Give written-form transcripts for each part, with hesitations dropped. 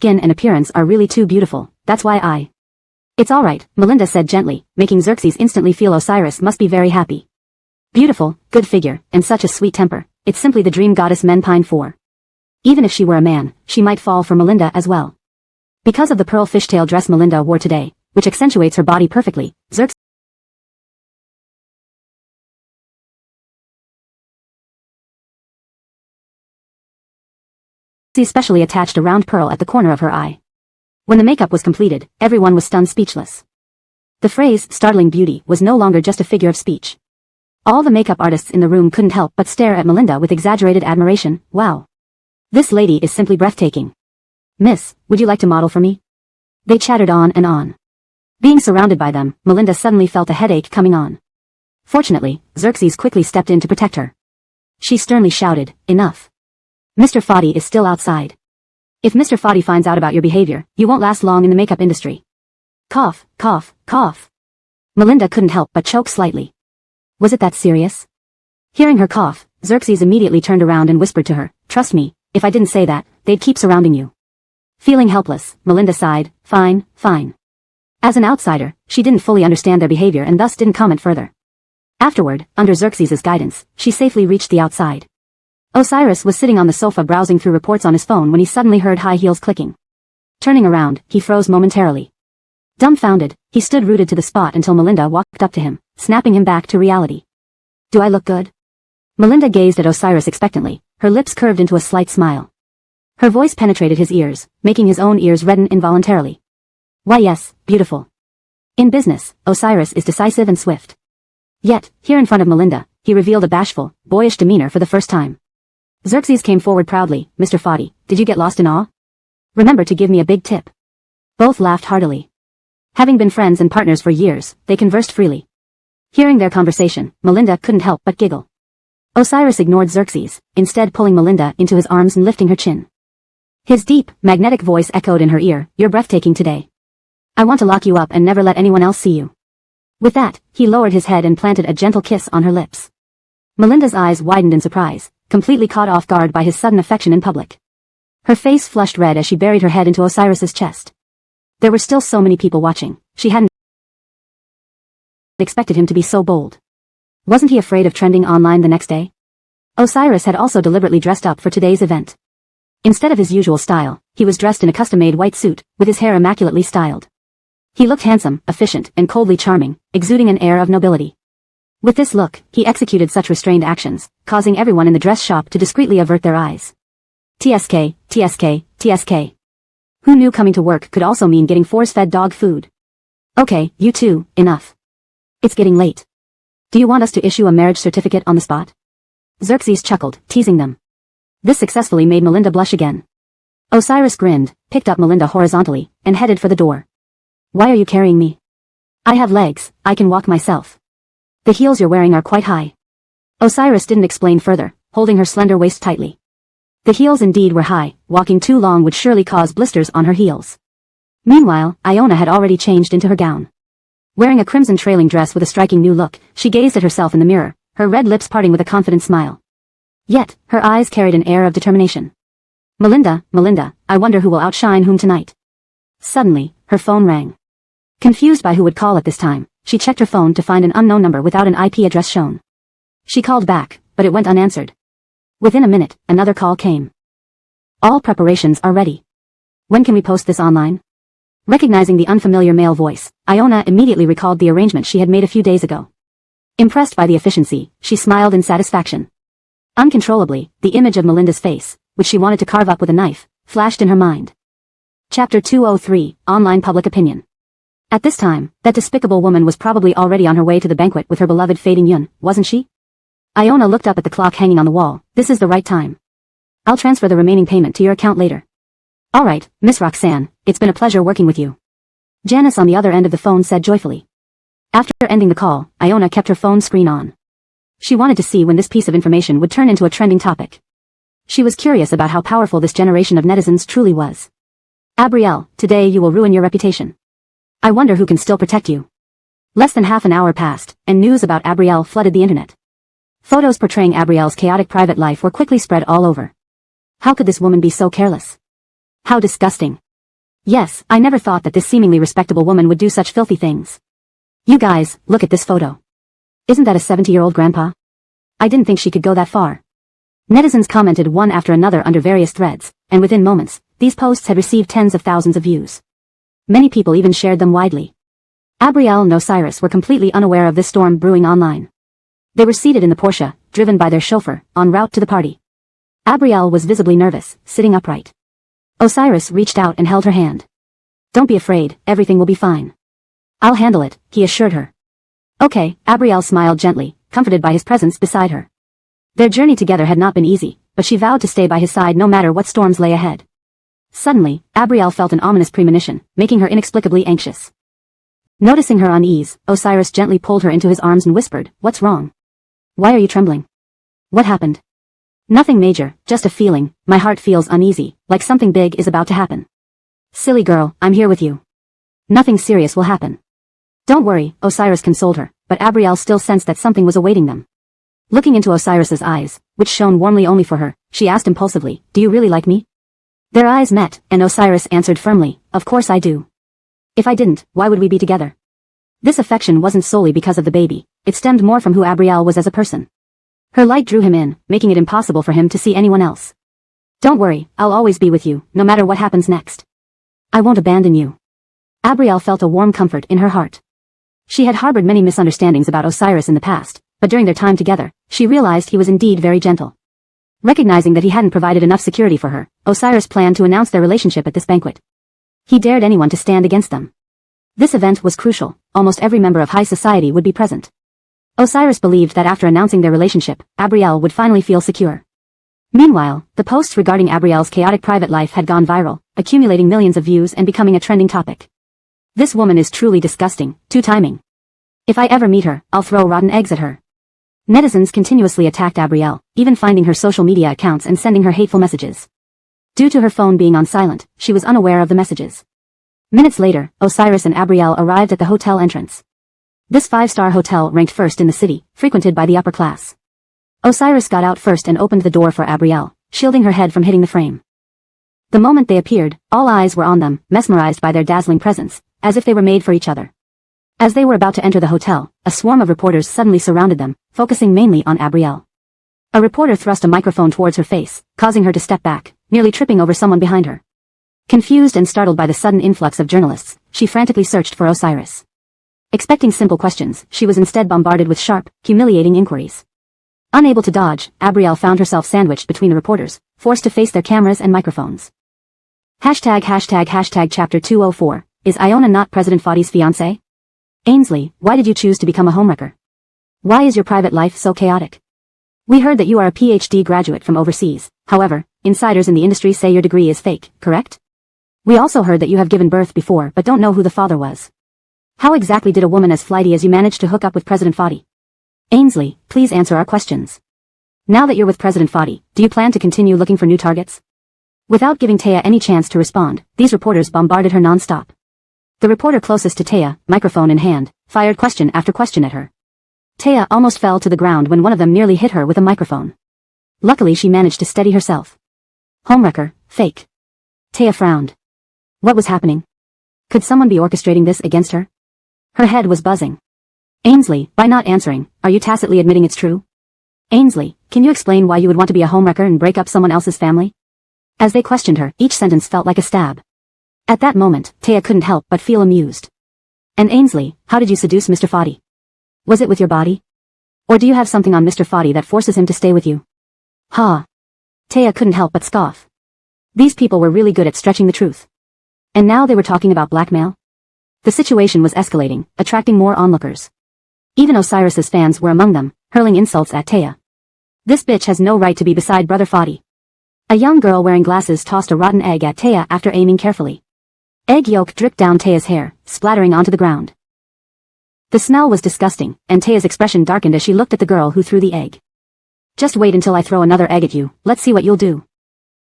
skin and appearance are really too beautiful, that's why I... It's alright, Melinda said gently, making Xerxes instantly feel Osiris must be very happy. Beautiful, good figure, and such a sweet temper, it's simply the dream goddess men pine for. Even if she were a man, she might fall for Melinda as well. Because of the pearl fishtail dress Melinda wore today, which accentuates her body perfectly, Xerxes especially attached a round pearl at the corner of her eye. When the makeup was completed, everyone was stunned speechless. The phrase, startling beauty, was no longer just a figure of speech. All the makeup artists in the room couldn't help but stare at Melinda with exaggerated admiration. Wow. This lady is simply breathtaking. Miss, would you like to model for me? They chattered on and on. Being surrounded by them, Melinda suddenly felt a headache coming on. Fortunately, Xerxes quickly stepped in to protect her. She sternly shouted, enough. Mr. Foddy is still outside. If Mr. Foddy finds out about your behavior, you won't last long in the makeup industry. Cough, cough, cough. Melinda couldn't help but choke slightly. Was it that serious? Hearing her cough, Xerxes immediately turned around and whispered to her, trust me, if I didn't say that, they'd keep surrounding you. Feeling helpless, Melinda sighed, fine, fine. As an outsider, she didn't fully understand their behavior and thus didn't comment further. Afterward, under Xerxes' guidance, she safely reached the outside. Osiris was sitting on the sofa browsing through reports on his phone when he suddenly heard high heels clicking. Turning around, he froze momentarily. Dumbfounded, he stood rooted to the spot until Melinda walked up to him, snapping him back to reality. Do I look good? Melinda gazed at Osiris expectantly, her lips curved into a slight smile. Her voice penetrated his ears, making his own ears redden involuntarily. Why yes, beautiful. In business, Osiris is decisive and swift. Yet, here in front of Melinda, he revealed a bashful, boyish demeanor for the first time. Xerxes came forward proudly, Mr. Foddy, did you get lost in awe? Remember to give me a big tip. Both laughed heartily. Having been friends and partners for years, they conversed freely. Hearing their conversation, Melinda couldn't help but giggle. Osiris ignored Xerxes, instead pulling Melinda into his arms and lifting her chin. His deep, magnetic voice echoed in her ear, you're breathtaking today. I want to lock you up and never let anyone else see you. With that, he lowered his head and planted a gentle kiss on her lips. Melinda's eyes widened in surprise, completely caught off guard by his sudden affection in public. Her face flushed red as she buried her head into Osiris's chest. There were still so many people watching, she hadn't expected him to be so bold. Wasn't he afraid of trending online the next day? Osiris had also deliberately dressed up for today's event. Instead of his usual style, he was dressed in a custom-made white suit, with his hair immaculately styled. He looked handsome, efficient, and coldly charming, exuding an air of nobility. With this look, he executed such restrained actions, causing everyone in the dress shop to discreetly avert their eyes. TSK, TSK, TSK. Who knew coming to work could also mean getting force-fed dog food? Okay, you two, enough. It's getting late. Do you want us to issue a marriage certificate on the spot? Xerxes chuckled, teasing them. This successfully made Melinda blush again. Osiris grinned, picked up Melinda horizontally, and headed for the door. Why are you carrying me? I have legs, I can walk myself. The heels you're wearing are quite high. Osiris didn't explain further, holding her slender waist tightly. The heels indeed were high, walking too long would surely cause blisters on her heels. Meanwhile, Iona had already changed into her gown. Wearing a crimson trailing dress with a striking new look, she gazed at herself in the mirror, her red lips parting with a confident smile. Yet, her eyes carried an air of determination. Melinda, Melinda, I wonder who will outshine whom tonight. Suddenly, her phone rang. Confused by who would call at this time, she checked her phone to find an unknown number without an IP address shown. She called back, but it went unanswered. Within a minute, another call came. All preparations are ready. When can we post this online? Recognizing the unfamiliar male voice, Iona immediately recalled the arrangement she had made a few days ago. Impressed by the efficiency, she smiled in satisfaction. Uncontrollably, the image of Melinda's face, which she wanted to carve up with a knife, flashed in her mind. Chapter 203, Online Public Opinion. At this time, that despicable woman was probably already on her way to the banquet with her beloved fading Yun, wasn't she? Iona looked up at the clock hanging on the wall. This is the right time. I'll transfer the remaining payment to your account later. Alright, Miss Roxanne, it's been a pleasure working with you. Janice on the other end of the phone said joyfully. After ending the call, Iona kept her phone screen on. She wanted to see when this piece of information would turn into a trending topic. She was curious about how powerful this generation of netizens truly was. Abrielle, today you will ruin your reputation. I wonder who can still protect you. Less than half an hour passed, and news about Abrielle flooded the internet. Photos portraying Abrielle's chaotic private life were quickly spread all over. How could this woman be so careless? How disgusting. Yes, I never thought that this seemingly respectable woman would do such filthy things. You guys, look at this photo. Isn't that a 70-year-old grandpa? I didn't think she could go that far. Netizens commented one after another under various threads, and within moments, these posts had received tens of thousands of views. Many people even shared them widely. Abrielle and Osiris were completely unaware of this storm brewing online. They were seated in the Porsche, driven by their chauffeur, en route to the party. Abrielle was visibly nervous, sitting upright. Osiris reached out and held her hand. Don't be afraid, everything will be fine. I'll handle it, he assured her. Okay, Abrielle smiled gently, comforted by his presence beside her. Their journey together had not been easy, but she vowed to stay by his side no matter what storms lay ahead. Suddenly, Abrielle felt an ominous premonition, making her inexplicably anxious. Noticing her unease, Osiris gently pulled her into his arms and whispered, "What's wrong? Why are you trembling? What happened?" "Nothing major, just a feeling. My heart feels uneasy, like something big is about to happen." "Silly girl, I'm here with you. Nothing serious will happen." "Don't worry," Osiris consoled her, but Abrielle still sensed that something was awaiting them. Looking into Osiris's eyes, which shone warmly only for her, she asked impulsively, "Do you really like me?" Their eyes met, and Osiris answered firmly, "Of course I do. If I didn't, why would we be together?" This affection wasn't solely because of the baby, it stemmed more from who Abrielle was as a person. Her light drew him in, making it impossible for him to see anyone else. "Don't worry, I'll always be with you, no matter what happens next. I won't abandon you." Abrielle felt a warm comfort in her heart. She had harbored many misunderstandings about Osiris in the past, but during their time together, she realized he was indeed very gentle. Recognizing that he hadn't provided enough security for her, Osiris planned to announce their relationship at this banquet. He dared anyone to stand against them. This event was crucial, almost every member of high society would be present. Osiris believed that after announcing their relationship, Abrielle would finally feel secure. Meanwhile, the posts regarding Abrielle's chaotic private life had gone viral, accumulating millions of views and becoming a trending topic. "This woman is truly disgusting, too timing. If I ever meet her, I'll throw rotten eggs at her." Netizens continuously attacked Abrielle, even finding her social media accounts and sending her hateful messages. Due to her phone being on silent, she was unaware of the messages. Minutes later, Osiris and Abrielle arrived at the hotel entrance. This 5-star hotel ranked first in the city, frequented by the upper class. Osiris got out first and opened the door for Abrielle, shielding her head from hitting the frame. The moment they appeared, all eyes were on them, mesmerized by their dazzling presence, as if they were made for each other. As they were about to enter the hotel, a swarm of reporters suddenly surrounded them, focusing mainly on Abrielle. A reporter thrust a microphone towards her face, causing her to step back, nearly tripping over someone behind her. Confused and startled by the sudden influx of journalists, she frantically searched for Osiris. Expecting simple questions, she was instead bombarded with sharp, humiliating inquiries. Unable to dodge, Abrielle found herself sandwiched between the reporters, forced to face their cameras and microphones. ####Chapter 204, is Iona not President Fadi's fiancé? Ainsley, why did you choose to become a homewrecker? Why is your private life so chaotic? We heard that you are a PhD graduate from overseas, however, insiders in the industry say your degree is fake, correct? We also heard that you have given birth before but don't know who the father was. How exactly did a woman as flighty as you manage to hook up with President Fadi? Ainsley, please answer our questions. Now that you're with President Fadi, do you plan to continue looking for new targets? Without giving Taya any chance to respond, these reporters bombarded her non-stop. The reporter closest to Taya, microphone in hand, fired question after question at her. Taya almost fell to the ground when one of them nearly hit her with a microphone. Luckily she managed to steady herself. Homewrecker, fake. Taya frowned. What was happening? Could someone be orchestrating this against her? Her head was buzzing. Ainsley, by not answering, are you tacitly admitting it's true? Ainsley, can you explain why you would want to be a homewrecker and break up someone else's family? As they questioned her, each sentence felt like a stab. At that moment, Taya couldn't help but feel amused. And Ainsley, how did you seduce Mr. Fadi? Was it with your body? Or do you have something on Mr. Fadi that forces him to stay with you? Ha! Taya couldn't help but scoff. These people were really good at stretching the truth. And now they were talking about blackmail? The situation was escalating, attracting more onlookers. Even Osiris's fans were among them, hurling insults at Taya. This bitch has no right to be beside Brother Fadi. A young girl wearing glasses tossed a rotten egg at Taya after aiming carefully. Egg yolk dripped down Taya's hair, splattering onto the ground. The smell was disgusting, and Taya's expression darkened as she looked at the girl who threw the egg. Just wait until I throw another egg at you, let's see what you'll do.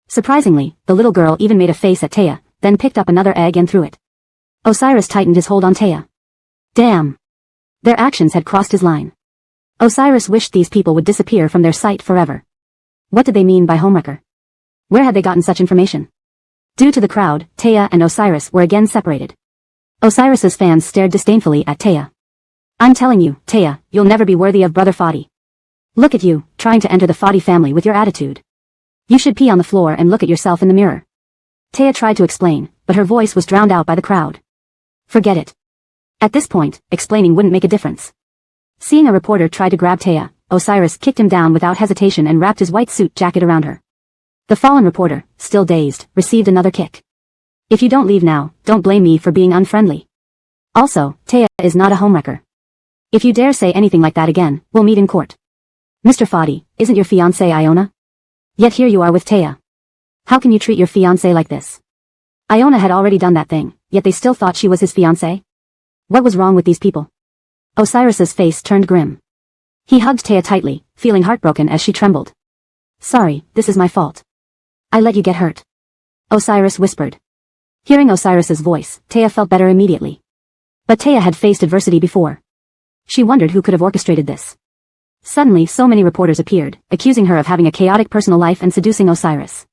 Surprisingly, the little girl even made a face at Taya, then picked up another egg and threw it. Osiris tightened his hold on Taya. Damn. Their actions had crossed his line. Osiris wished these people would disappear from their sight forever. What did they mean by homewrecker? Where had they gotten such information? Due to the crowd, Taya and Osiris were again separated. Osiris's fans stared disdainfully at Taya. I'm telling you, Taya, you'll never be worthy of Brother Fadi. Look at you, trying to enter the Fadi family with your attitude. You should pee on the floor and look at yourself in the mirror. Taya tried to explain, but her voice was drowned out by the crowd. Forget it. At this point, explaining wouldn't make a difference. Seeing a reporter try to grab Taya, Osiris kicked him down without hesitation and wrapped his white suit jacket around her. The fallen reporter, still dazed, received another kick. If you don't leave now, don't blame me for being unfriendly. Also, Taya is not a homewrecker. If you dare say anything like that again, we'll meet in court. Mr. Fadi, isn't your fiancée Iona? Yet here you are with Taya. How can you treat your fiancé like this? Iona had already done that thing, yet they still thought she was his fiancé? What was wrong with these people? Osiris's face turned grim. He hugged Taya tightly, feeling heartbroken as she trembled. Sorry, this is my fault. I let you get hurt. Osiris whispered. Hearing Osiris's voice, Taya felt better immediately. But Taya had faced adversity before. She wondered who could have orchestrated this. Suddenly so many reporters appeared, accusing her of having a chaotic personal life and seducing Osiris.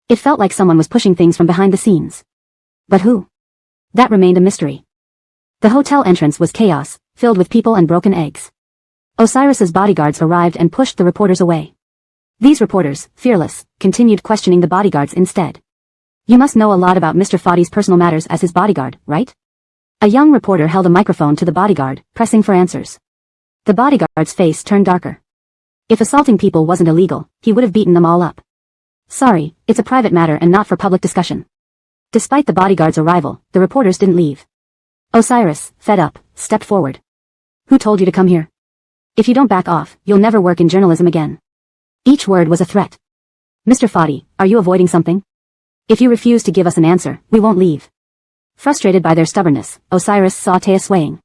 It felt like someone was pushing things from behind the scenes. But who? That remained a mystery. The hotel entrance was chaos, filled with people and broken eggs. Osiris's bodyguards arrived and pushed the reporters away. These reporters, fearless, continued questioning the bodyguards instead. You must know a lot about Mr. Fadi's personal matters as his bodyguard, right? A young reporter held a microphone to the bodyguard, pressing for answers. The bodyguard's face turned darker. If assaulting people wasn't illegal, he would have beaten them all up. Sorry, it's a private matter and not for public discussion. Despite the bodyguard's arrival, the reporters didn't leave. Osiris, fed up, stepped forward. Who told you to come here? If you don't back off, you'll never work in journalism again. Each word was a threat. Mr. Fadi, are you avoiding something? If you refuse to give us an answer, we won't leave. Frustrated by their stubbornness, Osiris saw Taya swaying.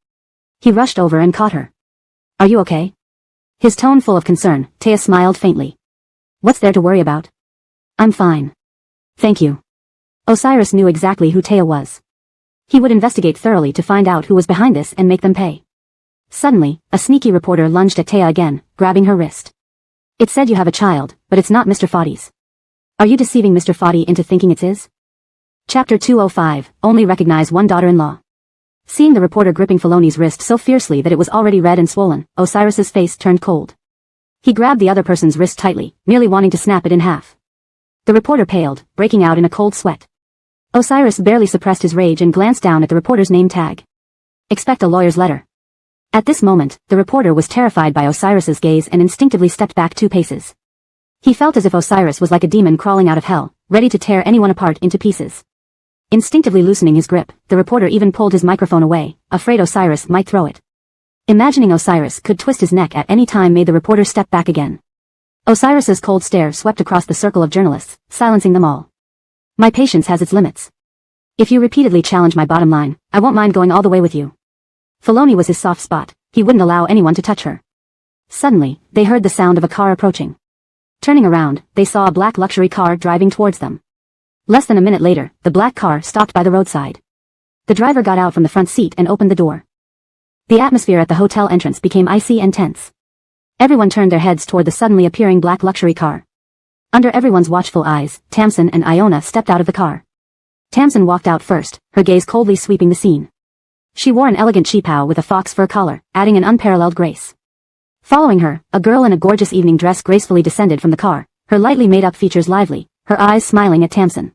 He rushed over and caught her. Are you okay? His tone full of concern, Taya smiled faintly. What's there to worry about? I'm fine. Thank you. Osiris knew exactly who Taya was. He would investigate thoroughly to find out who was behind this and make them pay. Suddenly, a sneaky reporter lunged at Taya again, grabbing her wrist. It said you have a child, but it's not Mr. Fadi's. Are you deceiving Mr. Fadi into thinking it's his? Chapter 205, Only Recognize One Daughter-in-Law. Seeing the reporter gripping Filoni's wrist so fiercely that it was already red and swollen, Osiris's face turned cold. He grabbed the other person's wrist tightly, merely wanting to snap it in half. The reporter paled, breaking out in a cold sweat. Osiris barely suppressed his rage and glanced down at the reporter's name tag. Expect a lawyer's letter. At this moment, the reporter was terrified by Osiris's gaze and instinctively stepped back 2 paces. He felt as if Osiris was like a demon crawling out of hell, ready to tear anyone apart into pieces. Instinctively loosening his grip, the reporter even pulled his microphone away, afraid Osiris might throw it. Imagining Osiris could twist his neck at any time made the reporter step back again. Osiris's cold stare swept across the circle of journalists, silencing them all. My patience has its limits. If you repeatedly challenge my bottom line, I won't mind going all the way with you. Filoni was his soft spot, he wouldn't allow anyone to touch her. Suddenly, they heard the sound of a car approaching. Turning around, they saw a black luxury car driving towards them. Less than a minute later, the black car stopped by the roadside. The driver got out from the front seat and opened the door. The atmosphere at the hotel entrance became icy and tense. Everyone turned their heads toward the suddenly appearing black luxury car. Under everyone's watchful eyes, Tamsin and Iona stepped out of the car. Tamsin walked out first, her gaze coldly sweeping the scene. She wore an elegant cheapao with a fox fur collar, adding an unparalleled grace. Following her, a girl in a gorgeous evening dress gracefully descended from the car, her lightly made-up features lively, her eyes smiling at Tamsin.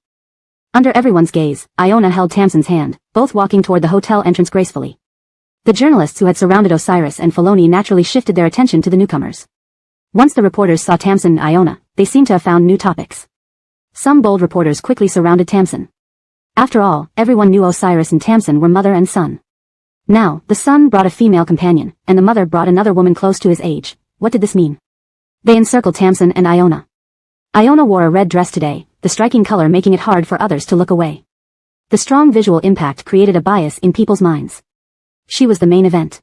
Under everyone's gaze, Iona held Tamsin's hand, both walking toward the hotel entrance gracefully. The journalists who had surrounded Osiris and Filoni naturally shifted their attention to the newcomers. Once the reporters saw Tamsin and Iona, they seemed to have found new topics. Some bold reporters quickly surrounded Tamsin. After all, everyone knew Osiris and Tamsin were mother and son. Now, the son brought a female companion, and the mother brought another woman close to his age. What did this mean? They encircled Tamsin and Iona. Iona wore a red dress today, the striking color making it hard for others to look away. The strong visual impact created a bias in people's minds. She was the main event.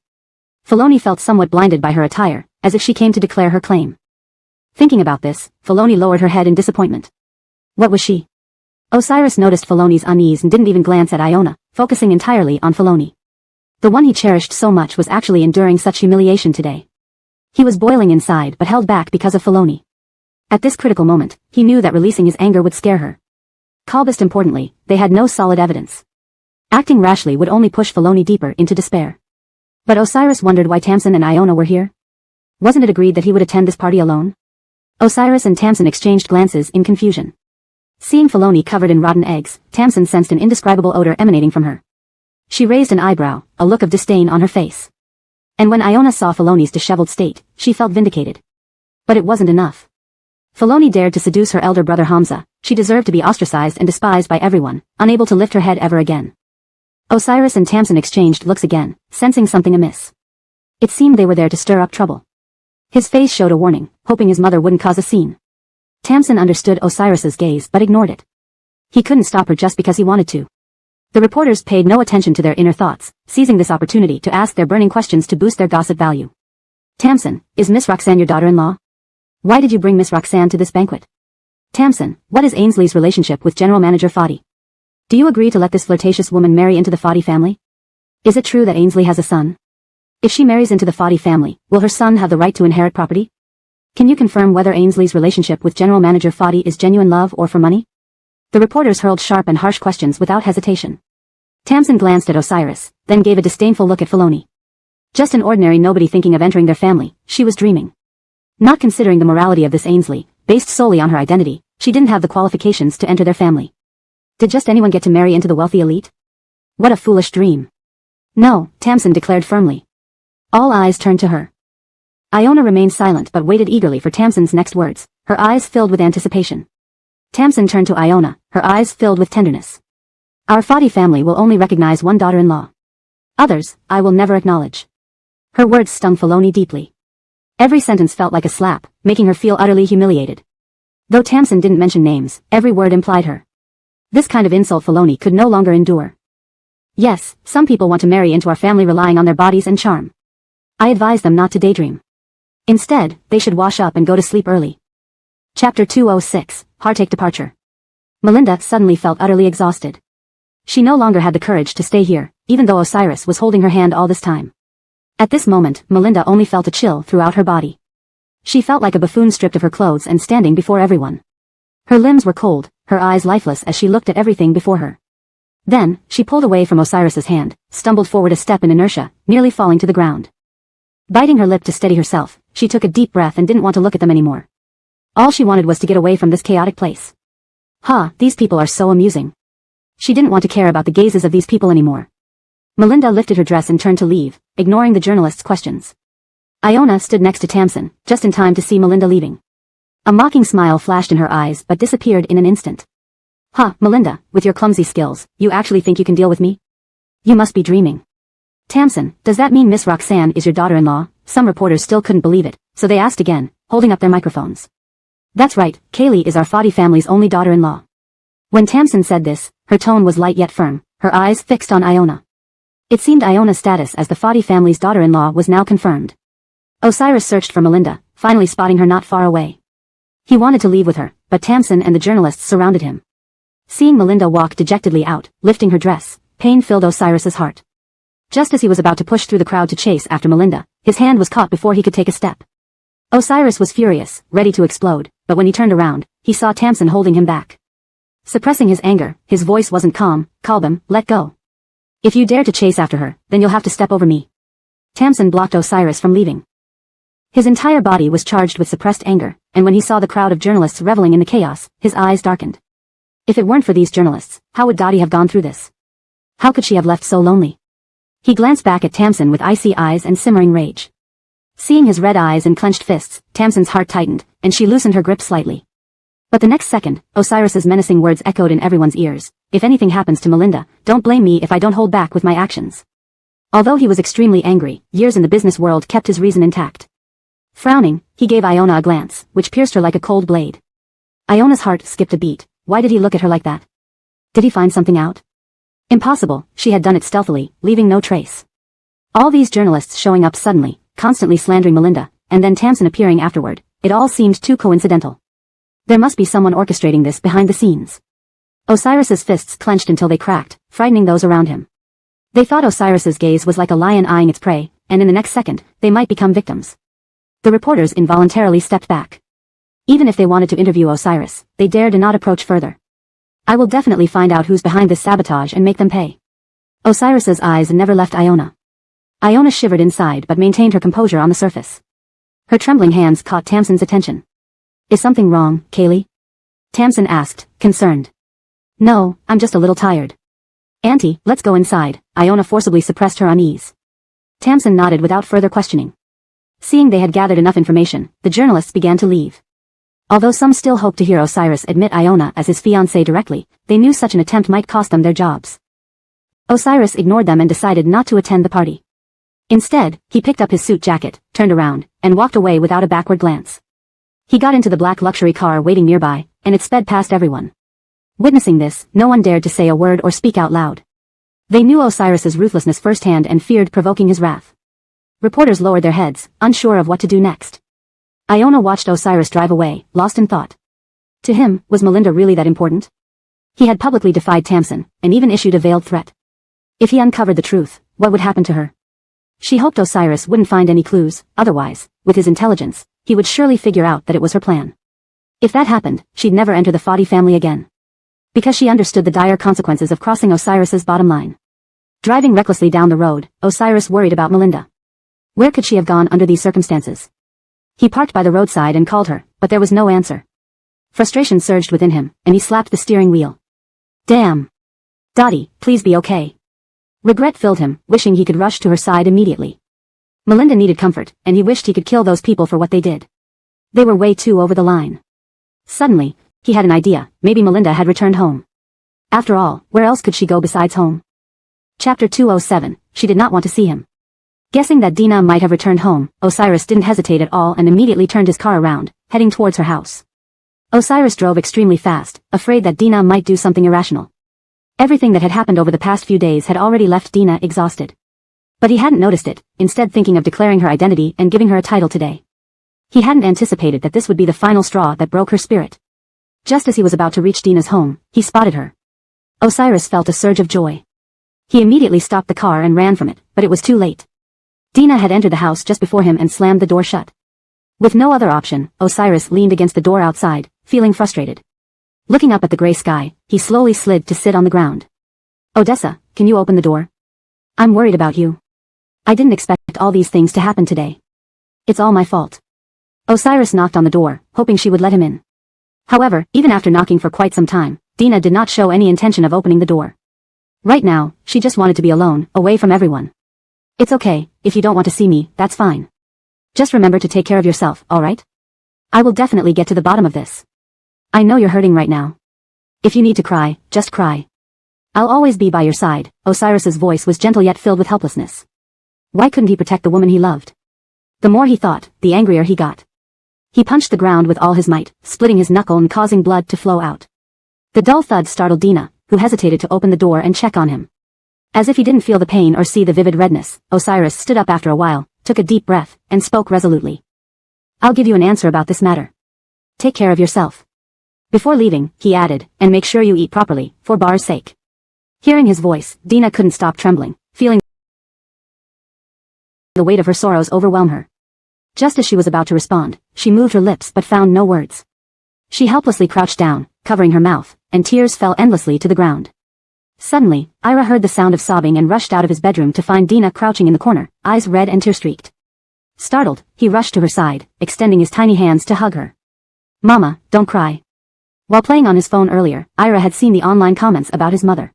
Filoni felt somewhat blinded by her attire, as if she came to declare her claim. Thinking about this, Filoni lowered her head in disappointment. What was she? Osiris noticed Filoni's unease and didn't even glance at Iona, focusing entirely on Filoni. The one he cherished so much was actually enduring such humiliation today. He was boiling inside but held back because of Filoni. At this critical moment, he knew that releasing his anger would scare her. Calbest importantly, they had no solid evidence. Acting rashly would only push Filoni deeper into despair. But Osiris wondered why Tamsin and Iona were here. Wasn't it agreed that he would attend this party alone? Osiris and Tamsin exchanged glances in confusion. Seeing Filoni covered in rotten eggs, Tamsin sensed an indescribable odor emanating from her. She raised an eyebrow, a look of disdain on her face. And when Iona saw Filoni's disheveled state, she felt vindicated. But it wasn't enough. Filoni dared to seduce her elder brother Hamza. She deserved to be ostracized and despised by everyone, unable to lift her head ever again. Osiris and Tamsin exchanged looks again, sensing something amiss. It seemed they were there to stir up trouble. His face showed a warning, hoping his mother wouldn't cause a scene. Tamsin understood Osiris's gaze but ignored it. He couldn't stop her just because he wanted to. The reporters paid no attention to their inner thoughts, seizing this opportunity to ask their burning questions to boost their gossip value. Tamsin, is Miss Roxanne your daughter-in-law? Why did you bring Miss Roxanne to this banquet? Tamsin, what is Ainsley's relationship with General Manager Fadi? Do you agree to let this flirtatious woman marry into the Fadi family? Is it true that Ainsley has a son? If she marries into the Fadi family, will her son have the right to inherit property? Can you confirm whether Ainsley's relationship with General Manager Fadi is genuine love or for money? The reporters hurled sharp and harsh questions without hesitation. Tamsin glanced at Osiris, then gave a disdainful look at Filoni. Just an ordinary nobody thinking of entering their family, she was dreaming. Not considering the morality of this Ainsley, based solely on her identity, she didn't have the qualifications to enter their family. Did just anyone get to marry into the wealthy elite? What a foolish dream. No, Tamsin declared firmly. All eyes turned to her. Iona remained silent but waited eagerly for Tamsin's next words, her eyes filled with anticipation. Tamsin turned to Iona, her eyes filled with tenderness. Our Fadi family will only recognize one daughter-in-law. Others, I will never acknowledge. Her words stung Filoni deeply. Every sentence felt like a slap, making her feel utterly humiliated. Though Tamsin didn't mention names, every word implied her. This kind of insult Filoni could no longer endure. Yes, some people want to marry into our family relying on their bodies and charm. I advise them not to daydream. Instead, they should wash up and go to sleep early. Chapter 206, Heartache Departure. Melinda suddenly felt utterly exhausted. She no longer had the courage to stay here, even though Osiris was holding her hand all this time. At this moment, Melinda only felt a chill throughout her body. She felt like a buffoon stripped of her clothes and standing before everyone. Her limbs were cold, her eyes lifeless as she looked at everything before her. Then, she pulled away from Osiris's hand, stumbled forward a step in inertia, nearly falling to the ground. Biting her lip to steady herself, she took a deep breath and didn't want to look at them anymore. All she wanted was to get away from this chaotic place. These people are so amusing. She didn't want to care about the gazes of these people anymore. Melinda lifted her dress and turned to leave, ignoring the journalist's questions. Iona stood next to Tamsin, just in time to see Melinda leaving. A mocking smile flashed in her eyes but disappeared in an instant. Melinda, with your clumsy skills, you actually think you can deal with me? You must be dreaming. Tamsin, does that mean Miss Roxanne is your daughter-in-law? Some reporters still couldn't believe it, so they asked again, holding up their microphones. That's right, Kaylee is our Fadi family's only daughter-in-law. When Tamsin said this, her tone was light yet firm, her eyes fixed on Iona. It seemed Iona's status as the Fadi family's daughter-in-law was now confirmed. Osiris searched for Melinda, finally spotting her not far away. He wanted to leave with her, but Tamsin and the journalists surrounded him. Seeing Melinda walk dejectedly out, lifting her dress, pain filled Osiris's heart. Just as he was about to push through the crowd to chase after Melinda, his hand was caught before he could take a step. Osiris was furious, ready to explode, but when he turned around, he saw Tamsin holding him back. Suppressing his anger, his voice wasn't calm. Kalbam, let go. If you dare to chase after her, then you'll have to step over me. Tamsin blocked Osiris from leaving. His entire body was charged with suppressed anger, and when he saw the crowd of journalists reveling in the chaos, his eyes darkened. If it weren't for these journalists, how would Dottie have gone through this? How could she have left so lonely? He glanced back at Tamsin with icy eyes and simmering rage. Seeing his red eyes and clenched fists, Tamsin's heart tightened, and she loosened her grip slightly. But the next second, Osiris's menacing words echoed in everyone's ears. If anything happens to Melinda, don't blame me if I don't hold back with my actions. Although he was extremely angry, years in the business world kept his reason intact. Frowning, he gave Iona a glance, which pierced her like a cold blade. Iona's heart skipped a beat. Why did he look at her like that? Did he find something out? Impossible, she had done it stealthily, leaving no trace. All these journalists showing up suddenly, constantly slandering Melinda, and then Tamsin appearing afterward, it all seemed too coincidental. There must be someone orchestrating this behind the scenes. Osiris's fists clenched until they cracked, frightening those around him. They thought Osiris's gaze was like a lion eyeing its prey, and in the next second, they might become victims. The reporters involuntarily stepped back. Even if they wanted to interview Osiris, they dared not approach further. I will definitely find out who's behind this sabotage and make them pay. Osiris's eyes never left Iona. Iona shivered inside but maintained her composure on the surface. Her trembling hands caught Tamsin's attention. Is something wrong, Kaylee? Tamsin asked, concerned. No, I'm just a little tired. Auntie, let's go inside. Iona forcibly suppressed her unease. Tamsin nodded without further questioning. Seeing they had gathered enough information, the journalists began to leave. Although some still hoped to hear Osiris admit Iona as his fiancée directly, they knew such an attempt might cost them their jobs. Osiris ignored them and decided not to attend the party. Instead, he picked up his suit jacket, turned around, and walked away without a backward glance. He got into the black luxury car waiting nearby, and it sped past everyone. Witnessing this, no one dared to say a word or speak out loud. They knew Osiris's ruthlessness firsthand and feared provoking his wrath. Reporters lowered their heads, unsure of what to do next. Iona watched Osiris drive away, lost in thought. To him, was Melinda really that important? He had publicly defied Tamsin, and even issued a veiled threat. If he uncovered the truth, what would happen to her? She hoped Osiris wouldn't find any clues, otherwise, with his intelligence, he would surely figure out that it was her plan. If that happened, she'd never enter the Fadi family again. Because she understood the dire consequences of crossing Osiris's bottom line. Driving recklessly down the road, Osiris worried about Melinda. Where could she have gone under these circumstances? He parked by the roadside and called her, but there was no answer. Frustration surged within him, and he slapped the steering wheel. Damn. Dottie, please be okay. Regret filled him, wishing he could rush to her side immediately. Melinda needed comfort, and he wished he could kill those people for what they did. They were way too over the line. Suddenly, he had an idea, maybe Melinda had returned home. After all, where else could she go besides home? Chapter 207, she did not want to see him. Guessing that Dina might have returned home, Osiris didn't hesitate at all and immediately turned his car around, heading towards her house. Osiris drove extremely fast, afraid that Dina might do something irrational. Everything that had happened over the past few days had already left Dina exhausted. But he hadn't noticed it, instead thinking of declaring her identity and giving her a title today. He hadn't anticipated that this would be the final straw that broke her spirit. Just as he was about to reach Dina's home, he spotted her. Osiris felt a surge of joy. He immediately stopped the car and ran from it, but it was too late. Dina had entered the house just before him and slammed the door shut. With no other option, Osiris leaned against the door outside, feeling frustrated. Looking up at the gray sky, he slowly slid to sit on the ground. Odessa, can you open the door? I'm worried about you. I didn't expect all these things to happen today. It's all my fault. Osiris knocked on the door, hoping she would let him in. However, even after knocking for quite some time, Dina did not show any intention of opening the door. Right now, she just wanted to be alone, away from everyone. It's okay, if you don't want to see me, that's fine. Just remember to take care of yourself, alright? I will definitely get to the bottom of this. I know you're hurting right now. If you need to cry, just cry. I'll always be by your side. Osiris's voice was gentle yet filled with helplessness. Why couldn't he protect the woman he loved? The more he thought, the angrier he got. He punched the ground with all his might, splitting his knuckle and causing blood to flow out. The dull thud startled Dina, who hesitated to open the door and check on him. As if he didn't feel the pain or see the vivid redness, Osiris stood up after a while, took a deep breath, and spoke resolutely. I'll give you an answer about this matter. Take care of yourself. Before leaving, he added, and make sure you eat properly, for Bar's sake. Hearing his voice, Dina couldn't stop trembling, feeling the weight of her sorrows overwhelm her. Just as she was about to respond, she moved her lips but found no words. She helplessly crouched down, covering her mouth, and tears fell endlessly to the ground. Suddenly, Ira heard the sound of sobbing and rushed out of his bedroom to find Dina crouching in the corner, eyes red and tear-streaked. Startled, he rushed to her side, extending his tiny hands to hug her. Mama, don't cry. While playing on his phone earlier, Ira had seen the online comments about his mother.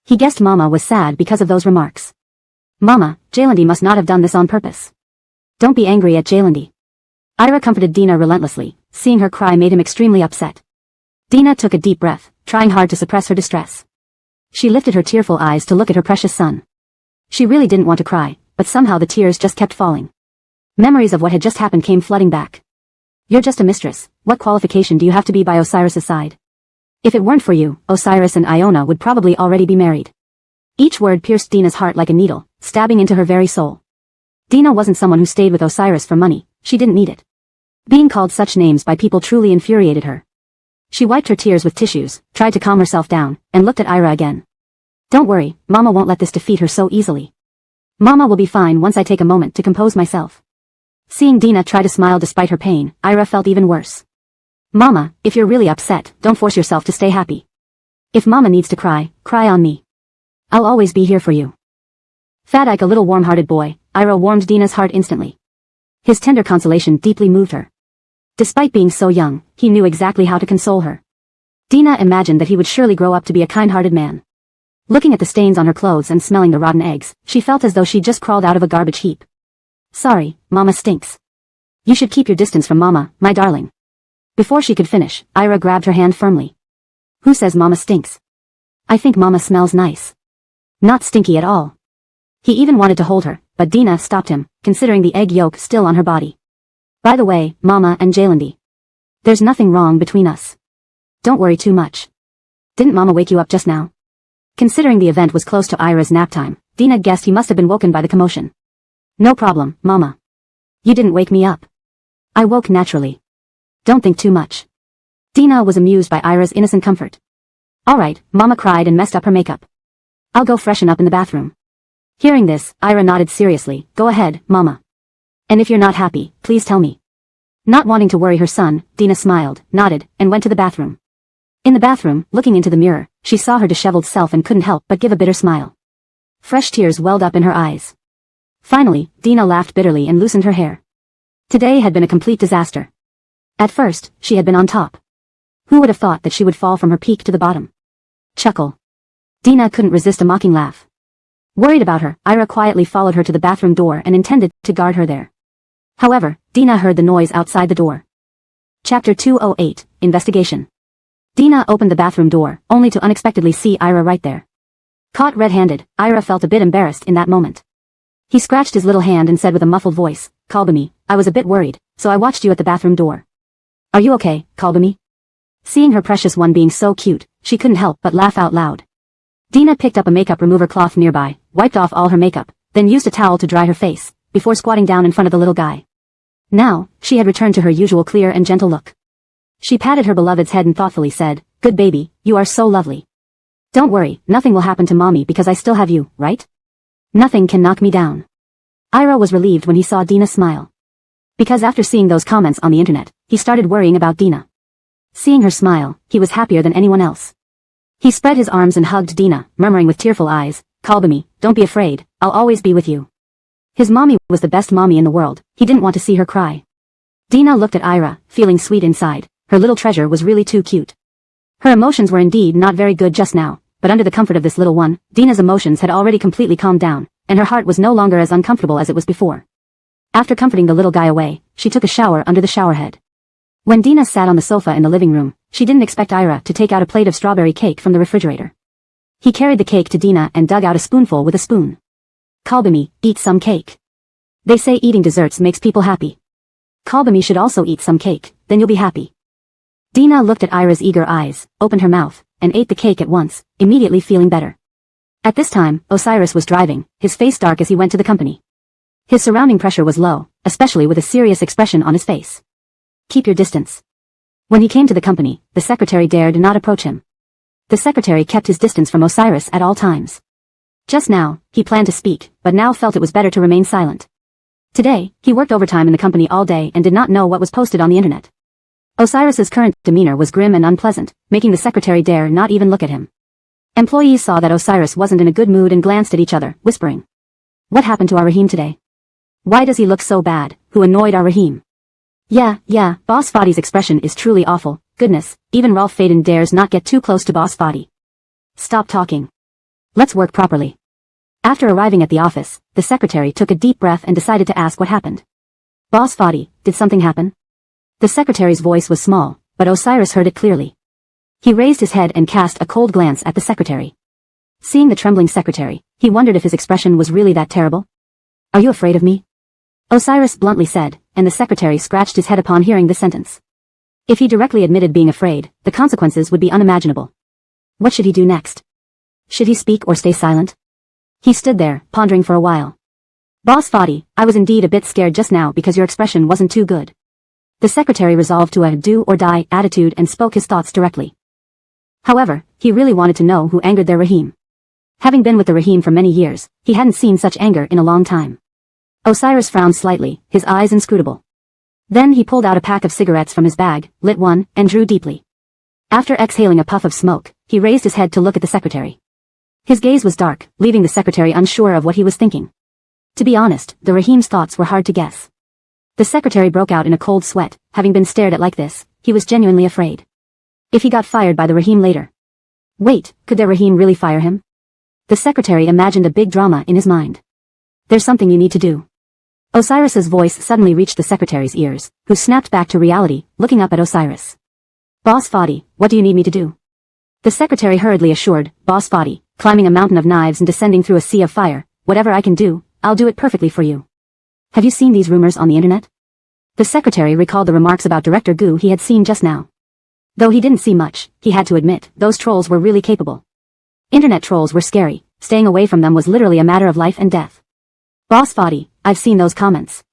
He guessed Mama was sad because of those remarks. Mama, Jaylandi must not have done this on purpose. Don't be angry at Jaylandi. Ira comforted Dina relentlessly, seeing her cry made him extremely upset. Dina took a deep breath, trying hard to suppress her distress. She lifted her tearful eyes to look at her precious son. She really didn't want to cry, but somehow the tears just kept falling. Memories of what had just happened came flooding back. You're just a mistress, what qualification do you have to be by Osiris's side? If it weren't for you, Osiris and Iona would probably already be married. Each word pierced Dina's heart like a needle, stabbing into her very soul. Dina wasn't someone who stayed with Osiris for money, she didn't need it. Being called such names by people truly infuriated her. She wiped her tears with tissues, tried to calm herself down, and looked at Ira again. Don't worry, Mama won't let this defeat her so easily. Mama will be fine once I take a moment to compose myself. Seeing Dina try to smile despite her pain, Ira felt even worse. Mama, if you're really upset, don't force yourself to stay happy. If mama needs to cry, cry on me. I'll always be here for you. Fat Ike, a little warm-hearted boy, Ira warmed Dina's heart instantly. His tender consolation deeply moved her. Despite being so young, he knew exactly how to console her. Dina imagined that he would surely grow up to be a kind-hearted man. Looking at the stains on her clothes and smelling the rotten eggs, she felt as though she'd just crawled out of a garbage heap. Sorry, Mama stinks. You should keep your distance from Mama, my darling. Before she could finish, Ira grabbed her hand firmly. Who says Mama stinks? I think Mama smells nice. Not stinky at all. He even wanted to hold her, but Dina stopped him, considering the egg yolk still on her body. By the way, Mama and Jaylandi. There's nothing wrong between us. Don't worry too much. Didn't Mama wake you up just now? Considering the event was close to Ira's nap time, Dina guessed he must have been woken by the commotion. No problem, Mama. You didn't wake me up. I woke naturally. Don't think too much. Dina was amused by Ira's innocent comfort. Alright, Mama cried and messed up her makeup. I'll go freshen up in the bathroom. Hearing this, Ira nodded seriously. Go ahead, Mama. And if you're not happy, please tell me. Not wanting to worry her son, Dina smiled, nodded, and went to the bathroom. In the bathroom, looking into the mirror, she saw her disheveled self and couldn't help but give a bitter smile. Fresh tears welled up in her eyes. Finally, Dina laughed bitterly and loosened her hair. Today had been a complete disaster. At first, she had been on top. Who would have thought that she would fall from her peak to the bottom? Chuckle. Dina couldn't resist a mocking laugh. Worried about her, Ira quietly followed her to the bathroom door and intended to guard her there. However, Dina heard the noise outside the door. Chapter 208, Investigation. Dina opened the bathroom door, only to unexpectedly see Ira right there. Caught red-handed, Ira felt a bit embarrassed in that moment. He scratched his little hand and said with a muffled voice, Kalbami, I was a bit worried, so I watched you at the bathroom door. Are you okay, Kalbami? Seeing her precious one being so cute, she couldn't help but laugh out loud. Dina picked up a makeup remover cloth nearby, wiped off all her makeup, then used a towel to dry her face, before squatting down in front of the little guy. Now, she had returned to her usual clear and gentle look. She patted her beloved's head and thoughtfully said, Good baby, you are so lovely. Don't worry, nothing will happen to Mommy because I still have you, right? Nothing can knock me down. Ira was relieved when he saw Dina smile. Because after seeing those comments on the internet, he started worrying about Dina. Seeing her smile, he was happier than anyone else. He spread his arms and hugged Dina, murmuring with tearful eyes, Kalbami, don't be afraid, I'll always be with you. His mommy was the best mommy in the world, he didn't want to see her cry. Dina looked at Ira, feeling sweet inside. Her little treasure was really too cute. Her emotions were indeed not very good just now, but under the comfort of this little one, Dina's emotions had already completely calmed down, and her heart was no longer as uncomfortable as it was before. After comforting the little guy away, she took a shower under the shower head. When Dina sat on the sofa in the living room, she didn't expect Ira to take out a plate of strawberry cake from the refrigerator. He carried the cake to Dina and dug out a spoonful with a spoon. Kalbami, eat some cake. They say eating desserts makes people happy. Kalbami should also eat some cake, then you'll be happy. Dina looked at Ira's eager eyes, opened her mouth, and ate the cake at once, immediately feeling better. At this time, Osiris was driving, his face dark as he went to the company. His surrounding pressure was low, especially with a serious expression on his face. Keep your distance. When he came to the company, the secretary dared not approach him. The secretary kept his distance from Osiris at all times. Just now, he planned to speak, but now felt it was better to remain silent. Today, he worked overtime in the company all day and did not know what was posted on the internet. Osiris's current demeanor was grim and unpleasant, making the secretary dare not even look at him. Employees saw that Osiris wasn't in a good mood and glanced at each other, whispering. What happened to our Rahim today? Why does he look so bad? Who annoyed our Rahim? Yeah, Boss Fadi's expression is truly awful. Goodness, even Rolf Faden dares not get too close to Boss Fadi. Stop talking. Let's work properly. After arriving at the office, the secretary took a deep breath and decided to ask what happened. Boss Fadi, did something happen? The secretary's voice was small, but Osiris heard it clearly. He raised his head and cast a cold glance at the secretary. Seeing the trembling secretary, he wondered if his expression was really that terrible. Are you afraid of me? Osiris bluntly said, and the secretary scratched his head upon hearing the sentence. If he directly admitted being afraid, the consequences would be unimaginable. What should he do next? Should he speak or stay silent? He stood there, pondering for a while. Boss Fadi, I was indeed a bit scared just now because your expression wasn't too good. The secretary resolved to a do-or-die attitude and spoke his thoughts directly. However, he really wanted to know who angered their Rahim. Having been with the Rahim for many years, he hadn't seen such anger in a long time. Osiris frowned slightly, his eyes inscrutable. Then he pulled out a pack of cigarettes from his bag, lit one, and drew deeply. After exhaling a puff of smoke, he raised his head to look at the secretary. His gaze was dark, leaving the secretary unsure of what he was thinking. To be honest, the Rahim's thoughts were hard to guess. The secretary broke out in a cold sweat. Having been stared at like this, he was genuinely afraid. If he got fired by the Rahim later. Wait, could their Rahim really fire him? The secretary imagined a big drama in his mind. There's something you need to do. Osiris's voice suddenly reached the secretary's ears, who snapped back to reality, looking up at Osiris. Boss Fadi, what do you need me to do? The secretary hurriedly assured, Boss Fadi, climbing a mountain of knives and descending through a sea of fire, whatever I can do, I'll do it perfectly for you. Have you seen these rumors on the internet? The secretary recalled the remarks about Director Gu he had seen just now. Though he didn't see much, he had to admit, those trolls were really capable. Internet trolls were scary, staying away from them was literally a matter of life and death. Boss Fadi, I've seen those comments.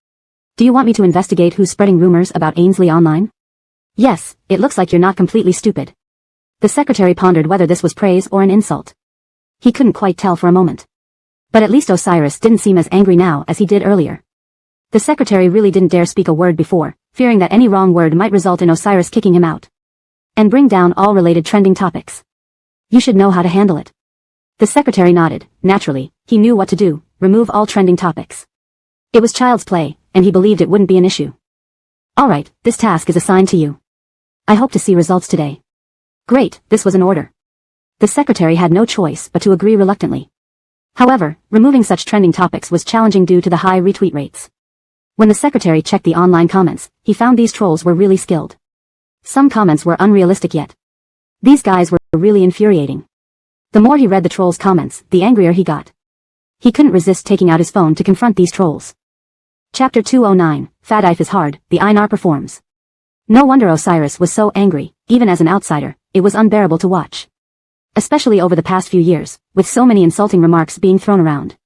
Do you want me to investigate who's spreading rumors about Ainsley online? Yes, it looks like you're not completely stupid. The secretary pondered whether this was praise or an insult. He couldn't quite tell for a moment. But at least Osiris didn't seem as angry now as he did earlier. The secretary really didn't dare speak a word before, fearing that any wrong word might result in Osiris kicking him out. And bring down all related trending topics. You should know how to handle it. The secretary nodded. Naturally, he knew what to do, remove all trending topics. It was child's play, and he believed it wouldn't be an issue. Alright, this task is assigned to you. I hope to see results today. Great, this was an order. The secretary had no choice but to agree reluctantly. However, removing such trending topics was challenging due to the high retweet rates. When the secretary checked the online comments, he found these trolls were really skilled. Some comments were unrealistic yet. These guys were really infuriating. The more he read the trolls' comments, the angrier he got. He couldn't resist taking out his phone to confront these trolls. Chapter 209, Fadife is hard, the Einar performs. No wonder Osiris was so angry, even as an outsider, it was unbearable to watch. Especially over the past few years, with so many insulting remarks being thrown around.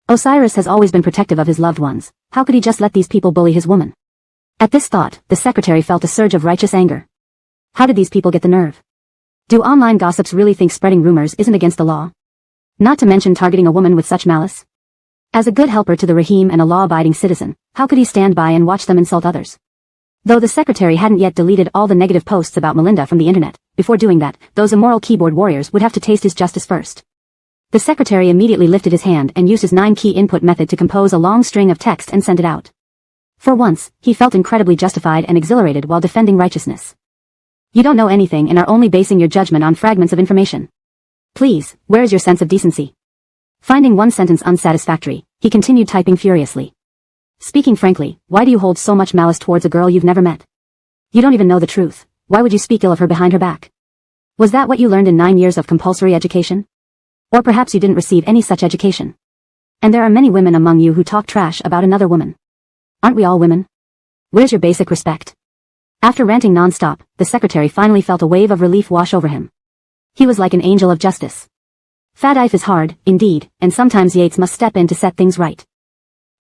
Osiris has always been protective of his loved ones, how could he just let these people bully his woman? At this thought, the secretary felt a surge of righteous anger. How did these people get the nerve? Do online gossips really think spreading rumors isn't against the law? Not to mention targeting a woman with such malice? As a good helper to the Rahim and a law-abiding citizen, how could he stand by and watch them insult others? Though the secretary hadn't yet deleted all the negative posts about Melinda from the internet, before doing that, those immoral keyboard warriors would have to taste his justice first. The secretary immediately lifted his hand and used his 9-key input method to compose a long string of text and send it out. For once, he felt incredibly justified and exhilarated while defending righteousness. You don't know anything and are only basing your judgment on fragments of information. Please, where is your sense of decency? Finding one sentence unsatisfactory, he continued typing furiously. Speaking frankly, why do you hold so much malice towards a girl you've never met? You don't even know the truth. Why would you speak ill of her behind her back? Was that what you learned in 9 years of compulsory education? Or perhaps you didn't receive any such education. And there are many women among you who talk trash about another woman. Aren't we all women? Where's your basic respect? After ranting non-stop, the secretary finally felt a wave of relief wash over him. He was like an angel of justice. Fadife is hard, indeed, and sometimes Yates must step in to set things right.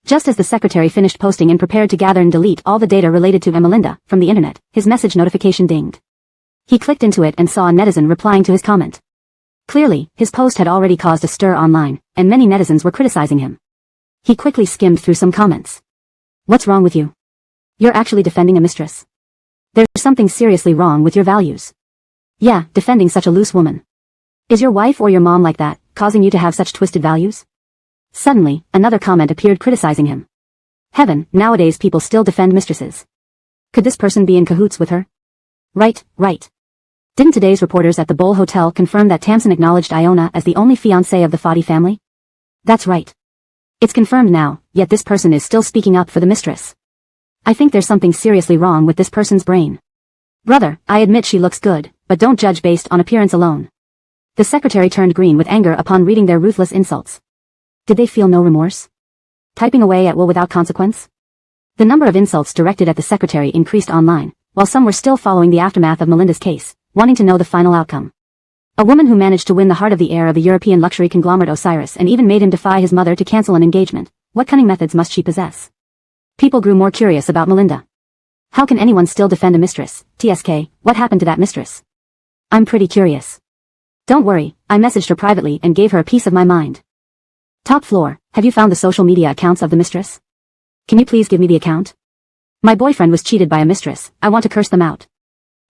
Just as the secretary finished posting and prepared to gather and delete all the data related to Melinda from the internet, his message notification dinged. He clicked into it and saw a netizen replying to his comment. Clearly, his post had already caused a stir online, and many netizens were criticizing him. He quickly skimmed through some comments. What's wrong with you? You're actually defending a mistress. There's something seriously wrong with your values. Yeah, defending such a loose woman. Is your wife or your mom like that, causing you to have such twisted values? Suddenly, another comment appeared criticizing him. Heaven, nowadays people still defend mistresses. Could this person be in cahoots with her? Right. Didn't today's reporters at the Bull Hotel confirm that Tamsin acknowledged Iona as the only fiancée of the Fadi family? That's right. It's confirmed now, yet this person is still speaking up for the mistress. I think there's something seriously wrong with this person's brain. Brother, I admit she looks good, but don't judge based on appearance alone. The secretary turned green with anger upon reading their ruthless insults. Did they feel no remorse? Typing away at will without consequence? The number of insults directed at the secretary increased online, while some were still following the aftermath of Melinda's case, wanting to know the final outcome. A woman who managed to win the heart of the heir of the European luxury conglomerate Osiris and even made him defy his mother to cancel an engagement. What cunning methods must she possess? People grew more curious about Melinda. How can anyone still defend a mistress? TSK, what happened to that mistress? I'm pretty curious. Don't worry, I messaged her privately and gave her a piece of my mind. Top floor, have you found the social media accounts of the mistress? Can you please give me the account? My boyfriend was cheated by a mistress, I want to curse them out.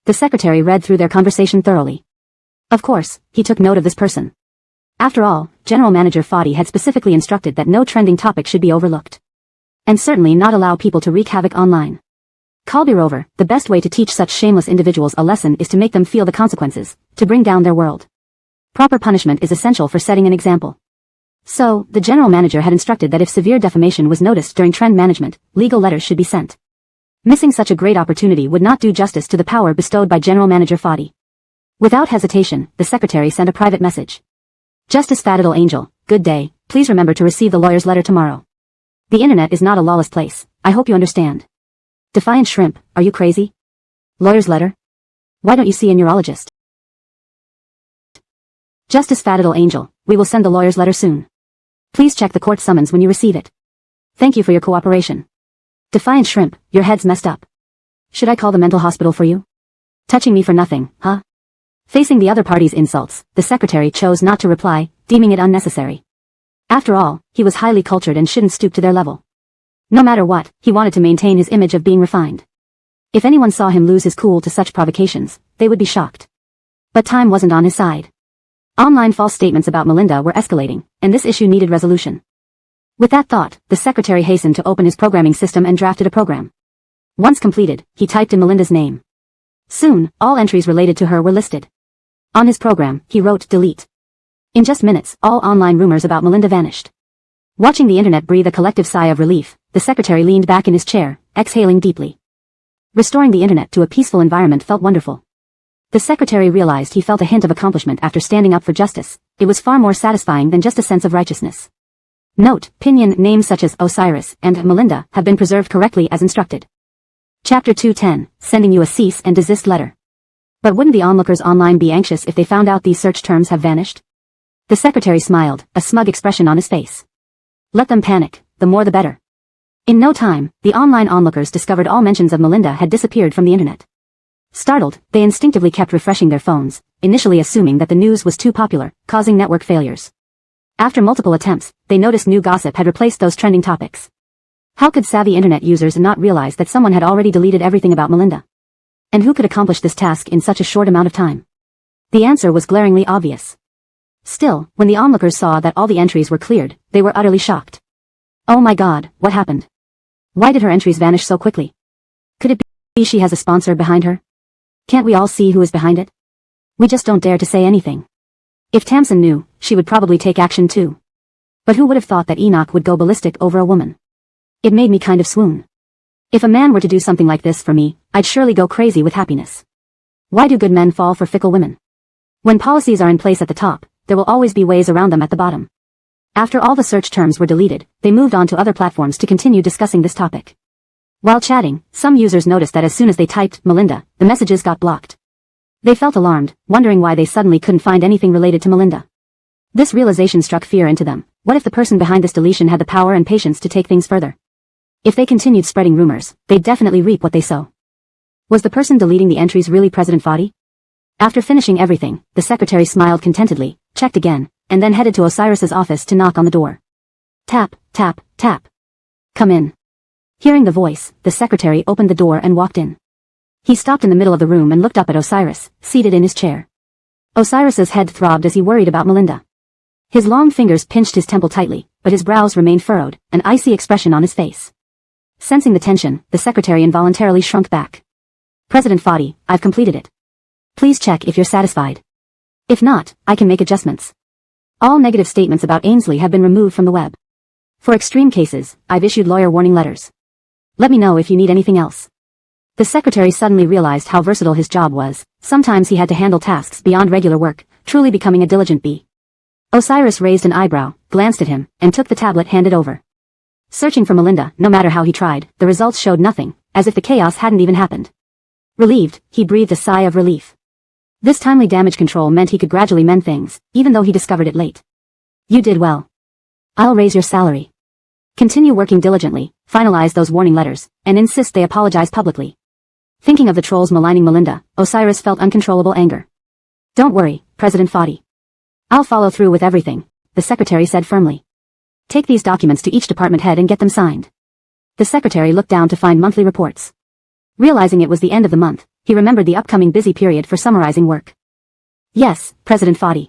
The secretary read through their conversation thoroughly. Of course, he took note of this person. After all, General Manager Foddy had specifically instructed that no trending topic should be overlooked. And certainly not allow people to wreak havoc online. Moreover, the best way to teach such shameless individuals a lesson is to make them feel the consequences, to bring down their world. Proper punishment is essential for setting an example. So, the general manager had instructed that if severe defamation was noticed during trend management, legal letters should be sent. Missing such a great opportunity would not do justice to the power bestowed by General Manager Foddy. Without hesitation, the secretary sent a private message. Justice Fadidal Angel, good day, please remember to receive the lawyer's letter tomorrow. The internet is not a lawless place, I hope you understand. Defiant Shrimp, are you crazy? Lawyer's letter? Why don't you see a neurologist? Justice Fadidal Angel, we will send the lawyer's letter soon. Please check the court summons when you receive it. Thank you for your cooperation. Defiant Shrimp, your head's messed up. Should I call the mental hospital for you? Touching me for nothing, huh? Facing the other party's insults, the secretary chose not to reply, deeming it unnecessary. After all, he was highly cultured and shouldn't stoop to their level. No matter what, he wanted to maintain his image of being refined. If anyone saw him lose his cool to such provocations, they would be shocked. But time wasn't on his side. Online false statements about Melinda were escalating, and this issue needed resolution. With that thought, the secretary hastened to open his programming system and drafted a program. Once completed, he typed in Melinda's name. Soon, all entries related to her were listed. On his program, he wrote delete. In just minutes, all online rumors about Melinda vanished. Watching the internet breathe a collective sigh of relief, the secretary leaned back in his chair, exhaling deeply. Restoring the internet to a peaceful environment felt wonderful. The secretary realized he felt a hint of accomplishment after standing up for justice. It was far more satisfying than just a sense of righteousness. Note, Pinion names such as Osiris and Melinda have been preserved correctly as instructed. Chapter 210, sending you a cease and desist letter. But wouldn't the onlookers online be anxious if they found out these search terms have vanished? The secretary smiled, a smug expression on his face. Let them panic, the more the better. In no time, the online onlookers discovered all mentions of Melinda had disappeared from the internet. Startled, they instinctively kept refreshing their phones, initially assuming that the news was too popular, causing network failures. After multiple attempts, they noticed new gossip had replaced those trending topics. How could savvy internet users not realize that someone had already deleted everything about Melinda? And who could accomplish this task in such a short amount of time? The answer was glaringly obvious. Still, when the onlookers saw that all the entries were cleared, they were utterly shocked. Oh my god, what happened? Why did her entries vanish so quickly? Could it be she has a sponsor behind her? Can't we all see who is behind it? We just don't dare to say anything. If Tamsin knew, she would probably take action too. But who would have thought that Enoch would go ballistic over a woman? It made me kind of swoon. If a man were to do something like this for me, I'd surely go crazy with happiness. Why do good men fall for fickle women? When policies are in place at the top, there will always be ways around them at the bottom. After all the search terms were deleted, they moved on to other platforms to continue discussing this topic. While chatting, some users noticed that as soon as they typed Melinda, the messages got blocked. They felt alarmed, wondering why they suddenly couldn't find anything related to Melinda. This realization struck fear into them. What if the person behind this deletion had the power and patience to take things further? If they continued spreading rumors, they'd definitely reap what they sow. Was the person deleting the entries really President Foddy? After finishing everything, the secretary smiled contentedly, checked again, and then headed to Osiris's office to knock on the door. Tap, tap, tap. Come in. Hearing the voice, the secretary opened the door and walked in. He stopped in the middle of the room and looked up at Osiris, seated in his chair. Osiris's head throbbed as he worried about Melinda. His long fingers pinched his temple tightly, but his brows remained furrowed, an icy expression on his face. Sensing the tension, the secretary involuntarily shrunk back. President Foddy, I've completed it. Please check if you're satisfied. If not, I can make adjustments. All negative statements about Ainsley have been removed from the web. For extreme cases, I've issued lawyer warning letters. Let me know if you need anything else. The secretary suddenly realized how versatile his job was. Sometimes he had to handle tasks beyond regular work, truly becoming a diligent bee. Osiris raised an eyebrow, glanced at him, and took the tablet handed over. Searching for Melinda, no matter how he tried, the results showed nothing, as if the chaos hadn't even happened. Relieved, he breathed a sigh of relief. This timely damage control meant he could gradually mend things, even though he discovered it late. You did well. I'll raise your salary. Continue working diligently, finalize those warning letters, and insist they apologize publicly. Thinking of the trolls maligning Melinda, Osiris felt uncontrollable anger. Don't worry, President Foddy. I'll follow through with everything, the secretary said firmly. Take these documents to each department head and get them signed. The secretary looked down to find monthly reports. Realizing it was the end of the month, he remembered the upcoming busy period for summarizing work. Yes, President Fadi.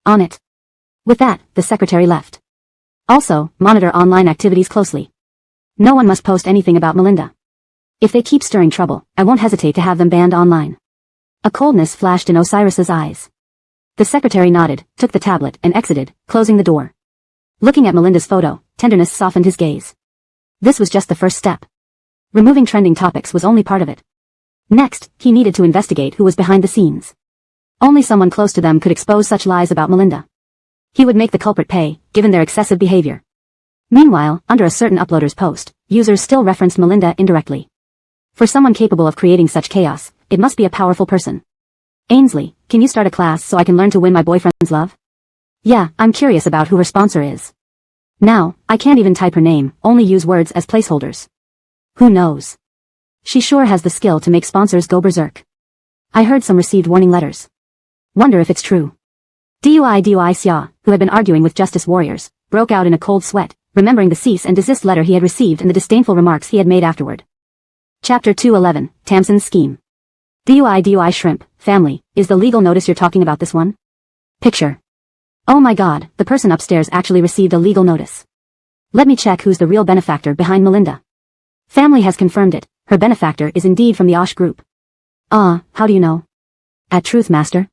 On it. With that, the secretary left. Also, monitor online activities closely. No one must post anything about Melinda. If they keep stirring trouble, I won't hesitate to have them banned online. A coldness flashed in Osiris's eyes. The secretary nodded, took the tablet, and exited, closing the door. Looking at Melinda's photo, tenderness softened his gaze. This was just the first step. Removing trending topics was only part of it. Next, he needed to investigate who was behind the scenes. Only someone close to them could expose such lies about Melinda. He would make the culprit pay, given their excessive behavior. Meanwhile, under a certain uploader's post, users still referenced Melinda indirectly. For someone capable of creating such chaos, it must be a powerful person. Ainsley, can you start a class so I can learn to win my boyfriend's love? Yeah, I'm curious about who her sponsor is. Now, I can't even type her name, only use words as placeholders. Who knows? She sure has the skill to make sponsors go berserk. I heard some received warning letters. Wonder if it's true. Dui Xia, who had been arguing with justice warriors, broke out in a cold sweat, remembering the cease and desist letter he had received and the disdainful remarks he had made afterward. Chapter 211, Tamsin's Scheme. Dui Shrimp, family, is the legal notice you're talking about this one? Picture. Oh my god, the person upstairs actually received a legal notice. Let me check who's the real benefactor behind Melinda. Family has confirmed it, her benefactor is indeed from the Osh group. How do you know? At Truth Master.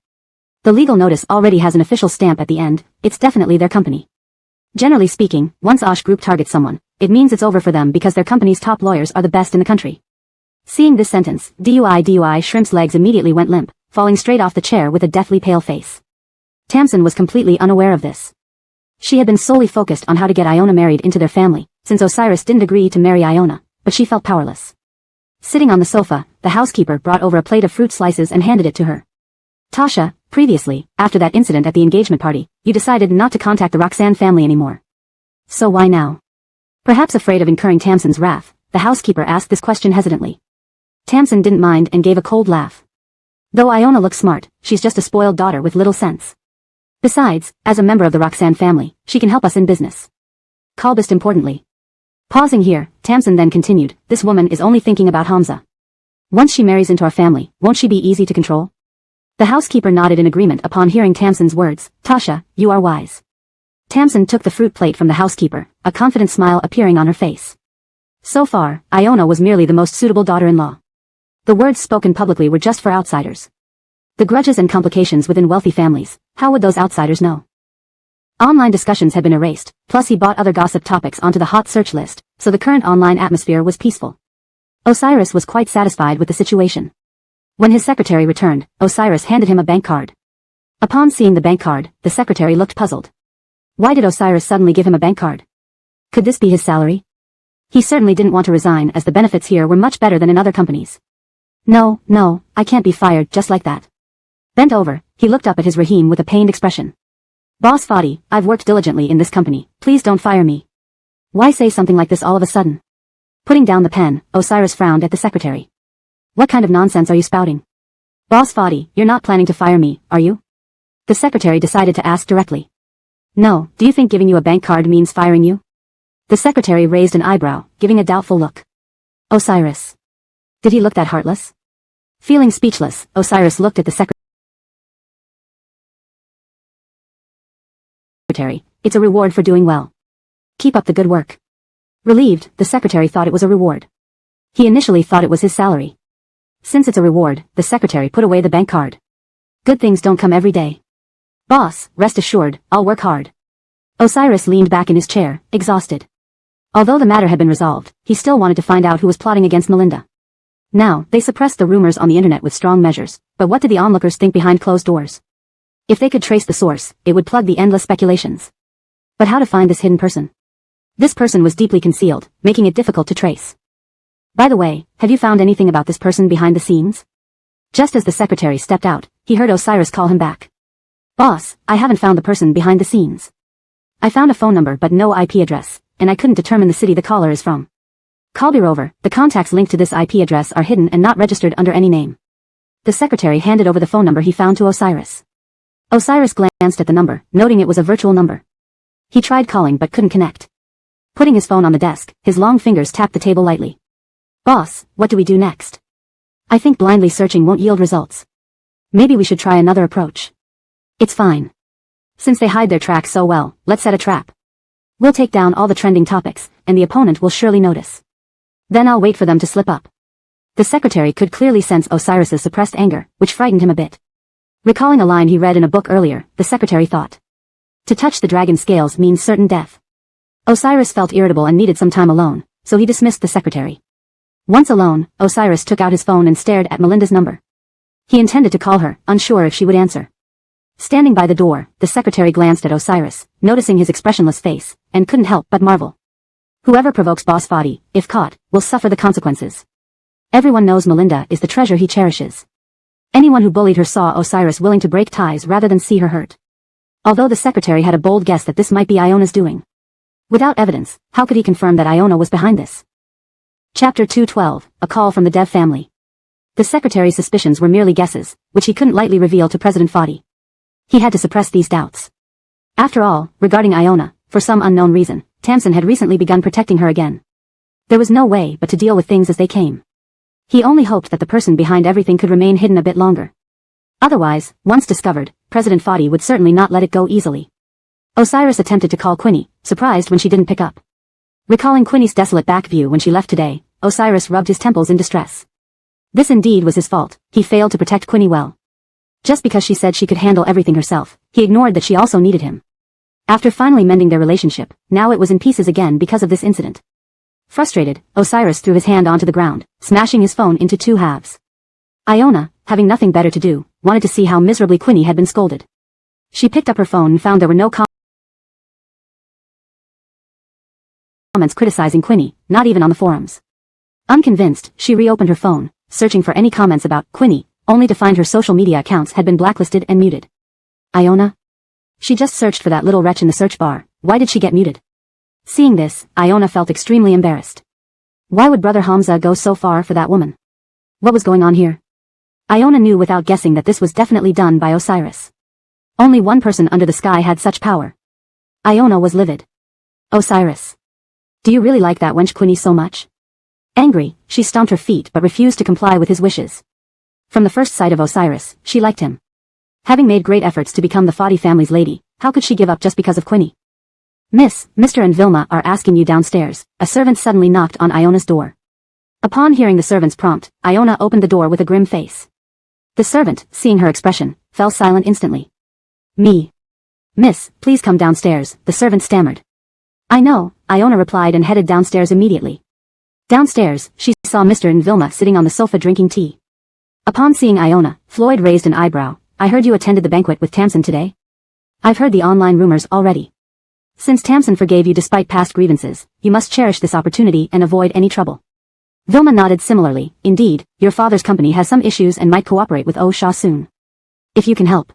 The legal notice already has an official stamp at the end, it's definitely their company. Generally speaking, once Osh group targets someone, it means it's over for them because their company's top lawyers are the best in the country. Seeing this sentence, Dui Shrimp's legs immediately went limp, falling straight off the chair with a deathly pale face. Tamsin was completely unaware of this. She had been solely focused on how to get Iona married into their family, since Osiris didn't agree to marry Iona, but she felt powerless. Sitting on the sofa, the housekeeper brought over a plate of fruit slices and handed it to her. Tasha, previously, after that incident at the engagement party, you decided not to contact the Roxanne family anymore. So why now? Perhaps afraid of incurring Tamsin's wrath, the housekeeper asked this question hesitantly. Tamsin didn't mind and gave a cold laugh. Though Iona looks smart, she's just a spoiled daughter with little sense. Besides, as a member of the Roxanne family, she can help us in business. Kalbist importantly. Pausing here, Tamsin then continued, this woman is only thinking about Hamza. Once she marries into our family, won't she be easy to control? The housekeeper nodded in agreement upon hearing Tamsin's words. Tasha, you are wise. Tamsin took the fruit plate from the housekeeper, a confident smile appearing on her face. So far, Iona was merely the most suitable daughter-in-law. The words spoken publicly were just for outsiders. The grudges and complications within wealthy families, how would those outsiders know? Online discussions had been erased, plus he bought other gossip topics onto the hot search list, so the current online atmosphere was peaceful. Osiris was quite satisfied with the situation. When his secretary returned, Osiris handed him a bank card. Upon seeing the bank card, the secretary looked puzzled. Why did Osiris suddenly give him a bank card? Could this be his salary? He certainly didn't want to resign as the benefits here were much better than in other companies. No, I can't be fired just like that. Bent over, he looked up at his Rahim with a pained expression. Boss Fadi, I've worked diligently in this company, please don't fire me. Why say something like this all of a sudden? Putting down the pen, Osiris frowned at the secretary. What kind of nonsense are you spouting? Boss Fadi, you're not planning to fire me, are you? The secretary decided to ask directly. No, do you think giving you a bank card means firing you? The secretary raised an eyebrow, giving a doubtful look. Osiris. Did he look that heartless? Feeling speechless, Osiris looked at the secretary. It's a reward for doing well. Keep up the good work. Relieved, the secretary thought it was a reward. He initially thought it was his salary. Since it's a reward, the secretary put away the bank card. Good things don't come every day. Boss, rest assured, I'll work hard. Osiris leaned back in his chair, exhausted. Although the matter had been resolved, he still wanted to find out who was plotting against Melinda. Now, they suppressed the rumors on the internet with strong measures, but what did the onlookers think behind closed doors? If they could trace the source, it would plug the endless speculations. But how to find this hidden person? This person was deeply concealed, making it difficult to trace. By the way, have you found anything about this person behind the scenes? Just as the secretary stepped out, he heard Osiris call him back. Boss, I haven't found the person behind the scenes. I found a phone number but no IP address, and I couldn't determine the city the caller is from. Moreover, the contacts linked to this IP address are hidden and not registered under any name. The secretary handed over the phone number he found to Osiris. Osiris glanced at the number, noting it was a virtual number. He tried calling but couldn't connect. Putting his phone on the desk, his long fingers tapped the table lightly. Boss, what do we do next? I think blindly searching won't yield results. Maybe we should try another approach. It's fine. Since they hide their tracks so well, let's set a trap. We'll take down all the trending topics, and the opponent will surely notice. Then I'll wait for them to slip up. The secretary could clearly sense Osiris's suppressed anger, which frightened him a bit. Recalling a line he read in a book earlier, the secretary thought. To touch the dragon's scales means certain death. Osiris felt irritable and needed some time alone, so he dismissed the secretary. Once alone, Osiris took out his phone and stared at Melinda's number. He intended to call her, unsure if she would answer. Standing by the door, the secretary glanced at Osiris, noticing his expressionless face, and couldn't help but marvel. Whoever provokes Boss Fadi, if caught, will suffer the consequences. Everyone knows Melinda is the treasure he cherishes. Anyone who bullied her saw Osiris willing to break ties rather than see her hurt. Although the secretary had a bold guess that this might be Iona's doing. Without evidence, how could he confirm that Iona was behind this? Chapter 212, A Call from the Dev Family. The secretary's suspicions were merely guesses, which he couldn't lightly reveal to President Fadi. He had to suppress these doubts. After all, regarding Iona, for some unknown reason, Tamsin had recently begun protecting her again. There was no way but to deal with things as they came. He only hoped that the person behind everything could remain hidden a bit longer. Otherwise, once discovered, President Fadi would certainly not let it go easily. Osiris attempted to call Quinny, surprised when she didn't pick up. Recalling Quinny's desolate back view when she left today, Osiris rubbed his temples in distress. This indeed was his fault, he failed to protect Quinny well. Just because she said she could handle everything herself, he ignored that she also needed him. After finally mending their relationship, now it was in pieces again because of this incident. Frustrated, Osiris threw his hand onto the ground, smashing his phone into two halves. Iona, having nothing better to do, wanted to see how miserably Quinny had been scolded. She picked up her phone and found there were no comments criticizing Quinny, not even on the forums. Unconvinced, she reopened her phone, searching for any comments about Quinny, only to find her social media accounts had been blacklisted and muted. Iona? She just searched for that little wretch in the search bar, why did she get muted? Seeing this, Iona felt extremely embarrassed. Why would Brother Hamza go so far for that woman? What was going on here? Iona knew without guessing that this was definitely done by Osiris. Only one person under the sky had such power. Iona was livid. Osiris. Do you really like that wench Quinny so much? Angry, she stomped her feet but refused to comply with his wishes. From the first sight of Osiris, she liked him. Having made great efforts to become the Fadi family's lady, how could she give up just because of Quinny? Miss, Mr. and Vilma are asking you downstairs. A servant suddenly knocked on Iona's door. Upon hearing the servant's prompt, Iona opened the door with a grim face. The servant, seeing her expression, fell silent instantly. Me. Miss, please come downstairs, the servant stammered. I know, Iona replied and headed downstairs immediately. Downstairs, she saw Mr. and Vilma sitting on the sofa drinking tea. Upon seeing Iona, Floyd raised an eyebrow. I heard you attended the banquet with Tamsin today? I've heard the online rumors already. Since Tamsin forgave you despite past grievances, you must cherish this opportunity and avoid any trouble. Vilma nodded similarly. Indeed, your father's company has some issues and might cooperate with Shah soon. If you can help.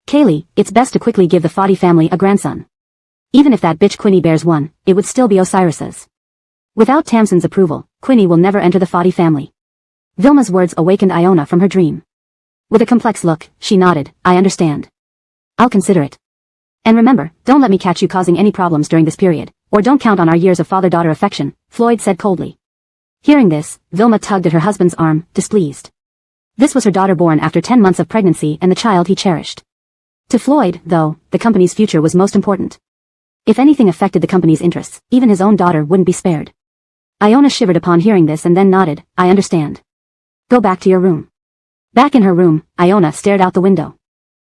Kaylee, it's best to quickly give the Fadi family a grandson. Even if that bitch Quinny bears one, it would still be Osiris's. Without Tamsin's approval, Quinny will never enter the Fadi family. Vilma's words awakened Iona from her dream. With a complex look, she nodded. I understand. I'll consider it. And remember, don't let me catch you causing any problems during this period, or don't count on our years of father-daughter affection, Floyd said coldly. Hearing this, Vilma tugged at her husband's arm, displeased. This was her daughter born after 10 months of pregnancy and the child he cherished. To Floyd, though, the company's future was most important. If anything affected the company's interests, even his own daughter wouldn't be spared. Iona shivered upon hearing this and then nodded. I understand. Go back to your room. Back in her room, Iona stared out the window.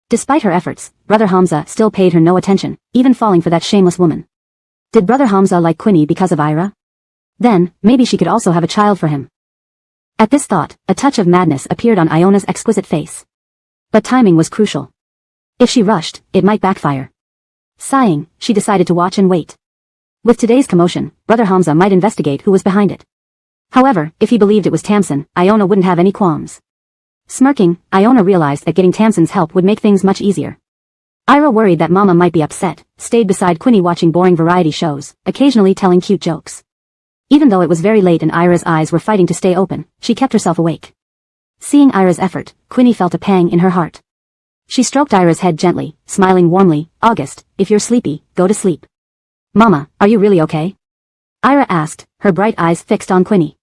Despite her efforts, Brother Hamza still paid her no attention, even falling for that shameless woman. Did Brother Hamza like Quinny because of Ira? Then, maybe she could also have a child for him. At this thought, a touch of madness appeared on Iona's exquisite face. But timing was crucial. If she rushed, it might backfire. Sighing, she decided to watch and wait. With today's commotion, Brother Hamza might investigate who was behind it. However, if he believed it was Tamsin, Iona wouldn't have any qualms. Smirking, Iona realized that getting Tamsin's help would make things much easier. Ira worried that Mama might be upset, stayed beside Quinny watching boring variety shows, occasionally telling cute jokes. Even though it was very late and Ira's eyes were fighting to stay open, she kept herself awake. Seeing Ira's effort, Quinny felt a pang in her heart. She stroked Ira's head gently, smiling warmly. August, if you're sleepy, go to sleep. Mama, are you really okay? Ira asked, her bright eyes fixed on Quinny.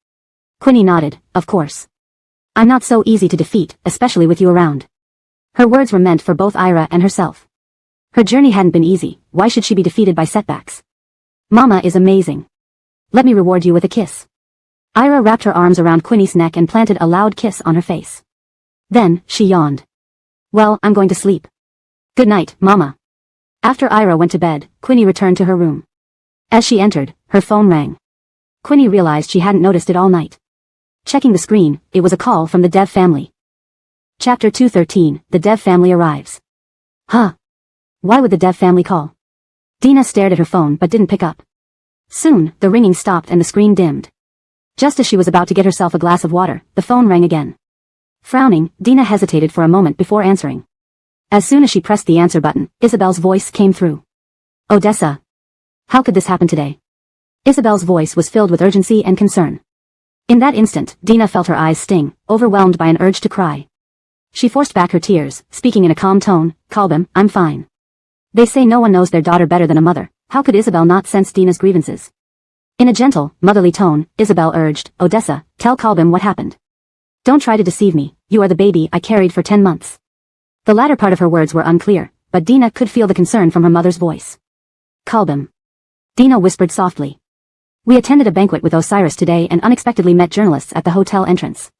Quinny nodded, of course. I'm not so easy to defeat, especially with you around. Her words were meant for both Ira and herself. Her journey hadn't been easy, why should she be defeated by setbacks? Mama is amazing. Let me reward you with a kiss. Ira wrapped her arms around Quinny's neck and planted a loud kiss on her face. Then, she yawned. Well, I'm going to sleep. Good night, Mama. After Ira went to bed, Quinny returned to her room. As she entered, her phone rang. Quinny realized she hadn't noticed it all night. Checking the screen, it was a call from the Dev family. Chapter 213, The Dev family arrives. Huh? Why would the Dev family call? Dina stared at her phone but didn't pick up. Soon, the ringing stopped and the screen dimmed. Just as she was about to get herself a glass of water, the phone rang again. Frowning, Dina hesitated for a moment before answering. As soon as she pressed the answer button, Isabel's voice came through. Odessa. How could this happen today? Isabel's voice was filled with urgency and concern. In that instant, Dina felt her eyes sting, overwhelmed by an urge to cry. She forced back her tears, speaking in a calm tone, Kalbim, I'm fine. They say no one knows their daughter better than a mother. How could Isabel not sense Dina's grievances? In a gentle, motherly tone, Isabel urged, Odessa, tell Kalbim what happened. Don't try to deceive me, you are the baby I carried for 10 months. The latter part of her words were unclear, but Dina could feel the concern from her mother's voice. Kalbim. Dina whispered softly. We attended a banquet with Osiris today and unexpectedly met journalists at the hotel entrance.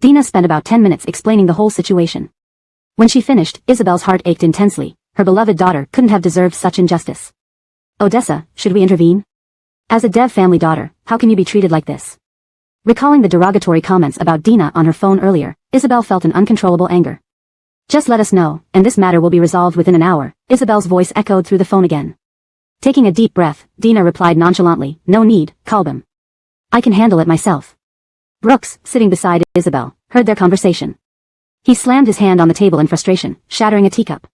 Dina spent about 10 minutes explaining the whole situation. When she finished, Isabel's heart ached intensely. Her beloved daughter couldn't have deserved such injustice. Odessa, should we intervene? As a Dev family daughter, how can you be treated like this? Recalling the derogatory comments about Dina on her phone earlier, Isabel felt an uncontrollable anger. Just let us know, and this matter will be resolved within an hour, Isabel's voice echoed through the phone again. Taking a deep breath, Dina replied nonchalantly, no need, Kalbim. I can handle it myself. Brooks, sitting beside Isabel, heard their conversation. He slammed his hand on the table in frustration, shattering a teacup.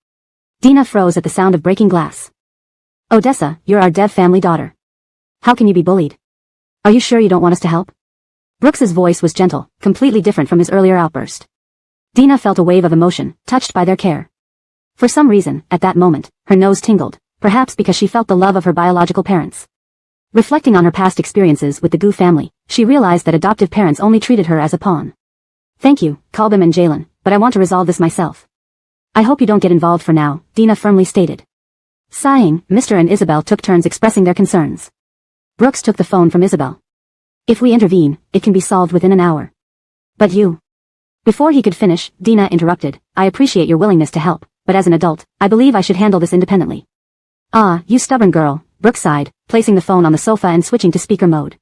Dina froze at the sound of breaking glass. Odessa, you're our Dev family daughter. How can you be bullied? Are you sure you don't want us to help? Brooks's voice was gentle, completely different from his earlier outburst. Dina felt a wave of emotion, touched by their care. For some reason, at that moment, her nose tingled, perhaps because she felt the love of her biological parents. Reflecting on her past experiences with the Gu family, she realized that adoptive parents only treated her as a pawn. Thank you, Kalbim and Jalen, but I want to resolve this myself. I hope you don't get involved for now, Dina firmly stated. Sighing, Mr. and Isabel took turns expressing their concerns. Brooks took the phone from Isabel. If we intervene, it can be solved within an hour. But you. Before he could finish, Dina interrupted, I appreciate your willingness to help, but as an adult, I believe I should handle this independently. Ah, you stubborn girl, Brooks sighed, placing the phone on the sofa and switching to speaker mode.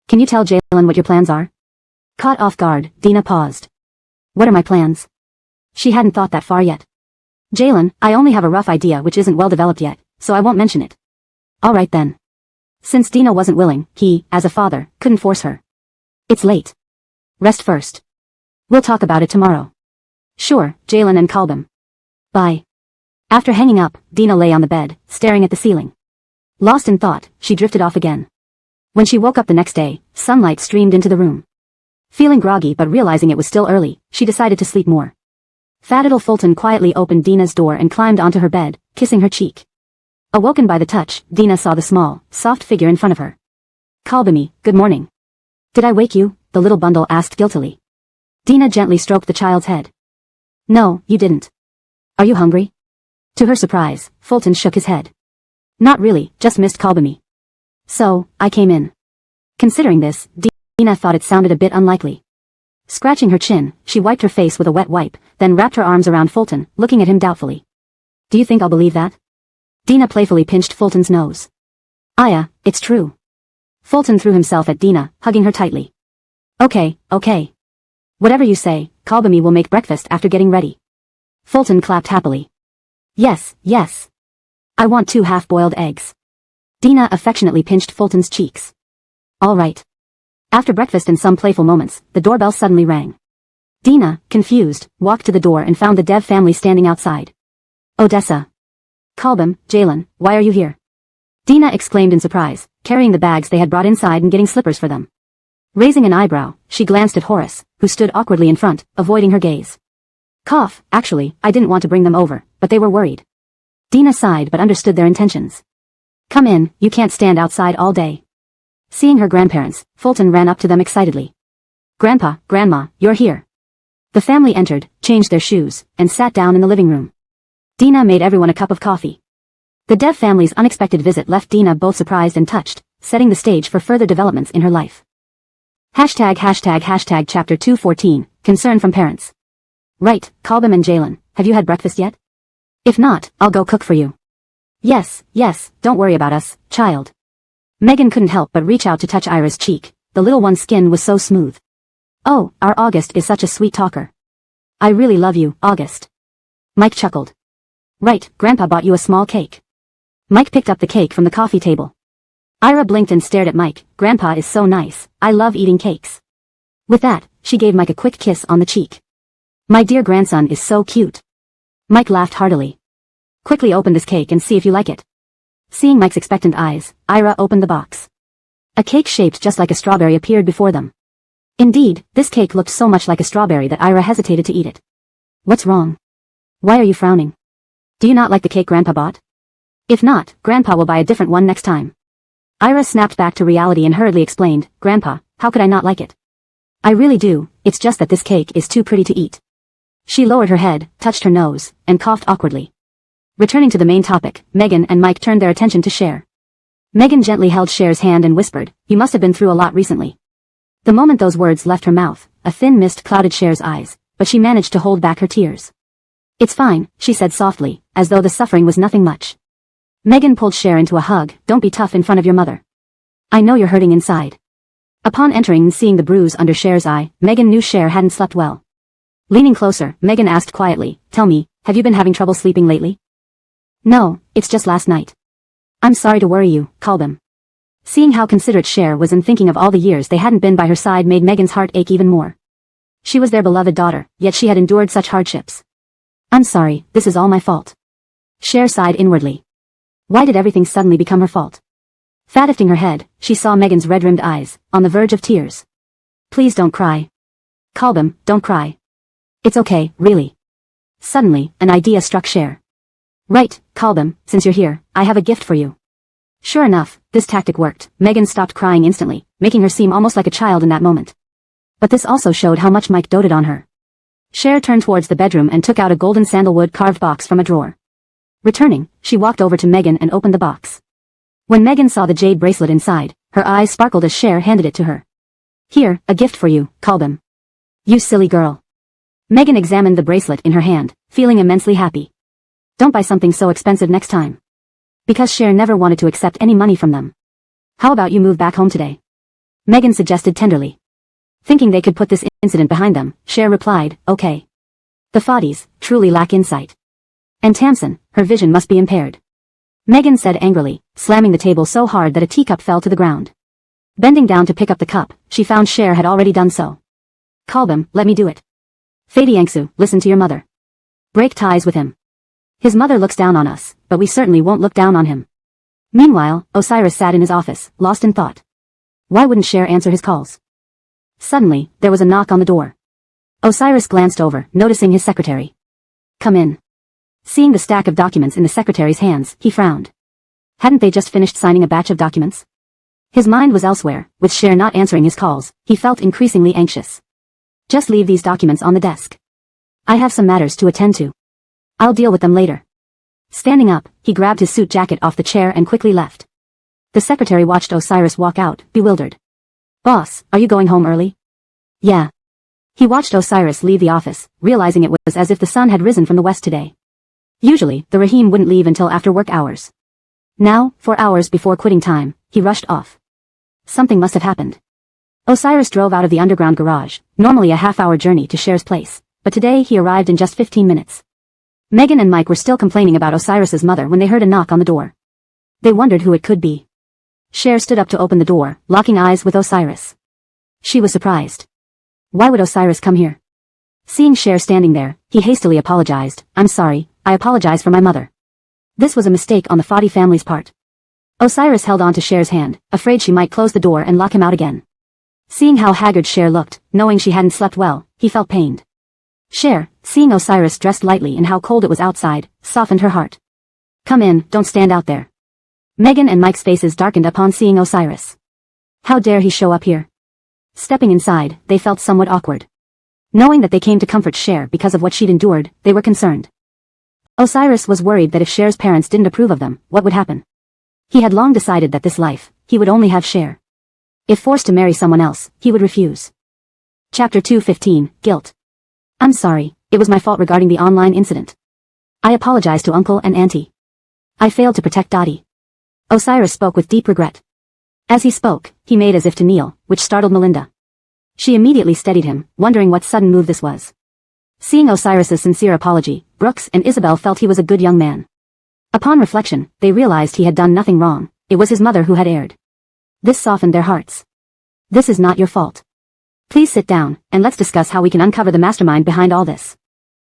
Can you tell Jalen what your plans are? Caught off guard, Dina paused. What are my plans? She hadn't thought that far yet. Jalen, I only have a rough idea which isn't well developed yet, so I won't mention it. Alright then. Since Dina wasn't willing, he, as a father, couldn't force her. It's late. Rest first. We'll talk about it tomorrow. Sure, Jalen and Kalbim. Bye. After hanging up, Dina lay on the bed, staring at the ceiling. Lost in thought, she drifted off again. When she woke up the next day, sunlight streamed into the room. Feeling groggy but realizing it was still early, she decided to sleep more. Fat Fulton quietly opened Dina's door and climbed onto her bed, kissing her cheek. Awoken by the touch, Dina saw the small, soft figure in front of her. Kalbimi, good morning. Did I wake you? The little bundle asked guiltily. Dina gently stroked the child's head. No, you didn't. Are you hungry? To her surprise, Fulton shook his head. Not really, just missed Kalbimi. So, I came in. Considering this, Dina thought it sounded a bit unlikely. Scratching her chin, she wiped her face with a wet wipe, then wrapped her arms around Fulton, looking at him doubtfully. Do you think I'll believe that? Dina playfully pinched Fulton's nose. Aya, it's true. Fulton threw himself at Dina, hugging her tightly. Okay. Whatever you say, Kalbimi will make breakfast after getting ready. Fulton clapped happily. Yes. I want 2 half-boiled eggs. Dina affectionately pinched Fulton's cheeks. All right. After breakfast and some playful moments, the doorbell suddenly rang. Dina, confused, walked to the door and found the Dev family standing outside. Odessa. Kalbim, Jalen, why are you here? Dina exclaimed in surprise, carrying the bags they had brought inside and getting slippers for them. Raising an eyebrow, she glanced at Horace, who stood awkwardly in front, avoiding her gaze. Cough, actually, I didn't want to bring them over, but they were worried. Dina sighed but understood their intentions. Come in, you can't stand outside all day. Seeing her grandparents, Fulton ran up to them excitedly. Grandpa, Grandma, you're here. The family entered, changed their shoes, and sat down in the living room. Dina made everyone a cup of coffee. The Dev family's unexpected visit left Dina both surprised and touched, setting the stage for further developments in her life. Hashtag chapter 214, concern from parents. Right, Kalbam and Jalen, have you had breakfast yet? If not, I'll go cook for you. Yes, don't worry about us, child. Megan couldn't help but reach out to touch Ira's cheek. The little one's skin was so smooth. Oh, our August is such a sweet talker. I really love you, August. Mike chuckled. Right, Grandpa bought you a small cake. Mike picked up the cake from the coffee table. Ira blinked and stared at Mike. Grandpa is so nice, I love eating cakes. With that, she gave Mike a quick kiss on the cheek. My dear grandson is so cute. Mike laughed heartily. Quickly open this cake and see if you like it. Seeing Mike's expectant eyes, Ira opened the box. A cake shaped just like a strawberry appeared before them. Indeed, this cake looked so much like a strawberry that Ira hesitated to eat it. What's wrong? Why are you frowning? Do you not like the cake Grandpa bought? If not, Grandpa will buy a different one next time. Ira snapped back to reality and hurriedly explained, Grandpa, how could I not like it? I really do, it's just that this cake is too pretty to eat. She lowered her head, touched her nose, and coughed awkwardly. Returning to the main topic, Megan and Mike turned their attention to Cher. Megan gently held Cher's hand and whispered, you must have been through a lot recently. The moment those words left her mouth, a thin mist clouded Cher's eyes, but she managed to hold back her tears. It's fine, she said softly, as though the suffering was nothing much. Megan pulled Cher into a hug, don't be tough in front of your mother. I know you're hurting inside. Upon entering and seeing the bruise under Cher's eye, Megan knew Cher hadn't slept well. Leaning closer, Megan asked quietly, tell me, have you been having trouble sleeping lately? No, it's just last night. I'm sorry to worry you, Kalbam. Seeing how considerate Cher was and thinking of all the years they hadn't been by her side made Megan's heart ache even more. She was their beloved daughter, yet she had endured such hardships. I'm sorry, this is all my fault. Cher sighed inwardly. Why did everything suddenly become her fault? Fat lifting her head, she saw Megan's red-rimmed eyes, on the verge of tears. Please don't cry. Kalbam, don't cry. It's okay, really. Suddenly, an idea struck Cher. Right, Kalbam, since you're here, I have a gift for you. Sure enough, this tactic worked. Megan stopped crying instantly, making her seem almost like a child in that moment. But this also showed how much Mike doted on her. Cher turned towards the bedroom and took out a golden sandalwood carved box from a drawer. Returning, she walked over to Megan and opened the box. When Megan saw the jade bracelet inside, her eyes sparkled as Cher handed it to her. Here, a gift for you, Kalbam. You silly girl. Megan examined the bracelet in her hand, feeling immensely happy. Don't buy something so expensive next time. Because Cher never wanted to accept any money from them. How about you move back home today? Megan suggested tenderly. Thinking they could put this incident behind them, Cher replied, okay. The Fadis truly lack insight. And Tamsin, her vision must be impaired. Megan said angrily, slamming the table so hard that a teacup fell to the ground. Bending down to pick up the cup, she found Cher had already done so. Kalbam, let me do it. Fadi Engsub, listen to your mother. Break ties with him. His mother looks down on us, but we certainly won't look down on him. Meanwhile, Osiris sat in his office, lost in thought. Why wouldn't Cher answer his calls? Suddenly, there was a knock on the door. Osiris glanced over, noticing his secretary. Come in. Seeing the stack of documents in the secretary's hands, he frowned. Hadn't they just finished signing a batch of documents? His mind was elsewhere, with Cher not answering his calls, he felt increasingly anxious. Just leave these documents on the desk. I have some matters to attend to. I'll deal with them later. Standing up, he grabbed his suit jacket off the chair and quickly left. The secretary watched Osiris walk out, bewildered. Boss, are you going home early? Yeah. He watched Osiris leave the office, realizing it was as if the sun had risen from the west today. Usually, the Rahim wouldn't leave until after work hours. Now, 4 hours before quitting time, he rushed off. Something must have happened. Osiris drove out of the underground garage, normally a half-hour journey to Cher's place, but today he arrived in just 15 minutes. Megan and Mike were still complaining about Osiris's mother when they heard a knock on the door. They wondered who it could be. Cher stood up to open the door, locking eyes with Osiris. She was surprised. Why would Osiris come here? Seeing Cher standing there, he hastily apologized. I'm sorry, I apologize for my mother. This was a mistake on the Fadi family's part. Osiris held on to Cher's hand, afraid she might close the door and lock him out again. Seeing how haggard Cher looked, knowing she hadn't slept well, he felt pained. Cher, seeing Osiris dressed lightly and how cold it was outside, softened her heart. Come in, don't stand out there. Megan and Mike's faces darkened upon seeing Osiris. How dare he show up here? Stepping inside, they felt somewhat awkward. Knowing that they came to comfort Cher because of what she'd endured, they were concerned. Osiris was worried that if Cher's parents didn't approve of them, what would happen? He had long decided that this life, he would only have Cher. If forced to marry someone else, he would refuse. Chapter 2:15, Guilt. I'm sorry, it was my fault regarding the online incident. I apologize to Uncle and Auntie. I failed to protect Dottie. Osiris spoke with deep regret. As he spoke, he made as if to kneel, which startled Melinda. She immediately steadied him, wondering what sudden move this was. Seeing Osiris's sincere apology, Brooks and Isabel felt he was a good young man. Upon reflection, they realized he had done nothing wrong, it was his mother who had erred. This softened their hearts. This is not your fault. Please sit down, and let's discuss how we can uncover the mastermind behind all this.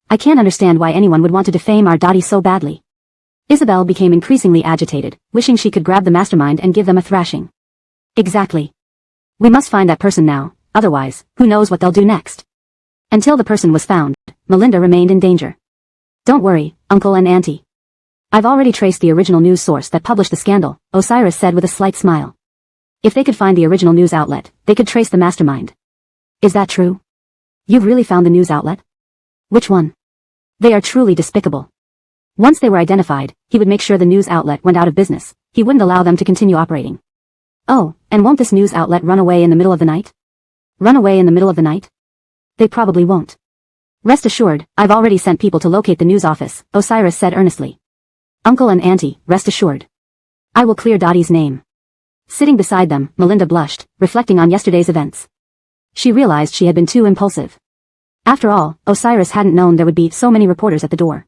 I can't understand why anyone would want to defame our Dottie so badly. Isabel became increasingly agitated, wishing she could grab the mastermind and give them a thrashing. Exactly. We must find that person now, otherwise, who knows what they'll do next. Until the person was found, Melinda remained in danger. Don't worry, Uncle and Auntie. I've already traced the original news source that published the scandal, Osiris said with a slight smile. If they could find the original news outlet, they could trace the mastermind. Is that true? You've really found the news outlet? Which one? They are truly despicable. Once they were identified, he would make sure the news outlet went out of business. He wouldn't allow them to continue operating. Oh, and won't this news outlet run away in the middle of the night? Run away in the middle of the night? They probably won't. Rest assured, I've already sent people to locate the news office, Osiris said earnestly. Uncle and Auntie, rest assured. I will clear Dottie's name. Sitting beside them, Melinda blushed, reflecting on yesterday's events. She realized she had been too impulsive. After all, Osiris hadn't known there would be so many reporters at the door.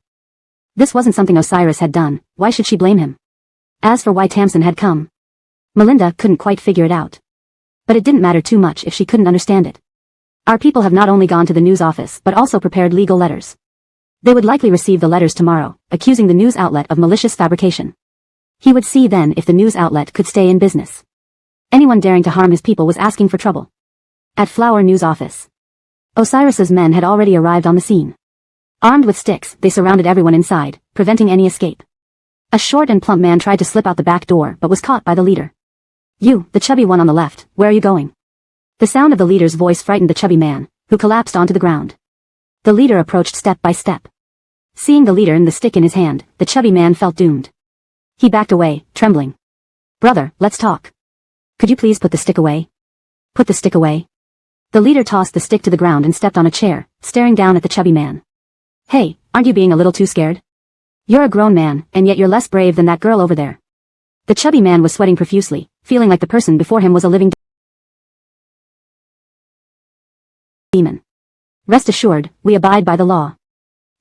This wasn't something Osiris had done, why should she blame him? As for why Tamsin had come, Melinda couldn't quite figure it out. But it didn't matter too much if she couldn't understand it. Our people have not only gone to the news office but also prepared legal letters. They would likely receive the letters tomorrow, accusing the news outlet of malicious fabrication. He would see then if the news outlet could stay in business. Anyone daring to harm his people was asking for trouble. At Flower News office, Osiris's men had already arrived on the scene. Armed with sticks, they surrounded everyone inside, preventing any escape. A short and plump man tried to slip out the back door but was caught by the leader. You, the chubby one on the left, where are you going? The sound of the leader's voice frightened the chubby man, who collapsed onto the ground. The leader approached step by step. Seeing the leader and the stick in his hand, the chubby man felt doomed. He backed away, trembling. Brother, let's talk. Could you please put the stick away? Put the stick away. The leader tossed the stick to the ground and stepped on a chair, staring down at the chubby man. Hey, aren't you being a little too scared? You're a grown man, and yet you're less brave than that girl over there. The chubby man was sweating profusely, feeling like the person before him was a living demon. Rest assured, we abide by the law.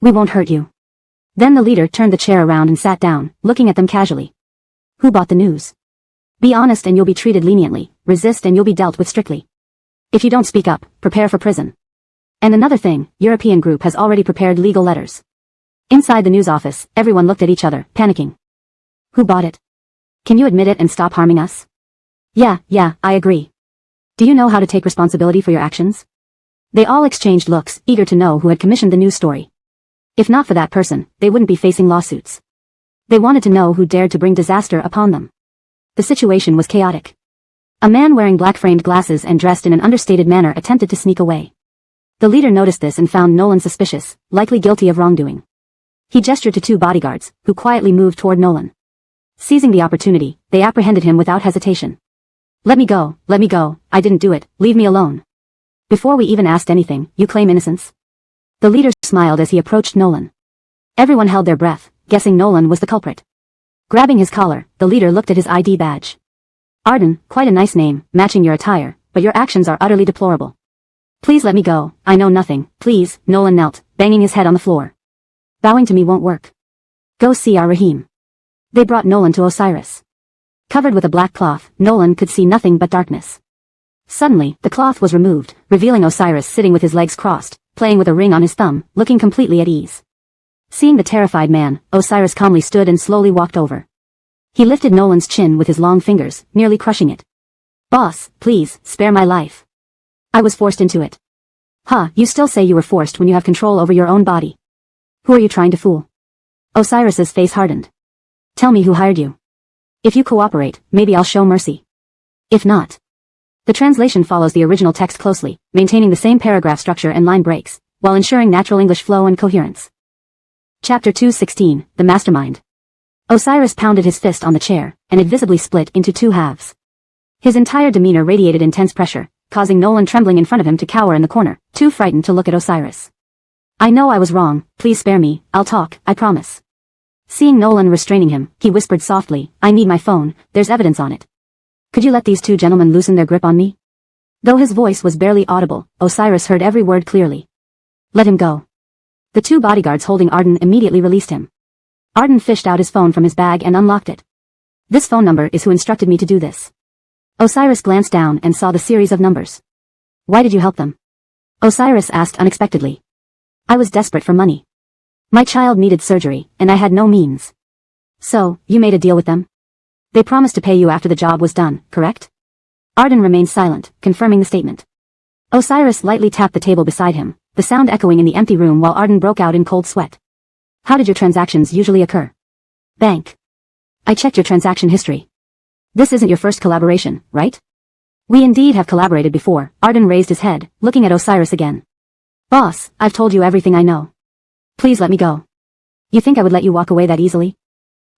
We won't hurt you. Then the leader turned the chair around and sat down, looking at them casually. Who bought the news? Be honest and you'll be treated leniently, resist and you'll be dealt with strictly. If you don't speak up, prepare for prison. And another thing, European group has already prepared legal letters. Inside the news office, everyone looked at each other, panicking. Who bought it? Can you admit it and stop harming us? Yeah, I agree. Do you know how to take responsibility for your actions? They all exchanged looks, eager to know who had commissioned the news story. If not for that person, they wouldn't be facing lawsuits. They wanted to know who dared to bring disaster upon them. The situation was chaotic. A man wearing black-framed glasses and dressed in an understated manner attempted to sneak away. The leader noticed this and found Nolan suspicious, likely guilty of wrongdoing. He gestured to two bodyguards, who quietly moved toward Nolan. Seizing the opportunity, they apprehended him without hesitation. Let me go, I didn't do it, leave me alone. Before we even asked anything, you claim innocence? The leader smiled as he approached Nolan. Everyone held their breath, guessing Nolan was the culprit. Grabbing his collar, the leader looked at his ID badge. Arden, quite a nice name, matching your attire, but your actions are utterly deplorable. Please let me go, I know nothing, please. Nolan knelt, banging his head on the floor. Bowing to me won't work. Go see our Rahim. They brought Nolan to Osiris. Covered with a black cloth, Nolan could see nothing but darkness. Suddenly, the cloth was removed, revealing Osiris sitting with his legs crossed, playing with a ring on his thumb, looking completely at ease. Seeing the terrified man, Osiris calmly stood and slowly walked over. He lifted Nolan's chin with his long fingers, nearly crushing it. Boss, please, spare my life. I was forced into it. You still say you were forced when you have control over your own body. Who are you trying to fool? Osiris's face hardened. Tell me who hired you. If you cooperate, maybe I'll show mercy. If not, The translation follows the original text closely, maintaining the same paragraph structure and line breaks, while ensuring natural English flow and coherence. Chapter 2:16, The Mastermind. Osiris pounded his fist on the chair, and it visibly split into two halves. His entire demeanor radiated intense pressure, causing Nolan trembling in front of him to cower in the corner, too frightened to look at Osiris. I know I was wrong, please spare me, I'll talk, I promise. Seeing Nolan restraining him, he whispered softly, I need my phone, there's evidence on it. Could you let these two gentlemen loosen their grip on me? Though his voice was barely audible, Osiris heard every word clearly. Let him go. The two bodyguards holding Arden immediately released him. Arden fished out his phone from his bag and unlocked it. This phone number is who instructed me to do this. Osiris glanced down and saw the series of numbers. Why did you help them? Osiris asked unexpectedly. I was desperate for money. My child needed surgery, and I had no means. So, you made a deal with them? They promised to pay you after the job was done, correct? Arden remained silent, confirming the statement. Osiris lightly tapped the table beside him, the sound echoing in the empty room while Arden broke out in cold sweat. How did your transactions usually occur? Bank. I checked your transaction history. This isn't your first collaboration, right? We indeed have collaborated before. Arden raised his head, looking at Osiris again. Boss, I've told you everything I know. Please let me go. You think I would let you walk away that easily?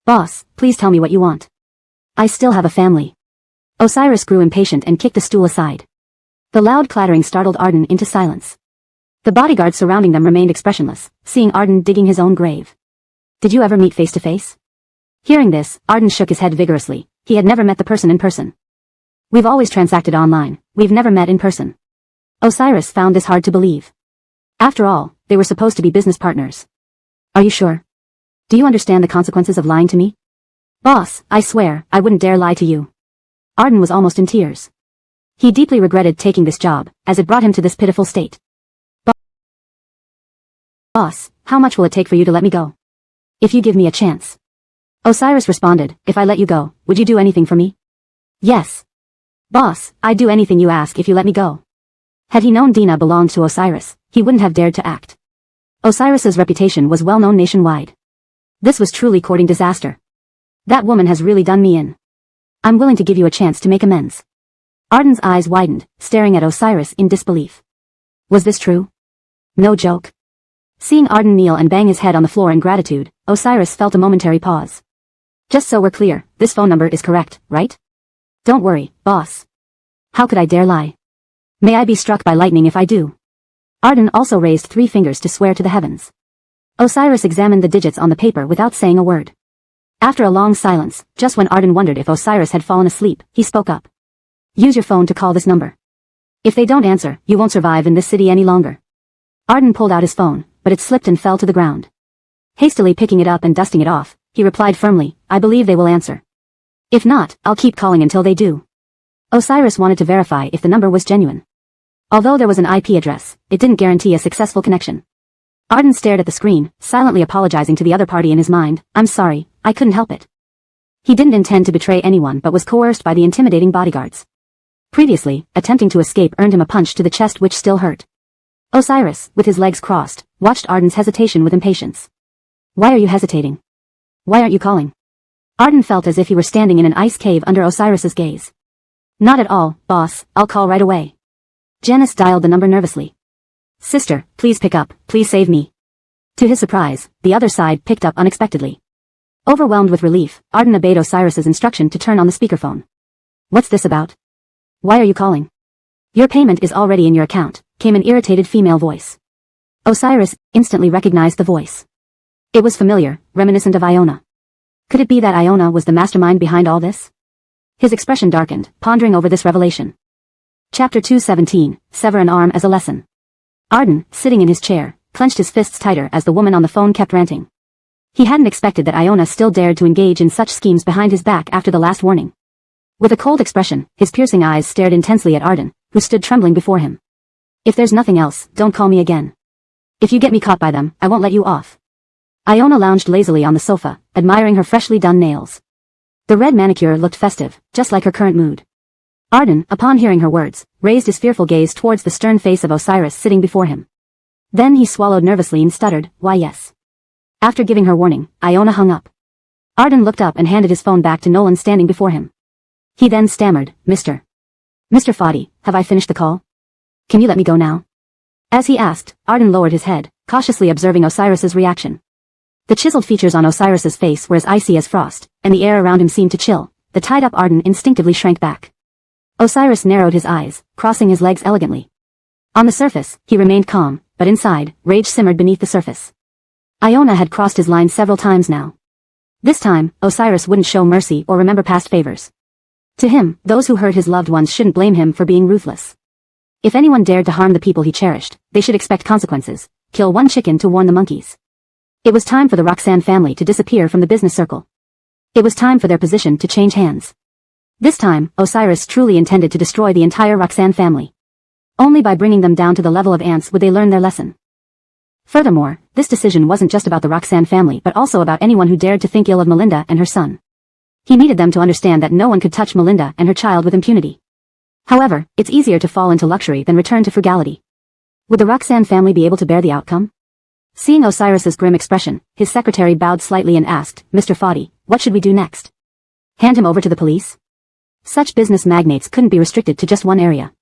Boss, please tell me what you want. I still have a family. Osiris grew impatient and kicked the stool aside. The loud clattering startled Arden into silence. The bodyguards surrounding them remained expressionless, seeing Arden digging his own grave. Did you ever meet face to face? Hearing this, Arden shook his head vigorously. He had never met the person in person. We've always transacted online, we've never met in person. Osiris found this hard to believe. After all, they were supposed to be business partners. Are you sure? Do you understand the consequences of lying to me? Boss, I swear, I wouldn't dare lie to you. Arden was almost in tears. He deeply regretted taking this job, as it brought him to this pitiful state. Boss, how much will it take for you to let me go? If you give me a chance. Osiris responded, if I let you go, would you do anything for me? Yes. Boss, I'd do anything you ask if you let me go. Had he known Dina belonged to Osiris, he wouldn't have dared to act. Osiris's reputation was well known nationwide. This was truly courting disaster. That woman has really done me in. I'm willing to give you a chance to make amends. Arden's eyes widened, staring at Osiris in disbelief. Was this true? No joke. Seeing Arden kneel and bang his head on the floor in gratitude, Osiris felt a momentary pause. Just so we're clear, this phone number is correct, right? Don't worry, boss. How could I dare lie? May I be struck by lightning if I do. Arden also raised 3 fingers to swear to the heavens. Osiris examined the digits on the paper without saying a word. After a long silence, just when Arden wondered if Osiris had fallen asleep, he spoke up. Use your phone to call this number. If they don't answer, you won't survive in this city any longer. Arden pulled out his phone, but it slipped and fell to the ground. Hastily picking it up and dusting it off, he replied firmly, I believe they will answer. If not, I'll keep calling until they do. Osiris wanted to verify if the number was genuine. Although there was an IP address, it didn't guarantee a successful connection. Arden stared at the screen, silently apologizing to the other party in his mind, I'm sorry, I couldn't help it. He didn't intend to betray anyone but was coerced by the intimidating bodyguards. Previously, attempting to escape earned him a punch to the chest which still hurt. Osiris, with his legs crossed, watched Arden's hesitation with impatience. Why are you hesitating? Why aren't you calling? Arden felt as if he were standing in an ice cave under Osiris's gaze. Not at all, boss, I'll call right away. Janice dialed the number nervously. Sister, please pick up, please save me. To his surprise, the other side picked up unexpectedly. Overwhelmed with relief, Arden obeyed Osiris's instruction to turn on the speakerphone. What's this about? Why are you calling? Your payment is already in your account, came an irritated female voice. Osiris instantly recognized the voice. It was familiar, reminiscent of Iona. Could it be that Iona was the mastermind behind all this? His expression darkened, pondering over this revelation. Chapter 2:17, Sever an Arm as a Lesson. Arden, sitting in his chair, clenched his fists tighter as the woman on the phone kept ranting. He hadn't expected that Iona still dared to engage in such schemes behind his back after the last warning. With a cold expression, his piercing eyes stared intensely at Arden, who stood trembling before him. If there's nothing else, don't call me again. If you get me caught by them, I won't let you off. Iona lounged lazily on the sofa, admiring her freshly done nails. The red manicure looked festive, just like her current mood. Arden, upon hearing her words, raised his fearful gaze towards the stern face of Osiris sitting before him. Then he swallowed nervously and stuttered, why yes. After giving her warning, Iona hung up. Arden looked up and handed his phone back to Nolan standing before him. He then stammered, Mr. Mr. Foddy, have I finished the call? Can you let me go now? As he asked, Arden lowered his head, cautiously observing Osiris's reaction. The chiseled features on Osiris's face were as icy as frost, and the air around him seemed to chill. The tied-up Arden instinctively shrank back. Osiris narrowed his eyes, crossing his legs elegantly. On the surface, he remained calm, but inside, rage simmered beneath the surface. Iona had crossed his line several times now. This time, Osiris wouldn't show mercy or remember past favors. To him, those who hurt his loved ones shouldn't blame him for being ruthless. If anyone dared to harm the people he cherished, they should expect consequences. Kill one chicken to warn the monkeys. It was time for the Roxanne family to disappear from the business circle. It was time for their position to change hands. This time, Osiris truly intended to destroy the entire Roxanne family. Only by bringing them down to the level of ants would they learn their lesson. Furthermore, this decision wasn't just about the Roxanne family but also about anyone who dared to think ill of Melinda and her son. He needed them to understand that no one could touch Melinda and her child with impunity. However, it's easier to fall into luxury than return to frugality. Would the Roxanne family be able to bear the outcome? Seeing Osiris's grim expression, his secretary bowed slightly and asked, Mr. Foddy, what should we do next? Hand him over to the police? Such business magnates couldn't be restricted to just one area.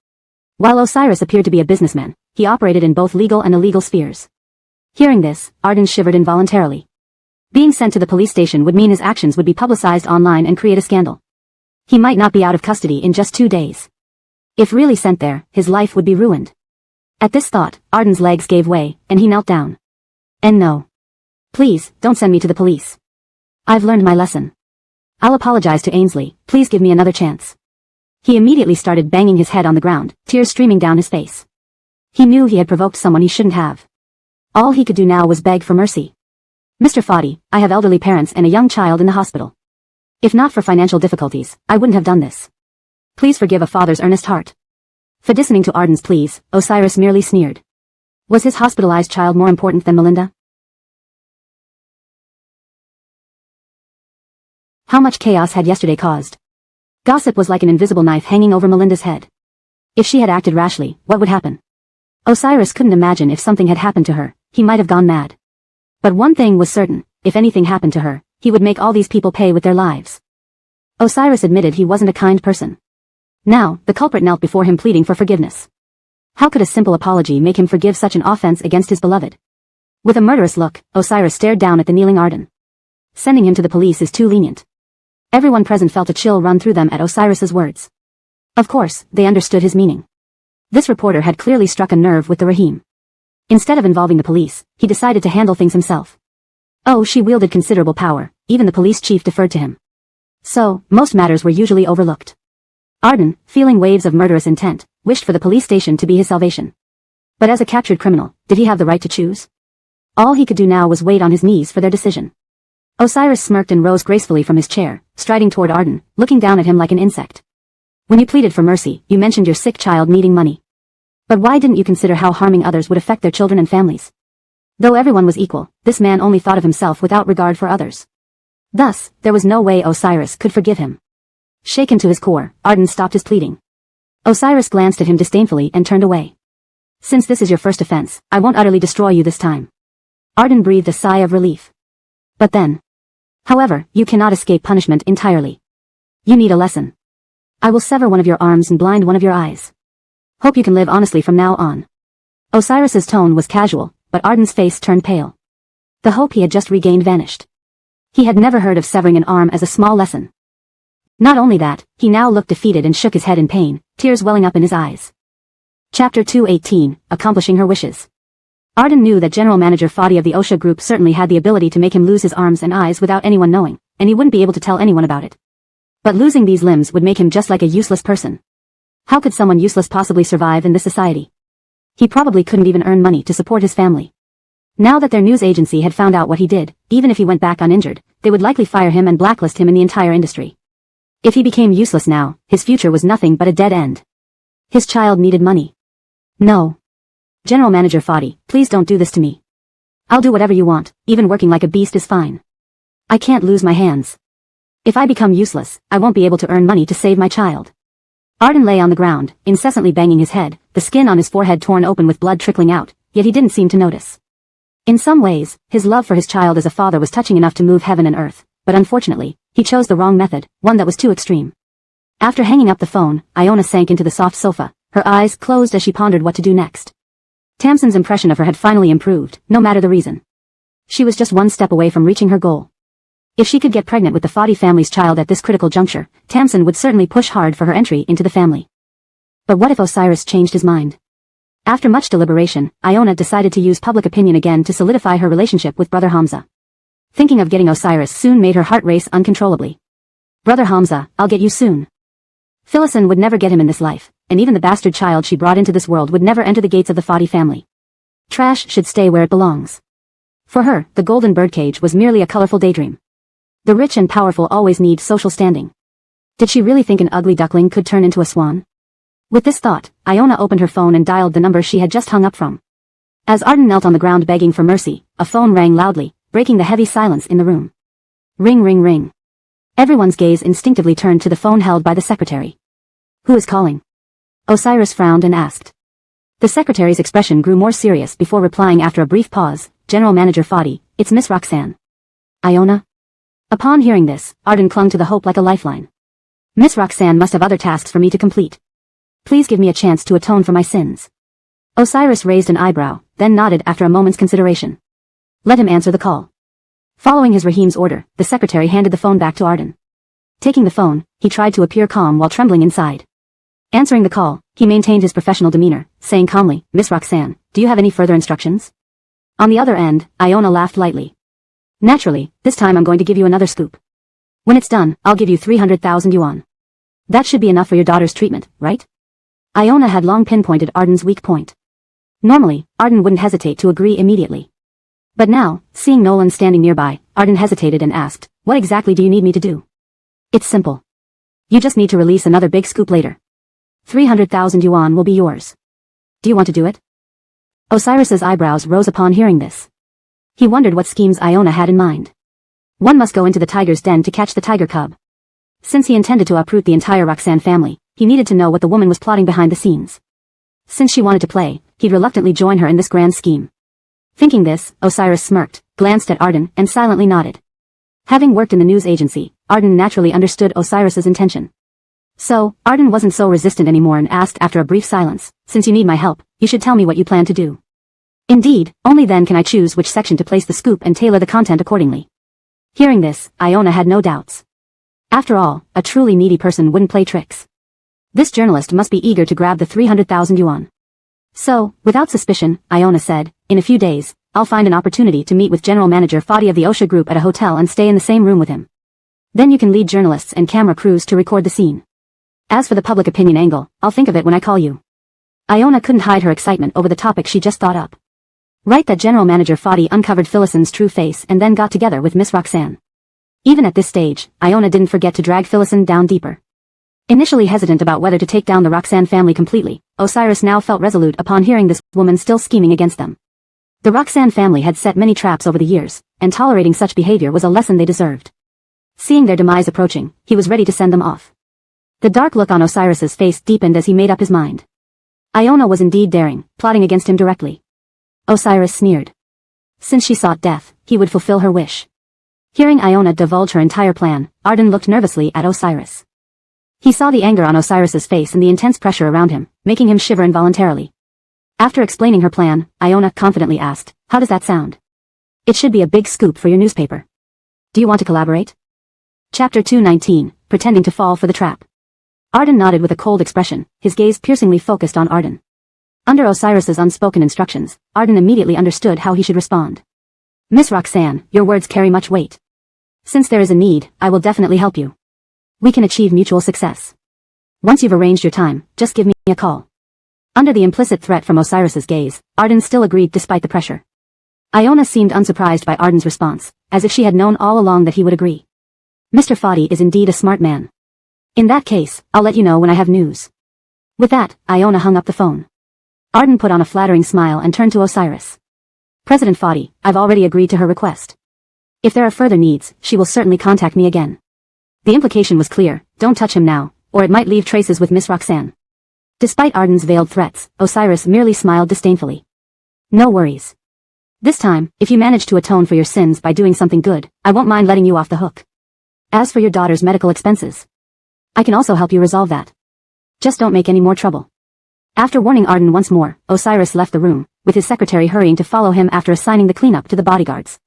While Osiris appeared to be a businessman, he operated in both legal and illegal spheres. Hearing this, Arden shivered involuntarily. Being sent to the police station would mean his actions would be publicized online and create a scandal. He might not be out of custody in just 2 days. If really sent there, his life would be ruined. At this thought, Arden's legs gave way, and he knelt down. And no. Please, don't send me to the police. I've learned my lesson. I'll apologize to Ainsley, please give me another chance. He immediately started banging his head on the ground, tears streaming down his face. He knew he had provoked someone he shouldn't have. All he could do now was beg for mercy. Mr. Foddy, I have elderly parents and a young child in the hospital. If not for financial difficulties, I wouldn't have done this. Please forgive a father's earnest heart. Listening to Arden's pleas, Osiris merely sneered. Was his hospitalized child more important than Melinda? How much chaos had yesterday caused? Gossip was like an invisible knife hanging over Melinda's head. If she had acted rashly, what would happen? Osiris couldn't imagine if something had happened to her, he might have gone mad. But one thing was certain, if anything happened to her, he would make all these people pay with their lives. Osiris admitted he wasn't a kind person. Now, the culprit knelt before him pleading for forgiveness. How could a simple apology make him forgive such an offense against his beloved? With a murderous look, Osiris stared down at the kneeling Arden. Sending him to the police is too lenient. Everyone present felt a chill run through them at Osiris's words. Of course, they understood his meaning. This reporter had clearly struck a nerve with the Rahim. Instead of involving the police, he decided to handle things himself. Oh, she wielded considerable power, even the police chief deferred to him. So, most matters were usually overlooked. Arden, feeling waves of murderous intent, wished for the police station to be his salvation. But as a captured criminal, did he have the right to choose? All he could do now was wait on his knees for their decision. Osiris smirked and rose gracefully from his chair, striding toward Arden, looking down at him like an insect. When you pleaded for mercy, you mentioned your sick child needing money. But why didn't you consider how harming others would affect their children and families? Though everyone was equal, this man only thought of himself without regard for others. Thus, there was no way Osiris could forgive him. Shaken to his core, Arden stopped his pleading. Osiris glanced at him disdainfully and turned away. Since this is your first offense, I won't utterly destroy you this time. Arden breathed a sigh of relief. But then. However, you cannot escape punishment entirely. You need a lesson. I will sever one of your arms and blind one of your eyes. Hope you can live honestly from now on. Osiris's tone was casual, but Arden's face turned pale. The hope he had just regained vanished. He had never heard of severing an arm as a small lesson. Not only that, he now looked defeated and shook his head in pain, tears welling up in his eyes. Chapter 218, Accomplishing Her Wishes. Arden knew that General Manager Foddy of the OSHA Group certainly had the ability to make him lose his arms and eyes without anyone knowing, and he wouldn't be able to tell anyone about it. But losing these limbs would make him just like a useless person. How could someone useless possibly survive in this society? He probably couldn't even earn money to support his family. Now that their news agency had found out what he did, even if he went back uninjured, they would likely fire him and blacklist him in the entire industry. If he became useless now, his future was nothing but a dead end. His child needed money. No. General Manager Foddy, please don't do this to me. I'll do whatever you want, even working like a beast is fine. I can't lose my hands. If I become useless, I won't be able to earn money to save my child. Arden lay on the ground, incessantly banging his head, the skin on his forehead torn open with blood trickling out, yet he didn't seem to notice. In some ways, his love for his child as a father was touching enough to move heaven and earth, but unfortunately, he chose the wrong method, one that was too extreme. After hanging up the phone, Iona sank into the soft sofa, her eyes closed as she pondered what to do next. Tamsin's impression of her had finally improved, no matter the reason. She was just one step away from reaching her goal. If she could get pregnant with the Foddy family's child at this critical juncture, Tamsin would certainly push hard for her entry into the family. But what if Osiris changed his mind? After much deliberation, Iona decided to use public opinion again to solidify her relationship with Brother Hamza. Thinking of getting Osiris soon made her heart race uncontrollably. Brother Hamza, I'll get you soon. Phillison would never get him in this life, and even the bastard child she brought into this world would never enter the gates of the Foddy family. Trash should stay where it belongs. For her, the golden birdcage was merely a colorful daydream. The rich and powerful always need social standing. Did she really think an ugly duckling could turn into a swan? With this thought, Iona opened her phone and dialed the number she had just hung up from. As Arden knelt on the ground begging for mercy, a phone rang loudly, breaking the heavy silence in the room. Ring, ring, ring. Everyone's gaze instinctively turned to the phone held by the secretary. Who is calling? Osiris frowned and asked. The secretary's expression grew more serious before replying after a brief pause, General Manager Foddy, it's Miss Roxanne. Iona? Upon hearing this, Arden clung to the hope like a lifeline. Miss Roxanne must have other tasks for me to complete. Please give me a chance to atone for my sins. Osiris raised an eyebrow, then nodded after a moment's consideration. Let him answer the call. Following his Rahim's order, the secretary handed the phone back to Arden. Taking the phone, he tried to appear calm while trembling inside. Answering the call, he maintained his professional demeanor, saying calmly, Miss Roxanne, do you have any further instructions? On the other end, Iona laughed lightly. Naturally, this time I'm going to give you another scoop. When it's done, I'll give you 300,000 yuan. That should be enough for your daughter's treatment, right? Iona had long pinpointed Arden's weak point. Normally, Arden wouldn't hesitate to agree immediately. But now, seeing Nolan standing nearby, Arden hesitated and asked, what exactly do you need me to do? It's simple. You just need to release another big scoop later. 300,000 yuan will be yours. Do you want to do it? Osiris's eyebrows rose upon hearing this. He wondered what schemes Iona had in mind. One must go into the tiger's den to catch the tiger cub. Since he intended to uproot the entire Roxanne family, he needed to know what the woman was plotting behind the scenes. Since she wanted to play, he'd reluctantly join her in this grand scheme. Thinking this, Osiris smirked, glanced at Arden, and silently nodded. Having worked in the news agency, Arden naturally understood Osiris's intention. So, Arden wasn't so resistant anymore and asked after a brief silence, since you need my help, you should tell me what you plan to do. Indeed, only then can I choose which section to place the scoop and tailor the content accordingly. Hearing this, Iona had no doubts. After all, a truly needy person wouldn't play tricks. This journalist must be eager to grab the 300,000 yuan. So, without suspicion, Iona said, in a few days, I'll find an opportunity to meet with General Manager Foddy of the OSHA Group at a hotel and stay in the same room with him. Then you can lead journalists and camera crews to record the scene. As for the public opinion angle, I'll think of it when I call you. Iona couldn't hide her excitement over the topic she just thought up. Right that General Manager Foddy uncovered Phillison's true face and then got together with Miss Roxanne. Even at this stage, Iona didn't forget to drag Phillison down deeper. Initially hesitant about whether to take down the Roxanne family completely, Osiris now felt resolute upon hearing this woman still scheming against them. The Roxanne family had set many traps over the years, and tolerating such behavior was a lesson they deserved. Seeing their demise approaching, he was ready to send them off. The dark look on Osiris's face deepened as he made up his mind. Iona was indeed daring, plotting against him directly. Osiris sneered. Since she sought death, he would fulfill her wish. Hearing Iona divulge her entire plan, Arden looked nervously at Osiris. He saw the anger on Osiris's face and the intense pressure around him, making him shiver involuntarily. After explaining her plan, Iona confidently asked, how does that sound? It should be a big scoop for your newspaper. Do you want to collaborate? Chapter 219, Pretending to Fall for the Trap. Arden nodded with a cold expression, his gaze piercingly focused on Arden. Under Osiris's unspoken instructions, Arden immediately understood how he should respond. Miss Roxanne, your words carry much weight. Since there is a need, I will definitely help you. We can achieve mutual success. Once you've arranged your time, just give me a call. Under the implicit threat from Osiris's gaze, Arden still agreed despite the pressure. Iona seemed unsurprised by Arden's response, as if she had known all along that he would agree. Mr. Foddy is indeed a smart man. In that case, I'll let you know when I have news. With that, Iona hung up the phone. Arden put on a flattering smile and turned to Osiris. President Foddy, I've already agreed to her request. If there are further needs, she will certainly contact me again. The implication was clear, don't touch him now, or it might leave traces with Miss Roxanne. Despite Arden's veiled threats, Osiris merely smiled disdainfully. No worries. This time, if you manage to atone for your sins by doing something good, I won't mind letting you off the hook. As for your daughter's medical expenses, I can also help you resolve that. Just don't make any more trouble. After warning Arden once more, Osiris left the room, with his secretary hurrying to follow him after assigning the cleanup to the bodyguards.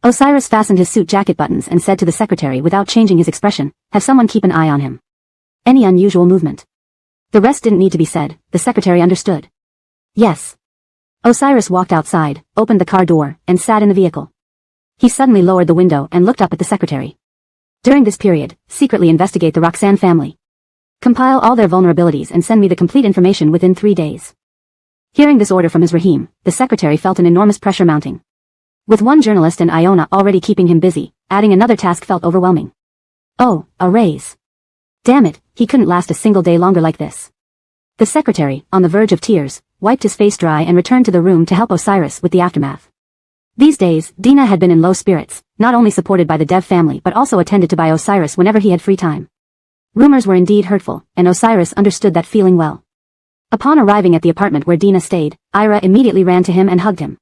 Osiris fastened his suit jacket buttons and said to the secretary without changing his expression, "Have someone keep an eye on him." Any unusual movement? The rest didn't need to be said, the secretary understood. Yes. Osiris walked outside, opened the car door, and sat in the vehicle. He suddenly lowered the window and looked up at the secretary. During this period, secretly investigate the Roxanne family. Compile all their vulnerabilities and send me the complete information within 3 days. Hearing this order from his Rahim, the secretary felt an enormous pressure mounting. With one journalist and Iona already keeping him busy, adding another task felt overwhelming. Oh, a raise. Damn it, he couldn't last a single day longer like this. The secretary, on the verge of tears, wiped his face dry and returned to the room to help Osiris with the aftermath. These days, Dina had been in low spirits, not only supported by the Dev family but also attended to by Osiris whenever he had free time. Rumors were indeed hurtful, and Osiris understood that feeling well. Upon arriving at the apartment where Dina stayed, Ira immediately ran to him and hugged him.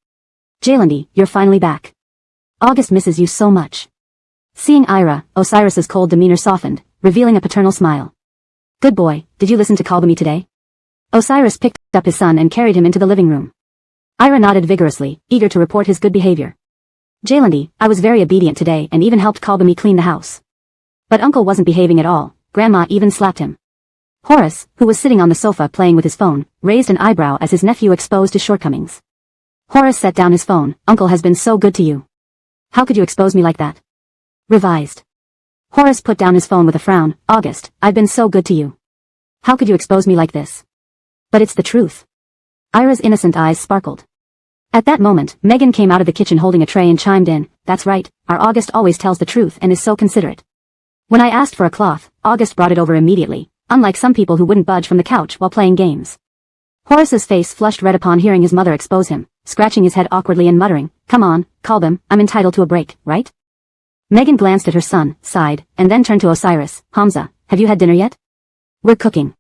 "Jaylandi, you're finally back. August misses you so much." Seeing Ira, Osiris's cold demeanor softened, revealing a paternal smile. "Good boy, did you listen to Kalbami today?" Osiris picked up his son and carried him into the living room. Ira nodded vigorously, eager to report his good behavior. "Jaylandi, I was very obedient today and even helped Kalbami clean the house. But Uncle wasn't behaving at all, Grandma even slapped him." Horace, who was sitting on the sofa playing with his phone, raised an eyebrow as his nephew exposed his shortcomings. Horace set down his phone. "Uncle has been so good to you. How could you expose me like that?" Revised. Horace put down his phone with a frown. "August, I've been so good to you. How could you expose me like this?" "But it's the truth." Ira's innocent eyes sparkled. At that moment, Megan came out of the kitchen holding a tray and chimed in, "That's right, our August always tells the truth and is so considerate. When I asked for a cloth, August brought it over immediately, unlike some people who wouldn't budge from the couch while playing games." Horace's face flushed red upon hearing his mother expose him, scratching his head awkwardly and muttering, "Come on, Kalbam, I'm entitled to a break, right?" Megan glanced at her son, sighed, and then turned to Osiris. "Hamza, have you had dinner yet?" "We're cooking.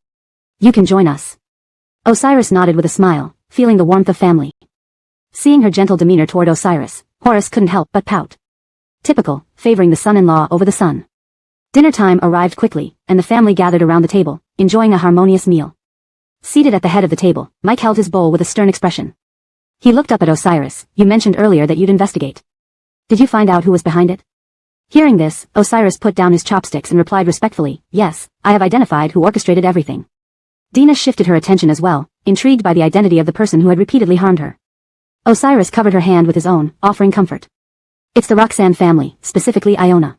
You can join us." Osiris nodded with a smile, feeling the warmth of family. Seeing her gentle demeanor toward Osiris, Horace couldn't help but pout. Typical, favoring the son-in-law over the son. Dinner time arrived quickly, and the family gathered around the table, enjoying a harmonious meal. Seated at the head of the table, Mike held his bowl with a stern expression. He looked up at Osiris. "You mentioned earlier that you'd investigate. Did you find out who was behind it?" Hearing this, Osiris put down his chopsticks and replied respectfully, "Yes, I have identified who orchestrated everything." Dina shifted her attention as well, intrigued by the identity of the person who had repeatedly harmed her. Osiris covered her hand with his own, offering comfort. "It's the Roxanne family, specifically Iona."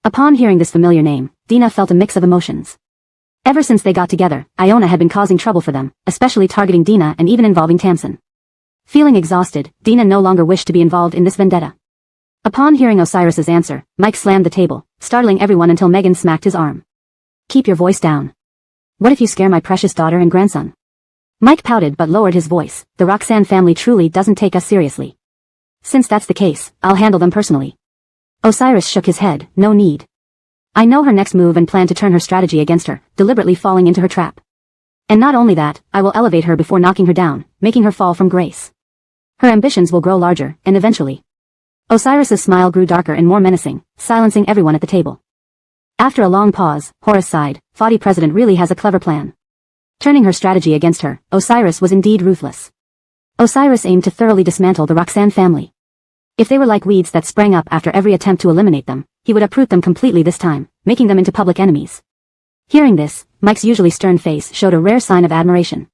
Upon hearing this familiar name, Dina felt a mix of emotions. Ever since they got together, Iona had been causing trouble for them, especially targeting Dina and even involving Tamsin. Feeling exhausted, Dina no longer wished to be involved in this vendetta. Upon hearing Osiris's answer, Mike slammed the table, startling everyone until Megan smacked his arm. "Keep your voice down. What if you scare my precious daughter and grandson?" Mike pouted but lowered his voice. "The Roxanne family truly doesn't take us seriously. Since that's the case, I'll handle them personally." Osiris shook his head. "No need. I know her next move and plan to turn her strategy against her, deliberately falling into her trap. And not only that, I will elevate her before knocking her down, making her fall from grace. Her ambitions will grow larger, and eventually." Osiris's smile grew darker and more menacing, silencing everyone at the table. After a long pause, Horace sighed. "Fadi President really has a clever plan." Turning her strategy against her, Osiris was indeed ruthless. Osiris aimed to thoroughly dismantle the Roxanne family. If they were like weeds that sprang up after every attempt to eliminate them, he would uproot them completely this time, making them into public enemies. Hearing this, Mike's usually stern face showed a rare sign of admiration.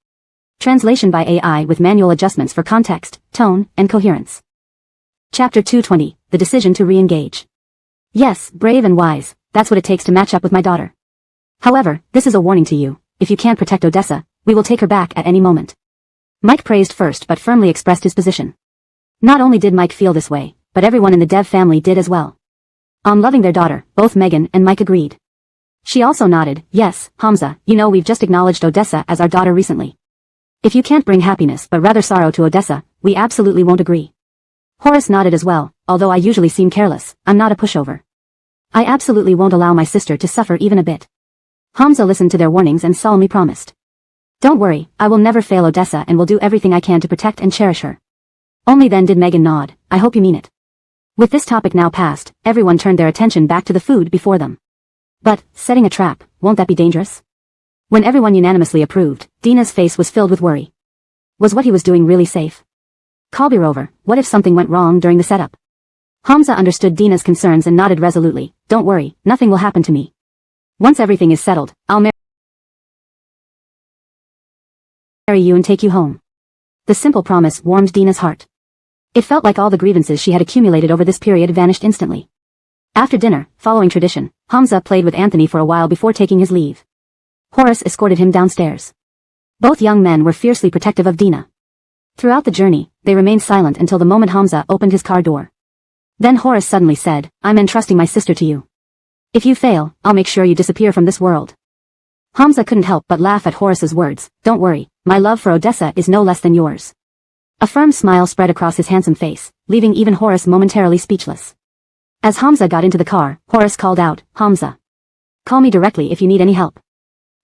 Translation by AI with manual adjustments for context, tone, and coherence. Chapter 220, The Decision to Re-engage. "Yes, brave and wise, that's what it takes to match up with my daughter. However, this is a warning to you. If you can't protect Odessa, we will take her back at any moment." Mike praised first but firmly expressed his position. Not only did Mike feel this way, but everyone in the Dev family did as well. On loving their daughter, both Megan and Mike agreed. She also nodded. "Yes, Hamza, you know we've just acknowledged Odessa as our daughter recently. If you can't bring happiness but rather sorrow to Odessa, we absolutely won't agree." Horace nodded as well. "Although I usually seem careless, I'm not a pushover. I absolutely won't allow my sister to suffer even a bit." Hamza listened to their warnings and solemnly promised. "Don't worry, I will never fail Odessa and will do everything I can to protect and cherish her." Only then did Megan nod. "I hope you mean it." With this topic now past, everyone turned their attention back to the food before them. But, setting a trap, won't that be dangerous? When everyone unanimously approved, Dina's face was filled with worry. Was what he was doing really safe? Kalbirover, what if something went wrong during the setup? Hamza understood Dina's concerns and nodded resolutely. Don't worry, nothing will happen to me. Once everything is settled, I'll marry you and take you home. The simple promise warmed Dina's heart. It felt like all the grievances she had accumulated over this period vanished instantly. After dinner, following tradition, Hamza played with Anthony for a while before taking his leave. Horace escorted him downstairs. Both young men were fiercely protective of Dina. Throughout the journey, they remained silent until the moment Hamza opened his car door. Then Horace suddenly said, I'm entrusting my sister to you. If you fail, I'll make sure you disappear from this world. Hamza couldn't help but laugh at Horace's words. Don't worry, my love for Odessa is no less than yours. A firm smile spread across his handsome face, leaving even Horace momentarily speechless. As Hamza got into the car, Horace called out, Hamza. Call me directly if you need any help.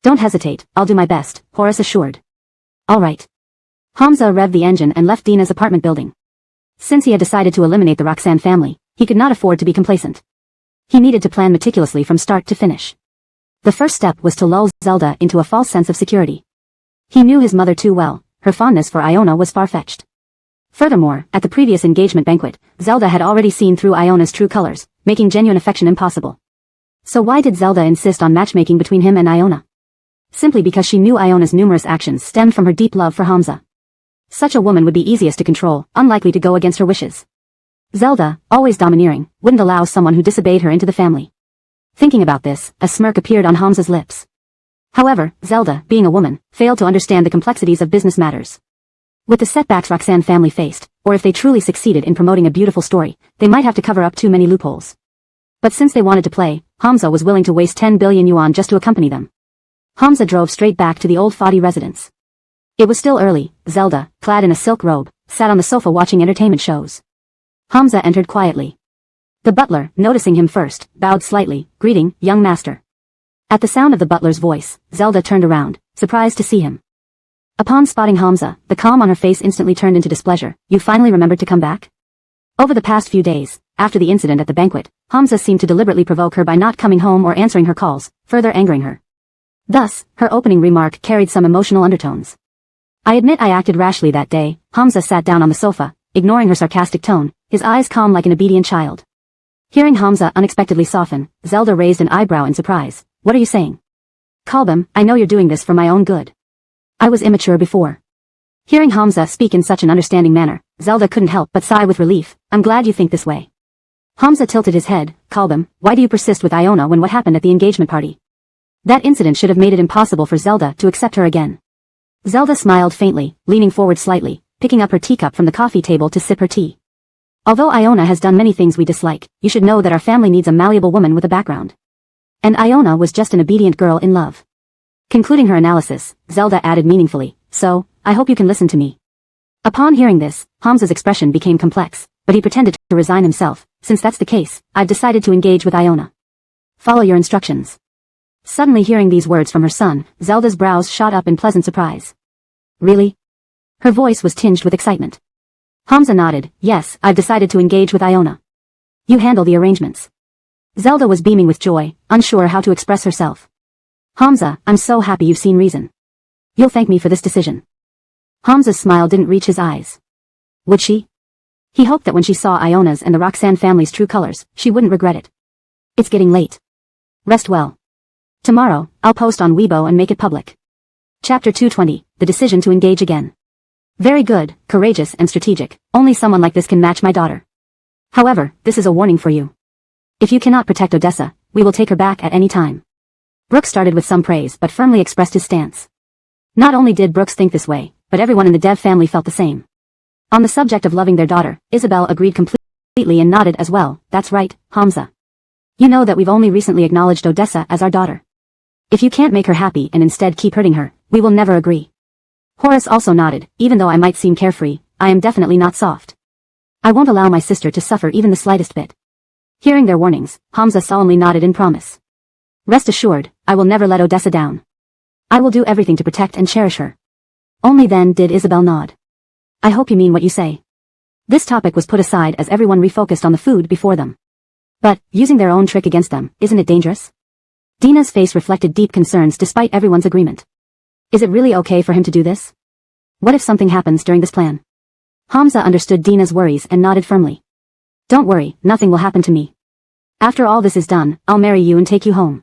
Don't hesitate, I'll do my best, Horace assured. All right. Hamza revved the engine and left Dina's apartment building. Since he had decided to eliminate the Roxanne family, he could not afford to be complacent. He needed to plan meticulously from start to finish. The first step was to lull Zelda into a false sense of security. He knew his mother too well, her fondness for Iona was far-fetched. Furthermore, at the previous engagement banquet, Zelda had already seen through Iona's true colors, making genuine affection impossible. So why did Zelda insist on matchmaking between him and Iona? Simply because she knew Iona's numerous actions stemmed from her deep love for Hamza. Such a woman would be easiest to control, unlikely to go against her wishes. Zelda, always domineering, wouldn't allow someone who disobeyed her into the family. Thinking about this, a smirk appeared on Hamza's lips. However, Zelda, being a woman, failed to understand the complexities of business matters. With the setbacks Roxanne family faced, or if they truly succeeded in promoting a beautiful story, they might have to cover up too many loopholes. But since they wanted to play, Hamza was willing to waste 10 billion yuan just to accompany them. Hamza drove straight back to the old Fadi residence. It was still early. Zelda, clad in a silk robe, sat on the sofa watching entertainment shows. Hamza entered quietly. The butler, noticing him first, bowed slightly, greeting, young master. At the sound of the butler's voice, Zelda turned around, surprised to see him. Upon spotting Hamza, the calm on her face instantly turned into displeasure. You finally remembered to come back? Over the past few days, after the incident at the banquet, Hamza seemed to deliberately provoke her by not coming home or answering her calls, further angering her. Thus, her opening remark carried some emotional undertones. I admit I acted rashly that day. Hamza sat down on the sofa, ignoring her sarcastic tone, his eyes calm like an obedient child. Hearing Hamza unexpectedly soften, Zelda raised an eyebrow in surprise. What are you saying? Kalbim, I know you're doing this for my own good. I was immature before. Hearing Hamza speak in such an understanding manner, Zelda couldn't help but sigh with relief. I'm glad you think this way. Hamza tilted his head. Kalbim, why do you persist with Iona when what happened at the engagement party? That incident should have made it impossible for Zelda to accept her again. Zelda smiled faintly, leaning forward slightly, picking up her teacup from the coffee table to sip her tea. Although Iona has done many things we dislike, you should know that our family needs a malleable woman with a background. And Iona was just an obedient girl in love. Concluding her analysis, Zelda added meaningfully, so, I hope you can listen to me. Upon hearing this, Hamza's expression became complex, but he pretended to resign himself. Since that's the case, I've decided to engage with Iona. Follow your instructions. Suddenly hearing these words from her son, Zelda's brows shot up in pleasant surprise. Really? Her voice was tinged with excitement. Hamza nodded. Yes, I've decided to engage with Iona. You handle the arrangements. Zelda was beaming with joy, unsure how to express herself. Hamza, I'm so happy you've seen reason. You'll thank me for this decision. Hamza's smile didn't reach his eyes. Would she? He hoped that when she saw Iona's and the Roxanne family's true colors, she wouldn't regret it. It's getting late. Rest well. Tomorrow, I'll post on Weibo and make it public. Chapter 220, The Decision to Engage Again. Very good, courageous and strategic. Only someone like this can match my daughter. However, this is a warning for you. If you cannot protect Odessa, we will take her back at any time. Brooks started with some praise but firmly expressed his stance. Not only did Brooks think this way, but everyone in the Dev family felt the same. On the subject of loving their daughter, Isabel agreed completely and nodded as well. That's right, Hamza. You know that we've only recently acknowledged Odessa as our daughter. If you can't make her happy and instead keep hurting her, we will never agree. Horace also nodded. Even though I might seem carefree, I am definitely not soft. I won't allow my sister to suffer even the slightest bit. Hearing their warnings, Hamza solemnly nodded in promise. Rest assured, I will never let Odessa down. I will do everything to protect and cherish her. Only then did Isabel nod. I hope you mean what you say. This topic was put aside as everyone refocused on the food before them. But, using their own trick against them, isn't it dangerous? Dina's face reflected deep concerns despite everyone's agreement. Is it really okay for him to do this? What if something happens during this plan? Hamza understood Dina's worries and nodded firmly. Don't worry, nothing will happen to me. After all this is done, I'll marry you and take you home.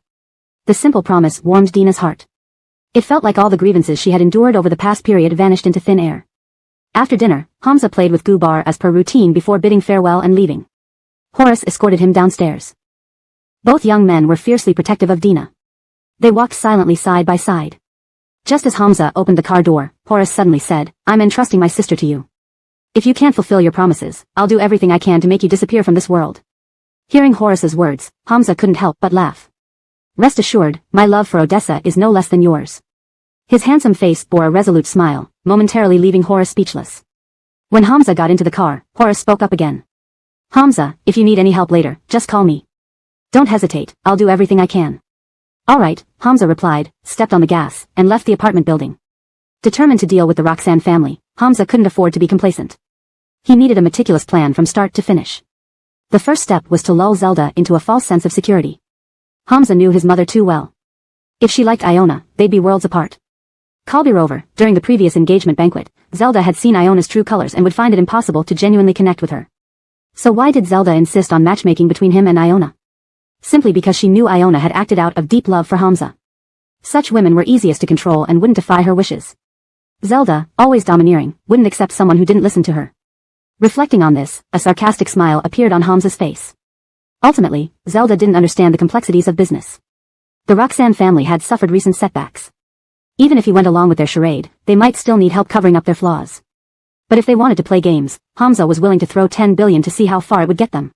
The simple promise warmed Dina's heart. It felt like all the grievances she had endured over the past period vanished into thin air. After dinner, Hamza played with Gubar as per routine before bidding farewell and leaving. Horace escorted him downstairs. Both young men were fiercely protective of Dina. They walked silently side by side. Just as Hamza opened the car door, Horace suddenly said, I'm entrusting my sister to you. If you can't fulfill your promises, I'll do everything I can to make you disappear from this world. Hearing Horace's words, Hamza couldn't help but laugh. Rest assured, my love for Odessa is no less than yours. His handsome face bore a resolute smile, momentarily leaving Horace speechless. When Hamza got into the car, Horace spoke up again. Hamza, if you need any help later, just call me. Don't hesitate, I'll do everything I can. All right, Hamza replied, stepped on the gas, and left the apartment building. Determined to deal with the Roxanne family, Hamza couldn't afford to be complacent. He needed a meticulous plan from start to finish. The first step was to lull Zelda into a false sense of security. Hamza knew his mother too well. If she liked Iona, they'd be worlds apart. Moreover, during the previous engagement banquet, Zelda had seen Iona's true colors and would find it impossible to genuinely connect with her. So why did Zelda insist on matchmaking between him and Iona? Simply because she knew Iona had acted out of deep love for Hamza. Such women were easiest to control and wouldn't defy her wishes. Zelda, always domineering, wouldn't accept someone who didn't listen to her. Reflecting on this, a sarcastic smile appeared on Hamza's face. Ultimately, Zelda didn't understand the complexities of business. The Roxanne family had suffered recent setbacks. Even if he went along with their charade, they might still need help covering up their flaws. But if they wanted to play games, Hamza was willing to throw 10 billion to see how far it would get them.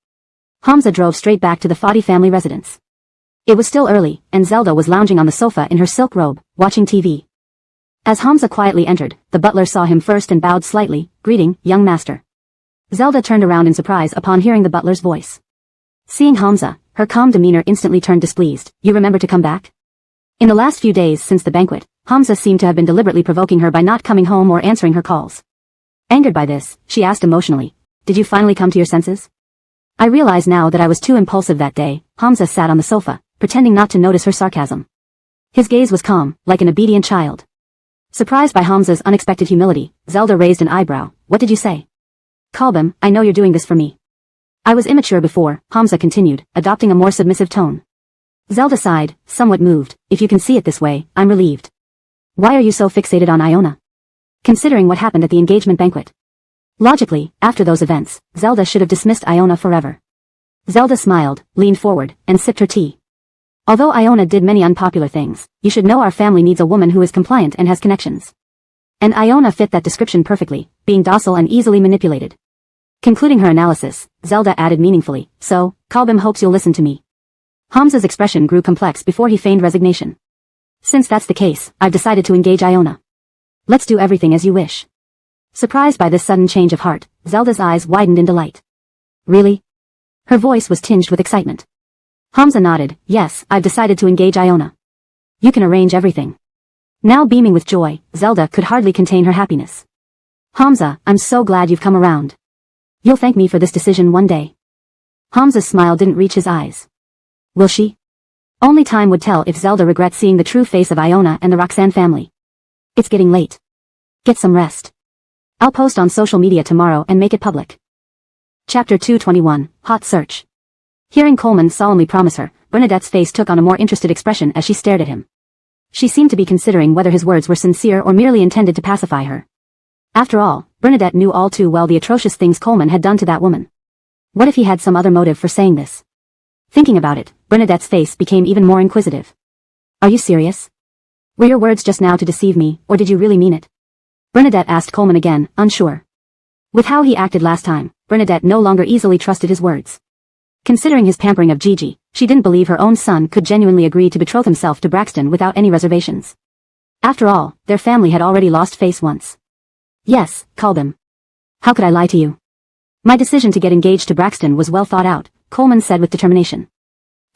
Hamza drove straight back to the Fadi family residence. It was still early, and Zelda was lounging on the sofa in her silk robe, watching TV. As Hamza quietly entered, the butler saw him first and bowed slightly, greeting, young master. Zelda turned around in surprise upon hearing the butler's voice. Seeing Hamza, her calm demeanor instantly turned displeased. You remember to come back? In the last few days since the banquet, Hamza seemed to have been deliberately provoking her by not coming home or answering her calls. Angered by this, she asked emotionally, did you finally come to your senses? I realize now that I was too impulsive that day. Hamza sat on the sofa, pretending not to notice her sarcasm. His gaze was calm, like an obedient child. Surprised by Hamza's unexpected humility, Zelda raised an eyebrow. What did you say? Kalbim, I know you're doing this for me. I was immature before, Hamza continued, adopting a more submissive tone. Zelda sighed, somewhat moved. If you can see it this way, I'm relieved. Why are you so fixated on Iona? Considering what happened at the engagement banquet. Logically, after those events, Zelda should have dismissed Iona forever. Zelda smiled, leaned forward, and sipped her tea. Although Iona did many unpopular things, you should know our family needs a woman who is compliant and has connections. And Iona fit that description perfectly, being docile and easily manipulated. Concluding her analysis, Zelda added meaningfully, so, Kalbim hopes you'll listen to me. Hamza's expression grew complex before he feigned resignation. Since that's the case, I've decided to engage Iona. Let's do everything as you wish. Surprised by this sudden change of heart, Zelda's eyes widened in delight. Really? Her voice was tinged with excitement. Hamza nodded, yes, I've decided to engage Iona. You can arrange everything. Now beaming with joy, Zelda could hardly contain her happiness. Hamza, I'm so glad you've come around. You'll thank me for this decision one day. Hamza's smile didn't reach his eyes. Will she? Only time would tell if Zelda regrets seeing the true face of Iona and the Roxanne family. It's getting late. Get some rest. I'll post on social media tomorrow and make it public. Chapter 221, Hot Search. Hearing Coleman solemnly promise her, Bernadette's face took on a more interested expression as she stared at him. She seemed to be considering whether his words were sincere or merely intended to pacify her. After all, Bernadette knew all too well the atrocious things Coleman had done to that woman. What if he had some other motive for saying this? Thinking about it, Bernadette's face became even more inquisitive. Are you serious? Were your words just now to deceive me, or did you really mean it? Bernadette asked Coleman again, unsure. With how he acted last time, Bernadette no longer easily trusted his words. Considering his pampering of Gigi, she didn't believe her own son could genuinely agree to betroth himself to Braxton without any reservations. After all, their family had already lost face once. Yes, Kalbim. How could I lie to you? My decision to get engaged to Braxton was well thought out, Coleman said with determination.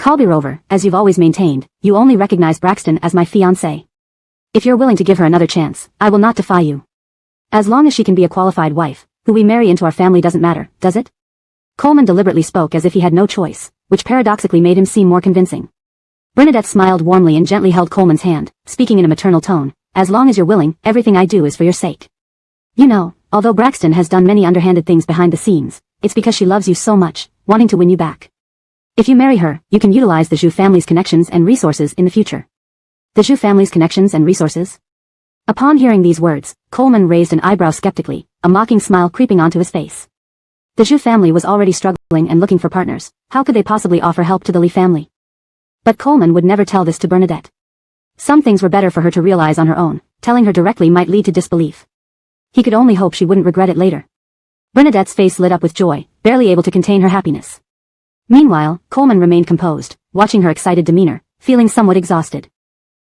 Moreover, as you've always maintained, you only recognize Braxton as my fiancé. If you're willing to give her another chance, I will not defy you. As long as she can be a qualified wife, who we marry into our family doesn't matter, does it? Coleman deliberately spoke as if he had no choice, which paradoxically made him seem more convincing. Bernadette smiled warmly and gently held Coleman's hand, speaking in a maternal tone. As long as you're willing, everything I do is for your sake. You know, although Braxton has done many underhanded things behind the scenes, it's because she loves you so much, wanting to win you back. If you marry her, you can utilize the Zhu family's connections and resources in the future. The Zhu family's connections and resources? Upon hearing these words, Coleman raised an eyebrow skeptically, a mocking smile creeping onto his face. The Zhu family was already struggling and looking for partners. How could they possibly offer help to the Li family? But Coleman would never tell this to Bernadette. Some things were better for her to realize on her own. Telling her directly might lead to disbelief. He could only hope she wouldn't regret it later. Bernadette's face lit up with joy, barely able to contain her happiness. Meanwhile, Coleman remained composed, watching her excited demeanor, feeling somewhat exhausted.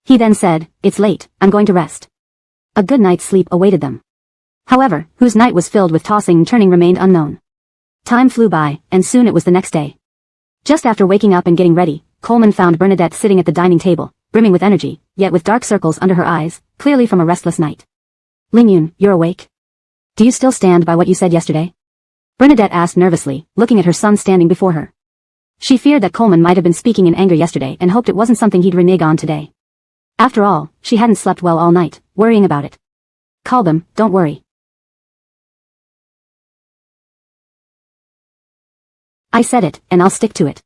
He then said, "It's late, I'm going to rest." A good night's sleep awaited them. However, whose night was filled with tossing and turning remained unknown. Time flew by, and soon it was the next day. Just after waking up and getting ready, Coleman found Bernadette sitting at the dining table, brimming with energy, yet with dark circles under her eyes, clearly from a restless night. "Lingyun, you're awake? Do you still stand by what you said yesterday?" Bernadette asked nervously, looking at her son standing before her. She feared that Coleman might have been speaking in anger yesterday and hoped it wasn't something he'd renege on today. After all, she hadn't slept well all night, worrying about it. "Kalbam, don't worry. I said it, and I'll stick to it."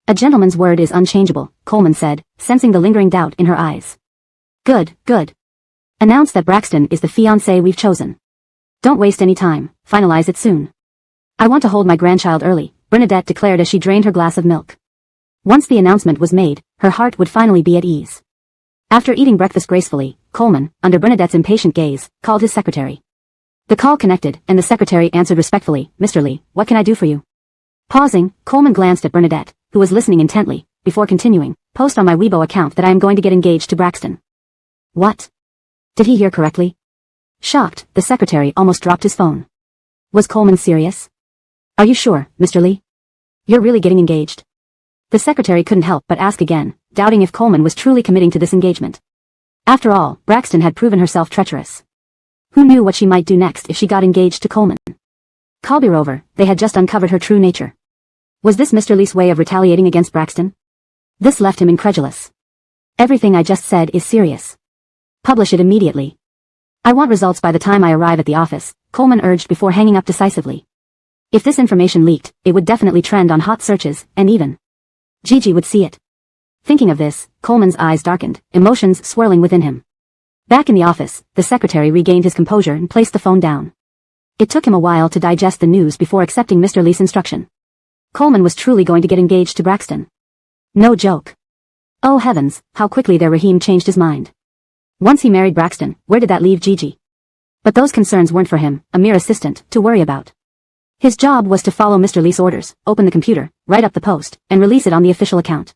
"A gentleman's word is unchangeable," Coleman said, sensing the lingering doubt in her eyes. "Good, good. Announce that Braxton is the fiancé we've chosen. Don't waste any time, finalize it soon. I want to hold my grandchild early," Bernadette declared as she drained her glass of milk. Once the announcement was made, her heart would finally be at ease. After eating breakfast gracefully, Coleman, under Bernadette's impatient gaze, called his secretary. The call connected, and the secretary answered respectfully, "Mr. Li, what can I do for you?" Pausing, Coleman glanced at Bernadette, who was listening intently, before continuing, "Post on my Weibo account that I am going to get engaged to Braxton." What? Did he hear correctly? Shocked, the secretary almost dropped his phone. Was Coleman serious? "Are you sure, Mr. Li? You're really getting engaged?" The secretary couldn't help but ask again, doubting if Coleman was truly committing to this engagement. After all, Braxton had proven herself treacherous. Who knew what she might do next if she got engaged to Coleman? Moreover, they had just uncovered her true nature. Was this Mr. Li's way of retaliating against Braxton? This left him incredulous. "Everything I just said is serious. Publish it immediately. I want results by the time I arrive at the office," Coleman urged before hanging up decisively. If this information leaked, it would definitely trend on hot searches, and even Gigi would see it. Thinking of this, Coleman's eyes darkened, emotions swirling within him. Back in the office, the secretary regained his composure and placed the phone down. It took him a while to digest the news before accepting Mr. Li's instruction. Coleman was truly going to get engaged to Braxton. No joke. Oh heavens, how quickly their Raheem changed his mind. Once he married Braxton, where did that leave Gigi? But those concerns weren't for him, a mere assistant, to worry about. His job was to follow Mr. Li's orders, open the computer, write up the post, and release it on the official account.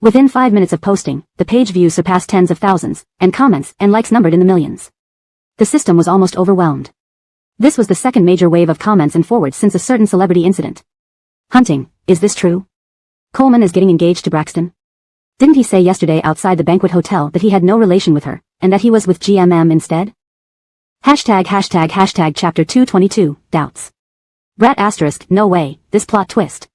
Within 5 minutes of posting, the page views surpassed tens of thousands, and comments and likes numbered in the millions. The system was almost overwhelmed. This was the second major wave of comments and forwards since a certain celebrity incident. Hunting, is this true? Coleman is getting engaged to Braxton? Didn't he say yesterday outside the banquet hotel that he had no relation with her, and that he was with GMM instead? Hashtag chapter 222, doubts. Brat asterisk, no way, this plot twist.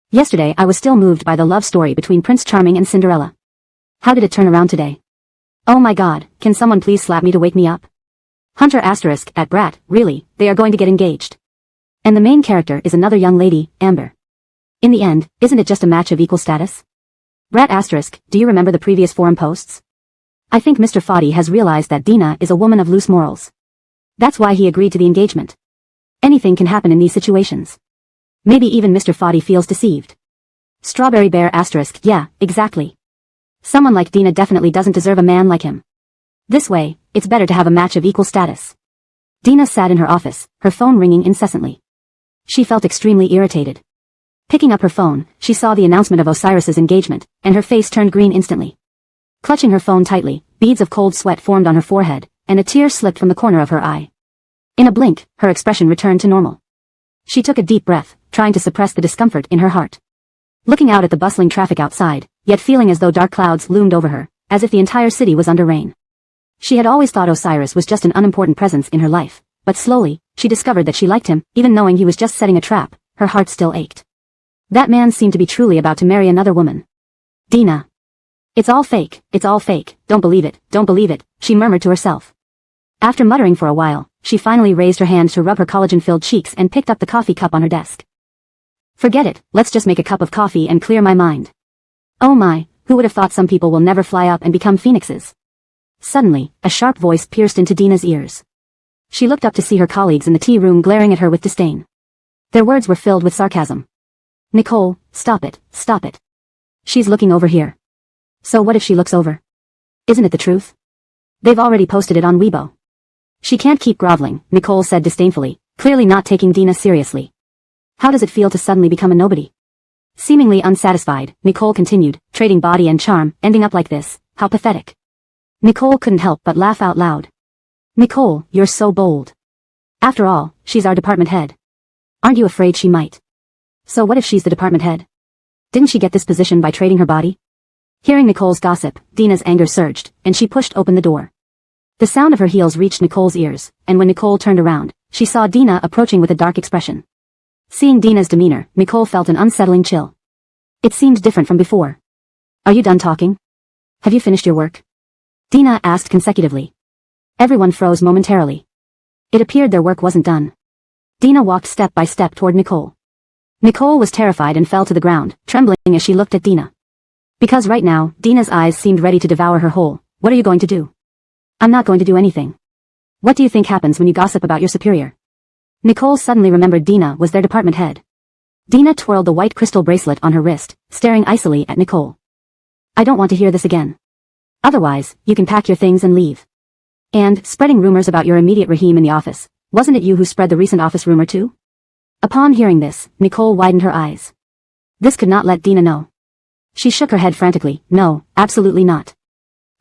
Yesterday I was still moved by the love story between Prince Charming and Cinderella. How did it turn around today? Oh my god, can someone please slap me to wake me up? Hunter asterisk, at Brat, really, they are going to get engaged. And the main character is another young lady, Amber. In the end, isn't it just a match of equal status? Brat asterisk, do you remember the previous forum posts? I think Mr. Foddy has realized that Dina is a woman of loose morals. That's why he agreed to the engagement. Anything can happen in these situations. Maybe even Mr. Foddy feels deceived. Strawberry Bear asterisk, yeah, exactly. Someone like Dina definitely doesn't deserve a man like him. This way, it's better to have a match of equal status. Dina sat in her office, her phone ringing incessantly. She felt extremely irritated. Picking up her phone, she saw the announcement of Osiris's engagement, and her face turned green instantly. Clutching her phone tightly, beads of cold sweat formed on her forehead, and a tear slipped from the corner of her eye. In a blink, her expression returned to normal. She took a deep breath, trying to suppress the discomfort in her heart. Looking out at the bustling traffic outside, yet feeling as though dark clouds loomed over her, as if the entire city was under rain. She had always thought Osiris was just an unimportant presence in her life, but slowly, she discovered that she liked him, even knowing he was just setting a trap. Her heart still ached. That man seemed to be truly about to marry another woman. Dina. It's all fake, don't believe it, she murmured to herself. After muttering for a while, she finally raised her hand to rub her collagen-filled cheeks and picked up the coffee cup on her desk. Forget it, let's just make a cup of coffee and clear my mind. Oh my, who would have thought some people will never fly up and become phoenixes? Suddenly, a sharp voice pierced into Dina's ears. She looked up to see her colleagues in the tea room glaring at her with disdain. Their words were filled with sarcasm. Nicole, stop it, stop it. She's looking over here. So what if she looks over? Isn't it the truth? They've already posted it on Weibo. She can't keep groveling, Nicole said disdainfully, clearly not taking Dina seriously. How does it feel to suddenly become a nobody? Seemingly unsatisfied, Nicole continued, trading body and charm, ending up like this, how pathetic. Nicole couldn't help but laugh out loud. Nicole, you're so bold. After all, she's our department head. Aren't you afraid she might? So what if she's the department head? Didn't she get this position by trading her body? Hearing Nicole's gossip, Dina's anger surged, and she pushed open the door. The sound of her heels reached Nicole's ears, and when Nicole turned around, she saw Dina approaching with a dark expression. Seeing Dina's demeanor, Nicole felt an unsettling chill. It seemed different from before. Are you done talking? Have you finished your work? Dina asked consecutively. Everyone froze momentarily. It appeared their work wasn't done. Dina walked step by step toward Nicole. Nicole was terrified and fell to the ground, trembling as she looked at Dina. Because right now, Dina's eyes seemed ready to devour her whole. What are you going to do? I'm not going to do anything. What do you think happens when you gossip about your superior? Nicole suddenly remembered Dina was their department head. Dina twirled the white crystal bracelet on her wrist, staring icily at Nicole. I don't want to hear this again. Otherwise, you can pack your things and leave. And, spreading rumors about your immediate Rahim in the office, wasn't it you who spread the recent office rumor too? Upon hearing this, Nicole widened her eyes. This could not let Dina know. She shook her head frantically, no, absolutely not.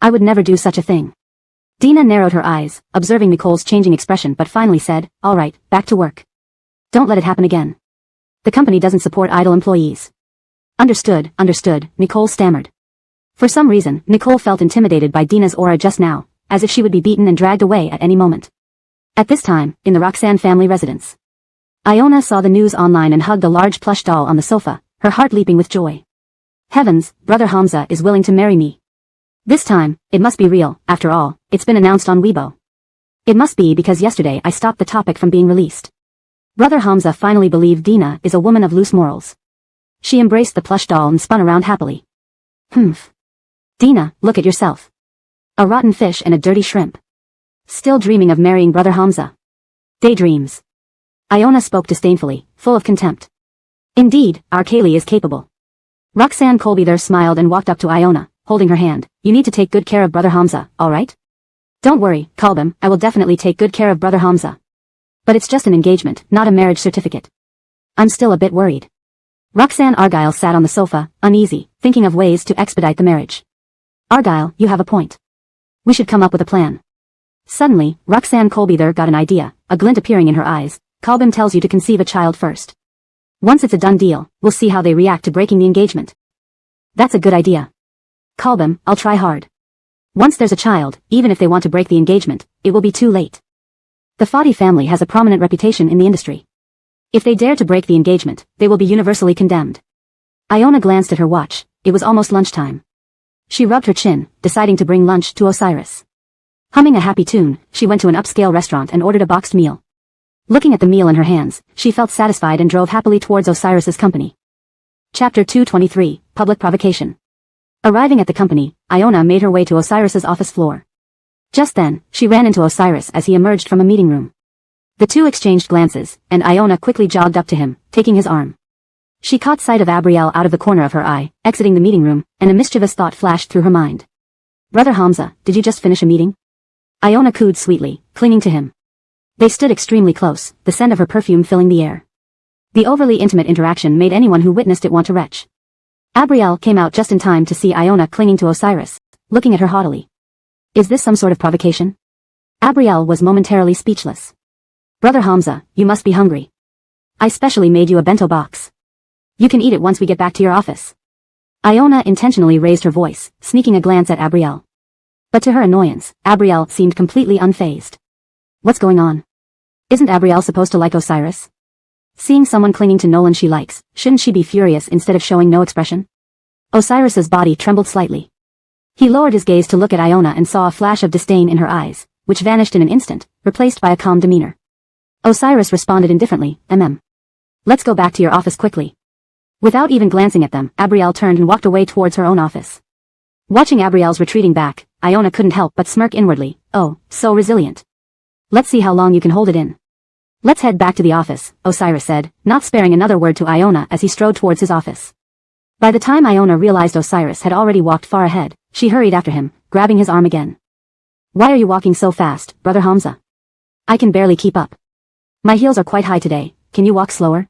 I would never do such a thing. Dina narrowed her eyes, observing Nicole's changing expression but finally said, all right, back to work. Don't let it happen again. The company doesn't support idle employees. Understood, Nicole stammered. For some reason, Nicole felt intimidated by Dina's aura just now, as if she would be beaten and dragged away at any moment. At this time, in the Roxanne family residence. Iona saw the news online and hugged a large plush doll on the sofa, her heart leaping with joy. Heavens, Brother Hamza is willing to marry me. This time, it must be real, after all, it's been announced on Weibo. It must be because yesterday I stopped the topic from being released. Brother Hamza finally believed Dina is a woman of loose morals. She embraced the plush doll and spun around happily. Humph. Dina, look at yourself. A rotten fish and a dirty shrimp. Still dreaming of marrying Brother Hamza. Daydreams. Iona spoke disdainfully, full of contempt. Indeed, our Kaylee is capable. Roxanne Colby smiled and walked up to Iona, holding her hand. You need to take good care of Brother Hamza, alright? Don't worry, Kalbim, I will definitely take good care of Brother Hamza. But it's just an engagement, not a marriage certificate. I'm still a bit worried. Roxanne Argyle sat on the sofa, uneasy, thinking of ways to expedite the marriage. Argyle, you have a point. We should come up with a plan. Suddenly, Roxanne Colby got an idea, a glint appearing in her eyes. Kalbim tells you to conceive a child first. Once it's a done deal, we'll see how they react to breaking the engagement. That's a good idea. Kalbim, I'll try hard. Once there's a child, even if they want to break the engagement, it will be too late. The Fadi family has a prominent reputation in the industry. If they dare to break the engagement, they will be universally condemned. Iona glanced at her watch. It was almost lunchtime. She rubbed her chin, deciding to bring lunch to Osiris. Humming a happy tune, she went to an upscale restaurant and ordered a boxed meal. Looking at the meal in her hands, she felt satisfied and drove happily towards Osiris's company. Chapter 223, Public Provocation. Arriving at the company, Iona made her way to Osiris's office floor. Just then, she ran into Osiris as he emerged from a meeting room. The two exchanged glances, and Iona quickly jogged up to him, taking his arm. She caught sight of Abrielle out of the corner of her eye, exiting the meeting room, and a mischievous thought flashed through her mind. Brother Hamza, did you just finish a meeting? Iona cooed sweetly, clinging to him. They stood extremely close, the scent of her perfume filling the air. The overly intimate interaction made anyone who witnessed it want to retch. Abrielle came out just in time to see Iona clinging to Osiris, looking at her haughtily. Is this some sort of provocation? Abrielle was momentarily speechless. Brother Hamza, you must be hungry. I specially made you a bento box. You can eat it once we get back to your office. Iona intentionally raised her voice, sneaking a glance at Abrielle. But to her annoyance, Abrielle seemed completely unfazed. What's going on? Isn't Abrielle supposed to like Osiris? Seeing someone clinging to Nolan she likes, shouldn't she be furious instead of showing no expression? Osiris's body trembled slightly. He lowered his gaze to look at Iona and saw a flash of disdain in her eyes, which vanished in an instant, replaced by a calm demeanor. Osiris responded indifferently, Let's go back to your office quickly. Without even glancing at them, Abrielle turned and walked away towards her own office. Watching Abrielle's retreating back, Iona couldn't help but smirk inwardly. Oh, so resilient. Let's see how long you can hold it in. Let's head back to the office, Osiris said, not sparing another word to Iona as he strode towards his office. By the time Iona realized Osiris had already walked far ahead, she hurried after him, grabbing his arm again. Why are you walking so fast, Brother Hamza? I can barely keep up. My heels are quite high today, can you walk slower?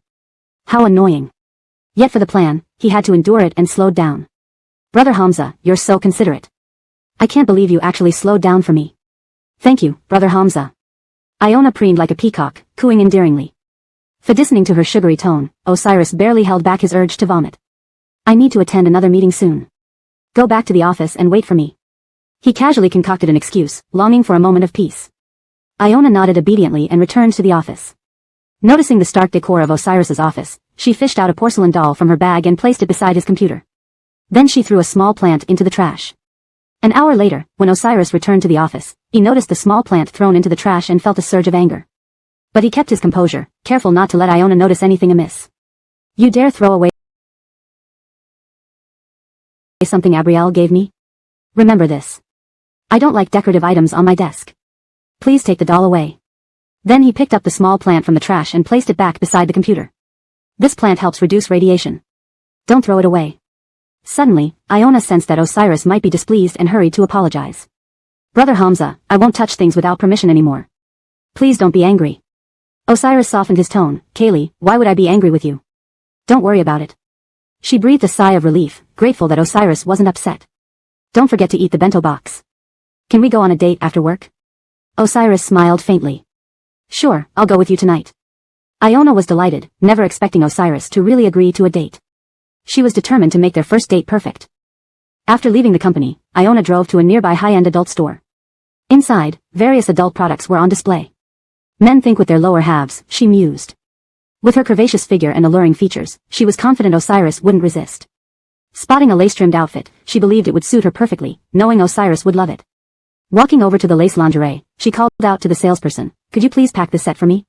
How annoying. Yet for the plan, he had to endure it and slowed down. Brother Hamza, you're so considerate. I can't believe you actually slowed down for me. Thank you, Brother Hamza. Iona preened like a peacock, cooing endearingly. For listening to her sugary tone, Osiris barely held back his urge to vomit. I need to attend another meeting soon. Go back to the office and wait for me. He casually concocted an excuse, longing for a moment of peace. Iona nodded obediently and returned to the office. Noticing the stark decor of Osiris's office, she fished out a porcelain doll from her bag and placed it beside his computer. Then she threw a small plant into the trash. An hour later, when Osiris returned to the office, he noticed the small plant thrown into the trash and felt a surge of anger. But he kept his composure, careful not to let Iona notice anything amiss. You dare throw away something Abrielle gave me? Remember this. I don't like decorative items on my desk. Please take the doll away. Then he picked up the small plant from the trash and placed it back beside the computer. This plant helps reduce radiation. Don't throw it away. Suddenly, Iona sensed that Osiris might be displeased and hurried to apologize. Brother Hamza, I won't touch things without permission anymore. Please don't be angry. Osiris softened his tone. Kaylee, why would I be angry with you? Don't worry about it. She breathed a sigh of relief, grateful that Osiris wasn't upset. Don't forget to eat the bento box. Can we go on a date after work? Osiris smiled faintly. Sure, I'll go with you tonight. Iona was delighted, never expecting Osiris to really agree to a date. She was determined to make their first date perfect. After leaving the company, Iona drove to a nearby high-end adult store. Inside, various adult products were on display. Men think with their lower halves, she mused. With her curvaceous figure and alluring features, she was confident Osiris wouldn't resist. Spotting a lace-trimmed outfit, she believed it would suit her perfectly, knowing Osiris would love it. Walking over to the lace lingerie, she called out to the salesperson, could you please pack this set for me?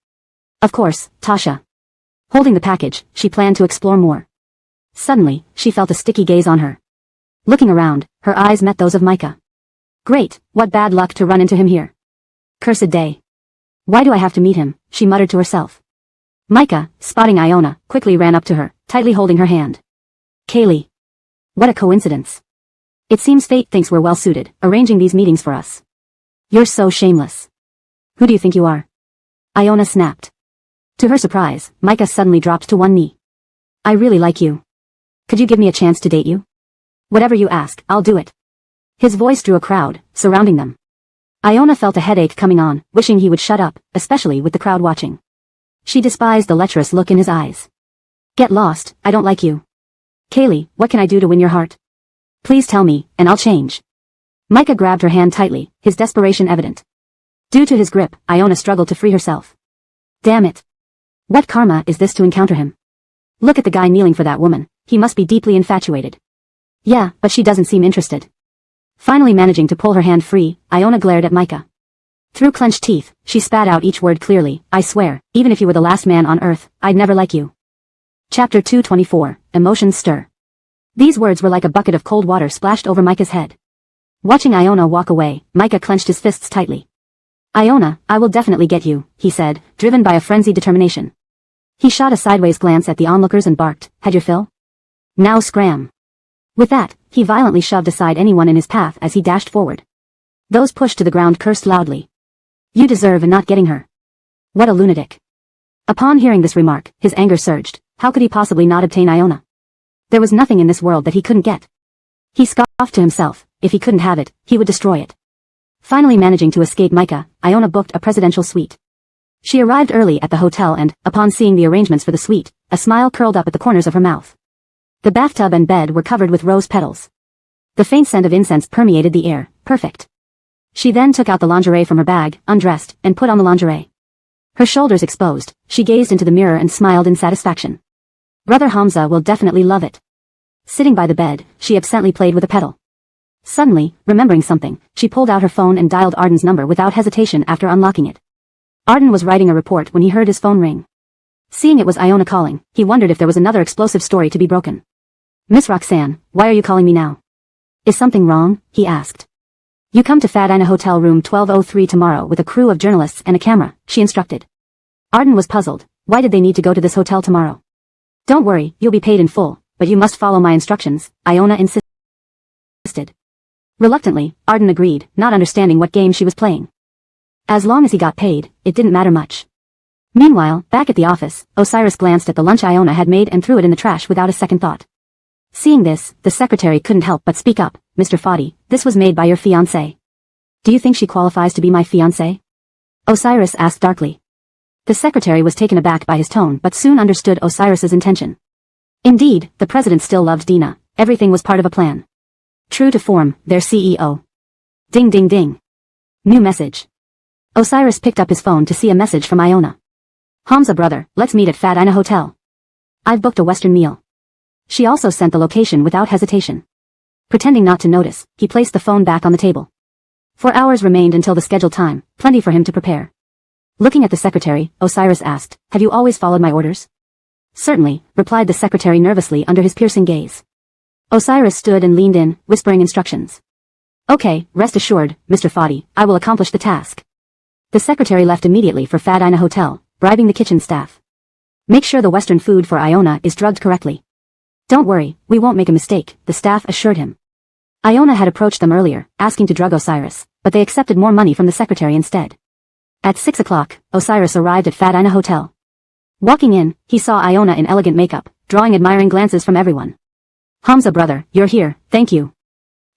Of course, Tasha. Holding the package, she planned to explore more. Suddenly, she felt a sticky gaze on her. Looking around, her eyes met those of Micah. Great, what bad luck to run into him here. Cursed day. Why do I have to meet him, she muttered to herself. Micah, spotting Iona, quickly ran up to her, tightly holding her hand. Kaylee. What a coincidence. It seems fate thinks we're well suited, arranging these meetings for us. You're so shameless. Who do you think you are? Iona snapped. To her surprise, Micah suddenly dropped to one knee. I really like you. Could you give me a chance to date you? Whatever you ask, I'll do it. His voice drew a crowd, surrounding them. Iona felt a headache coming on, wishing he would shut up, especially with the crowd watching. She despised the lecherous look in his eyes. Get lost, I don't like you. Kaylee, what can I do to win your heart? Please tell me, and I'll change. Micah grabbed her hand tightly, his desperation evident. Due to his grip, Iona struggled to free herself. Damn it. What karma is this to encounter him? Look at the guy kneeling for that woman, he must be deeply infatuated. Yeah, but she doesn't seem interested. Finally managing to pull her hand free, Iona glared at Micah. Through clenched teeth, she spat out each word clearly, I swear, even if you were the last man on earth, I'd never like you. Chapter 224, Emotions Stir. These words were like a bucket of cold water splashed over Micah's head. Watching Iona walk away, Micah clenched his fists tightly. Iona, I will definitely get you, he said, driven by a frenzied determination. He shot a sideways glance at the onlookers and barked, had your fill? Now scram. With that, he violently shoved aside anyone in his path as he dashed forward. Those pushed to the ground cursed loudly. You deserve a not getting her. What a lunatic. Upon hearing this remark, his anger surged. How could he possibly not obtain Iona? There was nothing in this world that he couldn't get. He scoffed to himself, if he couldn't have it, he would destroy it. Finally managing to escape Micah, Iona booked a presidential suite. She arrived early at the hotel and, upon seeing the arrangements for the suite, a smile curled up at the corners of her mouth. The bathtub and bed were covered with rose petals. The faint scent of incense permeated the air, perfect. She then took out the lingerie from her bag, undressed, and put on the lingerie. Her shoulders exposed, she gazed into the mirror and smiled in satisfaction. Brother Hamza will definitely love it. Sitting by the bed, she absently played with a petal. Suddenly, remembering something, she pulled out her phone and dialed Arden's number without hesitation after unlocking it. Arden was writing a report when he heard his phone ring. Seeing it was Iona calling, he wondered if there was another explosive story to be broken. "Miss Roxanne, why are you calling me now?" "Is something wrong?" he asked. "You come to Fadina Hotel room 1203 tomorrow with a crew of journalists and a camera," she instructed. Arden was puzzled. Why did they need to go to this hotel tomorrow? "Don't worry, you'll be paid in full, but you must follow my instructions," Iona insisted. Reluctantly, Arden agreed, not understanding what game she was playing. As long as he got paid, it didn't matter much. Meanwhile, back at the office, Osiris glanced at the lunch Iona had made and threw it in the trash without a second thought. Seeing this, the secretary couldn't help but speak up. "Mr. Fadi, this was made by your fiancée. Do you think she qualifies to be my fiancée?" Osiris asked darkly. The secretary was taken aback by his tone but soon understood Osiris's intention. Indeed, the president still loved Dina. Everything was part of a plan. True to form, their CEO. Ding ding ding. New message. Osiris picked up his phone to see a message from Iona. "Hamza brother, let's meet at Fadina Hotel. I've booked a Western meal." She also sent the location without hesitation. Pretending not to notice, he placed the phone back on the table. 4 hours remained until the scheduled time, plenty for him to prepare. Looking at the secretary, Osiris asked, "Have you always followed my orders?" "Certainly," replied the secretary nervously under his piercing gaze. Osiris stood and leaned in, whispering instructions. "Okay, rest assured, Mr. Fadi, I will accomplish the task." The secretary left immediately for Fadina Hotel, bribing the kitchen staff. "Make sure the Western food for Iona is drugged correctly." "Don't worry, we won't make a mistake," the staff assured him. Iona had approached them earlier, asking to drug Osiris, but they accepted more money from the secretary instead. At 6 o'clock, Osiris arrived at Fadina Hotel. Walking in, he saw Iona in elegant makeup, drawing admiring glances from everyone. "Hamza brother, you're here, thank you.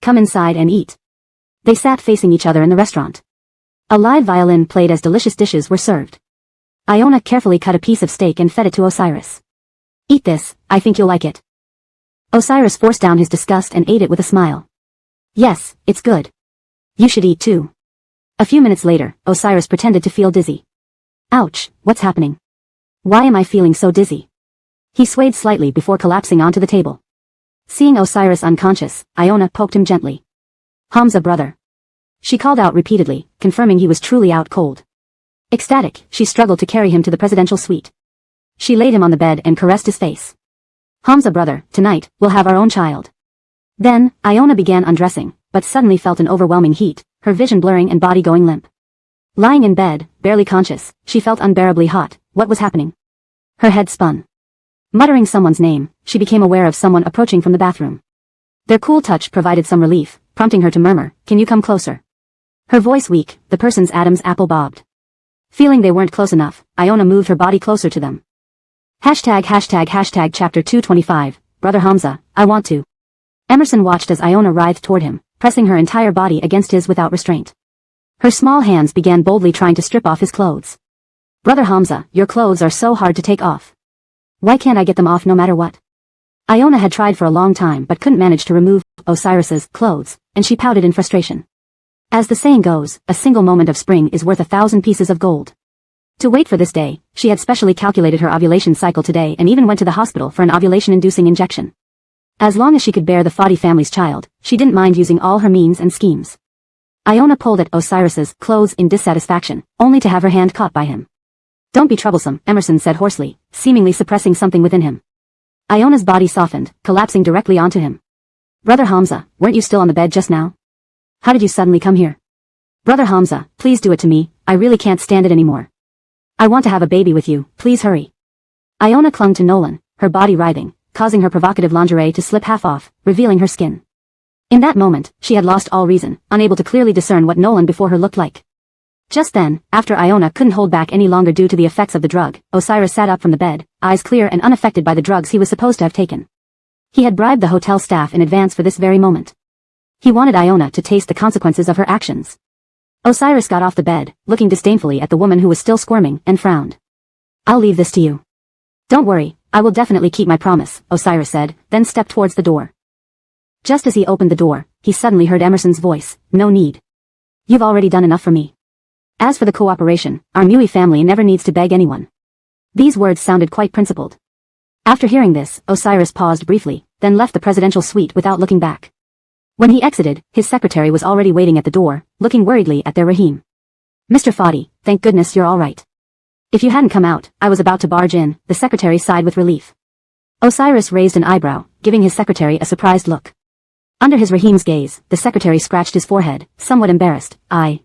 Come inside and eat." They sat facing each other in the restaurant. A live violin played as delicious dishes were served. Iona carefully cut a piece of steak and fed it to Osiris. "Eat this, I think you'll like it." Osiris forced down his disgust and ate it with a smile. "Yes, it's good. You should eat too." A few minutes later, Osiris pretended to feel dizzy. "Ouch, what's happening? Why am I feeling so dizzy?" He swayed slightly before collapsing onto the table. Seeing Osiris unconscious, Iona poked him gently. "Hamza brother." She called out repeatedly, confirming he was truly out cold. Ecstatic, she struggled to carry him to the presidential suite. She laid him on the bed and caressed his face. "Hamza brother, tonight, we'll have our own child." Then, Iona began undressing, but suddenly felt an overwhelming heat, her vision blurring and body going limp. Lying in bed, barely conscious, she felt unbearably hot. What was happening? Her head spun. Muttering someone's name, she became aware of someone approaching from the bathroom. Their cool touch provided some relief, prompting her to murmur, "Can you come closer?" Her voice weak, the person's Adam's apple bobbed. Feeling they weren't close enough, Iona moved her body closer to them. ####Chapter 225, Brother Hamza, I want to. Emerson watched as Iona writhed toward him, pressing her entire body against his without restraint. Her small hands began boldly trying to strip off his clothes. "Brother Hamza, your clothes are so hard to take off. Why can't I get them off no matter what?" Iona had tried for a long time but couldn't manage to remove Osiris's clothes, and she pouted in frustration. As the saying goes, a single moment of spring is worth 1,000 pieces of gold. To wait for this day, she had specially calculated her ovulation cycle today and even went to the hospital for an ovulation-inducing injection. As long as she could bear the Fadi family's child, she didn't mind using all her means and schemes. Iona pulled at Osiris's clothes in dissatisfaction, only to have her hand caught by him. "Don't be troublesome," Emerson said hoarsely, seemingly suppressing something within him. Iona's body softened, collapsing directly onto him. "Brother Hamza, weren't you still on the bed just now? How did you suddenly come here?" "Brother Hamza, please do it to me, I really can't stand it anymore. I want to have a baby with you, please hurry." Iona clung to Nolan, her body writhing, causing her provocative lingerie to slip half off, revealing her skin. In that moment, she had lost all reason, unable to clearly discern what Nolan before her looked like. Just then, after Iona couldn't hold back any longer due to the effects of the drug, Osiris sat up from the bed, eyes clear and unaffected by the drugs he was supposed to have taken. He had bribed the hotel staff in advance for this very moment. He wanted Iona to taste the consequences of her actions. Osiris got off the bed, looking disdainfully at the woman who was still squirming, and frowned. "I'll leave this to you." "Don't worry, I will definitely keep my promise," Osiris said, then stepped towards the door. Just as he opened the door, he suddenly heard Emerson's voice, "No need. You've already done enough for me. As for the cooperation, our Mui family never needs to beg anyone." These words sounded quite principled. After hearing this, Osiris paused briefly, then left the presidential suite without looking back. When he exited, his secretary was already waiting at the door, looking worriedly at their Rahim. Mr. Fadi, thank goodness you're all right. If you hadn't come out, I was about to barge in, the secretary sighed with relief. Osiris raised an eyebrow, giving his secretary a surprised look. Under his Rahim's gaze, the secretary scratched his forehead, somewhat embarrassed. I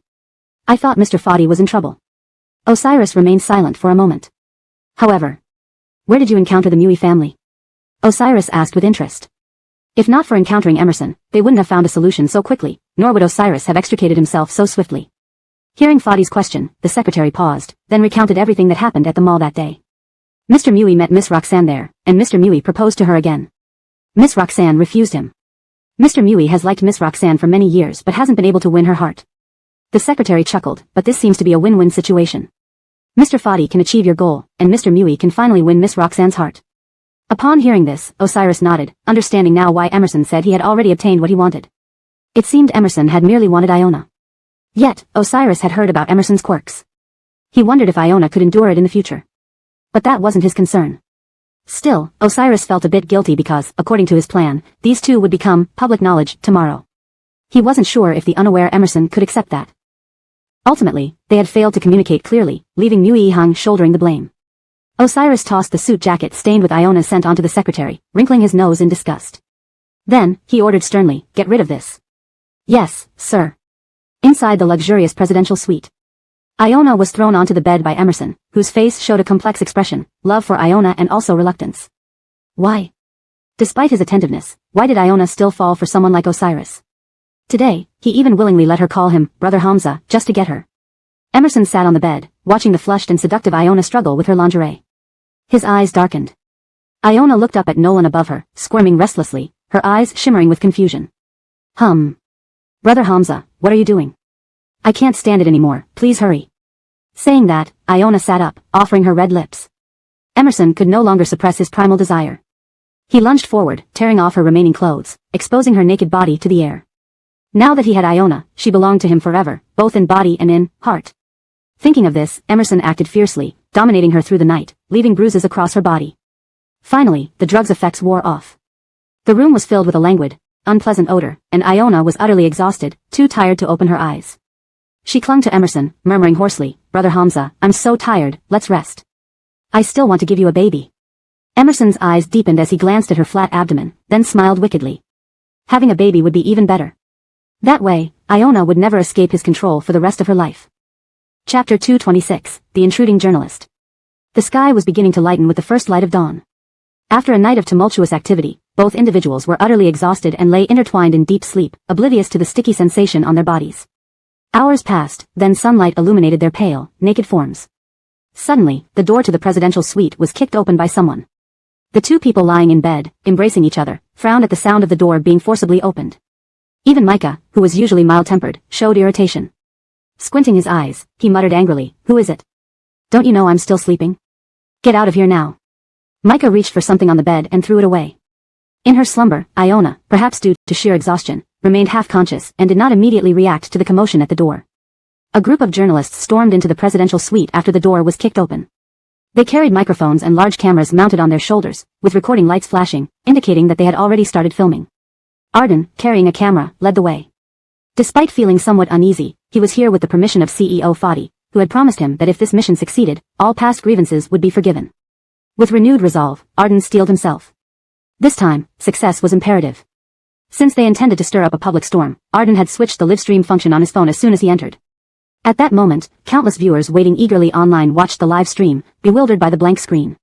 thought Mr. Fadi was in trouble. Osiris remained silent for a moment. However, where did you encounter the Mui family? Osiris asked with interest. If not for encountering Emerson, they wouldn't have found a solution so quickly, nor would Osiris have extricated himself so swiftly. Hearing Fadi's question, the secretary paused, then recounted everything that happened at the mall that day. Mr. Mui met Miss Roxanne there, and Mr. Mui proposed to her again. Miss Roxanne refused him. Mr. Mui has liked Miss Roxanne for many years but hasn't been able to win her heart. The secretary chuckled, but this seems to be a win-win situation. Mr. Fadi can achieve your goal, and Mr. Mui can finally win Miss Roxanne's heart. Upon hearing this, Osiris nodded, understanding now why Emerson said he had already obtained what he wanted. It seemed Emerson had merely wanted Iona. Yet, Osiris had heard about Emerson's quirks. He wondered if Iona could endure it in the future. But that wasn't his concern. Still, Osiris felt a bit guilty because, according to his plan, these two would become public knowledge tomorrow. He wasn't sure if the unaware Emerson could accept that. Ultimately, they had failed to communicate clearly, leaving Mui Hung shouldering the blame. Osiris tossed the suit jacket stained with Iona's scent onto the secretary, wrinkling his nose in disgust. Then, he ordered sternly, "Get rid of this." "Yes, sir." Inside the luxurious presidential suite, Iona was thrown onto the bed by Emerson, whose face showed a complex expression, love for Iona and also reluctance. Why? Despite his attentiveness, why did Iona still fall for someone like Osiris? Today, he even willingly let her call him Brother Hamza, just to get her. Emerson sat on the bed, watching the flushed and seductive Iona struggle with her lingerie. His eyes darkened. Iona looked up at Nolan above her, squirming restlessly, her eyes shimmering with confusion. Brother Hamza, what are you doing? I can't stand it anymore, please hurry. Saying that, Iona sat up, offering her red lips. Emerson could no longer suppress his primal desire. He lunged forward, tearing off her remaining clothes, exposing her naked body to the air. Now that he had Iona, she belonged to him forever, both in body and in heart. Thinking of this, Emerson acted fiercely, dominating her through the night, leaving bruises across her body. Finally, the drug's effects wore off. The room was filled with a languid, unpleasant odor, and Iona was utterly exhausted, too tired to open her eyes. She clung to Emerson, murmuring hoarsely, "Brother Hamza, I'm so tired, let's rest. I still want to give you a baby." Emerson's eyes deepened as he glanced at her flat abdomen, then smiled wickedly. Having a baby would be even better. That way, Iona would never escape his control for the rest of her life. Chapter 226, The Intruding Journalist. The sky was beginning to lighten with the first light of dawn. After a night of tumultuous activity, both individuals were utterly exhausted and lay intertwined in deep sleep, oblivious to the sticky sensation on their bodies. Hours passed, then sunlight illuminated their pale, naked forms. Suddenly, the door to the presidential suite was kicked open by someone. The two people lying in bed, embracing each other, frowned at the sound of the door being forcibly opened. Even Micah, who was usually mild-tempered, showed irritation. Squinting his eyes, he muttered angrily, "Who is it? Don't you know I'm still sleeping? Get out of here now." Micah reached for something on the bed and threw it away. In her slumber, Iona, perhaps due to sheer exhaustion, remained half-conscious and did not immediately react to the commotion at the door. A group of journalists stormed into the presidential suite after the door was kicked open. They carried microphones and large cameras mounted on their shoulders, with recording lights flashing, indicating that they had already started filming. Arden, carrying a camera, led the way. Despite feeling somewhat uneasy, he was here with the permission of CEO Fadi, who had promised him that if this mission succeeded, all past grievances would be forgiven. With renewed resolve, Arden steeled himself. This time, success was imperative. Since they intended to stir up a public storm, Arden had switched the live stream function on his phone as soon as he entered. At that moment, countless viewers waiting eagerly online watched the live stream, bewildered by the blank screen.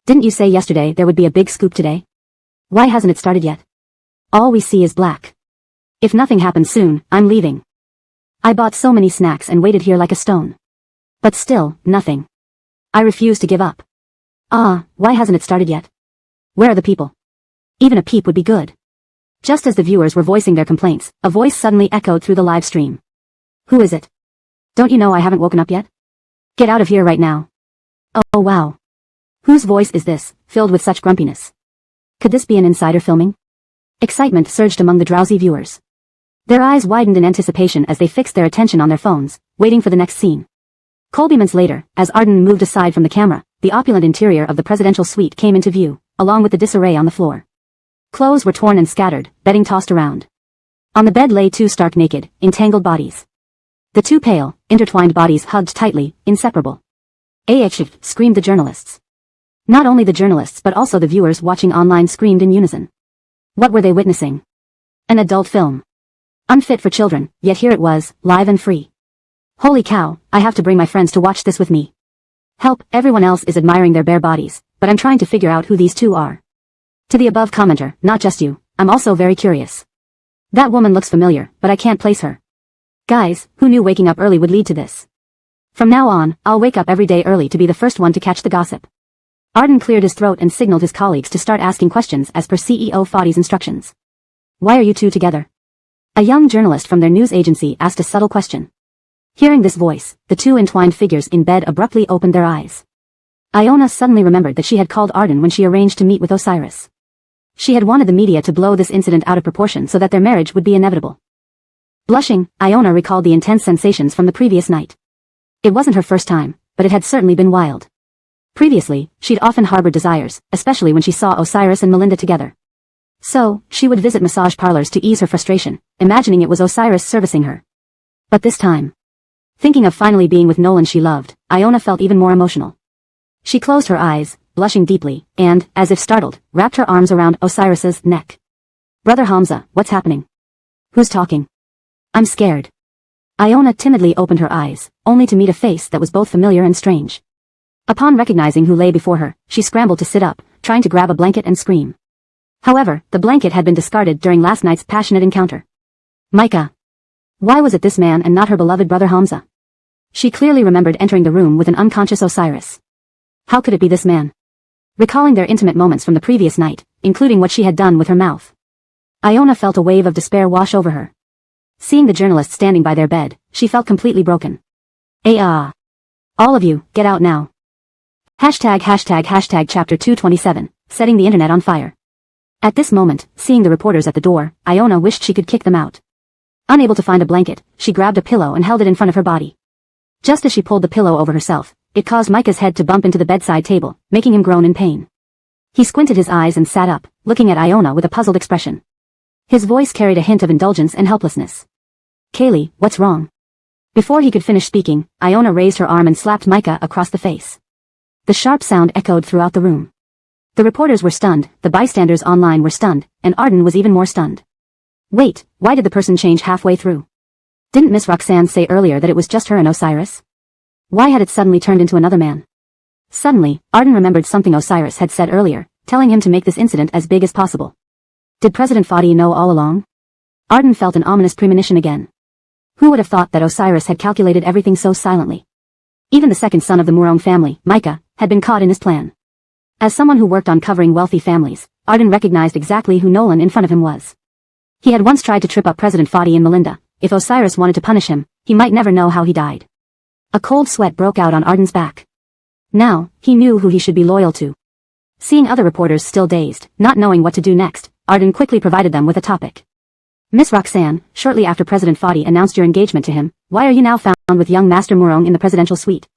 "Didn't you say yesterday there would be a big scoop today? Why hasn't it started yet? All we see is black. If nothing happens soon, I'm leaving. I bought so many snacks and waited here like a stone. But still, nothing. I refuse to give up. Why hasn't it started yet? Where are the people? Even a peep would be good." Just as the viewers were voicing their complaints, a voice suddenly echoed through the live stream. "Who is it? Don't you know I haven't woken up yet? Get out of here right now." Oh wow. Whose voice is this, filled with such grumpiness? Could this be an insider filming? Excitement surged among the drowsy viewers. Their eyes widened in anticipation as they fixed their attention on their phones, waiting for the next scene. Colby minutes later, as Arden moved aside from the camera, the opulent interior of the presidential suite came into view, along with the disarray on the floor. Clothes were torn and scattered, bedding tossed around. On the bed lay two stark naked, entangled bodies. The two pale, intertwined bodies hugged tightly, inseparable. Engsub, screamed the journalists. Not only the journalists but also the viewers watching online screamed in unison. What were they witnessing? An adult film. Unfit for children, yet here it was, live and free. Holy cow, I have to bring my friends to watch this with me. Help, everyone else is admiring their bare bodies, but I'm trying to figure out who these two are. To the above commenter, not just you, I'm also very curious. That woman looks familiar, but I can't place her. Guys, who knew waking up early would lead to this? From now on, I'll wake up every day early to be the first one to catch the gossip. Arden cleared his throat and signaled his colleagues to start asking questions as per CEO Fadi's instructions. Why are you two together? A young journalist from their news agency asked a subtle question. Hearing this voice, the two entwined figures in bed abruptly opened their eyes. Iona suddenly remembered that she had called Arden when she arranged to meet with Osiris. She had wanted the media to blow this incident out of proportion so that their marriage would be inevitable. Blushing, Iona recalled the intense sensations from the previous night. It wasn't her first time, but it had certainly been wild. Previously, she'd often harbored desires, especially when she saw Osiris and Melinda together. So, she would visit massage parlors to ease her frustration, imagining it was Osiris servicing her. But this time, thinking of finally being with Nolan she loved, Iona felt even more emotional. She closed her eyes, blushing deeply, and, as if startled, wrapped her arms around Osiris's neck. Brother Hamza, what's happening? Who's talking? I'm scared. Iona timidly opened her eyes, only to meet a face that was both familiar and strange. Upon recognizing who lay before her, she scrambled to sit up, trying to grab a blanket and scream. However, the blanket had been discarded during last night's passionate encounter. Micah. Why was it this man and not her beloved brother Hamza? She clearly remembered entering the room with an unconscious Osiris. How could it be this man? Recalling their intimate moments from the previous night, including what she had done with her mouth, Iona felt a wave of despair wash over her. Seeing the journalists standing by their bed, she felt completely broken. All of you, get out now. Hashtag chapter 227, setting the internet on fire. At this moment, seeing the reporters at the door, Iona wished she could kick them out. Unable to find a blanket, she grabbed a pillow and held it in front of her body. Just as she pulled the pillow over herself, it caused Micah's head to bump into the bedside table, making him groan in pain. He squinted his eyes and sat up, looking at Iona with a puzzled expression. His voice carried a hint of indulgence and helplessness. Kaylee, what's wrong? Before he could finish speaking, Iona raised her arm and slapped Micah across the face. The sharp sound echoed throughout the room. The reporters were stunned, the bystanders online were stunned, and Arden was even more stunned. Wait, why did the person change halfway through? Didn't Miss Roxanne say earlier that it was just her and Osiris? Why had it suddenly turned into another man? Suddenly, Arden remembered something Osiris had said earlier, telling him to make this incident as big as possible. Did President Fadi know all along? Arden felt an ominous premonition again. Who would have thought that Osiris had calculated everything so silently? Even the second son of the Murong family, Micah, had been caught in his plan. As someone who worked on covering wealthy families, Arden recognized exactly who Nolan in front of him was. He had once tried to trip up President Fadi and Melinda. If Osiris wanted to punish him, he might never know how he died. A cold sweat broke out on Arden's back. Now, he knew who he should be loyal to. Seeing other reporters still dazed, not knowing what to do next, Arden quickly provided them with a topic. Miss Roxanne, shortly after President Fadi announced your engagement to him, why are you now found with young Master Murong in the presidential suite?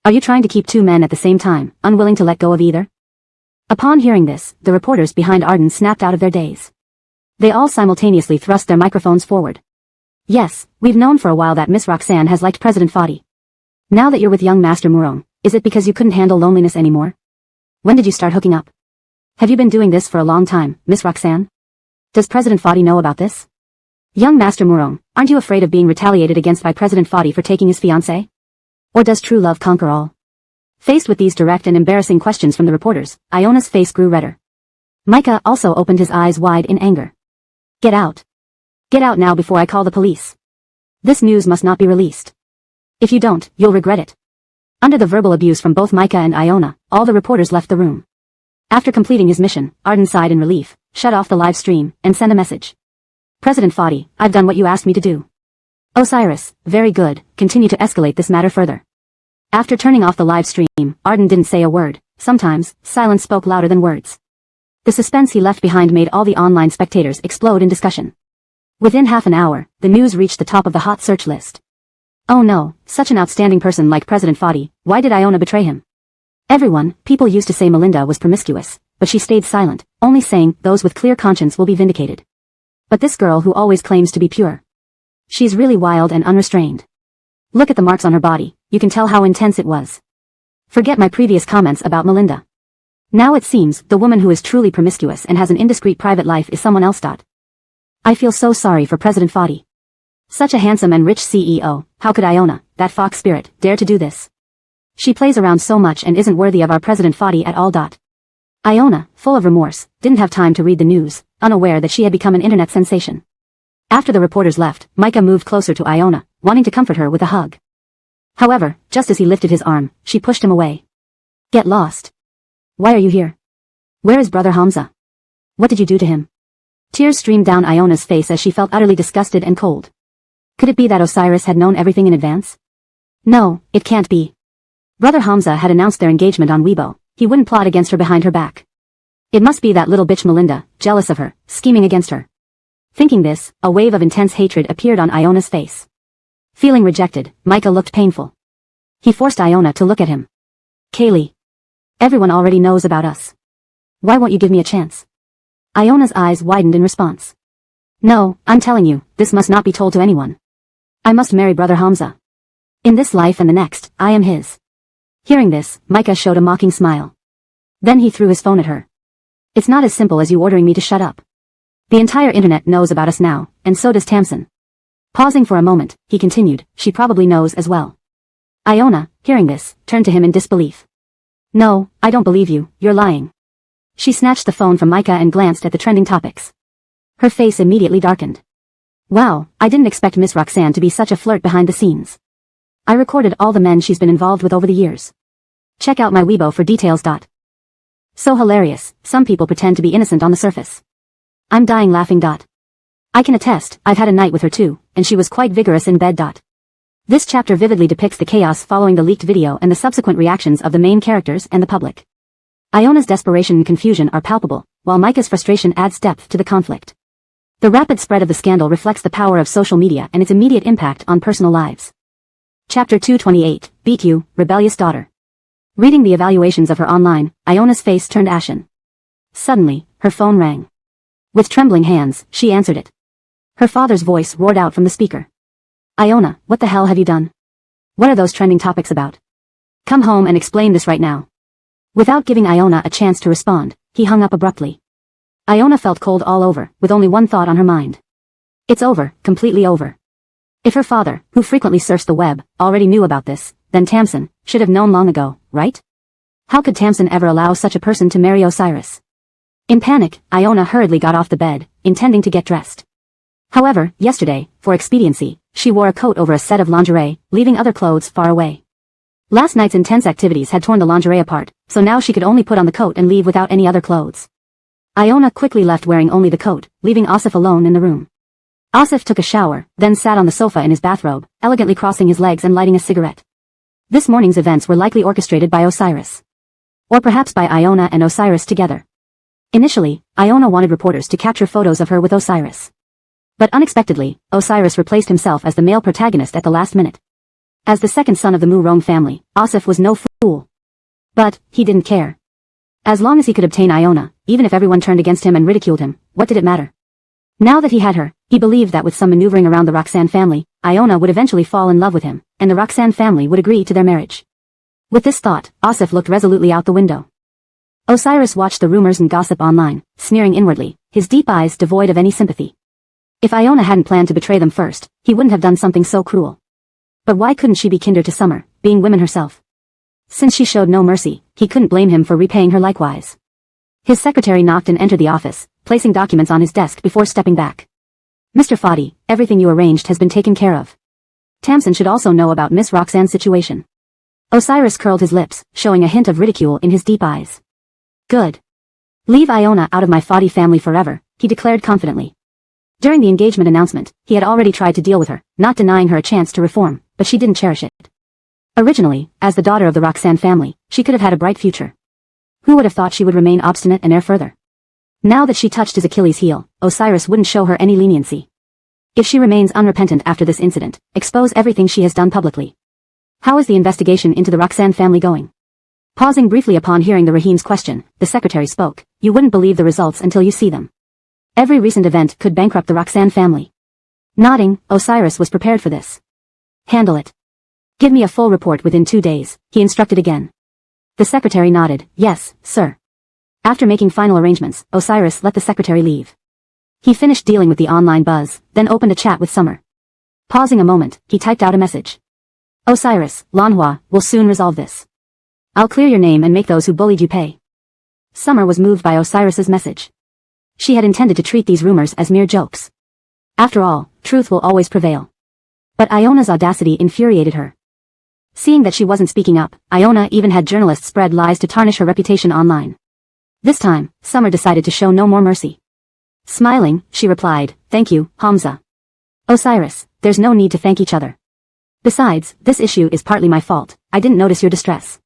Are you trying to keep two men at the same time, unwilling to let go of either? Upon hearing this, the reporters behind Arden snapped out of their daze. They all simultaneously thrust their microphones forward. Yes, we've known for a while that Miss Roxanne has liked President Fadi. Now that you're with young Master Murong, is it because you couldn't handle loneliness anymore? When did you start hooking up? Have you been doing this for a long time, Miss Roxanne? Does President Fadi know about this? Young Master Murong, aren't you afraid of being retaliated against by President Fadi for taking his fiancée? Or does true love conquer all? Faced with these direct and embarrassing questions from the reporters, Iona's face grew redder. Micah also opened his eyes wide in anger. Get out. Get out now before I call the police. This news must not be released. If you don't, you'll regret it. Under the verbal abuse from both Micah and Iona, all the reporters left the room. After completing his mission, Arden sighed in relief, shut off the live stream, and sent a message. President Fadi, I've done what you asked me to do. Osiris, very good, continue to escalate this matter further. After turning off the live stream, Arden didn't say a word. Sometimes, silence spoke louder than words. The suspense he left behind made all the online spectators explode in discussion. Within half an hour, the news reached the top of the hot search list. Oh no, such an outstanding person like President Fadi, why did Iona betray him? People used to say Melinda was promiscuous, but she stayed silent, only saying, those with clear conscience will be vindicated. But this girl who always claims to be pure. She's really wild and unrestrained. Look at the marks on her body, you can tell how intense it was. Forget my previous comments about Melinda. Now it seems the woman who is truly promiscuous and has an indiscreet private life is someone else. I feel so sorry for President Foddy. Such a handsome and rich CEO, how could Iona, that fox spirit, dare to do this? She plays around so much and isn't worthy of our President Foddy at all. Iona, full of remorse, didn't have time to read the news, unaware that she had become an internet sensation. After the reporters left, Micah moved closer to Iona, wanting to comfort her with a hug. However, just as he lifted his arm, she pushed him away. Get lost. Why are you here? Where is Brother Hamza? What did you do to him? Tears streamed down Iona's face as she felt utterly disgusted and cold. Could it be that Osiris had known everything in advance? No, it can't be. Brother Hamza had announced their engagement on Weibo. He wouldn't plot against her behind her back. It must be that little bitch Melinda, jealous of her, scheming against her. Thinking this, a wave of intense hatred appeared on Iona's face. Feeling rejected, Micah looked painful. He forced Iona to look at him. Kaylee. Everyone already knows about us. Why won't you give me a chance? Iona's eyes widened in response. No, I'm telling you, this must not be told to anyone. I must marry Brother Hamza. In this life and the next, I am his. Hearing this, Micah showed a mocking smile. Then he threw his phone at her. It's not as simple as you ordering me to shut up. The entire internet knows about us now, and so does Tamsin. Pausing for a moment, he continued, she probably knows as well. Iona, hearing this, turned to him in disbelief. No, I don't believe you, you're lying. She snatched the phone from Micah and glanced at the trending topics. Her face immediately darkened. Wow, I didn't expect Miss Roxanne to be such a flirt behind the scenes. I recorded all the men she's been involved with over the years. Check out my Weibo for details. So hilarious, some people pretend to be innocent on the surface. I'm dying laughing. I can attest, I've had a night with her too, and she was quite vigorous in bed. This chapter vividly depicts the chaos following the leaked video and the subsequent reactions of the main characters and the public. Iona's desperation and confusion are palpable, while Micah's frustration adds depth to the conflict. The rapid spread of the scandal reflects the power of social media and its immediate impact on personal lives. Chapter 228, BQ, Rebellious Daughter. Reading the evaluations of her online, Iona's face turned ashen. Suddenly, her phone rang. With trembling hands, she answered it. Her father's voice roared out from the speaker. Iona, what the hell have you done? What are those trending topics about? Come home and explain this right now. Without giving Iona a chance to respond, he hung up abruptly. Iona felt cold all over, with only one thought on her mind. It's over, completely over. If her father, who frequently surfs the web, already knew about this, then Tamsin should have known long ago, right? How could Tamsin ever allow such a person to marry Osiris? In panic, Iona hurriedly got off the bed, intending to get dressed. However, yesterday, for expediency, she wore a coat over a set of lingerie, leaving other clothes far away. Last night's intense activities had torn the lingerie apart, so now she could only put on the coat and leave without any other clothes. Iona quickly left wearing only the coat, leaving Asif alone in the room. Asif took a shower, then sat on the sofa in his bathrobe, elegantly crossing his legs and lighting a cigarette. This morning's events were likely orchestrated by Osiris. Or perhaps by Iona and Osiris together. Initially, Iona wanted reporters to capture photos of her with Osiris. But unexpectedly, Osiris replaced himself as the male protagonist at the last minute. As the second son of the Mu-Rong family, Asif was no fool. But, he didn't care. As long as he could obtain Iona, even if everyone turned against him and ridiculed him, what did it matter? Now that he had her, he believed that with some maneuvering around the Roxanne family, Iona would eventually fall in love with him, and the Roxanne family would agree to their marriage. With this thought, Asif looked resolutely out the window. Osiris watched the rumors and gossip online, sneering inwardly, his deep eyes devoid of any sympathy. If Iona hadn't planned to betray them first, he wouldn't have done something so cruel. But why couldn't she be kinder to Summer, being women herself? Since she showed no mercy, he couldn't blame him for repaying her likewise. His secretary knocked and entered the office, placing documents on his desk before stepping back. Mr. Foddy, everything you arranged has been taken care of. Tamsin should also know about Miss Roxanne's situation. Osiris curled his lips, showing a hint of ridicule in his deep eyes. Good. Leave Iona out of my Foddy family forever, he declared confidently. During the engagement announcement, he had already tried to deal with her, not denying her a chance to reform, but she didn't cherish it. Originally, as the daughter of the Roxanne family, she could have had a bright future. Who would have thought she would remain obstinate and err further? Now that she touched his Achilles heel, Osiris wouldn't show her any leniency. If she remains unrepentant after this incident, expose everything she has done publicly. How is the investigation into the Roxanne family going? Pausing briefly upon hearing the Rahim's question, the secretary spoke. You wouldn't believe the results until you see them. Every recent event could bankrupt the Roxanne family. Nodding, Osiris was prepared for this. Handle it. Give me a full report within 2 days, he instructed again. The secretary nodded, yes, sir. After making final arrangements, Osiris let the secretary leave. He finished dealing with the online buzz, then opened a chat with Summer. Pausing a moment, he typed out a message. Osiris, Lanhua, will soon resolve this. I'll clear your name and make those who bullied you pay. Summer was moved by Osiris's message. She had intended to treat these rumors as mere jokes. After all, truth will always prevail. But Iona's audacity infuriated her. Seeing that she wasn't speaking up, Iona even had journalists spread lies to tarnish her reputation online. This time, Summer decided to show no more mercy. Smiling, she replied, thank you, Hamza. Osiris, there's no need to thank each other. Besides, this issue is partly my fault, I didn't notice your distress.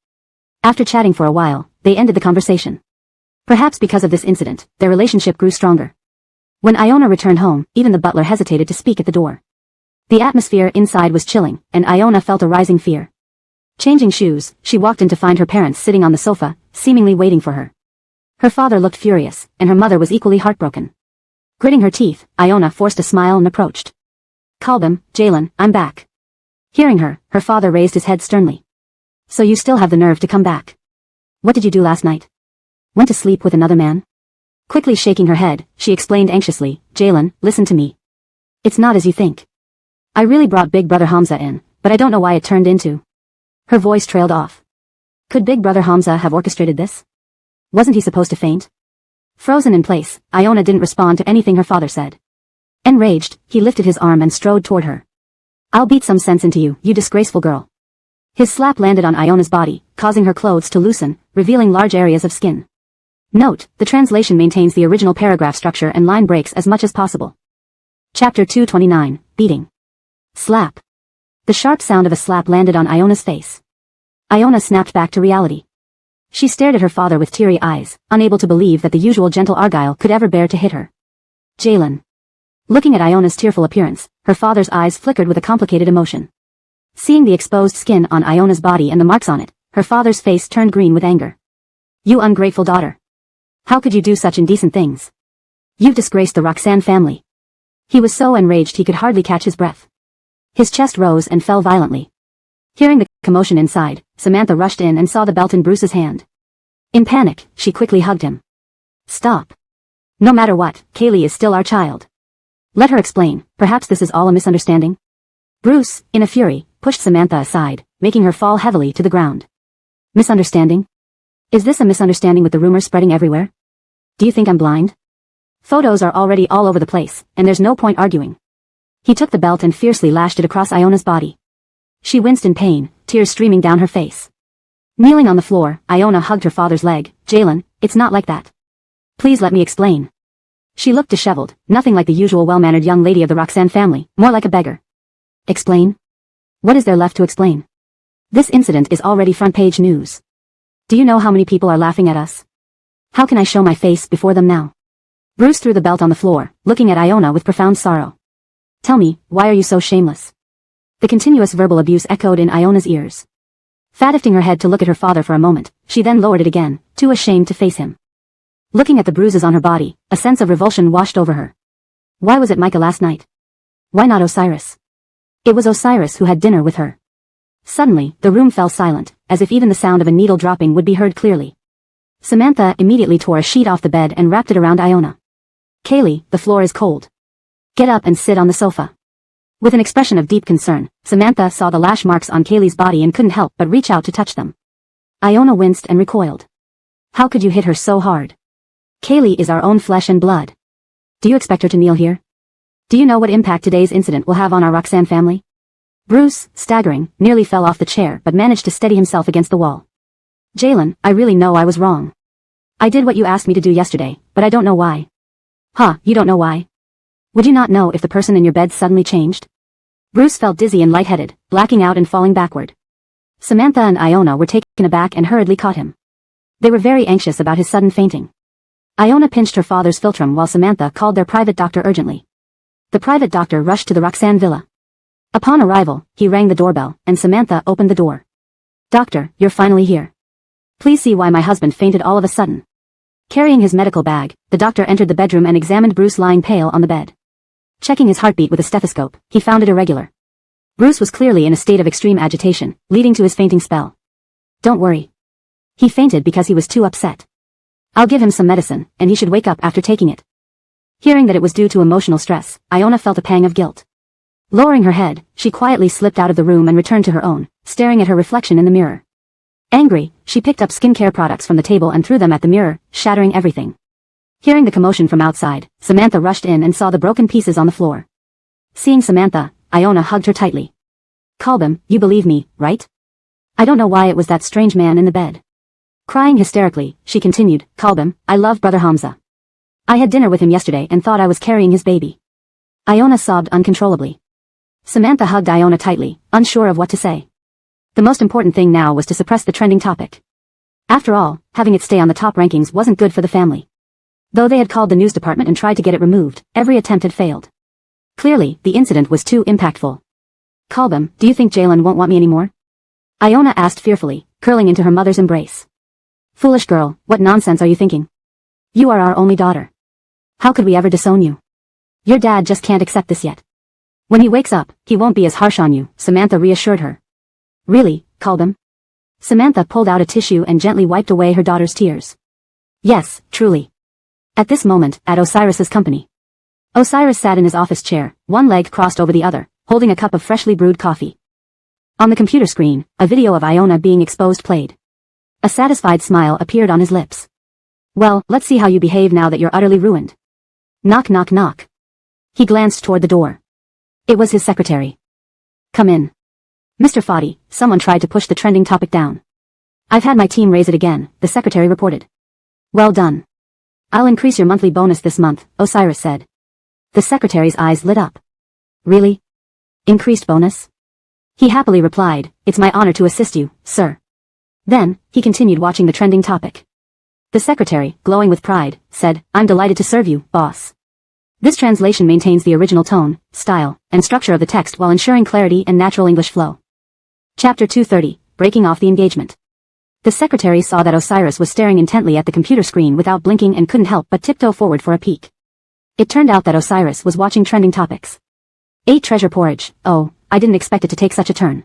After chatting for a while, they ended the conversation. Perhaps because of this incident, their relationship grew stronger. When Iona returned home, even the butler hesitated to speak at the door. The atmosphere inside was chilling, and Iona felt a rising fear. Changing shoes, she walked in to find her parents sitting on the sofa, seemingly waiting for her. Her father looked furious, and her mother was equally heartbroken. Gritting her teeth, Iona forced a smile and approached. Kalbim, Jalen, I'm back. Hearing her, her father raised his head sternly. So you still have the nerve to come back. What did you do last night? Went to sleep with another man? Quickly shaking her head, she explained anxiously, Jalen, listen to me. It's not as you think. I really brought Big Brother Hamza in, but I don't know why it turned into. Her voice trailed off. Could Big Brother Hamza have orchestrated this? Wasn't he supposed to faint? Frozen in place, Iona didn't respond to anything her father said. Enraged, he lifted his arm and strode toward her. I'll beat some sense into you, you disgraceful girl. His slap landed on Iona's body, causing her clothes to loosen, revealing large areas of skin. Note, the translation maintains the original paragraph structure and line breaks as much as possible. Chapter 229, Beating. Slap. The sharp sound of a slap landed on Iona's face. Iona snapped back to reality. She stared at her father with teary eyes, unable to believe that the usual gentle Argyle could ever bear to hit her. Jalen. Looking at Iona's tearful appearance, her father's eyes flickered with a complicated emotion. Seeing the exposed skin on Iona's body and the marks on it, her father's face turned green with anger. You ungrateful daughter. How could you do such indecent things? You've disgraced the Roxanne family. He was so enraged he could hardly catch his breath. His chest rose and fell violently. Hearing the commotion inside, Samantha rushed in and saw the belt in Bruce's hand. In panic, she quickly hugged him. Stop. No matter what, Kaylee is still our child. Let her explain, perhaps this is all a misunderstanding. Bruce, in a fury, pushed Samantha aside, making her fall heavily to the ground. Misunderstanding? Is this a misunderstanding with the rumors spreading everywhere? Do you think I'm blind? Photos are already all over the place, and there's no point arguing. He took the belt and fiercely lashed it across Iona's body. She winced in pain, tears streaming down her face. Kneeling on the floor, Iona hugged her father's leg. Jalen, it's not like that. Please let me explain. She looked disheveled, nothing like the usual well-mannered young lady of the Roxanne family, more like a beggar. Explain? What is there left to explain? This incident is already front-page news. Do you know how many people are laughing at us? How can I show my face before them now? Bruce threw the belt on the floor, looking at Iona with profound sorrow. Tell me, why are you so shameless? The continuous verbal abuse echoed in Iona's ears. Lifting her head to look at her father for a moment, she then lowered it again, too ashamed to face him. Looking at the bruises on her body, a sense of revulsion washed over her. Why was it Micah last night? Why not Osiris? It was Osiris who had dinner with her. Suddenly, the room fell silent, as if even the sound of a needle dropping would be heard clearly. Samantha immediately tore a sheet off the bed and wrapped it around Iona. Kaylee, the floor is cold. Get up and sit on the sofa. With an expression of deep concern, Samantha saw the lash marks on Kaylee's body and couldn't help but reach out to touch them. Iona winced and recoiled. How could you hit her so hard? Kaylee is our own flesh and blood. Do you expect her to kneel here? Do you know what impact today's incident will have on our Roxanne family? Bruce, staggering, nearly fell off the chair but managed to steady himself against the wall. Jalen, I really know I was wrong. I did what you asked me to do yesterday, but I don't know why. Huh, you don't know why? Would you not know if the person in your bed suddenly changed? Bruce felt dizzy and lightheaded, blacking out and falling backward. Samantha and Iona were taken aback and hurriedly caught him. They were very anxious about his sudden fainting. Iona pinched her father's philtrum while Samantha called their private doctor urgently. The private doctor rushed to the Roxanne villa. Upon arrival, he rang the doorbell, and Samantha opened the door. Doctor, you're finally here. Please see why my husband fainted all of a sudden. Carrying his medical bag, the doctor entered the bedroom and examined Bruce lying pale on the bed. Checking his heartbeat with a stethoscope, he found it irregular. Bruce was clearly in a state of extreme agitation, leading to his fainting spell. Don't worry. He fainted because he was too upset. I'll give him some medicine, and he should wake up after taking it. Hearing that it was due to emotional stress, Iona felt a pang of guilt. Lowering her head, she quietly slipped out of the room and returned to her own, staring at her reflection in the mirror. Angry, she picked up skincare products from the table and threw them at the mirror, shattering everything. Hearing the commotion from outside, Samantha rushed in and saw the broken pieces on the floor. Seeing Samantha, Iona hugged her tightly. Kalbam, you believe me, right? I don't know why it was that strange man in the bed. Crying hysterically, she continued, Kalbam, I love Brother Hamza. I had dinner with him yesterday and thought I was carrying his baby. Iona sobbed uncontrollably. Samantha hugged Iona tightly, unsure of what to say. The most important thing now was to suppress the trending topic. After all, having it stay on the top rankings wasn't good for the family. Though they had called the news department and tried to get it removed, every attempt had failed. Clearly, the incident was too impactful. Kalbam, do you think Jalen won't want me anymore? Iona asked fearfully, curling into her mother's embrace. Foolish girl, what nonsense are you thinking? You are our only daughter. How could we ever disown you? Your dad just can't accept this yet. When he wakes up, he won't be as harsh on you, Samantha reassured her. Really, Kalbam? Samantha pulled out a tissue and gently wiped away her daughter's tears. Yes, truly. At this moment, at Osiris's company. Osiris sat in his office chair, one leg crossed over the other, holding a cup of freshly brewed coffee. On the computer screen, a video of Iona being exposed played. A satisfied smile appeared on his lips. Well, let's see how you behave now that you're utterly ruined. Knock knock knock. He glanced toward the door. It was his secretary. Come in. Mr. Fadi, someone tried to push the trending topic down. I've had my team raise it again, the secretary reported. Well done. I'll increase your monthly bonus this month, Osiris said. The secretary's eyes lit up. Really? Increased bonus? He happily replied, it's my honor to assist you, sir. Then, he continued watching the trending topic. The secretary, glowing with pride, said, I'm delighted to serve you, boss. This translation maintains the original tone, style, and structure of the text while ensuring clarity and natural English flow. Chapter 230, Breaking Off the Engagement. The secretary saw that Osiris was staring intently at the computer screen without blinking and couldn't help but tiptoe forward for a peek. It turned out that Osiris was watching trending topics. 8 treasure porridge, oh, I didn't expect it to take such a turn.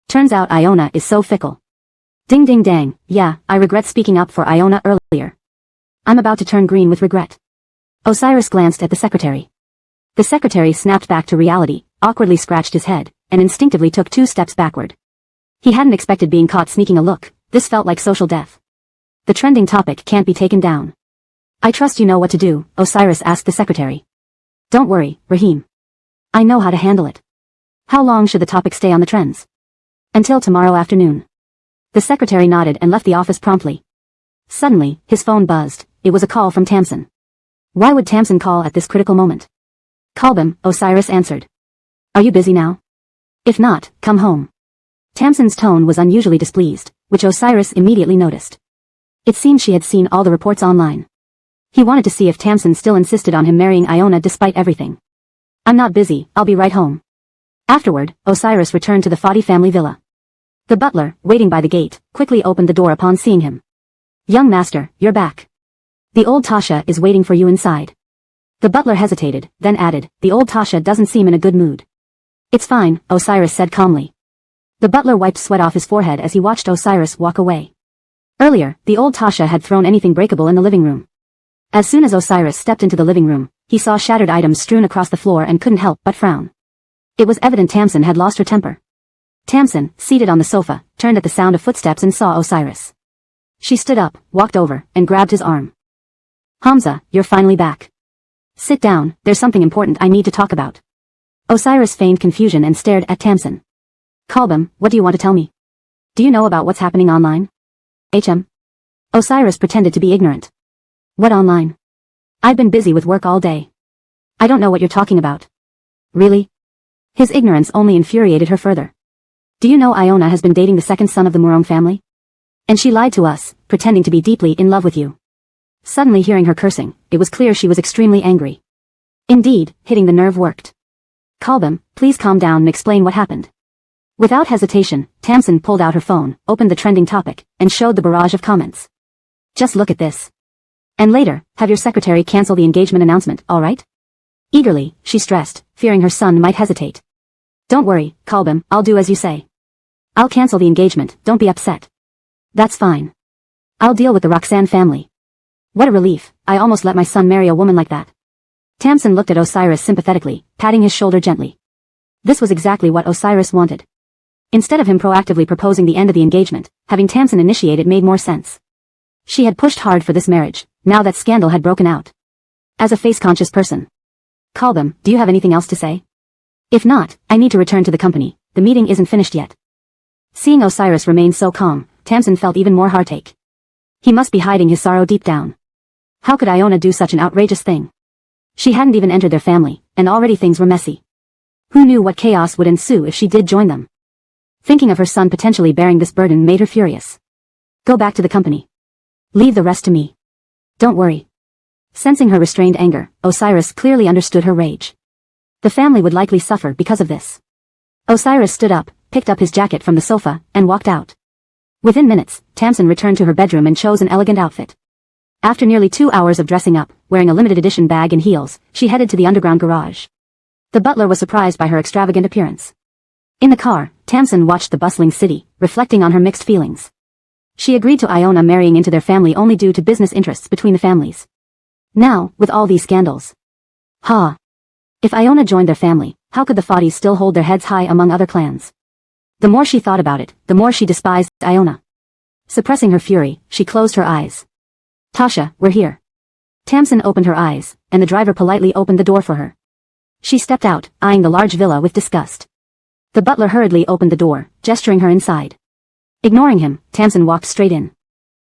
Turns out Iona is so fickle. Ding ding dang, yeah, I regret speaking up for Iona earlier. I'm about to turn green with regret. Osiris glanced at the secretary. The secretary snapped back to reality, awkwardly scratched his head, and instinctively took 2 steps backward. He hadn't expected being caught sneaking a look, this felt like social death. The trending topic can't be taken down. I trust you know what to do, Osiris asked the secretary. Don't worry, Rahim. I know how to handle it. How long should the topic stay on the trends? Until tomorrow afternoon. The secretary nodded and left the office promptly. Suddenly, his phone buzzed. It was a call from Tamsin. Why would Tamsin call at this critical moment? Kalbam, Osiris answered. Are you busy now? If not, come home. Tamsin's tone was unusually displeased, which Osiris immediately noticed. It seemed she had seen all the reports online. He wanted to see if Tamsin still insisted on him marrying Iona despite everything. I'm not busy, I'll be right home. Afterward, Osiris returned to the Fadi family villa. The butler, waiting by the gate, quickly opened the door upon seeing him. Young master, you're back. The old Tasha is waiting for you inside. The butler hesitated, then added, the old Tasha doesn't seem in a good mood. It's fine, Osiris said calmly. The butler wiped sweat off his forehead as he watched Osiris walk away. Earlier, the old Tasha had thrown anything breakable in the living room. As soon as Osiris stepped into the living room, he saw shattered items strewn across the floor and couldn't help but frown. It was evident Tamsin had lost her temper. Tamsin, seated on the sofa, turned at the sound of footsteps and saw Osiris. She stood up, walked over, and grabbed his arm. Hamza, you're finally back. Sit down, there's something important I need to talk about. Osiris feigned confusion and stared at Tamsin. Kalbam, what do you want to tell me? Do you know about what's happening online? Osiris pretended to be ignorant. What online? I've been busy with work all day. I don't know what you're talking about. Really? His ignorance only infuriated her further. Do you know Iona has been dating the second son of the Murong family? And she lied to us, pretending to be deeply in love with you. Suddenly hearing her cursing, it was clear she was extremely angry. Indeed, hitting the nerve worked. Kalbam, please calm down and explain what happened. Without hesitation, Tamsin pulled out her phone, opened the trending topic, and showed the barrage of comments. Just look at this. And later, have your secretary cancel the engagement announcement, alright? Eagerly, she stressed, fearing her son might hesitate. Don't worry, Kalbim, I'll do as you say. I'll cancel the engagement, don't be upset. That's fine. I'll deal with the Roxanne family. What a relief, I almost let my son marry a woman like that. Tamsin looked at Osiris sympathetically, patting his shoulder gently. This was exactly what Osiris wanted. Instead of him proactively proposing the end of the engagement, having Tamsin initiate it made more sense. She had pushed hard for this marriage, now that scandal had broken out. As a face-conscious person. Kalbim, do you have anything else to say? If not, I need to return to the company, the meeting isn't finished yet. Seeing Osiris remain so calm, Tamsin felt even more heartache. He must be hiding his sorrow deep down. How could Iona do such an outrageous thing? She hadn't even entered their family, and already things were messy. Who knew what chaos would ensue if she did join them? Thinking of her son potentially bearing this burden made her furious. Go back to the company. Leave the rest to me. Don't worry. Sensing her restrained anger, Osiris clearly understood her rage. The family would likely suffer because of this. Osiris stood up, picked up his jacket from the sofa, and walked out. Within minutes, Tamsin returned to her bedroom and chose an elegant outfit. After nearly 2 hours of dressing up, wearing a limited edition bag and heels, she headed to the underground garage. The butler was surprised by her extravagant appearance. In the car, Tamsin watched the bustling city, reflecting on her mixed feelings. She agreed to Iona marrying into their family only due to business interests between the families. Now, with all these scandals. If Iona joined their family, how could the Fadis still hold their heads high among other clans? The more she thought about it, the more she despised Iona. Suppressing her fury, she closed her eyes. Tasha, we're here. Tamsin opened her eyes, and the driver politely opened the door for her. She stepped out, eyeing the large villa with disgust. The butler hurriedly opened the door, gesturing her inside. Ignoring him, Tamsin walked straight in.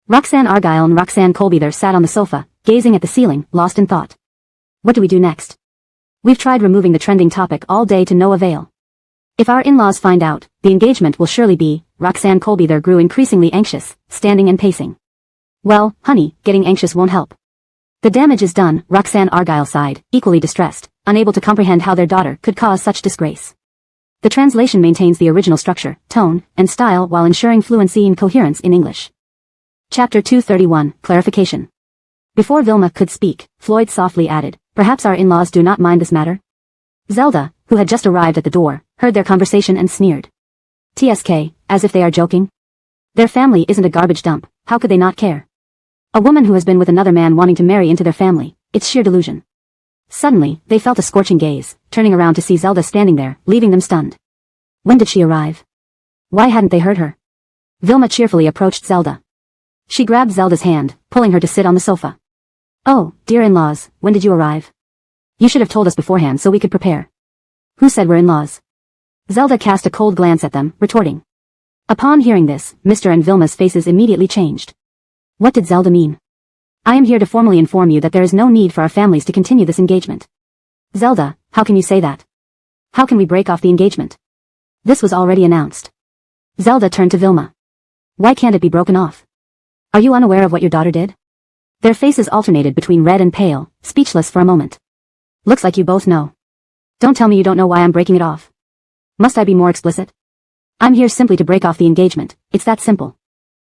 Roxanne Argyle and Roxanne Colby sat on the sofa, gazing at the ceiling, lost in thought. What do we do next? We've tried removing the trending topic all day to no avail. If our in-laws find out, the engagement will surely be. Roxanne Colby grew increasingly anxious, standing and pacing. Well, honey, getting anxious won't help. The damage is done, Roxanne Argyle sighed, equally distressed, unable to comprehend how their daughter could cause such disgrace. The translation maintains the original structure, tone, and style while ensuring fluency and coherence in English. Chapter 231, Clarification. Before Vilma could speak, Floyd softly added, perhaps our in-laws do not mind this matter? Zelda, who had just arrived at the door, heard their conversation and sneered. TSK, as if they are joking. Their family isn't a garbage dump, how could they not care? A woman who has been with another man wanting to marry into their family, it's sheer delusion. Suddenly, they felt a scorching gaze, turning around to see Zelda standing there, leaving them stunned. When did she arrive? Why hadn't they heard her? Vilma cheerfully approached Zelda. She grabbed Zelda's hand, pulling her to sit on the sofa. Oh, dear in-laws, when did you arrive? You should have told us beforehand so we could prepare. Who said we're in-laws? Zelda cast a cold glance at them, retorting. Upon hearing this, Mr. and Vilma's faces immediately changed. What did Zelda mean? I am here to formally inform you that there is no need for our families to continue this engagement. Zelda, how can you say that? How can we break off the engagement? This was already announced. Zelda turned to Vilma. Why can't it be broken off? Are you unaware of what your daughter did? Their faces alternated between red and pale, speechless for a moment. Looks like you both know. Don't tell me you don't know why I'm breaking it off. Must I be more explicit? I'm here simply to break off the engagement, it's that simple.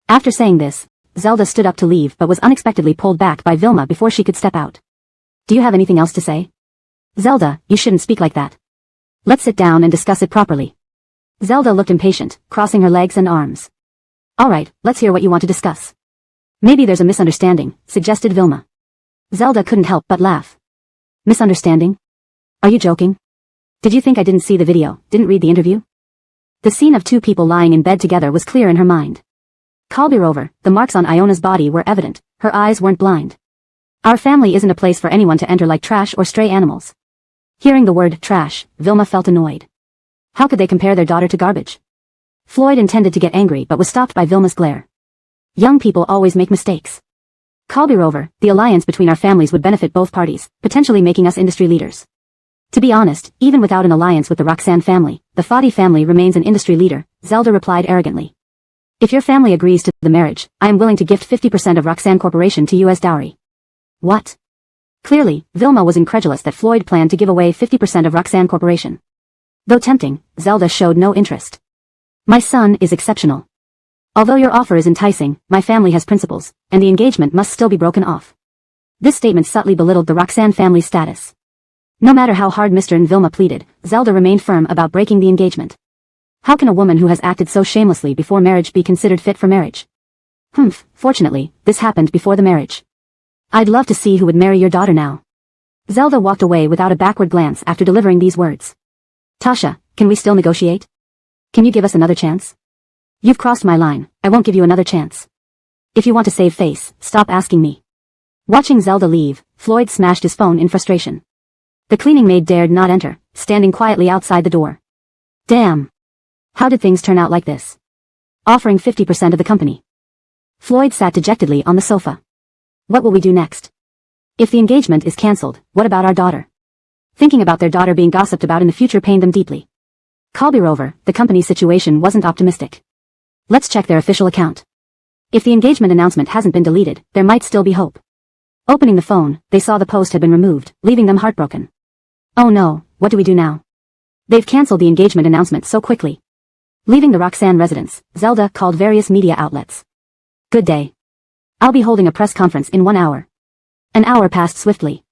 After saying this, Zelda stood up to leave but was unexpectedly pulled back by Vilma before she could step out. Do you have anything else to say? Zelda, you shouldn't speak like that. Let's sit down and discuss it properly. Zelda looked impatient, crossing her legs and arms. Alright, let's hear what you want to discuss. Maybe there's a misunderstanding, suggested Vilma. Zelda couldn't help but laugh. Misunderstanding? Are you joking? Did you think I didn't see the video, didn't read the interview? The scene of two people lying in bed together was clear in her mind. Kalbirover, the marks on Iona's body were evident, her eyes weren't blind. Our family isn't a place for anyone to enter like trash or stray animals. Hearing the word trash, Vilma felt annoyed. How could they compare their daughter to garbage? Floyd intended to get angry but was stopped by Vilma's glare. Young people always make mistakes. Kalbirover, the alliance between our families would benefit both parties, potentially making us industry leaders. To be honest, even without an alliance with the Roxanne family, the Fadi family remains an industry leader, Zelda replied arrogantly. If your family agrees to the marriage, I am willing to gift 50% of Roxanne Corporation to you as dowry. What? Clearly, Vilma was incredulous that Floyd planned to give away 50% of Roxanne Corporation. Though tempting, Zelda showed no interest. My son is exceptional. Although your offer is enticing, my family has principles, and the engagement must still be broken off. This statement subtly belittled the Roxanne family's status. No matter how hard Mr. and Vilma pleaded, Zelda remained firm about breaking the engagement. How can a woman who has acted so shamelessly before marriage be considered fit for marriage? Fortunately, this happened before the marriage. I'd love to see who would marry your daughter now. Zelda walked away without a backward glance after delivering these words. Tasha, can we still negotiate? Can you give us another chance? You've crossed my line, I won't give you another chance. If you want to save face, stop asking me. Watching Zelda leave, Floyd smashed his phone in frustration. The cleaning maid dared not enter, standing quietly outside the door. Damn. How did things turn out like this? Offering 50% of the company. Floyd sat dejectedly on the sofa. What will we do next? If the engagement is cancelled, what about our daughter? Thinking about their daughter being gossiped about in the future pained them deeply. Colby Rover, the company's situation wasn't optimistic. Let's check their official account. If the engagement announcement hasn't been deleted, there might still be hope. Opening the phone, they saw the post had been removed, leaving them heartbroken. Oh no, what do we do now? They've cancelled the engagement announcement so quickly. Leaving the Roxanne residence, Zelda called various media outlets. Good day. I'll be holding a press conference in 1 hour. An hour passed swiftly.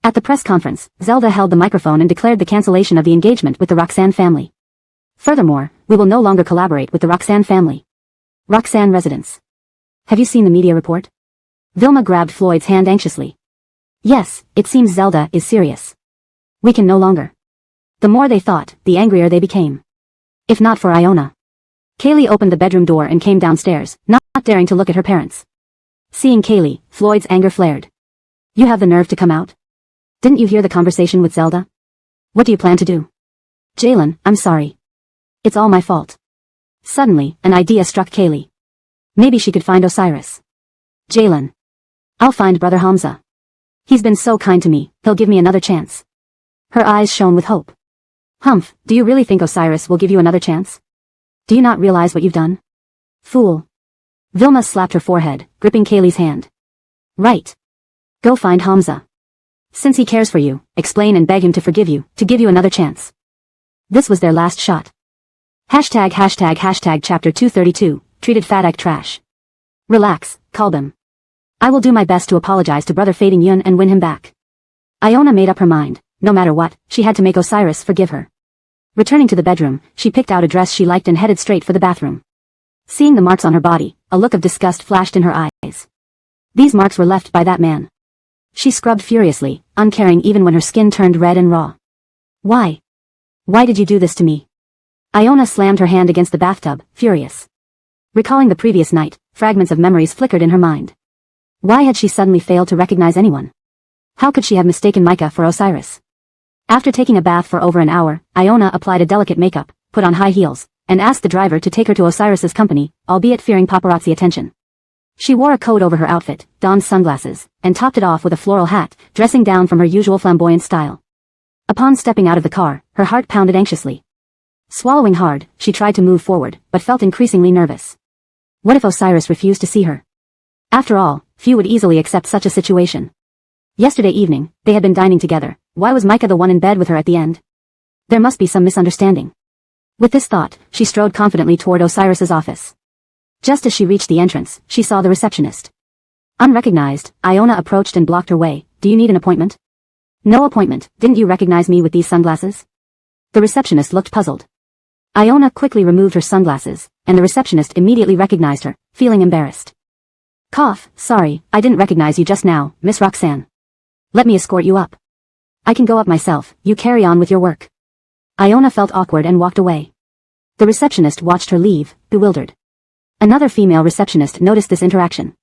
At the press conference, Zelda held the microphone and declared the cancellation of the engagement with the Roxanne family. Furthermore, we will no longer collaborate with the Roxanne family. Roxanne residence. Have you seen the media report? Vilma grabbed Floyd's hand anxiously. Yes, it seems Zelda is serious. We can no longer. The more they thought, the angrier they became. If not for Iona. Kaylee opened the bedroom door and came downstairs, not daring to look at her parents. Seeing Kaylee, Floyd's anger flared. You have the nerve to come out? Didn't you hear the conversation with Zelda? What do you plan to do? Jalen, I'm sorry. It's all my fault. Suddenly, an idea struck Kaylee. Maybe she could find Osiris. Jalen. I'll find Brother Hamza. He's been so kind to me, he'll give me another chance. Her eyes shone with hope. Humph, do you really think Osiris will give you another chance? Do you not realize what you've done? Fool. Vilma slapped her forehead, gripping Kaylee's hand. Right. Go find Hamza. Since he cares for you, explain and beg him to forgive you, to give you another chance. This was their last shot. Hashtag chapter 232, treated Fadak trash. Relax, Kalbim. I will do my best to apologize to Brother Fading Yun and win him back. Iona made up her mind. No matter what, she had to make Osiris forgive her. Returning to the bedroom, she picked out a dress she liked and headed straight for the bathroom. Seeing the marks on her body, a look of disgust flashed in her eyes. These marks were left by that man. She scrubbed furiously, uncaring even when her skin turned red and raw. Why? Why did you do this to me? Iona slammed her hand against the bathtub, furious. Recalling the previous night, fragments of memories flickered in her mind. Why had she suddenly failed to recognize anyone? How could she have mistaken Micah for Osiris? After taking a bath for over an hour, Iona applied a delicate makeup, put on high heels, and asked the driver to take her to Osiris's company, albeit fearing paparazzi attention. She wore a coat over her outfit, donned sunglasses, and topped it off with a floral hat, dressing down from her usual flamboyant style. Upon stepping out of the car, her heart pounded anxiously. Swallowing hard, she tried to move forward, but felt increasingly nervous. What if Osiris refused to see her? After all, few would easily accept such a situation. Yesterday evening, they had been dining together. Why was Micah the one in bed with her at the end? There must be some misunderstanding. With this thought, she strode confidently toward Osiris's office. Just as she reached the entrance, she saw the receptionist. Unrecognized, Iona approached and blocked her way. Do you need an appointment? No appointment. Didn't you recognize me with these sunglasses? The receptionist looked puzzled. Iona quickly removed her sunglasses, and the receptionist immediately recognized her, feeling embarrassed. Cough, sorry, I didn't recognize you just now, Miss Roxanne. Let me escort you up. I can go up myself, you carry on with your work. Iona felt awkward and walked away. The receptionist watched her leave, bewildered. Another female receptionist noticed this interaction.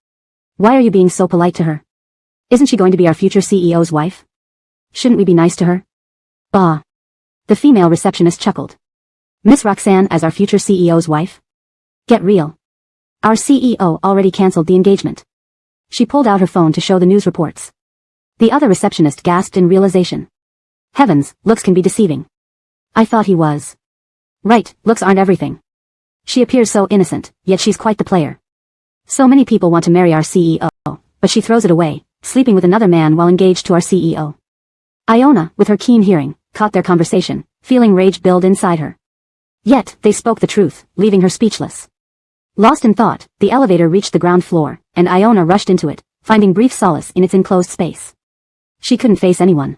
Why are you being so polite to her? Isn't she going to be our future CEO's wife? Shouldn't we be nice to her? Bah. The female receptionist chuckled. Miss Roxanne as our future CEO's wife? Get real. Our CEO already cancelled the engagement. She pulled out her phone to show the news reports. The other receptionist gasped in realization. Heavens, looks can be deceiving. I thought he was. Right, looks aren't everything. She appears so innocent, yet she's quite the player. So many people want to marry our CEO, but she throws it away, sleeping with another man while engaged to our CEO. Iona, with her keen hearing, caught their conversation, feeling rage build inside her. Yet, they spoke the truth, leaving her speechless. Lost in thought, the elevator reached the ground floor, and Iona rushed into it, finding brief solace in its enclosed space. She couldn't face anyone.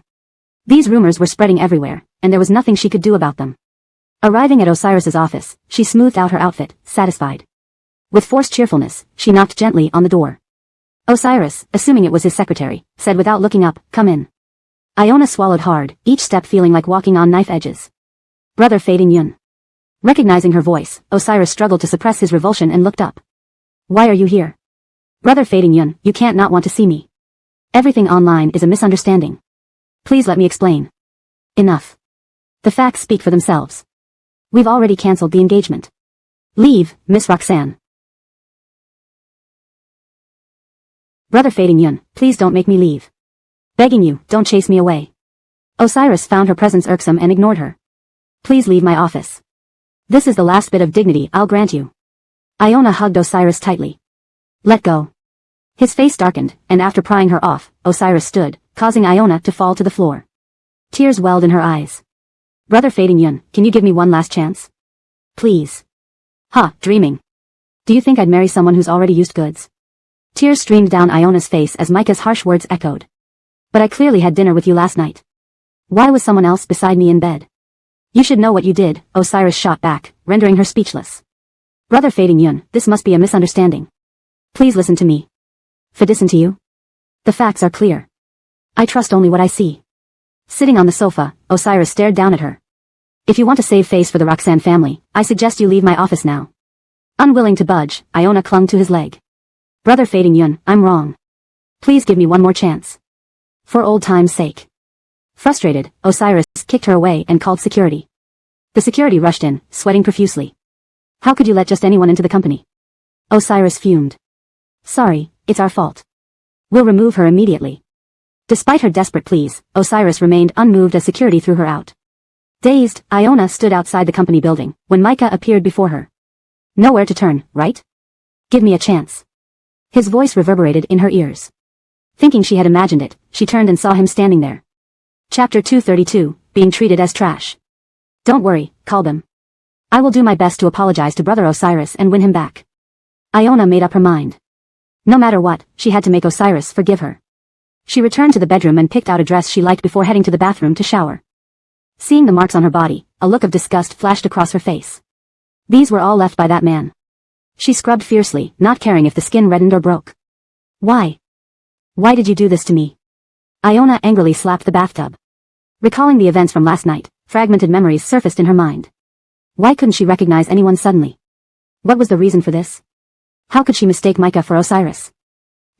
These rumors were spreading everywhere, and there was nothing she could do about them. Arriving at Osiris's office, she smoothed out her outfit, satisfied. With forced cheerfulness, she knocked gently on the door. Osiris, assuming it was his secretary, said without looking up, "Come in." Iona swallowed hard, each step feeling like walking on knife edges. "Brother Fading Yun." Recognizing her voice, Osiris struggled to suppress his revulsion and looked up. "Why are you here?" "Brother Fading Yun, you can't not want to see me. Everything online is a misunderstanding. Please let me explain." "Enough. The facts speak for themselves. We've already cancelled the engagement. Leave, Miss Roxanne." "Brother Fading Yun, please don't make me leave. Begging you, don't chase me away." Osiris found her presence irksome and ignored her. "Please leave my office. This is the last bit of dignity I'll grant you." Iona hugged Osiris tightly. "Let go." His face darkened, and after prying her off, Osiris stood, causing Iona to fall to the floor. Tears welled in her eyes. "Brother Fading Yun, can you give me one last chance? Please." "Huh, dreaming. Do you think I'd marry someone who's already used goods?" Tears streamed down Iona's face as Micah's harsh words echoed. "But I clearly had dinner with you last night. Why was someone else beside me in bed?" "You should know what you did," Osiris shot back, rendering her speechless. "Brother Fading Yun, this must be a misunderstanding. Please listen to me." "Listen to you? The facts are clear. I trust only what I see." Sitting on the sofa, Osiris stared down at her. "If you want to save face for the Roxanne family, I suggest you leave my office now." Unwilling to budge, Iona clung to his leg. "Brother Fading Yun, I'm wrong. Please give me one more chance. For old time's sake." Frustrated, Osiris kicked her away and called security. The security rushed in, sweating profusely. "How could you let just anyone into the company?" Osiris fumed. "Sorry, it's our fault. We'll remove her immediately." Despite her desperate pleas, Osiris remained unmoved as security threw her out. Dazed, Iona stood outside the company building, when Micah appeared before her. "Nowhere to turn, right? Give me a chance." His voice reverberated in her ears. Thinking she had imagined it, she turned and saw him standing there. Chapter 232, Being Treated as Trash. "Don't worry, Kalbim. I will do my best to apologize to Brother Osiris and win him back." Iona made up her mind. No matter what, she had to make Osiris forgive her. She returned to the bedroom and picked out a dress she liked before heading to the bathroom to shower. Seeing the marks on her body, a look of disgust flashed across her face. These were all left by that man. She scrubbed fiercely, not caring if the skin reddened or broke. "Why? Why did you do this to me?" Iona angrily slapped the bathtub. Recalling the events from last night, fragmented memories surfaced in her mind. Why couldn't she recognize anyone suddenly? What was the reason for this? How could she mistake Micah for Osiris?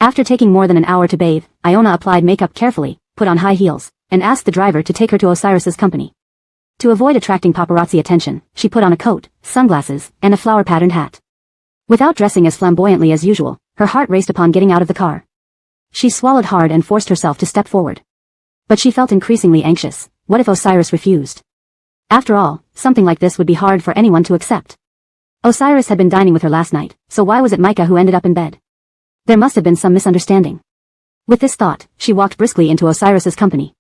After taking more than an hour to bathe, Iona applied makeup carefully, put on high heels, and asked the driver to take her to Osiris's company. To avoid attracting paparazzi attention, she put on a coat, sunglasses, and a flower-patterned hat. Without dressing as flamboyantly as usual, her heart raced upon getting out of the car. She swallowed hard and forced herself to step forward. But she felt increasingly anxious. What if Osiris refused? After all, something like this would be hard for anyone to accept. Osiris had been dining with her last night, so why was it Micah who ended up in bed? There must have been some misunderstanding. With this thought, she walked briskly into Osiris's company.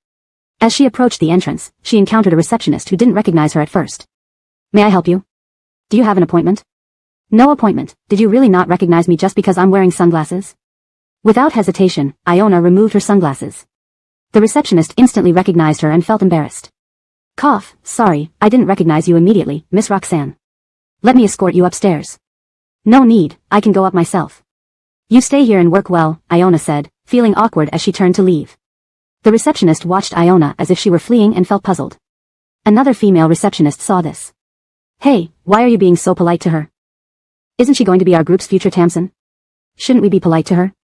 As she approached the entrance, she encountered a receptionist who didn't recognize her at first. "May I help you? Do you have an appointment?" "No appointment. Did you really not recognize me just because I'm wearing sunglasses?" Without hesitation, Iona removed her sunglasses. The receptionist instantly recognized her and felt embarrassed. "Cough, sorry, I didn't recognize you immediately, Miss Roxanne. Let me escort you upstairs." "No need, I can go up myself." "You stay here and work well," Iona said, feeling awkward as she turned to leave. The receptionist watched Iona as if she were fleeing and felt puzzled. Another female receptionist saw this. "Hey, why are you being so polite to her? Isn't she going to be our group's future Tamsin? Shouldn't we be polite to her?"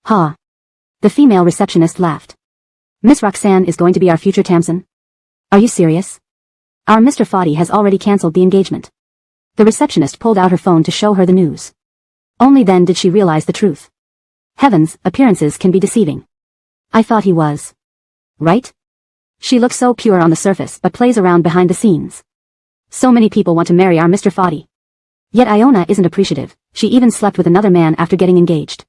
"Ha." The female receptionist laughed. "Miss Roxanne is going to be our future Tamsin? Are you serious? Our Mr. Foddy has already cancelled the engagement." The receptionist pulled out her phone to show her the news. Only then did she realize the truth. Heavens, appearances can be deceiving. "I thought he was. Right? She looks so pure on the surface but plays around behind the scenes. So many people want to marry our Mr. Foddy. Yet Iona isn't appreciative. She even slept with another man after getting engaged."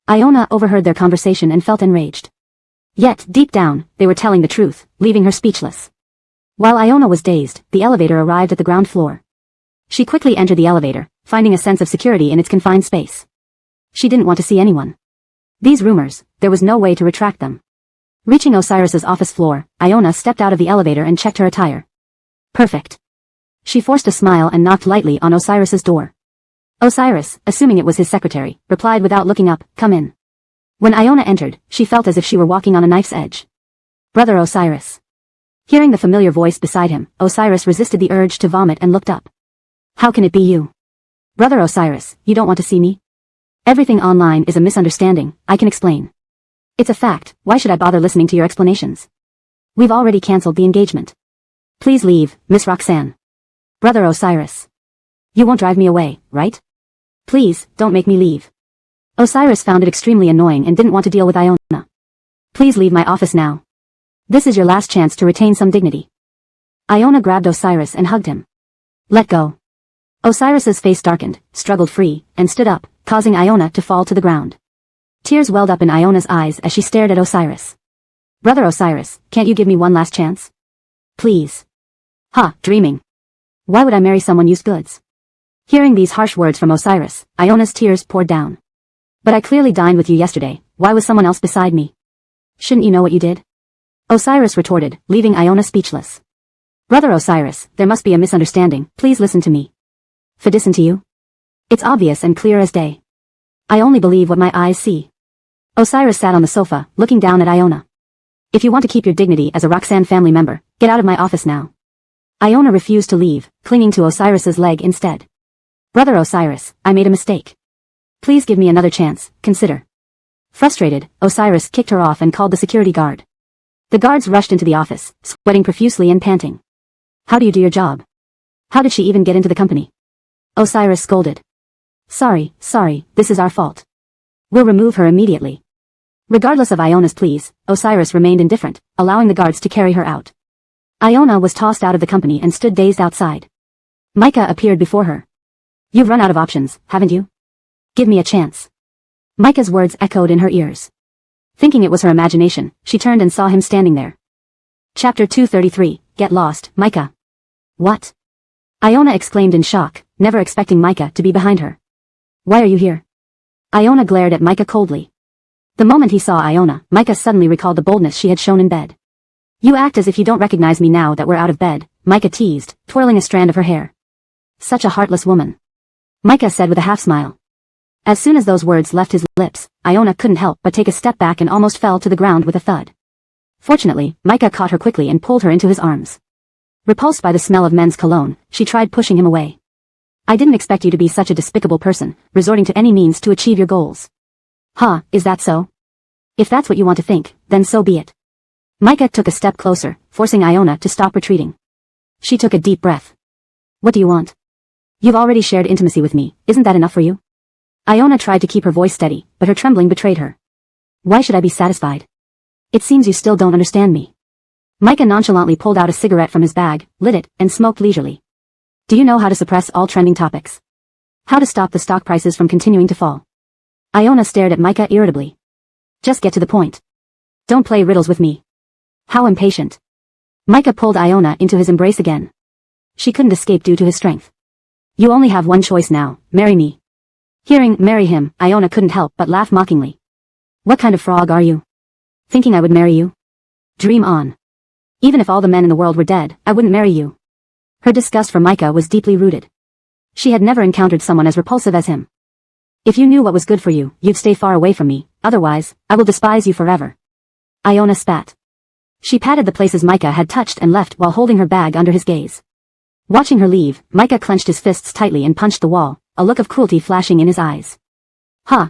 Iona overheard their conversation and felt enraged. Yet, deep down, they were telling the truth, leaving her speechless. While Iona was dazed, the elevator arrived at the ground floor. She quickly entered the elevator, finding a sense of security in its confined space. She didn't want to see anyone. These rumors, there was no way to retract them. Reaching Osiris's office floor, Iona stepped out of the elevator and checked her attire. Perfect. She forced a smile and knocked lightly on Osiris's door. Osiris, assuming it was his secretary, replied without looking up, "Come in." When Iona entered, she felt as if she were walking on a knife's edge. "Brother Osiris." Hearing the familiar voice beside him, Osiris resisted the urge to vomit and looked up. "How can it be you?" "Brother Osiris, you don't want to see me?" "Everything online is a misunderstanding, I can explain." "It's a fact, why should I bother listening to your explanations?" "We've already cancelled the engagement." "Please leave, Miss Roxanne." "Brother Osiris. You won't drive me away, right?" "Please, don't make me leave." Osiris found it extremely annoying and didn't want to deal with Iona. "Please leave my office now. This is your last chance to retain some dignity." Iona grabbed Osiris and hugged him. "Let go." Osiris's face darkened, struggled free, and stood up, causing Iona to fall to the ground. Tears welled up in Iona's eyes as she stared at Osiris. "Brother Osiris, can't you give me one last chance? Please." Dreaming. Why would I marry someone used goods? Hearing these harsh words from Osiris, Iona's tears poured down. "But I clearly dined with you yesterday, why was someone else beside me? Shouldn't you know what you did?" Osiris retorted, leaving Iona speechless. "Brother Osiris, there must be a misunderstanding, please listen to me." "Listen to you? It's obvious and clear as day. I only believe what my eyes see." Osiris sat on the sofa, looking down at Iona. "If you want to keep your dignity as a Roxanne family member, get out of my office now." Iona refused to leave, clinging to Osiris's leg instead. "Brother Osiris, I made a mistake. Please give me another chance, consider." Frustrated, Osiris kicked her off and called the security guard. The guards rushed into the office, sweating profusely and panting. "How do you do your job? How did she even get into the company?" Osiris scolded. Sorry, this is our fault. We'll remove her immediately." Regardless of Iona's pleas, Osiris remained indifferent, allowing the guards to carry her out. Iona was tossed out of the company and stood dazed outside. Micah appeared before her. "You've run out of options, haven't you? Give me a chance." Micah's words echoed in her ears. Thinking it was her imagination, she turned and saw him standing there. Chapter 233, Get Lost, Micah. "What?" Iona exclaimed in shock, never expecting Micah to be behind her. "Why are you here?" Iona glared at Micah coldly. The moment he saw Iona, Micah suddenly recalled the boldness she had shown in bed. "You act as if you don't recognize me now that we're out of bed," Micah teased, twirling a strand of her hair. "Such a heartless woman," Micah said with a half-smile. As soon as those words left his lips, Iona couldn't help but take a step back and almost fell to the ground with a thud. Fortunately, Micah caught her quickly and pulled her into his arms. Repulsed by the smell of men's cologne, she tried pushing him away. "I didn't expect you to be such a despicable person, resorting to any means to achieve your goals." Is that so? If that's what you want to think, then so be it." Micah took a step closer, forcing Iona to stop retreating. She took a deep breath. "What do you want? You've already shared intimacy with me, isn't that enough for you?" Iona tried to keep her voice steady, but her trembling betrayed her. "Why should I be satisfied? It seems you still don't understand me." Micah nonchalantly pulled out a cigarette from his bag, lit it, and smoked leisurely. "Do you know how to suppress all trending topics? How to stop the stock prices from continuing to fall?" Iona stared at Micah irritably. "Just get to the point. Don't play riddles with me." "How impatient." Micah pulled Iona into his embrace again. She couldn't escape due to his strength. "You only have one choice now, marry me." Hearing "marry him," Iona couldn't help but laugh mockingly. "What kind of frog are you? Thinking I would marry you? Dream on. Even if all the men in the world were dead, I wouldn't marry you." Her disgust for Micah was deeply rooted. She had never encountered someone as repulsive as him. "If you knew what was good for you, you'd stay far away from me, otherwise, I will despise you forever." Iona spat. She patted the places Micah had touched and left while holding her bag under his gaze. Watching her leave, Micah clenched his fists tightly and punched the wall, a look of cruelty flashing in his eyes.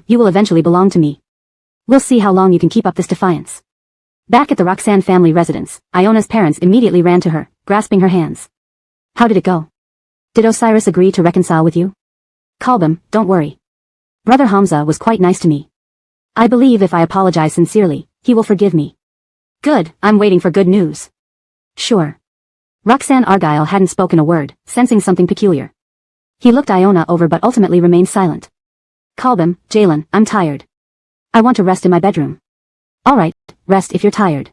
You will eventually belong to me. We'll see how long you can keep up this defiance." Back at the Roxanne family residence, Iona's parents immediately ran to her, grasping her hands. "How did it go? Did Osiris agree to reconcile with you?" "Kalbam, don't worry. Brother Hamza was quite nice to me. I believe if I apologize sincerely, he will forgive me." "Good, I'm waiting for good news." "Sure." Roxanne Argyle hadn't spoken a word, sensing something peculiar. He looked Iona over but ultimately remained silent. "Kalbam, Jalen, I'm tired. I want to rest in my bedroom." "Alright, rest if you're tired."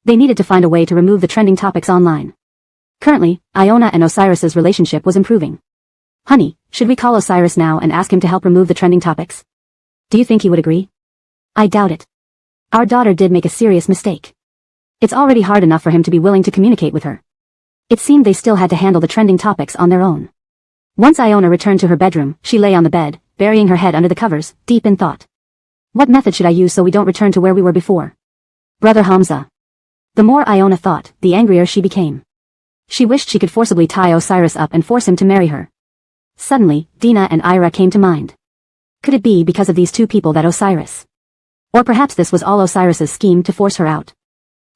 They needed to find a way to remove the trending topics online. Currently, Iona and Osiris's relationship was improving. "Honey, should we call Osiris now and ask him to help remove the trending topics? Do you think he would agree?" I doubt it. Our daughter did make a serious mistake. It's already hard enough for him to be willing to communicate with her. It seemed they still had to handle the trending topics on their own. Once Iona returned to her bedroom, she lay on the bed, burying her head under the covers, deep in thought. What method should I use so we don't return to where we were before? Brother Hamza. The more Iona thought, the angrier she became. She wished she could forcibly tie Osiris up and force him to marry her. Suddenly, Dina and Ira came to mind. Could it be because of these two people that Osiris? Or perhaps this was all Osiris's scheme to force her out.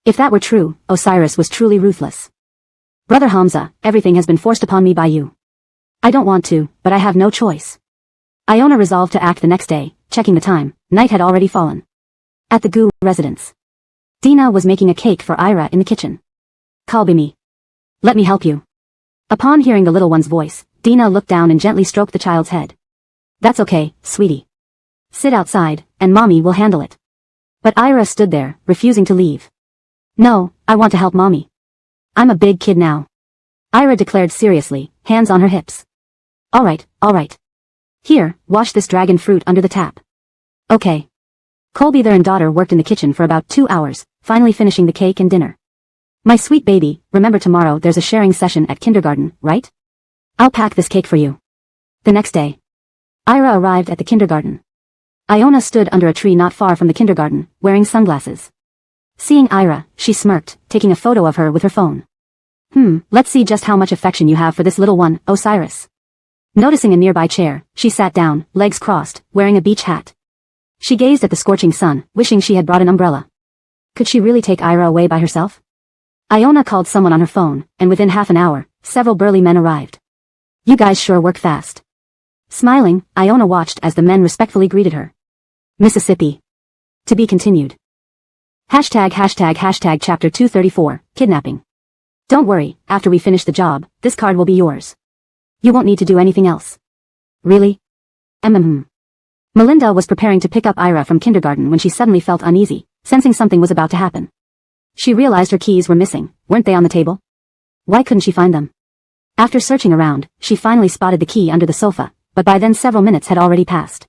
If that were true, Osiris was truly ruthless. Brother Hamza, everything has been forced upon me by you. I don't want to, but I have no choice. Iona resolved to act the next day, checking the time. Night had already fallen. At the Gu residence. Dina was making a cake for Ira in the kitchen. Kalbimi. Let me help you. Upon hearing the little one's voice, Dina looked down and gently stroked the child's head. That's okay, sweetie. Sit outside, and mommy will handle it. But Ira stood there, refusing to leave. No, I want to help mommy. I'm a big kid now. Ira declared seriously, hands on her hips. Alright. Here, wash this dragon fruit under the tap. Okay. Colby their daughter worked in the kitchen for about 2 hours, finally finishing the cake and dinner. My sweet baby, remember tomorrow there's a sharing session at kindergarten, right? I'll pack this cake for you. The next day. Ira arrived at the kindergarten. Iona stood under a tree not far from the kindergarten, wearing sunglasses. Seeing Ira, she smirked, taking a photo of her with her phone. Let's see just how much affection you have for this little one, Osiris. Noticing a nearby chair, she sat down, legs crossed, wearing a beach hat. She gazed at the scorching sun, wishing she had brought an umbrella. Could she really take Ira away by herself? Iona called someone on her phone, and within half an hour, several burly men arrived. You guys sure work fast. Smiling, Iona watched as the men respectfully greeted her. Mississippi. To be continued. Hashtag chapter 234, kidnapping. Don't worry, after we finish the job, this card will be yours. You won't need to do anything else. Really? Melinda was preparing to pick up Ira from kindergarten when she suddenly felt uneasy, sensing something was about to happen. She realized her keys were missing. Weren't they on the table? Why couldn't she find them? After searching around, she finally spotted the key under the sofa, but by then several minutes had already passed.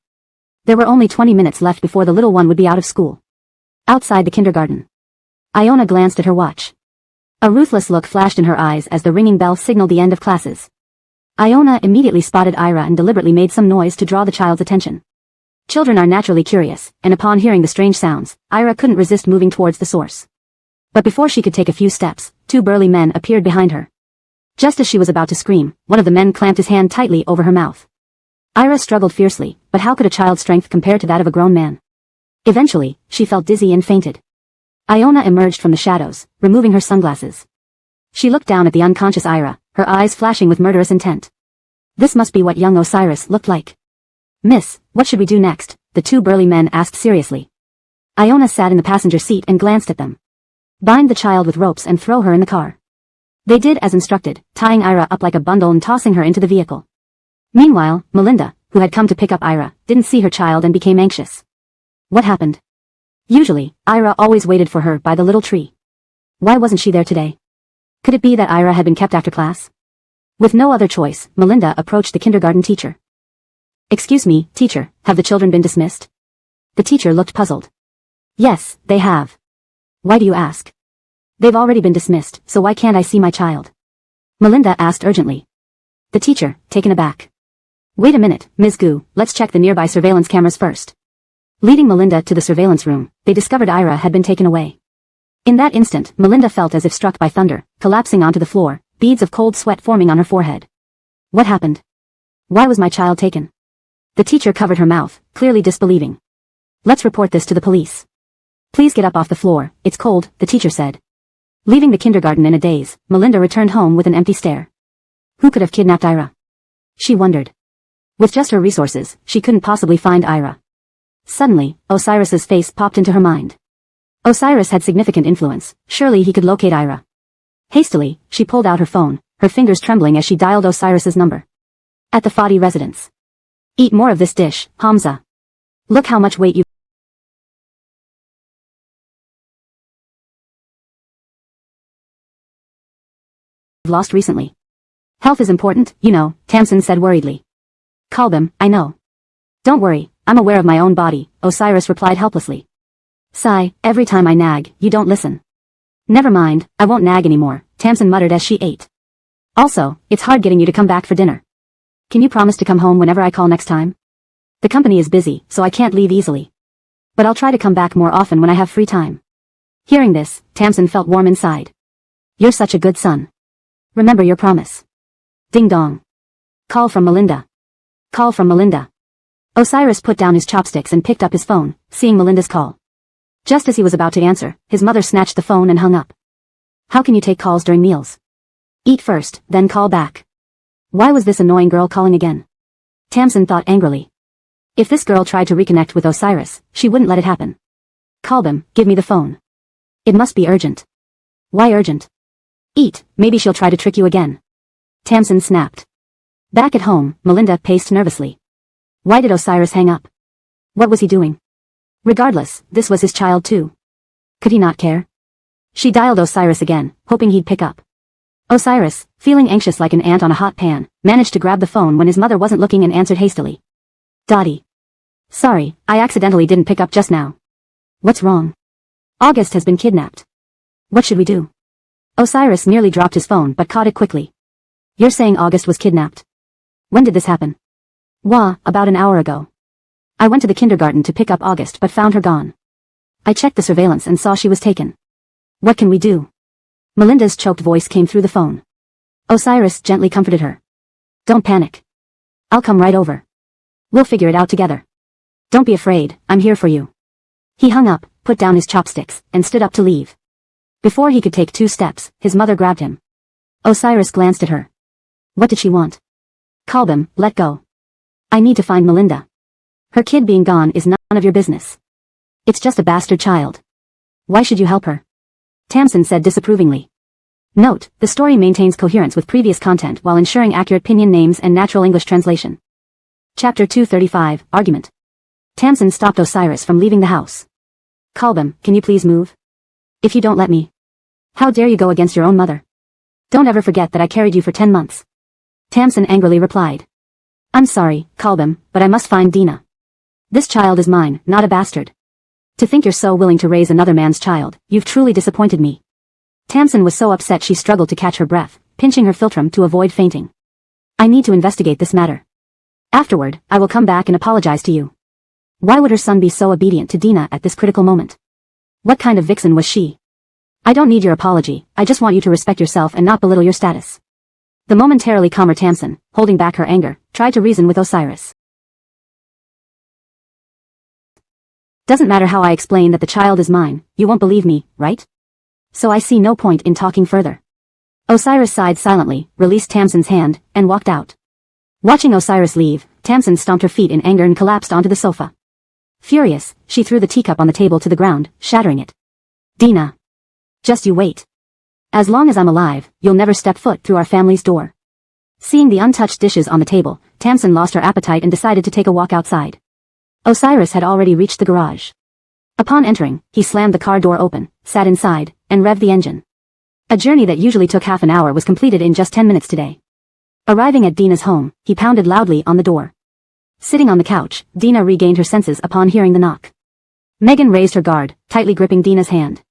There were only 20 minutes left before the little one would be out of school. Outside the kindergarten. Iona glanced at her watch. A ruthless look flashed in her eyes as the ringing bell signaled the end of classes. Iona immediately spotted Ira and deliberately made some noise to draw the child's attention. Children are naturally curious, and upon hearing the strange sounds, Ira couldn't resist moving towards the source. But before she could take a few steps, 2 burly men appeared behind her. Just as she was about to scream, one of the men clamped his hand tightly over her mouth. Ira struggled fiercely, but how could a child's strength compare to that of a grown man? Eventually, she felt dizzy and fainted. Iona emerged from the shadows, removing her sunglasses. She looked down at the unconscious Ira, her eyes flashing with murderous intent. This must be what young Osiris looked like. Miss, what should we do next? The 2 burly men asked seriously. Iona sat in the passenger seat and glanced at them. Bind the child with ropes and throw her in the car. They did as instructed, tying Ira up like a bundle and tossing her into the vehicle. Meanwhile, Melinda, who had come to pick up Ira, didn't see her child and became anxious. What happened? Usually, Ira always waited for her by the little tree. Why wasn't she there today? Could it be that Ira had been kept after class? With no other choice, Melinda approached the kindergarten teacher. Excuse me, teacher, have the children been dismissed? The teacher looked puzzled. Yes, they have. Why do you ask? They've already been dismissed, so why can't I see my child? Melinda asked urgently. The teacher, taken aback. Wait a minute, Ms. Gu, let's check the nearby surveillance cameras first. Leading Melinda to the surveillance room, they discovered Ira had been taken away. In that instant, Melinda felt as if struck by thunder, collapsing onto the floor, beads of cold sweat forming on her forehead. What happened? Why was my child taken? The teacher covered her mouth, clearly disbelieving. Let's report this to the police. Please get up off the floor, it's cold, the teacher said. Leaving the kindergarten in a daze, Melinda returned home with an empty stare. Who could have kidnapped Ira? She wondered. With just her resources, she couldn't possibly find Ira. Suddenly, Osiris's face popped into her mind. Osiris had significant influence, surely he could locate Ira. Hastily, she pulled out her phone, her fingers trembling as she dialed Osiris's number. At the Fadi residence. Eat more of this dish, Hamza. Look how much weight you've lost recently. Health is important, you know, Tamsin said worriedly. Kalbim, I know. Don't worry, I'm aware of my own body, Osiris replied helplessly. Sigh, every time I nag, you don't listen. Never mind, I won't nag anymore, Tamsin muttered as she ate. Also, it's hard getting you to come back for dinner. Can you promise to come home whenever I call next time? The company is busy, so I can't leave easily. But I'll try to come back more often when I have free time. Hearing this, Tamsin felt warm inside. You're such a good son. Remember your promise. Ding dong. Call from Melinda. Call from Melinda. Osiris put down his chopsticks and picked up his phone, seeing Melinda's call. Just as he was about to answer, his mother snatched the phone and hung up. How can you take calls during meals? Eat first, then call back. Why was this annoying girl calling again? Tamsin thought angrily. If this girl tried to reconnect with Osiris, she wouldn't let it happen. Call them, give me the phone. It must be urgent. Why urgent? Eat, maybe she'll try to trick you again. Tamsin snapped. Back at home, Melinda paced nervously. Why did Osiris hang up? What was he doing? Regardless, this was his child too. Could he not care? She dialed Osiris again, hoping he'd pick up. Osiris, feeling anxious like an ant on a hot pan, managed to grab the phone when his mother wasn't looking and answered hastily. Dottie. Sorry, I accidentally didn't pick up just now. What's wrong? August has been kidnapped. What should we do? Osiris nearly dropped his phone but caught it quickly. You're saying August was kidnapped? When did this happen? Wah, about an hour ago. I went to the kindergarten to pick up August but found her gone. I checked the surveillance and saw she was taken. What can we do? Melinda's choked voice came through the phone. Osiris gently comforted her. Don't panic. I'll come right over. We'll figure it out together. Don't be afraid, I'm here for you. He hung up, put down his chopsticks, and stood up to leave. Before he could take 2 steps, his mother grabbed him. Osiris glanced at her. What did she want? Kalbim, let go. I need to find Melinda. Her kid being gone is none of your business. It's just a bastard child. Why should you help her? Tamsin said disapprovingly. Note, the story maintains coherence with previous content while ensuring accurate pinyin names and natural English translation. Chapter 235, Argument. Tamsin stopped Osiris from leaving the house. Kalbim, can you please move? If you don't let me. How dare you go against your own mother? Don't ever forget that I carried you for 10 months. Tamsin angrily replied. I'm sorry, Kalbim, but I must find Dina. This child is mine, not a bastard. To think you're so willing to raise another man's child, you've truly disappointed me. Tamsin was so upset she struggled to catch her breath, pinching her philtrum to avoid fainting. I need to investigate this matter. Afterward, I will come back and apologize to you. Why would her son be so obedient to Dina at this critical moment? What kind of vixen was she? I don't need your apology, I just want you to respect yourself and not belittle your status. The momentarily calmer Tamsin, holding back her anger, tried to reason with Osiris. Doesn't matter how I explain that the child is mine, you won't believe me, right? So I see no point in talking further. Osiris sighed silently, released Tamsin's hand, and walked out. Watching Osiris leave, Tamsin stomped her feet in anger and collapsed onto the sofa. Furious, she threw the teacup on the table to the ground, shattering it. Dina. Just you wait. As long as I'm alive, you'll never step foot through our family's door. Seeing the untouched dishes on the table, Tamsin lost her appetite and decided to take a walk outside. Osiris had already reached the garage. Upon entering, he slammed the car door open, sat inside, and revved the engine. A journey that usually took half an hour was completed in just 10 minutes today. Arriving at Dina's home, he pounded loudly on the door. Sitting on the couch, Dina regained her senses upon hearing the knock. Megan raised her guard, tightly gripping Dina's hand.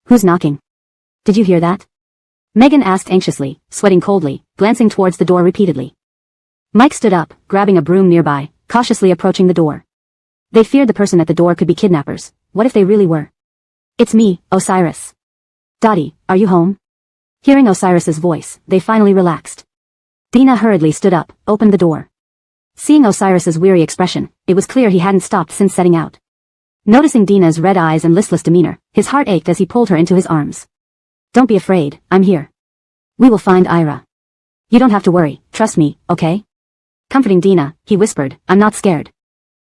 Who's knocking? Did you hear that? Megan asked anxiously, sweating coldly, glancing towards the door repeatedly. Mike stood up, grabbing a broom nearby, cautiously approaching the door. They feared the person at the door could be kidnappers. What if they really were? It's me, Osiris. Dottie, are you home? Hearing Osiris's voice, they finally relaxed. Dina hurriedly stood up, opened the door. Seeing Osiris's weary expression, it was clear he hadn't stopped since setting out. Noticing Dina's red eyes and listless demeanor, his heart ached as he pulled her into his arms. Don't be afraid, I'm here. We will find Ira. You don't have to worry, trust me, okay? Comforting Dina, he whispered, I'm not scared.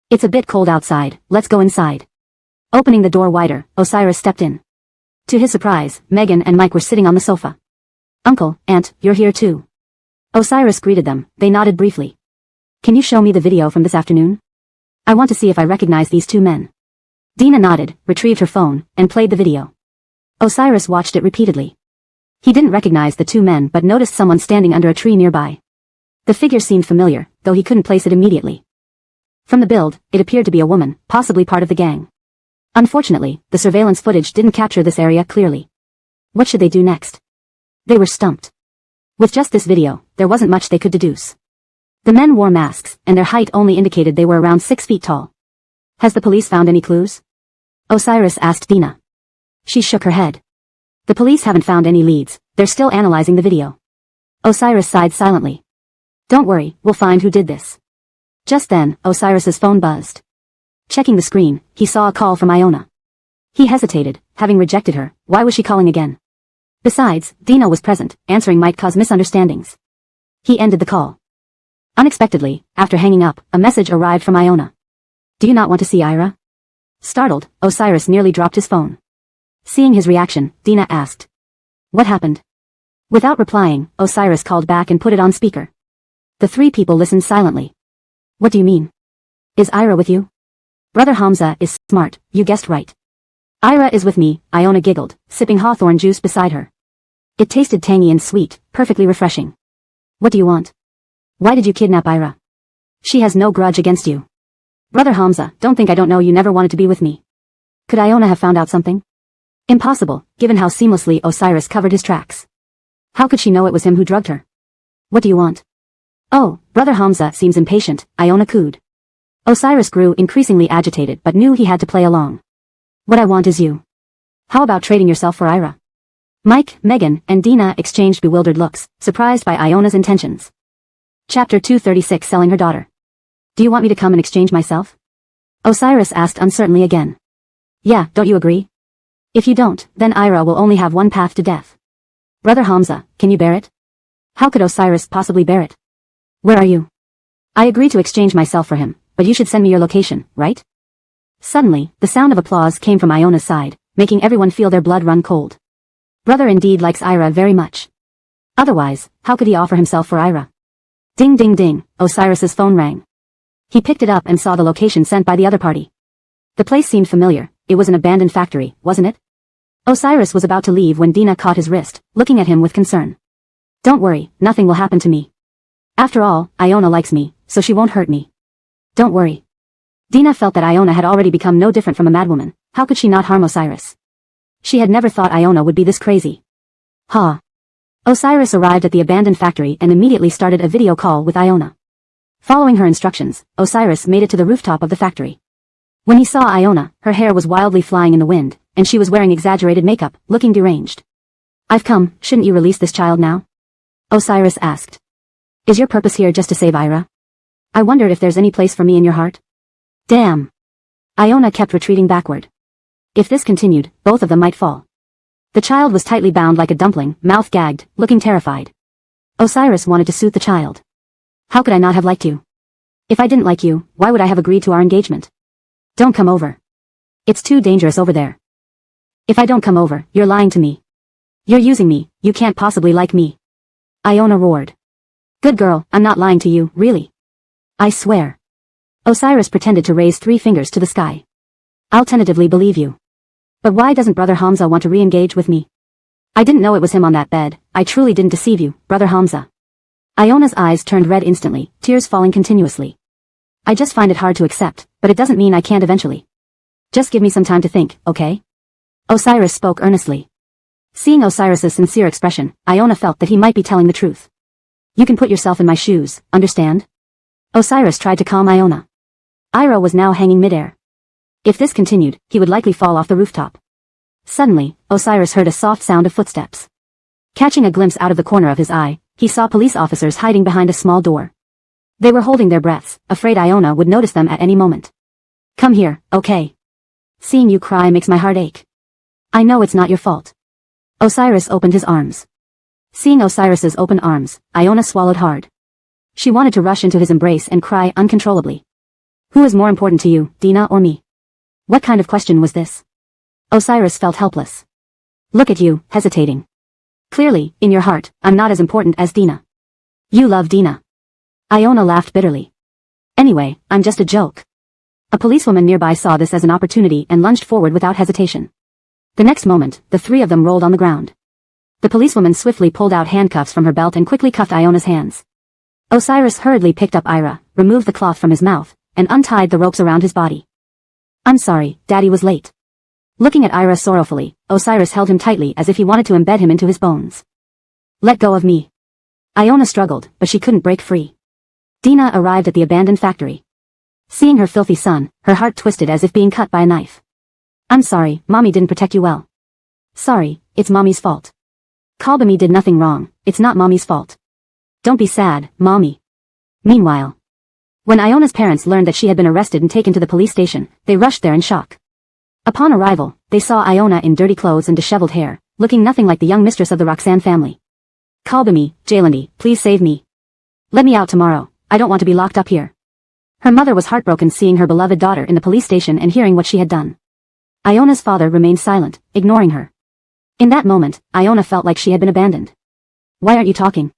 It's a bit cold outside, let's go inside. Opening the door wider, Osiris stepped in. To his surprise, Megan and Mike were sitting on the sofa. Uncle, Aunt, you're here too. Osiris greeted them, they nodded briefly. Can you show me the video from this afternoon? I want to see if I recognize these 2 men. Dina nodded, retrieved her phone, and played the video. Osiris watched it repeatedly. He didn't recognize the 2 men but noticed someone standing under a tree nearby. The figure seemed familiar, though he couldn't place it immediately. From the build, it appeared to be a woman, possibly part of the gang. Unfortunately, the surveillance footage didn't capture this area clearly. What should they do next? They were stumped. With just this video, there wasn't much they could deduce. The men wore masks, and their height only indicated they were around 6 feet tall. Has the police found any clues? Osiris asked Dina. She shook her head. The police haven't found any leads, they're still analyzing the video. Osiris sighed silently. Don't worry, we'll find who did this. Just then, Osiris's phone buzzed. Checking the screen, he saw a call from Iona. He hesitated, having rejected her. Why was she calling again? Besides, Dina was present, answering might cause misunderstandings. He ended the call. Unexpectedly, after hanging up, a message arrived from Iona. Do you not want to see Ira? Startled, Osiris nearly dropped his phone. Seeing his reaction, Dina asked. What happened? Without replying, Osiris called back and put it on speaker. The three people listened silently. What do you mean? Is Ira with you? Brother Hamza is smart, you guessed right. Ira is with me, Iona giggled, sipping hawthorn juice beside her. It tasted tangy and sweet, perfectly refreshing. What do you want? Why did you kidnap Ira? She has no grudge against you. Brother Hamza, don't think I don't know you never wanted to be with me. Could Iona have found out something? Impossible, given how seamlessly Osiris covered his tracks. How could she know it was him who drugged her? What do you want? Oh, Brother Hamza seems impatient, Iona cooed. Osiris grew increasingly agitated but knew he had to play along. What I want is you. How about trading yourself for Ira? Mike, Megan, and Dina exchanged bewildered looks, surprised by Iona's intentions. Chapter 236 Selling her daughter. Do you want me to come and exchange myself? Osiris asked uncertainly again. Yeah, don't you agree? If you don't, then Ira will only have one path to death. Brother Hamza, can you bear it? How could Osiris possibly bear it? Where are you? I agree to exchange myself for him, but you should send me your location, right? Suddenly, the sound of applause came from Iona's side, making everyone feel their blood run cold. Brother indeed likes Ira very much. Otherwise, how could he offer himself for Ira? Ding ding ding, Osiris's phone rang. He picked it up and saw the location sent by the other party. The place seemed familiar, it was an abandoned factory, wasn't it? Osiris was about to leave when Dina caught his wrist, looking at him with concern. Don't worry, nothing will happen to me. After all, Iona likes me, so she won't hurt me. Don't worry. Dina felt that Iona had already become no different from a madwoman. How could she not harm Osiris? She had never thought Iona would be this crazy. Ha. Osiris arrived at the abandoned factory and immediately started a video call with Iona. Following her instructions, Osiris made it to the rooftop of the factory. When he saw Iona, her hair was wildly flying in the wind, and she was wearing exaggerated makeup, looking deranged. I've come, shouldn't you release this child now? Osiris asked. Is your purpose here just to save Ira? I wondered if there's any place for me in your heart. Damn. Iona kept retreating backward. If this continued, both of them might fall. The child was tightly bound like a dumpling, mouth gagged, looking terrified. Osiris wanted to soothe the child. How could I not have liked you? If I didn't like you, why would I have agreed to our engagement? Don't come over. It's too dangerous over there. If I don't come over, you're lying to me. You're using me, you can't possibly like me. Iona roared. Good girl, I'm not lying to you, really. I swear. Osiris pretended to raise 3 fingers to the sky. I'll tentatively believe you. But why doesn't Brother Hamza want to re-engage with me? I didn't know it was him on that bed, I truly didn't deceive you, Brother Hamza. Iona's eyes turned red instantly, tears falling continuously. I just find it hard to accept, but it doesn't mean I can't eventually. Just give me some time to think, okay? Osiris spoke earnestly. Seeing Osiris's sincere expression, Iona felt that he might be telling the truth. You can put yourself in my shoes, understand? Osiris tried to calm Iona. Ira was now hanging midair. If this continued, he would likely fall off the rooftop. Suddenly, Osiris heard a soft sound of footsteps. Catching a glimpse out of the corner of his eye, he saw police officers hiding behind a small door. They were holding their breaths, afraid Iona would notice them at any moment. Come here, okay? Seeing you cry makes my heart ache. I know it's not your fault. Osiris opened his arms. Seeing Osiris's open arms, Iona swallowed hard. She wanted to rush into his embrace and cry uncontrollably. Who is more important to you, Dina or me? What kind of question was this? Osiris felt helpless. Look at you, hesitating. Clearly, in your heart, I'm not as important as Dina. You love Dina. Iona laughed bitterly. Anyway, I'm just a joke. A policewoman nearby saw this as an opportunity and lunged forward without hesitation. The next moment, the 3 of them rolled on the ground. The policewoman swiftly pulled out handcuffs from her belt and quickly cuffed Iona's hands. Osiris hurriedly picked up Ira, removed the cloth from his mouth, and untied the ropes around his body. "I'm sorry, Daddy was late." Looking at Ira sorrowfully, Osiris held him tightly as if he wanted to embed him into his bones. "Let go of me." Iona struggled, but she couldn't break free. Dina arrived at the abandoned factory. Seeing her filthy son, her heart twisted as if being cut by a knife. "I'm sorry, Mommy didn't protect you well." "Sorry, it's Mommy's fault." "Kalbami did nothing wrong, it's not Mommy's fault." "Don't be sad, Mommy." Meanwhile, when Iona's parents learned that she had been arrested and taken to the police station, they rushed there in shock. Upon arrival, they saw Iona in dirty clothes and disheveled hair, looking nothing like the young mistress of the Roxanne family. "Kalbami, Jaylandi, please save me. Let me out tomorrow, I don't want to be locked up here." Her mother was heartbroken seeing her beloved daughter in the police station and hearing what she had done. Iona's father remained silent, ignoring her. In that moment, Iona felt like she had been abandoned. "Why aren't you talking?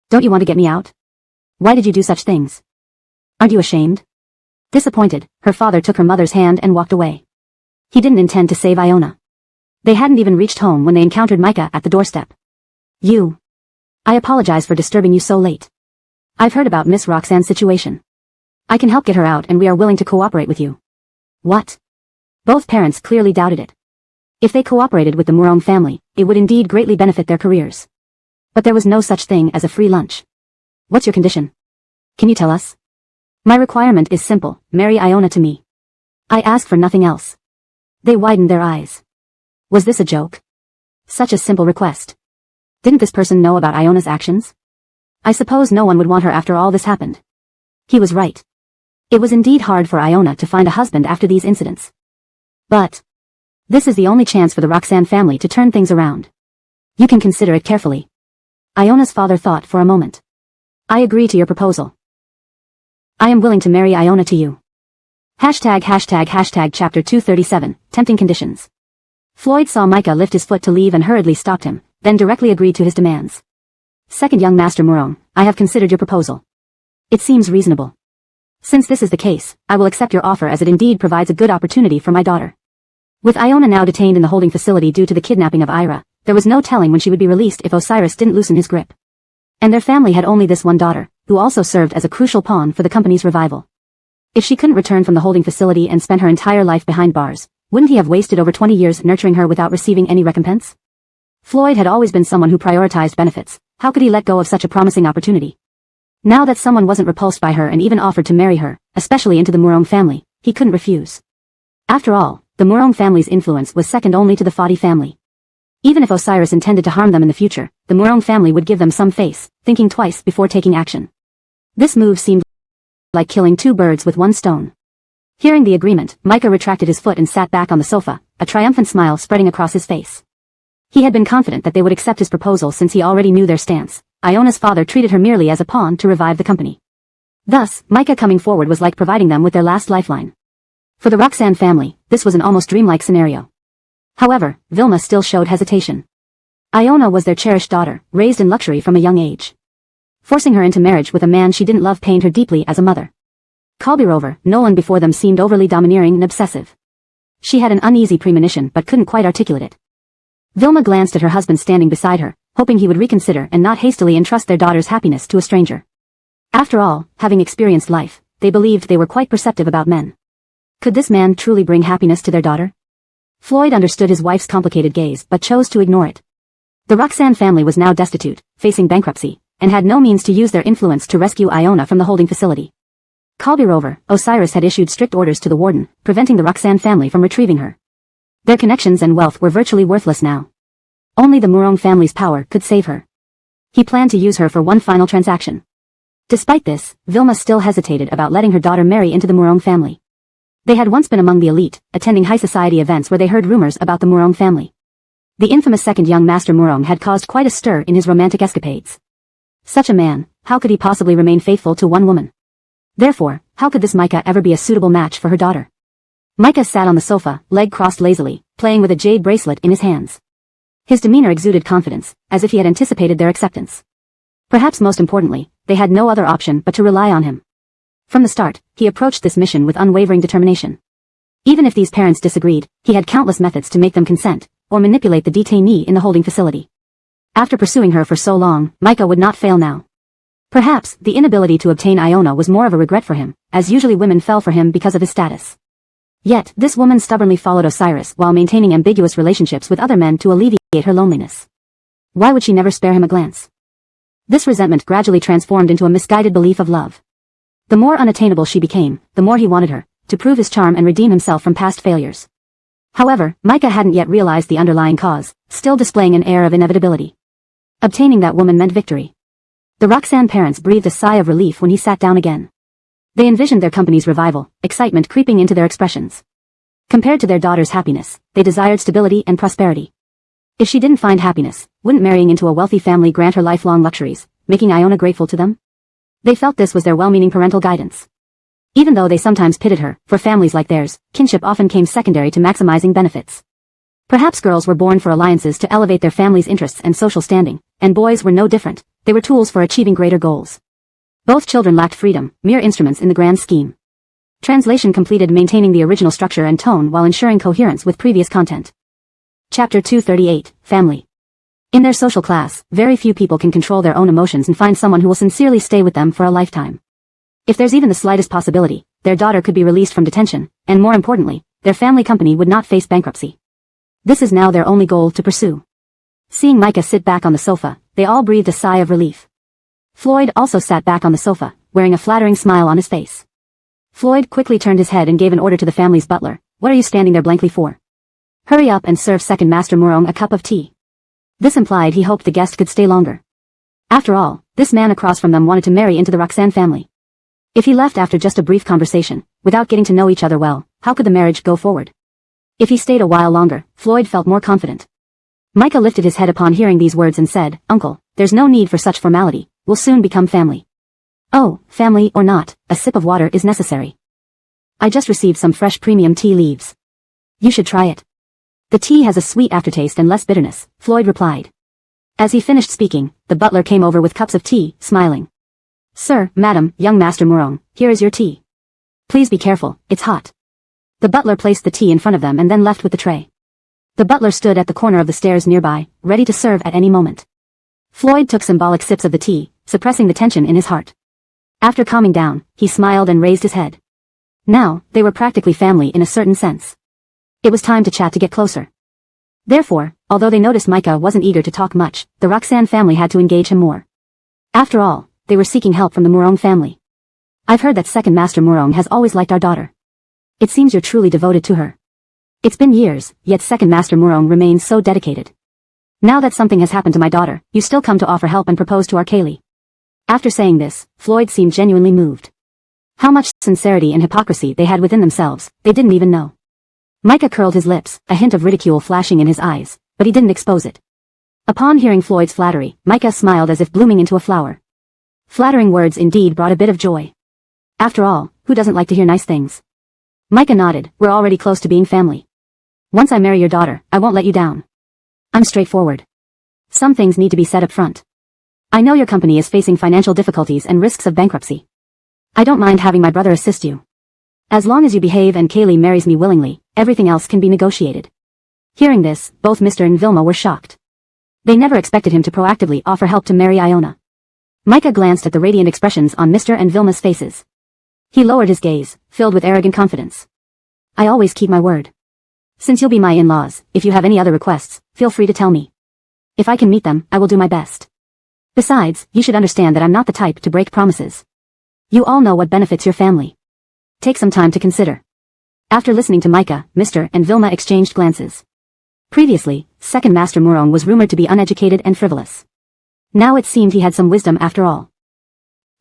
Don't you want to get me out? Why did you do such things? Aren't you ashamed?" Disappointed, her father took her mother's hand and walked away. He didn't intend to save Iona. They hadn't even reached home when they encountered Micah at the doorstep. I apologize for disturbing you so late. I've heard about Miss Roxanne's situation. I can help get her out and we are willing to cooperate with you." "What?" Both parents clearly doubted it. If they cooperated with the Murong family, it would indeed greatly benefit their careers. But there was no such thing as a free lunch. "What's your condition? Can you tell us?" "My requirement is simple, marry Iona to me. I ask for nothing else." They widened their eyes. Was this a joke? Such a simple request. Didn't this person know about Iona's actions? I suppose no one would want her after all this happened. He was right. It was indeed hard for Iona to find a husband after these incidents. But this is the only chance for the Roxanne family to turn things around. You can consider it carefully. Iona's father thought for a moment. "I agree to your proposal. I am willing to marry Iona to you." Hashtag chapter 237, tempting conditions. Floyd saw Micah lift his foot to leave and hurriedly stopped him, then directly agreed to his demands. "Second young Master Murong, I have considered your proposal. It seems reasonable. Since this is the case, I will accept your offer as it indeed provides a good opportunity for my daughter." With Iona now detained in the holding facility due to the kidnapping of Ira, there was no telling when she would be released if Osiris didn't loosen his grip. And their family had only this one daughter, who also served as a crucial pawn for the company's revival. If she couldn't return from the holding facility and spend her entire life behind bars, wouldn't he have wasted over 20 years nurturing her without receiving any recompense? Floyd had always been someone who prioritized benefits. How could he let go of such a promising opportunity? Now that someone wasn't repulsed by her and even offered to marry her, especially into the Murong family, he couldn't refuse. After all, the Murong family's influence was second only to the Fadi family. Even if Osiris intended to harm them in the future, the Murong family would give them some face, thinking twice before taking action. This move seemed like killing two birds with one stone. Hearing the agreement, Micah retracted his foot and sat back on the sofa, a triumphant smile spreading across his face. He had been confident that they would accept his proposal since he already knew their stance. Iona's father treated her merely as a pawn to revive the company. Thus, Micah coming forward was like providing them with their last lifeline. For the Roxanne family, this was an almost dreamlike scenario. However, Vilma still showed hesitation. Iona was their cherished daughter, raised in luxury from a young age. Forcing her into marriage with a man she didn't love pained her deeply as a mother. Kalbirover, no one before them seemed overly domineering and obsessive. She had an uneasy premonition but couldn't quite articulate it. Vilma glanced at her husband standing beside her, hoping he would reconsider and not hastily entrust their daughter's happiness to a stranger. After all, having experienced life, they believed they were quite perceptive about men. Could this man truly bring happiness to their daughter? Floyd understood his wife's complicated gaze but chose to ignore it. The Roxanne family was now destitute, facing bankruptcy, and had no means to use their influence to rescue Iona from the holding facility. Kalbirover, Osiris had issued strict orders to the warden, preventing the Roxanne family from retrieving her. Their connections and wealth were virtually worthless now. Only the Murong family's power could save her. He planned to use her for one final transaction. Despite this, Vilma still hesitated about letting her daughter marry into the Murong family. They had once been among the elite, attending high society events where they heard rumors about the Murong family. The infamous second young Master Murong had caused quite a stir in his romantic escapades. Such a man, how could he possibly remain faithful to one woman? Therefore, how could this Micah ever be a suitable match for her daughter? Micah sat on the sofa, leg crossed lazily, playing with a jade bracelet in his hands. His demeanor exuded confidence, as if he had anticipated their acceptance. Perhaps most importantly, they had no other option but to rely on him. From the start, he approached this mission with unwavering determination. Even if these parents disagreed, he had countless methods to make them consent, or manipulate the detainee in the holding facility. After pursuing her for so long, Micah would not fail now. Perhaps, the inability to obtain Iona was more of a regret for him, as usually women fell for him because of his status. Yet, this woman stubbornly followed Osiris while maintaining ambiguous relationships with other men to alleviate her loneliness. Why would she never spare him a glance? This resentment gradually transformed into a misguided belief of love. The more unattainable she became, the more he wanted her, to prove his charm and redeem himself from past failures. However, Micah hadn't yet realized the underlying cause, still displaying an air of inevitability. Obtaining that woman meant victory. The Roxanne parents breathed a sigh of relief when he sat down again. They envisioned their company's revival, excitement creeping into their expressions. Compared to their daughter's happiness, they desired stability and prosperity. If she didn't find happiness, wouldn't marrying into a wealthy family grant her lifelong luxuries, making Iona grateful to them? They felt this was their well-meaning parental guidance. Even though they sometimes pitted her, for families like theirs, kinship often came secondary to maximizing benefits. Perhaps girls were born for alliances to elevate their family's interests and social standing, and boys were no different. They were tools for achieving greater goals. Both children lacked freedom, mere instruments in the grand scheme. Translation completed, maintaining the original structure and tone while ensuring coherence with previous content. Chapter 238, Family. In their social class, very few people can control their own emotions and find someone who will sincerely stay with them for a lifetime. If there's even the slightest possibility, their daughter could be released from detention, and more importantly, their family company would not face bankruptcy. This is now their only goal to pursue. Seeing Micah sit back on the sofa, they all breathed a sigh of relief. Floyd also sat back on the sofa, wearing a flattering smile on his face. Floyd quickly turned his head and gave an order to the family's butler. What are you standing there blankly for? Hurry up and serve Second Master Murong a cup of tea. This implied he hoped the guest could stay longer. After all, this man across from them wanted to marry into the Roxanne family. If he left after just a brief conversation, without getting to know each other well, how could the marriage go forward? If he stayed a while longer, Floyd felt more confident. Micah lifted his head upon hearing these words and said, Uncle, there's no need for such formality, we'll soon become family. Oh, family or not, a sip of water is necessary. I just received some fresh premium tea leaves. You should try it. The tea has a sweet aftertaste and less bitterness, Floyd replied. As he finished speaking, the butler came over with cups of tea, smiling. Sir, madam, young Master Murong, here is your tea. Please be careful, it's hot. The butler placed the tea in front of them and then left with the tray. The butler stood at the corner of the stairs nearby, ready to serve at any moment. Floyd took symbolic sips of the tea, suppressing the tension in his heart. After calming down, he smiled and raised his head. Now, they were practically family in a certain sense. It was time to chat to get closer. Therefore, although they noticed Micah wasn't eager to talk much, the Roxanne family had to engage him more. After all, they were seeking help from the Murong family. I've heard that Second Master Murong has always liked our daughter. It seems you're truly devoted to her. It's been years, yet Second Master Murong remains so dedicated. Now that something has happened to my daughter, you still come to offer help and propose to our Kaylee. After saying this, Floyd seemed genuinely moved. How much sincerity and hypocrisy they had within themselves, they didn't even know. Micah curled his lips, a hint of ridicule flashing in his eyes, but he didn't expose it. Upon hearing Floyd's flattery, Micah smiled as if blooming into a flower. Flattering words indeed brought a bit of joy. After all, who doesn't like to hear nice things? Micah nodded. We're already close to being family. Once I marry your daughter, I won't let you down. I'm straightforward. Some things need to be said up front. I know your company is facing financial difficulties and risks of bankruptcy. I don't mind having my brother assist you. As long as you behave and Kaylee marries me willingly, everything else can be negotiated. Hearing this, both Mr. and Vilma were shocked. They never expected him to proactively offer help to marry Iona. Micah glanced at the radiant expressions on Mr. and Vilma's faces. He lowered his gaze, filled with arrogant confidence. I always keep my word. Since you'll be my in-laws, if you have any other requests, feel free to tell me. If I can meet them, I will do my best. Besides, you should understand that I'm not the type to break promises. You all know what benefits your family. Take some time to consider. After listening to Micah, Mr. and Vilma exchanged glances. Previously, Second Master Murong was rumored to be uneducated and frivolous. Now it seemed he had some wisdom after all.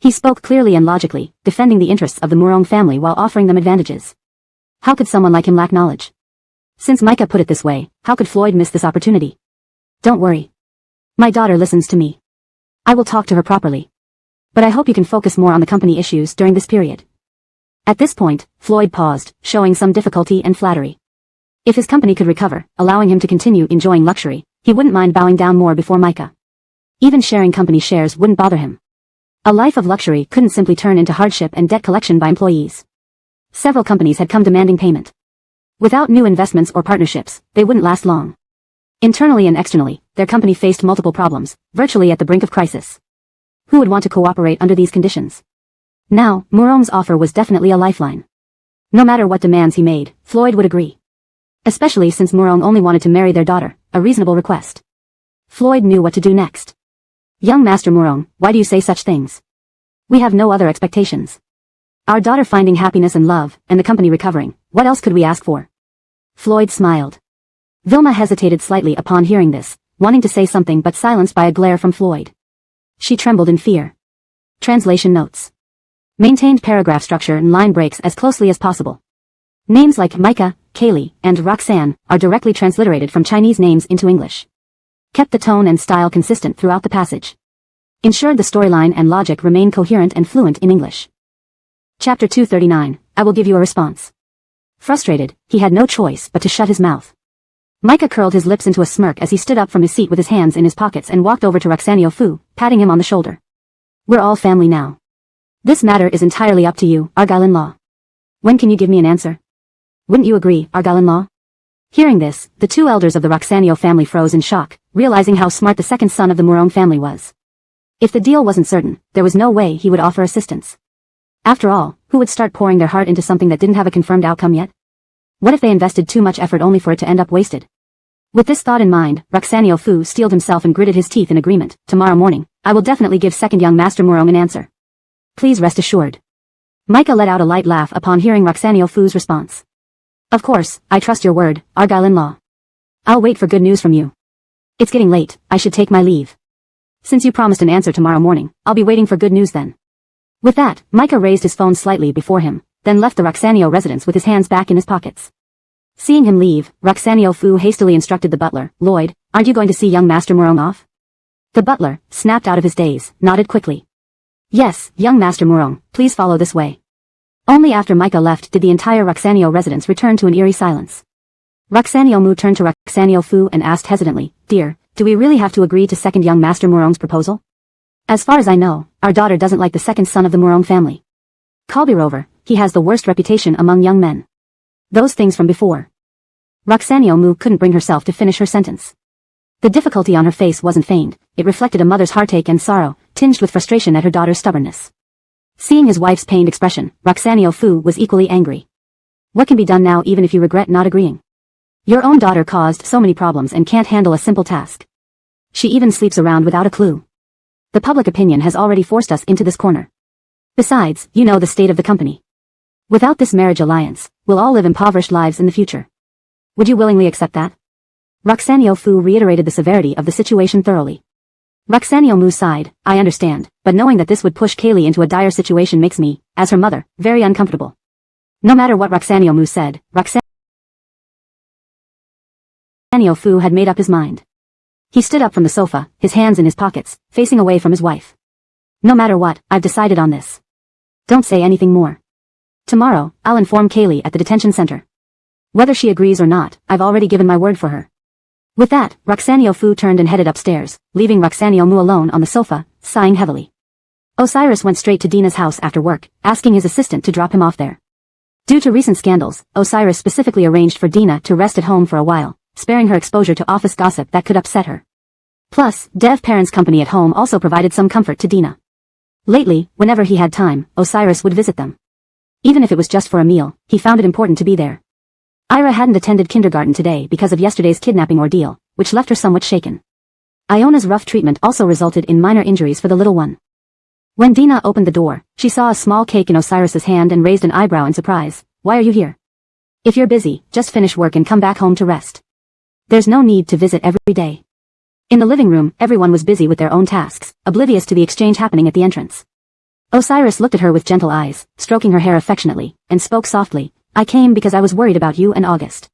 He spoke clearly and logically, defending the interests of the Murong family while offering them advantages. How could someone like him lack knowledge? Since Micah put it this way, how could Floyd miss this opportunity? Don't worry. My daughter listens to me. I will talk to her properly. But I hope you can focus more on the company issues during this period. At this point, Floyd paused, showing some difficulty and flattery. If his company could recover, allowing him to continue enjoying luxury, he wouldn't mind bowing down more before Micah. Even sharing company shares wouldn't bother him. A life of luxury couldn't simply turn into hardship and debt collection by employees. Several companies had come demanding payment. Without new investments or partnerships, they wouldn't last long. Internally and externally, their company faced multiple problems, virtually at the brink of crisis. Who would want to cooperate under these conditions? Now, Murong's offer was definitely a lifeline. No matter what demands he made, Floyd would agree. Especially since Murong only wanted to marry their daughter, a reasonable request. Floyd knew what to do next. Young Master Murong, why do you say such things? We have no other expectations. Our daughter finding happiness and love, and the company recovering, what else could we ask for? Floyd smiled. Vilma hesitated slightly upon hearing this, wanting to say something but silenced by a glare from Floyd. She trembled in fear. Translation notes. Maintained paragraph structure and line breaks as closely as possible. Names like Micah, Kaylee, and Roxanne are directly transliterated from Chinese names into English. Kept the tone and style consistent throughout the passage. Ensured the storyline and logic remain coherent and fluent in English. Chapter 239, I will give you a response. Frustrated, he had no choice but to shut his mouth. Micah curled his lips into a smirk as he stood up from his seat with his hands in his pockets and walked over to Roxanne Fu, patting him on the shoulder. We're all family now. This matter is entirely up to you, Argyle-in-law. When can you give me an answer? Wouldn't you agree, Argyle-in-law? Hearing this, the two elders of the Roxanne family froze in shock, realizing how smart the second son of the Murong family was. If the deal wasn't certain, there was no way he would offer assistance. After all, who would start pouring their heart into something that didn't have a confirmed outcome yet? What if they invested too much effort only for it to end up wasted? With this thought in mind, Roxanne Fu steeled himself and gritted his teeth in agreement. Tomorrow morning, I will definitely give second young Master Murong an answer. Please rest assured. Micah let out a light laugh upon hearing Roxanne Fu's response. Of course, I trust your word, Argyle-in-law. I'll wait for good news from you. It's getting late, I should take my leave. Since you promised an answer tomorrow morning, I'll be waiting for good news then. With that, Micah raised his phone slightly before him, then left the Roxanne residence with his hands back in his pockets. Seeing him leave, Roxanne Fu hastily instructed the butler, Lloyd, aren't you going to see young Master Murong off? The butler, snapped out of his daze, nodded quickly. Yes, young Master Murong, please follow this way. Only after Micah left did the entire Roxanne residence return to an eerie silence. Roxanne Mu turned to Roxanne Fu and asked hesitantly, Dear, do we really have to agree to second young Master Murong's proposal? As far as I know, our daughter doesn't like the second son of the Murong family. Kalbirover, he has the worst reputation among young men. Those things from before. Roxanne Mu couldn't bring herself to finish her sentence. The difficulty on her face wasn't feigned, it reflected a mother's heartache and sorrow, tinged with frustration at her daughter's stubbornness. Seeing his wife's pained expression, Roxanne Fu was equally angry. What can be done now even if you regret not agreeing? Your own daughter caused so many problems and can't handle a simple task. She even sleeps around without a clue. The public opinion has already forced us into this corner. Besides, you know the state of the company. Without this marriage alliance, we'll all live impoverished lives in the future. Would you willingly accept that? Roxanne Fu reiterated the severity of the situation thoroughly. Roxanne Mu sighed, I understand, but knowing that this would push Kaylee into a dire situation makes me, as her mother, very uncomfortable. No matter what Roxanne Mu said, Roxanne Fu had made up his mind. He stood up from the sofa, his hands in his pockets, facing away from his wife. No matter what, I've decided on this. Don't say anything more. Tomorrow, I'll inform Kaylee at the detention center. Whether she agrees or not, I've already given my word for her. With that, Roxanne Fu turned and headed upstairs, leaving Roxanne Mu alone on the sofa, sighing heavily. Osiris went straight to Dina's house after work, asking his assistant to drop him off there. Due to recent scandals, Osiris specifically arranged for Dina to rest at home for a while, sparing her exposure to office gossip that could upset her. Plus, Dev Parent's company at home also provided some comfort to Dina. Lately, whenever he had time, Osiris would visit them. Even if it was just for a meal, he found it important to be there. Ira hadn't attended kindergarten today because of yesterday's kidnapping ordeal, which left her somewhat shaken. Iona's rough treatment also resulted in minor injuries for the little one. When Dina opened the door, she saw a small cake in Osiris's hand and raised an eyebrow in surprise. Why are you here? If you're busy, just finish work and come back home to rest. There's no need to visit every day. In the living room, everyone was busy with their own tasks, oblivious to the exchange happening at the entrance. Osiris looked at her with gentle eyes, stroking her hair affectionately, and spoke softly, I came because I was worried about you and August.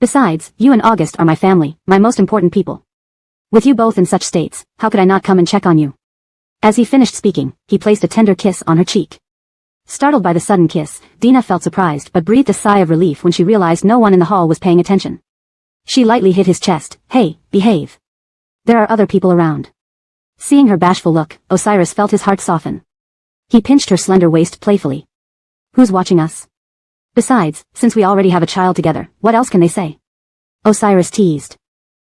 Besides, you and August are my family, my most important people. With you both in such states, how could I not come and check on you? As he finished speaking, he placed a tender kiss on her cheek. Startled by the sudden kiss, Dina felt surprised but breathed a sigh of relief when she realized no one in the hall was paying attention. She lightly hit his chest, Hey, behave. There are other people around. Seeing her bashful look, Osiris felt his heart soften. He pinched her slender waist playfully. Who's watching us? Besides, since we already have a child together, what else can they say? Osiris teased.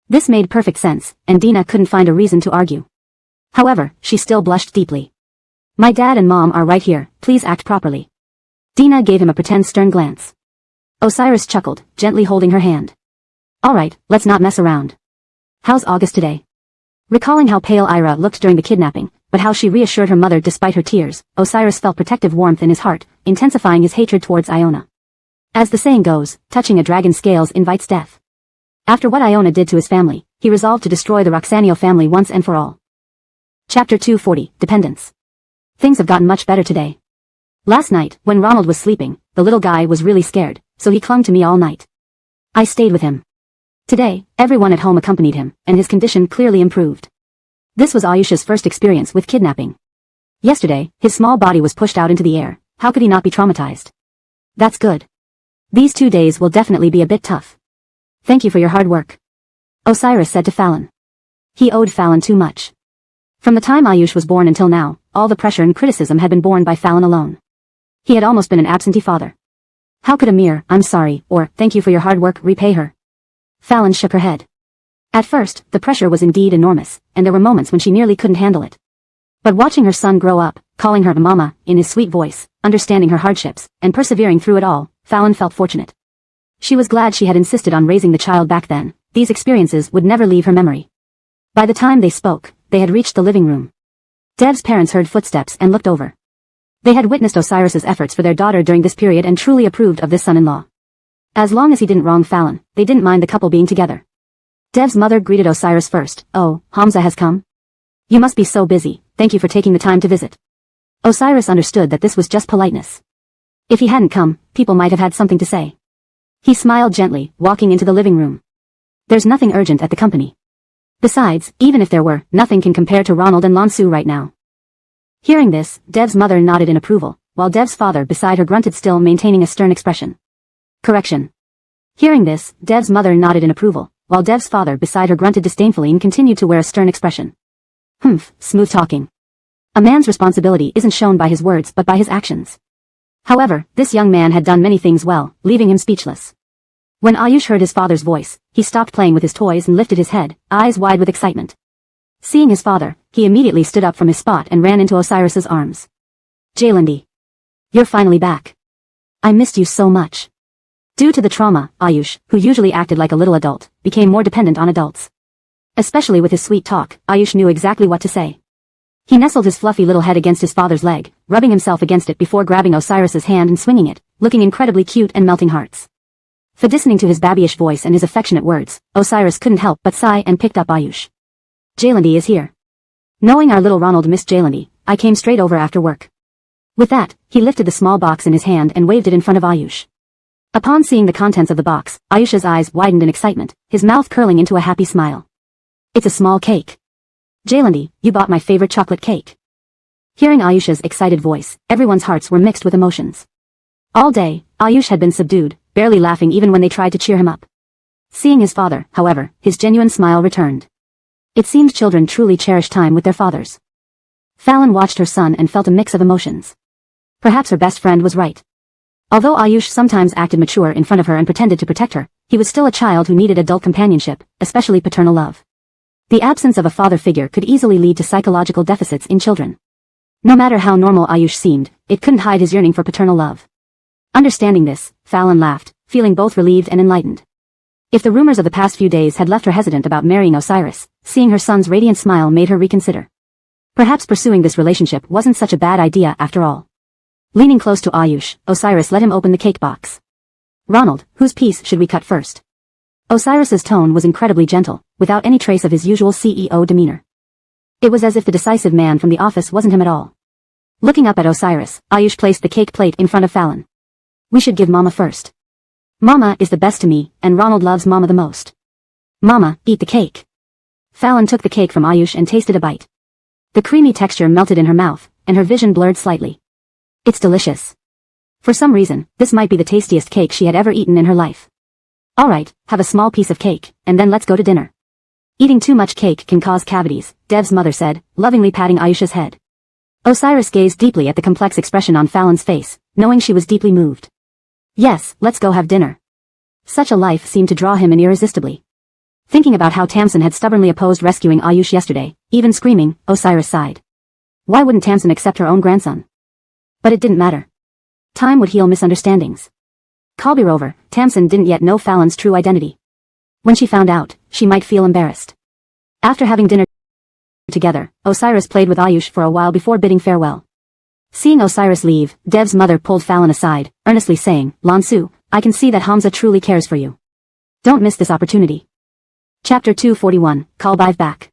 This made perfect sense, and Dina couldn't find a reason to argue. However, she still blushed deeply. My dad and mom are right here, please act properly. Dina gave him a pretend stern glance. Osiris chuckled, gently holding her hand. Alright, let's not mess around. How's August today? Recalling how pale Ira looked during the kidnapping, but how she reassured her mother despite her tears, Osiris felt protective warmth in his heart, intensifying his hatred towards Iona. As the saying goes, touching a dragon's scales invites death. After what Iona did to his family, he resolved to destroy the Roxanio family once and for all. Chapter 240, Dependence. Things have gotten much better today. Last night, when Ronald was sleeping, the little guy was really scared, so he clung to me all night. I stayed with him. Today, everyone at home accompanied him, and his condition clearly improved. This was Ayusha's first experience with kidnapping. Yesterday, his small body was pushed out into the air. How could he not be traumatized? That's good. These 2 days will definitely be a bit tough. Thank you for your hard work, Osiris said to Fallon. He owed Fallon too much. From the time Ayush was born until now, all the pressure and criticism had been borne by Fallon alone. He had almost been an absentee father. How could a mere, I'm sorry, or, thank you for your hard work, repay her? Fallon shook her head. At first, the pressure was indeed enormous, and there were moments when she nearly couldn't handle it. But watching her son grow up, calling her mama, in his sweet voice, understanding her hardships, and persevering through it all, Fallon felt fortunate. She was glad she had insisted on raising the child back then. These experiences would never leave her memory. By the time they spoke, they had reached the living room. Dev's parents heard footsteps and looked over. They had witnessed Osiris's efforts for their daughter during this period and truly approved of this son-in-law. As long as he didn't wrong Fallon, they didn't mind the couple being together. Dev's mother greeted Osiris first. Oh, Hamza has come? You must be so busy, thank you for taking the time to visit. Osiris understood that this was just politeness. If he hadn't come, people might have had something to say. He smiled gently, walking into the living room. There's nothing urgent at the company. Besides, even if there were, nothing can compare to Ronald and Lansu right now. Hearing this, Dev's mother nodded in approval, while Dev's father beside her grunted, still maintaining a stern expression. Correction. Hearing this, Dev's mother nodded in approval, while Dev's father beside her grunted disdainfully and continued to wear a stern expression. Smooth talking. A man's responsibility isn't shown by his words but by his actions. However, this young man had done many things well, leaving him speechless. When Ayush heard his father's voice, he stopped playing with his toys and lifted his head, eyes wide with excitement. Seeing his father, he immediately stood up from his spot and ran into Osiris's arms. Jaylandi. You're finally back. I missed you so much. Due to the trauma, Ayush, who usually acted like a little adult, became more dependent on adults. Especially with his sweet talk, Ayush knew exactly what to say. He nestled his fluffy little head against his father's leg, rubbing himself against it before grabbing Osiris's hand and swinging it, looking incredibly cute and melting hearts. For listening to his babyish voice and his affectionate words, Osiris couldn't help but sigh and picked up Ayush. Jaylandi is here. Knowing our little Ronald missed Jaylandi, I came straight over after work. With that, he lifted the small box in his hand and waved it in front of Ayush. Upon seeing the contents of the box, Ayush's eyes widened in excitement, his mouth curling into a happy smile. It's a small cake. Jaylandi, you bought my favorite chocolate cake. Hearing Ayush's excited voice, everyone's hearts were mixed with emotions. All day, Ayush had been subdued, barely laughing even when they tried to cheer him up. Seeing his father, however, his genuine smile returned. It seemed children truly cherish time with their fathers. Fallon watched her son and felt a mix of emotions. Perhaps her best friend was right. Although Ayush sometimes acted mature in front of her and pretended to protect her, he was still a child who needed adult companionship, especially paternal love. The absence of a father figure could easily lead to psychological deficits in children. No matter how normal Ayush seemed, it couldn't hide his yearning for paternal love. Understanding this, Fallon laughed, feeling both relieved and enlightened. If the rumors of the past few days had left her hesitant about marrying Osiris, seeing her son's radiant smile made her reconsider. Perhaps pursuing this relationship wasn't such a bad idea after all. Leaning close to Ayush, Osiris let him open the cake box. Ronald, whose piece should we cut first? Osiris's tone was incredibly gentle, without any trace of his usual CEO demeanor. It was as if the decisive man from the office wasn't him at all. Looking up at Osiris, Ayush placed the cake plate in front of Fallon. We should give Mama first. Mama is the best to me, and Ronald loves Mama the most. Mama, eat the cake. Fallon took the cake from Ayush and tasted a bite. The creamy texture melted in her mouth, and her vision blurred slightly. It's delicious. For some reason, this might be the tastiest cake she had ever eaten in her life. Alright, have a small piece of cake, and then let's go to dinner. Eating too much cake can cause cavities, Dev's mother said, lovingly patting Ayush's head. Osiris gazed deeply at the complex expression on Fallon's face, knowing she was deeply moved. Yes, let's go have dinner. Such a life seemed to draw him in irresistibly. Thinking about how Tamsin had stubbornly opposed rescuing Ayush yesterday, even screaming, Osiris sighed. Why wouldn't Tamsin accept her own grandson? But it didn't matter. Time would heal misunderstandings. Moreover, Tamsin didn't yet know Fallon's true identity. When she found out, she might feel embarrassed. After having dinner together, Osiris played with Ayush for a while before bidding farewell. Seeing Osiris leave, Dev's mother pulled Fallon aside, earnestly saying, Lansu, I can see that Hamza truly cares for you. Don't miss this opportunity. Chapter 241, Kalbive back.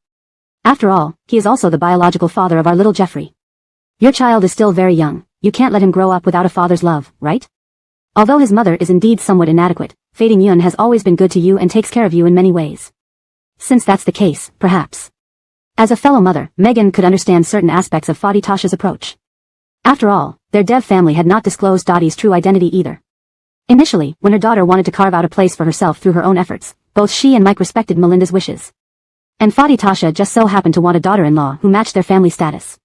After all, he is also the biological father of our little Jeffrey. Your child is still very young, you can't let him grow up without a father's love, right? Although his mother is indeed somewhat inadequate, Fading Yun has always been good to you and takes care of you in many ways. Since that's the case, perhaps. As a fellow mother, Megan could understand certain aspects of Fadi Tasha's approach. After all, their Dev family had not disclosed Dottie's true identity either. Initially, when her daughter wanted to carve out a place for herself through her own efforts, both she and Mike respected Melinda's wishes. And Fadi Tasha just so happened to want a daughter-in-law who matched their family status.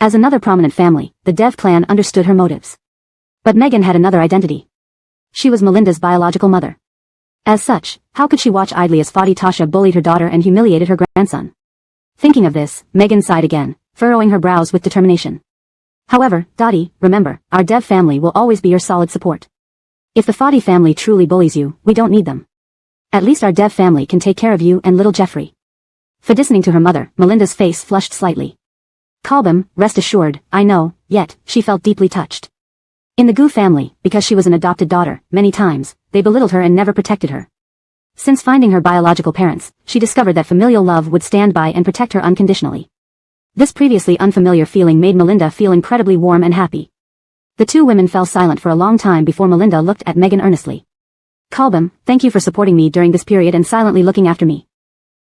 As another prominent family, the Dev clan understood her motives. But Megan had another identity. She was Melinda's biological mother. As such, how could she watch idly as Fadi Tasha bullied her daughter and humiliated her grandson? Thinking of this, Megan sighed again, furrowing her brows with determination. However, Dottie, remember, our Dev family will always be your solid support. If the Fadi family truly bullies you, we don't need them. At least our Dev family can take care of you and little Jeffrey. For listening to her mother, Melinda's face flushed slightly. Kalbim, rest assured, I know, yet, she felt deeply touched. In the Gu family, because she was an adopted daughter, many times, they belittled her and never protected her. Since finding her biological parents, she discovered that familial love would stand by and protect her unconditionally. This previously unfamiliar feeling made Melinda feel incredibly warm and happy. The two women fell silent for a long time before Melinda looked at Megan earnestly. Kalbim, thank you for supporting me during this period and silently looking after me.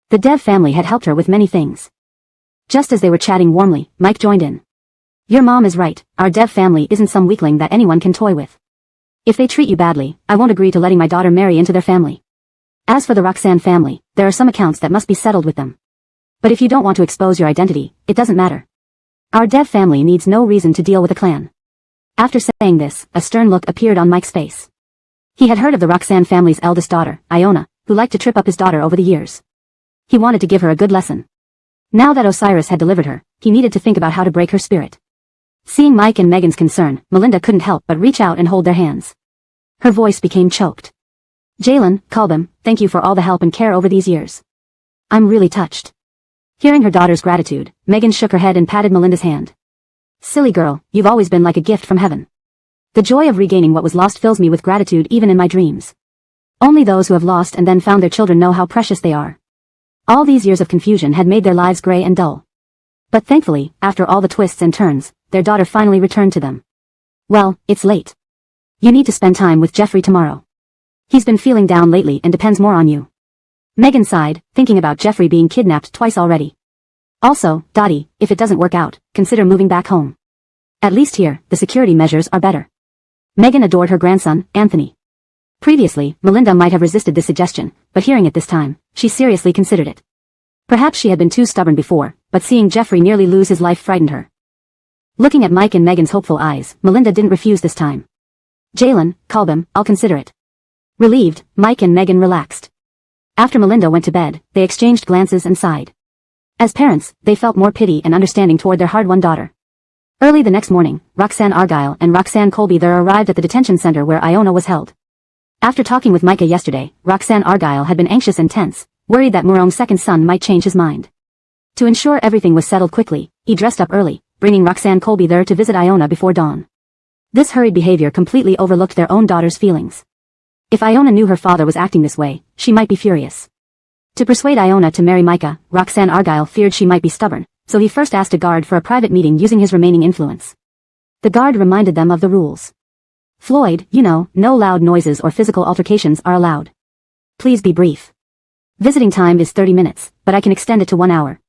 The Dev family had helped her with many things. Just as they were chatting warmly, Mike joined in. Your mom is right, our Dev family isn't some weakling that anyone can toy with. If they treat you badly, I won't agree to letting my daughter marry into their family. As for the Roxanne family, there are some accounts that must be settled with them. But if you don't want to expose your identity, it doesn't matter. Our Dev family needs no reason to deal with a clan. After saying this, a stern look appeared on Mike's face. He had heard of the Roxanne family's eldest daughter, Iona, who liked to trip up his daughter over the years. He wanted to give her a good lesson. Now that Osiris had delivered her, he needed to think about how to break her spirit. Seeing Mike and Megan's concern, Melinda couldn't help but reach out and hold their hands. Her voice became choked. Jalen, Kalbim, thank you for all the help and care over these years. I'm really touched. Hearing her daughter's gratitude, Megan shook her head and patted Melinda's hand. Silly girl, you've always been like a gift from heaven. The joy of regaining what was lost fills me with gratitude even in my dreams. Only those who have lost and then found their children know how precious they are. All these years of confusion had made their lives gray and dull. But thankfully, after all the twists and turns, their daughter finally returned to them. Well, it's late. You need to spend time with Jeffrey tomorrow. He's been feeling down lately and depends more on you. Megan sighed, thinking about Jeffrey being kidnapped twice already. Also, Dottie, if it doesn't work out, consider moving back home. At least here, the security measures are better. Megan adored her grandson, Anthony. Previously, Melinda might have resisted this suggestion, but hearing it this time, she seriously considered it. Perhaps she had been too stubborn before, but seeing Jeffrey nearly lose his life frightened her. Looking at Mike and Megan's hopeful eyes, Melinda didn't refuse this time. Jalen, Kalbim, I'll consider it. Relieved, Mike and Megan relaxed. After Melinda went to bed, they exchanged glances and sighed. As parents, they felt more pity and understanding toward their hard-won daughter. Early the next morning, Roxanne Argyle and Roxanne Colby there arrived at the detention center where Iona was held. After talking with Micah yesterday, Roxanne Argyle had been anxious and tense, worried that Murome's second son might change his mind. To ensure everything was settled quickly, he dressed up early, bringing Roxanne Colby there to visit Iona before dawn. This hurried behavior completely overlooked their own daughter's feelings. If Iona knew her father was acting this way, she might be furious. To persuade Iona to marry Micah, Roxanne Argyle feared she might be stubborn, so he first asked a guard for a private meeting using his remaining influence. The guard reminded them of the rules. Floyd, you know, no loud noises or physical altercations are allowed. Please be brief. Visiting time is 30 minutes, but I can extend it to 1 hour.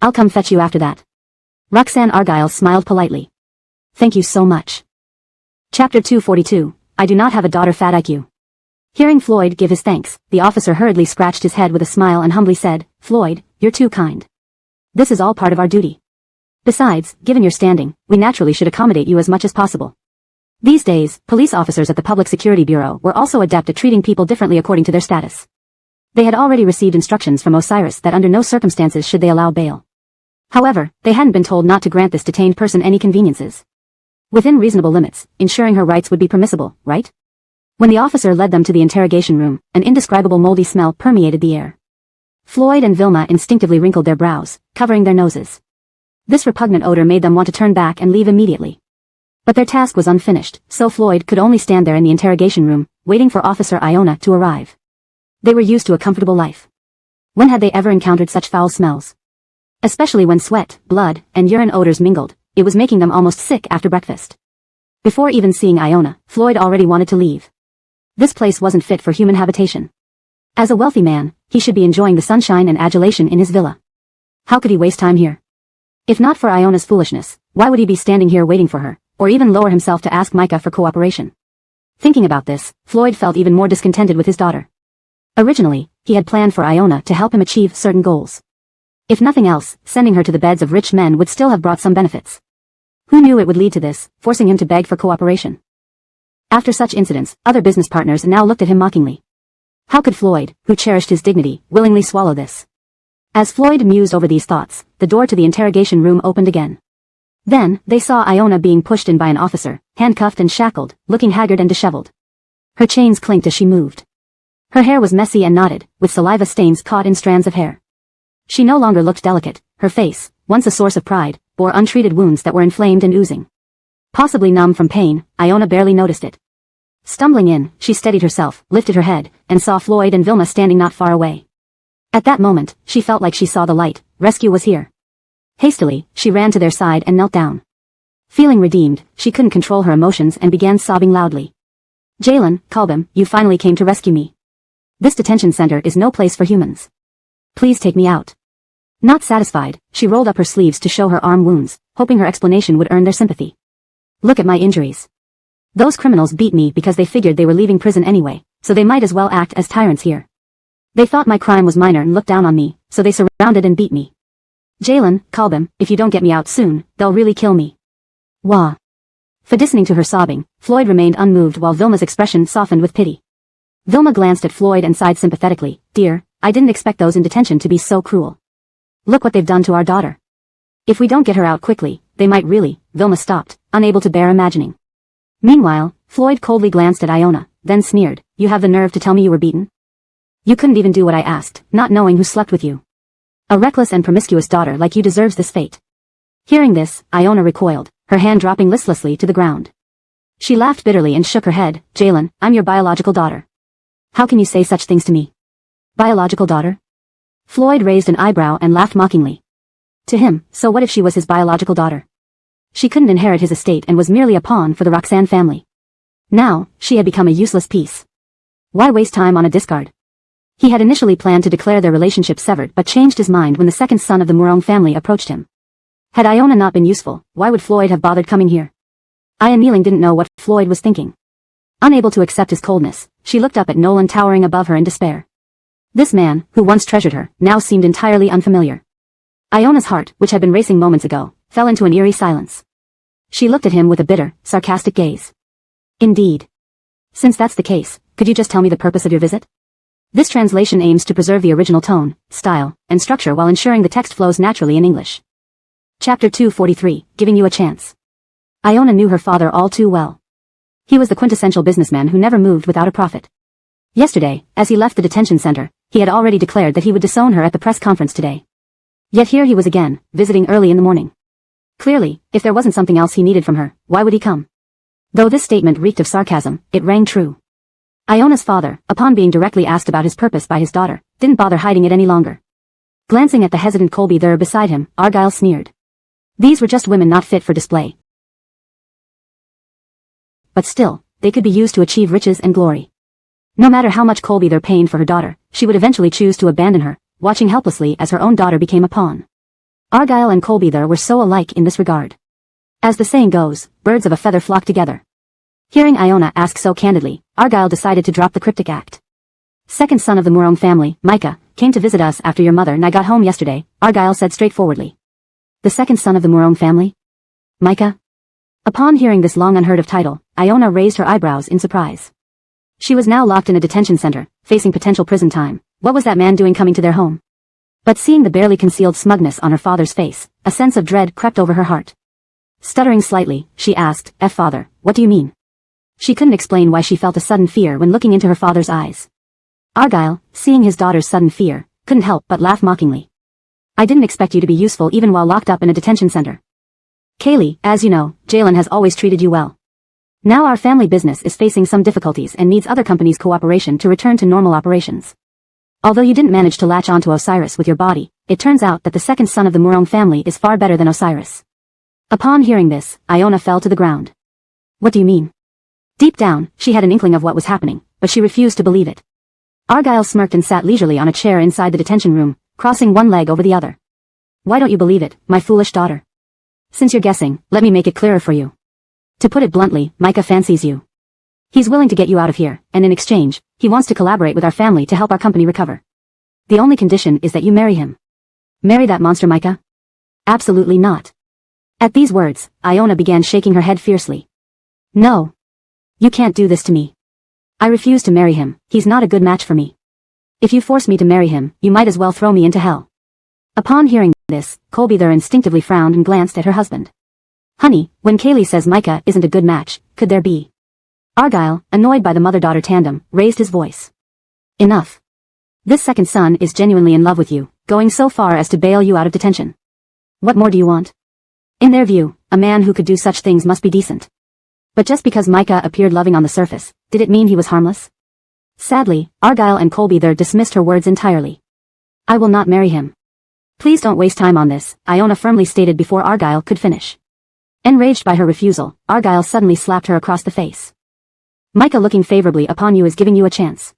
I'll come fetch you after that. Roxanne Argyle smiled politely. Thank you so much. Chapter 242, I do not have a daughter fat IQ. Hearing Floyd give his thanks, the officer hurriedly scratched his head with a smile and humbly said, Floyd, you're too kind. This is all part of our duty. Besides, given your standing, we naturally should accommodate you as much as possible. These days, police officers at the Public Security Bureau were also adept at treating people differently according to their status. They had already received instructions from Osiris that under no circumstances should they allow bail. However, they hadn't been told not to grant this detained person any conveniences. Within reasonable limits, ensuring her rights would be permissible, right? When the officer led them to the interrogation room, an indescribable moldy smell permeated the air. Floyd and Vilma instinctively wrinkled their brows, covering their noses. This repugnant odor made them want to turn back and leave immediately. But their task was unfinished, so Floyd could only stand there in the interrogation room, waiting for Officer Iona to arrive. They were used to a comfortable life. When had they ever encountered such foul smells? Especially when sweat, blood, and urine odors mingled, it was making them almost sick after breakfast. Before even seeing Iona, Floyd already wanted to leave. This place wasn't fit for human habitation. As a wealthy man, he should be enjoying the sunshine and adulation in his villa. How could he waste time here? If not for Iona's foolishness, why would he be standing here waiting for her, or even lower himself to ask Micah for cooperation? Thinking about this, Floyd felt even more discontented with his daughter. Originally, he had planned for Iona to help him achieve certain goals. If nothing else, sending her to the beds of rich men would still have brought some benefits. Who knew it would lead to this, forcing him to beg for cooperation? After such incidents, other business partners now looked at him mockingly. How could Floyd, who cherished his dignity, willingly swallow this? As Floyd mused over these thoughts, the door to the interrogation room opened again. Then, they saw Iona being pushed in by an officer, handcuffed and shackled, looking haggard and disheveled. Her chains clinked as she moved. Her hair was messy and knotted, with saliva stains caught in strands of hair. She no longer looked delicate. Her face, once a source of pride, bore untreated wounds that were inflamed and oozing. Possibly numb from pain, Iona barely noticed it. Stumbling in, she steadied herself, lifted her head, and saw Floyd and Vilma standing not far away. At that moment, she felt like she saw the light. Rescue was here. Hastily, she ran to their side and knelt down. Feeling redeemed, she couldn't control her emotions and began sobbing loudly. Jalen, Kalbim, you finally came to rescue me. This detention center is no place for humans. Please take me out. Not satisfied, she rolled up her sleeves to show her arm wounds, hoping her explanation would earn their sympathy. Look at my injuries. Those criminals beat me because they figured they were leaving prison anyway, so they might as well act as tyrants here. They thought my crime was minor and looked down on me, so they surrounded and beat me. Jalen, Kalbim, if you don't get me out soon, they'll really kill me. Wah. Listening to her sobbing, Floyd remained unmoved while Vilma's expression softened with pity. Vilma glanced at Floyd and sighed sympathetically. Dear, I didn't expect those in detention to be so cruel. Look what they've done to our daughter. If we don't get her out quickly, they might really. Vilma stopped, unable to bear imagining. Meanwhile, Floyd coldly glanced at Iona, then sneered, you have the nerve to tell me you were beaten? You couldn't even do what I asked, not knowing who slept with you. A reckless and promiscuous daughter like you deserves this fate. Hearing this, Iona recoiled, her hand dropping listlessly to the ground. She laughed bitterly and shook her head. Jalen, I'm your biological daughter. How can you say such things to me? Biological daughter? Floyd raised an eyebrow and laughed mockingly. To him, so what if she was his biological daughter? She couldn't inherit his estate and was merely a pawn for the Roxanne family. Now, she had become a useless piece. Why waste time on a discard? He had initially planned to declare their relationship severed but changed his mind when the second son of the Mourong family approached him. Had Iona not been useful, why would Floyd have bothered coming here? Aya Kneeling didn't know what Floyd was thinking. Unable to accept his coldness, she looked up at Nolan towering above her in despair. This man, who once treasured her, now seemed entirely unfamiliar. Iona's heart, which had been racing moments ago, fell into an eerie silence. She looked at him with a bitter, sarcastic gaze. Indeed. Since that's the case, could you just tell me the purpose of your visit? This translation aims to preserve the original tone, style, and structure while ensuring the text flows naturally in English. Chapter 243, Giving You a Chance. Iona knew her father all too well. He was the quintessential businessman who never moved without a profit. Yesterday, as he left the detention center, he had already declared that he would disown her at the press conference today. Yet here he was again, visiting early in the morning. Clearly, if there wasn't something else he needed from her, why would he come? Though this statement reeked of sarcasm, it rang true. Iona's father, upon being directly asked about his purpose by his daughter, didn't bother hiding it any longer. Glancing at the hesitant Colby there beside him, Argyle sneered. These were just women not fit for display. But still, they could be used to achieve riches and glory. No matter how much Colby there pained for her daughter, she would eventually choose to abandon her, watching helplessly as her own daughter became a pawn. Argyle and Colby there were so alike in this regard. As the saying goes, birds of a feather flock together. Hearing Iona ask so candidly, Argyle decided to drop the cryptic act. Second son of the Mourong family, Micah, came to visit us after your mother and I got home yesterday, Argyle said straightforwardly. The second son of the Mourong family? Micah? Upon hearing this long unheard of title, Iona raised her eyebrows in surprise. She was now locked in a detention center, facing potential prison time, What was that man doing coming to their home? But seeing the barely concealed smugness on her father's face, a sense of dread crept over her heart. Stuttering slightly, she asked, Father, what do you mean? She couldn't explain why she felt a sudden fear when looking into her father's eyes. Argyle, seeing his daughter's sudden fear, couldn't help but laugh mockingly. I didn't expect you to be useful even while locked up in a detention center. Kaylee, as you know, Jalen has always treated you well. Now our family business is facing some difficulties and needs other companies' cooperation to return to normal operations. Although you didn't manage to latch onto Osiris with your body, it turns out that the second son of the Murong family is far better than Osiris. Upon hearing this, Iona fell to the ground. What do you mean? Deep down, she had an inkling of what was happening, but she refused to believe it. Argyle smirked and sat leisurely on a chair inside the detention room, crossing one leg over the other. Why don't you believe it, my foolish daughter? Since you're guessing, let me make it clearer for you. To put it bluntly, Micah fancies you. He's willing to get you out of here, and in exchange, he wants to collaborate with our family to help our company recover. The only condition is that you marry him. Marry that monster Micah? Absolutely not. At these words, Iona began shaking her head fiercely. No. You can't do this to me. I refuse to marry him, he's not a good match for me. If you force me to marry him, you might as well throw me into hell. Upon hearing this, Colby there instinctively frowned and glanced at her husband. Honey, when Kaylee says Micah isn't a good match, could there be? Argyle, annoyed by the mother-daughter tandem, raised his voice. Enough. This second son is genuinely in love with you, going so far as to bail you out of detention. What more do you want? In their view, a man who could do such things must be decent. But just because Micah appeared loving on the surface, did it mean he was harmless? Sadly, Argyle and Colby there dismissed her words entirely. I will not marry him. Please don't waste time on this, Iona firmly stated before Argyle could finish. Enraged by her refusal, Argyle suddenly slapped her across the face. Micah looking favorably upon you is giving you a chance.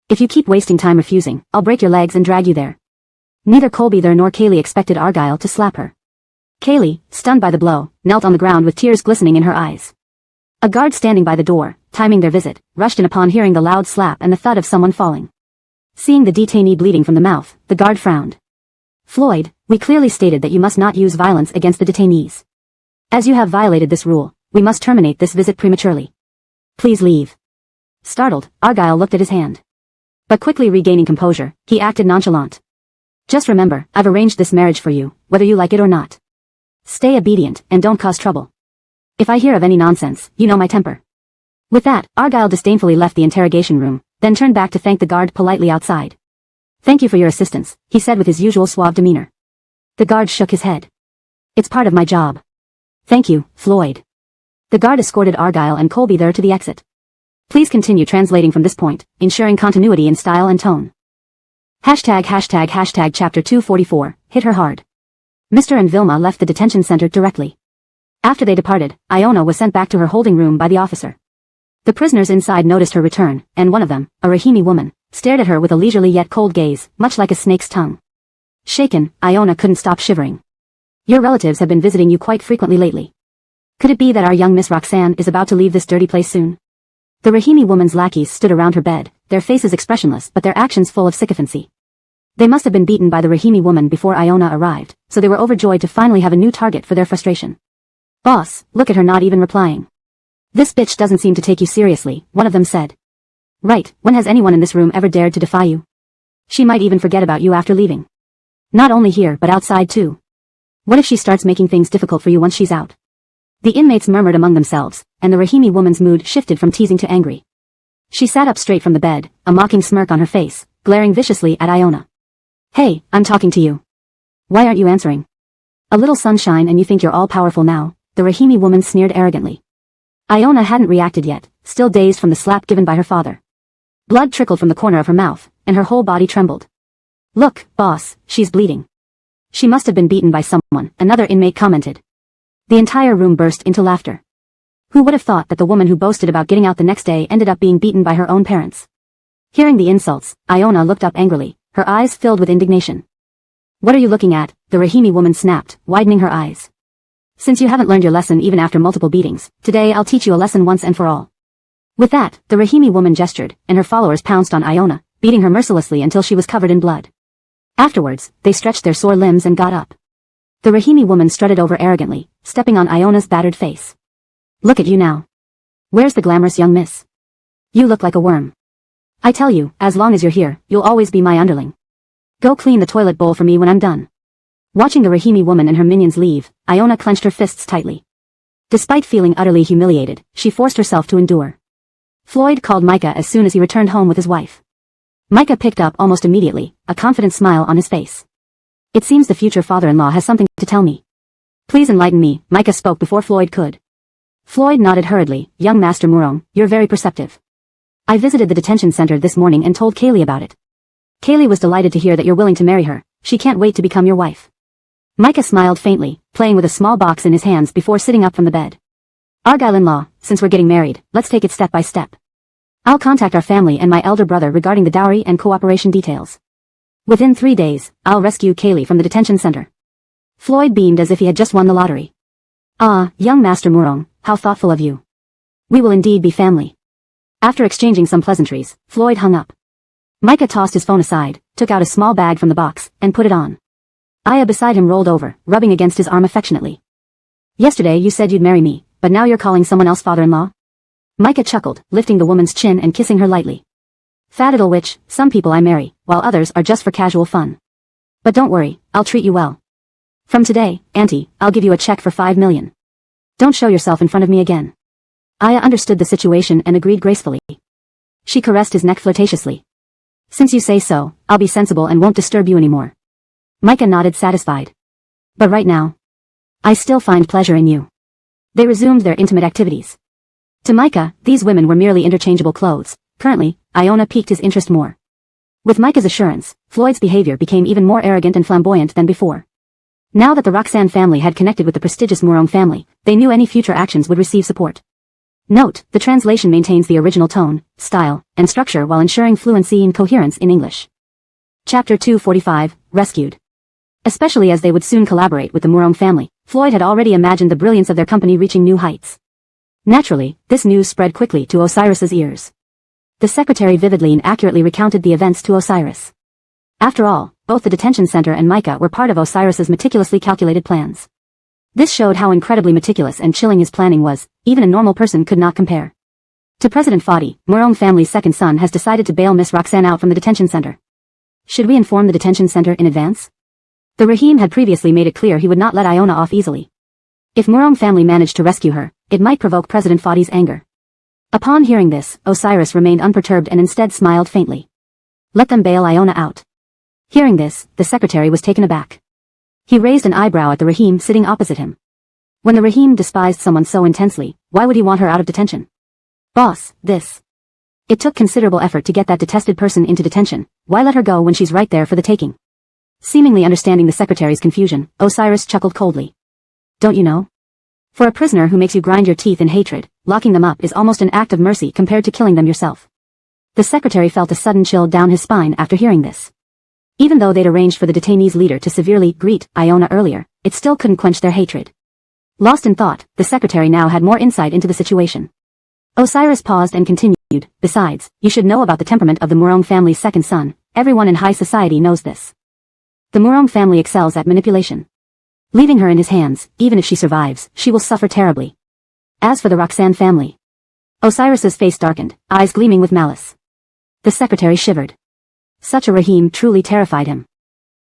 If you keep wasting time refusing, I'll break your legs and drag you there. Neither Colby there nor Kaylee expected Argyle to slap her. Kaylee, stunned by the blow, knelt on the ground with tears glistening in her eyes. A guard standing by the door, timing their visit, rushed in upon hearing the loud slap and the thud of someone falling. Seeing the detainee bleeding from the mouth, the guard frowned. Floyd, we clearly stated that you must not use violence against the detainees. As you have violated this rule, we must terminate this visit prematurely. Please leave. Startled, Argyle looked at his hand. But quickly regaining composure, he acted nonchalant. Just remember, I've arranged this marriage for you, whether you like it or not. Stay obedient, and don't cause trouble. If I hear of any nonsense, you know my temper. With that, Argyle disdainfully left the interrogation room, then turned back to thank the guard politely outside. Thank you for your assistance, he said with his usual suave demeanor. The guard shook his head. It's part of my job. Thank you, Floyd. The guard escorted Argyle and Colby there to the exit. Please continue translating from this point, ensuring continuity in style and tone. Hashtag chapter 244, hit her hard. Mr. and Vilma left the detention center directly. After they departed, Iona was sent back to her holding room by the officer. The prisoners inside noticed her return, and one of them, a Rahimi woman, stared at her with a leisurely yet cold gaze, much like a snake's tongue. Shaken, Iona couldn't stop shivering. Your relatives have been visiting you quite frequently lately. Could it be that our young Miss Roxanne is about to leave this dirty place soon? The Rahimi woman's lackeys stood around her bed, their faces expressionless but their actions full of sycophancy. They must have been beaten by the Rahimi woman before Iona arrived, so they were overjoyed to finally have a new target for their frustration. Boss, look at her not even replying. This bitch doesn't seem to take you seriously, one of them said. Right, when has anyone in this room ever dared to defy you? She might even forget about you after leaving. Not only here but outside too. What if she starts making things difficult for you once she's out? The inmates murmured among themselves, and the Rahimi woman's mood shifted from teasing to angry. She sat up straight from the bed, a mocking smirk on her face, glaring viciously at Iona. Hey, I'm talking to you. Why aren't you answering? A little sunshine and you think you're all-powerful now, the Rahimi woman sneered arrogantly. Iona hadn't reacted yet, still dazed from the slap given by her father. Blood trickled from the corner of her mouth, and her whole body trembled. Look, boss, she's bleeding. She must have been beaten by someone, another inmate commented. The entire room burst into laughter. Who would have thought that the woman who boasted about getting out the next day ended up being beaten by her own parents? Hearing the insults, Iona looked up angrily, her eyes filled with indignation. What are you looking at? The Rahimi woman snapped, widening her eyes. Since you haven't learned your lesson even after multiple beatings, today I'll teach you a lesson once and for all. With that, the Rahimi woman gestured, and her followers pounced on Iona, beating her mercilessly until she was covered in blood. Afterwards, they stretched their sore limbs and got up. The Rahimi woman strutted over arrogantly, stepping on Iona's battered face. Look at you now. Where's the glamorous young miss? You look like a worm. I tell you, as long as you're here, you'll always be my underling. Go clean the toilet bowl for me when I'm done. Watching the Rahimi woman and her minions leave, Iona clenched her fists tightly. Despite feeling utterly humiliated, she forced herself to endure. Floyd called Micah as soon as he returned home with his wife. Micah picked up almost immediately, a confident smile on his face. It seems the future father-in-law has something to tell me. Please enlighten me, Micah spoke before Floyd could. Floyd nodded hurriedly. Young Master Murong, you're very perceptive. I visited the detention center this morning and told Kaylee about it. Kaylee was delighted to hear that you're willing to marry her. She can't wait to become your wife. Micah smiled faintly, playing with a small box in his hands before sitting up from the bed. Argyle-in-law, since we're getting married, let's take it step by step. I'll contact our family and my elder brother regarding the dowry and cooperation details. Within 3 days, I'll rescue Kaylee from the detention center. Floyd beamed as if he had just won the lottery. Ah, young Master Murong, how thoughtful of you. We will indeed be family. After exchanging some pleasantries, Floyd hung up. Micah tossed his phone aside, took out a small bag from the box, and put it on. Aya beside him rolled over, rubbing against his arm affectionately. Yesterday you said you'd marry me, but now you're calling someone else father-in-law? Micah chuckled, lifting the woman's chin and kissing her lightly. Fat little witch, some people I marry, while others are just for casual fun. But don't worry, I'll treat you well. From today, Auntie, I'll give you a check for 5 million. Don't show yourself in front of me again. Aya understood the situation and agreed gracefully. She caressed his neck flirtatiously. Since you say so, I'll be sensible and won't disturb you anymore. Micah nodded satisfied. But right now, I still find pleasure in you. They resumed their intimate activities. To Micah, these women were merely interchangeable clothes. Currently, Iona piqued his interest more. With Micah's assurance, Floyd's behavior became even more arrogant and flamboyant than before. Now that the Roxanne family had connected with the prestigious Murong family, they knew any future actions would receive support. Note, the translation maintains the original tone, style, and structure while ensuring fluency and coherence in English. Chapter 245, Rescued. Especially as they would soon collaborate with the Murong family, Floyd had already imagined the brilliance of their company reaching new heights. Naturally, this news spread quickly to Osiris's ears. The secretary vividly and accurately recounted the events to Osiris. After all, both the detention center and Micah were part of Osiris's meticulously calculated plans. This showed how incredibly meticulous and chilling his planning was. Even a normal person could not compare. To President Fadi, Murong family's second son has decided to bail Miss Roxanne out from the detention center. Should we inform the detention center in advance? The Rahim had previously made it clear he would not let Iona off easily. If Murong family managed to rescue her, it might provoke President Fadi's anger. Upon hearing this, Osiris remained unperturbed and instead smiled faintly. Let them bail Iona out. Hearing this, the secretary was taken aback. He raised an eyebrow at the Rahim sitting opposite him. When the Rahim despised someone so intensely, why would he want her out of detention? Boss, this. It took considerable effort to get that detested person into detention. Why let her go when she's right there for the taking? Seemingly understanding the secretary's confusion, Osiris chuckled coldly. Don't you know? For a prisoner who makes you grind your teeth in hatred, locking them up is almost an act of mercy compared to killing them yourself. The secretary felt a sudden chill down his spine after hearing this. Even though they'd arranged for the detainee's leader to severely greet Iona earlier, it still couldn't quench their hatred. Lost in thought, the secretary now had more insight into the situation. Osiris paused and continued, besides, you should know about the temperament of the Murong family's second son. Everyone in high society knows this. The Murong family excels at manipulation. Leaving her in his hands, even if she survives, she will suffer terribly. As for the Roxanne family. Osiris's face darkened, eyes gleaming with malice. The secretary shivered. Such a Rahim truly terrified him.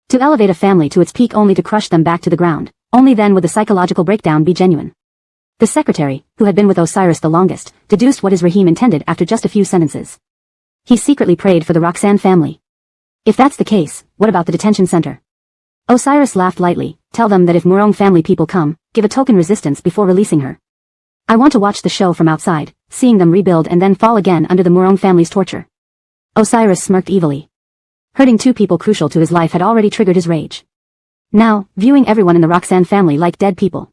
To elevate a family to its peak only to crush them back to the ground, only then would the psychological breakdown be genuine. The secretary, who had been with Osiris the longest, deduced what his Rahim intended after just a few sentences. He secretly prayed for the Roxanne family. If that's the case, what about the detention center? Osiris laughed lightly. Tell them that if Murong family people come, give a token resistance before releasing her. I want to watch the show from outside, seeing them rebuild and then fall again under the Murong family's torture. Osiris smirked evilly. Hurting two people crucial to his life had already triggered his rage. Now, viewing everyone in the Roxanne family like dead people.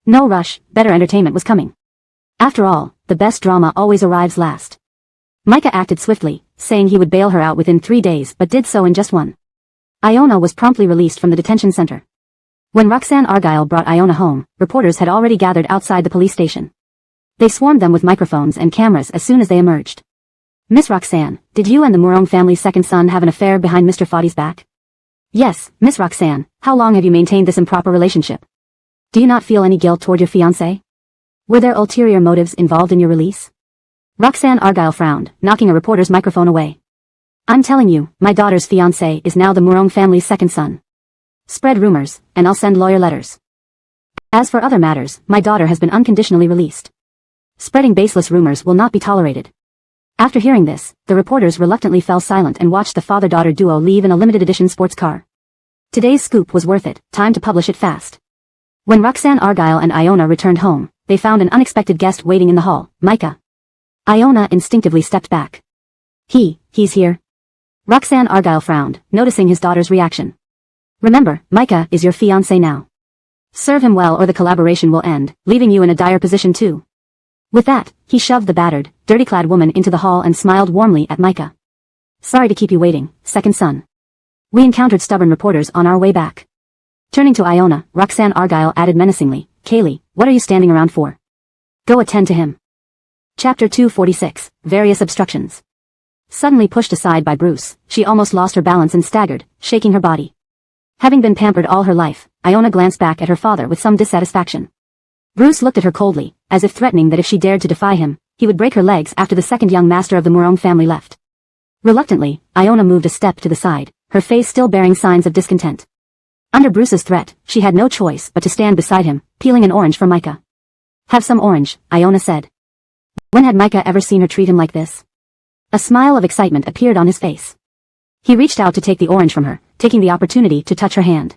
No rush, better entertainment was coming. After all, the best drama always arrives last. Micah acted swiftly, saying he would bail her out within 3 days but did so in just one. Iona was promptly released from the detention center. When Roxanne Argyle brought Iona home, reporters had already gathered outside the police station. They swarmed them with microphones and cameras as soon as they emerged. Miss Roxanne, did you and the Murong family's second son have an affair behind Mr. Fadi's back? Yes, Miss Roxanne, how long have you maintained this improper relationship? Do you not feel any guilt toward your fiancé? Were there ulterior motives involved in your release? Roxanne Argyle frowned, knocking a reporter's microphone away. I'm telling you, my daughter's fiancé is now the Murong family's second son. Spread rumors, and I'll send lawyer letters. As for other matters, my daughter has been unconditionally released. Spreading baseless rumors will not be tolerated. After hearing this, the reporters reluctantly fell silent and watched the father-daughter duo leave in a limited edition sports car. Today's scoop was worth it, time to publish it fast. When Roxanne Argyle and Iona returned home, they found an unexpected guest waiting in the hall, Micah. Iona instinctively stepped back. He's here. Roxanne Argyle frowned, noticing his daughter's reaction. Remember, Micah is your fiancé now. Serve him well or the collaboration will end, leaving you in a dire position too. With that, he shoved the battered, dirty-clad woman into the hall and smiled warmly at Micah. Sorry to keep you waiting, second son. We encountered stubborn reporters on our way back. Turning to Iona, Roxanne Argyle added menacingly, Kaylee, what are you standing around for? Go attend to him. Chapter 246, Various Obstructions. Suddenly pushed aside by Bruce, she almost lost her balance and staggered, shaking her body. Having been pampered all her life, Iona glanced back at her father with some dissatisfaction. Bruce looked at her coldly, as if threatening that if she dared to defy him, he would break her legs after the second young master of the Murong family left. Reluctantly, Iona moved a step to the side, her face still bearing signs of discontent. Under Bruce's threat, she had no choice but to stand beside him, peeling an orange for Micah. Have some orange, Iona said. When had Micah ever seen her treat him like this? A smile of excitement appeared on his face. He reached out to take the orange from her, taking the opportunity to touch her hand.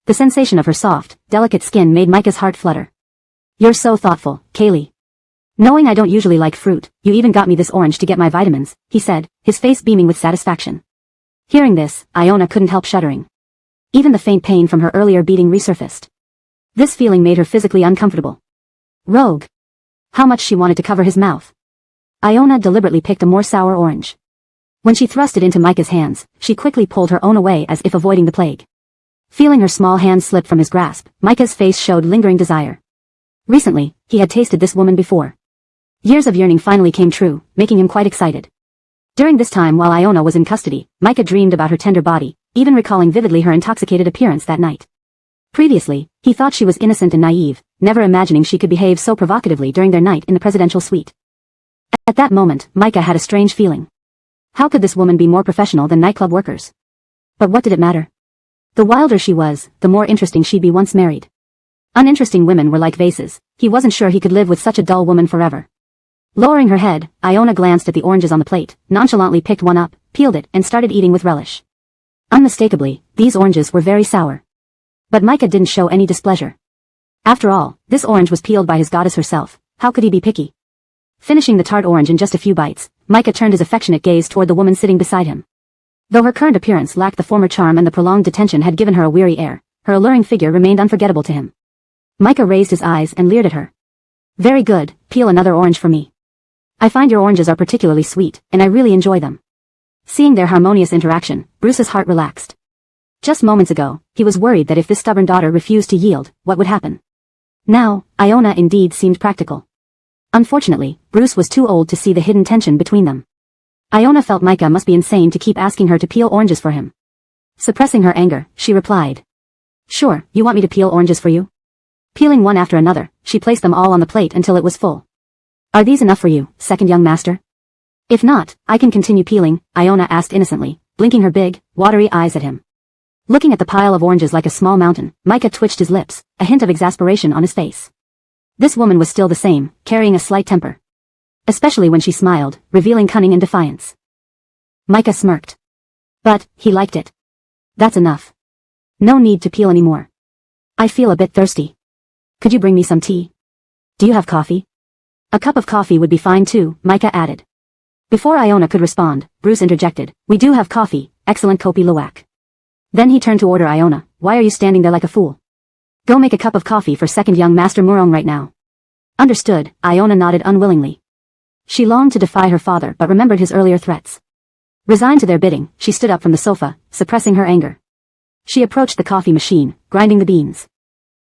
The sensation of her soft, delicate skin made Micah's heart flutter. You're so thoughtful, Kaylee. Knowing I don't usually like fruit, you even got me this orange to get my vitamins, he said, his face beaming with satisfaction. Hearing this, Iona couldn't help shuddering. Even the faint pain from her earlier beating resurfaced. This feeling made her physically uncomfortable. Rogue. How much she wanted to cover his mouth. Iona deliberately picked a more sour orange. When she thrust it into Micah's hands, she quickly pulled her own away as if avoiding the plague. Feeling her small hand slip from his grasp, Micah's face showed lingering desire. Recently, he had tasted this woman before. Years of yearning finally came true, making him quite excited. During this time while Iona was in custody, Micah dreamed about her tender body, even recalling vividly her intoxicated appearance that night. Previously, he thought she was innocent and naive, never imagining she could behave so provocatively during their night in the presidential suite. At that moment, Micah had a strange feeling. How could this woman be more professional than nightclub workers? But what did it matter? The wilder she was, the more interesting she'd be once married. Uninteresting women were like vases, he wasn't sure he could live with such a dull woman forever. Lowering her head, Iona glanced at the oranges on the plate, nonchalantly picked one up, peeled it, and started eating with relish. Unmistakably, these oranges were very sour. But Micah didn't show any displeasure. After all, this orange was peeled by his goddess herself, how could he be picky? Finishing the tart orange in just a few bites, Micah turned his affectionate gaze toward the woman sitting beside him. Though her current appearance lacked the former charm and the prolonged detention had given her a weary air, her alluring figure remained unforgettable to him. Micah raised his eyes and leered at her. Very good, peel another orange for me. I find your oranges are particularly sweet, and I really enjoy them. Seeing their harmonious interaction, Bruce's heart relaxed. Just moments ago, he was worried that if this stubborn daughter refused to yield, what would happen? Now, Iona indeed seemed practical. Unfortunately, Bruce was too old to see the hidden tension between them. Iona felt Micah must be insane to keep asking her to peel oranges for him. Suppressing her anger, she replied. Sure, you want me to peel oranges for you? Peeling one after another, she placed them all on the plate until it was full. Are these enough for you, second young master? If not, I can continue peeling, Iona asked innocently, blinking her big, watery eyes at him. Looking at the pile of oranges like a small mountain, Micah twitched his lips, a hint of exasperation on his face. This woman was still the same, carrying a slight temper. Especially when she smiled, revealing cunning and defiance. Micah smirked. But, he liked it. That's enough. No need to peel anymore. I feel a bit thirsty. Could you bring me some tea? Do you have coffee? A cup of coffee would be fine too, Micah added. Before Iona could respond, Bruce interjected, we do have coffee, excellent Kopi Luwak. Then he turned to order Iona, why are you standing there like a fool? Go make a cup of coffee for second young Master Murong right now. Understood, Iona nodded unwillingly. She longed to defy her father but remembered his earlier threats. Resigned to their bidding, she stood up from the sofa, suppressing her anger. She approached the coffee machine, grinding the beans.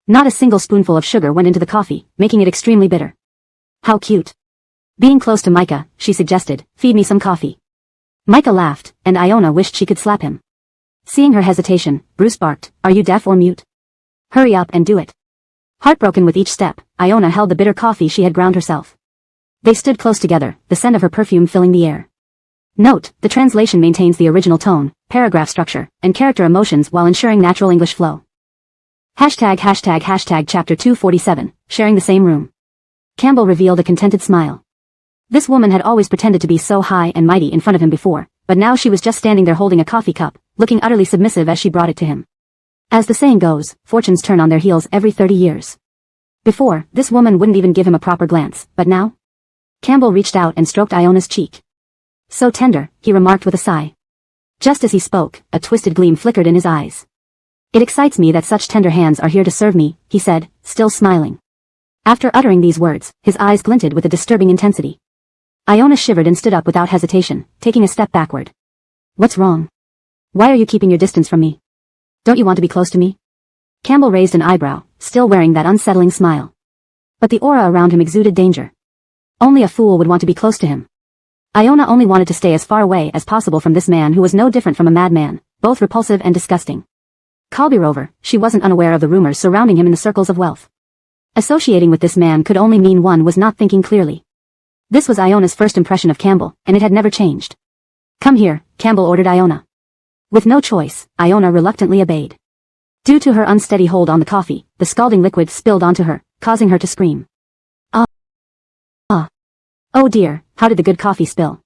Not a single spoonful of sugar went into the coffee, making it extremely bitter. How cute. Being close to Micah, she suggested, feed me some coffee. Micah laughed, and Iona wished she could slap him. Seeing her hesitation, Bruce barked, are you deaf or mute? Hurry up and do it. Heartbroken with each step, Iona held the bitter coffee she had ground herself. They stood close together, the scent of her perfume filling the air. Note, the translation maintains the original tone, paragraph structure, and character emotions while ensuring natural English flow. ####Chapter 247, sharing the same room. Campbell revealed a contented smile. This woman had always pretended to be so high and mighty in front of him before, but now she was just standing there holding a coffee cup, looking utterly submissive as she brought it to him. As the saying goes, fortunes turn on their heels every 30 years. Before, this woman wouldn't even give him a proper glance, but now? Campbell reached out and stroked Iona's cheek. So tender, he remarked with a sigh. Just as he spoke, a twisted gleam flickered in his eyes. It excites me that such tender hands are here to serve me, he said, still smiling. After uttering these words, his eyes glinted with a disturbing intensity. Iona shivered and stood up without hesitation, taking a step backward. What's wrong? Why are you keeping your distance from me? Don't you want to be close to me? Campbell raised an eyebrow, still wearing that unsettling smile. But the aura around him exuded danger. Only a fool would want to be close to him. Iona only wanted to stay as far away as possible from this man who was no different from a madman, both repulsive and disgusting. Moreover, she wasn't unaware of the rumors surrounding him in the circles of wealth. Associating with this man could only mean one was not thinking clearly. This was Iona's first impression of Campbell, and it had never changed. Come here, Campbell ordered Iona. With no choice, Iona reluctantly obeyed. Due to her unsteady hold on the coffee, the scalding liquid spilled onto her, causing her to scream. Oh dear, how did the good coffee spill?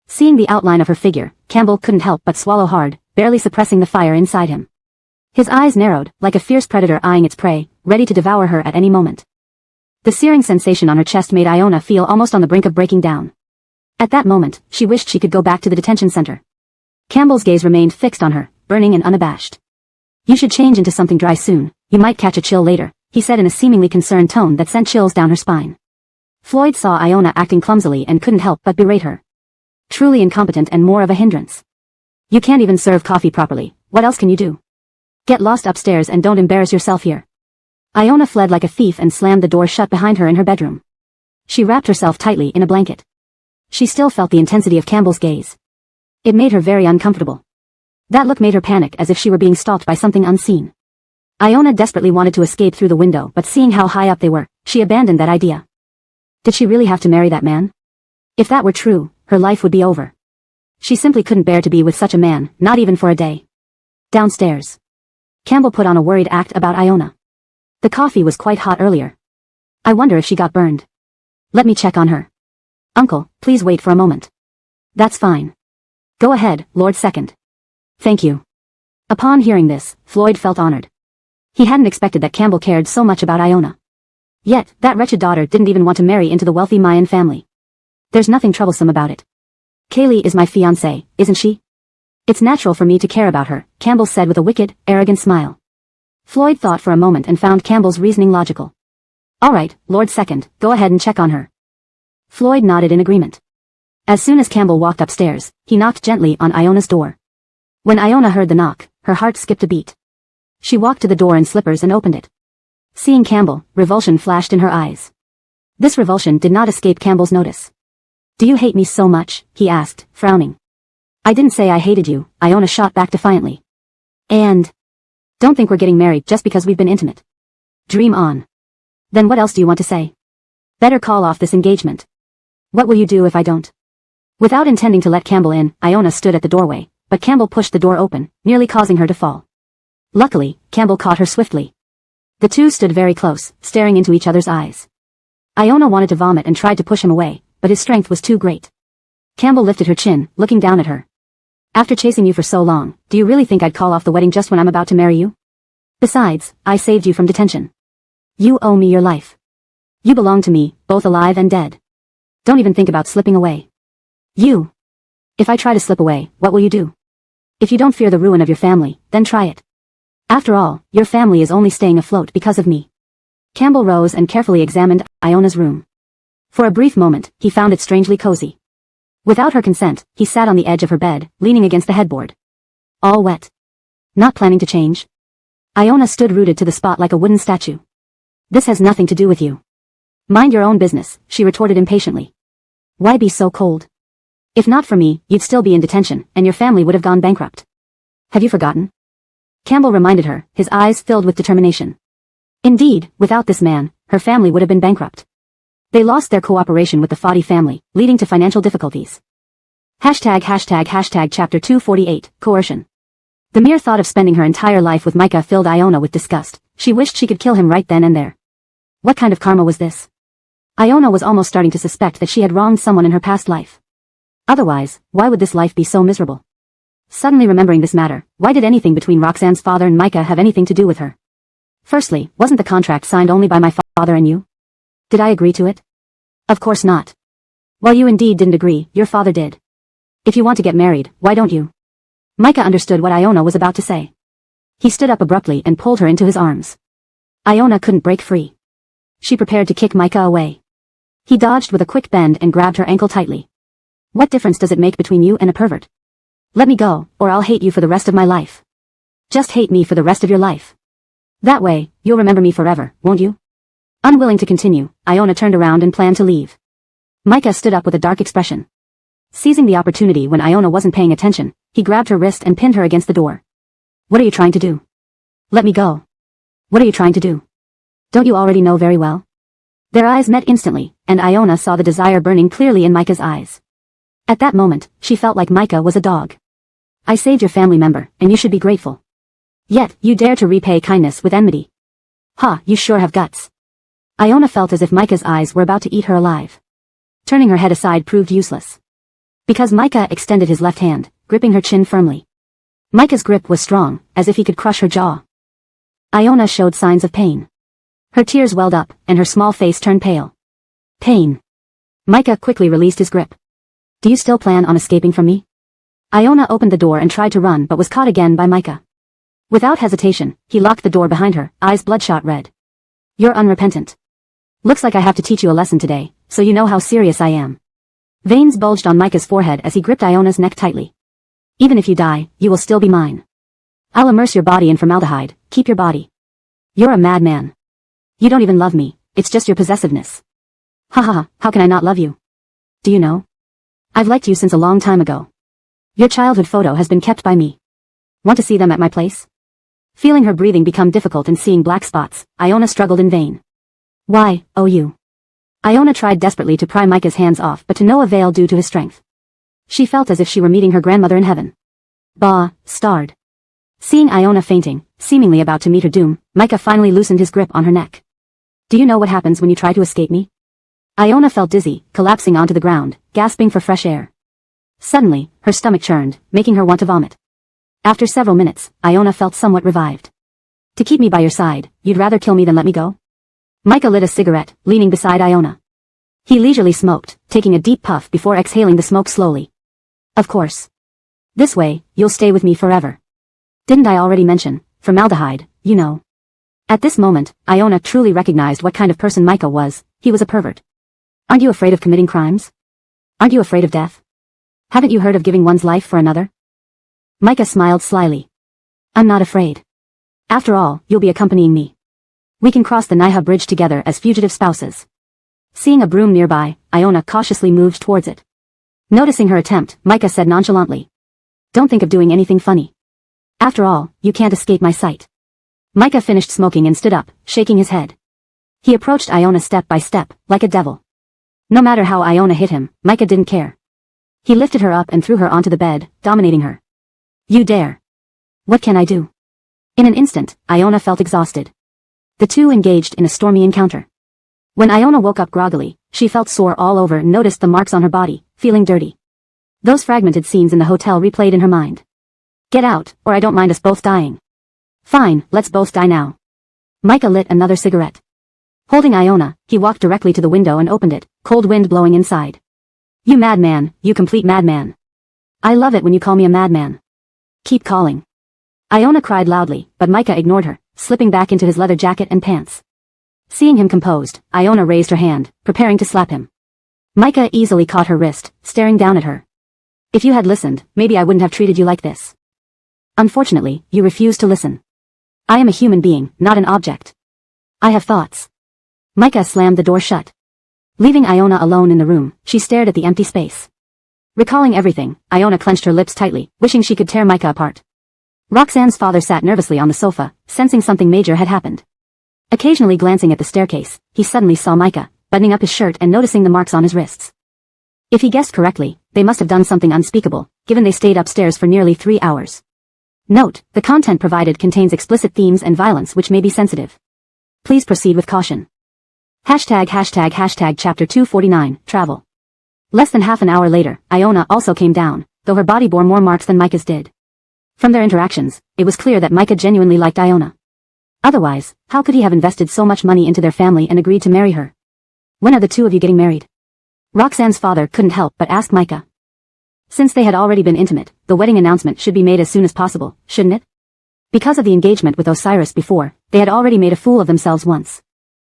Seeing the outline of her figure, Campbell couldn't help but swallow hard, barely suppressing the fire inside him. His eyes narrowed, like a fierce predator eyeing its prey, ready to devour her at any moment. The searing sensation on her chest made Iona feel almost on the brink of breaking down. At that moment, she wished she could go back to the detention center. Campbell's gaze remained fixed on her, burning and unabashed. You should change into something dry soon, you might catch a chill later, he said in a seemingly concerned tone that sent chills down her spine. Floyd saw Iona acting clumsily and couldn't help but berate her. Truly incompetent and more of a hindrance. You can't even serve coffee properly, what else can you do? Get lost upstairs and don't embarrass yourself here. Iona fled like a thief and slammed the door shut behind her in her bedroom. She wrapped herself tightly in a blanket. She still felt the intensity of Campbell's gaze. It made her very uncomfortable. That look made her panic as if she were being stalked by something unseen. Iona desperately wanted to escape through the window, but seeing how high up they were, she abandoned that idea. Did she really have to marry that man? If that were true, her life would be over. She simply couldn't bear to be with such a man, not even for a day. Downstairs. Campbell put on a worried act about Iona. The coffee was quite hot earlier. I wonder if she got burned. Let me check on her. Uncle, please wait for a moment. That's fine. Go ahead, Lord Second. Thank you. Upon hearing this, Floyd felt honored. He hadn't expected that Campbell cared so much about Iona. Yet, that wretched daughter didn't even want to marry into the wealthy Mayan family. There's nothing troublesome about it. Kaylee is my fiancée, isn't she? It's natural for me to care about her, Campbell said with a wicked, arrogant smile. Floyd thought for a moment and found Campbell's reasoning logical. All right, Lord Second, go ahead and check on her. Floyd nodded in agreement. As soon as Campbell walked upstairs, he knocked gently on Iona's door. When Iona heard the knock, her heart skipped a beat. She walked to the door in slippers and opened it. Seeing Campbell, revulsion flashed in her eyes. This revulsion did not escape Campbell's notice. Do you hate me so much? He asked, frowning. I didn't say I hated you, Iona shot back defiantly. And? Don't think we're getting married just because we've been intimate. Dream on. Then what else do you want to say? Better call off this engagement. What will you do if I don't? Without intending to let Campbell in, Iona stood at the doorway, but Campbell pushed the door open, nearly causing her to fall. Luckily, Campbell caught her swiftly. The two stood very close, staring into each other's eyes. Iona wanted to vomit and tried to push him away, but his strength was too great. Campbell lifted her chin, looking down at her. After chasing you for so long, do you really think I'd call off the wedding just when I'm about to marry you? Besides, I saved you from detention. You owe me your life. You belong to me, both alive and dead. Don't even think about slipping away. You. If I try to slip away, what will you do? If you don't fear the ruin of your family, then try it. After all, your family is only staying afloat because of me. Campbell rose and carefully examined Iona's room. For a brief moment, he found it strangely cozy. Without her consent, he sat on the edge of her bed, leaning against the headboard. All wet. Not planning to change? Iona stood rooted to the spot like a wooden statue. This has nothing to do with you. Mind your own business, she retorted impatiently. Why be so cold? If not for me, you'd still be in detention, and your family would have gone bankrupt. Have you forgotten? Campbell reminded her, his eyes filled with determination. Indeed, without this man, her family would have been bankrupt. They lost their cooperation with the Fadi family, leading to financial difficulties. Hashtag Chapter 248, Coercion. The mere thought of spending her entire life with Micah filled Iona with disgust. She wished she could kill him right then and there. What kind of karma was this? Iona was almost starting to suspect that she had wronged someone in her past life. Otherwise, why would this life be so miserable? Suddenly remembering this matter, why did anything between Roxanne's father and Micah have anything to do with her? Firstly, wasn't the contract signed only by my father and you? Did I agree to it? Of course not. Well, you indeed didn't agree, your father did. If you want to get married, why don't you? Micah understood what Iona was about to say. He stood up abruptly and pulled her into his arms. Iona couldn't break free. She prepared to kick Micah away. He dodged with a quick bend and grabbed her ankle tightly. What difference does it make between you and a pervert? Let me go, or I'll hate you for the rest of my life. Just hate me for the rest of your life. That way, you'll remember me forever, won't you? Unwilling to continue, Iona turned around and planned to leave. Micah stood up with a dark expression. Seizing the opportunity when Iona wasn't paying attention, he grabbed her wrist and pinned her against the door. What are you trying to do? Let me go. What are you trying to do? Don't you already know very well? Their eyes met instantly, and Iona saw the desire burning clearly in Micah's eyes. At that moment, she felt like Micah was a dog. I saved your family member, and you should be grateful. Yet, you dare to repay kindness with enmity. Ha, you sure have guts. Iona felt as if Micah's eyes were about to eat her alive. Turning her head aside proved useless. Because Micah extended his left hand, gripping her chin firmly. Micah's grip was strong, as if he could crush her jaw. Iona showed signs of pain. Her tears welled up, and her small face turned pale. Pain. Micah quickly released his grip. Do you still plan on escaping from me? Iona opened the door and tried to run but was caught again by Micah. Without hesitation, he locked the door behind her, eyes bloodshot red. You're unrepentant. Looks like I have to teach you a lesson today, so you know how serious I am. Veins bulged on Micah's forehead as he gripped Iona's neck tightly. Even if you die, you will still be mine. I'll immerse your body in formaldehyde, keep your body. You're a madman. You don't even love me, it's just your possessiveness. Ha ha ha, how can I not love you? Do you know? I've liked you since a long time ago. Your childhood photo has been kept by me. Want to see them at my place? Feeling her breathing become difficult and seeing black spots, Iona struggled in vain. Why, oh you. Iona tried desperately to pry Micah's hands off but to no avail due to his strength. She felt as if she were meeting her grandmother in heaven. Bah, starred. Seeing Iona fainting, seemingly about to meet her doom, Micah finally loosened his grip on her neck. Do you know what happens when you try to escape me? Iona felt dizzy, collapsing onto the ground, gasping for fresh air. Suddenly, her stomach churned, making her want to vomit. After several minutes, Iona felt somewhat revived. To keep me by your side, you'd rather kill me than let me go? Micah lit a cigarette, leaning beside Iona. He leisurely smoked, taking a deep puff before exhaling the smoke slowly. Of course. This way, you'll stay with me forever. Didn't I already mention, formaldehyde, you know. At this moment, Iona truly recognized what kind of person Micah was. He was a pervert. Aren't you afraid of committing crimes? Aren't you afraid of death? Haven't you heard of giving one's life for another? Micah smiled slyly. I'm not afraid. After all, you'll be accompanying me. We can cross the Niha bridge together as fugitive spouses. Seeing a broom nearby, Iona cautiously moved towards it. Noticing her attempt, Micah said nonchalantly. Don't think of doing anything funny. After all, you can't escape my sight. Micah finished smoking and stood up, shaking his head. He approached Iona step by step, like a devil. No matter how Iona hit him, Micah didn't care. He lifted her up and threw her onto the bed, dominating her. You dare. What can I do? In an instant, Iona felt exhausted. The two engaged in a stormy encounter. When Iona woke up groggily, she felt sore all over and noticed the marks on her body, feeling dirty. Those fragmented scenes in the hotel replayed in her mind. Get out, or I don't mind us both dying. Fine, let's both die now. Micah lit another cigarette. Holding Iona, he walked directly to the window and opened it, cold wind blowing inside. You madman, you complete madman. I love it when you call me a madman. Keep calling. Iona cried loudly, but Micah ignored her, slipping back into his leather jacket and pants. Seeing him composed, Iona raised her hand, preparing to slap him. Micah easily caught her wrist, staring down at her. If you had listened, maybe I wouldn't have treated you like this. Unfortunately, you refused to listen. I am a human being, not an object. I have thoughts. Micah slammed the door shut. Leaving Iona alone in the room, she stared at the empty space. Recalling everything, Iona clenched her lips tightly, wishing she could tear Micah apart. Roxanne's father sat nervously on the sofa, sensing something major had happened. Occasionally glancing at the staircase, he suddenly saw Micah, buttoning up his shirt and noticing the marks on his wrists. If he guessed correctly, they must have done something unspeakable, given they stayed upstairs for nearly 3 hours. Note, the content provided contains explicit themes and violence which may be sensitive. Please proceed with caution. Hashtag Chapter 249, Travel. Less than half an hour later, Iona also came down, though her body bore more marks than Micah's did. From their interactions, it was clear that Micah genuinely liked Iona. Otherwise, how could he have invested so much money into their family and agreed to marry her? When are the two of you getting married? Roxanne's father couldn't help but ask Micah. Since they had already been intimate, the wedding announcement should be made as soon as possible, shouldn't it? Because of the engagement with Osiris before, they had already made a fool of themselves once.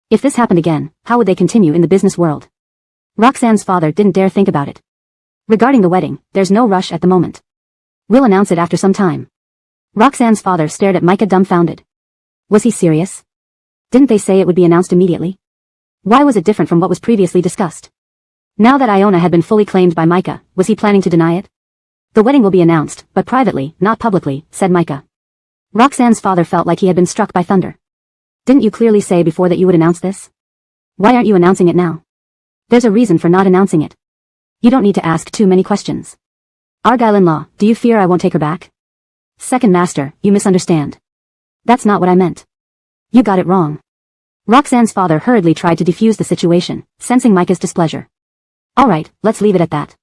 If this happened again, how would they continue in the business world? Roxanne's father didn't dare think about it. Regarding the wedding, there's no rush at the moment. We'll announce it after some time. Roxanne's father stared at Micah dumbfounded. Was he serious? Didn't they say it would be announced immediately? Why was it different from what was previously discussed? Now that Iona had been fully claimed by Micah, was he planning to deny it? The wedding will be announced, but privately, not publicly, said Micah. Roxanne's father felt like he had been struck by thunder. Didn't you clearly say before that you would announce this? Why aren't you announcing it now? There's a reason for not announcing it. You don't need to ask too many questions. Argyle-in-law, do you fear I won't take her back? Second master, you misunderstand. That's not what I meant. You got it wrong. Roxanne's father hurriedly tried to defuse the situation, sensing Micah's displeasure. Alright, let's leave it at that.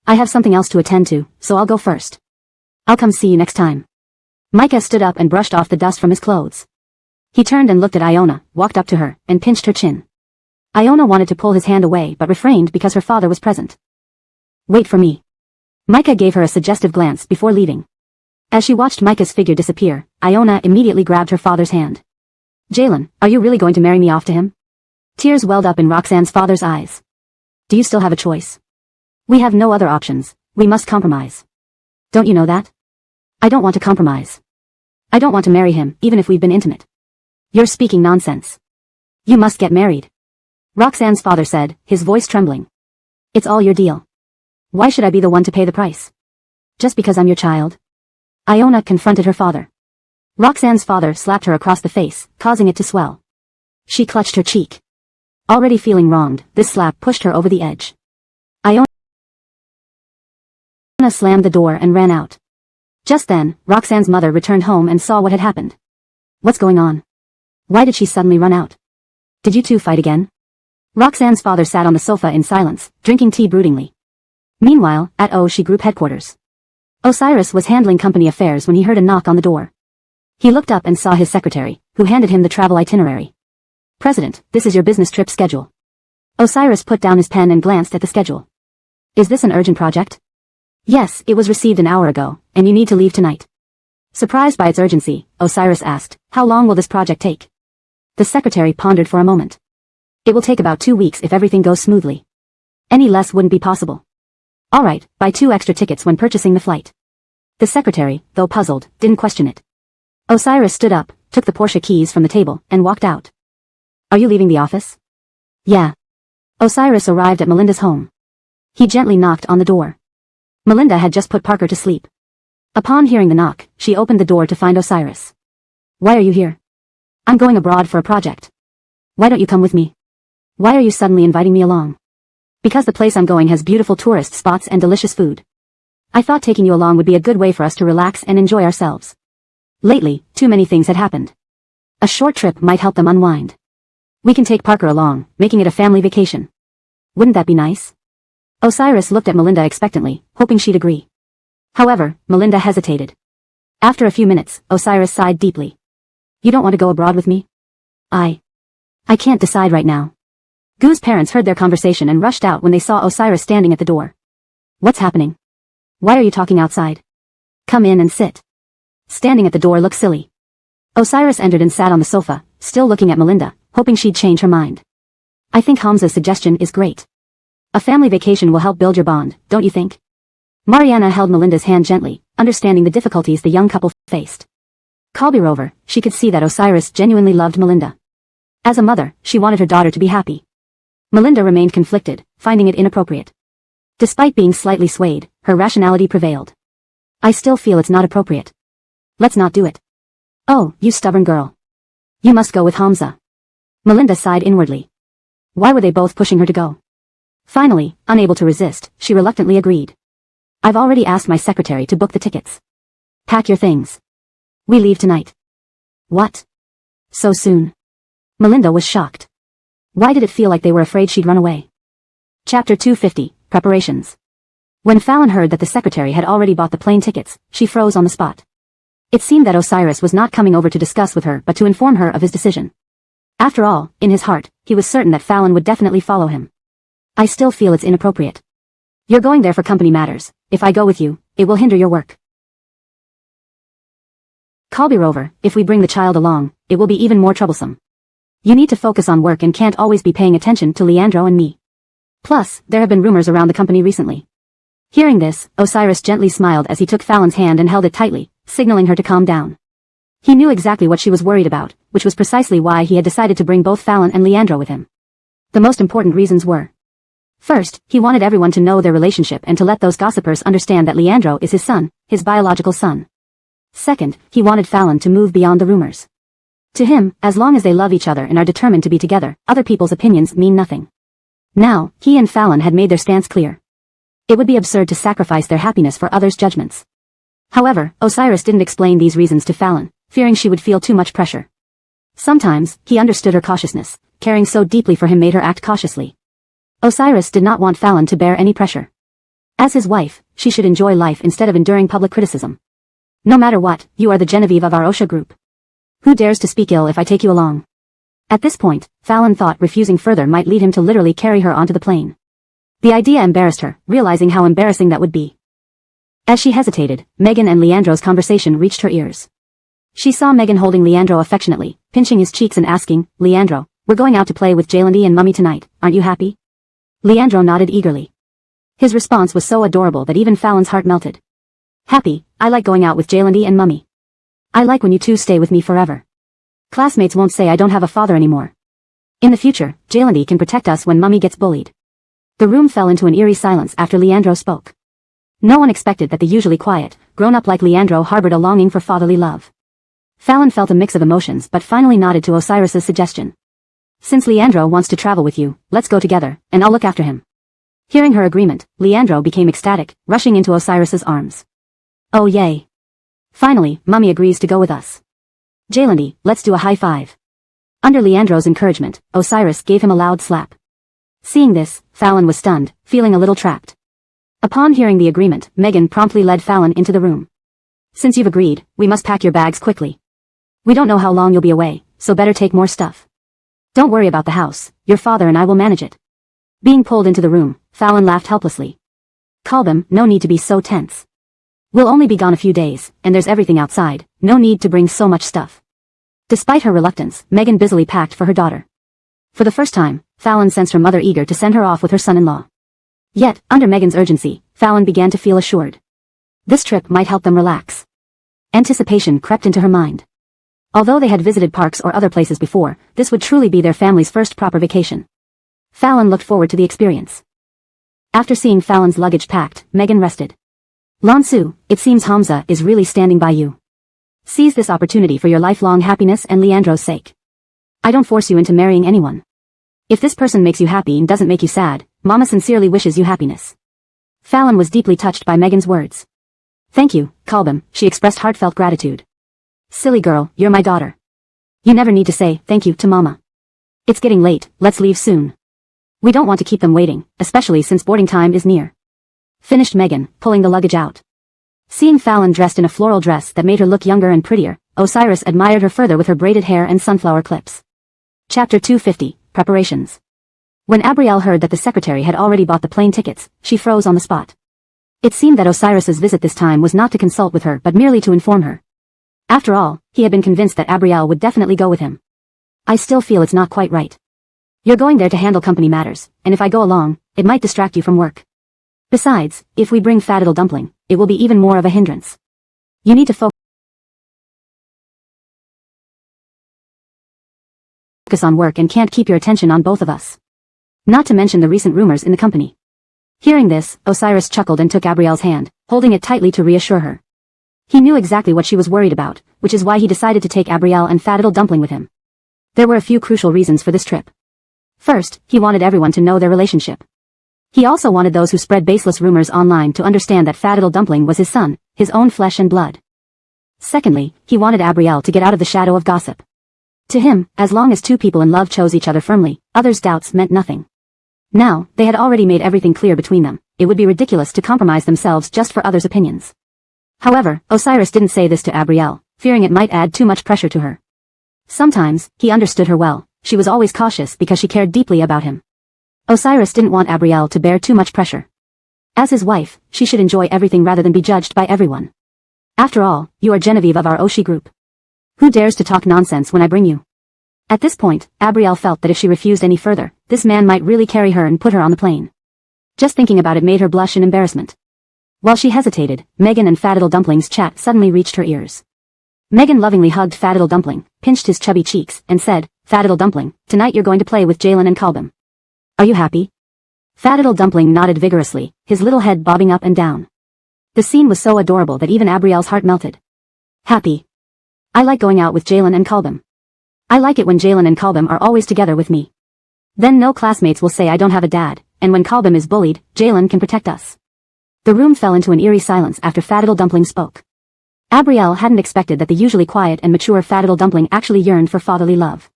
I have something else to attend to, so I'll go first. I'll come see you next time. Micah stood up and brushed off the dust from his clothes. He turned and looked at Iona, walked up to her, and pinched her chin. Iona wanted to pull his hand away but refrained because her father was present. Wait for me. Micah gave her a suggestive glance before leaving. As she watched Micah's figure disappear, Iona immediately grabbed her father's hand. Jalen, are you really going to marry me off to him? Tears welled up in Roxanne's father's eyes. Do you still have a choice? We have no other options. We must compromise. Don't you know that? I don't want to compromise. I don't want to marry him, even if we've been intimate. You're speaking nonsense. You must get married. Roxanne's father said, his voice trembling. It's all your deal. Why should I be the one to pay the price? Just because I'm your child? Iona confronted her father. Roxanne's father slapped her across the face, causing it to swell. She clutched her cheek. Already feeling wronged, this slap pushed her over the edge. Iona slammed the door and ran out. Just then, Roxanne's mother returned home and saw what had happened. What's going on? Why did she suddenly run out? Did you two fight again? Roxanne's father sat on the sofa in silence, drinking tea broodingly. Meanwhile, at OSHI Group headquarters. Osiris was handling company affairs when he heard a knock on the door. He looked up and saw his secretary, who handed him the travel itinerary. President, this is your business trip schedule. Osiris put down his pen and glanced at the schedule. Is this an urgent project? Yes, it was received an hour ago, and you need to leave tonight. Surprised by its urgency, Osiris asked, how long will this project take? The secretary pondered for a moment. It will take about 2 weeks if everything goes smoothly. Any less wouldn't be possible. Alright, buy 2 extra tickets when purchasing the flight. The secretary, though puzzled, didn't question it. Osiris stood up, took the Porsche keys from the table, and walked out. Are you leaving the office? Yeah. Osiris arrived at Melinda's home. He gently knocked on the door. Melinda had just put Parker to sleep. Upon hearing the knock, she opened the door to find Osiris. Why are you here? I'm going abroad for a project. Why don't you come with me? Why are you suddenly inviting me along? Because the place I'm going has beautiful tourist spots and delicious food. I thought taking you along would be a good way for us to relax and enjoy ourselves. Lately, too many things had happened. A short trip might help them unwind. We can take Parker along, making it a family vacation. Wouldn't that be nice? Osiris looked at Melinda expectantly, hoping she'd agree. However, Melinda hesitated. After a few minutes, Osiris sighed deeply. You don't want to go abroad with me? I can't decide right now. Goo's parents heard their conversation and rushed out when they saw Osiris standing at the door. What's happening? Why are you talking outside? Come in and sit. Standing at the door looked silly. Osiris entered and sat on the sofa, still looking at Melinda, hoping she'd change her mind. I think Hamza's suggestion is great. A family vacation will help build your bond, don't you think? Mariana held Melinda's hand gently, understanding the difficulties the young couple faced. Moreover, she could see that Osiris genuinely loved Melinda. As a mother, she wanted her daughter to be happy. Melinda remained conflicted, finding it inappropriate. Despite being slightly swayed, her rationality prevailed. I still feel it's not appropriate. Let's not do it. Oh, you stubborn girl. You must go with Hamza. Melinda sighed inwardly. Why were they both pushing her to go? Finally, unable to resist, she reluctantly agreed. I've already asked my secretary to book the tickets. Pack your things. We leave tonight. What? So soon? Melinda was shocked. Why did it feel like they were afraid she'd run away? Chapter 250, Preparations. When Fallon heard that the secretary had already bought the plane tickets, she froze on the spot. It seemed that Osiris was not coming over to discuss with her but to inform her of his decision. After all, in his heart, he was certain that Fallon would definitely follow him. I still feel it's inappropriate. You're going there for company matters. If I go with you, it will hinder your work. Colby Rover, if we bring the child along, it will be even more troublesome. You need to focus on work and can't always be paying attention to Leandro and me. Plus, there have been rumors around the company recently. Hearing this, Osiris gently smiled as he took Fallon's hand and held it tightly, signaling her to calm down. He knew exactly what she was worried about, which was precisely why he had decided to bring both Fallon and Leandro with him. The most important reasons were: first, he wanted everyone to know their relationship and to let those gossipers understand that Leandro is his son, his biological son. Second, he wanted Fallon to move beyond the rumors. To him, as long as they love each other and are determined to be together, other people's opinions mean nothing. Now, he and Fallon had made their stance clear. It would be absurd to sacrifice their happiness for others' judgments. However, Osiris didn't explain these reasons to Fallon, fearing she would feel too much pressure. Sometimes, he understood her cautiousness. Caring so deeply for him made her act cautiously. Osiris did not want Fallon to bear any pressure. As his wife, she should enjoy life instead of enduring public criticism. No matter what, you are the Genevieve of our OSHA group. Who dares to speak ill if I take you along? At this point, Fallon thought refusing further might lead him to literally carry her onto the plane. The idea embarrassed her, realizing how embarrassing that would be. As she hesitated, Megan and Leandro's conversation reached her ears. She saw Megan holding Leandro affectionately, pinching his cheeks and asking, "Leandro, we're going out to play with Jaylandi and Mummy tonight, aren't you happy?" Leandro nodded eagerly. His response was so adorable that even Fallon's heart melted. "Happy, I like going out with Jaylandi and Mummy. I like when you two stay with me forever. Classmates won't say I don't have a father anymore. In the future, Jaylandi can protect us when Mummy gets bullied." The room fell into an eerie silence after Leandro spoke. No one expected that the usually quiet, grown-up like Leandro harbored a longing for fatherly love. Fallon felt a mix of emotions but finally nodded to Osiris's suggestion. "Since Leandro wants to travel with you, let's go together, and I'll look after him." Hearing her agreement, Leandro became ecstatic, rushing into Osiris's arms. "Oh yay. Finally, Mummy agrees to go with us. Jaylandi, let's do a high five." Under Leandro's encouragement, Osiris gave him a loud slap. Seeing this, Fallon was stunned, feeling a little trapped. Upon hearing the agreement, Megan promptly led Fallon into the room. "Since you've agreed, we must pack your bags quickly. We don't know how long you'll be away, so better take more stuff. Don't worry about the house, your father and I will manage it." Being pulled into the room, Fallon laughed helplessly. "Kalbam, no need to be so tense. We'll only be gone a few days, and there's everything outside, no need to bring so much stuff." Despite her reluctance, Megan busily packed for her daughter. For the first time, Fallon sensed her mother eager to send her off with her son-in-law. Yet, under Megan's urgency, Fallon began to feel assured. This trip might help them relax. Anticipation crept into her mind. Although they had visited parks or other places before, this would truly be their family's first proper vacation. Fallon looked forward to the experience. After seeing Fallon's luggage packed, Megan rested. "Lansu, it seems Hamza is really standing by you. Seize this opportunity for your lifelong happiness and Leandro's sake. I don't force you into marrying anyone. If this person makes you happy and doesn't make you sad, Mama sincerely wishes you happiness." Fallon was deeply touched by Megan's words. "Thank you, Kalbam," she expressed heartfelt gratitude. "Silly girl, you're my daughter. You never need to say thank you to Mama. It's getting late, let's leave soon. We don't want to keep them waiting, especially since boarding time is near." Finished Megan, pulling the luggage out. Seeing Fallon dressed in a floral dress that made her look younger and prettier, Osiris admired her further with her braided hair and sunflower clips. Chapter 250, Preparations. When Abrielle heard that the secretary had already bought the plane tickets, she froze on the spot. It seemed that Osiris's visit this time was not to consult with her but merely to inform her. After all, he had been convinced that Abrielle would definitely go with him. "I still feel it's not quite right. You're going there to handle company matters, and if I go along, it might distract you from work. Besides, if we bring Fadiddle Dumpling, it will be even more of a hindrance. You need to focus on work and can't keep your attention on both of us. Not to mention the recent rumors in the company." Hearing this, Osiris chuckled and took Abrielle's hand, holding it tightly to reassure her. He knew exactly what she was worried about, which is why he decided to take Abrielle and Fadiddle Dumpling with him. There were a few crucial reasons for this trip. First, he wanted everyone to know their relationship. He also wanted those who spread baseless rumors online to understand that Fat Little Dumpling was his son, his own flesh and blood. Secondly, he wanted Abrielle to get out of the shadow of gossip. To him, as long as two people in love chose each other firmly, others' doubts meant nothing. Now, they had already made everything clear between them. It would be ridiculous to compromise themselves just for others' opinions. However, Osiris didn't say this to Abrielle, fearing it might add too much pressure to her. Sometimes, he understood her well. She was always cautious because she cared deeply about him. Osiris didn't want Abrielle to bear too much pressure. As his wife, she should enjoy everything rather than be judged by everyone. After all, you are Genevieve of our Oshi group. Who dares to talk nonsense when I bring you? At this point, Abrielle felt that if she refused any further, this man might really carry her and put her on the plane. Just thinking about it made her blush in embarrassment. While she hesitated, Megan and Fat Little Dumpling's chat suddenly reached her ears. Megan lovingly hugged Fat Little Dumpling, pinched his chubby cheeks, and said, "Fat Little Dumpling, tonight you're going to play with Jalen and Kalbim. Are you happy?" Fat Little Dumpling nodded vigorously, his little head bobbing up and down. The scene was so adorable that even Abrielle's heart melted. Happy. I like going out with Jalen and Kalbim. I like it when Jalen and Kalbim are always together with me. Then no classmates will say I don't have a dad, and when Kalbim is bullied, Jalen can protect us. The room fell into an eerie silence after Fat Little Dumpling spoke. Abrielle hadn't expected that the usually quiet and mature Fat Little Dumpling actually yearned for fatherly love.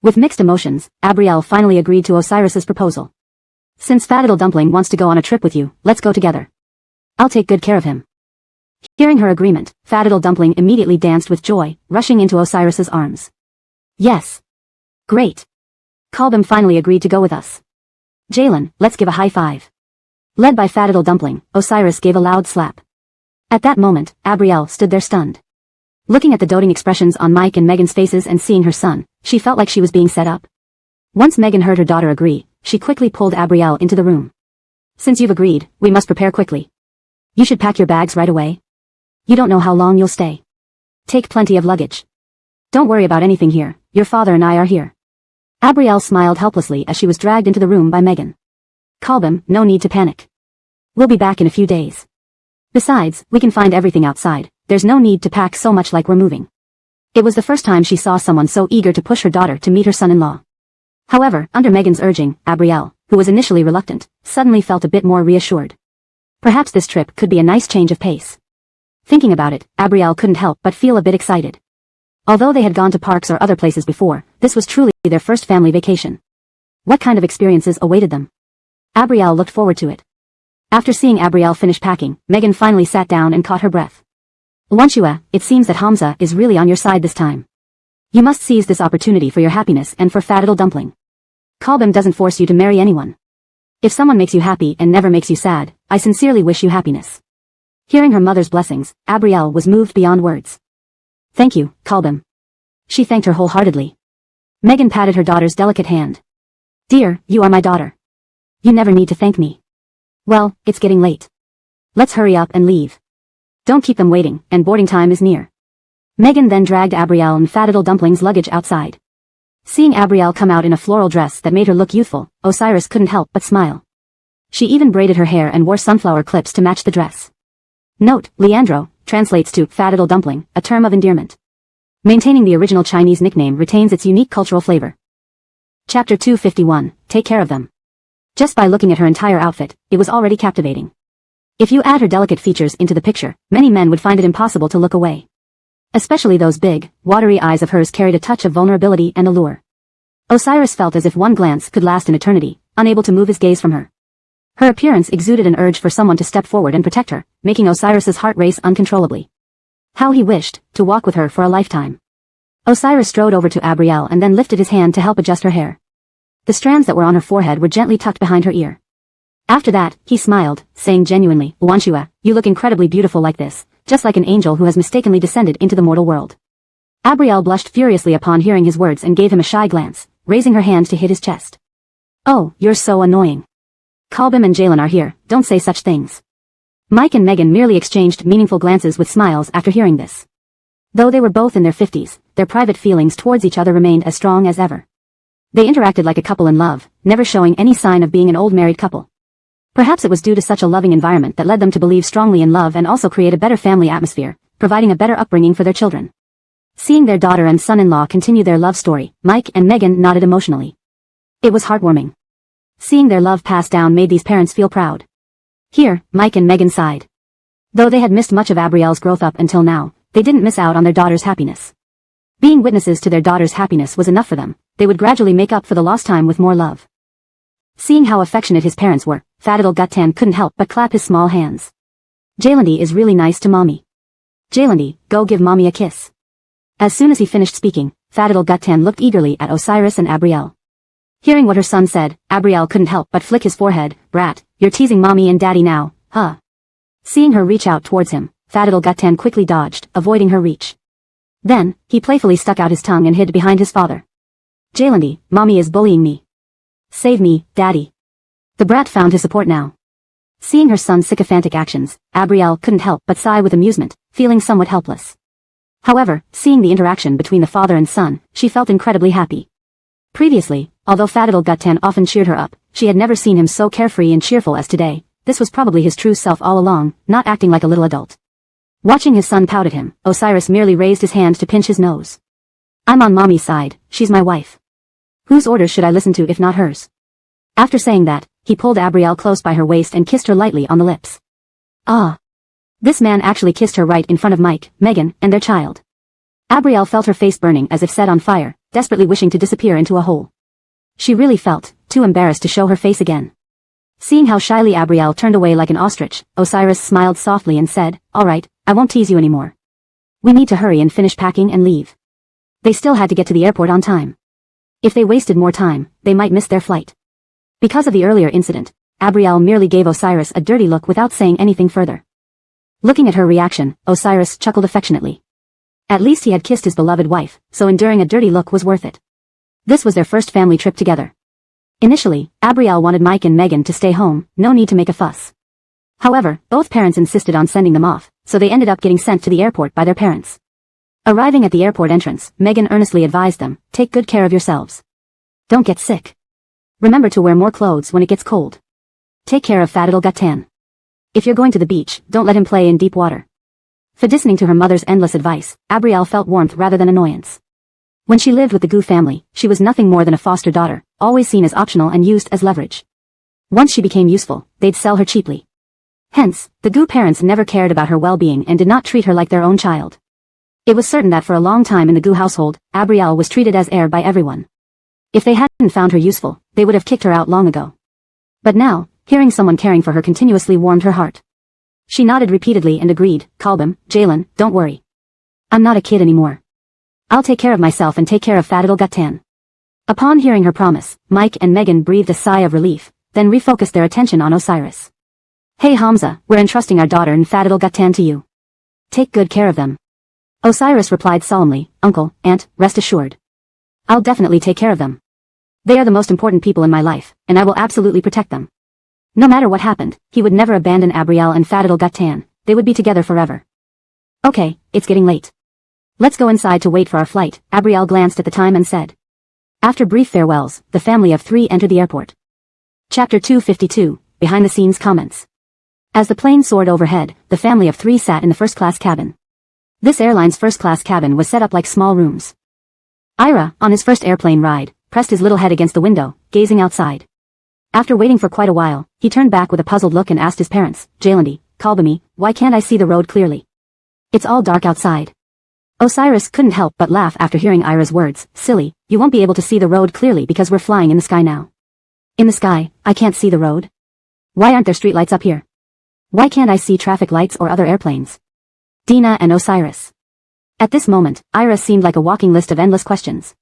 With mixed emotions, Abrielle finally agreed to Osiris's proposal. Since Fat Little Dumpling wants to go on a trip with you, let's go together. I'll take good care of him. Hearing her agreement, Fat Little Dumpling immediately danced with joy, rushing into Osiris's arms. Yes. Great. Kalbim finally agreed to go with us. Jalen, let's give a high five. Led by Fat Little Dumpling, Osiris gave a loud slap. At that moment, Abrielle stood there stunned. Looking at the doting expressions on Mike and Megan's faces and seeing her son, she felt like she was being set up. Once Megan heard her daughter agree, she quickly pulled Abrielle into the room. Since you've agreed, we must prepare quickly. You should pack your bags right away. You don't know how long you'll stay. Take plenty of luggage. Don't worry about anything here, your father and I are here. Abrielle smiled helplessly as she was dragged into the room by Megan. Kalbim, no need to panic. We'll be back in a few days. Besides, we can find everything outside, there's no need to pack so much like we're moving. It was the first time she saw someone so eager to push her daughter to meet her son-in-law. However, under Megan's urging, Abrielle, who was initially reluctant, suddenly felt a bit more reassured. Perhaps this trip could be a nice change of pace. Thinking about it, Abrielle couldn't help but feel a bit excited. Although they had gone to parks or other places before, this was truly their first family vacation. What kind of experiences awaited them? Abrielle looked forward to it. After seeing Abrielle finish packing, Megan finally sat down and caught her breath. Wanchua, it seems that Hamza is really on your side this time. You must seize this opportunity for your happiness and for Fat Little Dumpling. Kalbim doesn't force you to marry anyone. If someone makes you happy and never makes you sad, I sincerely wish you happiness. Hearing her mother's blessings, Abrielle was moved beyond words. Thank you, Kalbim. She thanked her wholeheartedly. Megan patted her daughter's delicate hand. Dear, you are my daughter. You never need to thank me. Well, it's getting late. Let's hurry up and leave. Don't keep them waiting, and boarding time is near. Megan then dragged Abrielle and Fat Little Dumpling's luggage outside. Seeing Abrielle come out in a floral dress that made her look youthful, Osiris couldn't help but smile. She even braided her hair and wore sunflower clips to match the dress. Note, Leandro, translates to Fat Little Dumpling, a term of endearment. Maintaining the original Chinese nickname retains its unique cultural flavor. Chapter 251, Take Care of Them. Just by looking at her entire outfit, it was already captivating. If you add her delicate features into the picture, many men would find it impossible to look away. Especially those big, watery eyes of hers carried a touch of vulnerability and allure. Osiris felt as if one glance could last an eternity, unable to move his gaze from her. Her appearance exuded an urge for someone to step forward and protect her, making Osiris's heart race uncontrollably. How he wished to walk with her for a lifetime. Osiris strode over to Abrielle and then lifted his hand to help adjust her hair. The strands that were on her forehead were gently tucked behind her ear. After that, he smiled, saying genuinely, Wanchua, you look incredibly beautiful like this, just like an angel who has mistakenly descended into the mortal world. Abrielle blushed furiously upon hearing his words and gave him a shy glance, raising her hand to hit his chest. Oh, you're so annoying. Kalbim and Jalen are here, don't say such things. Mike and Megan merely exchanged meaningful glances with smiles after hearing this. Though they were both in their 50s, their private feelings towards each other remained as strong as ever. They interacted like a couple in love, never showing any sign of being an old married couple. Perhaps it was due to such a loving environment that led them to believe strongly in love and also create a better family atmosphere, providing a better upbringing for their children. Seeing their daughter and son-in-law continue their love story, Mike and Megan nodded emotionally. It was heartwarming. Seeing their love pass down made these parents feel proud. Here, Mike and Megan sighed. Though they had missed much of Abrielle's growth up until now, they didn't miss out on their daughter's happiness. Being witnesses to their daughter's happiness was enough for them. They would gradually make up for the lost time with more love. Seeing how affectionate his parents were, Fat Little Guttan couldn't help but clap his small hands. Jaylandi is really nice to Mommy. Jaylandi, go give Mommy a kiss. As soon as he finished speaking, Fat Little Guttan looked eagerly at Osiris and Abrielle. Hearing what her son said, Abrielle couldn't help but flick his forehead. Brat, you're teasing Mommy and Daddy now, huh? Seeing her reach out towards him, Fat Little Guttan quickly dodged, avoiding her reach. Then, he playfully stuck out his tongue and hid behind his father. Jaylandi, Mommy is bullying me. Save me, Daddy. The brat found his support now. Seeing her son's sycophantic actions, Abrielle couldn't help but sigh with amusement, feeling somewhat helpless. However, seeing the interaction between the father and son, she felt incredibly happy. Previously, although Fat Little Guttan often cheered her up, she had never seen him so carefree and cheerful as today. This was probably his true self all along, not acting like a little adult. Watching his son pout at him, Osiris merely raised his hand to pinch his nose. I'm on Mommy's side, she's my wife. Whose orders should I listen to if not hers? After saying that, he pulled Abrielle close by her waist and kissed her lightly on the lips. Ah. This man actually kissed her right in front of Mike, Megan, and their child. Abrielle felt her face burning as if set on fire, desperately wishing to disappear into a hole. She really felt too embarrassed to show her face again. Seeing how shyly Abrielle turned away like an ostrich, Osiris smiled softly and said, All right, I won't tease you anymore. We need to hurry and finish packing and leave. They still had to get to the airport on time. If they wasted more time, they might miss their flight. Because of the earlier incident, Abrielle merely gave Osiris a dirty look without saying anything further. Looking at her reaction, Osiris chuckled affectionately. At least he had kissed his beloved wife, so enduring a dirty look was worth it. This was their first family trip together. Initially, Abrielle wanted Mike and Megan to stay home, no need to make a fuss. However, both parents insisted on sending them off, so they ended up getting sent to the airport by their parents. Arriving at the airport entrance, Megan earnestly advised them, take good care of yourselves. Don't get sick. Remember to wear more clothes when it gets cold. Take care of Fat Little Guttan. If you're going to the beach, don't let him play in deep water. For listening to her mother's endless advice, Abrielle felt warmth rather than annoyance. When she lived with the Gu family, she was nothing more than a foster daughter, always seen as optional and used as leverage. Once she became useful, they'd sell her cheaply. Hence, the Gu parents never cared about her well-being and did not treat her like their own child. It was certain that for a long time in the Gu household, Abrielle was treated as heir by everyone. If they hadn't found her useful, they would have kicked her out long ago. But now, hearing someone caring for her continuously warmed her heart. She nodded repeatedly and agreed, Kalbam, Jalen, don't worry. I'm not a kid anymore. I'll take care of myself and take care of Fat Little Guttan. Upon hearing her promise, Mike and Megan breathed a sigh of relief, then refocused their attention on Osiris. Hey Hamza, we're entrusting our daughter and Fat Little Guttan to you. Take good care of them. Osiris replied solemnly, Uncle, Aunt, rest assured. I'll definitely take care of them. They are the most important people in my life, and I will absolutely protect them. No matter what happened, he would never abandon Abrielle and Fat Little Guttan. They would be together forever. Okay, it's getting late. Let's go inside to wait for our flight, Abrielle glanced at the time and said. After brief farewells, the family of three entered the airport. Chapter 252, Behind the Scenes Comments. As the plane soared overhead, the family of three sat in the first-class cabin. This airline's first-class cabin was set up like small rooms. Ira, on his first airplane ride, pressed his little head against the window, gazing outside. After waiting for quite a while, he turned back with a puzzled look and asked his parents, Jalandi, Kalbami, why can't I see the road clearly? It's all dark outside. Osiris couldn't help but laugh after hearing Ira's words, silly, you won't be able to see the road clearly because we're flying in the sky now. In the sky, I can't see the road? Why aren't there streetlights up here? Why can't I see traffic lights or other airplanes? Dina and Osiris. At this moment, Ira seemed like a walking list of endless questions.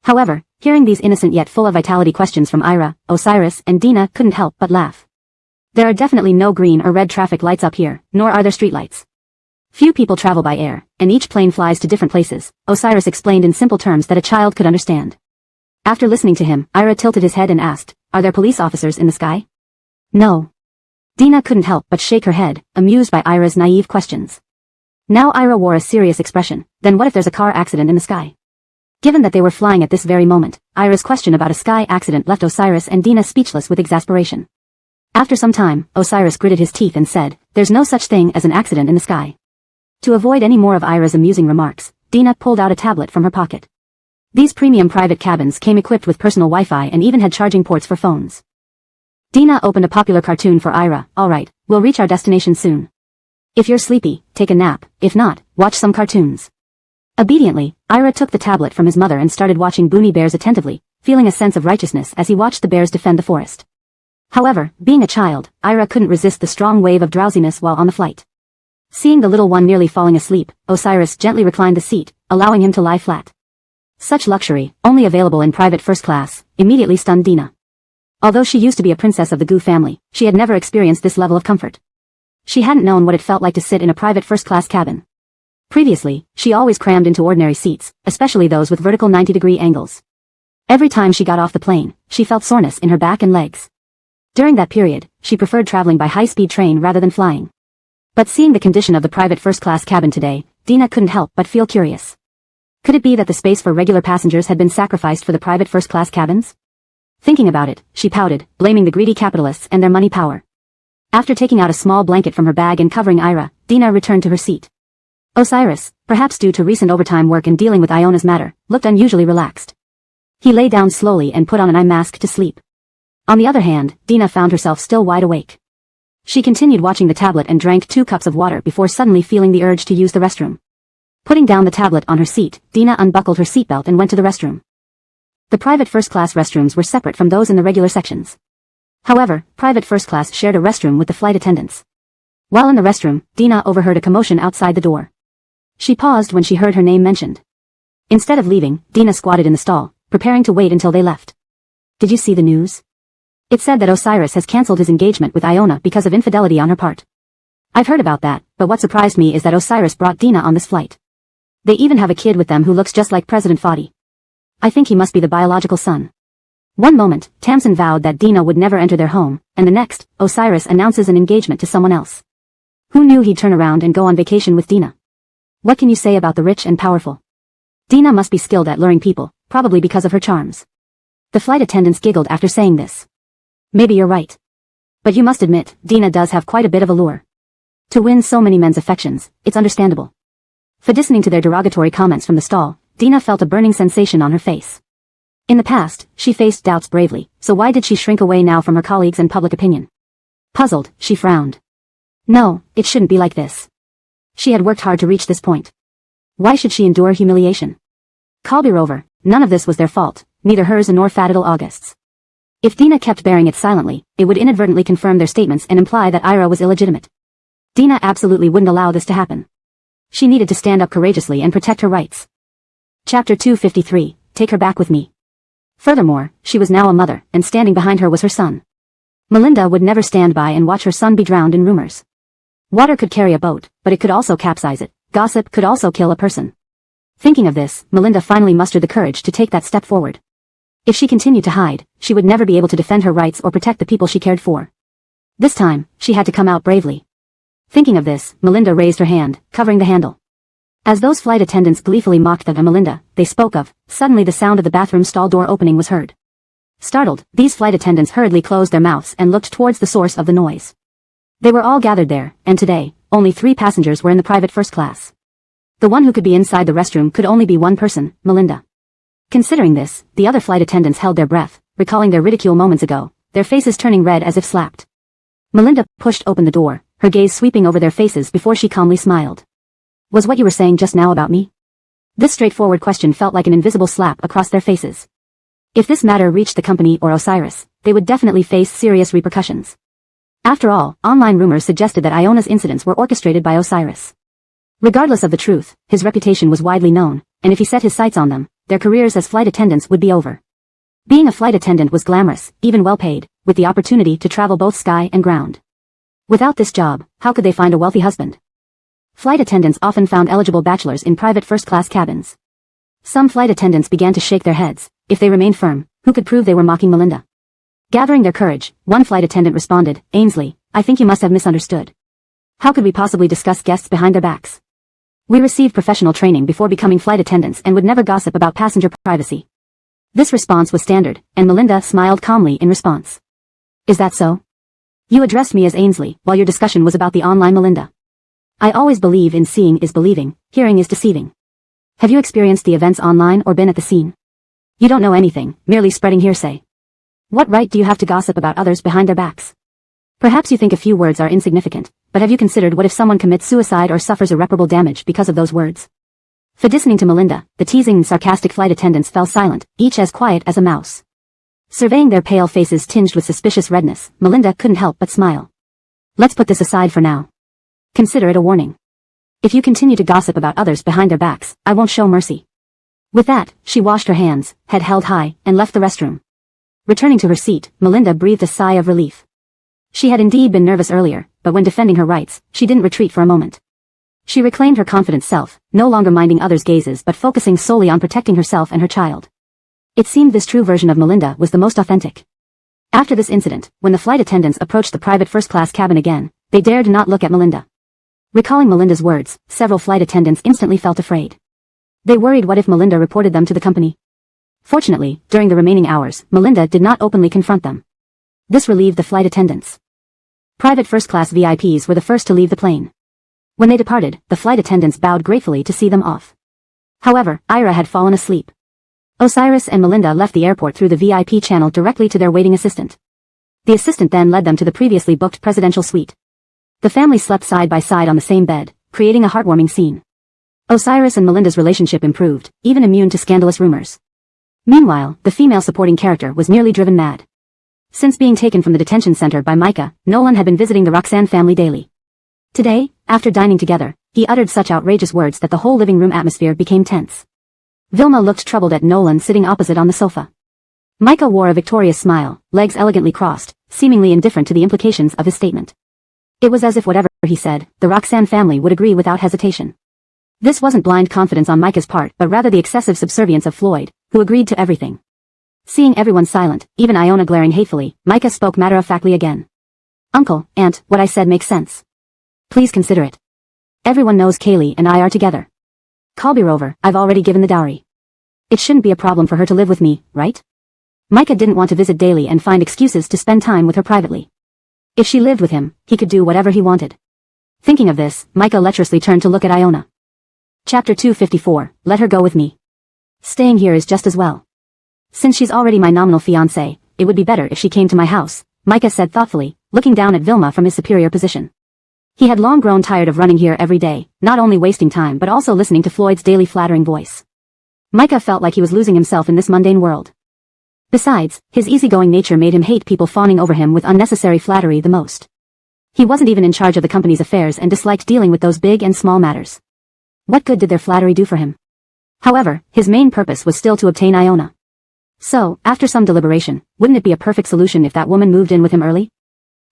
However, hearing these innocent yet full of vitality questions from Ira, Osiris, and Dina couldn't help but laugh. There are definitely no green or red traffic lights up here, nor are there streetlights. Few people travel by air, and each plane flies to different places, Osiris explained in simple terms that a child could understand. After listening to him, Ira tilted his head and asked, are there police officers in the sky? No. Dina couldn't help but shake her head, amused by Ira's naive questions. Now Ira wore a serious expression, then what if there's a car accident in the sky? Given that they were flying at this very moment, Ira's question about a sky accident left Osiris and Dina speechless with exasperation. After some time, Osiris gritted his teeth and said, there's no such thing as an accident in the sky. To avoid any more of Ira's amusing remarks, Dina pulled out a tablet from her pocket. These premium private cabins came equipped with personal Wi-Fi and even had charging ports for phones. Dina opened a popular cartoon for Ira. Alright, we'll reach our destination soon. If you're sleepy, take a nap. If not, watch some cartoons. Obediently, Ira took the tablet from his mother and started watching Boonie Bears attentively, feeling a sense of righteousness as he watched the bears defend the forest. However, being a child, Ira couldn't resist the strong wave of drowsiness while on the flight. Seeing the little one nearly falling asleep, Osiris gently reclined the seat, allowing him to lie flat. Such luxury, only available in private first class, immediately stunned Dina. Although she used to be a princess of the Goo family, she had never experienced this level of comfort. She hadn't known what it felt like to sit in a private first-class cabin. Previously, she always crammed into ordinary seats, especially those with vertical 90-degree angles. Every time she got off the plane, she felt soreness in her back and legs. During that period, she preferred traveling by high-speed train rather than flying. But seeing the condition of the private first-class cabin today, Dina couldn't help but feel curious. Could it be that the space for regular passengers had been sacrificed for the private first-class cabins? Thinking about it, she pouted, blaming the greedy capitalists and their money power. After taking out a small blanket from her bag and covering Ira, Dina returned to her seat. Osiris, perhaps due to recent overtime work in dealing with Iona's matter, looked unusually relaxed. He lay down slowly and put on an eye mask to sleep. On the other hand, Dina found herself still wide awake. She continued watching the tablet and drank 2 cups of water before suddenly feeling the urge to use the restroom. Putting down the tablet on her seat, Dina unbuckled her seatbelt and went to the restroom. The private first-class restrooms were separate from those in the regular sections. However, private first class shared a restroom with the flight attendants. While in the restroom, Dina overheard a commotion outside the door. She paused when she heard her name mentioned. Instead of leaving, Dina squatted in the stall, preparing to wait until they left. Did you see the news? It said that Osiris has cancelled his engagement with Iona because of infidelity on her part. I've heard about that, but what surprised me is that Osiris brought Dina on this flight. They even have a kid with them who looks just like President Fadi. I think he must be the biological son. One moment, Tamsin vowed that Dina would never enter their home, and the next, Osiris announces an engagement to someone else. Who knew he'd turn around and go on vacation with Dina? What can you say about the rich and powerful? Dina must be skilled at luring people, probably because of her charms. The flight attendants giggled after saying this. Maybe you're right. But you must admit, Dina does have quite a bit of allure. To win so many men's affections, it's understandable. For listening to their derogatory comments from the stall, Dina felt a burning sensation on her face. In the past, she faced doubts bravely, so why did she shrink away now from her colleagues and public opinion? Puzzled, she frowned. No, it shouldn't be like this. She had worked hard to reach this point. Why should she endure humiliation? Kalbirover, none of this was their fault, neither hers nor Fadidal August's. If Dina kept bearing it silently, it would inadvertently confirm their statements and imply that Ira was illegitimate. Dina absolutely wouldn't allow this to happen. She needed to stand up courageously and protect her rights. Chapter 253, Take Her Back With Me. Furthermore, she was now a mother, and standing behind her was her son. Melinda would never stand by and watch her son be drowned in rumors. Water could carry a boat, but it could also capsize it. Gossip could also kill a person. Thinking of this, Melinda finally mustered the courage to take that step forward. If she continued to hide, she would never be able to defend her rights or protect the people she cared for. This time, she had to come out bravely. Thinking of this, Melinda raised her hand, covering the handle. As those flight attendants gleefully mocked them and Melinda, they spoke of, suddenly the sound of the bathroom stall door opening was heard. Startled, these flight attendants hurriedly closed their mouths and looked towards the source of the noise. They were all gathered there, and today, only 3 passengers were in the private first class. The one who could be inside the restroom could only be one person, Melinda. Considering this, the other flight attendants held their breath, recalling their ridicule moments ago, their faces turning red as if slapped. Melinda pushed open the door, her gaze sweeping over their faces before she calmly smiled. Was what you were saying just now about me? This straightforward question felt like an invisible slap across their faces. If this matter reached the company or Osiris, they would definitely face serious repercussions. After all, online rumors suggested that Iona's incidents were orchestrated by Osiris. Regardless of the truth, his reputation was widely known, and if he set his sights on them, their careers as flight attendants would be over. Being a flight attendant was glamorous, even well paid, with the opportunity to travel both sky and ground. Without this job, how could they find a wealthy husband? Flight attendants often found eligible bachelors in private first-class cabins. Some flight attendants began to shake their heads. If they remained firm, who could prove they were mocking Melinda? Gathering their courage, one flight attendant responded, Ainsley, I think you must have misunderstood. How could we possibly discuss guests behind their backs? We received professional training before becoming flight attendants and would never gossip about passenger privacy. This response was standard, and Melinda smiled calmly in response. Is that so? You addressed me as Ainsley, while your discussion was about the online Melinda. I always believe in seeing is believing, hearing is deceiving. Have you experienced the events online or been at the scene? You don't know anything, merely spreading hearsay. What right do you have to gossip about others behind their backs? Perhaps you think a few words are insignificant, but have you considered what if someone commits suicide or suffers irreparable damage because of those words? Listening to Melinda, the teasing and sarcastic flight attendants fell silent, each as quiet as a mouse. Surveying their pale faces tinged with suspicious redness, Melinda couldn't help but smile. Let's put this aside for now. Consider it a warning. If you continue to gossip about others behind their backs, I won't show mercy. With that, she washed her hands, head held high, and left the restroom. Returning to her seat, Melinda breathed a sigh of relief. She had indeed been nervous earlier, but when defending her rights, she didn't retreat for a moment. She reclaimed her confident self, no longer minding others' gazes but focusing solely on protecting herself and her child. It seemed this true version of Melinda was the most authentic. After this incident, when the flight attendants approached the private first-class cabin again, they dared not look at Melinda. Recalling Melinda's words, several flight attendants instantly felt afraid. They worried what if Melinda reported them to the company. Fortunately, during the remaining hours, Melinda did not openly confront them. This relieved the flight attendants. Private first-class VIPs were the first to leave the plane. When they departed, the flight attendants bowed gratefully to see them off. However, Ira had fallen asleep. Osiris and Melinda left the airport through the VIP channel directly to their waiting assistant. The assistant then led them to the previously booked presidential suite. The family slept side by side on the same bed, creating a heartwarming scene. Osiris and Melinda's relationship improved, even immune to scandalous rumors. Meanwhile, the female supporting character was nearly driven mad. Since being taken from the detention center by Micah, Nolan had been visiting the Roxanne family daily. Today, after dining together, he uttered such outrageous words that the whole living room atmosphere became tense. Vilma looked troubled at Nolan sitting opposite on the sofa. Micah wore a victorious smile, legs elegantly crossed, seemingly indifferent to the implications of his statement. It was as if whatever he said, the Roxanne family would agree without hesitation. This wasn't blind confidence on Micah's part but rather the excessive subservience of Floyd, who agreed to everything. Seeing everyone silent, even Iona glaring hatefully, Micah spoke matter-of-factly again. Uncle, Aunt, what I said makes sense. Please consider it. Everyone knows Kaylee and I are together. Call be over, I've already given the dowry. It shouldn't be a problem for her to live with me, right? Micah didn't want to visit daily and find excuses to spend time with her privately. If she lived with him, he could do whatever he wanted. Thinking of this, Micah lecherously turned to look at Iona. Chapter 254, Let her go with me. Staying here is just as well. Since she's already my nominal fiancé, it would be better if she came to my house, Micah said thoughtfully, looking down at Vilma from his superior position. He had long grown tired of running here every day, not only wasting time but also listening to Floyd's daily flattering voice. Micah felt like he was losing himself in this mundane world. Besides, his easygoing nature made him hate people fawning over him with unnecessary flattery the most. He wasn't even in charge of the company's affairs and disliked dealing with those big and small matters. What good did their flattery do for him? However, his main purpose was still to obtain Iona. So, after some deliberation, wouldn't it be a perfect solution if that woman moved in with him early?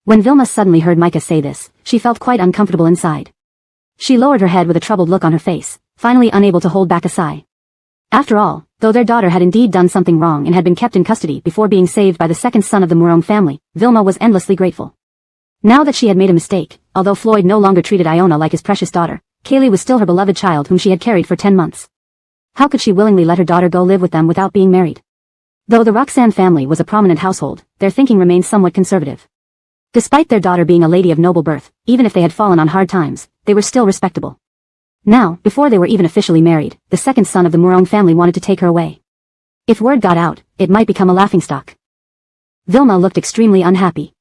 When Vilma suddenly heard Micah say this, she felt quite uncomfortable inside. She lowered her head with a troubled look on her face, finally unable to hold back a sigh. After all, though their daughter had indeed done something wrong and had been kept in custody before being saved by the second son of the Morone family, Vilma was endlessly grateful. Now that she had made a mistake, although Floyd no longer treated Iona like his precious daughter, Kaylee was still her beloved child whom she had carried for 10 months. How could she willingly let her daughter go live with them without being married? Though the Roxanne family was a prominent household, their thinking remained somewhat conservative. Despite their daughter being a lady of noble birth, even if they had fallen on hard times, they were still respectable. Now, before they were even officially married, the second son of the Morone family wanted to take her away. If word got out, it might become a laughingstock. Vilma looked extremely unhappy.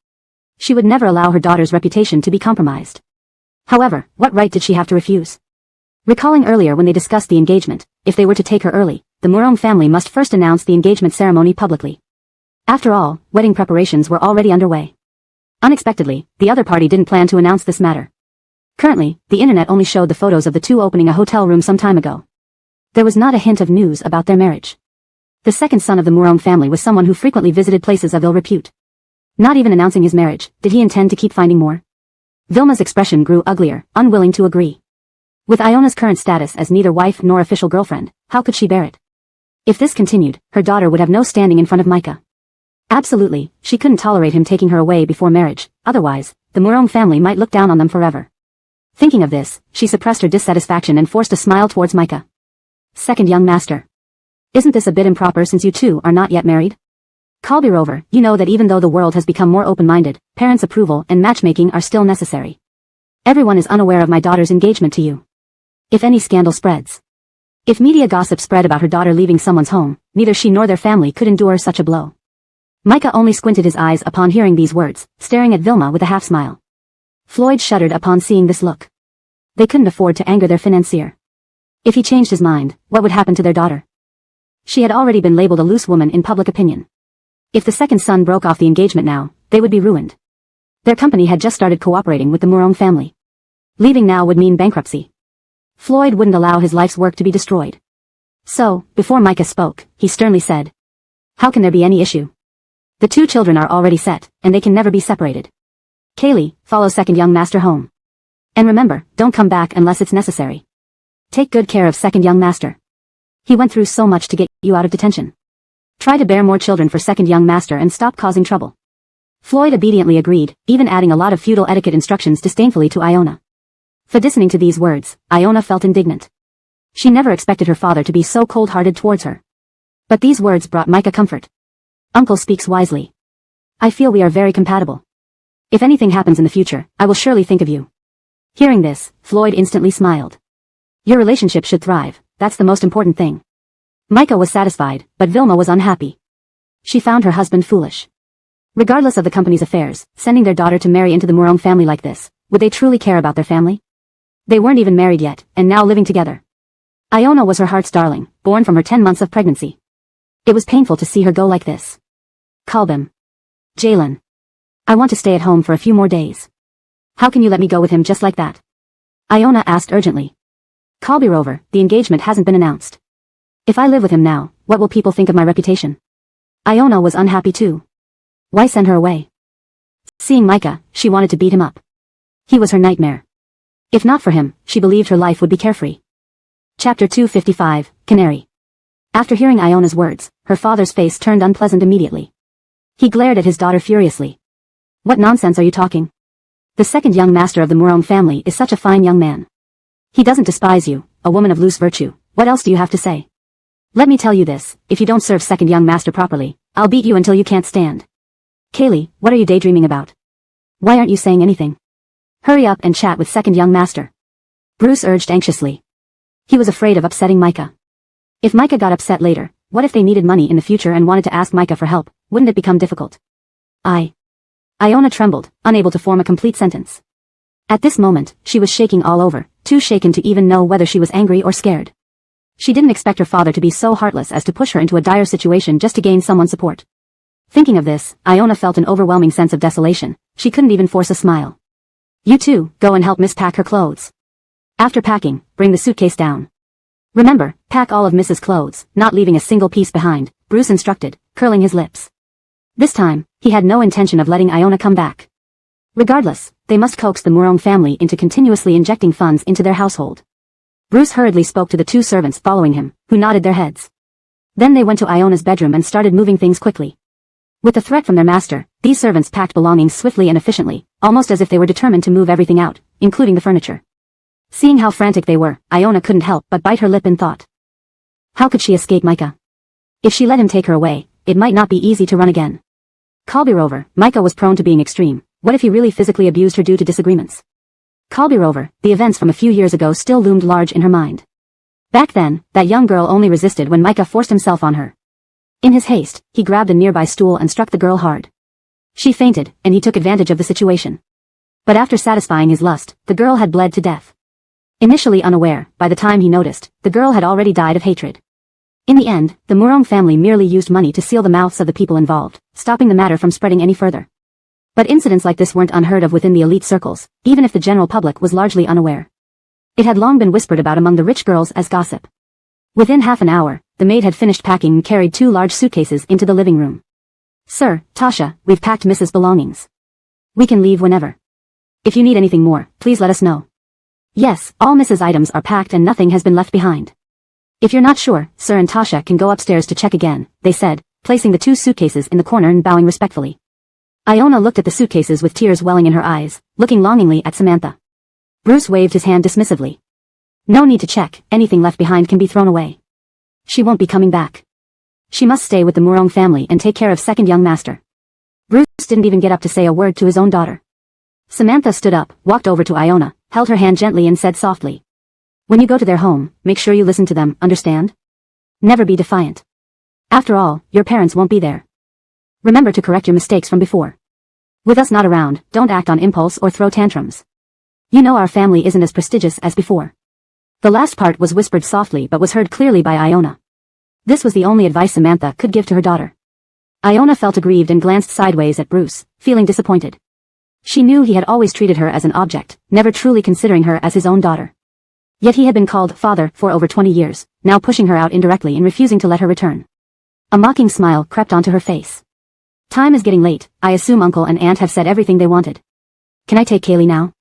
She would never allow her daughter's reputation to be compromised. However, what right did she have to refuse? Recalling earlier when they discussed the engagement, if they were to take her early, the Morone family must first announce the engagement ceremony publicly. After all, wedding preparations were already underway. Unexpectedly, the other party didn't plan to announce this matter. Currently, the internet only showed the photos of the two opening a hotel room some time ago. There was not a hint of news about their marriage. The second son of the Morone family was someone who frequently visited places of ill repute. Not even announcing his marriage, did he intend to keep finding more? Vilma's expression grew uglier, unwilling to agree. With Iona's current status as neither wife nor official girlfriend, how could she bear it? If this continued, her daughter would have no standing in front of Micah. Absolutely, she couldn't tolerate him taking her away before marriage, otherwise, the Morone family might look down on them forever. Thinking of this, she suppressed her dissatisfaction and forced a smile towards Micah. Second young master. Isn't this a bit improper since you two are not yet married? Call be over, you know that even though the world has become more open-minded, parents' approval and matchmaking are still necessary. Everyone is unaware of my daughter's engagement to you. If any scandal spreads, If media gossip spread about her daughter leaving someone's home, neither she nor their family could endure such a blow. Micah only squinted his eyes upon hearing these words, staring at Vilma with a half-smile. Floyd shuddered upon seeing this look. They couldn't afford to anger their financier. If he changed his mind, what would happen to their daughter? She had already been labeled a loose woman in public opinion. If the second son broke off the engagement now, they would be ruined. Their company had just started cooperating with the Morone family. Leaving now would mean bankruptcy. Floyd wouldn't allow his life's work to be destroyed. So, before Micah spoke, he sternly said, "How can there be any issue? The two children are already set, and they can never be separated. Kaylee, follow second young master home. And remember, don't come back unless it's necessary. Take good care of second young master. He went through so much to get you out of detention. Try to bear more children for second young master and stop causing trouble." Floyd obediently agreed, even adding a lot of feudal etiquette instructions disdainfully to Iona. For listening to these words, Iona felt indignant. She never expected her father to be so cold-hearted towards her. But these words brought Micah comfort. "Uncle speaks wisely. I feel we are very compatible. If anything happens in the future, I will surely think of you." Hearing this, Floyd instantly smiled. "Your relationship should thrive, that's the most important thing." Micah was satisfied, but Vilma was unhappy. She found her husband foolish. Regardless of the company's affairs, sending their daughter to marry into the Morone family like this, would they truly care about their family? They weren't even married yet, and now living together. Iona was her heart's darling, born from her 10 months of pregnancy. It was painful to see her go like this. "Kalbim. Jalen. I want to stay at home for a few more days. How can you let me go with him just like that?" Iona asked urgently. "Kalbirover, the engagement hasn't been announced. If I live with him now, what will people think of my reputation?" Iona was unhappy too. Why send her away? Seeing Micah, she wanted to beat him up. He was her nightmare. If not for him, she believed her life would be carefree. Chapter 255, Canary. After hearing Iona's words, her father's face turned unpleasant immediately. He glared at his daughter furiously. "What nonsense are you talking? The second young master of the Morone family is such a fine young man. He doesn't despise you, a woman of loose virtue. What else do you have to say? Let me tell you this, if you don't serve second young master properly, I'll beat you until you can't stand. Kaylee, what are you daydreaming about? Why aren't you saying anything? Hurry up and chat with second young master." Bruce urged anxiously. He was afraid of upsetting Micah. If Micah got upset later, what if they needed money in the future and wanted to ask Micah for help? Wouldn't it become difficult? Iona trembled, unable to form a complete sentence. At this moment, she was shaking all over, too shaken to even know whether she was angry or scared. She didn't expect her father to be so heartless as to push her into a dire situation just to gain someone's support. Thinking of this, Iona felt an overwhelming sense of desolation. She couldn't even force a smile. "You two, go and help Miss pack her clothes. After packing, bring the suitcase down. Remember, pack all of Mrs. clothes, not leaving a single piece behind," Bruce instructed, curling his lips. This time, he had no intention of letting Iona come back. Regardless, they must coax the Morone family into continuously injecting funds into their household. Bruce hurriedly spoke to the two servants following him, who nodded their heads. Then they went to Iona's bedroom and started moving things quickly. With the threat from their master, these servants packed belongings swiftly and efficiently, almost as if they were determined to move everything out, including the furniture. Seeing how frantic they were, Iona couldn't help but bite her lip in thought. How could she escape Micah? If she let him take her away, it might not be easy to run again. Kalbirover, Micah was prone to being extreme. What if he really physically abused her due to disagreements? Kalbirover, the events from a few years ago still loomed large in her mind. Back then, that young girl only resisted when Micah forced himself on her. In his haste, he grabbed a nearby stool and struck the girl hard. She fainted, and he took advantage of the situation. But after satisfying his lust, the girl had bled to death. Initially unaware, by the time he noticed, the girl had already died of hatred. In the end, the Morone family merely used money to seal the mouths of the people involved, stopping the matter from spreading any further. But incidents like this weren't unheard of within the elite circles, even if the general public was largely unaware. It had long been whispered about among the rich girls as gossip. Within half an hour, the maid had finished packing and carried 2 large suitcases into the living room. "Sir, Tasha, we've packed Mrs. belongings. We can leave whenever. If you need anything more, please let us know." "Yes, all Mrs. items are packed and nothing has been left behind. If you're not sure, Sir and Tasha can go upstairs to check again," they said, placing the 2 suitcases in the corner and bowing respectfully. Iona looked at the suitcases with tears welling in her eyes, looking longingly at Samantha. Bruce waved his hand dismissively. "No need to check, anything left behind can be thrown away. She won't be coming back. She must stay with the Morone family and take care of second young master." Bruce didn't even get up to say a word to his own daughter. Samantha stood up, walked over to Iona, held her hand gently and said softly, When you go to their home, make sure you listen to them, understand? Never be defiant. After all, your parents won't be there. Remember to correct your mistakes from before. With us not around, don't act on impulse or throw tantrums. You know our family isn't as prestigious as before. The last part was whispered softly but was heard clearly by Iona. This was the only advice Samantha could give to her daughter. Iona felt aggrieved and glanced sideways at Bruce, feeling disappointed. She knew he had always treated her as an object, never truly considering her as his own daughter. Yet he had been called father for over 20 years, now pushing her out indirectly and refusing to let her return. A mocking smile crept onto her face. Time is getting late, I assume Uncle and Aunt have said everything they wanted. Can I take Kaylee now?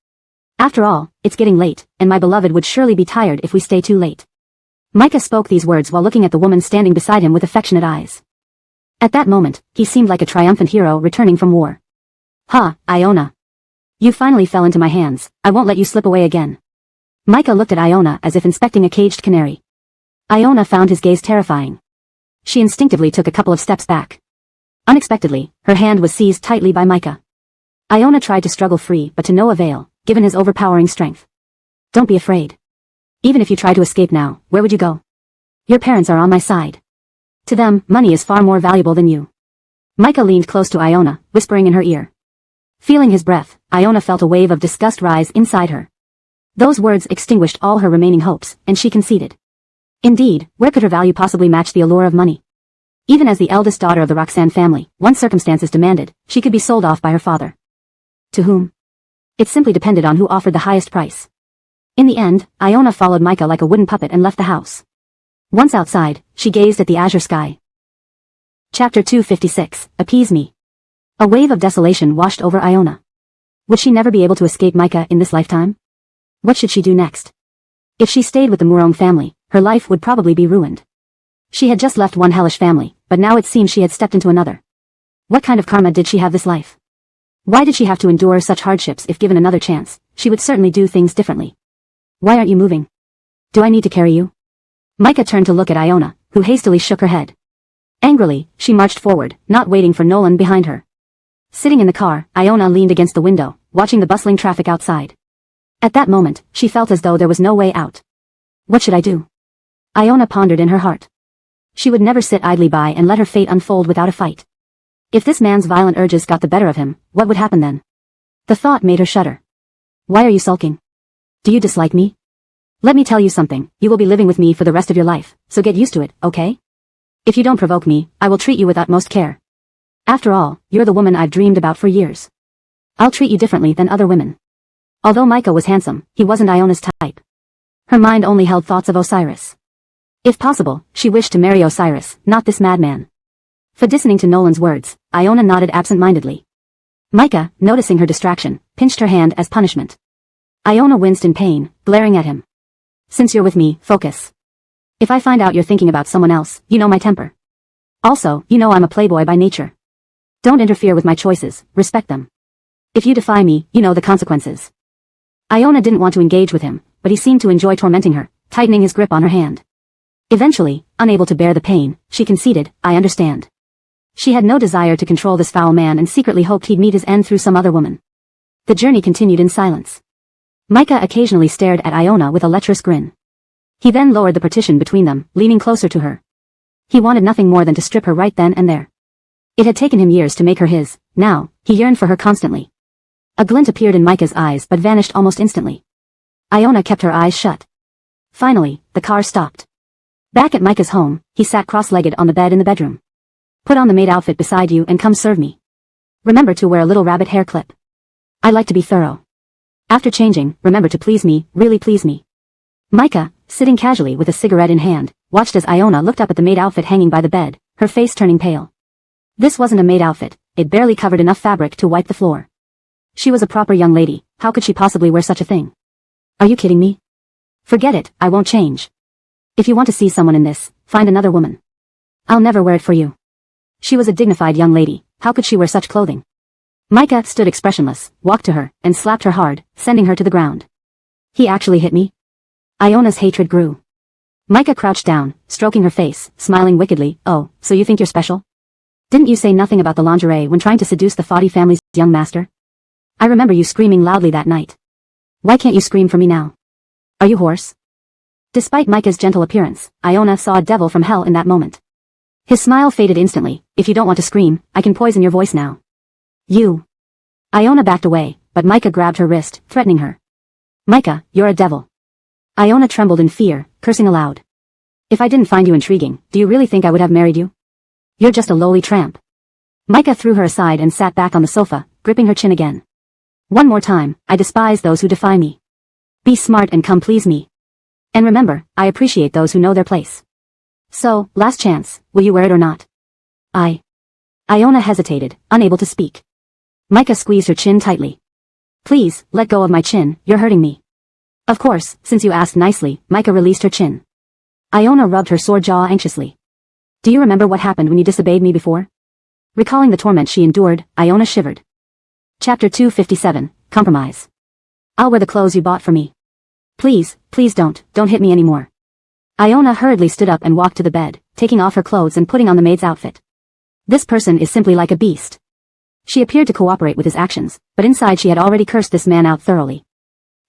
After all, it's getting late, and my beloved would surely be tired if we stay too late. Micah spoke these words while looking at the woman standing beside him with affectionate eyes. At that moment, he seemed like a triumphant hero returning from war. Ha, Iona. You finally fell into my hands, I won't let you slip away again. Micah looked at Iona as if inspecting a caged canary. Iona found his gaze terrifying. She instinctively took a couple of steps back. Unexpectedly, her hand was seized tightly by Micah. Iona tried to struggle free but to no avail, given his overpowering strength. Don't be afraid. Even if you try to escape now, where would you go? Your parents are on my side. To them, money is far more valuable than you. Micah leaned close to Iona, whispering in her ear. Feeling his breath, Iona felt a wave of disgust rise inside her. Those words extinguished all her remaining hopes, and she conceded. Indeed, where could her value possibly match the allure of money? Even as the eldest daughter of the Roxanne family, once circumstances demanded, she could be sold off by her father. To whom? It simply depended on who offered the highest price. In the end, Iona followed Micah like a wooden puppet and left the house. Once outside, she gazed at the azure sky. Chapter 256, Appease Me. A wave of desolation washed over Iona. Would she never be able to escape Micah in this lifetime? What should she do next? If she stayed with the Mourong family, her life would probably be ruined. She had just left one hellish family, but now it seemed she had stepped into another. What kind of karma did she have this life? Why did she have to endure such hardships? If given another chance, she would certainly do things differently. Why aren't you moving? Do I need to carry you? Micah turned to look at Iona, who hastily shook her head. Angrily, she marched forward, not waiting for Nolan behind her. Sitting in the car, Iona leaned against the window, watching the bustling traffic outside. At that moment, she felt as though there was no way out. What should I do? Iona pondered in her heart. She would never sit idly by and let her fate unfold without a fight. If this man's violent urges got the better of him, what would happen then? The thought made her shudder. Why are you sulking? Do you dislike me? Let me tell you something, you will be living with me for the rest of your life, so get used to it, okay? If you don't provoke me, I will treat you with utmost care. After all, you're the woman I've dreamed about for years. I'll treat you differently than other women. Although Micah was handsome, he wasn't Iona's type. Her mind only held thoughts of Osiris. If possible, she wished to marry Osiris, not this madman. For listening to Nolan's words, Iona nodded absent-mindedly. Micah, noticing her distraction, pinched her hand as punishment. Iona winced in pain, glaring at him. Since you're with me, focus. If I find out you're thinking about someone else, you know my temper. Also, you know I'm a playboy by nature. Don't interfere with my choices, respect them. If you defy me, you know the consequences. Iona didn't want to engage with him, but he seemed to enjoy tormenting her, tightening his grip on her hand. Eventually, unable to bear the pain, she conceded, I understand. She had no desire to control this foul man and secretly hoped he'd meet his end through some other woman. The journey continued in silence. Micah occasionally stared at Iona with a lecherous grin. He then lowered the partition between them, leaning closer to her. He wanted nothing more than to strip her right then and there. It had taken him years to make her his, now, he yearned for her constantly. A glint appeared in Micah's eyes but vanished almost instantly. Iona kept her eyes shut. Finally, the car stopped. Back at Micah's home, he sat cross-legged on the bed in the bedroom. Put on the maid outfit beside you and come serve me. Remember to wear a little rabbit hair clip. I like to be thorough. After changing, remember to please me, really please me. Micah, sitting casually with a cigarette in hand, watched as Iona looked up at the maid outfit hanging by the bed, her face turning pale. This wasn't a maid outfit, it barely covered enough fabric to wipe the floor. She was a proper young lady, how could she possibly wear such a thing? Are you kidding me? Forget it, I won't change. If you want to see someone in this, find another woman. I'll never wear it for you. She was a dignified young lady, how could she wear such clothing? Micah stood expressionless, walked to her, and slapped her hard, sending her to the ground. He actually hit me? Iona's hatred grew. Micah crouched down, stroking her face, smiling wickedly, oh, so you think you're special? Didn't you say nothing about the lingerie when trying to seduce the Foddy family's young master? I remember you screaming loudly that night. Why can't you scream for me now? Are you hoarse? Despite Micah's gentle appearance, Iona saw a devil from hell in that moment. His smile faded instantly. If you don't want to scream, I can poison your voice now. You. Iona backed away, but Micah grabbed her wrist, threatening her. Micah, you're a devil. Iona trembled in fear, cursing aloud. If I didn't find you intriguing, do you really think I would have married you? You're just a lowly tramp. Micah threw her aside and sat back on the sofa, gripping her chin again. One more time, I despise those who defy me. Be smart and come please me. And remember, I appreciate those who know their place. So, last chance, will you wear it or not? Iona hesitated, unable to speak. Micah squeezed her chin tightly. Please, let go of my chin, you're hurting me. Of course, since you asked nicely, Micah released her chin. Iona rubbed her sore jaw anxiously. Do you remember what happened when you disobeyed me before? Recalling the torment she endured, Iona shivered. Chapter 257, Compromise. I'll wear the clothes you bought for me. Please don't hit me anymore. Iona hurriedly stood up and walked to the bed, taking off her clothes and putting on the maid's outfit. This person is simply like a beast. She appeared to cooperate with his actions, but inside she had already cursed this man out thoroughly.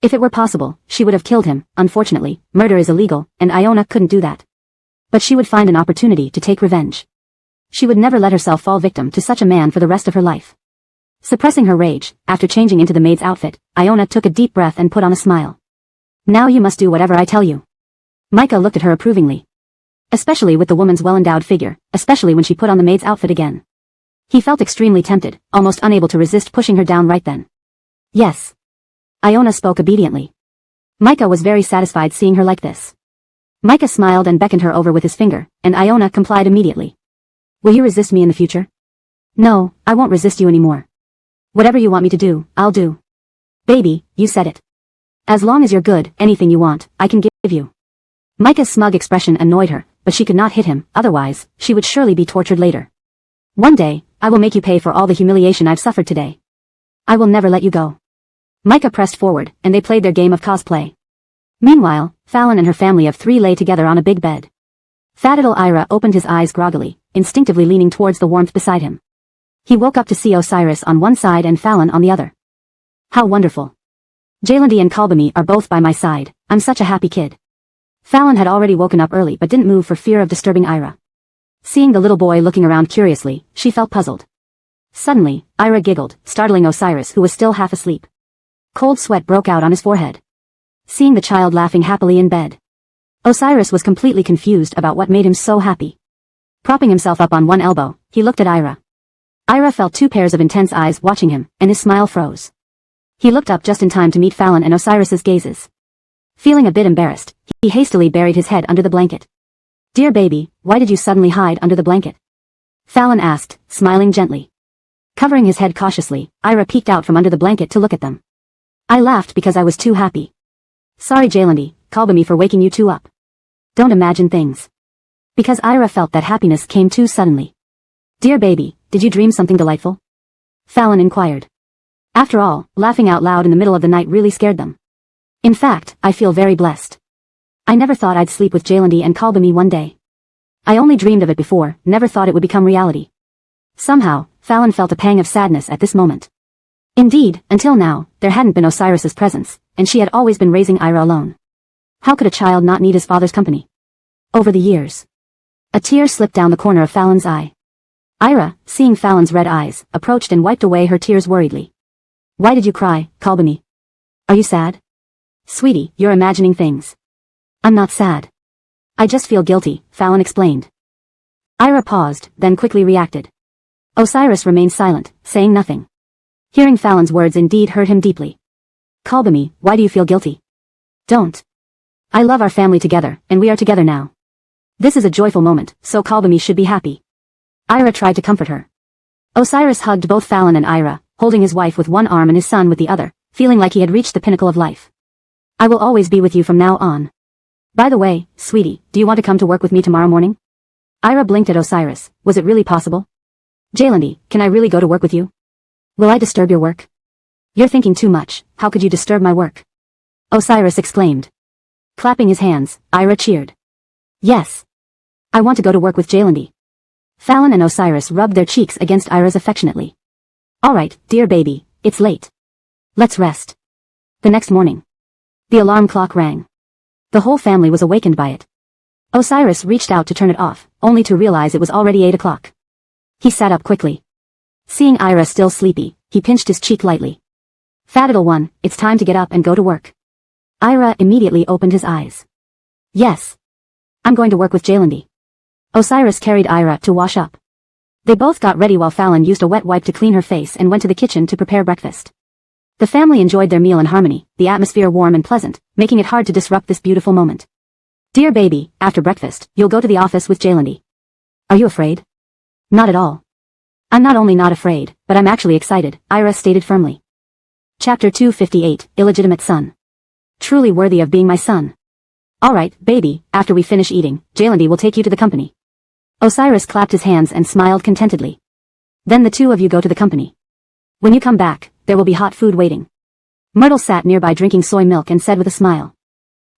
If it were possible, she would have killed him. Unfortunately, murder is illegal, and Iona couldn't do that. But she would find an opportunity to take revenge. She would never let herself fall victim to such a man for the rest of her life. Suppressing her rage, after changing into the maid's outfit, Iona took a deep breath and put on a smile. Now you must do whatever I tell you. Micah looked at her approvingly. Especially with the woman's well-endowed figure, especially when she put on the maid's outfit again. He felt extremely tempted, almost unable to resist pushing her down right then. Yes. Iona spoke obediently. Micah was very satisfied seeing her like this. Micah smiled and beckoned her over with his finger, and Iona complied immediately. Will you resist me in the future? No, I won't resist you anymore. Whatever you want me to do, I'll do. Baby, you said it. As long as you're good, anything you want, I can give you. Micah's smug expression annoyed her, but she could not hit him, otherwise, she would surely be tortured later. One day, I will make you pay for all the humiliation I've suffered today. I will never let you go. Micah pressed forward, and they played their game of cosplay. Meanwhile, Fallon and her family of 3 lay together on a big bed. Fat little Ira opened his eyes groggily, instinctively leaning towards the warmth beside him. He woke up to see Osiris on one side and Fallon on the other. How wonderful. Jaylandi and Kalbami are both by my side. I'm such a happy kid. Fallon had already woken up early but didn't move for fear of disturbing Ira. Seeing the little boy looking around curiously, she felt puzzled. Suddenly, Ira giggled, startling Osiris who was still half asleep. Cold sweat broke out on his forehead. Seeing the child laughing happily in bed, Osiris was completely confused about what made him so happy. Propping himself up on one elbow, he looked at Ira. Ira felt 2 pairs of intense eyes watching him, and his smile froze. He looked up just in time to meet Fallon and Osiris's gazes. Feeling a bit embarrassed, he hastily buried his head under the blanket. Dear baby, why did you suddenly hide under the blanket? Fallon asked, smiling gently. Covering his head cautiously, Ira peeked out from under the blanket to look at them. I laughed because I was too happy. Sorry Jaylandi, Kalbami for waking you 2 up. Don't imagine things. Because Ira felt that happiness came too suddenly. Dear baby, did you dream something delightful? Fallon inquired. After all, laughing out loud in the middle of the night really scared them. In fact, I feel very blessed. I never thought I'd sleep with Jaylandi and Kalbami one day. I only dreamed of it before, never thought it would become reality. Somehow, Fallon felt a pang of sadness at this moment. Indeed, until now, there hadn't been Osiris's presence, and she had always been raising Ira alone. How could a child not need his father's company? Over the years. A tear slipped down the corner of Fallon's eye. Ira, seeing Fallon's red eyes, approached and wiped away her tears worriedly. Why did you cry, Kalbami? Are you sad? Sweetie, you're imagining things. I'm not sad. I just feel guilty, Fallon explained. Ira paused, then quickly reacted. Osiris remained silent, saying nothing. Hearing Fallon's words indeed hurt him deeply. Kalbami, why do you feel guilty? Don't. I love our family together, and we are together now. This is a joyful moment, so Kalbami should be happy. Ira tried to comfort her. Osiris hugged both Fallon and Ira, holding his wife with one arm and his son with the other, feeling like he had reached the pinnacle of life. I will always be with you from now on. By the way, sweetie, do you want to come to work with me tomorrow morning? Ira blinked at Osiris. Was it really possible? Jaylandi, can I really go to work with you? Will I disturb your work? You're thinking too much. How could you disturb my work? Osiris exclaimed. Clapping his hands, Ira cheered. Yes. I want to go to work with Jaylandi. Fallon and Osiris rubbed their cheeks against Ira's affectionately. All right, dear baby, it's late. Let's rest. The next morning. The alarm clock rang. The whole family was awakened by it. Osiris reached out to turn it off, only to realize it was already 8 o'clock. He sat up quickly. Seeing Ira still sleepy, he pinched his cheek lightly. Fat little one, it's time to get up and go to work. Ira immediately opened his eyes. Yes. I'm going to work with Jalandi. Osiris carried Ira to wash up. They both got ready while Fallon used a wet wipe to clean her face and went to the kitchen to prepare breakfast. The family enjoyed their meal in harmony, the atmosphere warm and pleasant, making it hard to disrupt this beautiful moment. Dear baby, after breakfast, you'll go to the office with Jalandi. Are you afraid? Not at all. I'm not only not afraid, but I'm actually excited, Ira stated firmly. Chapter 258, Illegitimate Son. Truly worthy of being my son. Alright, baby, after we finish eating, Jalandi will take you to the company. Osiris clapped his hands and smiled contentedly. Then the two of you go to the company. When you come back, there will be hot food waiting. Myrtle sat nearby drinking soy milk and said with a smile.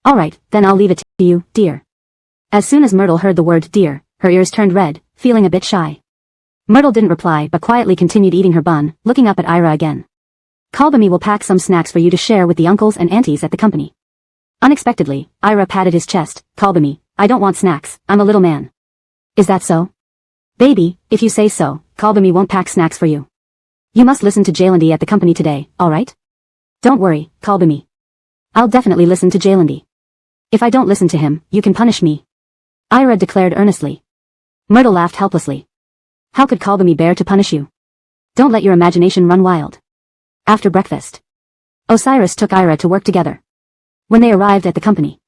Alright, then I'll leave it to you, dear. As soon as Myrtle heard the word dear, her ears turned red, feeling a bit shy. Myrtle didn't reply but quietly continued eating her bun, looking up at Ira again. Kalbami will pack some snacks for you to share with the uncles and aunties at the company. Unexpectedly, Ira patted his chest. Kalbami, I don't want snacks, I'm a little man. Is that so? Baby, if you say so, Kalbami won't pack snacks for you. You must listen to Jalandi at the company today, alright? Don't worry, Kalbami. I'll definitely listen to Jalandi. If I don't listen to him, you can punish me. Ira declared earnestly. Myrtle laughed helplessly. How could Kalbami bear to punish you? Don't let your imagination run wild. After breakfast, Osiris took Ira to work together. When they arrived at the company,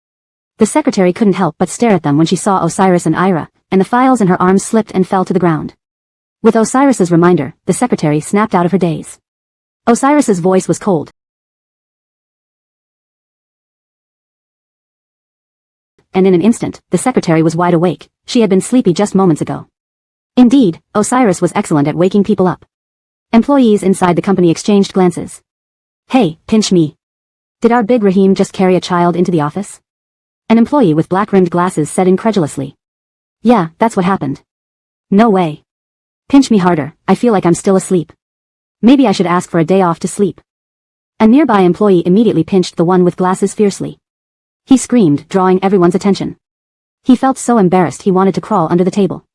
the secretary couldn't help but stare at them when she saw Osiris and Ira, and the files in her arms slipped and fell to the ground. With Osiris's reminder, the secretary snapped out of her daze. Osiris's voice was cold. And in an instant, the secretary was wide awake. She had been sleepy just moments ago. Indeed, Osiris was excellent at waking people up. Employees inside the company exchanged glances. Hey, pinch me. Did our big Rahim just carry a child into the office? An employee with black-rimmed glasses said incredulously. Yeah, that's what happened. No way. Pinch me harder, I feel like I'm still asleep. Maybe I should ask for a day off to sleep. A nearby employee immediately pinched the one with glasses fiercely. He screamed, drawing everyone's attention. He felt so embarrassed he wanted to crawl under the table.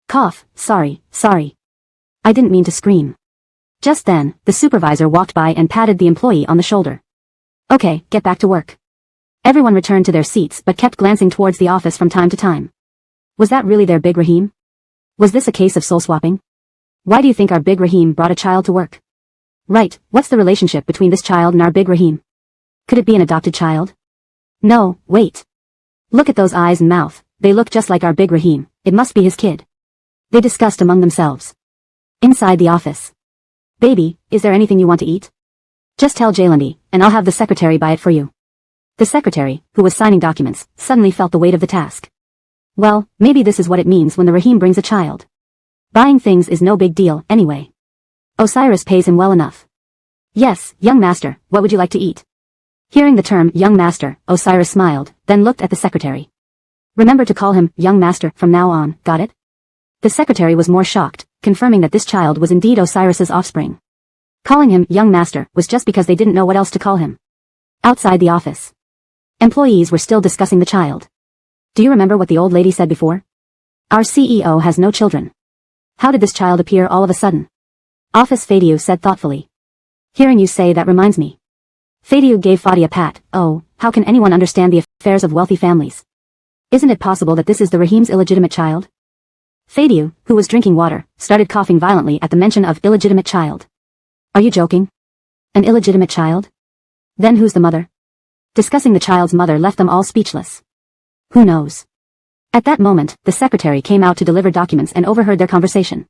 Cough, sorry. I didn't mean to scream. Just then, the supervisor walked by and patted the employee on the shoulder. Okay, get back to work. Everyone returned to their seats but kept glancing towards the office from time to time. Was that really their big Rahim? Was this a case of soul swapping? Why do you think our big Rahim brought a child to work? Right, what's the relationship between this child and our big Rahim? Could it be an adopted child? No, wait. Look at those eyes and mouth, they look just like our big Rahim, it must be his kid. They discussed among themselves. Inside the office. Baby, is there anything you want to eat? Just tell Jalandi, and I'll have the secretary buy it for you. The secretary, who was signing documents, suddenly felt the weight of the task. Well, maybe this is what it means when the Rahim brings a child. Buying things is no big deal, anyway. Osiris pays him well enough. Yes, young master, what would you like to eat? Hearing the term, young master, Osiris smiled, then looked at the secretary. Remember to call him, young master, from now on, got it? The secretary was more shocked, confirming that this child was indeed Osiris's offspring. Calling him, young master, was just because they didn't know what else to call him. Outside the office. Employees were still discussing the child. Do you remember what the old lady said before? Our CEO has no children. How did this child appear all of a sudden? Office Fadiu said thoughtfully. Hearing you say that reminds me. Fadiu gave Fadi a pat. Oh, how can anyone understand the affairs of wealthy families? Isn't it possible that this is the Rahim's illegitimate child? Fadiu, who was drinking water, started coughing violently at the mention of illegitimate child. Are you joking? An illegitimate child? Then who's the mother? Discussing the child's mother left them all speechless. Who knows? At that moment, the secretary came out to deliver documents and overheard their conversation.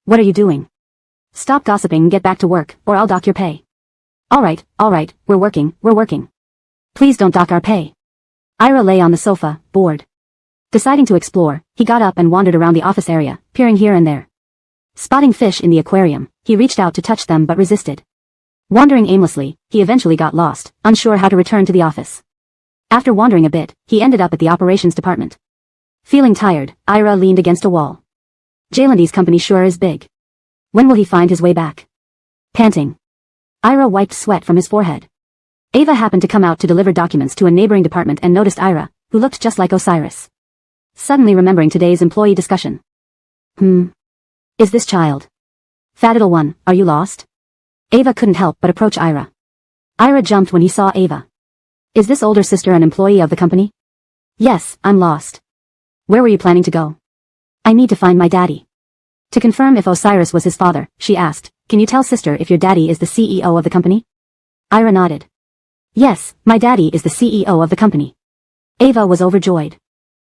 What are you doing? Stop gossiping and get back to work, or I'll dock your pay. Alright, we're working. Please don't dock our pay. Ira lay on the sofa, bored. Deciding to explore, he got up and wandered around the office area, peering here and there. Spotting fish in the aquarium, he reached out to touch them but resisted. Wandering aimlessly, he eventually got lost, unsure how to return to the office. After wandering a bit, he ended up at the operations department. Feeling tired, Ira leaned against a wall. Jalandi's company sure is big. When will he find his way back? Panting. Ira wiped sweat from his forehead. Ava happened to come out to deliver documents to a neighboring department and noticed Ira, who looked just like Osiris. Suddenly remembering today's employee discussion. Is this child? Fat little one, are you lost? Ava couldn't help but approach Ira. Ira jumped when he saw Ava. Is this older sister an employee of the company? Yes, I'm lost. Where were you planning to go? I need to find my daddy. To confirm if Osiris was his father, she asked, can you tell sister if your daddy is the CEO of the company? Ira nodded. Yes, my daddy is the CEO of the company. Ava was overjoyed.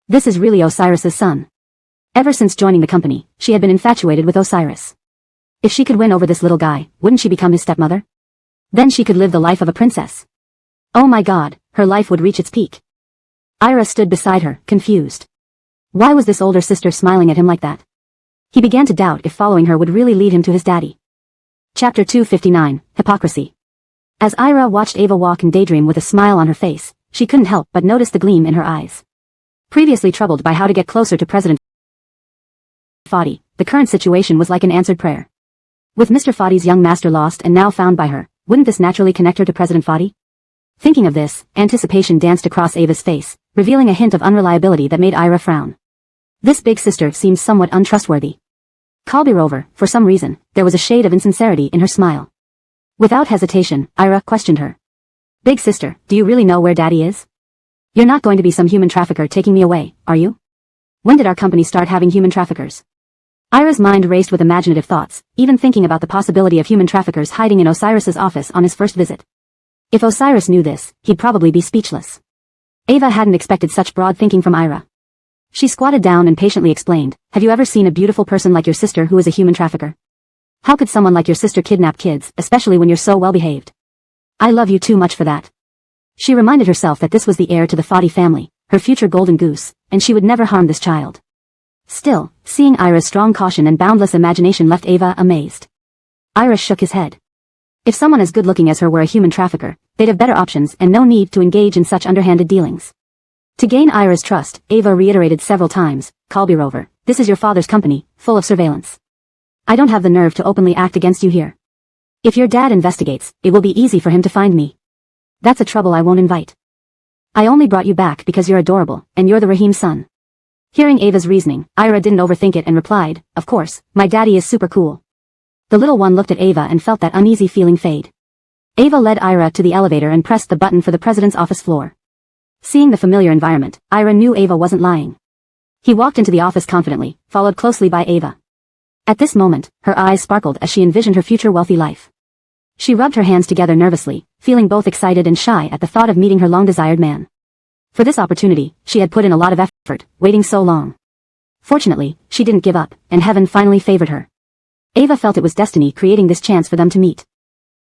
This is really Osiris's son. Ever since joining the company, she had been infatuated with Osiris. If she could win over this little guy, wouldn't she become his stepmother? Then she could live the life of a princess. Oh my god, her life would reach its peak. Ira stood beside her, confused. Why was this older sister smiling at him like that? He began to doubt if following her would really lead him to his daddy. Chapter 259, Hypocrisy. As Ira watched Ava walk and daydream with a smile on her face, she couldn't help but notice the gleam in her eyes. Previously troubled by how to get closer to President Fadi, the current situation was like an answered prayer. With Mr. Fadi's young master lost and now found by her, wouldn't this naturally connect her to President Fadi? Thinking of this, anticipation danced across Ava's face, revealing a hint of unreliability that made Ira frown. This big sister seemed somewhat untrustworthy. Kalbirover, for some reason, there was a shade of insincerity in her smile. Without hesitation, Ira questioned her. Big sister, do you really know where daddy is? You're not going to be some human trafficker taking me away, are you? When did our company start having human traffickers? Ira's mind raced with imaginative thoughts, even thinking about the possibility of human traffickers hiding in Osiris's office on his first visit. If Osiris knew this, he'd probably be speechless. Ava hadn't expected such broad thinking from Ira. She squatted down and patiently explained, have you ever seen a beautiful person like your sister who is a human trafficker? How could someone like your sister kidnap kids, especially when you're so well behaved? I love you too much for that. She reminded herself that this was the heir to the Fadi family, her future golden goose, and she would never harm this child. Still, seeing Ira's strong caution and boundless imagination left Ava amazed. Ira shook his head. If someone as good-looking as her were a human trafficker, they'd have better options and no need to engage in such underhanded dealings. To gain Ira's trust, Ava reiterated several times, Kalbirover, this is your father's company, full of surveillance. I don't have the nerve to openly act against you here. If your dad investigates, it will be easy for him to find me. That's a trouble I won't invite. I only brought you back because you're adorable, and you're the Rahim's son. Hearing Ava's reasoning, Ira didn't overthink it and replied, of course, my daddy is super cool. The little one looked at Ava and felt that uneasy feeling fade. Ava led Ira to the elevator and pressed the button for the president's office floor. Seeing the familiar environment, Ira knew Ava wasn't lying. He walked into the office confidently, followed closely by Ava. At this moment, her eyes sparkled as she envisioned her future wealthy life. She rubbed her hands together nervously, feeling both excited and shy at the thought of meeting her long-desired man. For this opportunity, she had put in a lot of effort, waiting so long. Fortunately, she didn't give up, and heaven finally favored her. Ava felt it was destiny creating this chance for them to meet.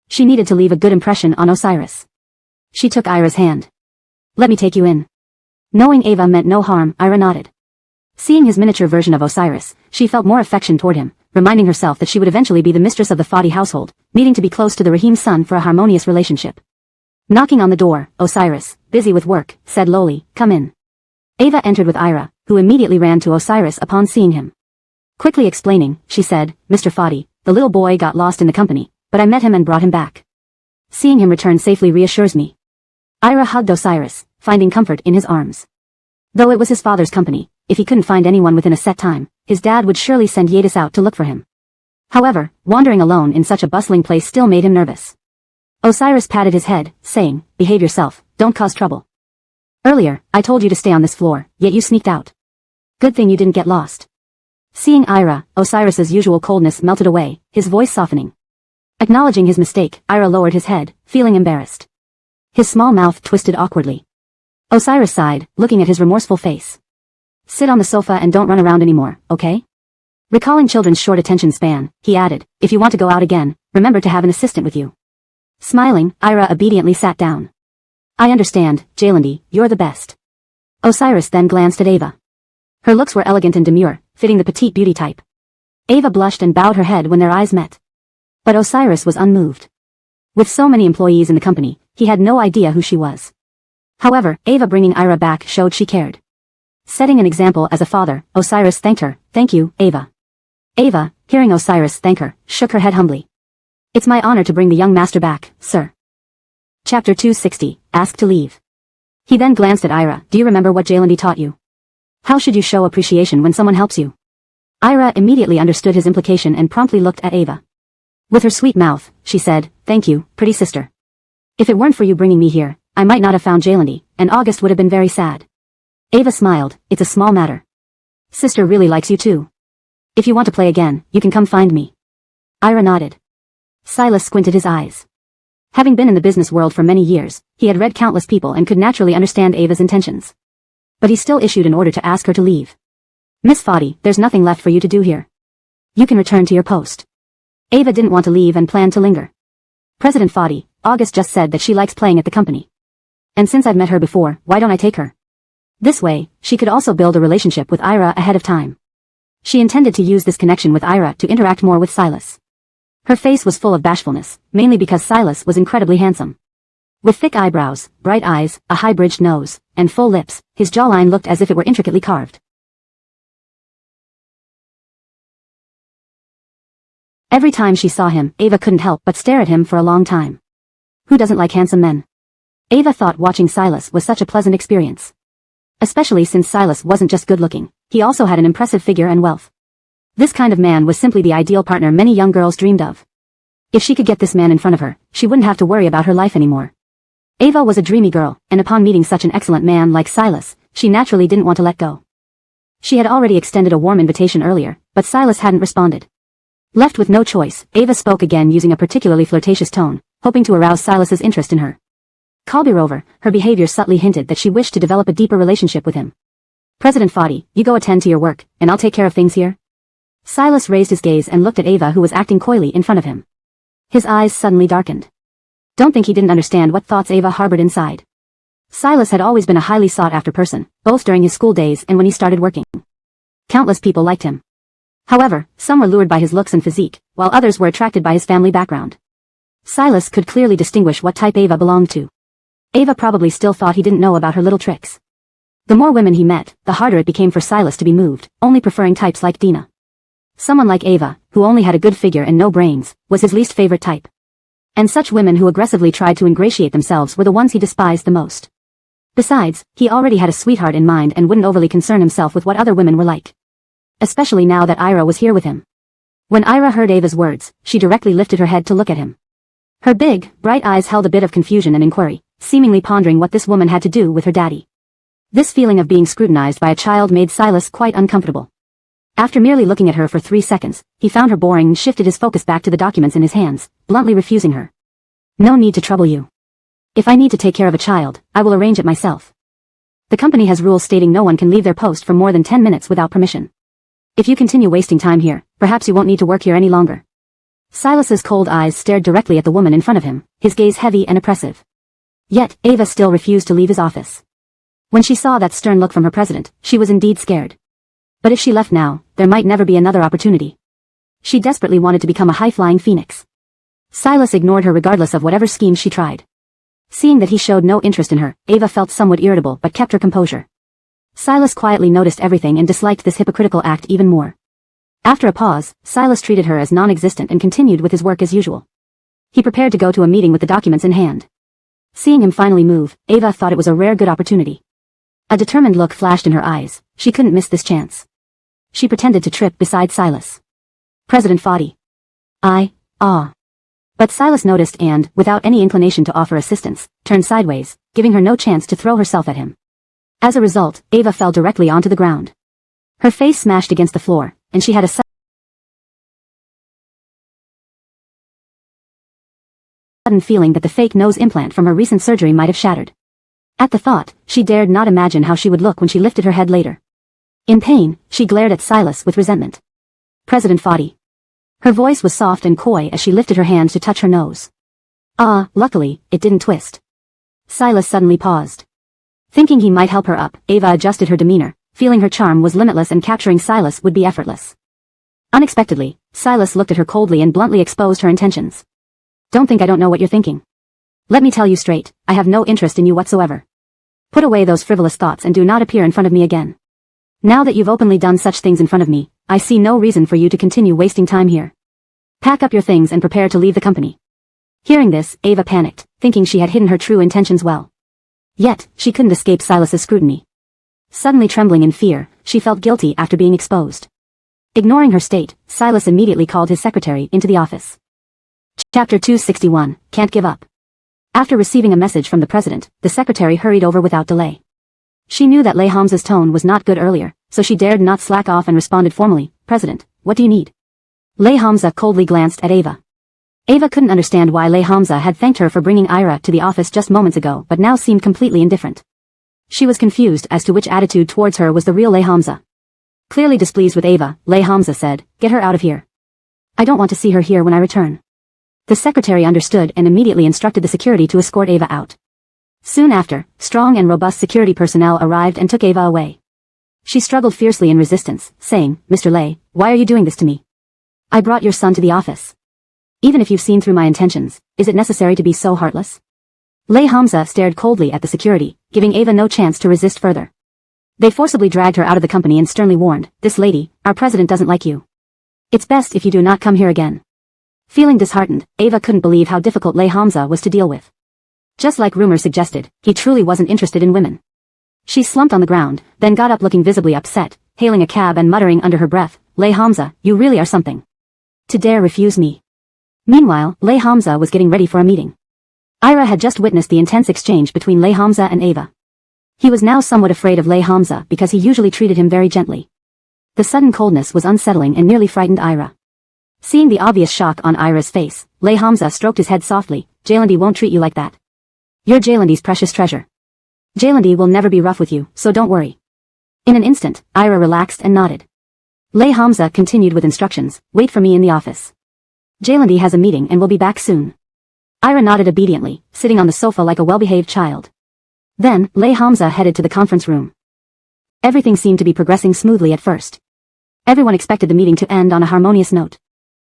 She needed to leave a good impression on Osiris. She took Ira's hand. Let me take you in. Knowing Ava meant no harm, Ira nodded. Seeing his miniature version of Osiris, she felt more affection toward him, reminding herself that she would eventually be the mistress of the Fadi household, needing to be close to the Rahim's son for a harmonious relationship. Knocking on the door, Osiris, busy with work, said lowly, come in. Ava entered with Ira, who immediately ran to Osiris upon seeing him. Quickly explaining, she said, Mr. Fadi, the little boy got lost in the company, but I met him and brought him back. Seeing him return safely reassures me. Ira hugged Osiris, finding comfort in his arms. Though it was his father's company, if he couldn't find anyone within a set time, his dad would surely send Yadis out to look for him. However, wandering alone in such a bustling place still made him nervous. Osiris patted his head, saying, behave yourself, don't cause trouble. Earlier, I told you to stay on this floor, yet you sneaked out. Good thing you didn't get lost. Seeing Ira, Osiris's usual coldness melted away, his voice softening. Acknowledging his mistake, Ira lowered his head, feeling embarrassed. His small mouth twisted awkwardly. Osiris sighed, looking at his remorseful face. Sit on the sofa and don't run around anymore, okay? Recalling children's short attention span, he added, if you want to go out again, remember to have an assistant with you. Smiling, Ira obediently sat down. I understand, Jalandi, you're the best. Osiris then glanced at Ava. Her looks were elegant and demure, fitting the petite beauty type. Ava blushed and bowed her head when their eyes met. But Osiris was unmoved. With so many employees in the company, he had no idea who she was. However, Ava bringing Ira back showed she cared. Setting an example as a father, Osiris thanked her, thank you, Ava. Ava, hearing Osiris thank her, shook her head humbly. It's my honor to bring the young master back, sir. Chapter 260, Ask to Leave. He then glanced at Ira. Do you remember what Jalendy taught you? How should you show appreciation when someone helps you? Ira immediately understood his implication and promptly looked at Ava. With her sweet mouth, she said, thank you, pretty sister. If it weren't for you bringing me here, I might not have found Jalendy, and August would have been very sad. Ava smiled. It's a small matter. Sister really likes you too. If you want to play again, you can come find me. Ira nodded. Silas squinted his eyes. Having been in the business world for many years, he had read countless people and could naturally understand Ava's intentions. But he still issued an order to ask her to leave. Miss Foddy, there's nothing left for you to do here. You can return to your post. Ava didn't want to leave and planned to linger. President Foddy, August just said that she likes playing at the company. And since I've met her before, why don't I take her? This way, she could also build a relationship with Ira ahead of time. She intended to use this connection with Ira to interact more with Silas. Her face was full of bashfulness, mainly because Silas was incredibly handsome. With thick eyebrows, bright eyes, a high-bridged nose, and full lips, his jawline looked as if it were intricately carved. Every time she saw him, Ava couldn't help but stare at him for a long time. Who doesn't like handsome men? Ava thought watching Silas was such a pleasant experience. Especially since Silas wasn't just good-looking, he also had an impressive figure and wealth. This kind of man was simply the ideal partner many young girls dreamed of. If she could get this man in front of her, she wouldn't have to worry about her life anymore. Ava was a dreamy girl, and upon meeting such an excellent man like Silas, she naturally didn't want to let go. She had already extended a warm invitation earlier, but Silas hadn't responded. Left with no choice, Ava spoke again using a particularly flirtatious tone, hoping to arouse Silas's interest in her. Moreover, her behavior subtly hinted that she wished to develop a deeper relationship with him. President Foddy, you go attend to your work, and I'll take care of things here. Silas raised his gaze and looked at Ava, who was acting coyly in front of him. His eyes suddenly darkened. Don't think he didn't understand what thoughts Ava harbored inside. Silas had always been a highly sought-after person, both during his school days and when he started working. Countless people liked him. However, some were lured by his looks and physique, while others were attracted by his family background. Silas could clearly distinguish what type Ava belonged to. Ava probably still thought he didn't know about her little tricks. The more women he met, the harder it became for Silas to be moved, only preferring types like Dina. Someone like Ava, who only had a good figure and no brains, was his least favorite type. And such women who aggressively tried to ingratiate themselves were the ones he despised the most. Besides, he already had a sweetheart in mind and wouldn't overly concern himself with what other women were like. Especially now that Ira was here with him. When Ira heard Ava's words, she directly lifted her head to look at him. Her big, bright eyes held a bit of confusion and inquiry, seemingly pondering what this woman had to do with her daddy. This feeling of being scrutinized by a child made Silas quite uncomfortable. After merely looking at her for 3 seconds, he found her boring and shifted his focus back to the documents in his hands, bluntly refusing her. No need to trouble you. If I need to take care of a child, I will arrange it myself. The company has rules stating no one can leave their post for more than 10 minutes without permission. If you continue wasting time here, perhaps you won't need to work here any longer. Silas's cold eyes stared directly at the woman in front of him, his gaze heavy and oppressive. Yet, Ava still refused to leave his office. When she saw that stern look from her president, she was indeed scared. But if she left now, there might never be another opportunity. She desperately wanted to become a high-flying phoenix. Silas ignored her regardless of whatever schemes she tried. Seeing that he showed no interest in her, Ava felt somewhat irritable but kept her composure. Silas quietly noticed everything and disliked this hypocritical act even more. After a pause, Silas treated her as non-existent and continued with his work as usual. He prepared to go to a meeting with the documents in hand. Seeing him finally move, Ava thought it was a rare good opportunity. A determined look flashed in her eyes. She couldn't miss this chance. She pretended to trip beside Silas. President Foddy. But Silas noticed and, without any inclination to offer assistance, turned sideways, giving her no chance to throw herself at him. As a result, Ava fell directly onto the ground. Her face smashed against the floor, and she had a sudden feeling that the fake nose implant from her recent surgery might have shattered. At the thought, she dared not imagine how she would look when she lifted her head later. In pain, she glared at Silas with resentment. President Foddy. Her voice was soft and coy as she lifted her hand to touch her nose. Luckily, it didn't twist. Silas suddenly paused. Thinking he might help her up, Ava adjusted her demeanor, feeling her charm was limitless and capturing Silas would be effortless. Unexpectedly, Silas looked at her coldly and bluntly exposed her intentions. Don't think I don't know what you're thinking. Let me tell you straight, I have no interest in you whatsoever. Put away those frivolous thoughts and do not appear in front of me again. Now that you've openly done such things in front of me, I see no reason for you to continue wasting time here. Pack up your things and prepare to leave the company. Hearing this, Ava panicked, thinking she had hidden her true intentions well. Yet, she couldn't escape Silas's scrutiny. Suddenly trembling in fear, she felt guilty after being exposed. Ignoring her state, Silas immediately called his secretary into the office. Chapter 261, Can't Give Up. After receiving a message from the president, the secretary hurried over without delay. She knew that Lay Hamza's tone was not good earlier, so she dared not slack off and responded formally, "President, what do you need?" Lay Hamza coldly glanced at Ava. Ava couldn't understand why Lay Hamza had thanked her for bringing Ira to the office just moments ago but now seemed completely indifferent. She was confused as to which attitude towards her was the real Lay Hamza. Clearly displeased with Ava, Lay Hamza said, "Get her out of here. I don't want to see her here when I return." The secretary understood and immediately instructed the security to escort Ava out. Soon after, strong and robust security personnel arrived and took Ava away. She struggled fiercely in resistance, saying, "Mr. Lay, why are you doing this to me? I brought your son to the office. Even if you've seen through my intentions, is it necessary to be so heartless?" Lay Hamza stared coldly at the security, giving Ava no chance to resist further. They forcibly dragged her out of the company and sternly warned, "This lady, our president doesn't like you. It's best if you do not come here again." Feeling disheartened, Ava couldn't believe how difficult Lay Hamza was to deal with. Just like rumors suggested, he truly wasn't interested in women. She slumped on the ground, then got up looking visibly upset, hailing a cab and muttering under her breath, "Lay Hamza, you really are something. To dare refuse me." Meanwhile, Lay Hamza was getting ready for a meeting. Ira had just witnessed the intense exchange between Lay Hamza and Ava. He was now somewhat afraid of Lay Hamza because he usually treated him very gently. The sudden coldness was unsettling and nearly frightened Ira. Seeing the obvious shock on Ira's face, Lay Hamza stroked his head softly, "Jailandi won't treat you like that. You're Jailandi's precious treasure. Jailandi will never be rough with you, so don't worry." In an instant, Ira relaxed and nodded. Lay Hamza continued with instructions, "Wait for me in the office. Jailandi has a meeting and will be back soon." Ira nodded obediently, sitting on the sofa like a well-behaved child. Then, Lay Hamza headed to the conference room. Everything seemed to be progressing smoothly at first. Everyone expected the meeting to end on a harmonious note.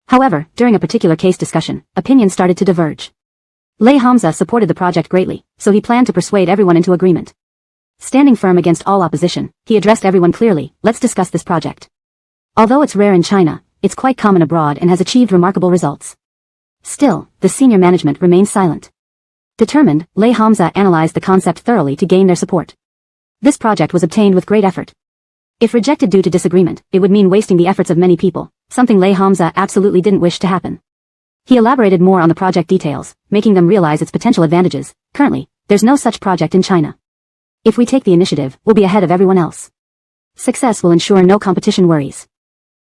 However, during a particular case discussion, opinions started to diverge. Lay Hamza supported the project greatly, so he planned to persuade everyone into agreement. Standing firm against all opposition, he addressed everyone clearly, "Let's discuss this project. Although it's rare in China, it's quite common abroad and has achieved remarkable results." Still, the senior management remained silent. Determined, Lay Hamza analyzed the concept thoroughly to gain their support. This project was obtained with great effort. If rejected due to disagreement, it would mean wasting the efforts of many people, something Lay Hamza absolutely didn't wish to happen. He elaborated more on the project details, making them realize its potential advantages. "Currently, there's no such project in China. If we take the initiative, we'll be ahead of everyone else. Success will ensure no competition worries."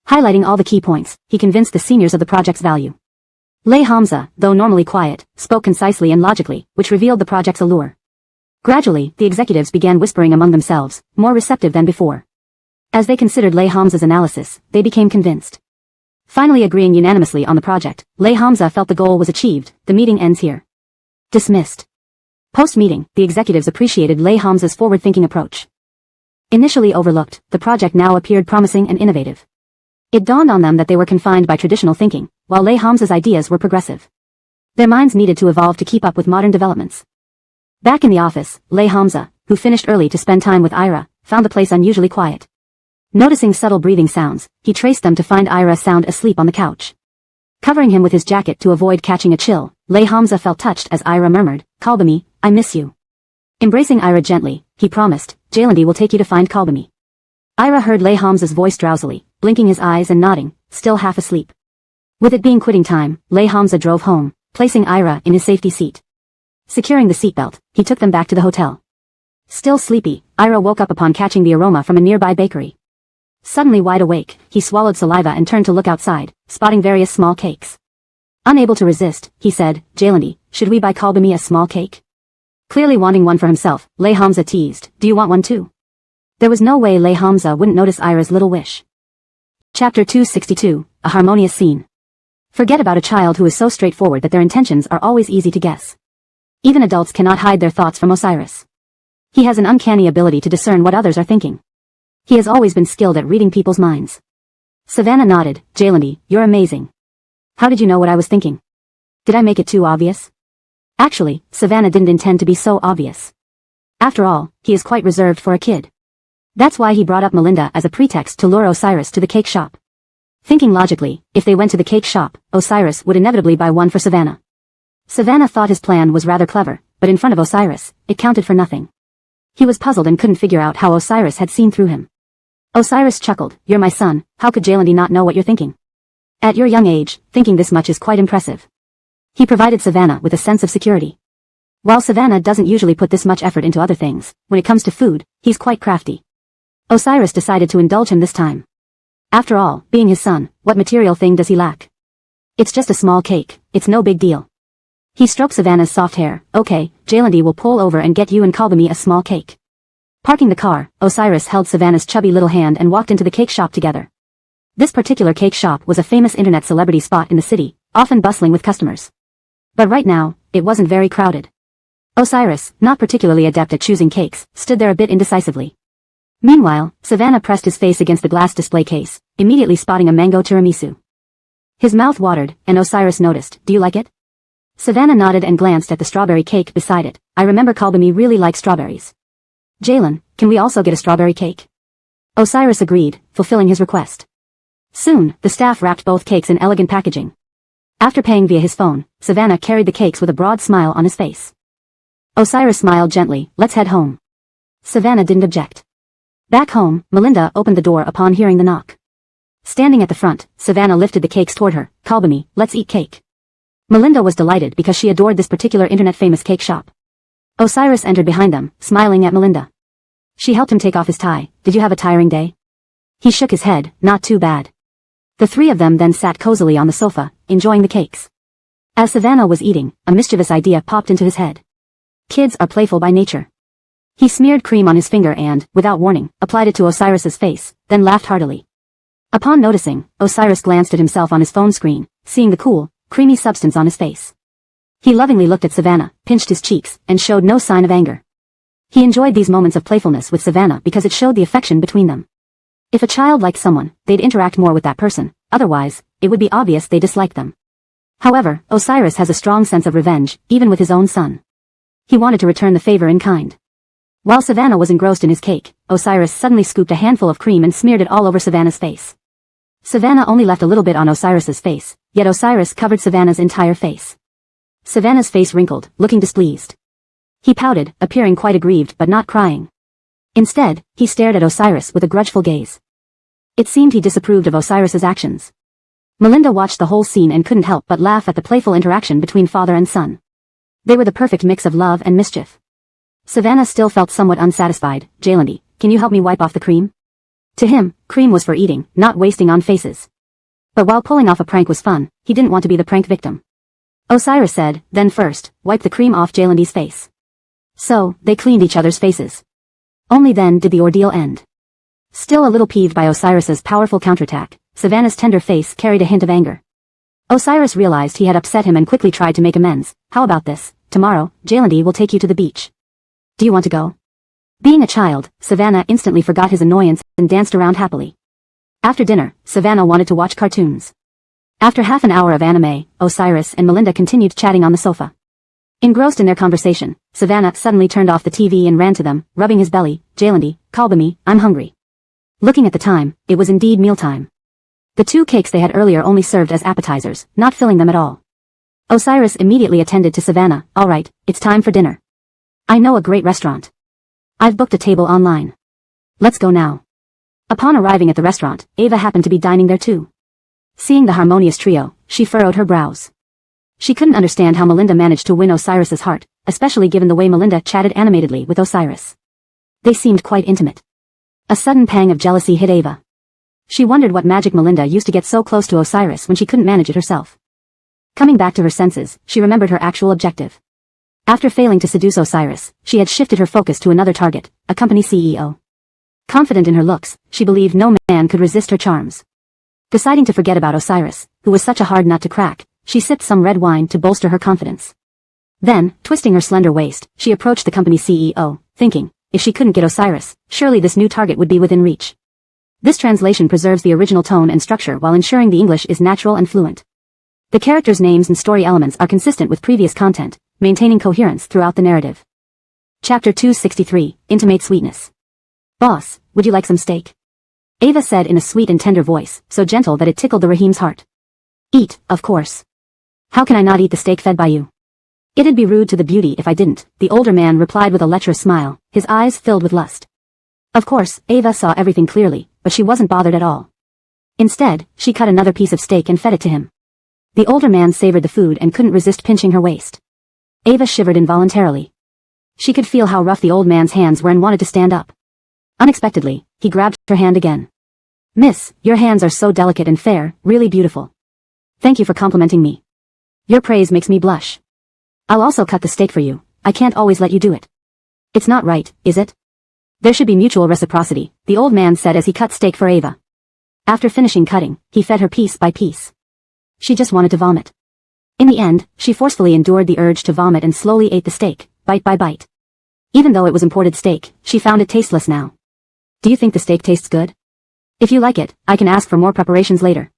Highlighting all the key points, he convinced the seniors of the project's value. Lay Hamza, though normally quiet, spoke concisely and logically, which revealed the project's allure. Gradually, the executives began whispering among themselves, more receptive than before. As they considered Lay Hamza's analysis, they became convinced. Finally agreeing unanimously on the project, Lay Hamza felt the goal was achieved. The meeting ends here. Dismissed. Post-meeting, the executives appreciated Lay Hamza's forward-thinking approach. Initially overlooked, the project now appeared promising and innovative. It dawned on them that they were confined by traditional thinking, while Lay Hamza's ideas were progressive. Their minds needed to evolve to keep up with modern developments. Back in the office, Lay Hamza, who finished early to spend time with Ira, found the place unusually quiet. Noticing subtle breathing sounds, he traced them to find Ira sound asleep on the couch. Covering him with his jacket to avoid catching a chill, Lay Hamza felt touched as Ira murmured, "Kalbami, I miss you." Embracing Ira gently, he promised, "Jailandi will take you to find Kalbami." Ira heard Lay Hamza's voice drowsily, blinking his eyes and nodding, still half asleep. With it being quitting time, Lay Hamza drove home, placing Ira in his safety seat. Securing the seatbelt, he took them back to the hotel. Still sleepy, Ira woke up upon catching the aroma from a nearby bakery. Suddenly wide awake, he swallowed saliva and turned to look outside, spotting various small cakes. Unable to resist, he said, "Jailandi, should we buy Kalbami a small cake?" Clearly wanting one for himself, Lay Hamza teased, "Do you want one too?" There was no way Lay Hamza wouldn't notice Ira's little wish. Chapter 262, A Harmonious Scene. Forget about a child who is so straightforward that their intentions are always easy to guess. Even adults cannot hide their thoughts from Osiris. He has an uncanny ability to discern what others are thinking. He has always been skilled at reading people's minds. Savannah nodded, "Jailandi, you're amazing. How did you know what I was thinking? Did I make it too obvious?" Actually, Savannah didn't intend to be so obvious. After all, he is quite reserved for a kid. That's why he brought up Melinda as a pretext to lure Osiris to the cake shop. Thinking logically, if they went to the cake shop, Osiris would inevitably buy one for Savannah. Savannah thought his plan was rather clever, but in front of Osiris, it counted for nothing. He was puzzled and couldn't figure out how Osiris had seen through him. Osiris chuckled, "You're my son, how could Jalandi not know what you're thinking? At your young age, thinking this much is quite impressive." He provided Savannah with a sense of security. While Savannah doesn't usually put this much effort into other things, when it comes to food, he's quite crafty. Osiris decided to indulge him this time. After all, being his son, what material thing does he lack? It's just a small cake, it's no big deal. He stroked Savannah's soft hair. "Okay, Jalandi will pull over and get you and Kalbami a small cake." Parking the car, Osiris held Savannah's chubby little hand and walked into the cake shop together. This particular cake shop was a famous internet celebrity spot in the city, often bustling with customers. But right now, it wasn't very crowded. Osiris, not particularly adept at choosing cakes, stood there a bit indecisively. Meanwhile, Savannah pressed his face against the glass display case, immediately spotting a mango tiramisu. His mouth watered, and Osiris noticed. "Do you like it?" Savannah nodded and glanced at the strawberry cake beside it. "I remember Kalbami really likes strawberries." "Jalen, can we also get a strawberry cake?" Osiris agreed, fulfilling his request. Soon, the staff wrapped both cakes in elegant packaging. After paying via his phone, Savannah carried the cakes with a broad smile on his face. Osiris smiled gently. "Let's head home." Savannah didn't object. Back home, Melinda opened the door upon hearing the knock. Standing at the front, Savannah lifted the cakes toward her. "Kalbami, let's eat cake." Melinda was delighted because she adored this particular internet-famous cake shop. Osiris entered behind them, smiling at Melinda. She helped him take off his tie. "Did you have a tiring day?" He shook his head. "Not too bad." The three of them then sat cozily on the sofa, enjoying the cakes. As Savannah was eating, a mischievous idea popped into his head. Kids are playful by nature. He smeared cream on his finger and, without warning, applied it to Osiris's face, then laughed heartily. Upon noticing, Osiris glanced at himself on his phone screen, seeing the cool, creamy substance on his face. He lovingly looked at Savannah, pinched his cheeks, and showed no sign of anger. He enjoyed these moments of playfulness with Savannah because it showed the affection between them. If a child liked someone, they'd interact more with that person, otherwise, it would be obvious they disliked them. However, Osiris has a strong sense of revenge, even with his own son. He wanted to return the favor in kind. While Savannah was engrossed in his cake, Osiris suddenly scooped a handful of cream and smeared it all over Savannah's face. Savannah only left a little bit on Osiris's face, yet Osiris covered Savannah's entire face. Savannah's face wrinkled, looking displeased. He pouted, appearing quite aggrieved but not crying. Instead, he stared at Osiris with a grudgeful gaze. It seemed he disapproved of Osiris's actions. Melinda watched the whole scene and couldn't help but laugh at the playful interaction between father and son. They were the perfect mix of love and mischief. Savannah still felt somewhat unsatisfied. "Jalandi, can you help me wipe off the cream?" To him, cream was for eating, not wasting on faces. But while pulling off a prank was fun, he didn't want to be the prank victim. Osiris said, "Then first, wipe the cream off Jalandi's face." So, they cleaned each other's faces. Only then did the ordeal end. Still a little peeved by Osiris's powerful counterattack, Savannah's tender face carried a hint of anger. Osiris realized he had upset him and quickly tried to make amends. "How about this? Tomorrow, Jalandi will take you to the beach. Do you want to go?" Being a child, Savannah instantly forgot his annoyance and danced around happily. After dinner, Savannah wanted to watch cartoons. After half an hour of anime, Osiris and Melinda continued chatting on the sofa. Engrossed in their conversation, Savannah suddenly turned off the TV and ran to them, rubbing his belly. "Jalandi, Kalbami, I'm hungry." Looking at the time, it was indeed mealtime. The 2 cakes they had earlier only served as appetizers, not filling them at all. Osiris immediately attended to Savannah. "All right, it's time for dinner. I know a great restaurant. I've booked a table online. Let's go now." Upon arriving at the restaurant, Ava happened to be dining there too. Seeing the harmonious trio, she furrowed her brows. She couldn't understand how Melinda managed to win Osiris's heart, especially given the way Melinda chatted animatedly with Osiris. They seemed quite intimate. A sudden pang of jealousy hit Ava. She wondered what magic Melinda used to get so close to Osiris when she couldn't manage it herself. Coming back to her senses, she remembered her actual objective. After failing to seduce Osiris, she had shifted her focus to another target, a company CEO. Confident in her looks, she believed no man could resist her charms. Deciding to forget about Osiris, who was such a hard nut to crack, she sipped some red wine to bolster her confidence. Then, twisting her slender waist, she approached the company CEO, thinking, if she couldn't get Osiris, surely this new target would be within reach. This translation preserves the original tone and structure while ensuring the English is natural and fluent. The characters' names and story elements are consistent with previous content, maintaining coherence throughout the narrative. Chapter 263, Intimate Sweetness. "Boss, would you like some steak?" Ava said in a sweet and tender voice, so gentle that it tickled the Rahim's heart. "Eat, of course. How can I not eat the steak fed by you?" It'd be rude to the beauty if I didn't, the older man replied with a lecherous smile, his eyes filled with lust. Of course, Ava saw everything clearly, but she wasn't bothered at all. Instead, she cut another piece of steak and fed it to him. The older man savored the food and couldn't resist pinching her waist. Ava shivered involuntarily. She could feel how rough the old man's hands were and wanted to stand up. Unexpectedly, he grabbed her hand again. Miss, your hands are so delicate and fair, really beautiful. Thank you for complimenting me. Your praise makes me blush. I'll also cut the steak for you, I can't always let you do it. It's not right, is it? There should be mutual reciprocity, the old man said as he cut steak for Ava. After finishing cutting, he fed her piece by piece. She just wanted to vomit. In the end, she forcefully endured the urge to vomit and slowly ate the steak, bite by bite. Even though it was imported steak, she found it tasteless now. Do you think the steak tastes good? If you like it, I can ask for more preparations later.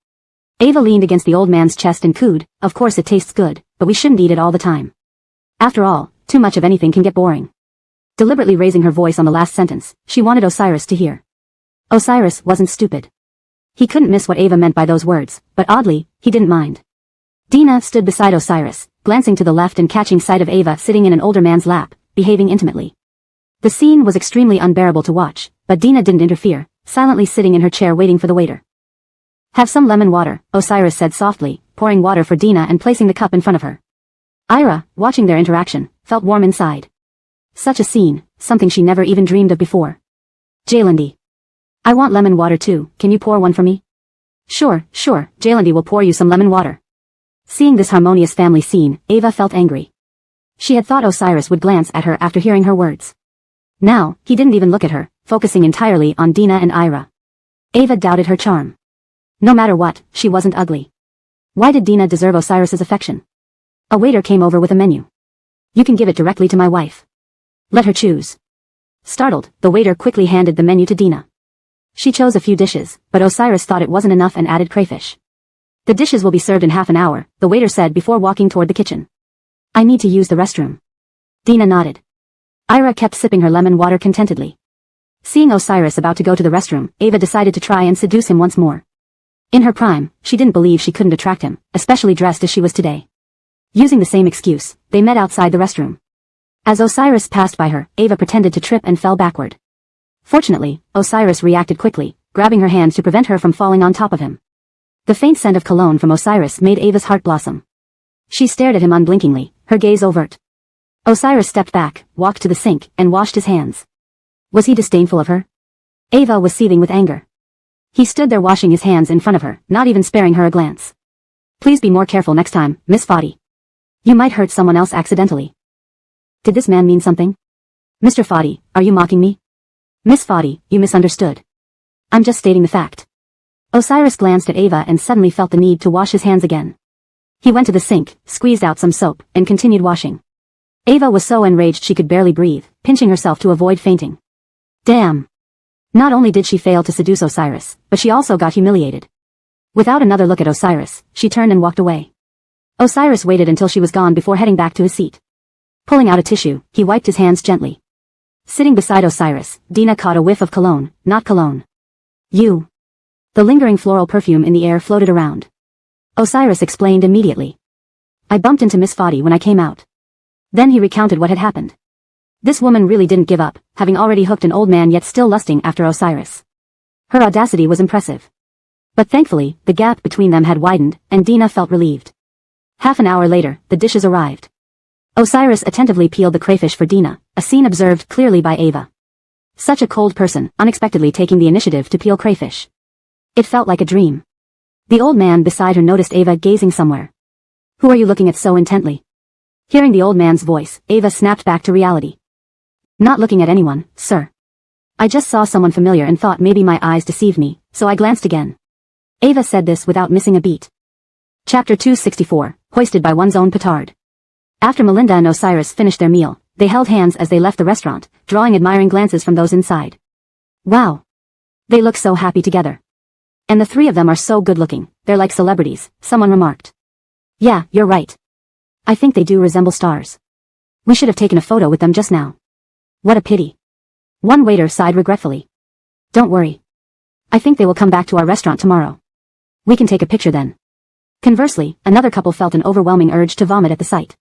Ava leaned against the old man's chest and cooed, of course it tastes good, but we shouldn't eat it all the time. After all, too much of anything can get boring. Deliberately raising her voice on the last sentence, she wanted Osiris to hear. Osiris wasn't stupid. He couldn't miss what Ava meant by those words, but oddly, he didn't mind. Dina stood beside Osiris, glancing to the left and catching sight of Ava sitting in an older man's lap, behaving intimately. The scene was extremely unbearable to watch, but Dina didn't interfere, silently sitting in her chair waiting for the waiter. Have some lemon water, Osiris said softly, pouring water for Dina and placing the cup in front of her. Ira, watching their interaction, felt warm inside. Such a scene, something she never even dreamed of before. Jaylandi. I want lemon water too, can you pour one for me? Sure, Jaylandi will pour you some lemon water. Seeing this harmonious family scene, Ava felt angry. She had thought Osiris would glance at her after hearing her words. Now, he didn't even look at her, focusing entirely on Dina and Ira. Ava doubted her charm. No matter what, she wasn't ugly. Why did Dina deserve Osiris's affection? A waiter came over with a menu. You can give it directly to my wife. Let her choose. Startled, the waiter quickly handed the menu to Dina. She chose a few dishes, but Osiris thought it wasn't enough and added crayfish. The dishes will be served in half an hour, the waiter said before walking toward the kitchen. I need to use the restroom. Dina nodded. Ira kept sipping her lemon water contentedly. Seeing Osiris about to go to the restroom, Ava decided to try and seduce him once more. In her prime, she didn't believe she couldn't attract him, especially dressed as she was today. Using the same excuse, they met outside the restroom. As Osiris passed by her, Ava pretended to trip and fell backward. Fortunately, Osiris reacted quickly, grabbing her hand to prevent her from falling on top of him. The faint scent of cologne from Osiris made Ava's heart blossom. She stared at him unblinkingly, her gaze overt. Osiris stepped back, walked to the sink, and washed his hands. Was he disdainful of her? Ava was seething with anger. He stood there washing his hands in front of her, not even sparing her a glance. Please be more careful next time, Miss Foddy. You might hurt someone else accidentally. Did this man mean something? Mr. Foddy, are you mocking me? Miss Foddy, you misunderstood. I'm just stating the fact. Osiris glanced at Ava and suddenly felt the need to wash his hands again. He went to the sink, squeezed out some soap, and continued washing. Ava was so enraged she could barely breathe, pinching herself to avoid fainting. Damn. Not only did she fail to seduce Osiris, but she also got humiliated. Without another look at Osiris, she turned and walked away. Osiris waited until she was gone before heading back to his seat. Pulling out a tissue, he wiped his hands gently. Sitting beside Osiris, Dina caught a whiff of cologne, not cologne. You. The lingering floral perfume in the air floated around. Osiris explained immediately. I bumped into Miss Foddy when I came out. Then he recounted what had happened. This woman really didn't give up, having already hooked an old man yet still lusting after Osiris. Her audacity was impressive. But thankfully, the gap between them had widened, and Dina felt relieved. Half an hour later, the dishes arrived. Osiris attentively peeled the crayfish for Dina, a scene observed clearly by Ava. Such a cold person, unexpectedly taking the initiative to peel crayfish. It felt like a dream. The old man beside her noticed Ava gazing somewhere. Who are you looking at so intently? Hearing the old man's voice, Ava snapped back to reality. Not looking at anyone, sir. I just saw someone familiar and thought maybe my eyes deceived me, so I glanced again. Ava said this without missing a beat. Chapter 264, Hoisted by One's Own Petard. After Melinda and Osiris finished their meal, they held hands as they left the restaurant, drawing admiring glances from those inside. Wow. They look so happy together. And the three of them are so good-looking, they're like celebrities, someone remarked. Yeah, you're right. I think they do resemble stars. We should have taken a photo with them just now. What a pity. One waiter sighed regretfully. Don't worry. I think they will come back to our restaurant tomorrow. We can take a picture then. Conversely, another couple felt an overwhelming urge to vomit at the sight.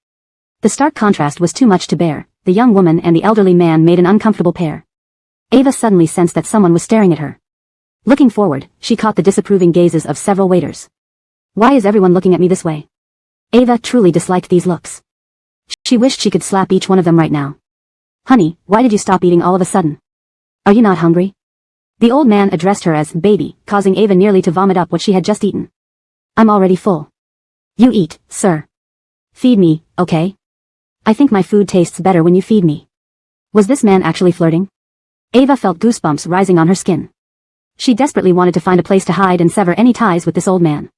The stark contrast was too much to bear. The young woman and the elderly man made an uncomfortable pair. Ava suddenly sensed that someone was staring at her. Looking forward, she caught the disapproving gazes of several waiters. Why is everyone looking at me this way? Ava truly disliked these looks. She wished she could slap each one of them right now. Honey, why did you stop eating all of a sudden? Are you not hungry? The old man addressed her as baby, causing Ava nearly to vomit up what she had just eaten. I'm already full. You eat, sir. Feed me, okay? I think my food tastes better when you feed me. Was this man actually flirting? Ava felt goosebumps rising on her skin. She desperately wanted to find a place to hide and sever any ties with this old man.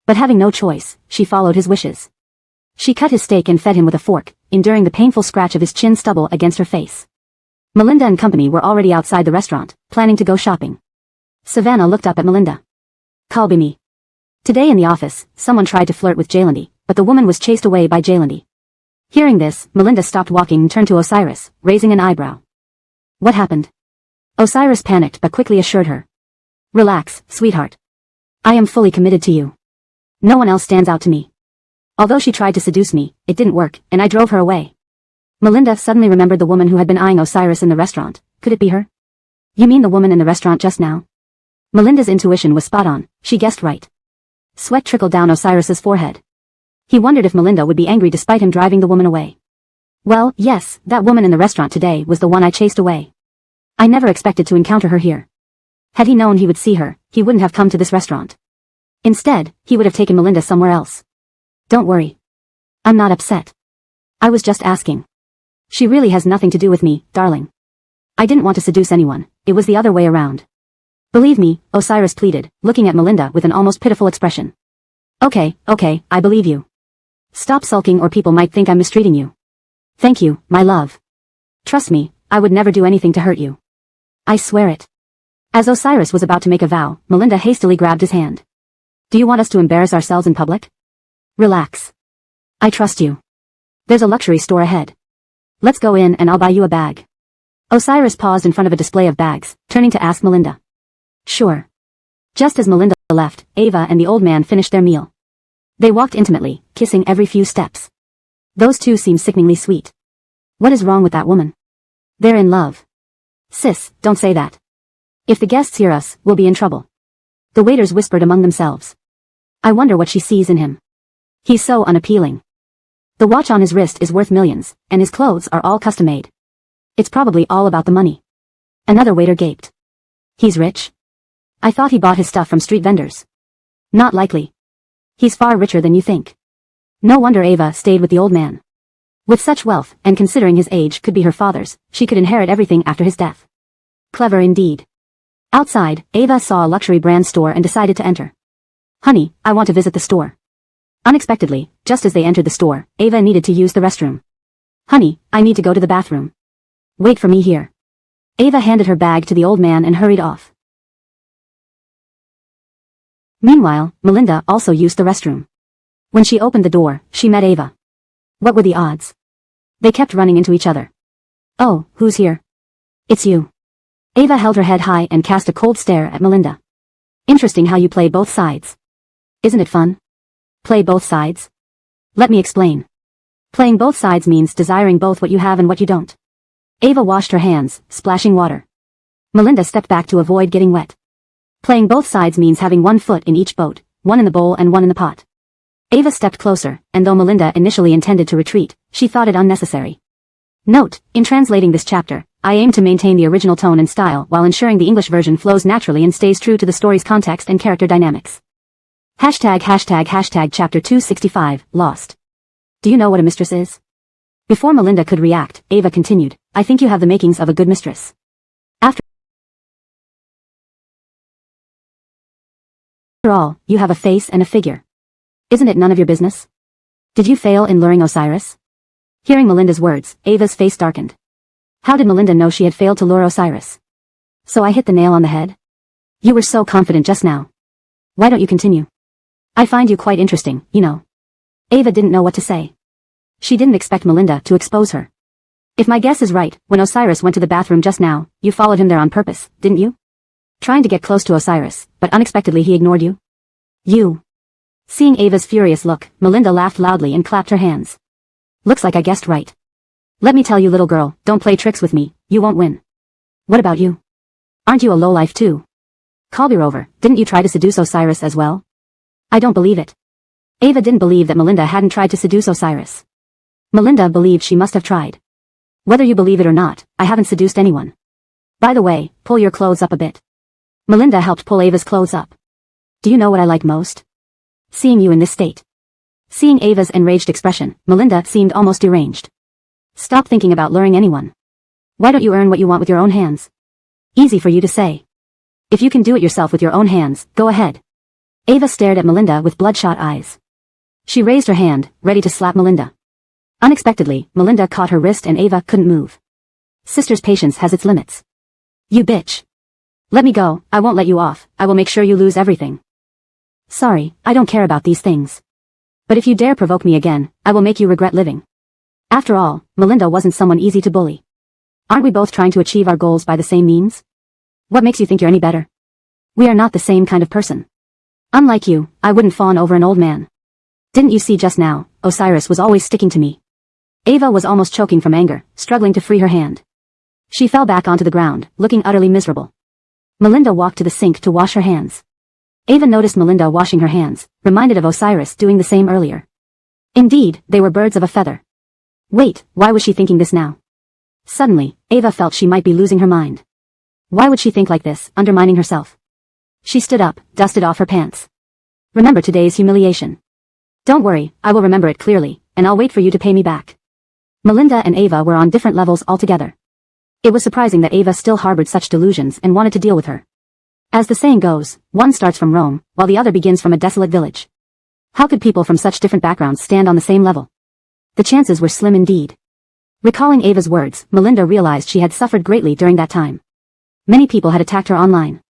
But having no choice, she followed his wishes. She cut his steak and fed him with a fork, enduring the painful scratch of his chin stubble against her face. Melinda and company were already outside the restaurant, planning to go shopping. Savannah looked up at Melinda. Call me. Today in the office, someone tried to flirt with Jaylandi, but the woman was chased away by Jaylandi. Hearing this, Melinda stopped walking and turned to Osiris, raising an eyebrow. What happened? Osiris panicked but quickly assured her. Relax, sweetheart. I am fully committed to you. No one else stands out to me. Although she tried to seduce me, it didn't work, and I drove her away. Melinda suddenly remembered the woman who had been eyeing Osiris in the restaurant. Could it be her? You mean the woman in the restaurant just now? Melinda's intuition was spot on. She guessed right. Sweat trickled down Osiris's forehead. He wondered if Melinda would be angry despite him driving the woman away. Well, yes, that woman in the restaurant today was the one I chased away. I never expected to encounter her here. Had he known he would see her, he wouldn't have come to this restaurant. Instead, he would have taken Melinda somewhere else. Don't worry. I'm not upset. I was just asking. She really has nothing to do with me, darling. I didn't want to seduce anyone, it was the other way around. Believe me, Osiris pleaded, looking at Melinda with an almost pitiful expression. Okay, I believe you. Stop sulking or people might think I'm mistreating you. Thank you, my love. Trust me, I would never do anything to hurt you. I swear it. As Osiris was about to make a vow, Melinda hastily grabbed his hand. Do you want us to embarrass ourselves in public? Relax. I trust you. There's a luxury store ahead. Let's go in and I'll buy you a bag. Osiris paused in front of a display of bags, turning to ask Melinda. Sure. Just as Melinda left, Ava and the old man finished their meal. They walked intimately, kissing every few steps. Those two seem sickeningly sweet. What is wrong with that woman? They're in love. Sis, don't say that. If the guests hear us, we'll be in trouble. The waiters whispered among themselves. I wonder what she sees in him. He's so unappealing. The watch on his wrist is worth millions, and his clothes are all custom-made. It's probably all about the money. Another waiter gaped. He's rich? I thought he bought his stuff from street vendors. Not likely. He's far richer than you think. No wonder Ava stayed with the old man. With such wealth, and considering his age could be her father's, she could inherit everything after his death. Clever indeed. Outside, Ava saw a luxury brand store and decided to enter. Honey, I want to visit the store. Unexpectedly, just as they entered the store, Ava needed to use the restroom. Honey, I need to go to the bathroom. Wait for me here. Ava handed her bag to the old man and hurried off. Meanwhile, Melinda also used the restroom. When she opened the door, she met Ava. What were the odds? They kept running into each other. Oh, who's here? It's you. Ava held her head high and cast a cold stare at Melinda. Interesting how you play both sides. Isn't it fun? Play both sides? Let me explain. Playing both sides means desiring both what you have and what you don't. Ava washed her hands, splashing water. Melinda stepped back to avoid getting wet. Playing both sides means having one foot in each boat, one in the bowl and one in the pot. Ava stepped closer, and though Melinda initially intended to retreat, she thought it unnecessary. Note, in translating this chapter, I aim to maintain the original tone and style while ensuring the English version flows naturally and stays true to the story's context and character dynamics. Hashtag chapter 265, Lost. Do you know what a mistress is? Before Melinda could react, Ava continued, I think you have the makings of a good mistress. After all, you have a face and a figure. Isn't it none of your business? Did you fail in luring Osiris? Hearing Melinda's words, Ava's face darkened. How did Melinda know she had failed to lure Osiris? So I hit the nail on the head? You were so confident just now. Why don't you continue? I find you quite interesting, you know. Ava didn't know what to say. She didn't expect Melinda to expose her. If my guess is right, when Osiris went to the bathroom just now, you followed him there on purpose, didn't you? Trying to get close to Osiris, but unexpectedly he ignored you? You. Seeing Ava's furious look, Melinda laughed loudly and clapped her hands. Looks like I guessed right. Let me tell you, little girl, don't play tricks with me, you won't win. What about you? Aren't you a lowlife too? Rover, didn't you try to seduce Osiris as well? I don't believe it. Ava didn't believe that Melinda hadn't tried to seduce Osiris. Melinda believed she must have tried. Whether you believe it or not, I haven't seduced anyone. By the way, pull your clothes up a bit. Melinda helped pull Ava's clothes up. Do you know what I like most? Seeing you in this state. Seeing Ava's enraged expression, Melinda seemed almost deranged. Stop thinking about luring anyone. Why don't you earn what you want with your own hands? Easy for you to say. If you can do it yourself with your own hands, go ahead. Ava stared at Melinda with bloodshot eyes. She raised her hand, ready to slap Melinda. Unexpectedly, Melinda caught her wrist and Ava couldn't move. Sister's patience has its limits. You bitch. Let me go, I won't let you off, I will make sure you lose everything. Sorry, I don't care about these things. But if you dare provoke me again, I will make you regret living. After all, Melinda wasn't someone easy to bully. Aren't we both trying to achieve our goals by the same means? What makes you think you're any better? We are not the same kind of person. Unlike you, I wouldn't fawn over an old man. Didn't you see just now, Osiris was always sticking to me. Ava was almost choking from anger, struggling to free her hand. She fell back onto the ground, looking utterly miserable. Melinda walked to the sink to wash her hands. Ava noticed Melinda washing her hands, reminded of Osiris doing the same earlier. Indeed, they were birds of a feather. Wait, why was she thinking this now? Suddenly, Ava felt she might be losing her mind. Why would she think like this, undermining herself? She stood up, dusted off her pants. Remember today's humiliation. Don't worry, I will remember it clearly, and I'll wait for you to pay me back. Melinda and Ava were on different levels altogether. It was surprising that Ava still harbored such delusions and wanted to deal with her. As the saying goes, one starts from Rome, while the other begins from a desolate village. How could people from such different backgrounds stand on the same level? The chances were slim indeed. Recalling Ava's words, Melinda realized she had suffered greatly during that time. Many people had attacked her online.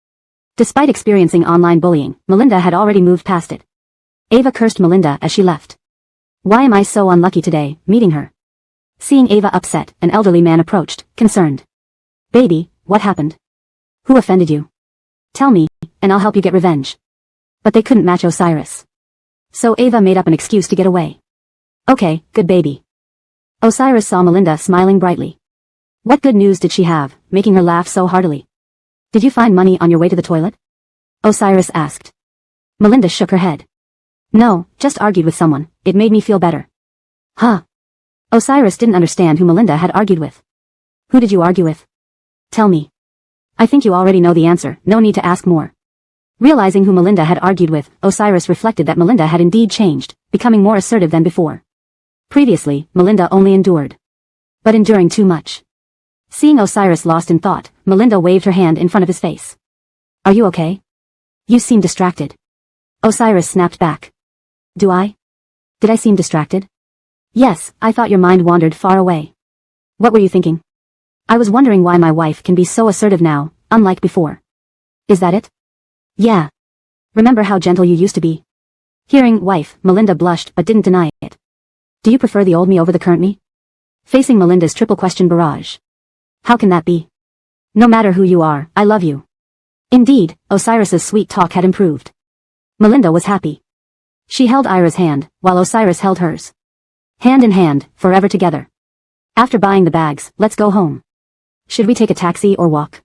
Despite experiencing online bullying, Melinda had already moved past it. Ava cursed Melinda as she left. Why am I so unlucky today, meeting her? Seeing Ava upset, an elderly man approached, concerned. Baby, what happened? Who offended you? Tell me, and I'll help you get revenge. But they couldn't match Osiris. So Ava made up an excuse to get away. Okay, good baby. Osiris saw Melinda smiling brightly. What good news did she have, making her laugh so heartily? Did you find money on your way to the toilet? Osiris asked. Melinda shook her head. No, just argued with someone, it made me feel better. Huh? Osiris didn't understand who Melinda had argued with. Who did you argue with? Tell me. I think you already know the answer, no need to ask more. Realizing who Melinda had argued with, Osiris reflected that Melinda had indeed changed, becoming more assertive than before. Previously, Melinda only endured. But enduring too much. Seeing Osiris lost in thought, Melinda waved her hand in front of his face. Are you okay? You seem distracted. Osiris snapped back. Do I? Did I seem distracted? Yes, I thought your mind wandered far away. What were you thinking? I was wondering why my wife can be so assertive now, unlike before. Is that it? Yeah. Remember how gentle you used to be? Hearing wife, Melinda blushed but didn't deny it. Do you prefer the old me over the current me? Facing Melinda's triple question barrage. How can that be? No matter who you are, I love you. Indeed, Osiris's sweet talk had improved. Melinda was happy. She held Ira's hand, while Osiris held hers. Hand in hand, forever together. After buying the bags, let's go home. Should we take a taxi or walk?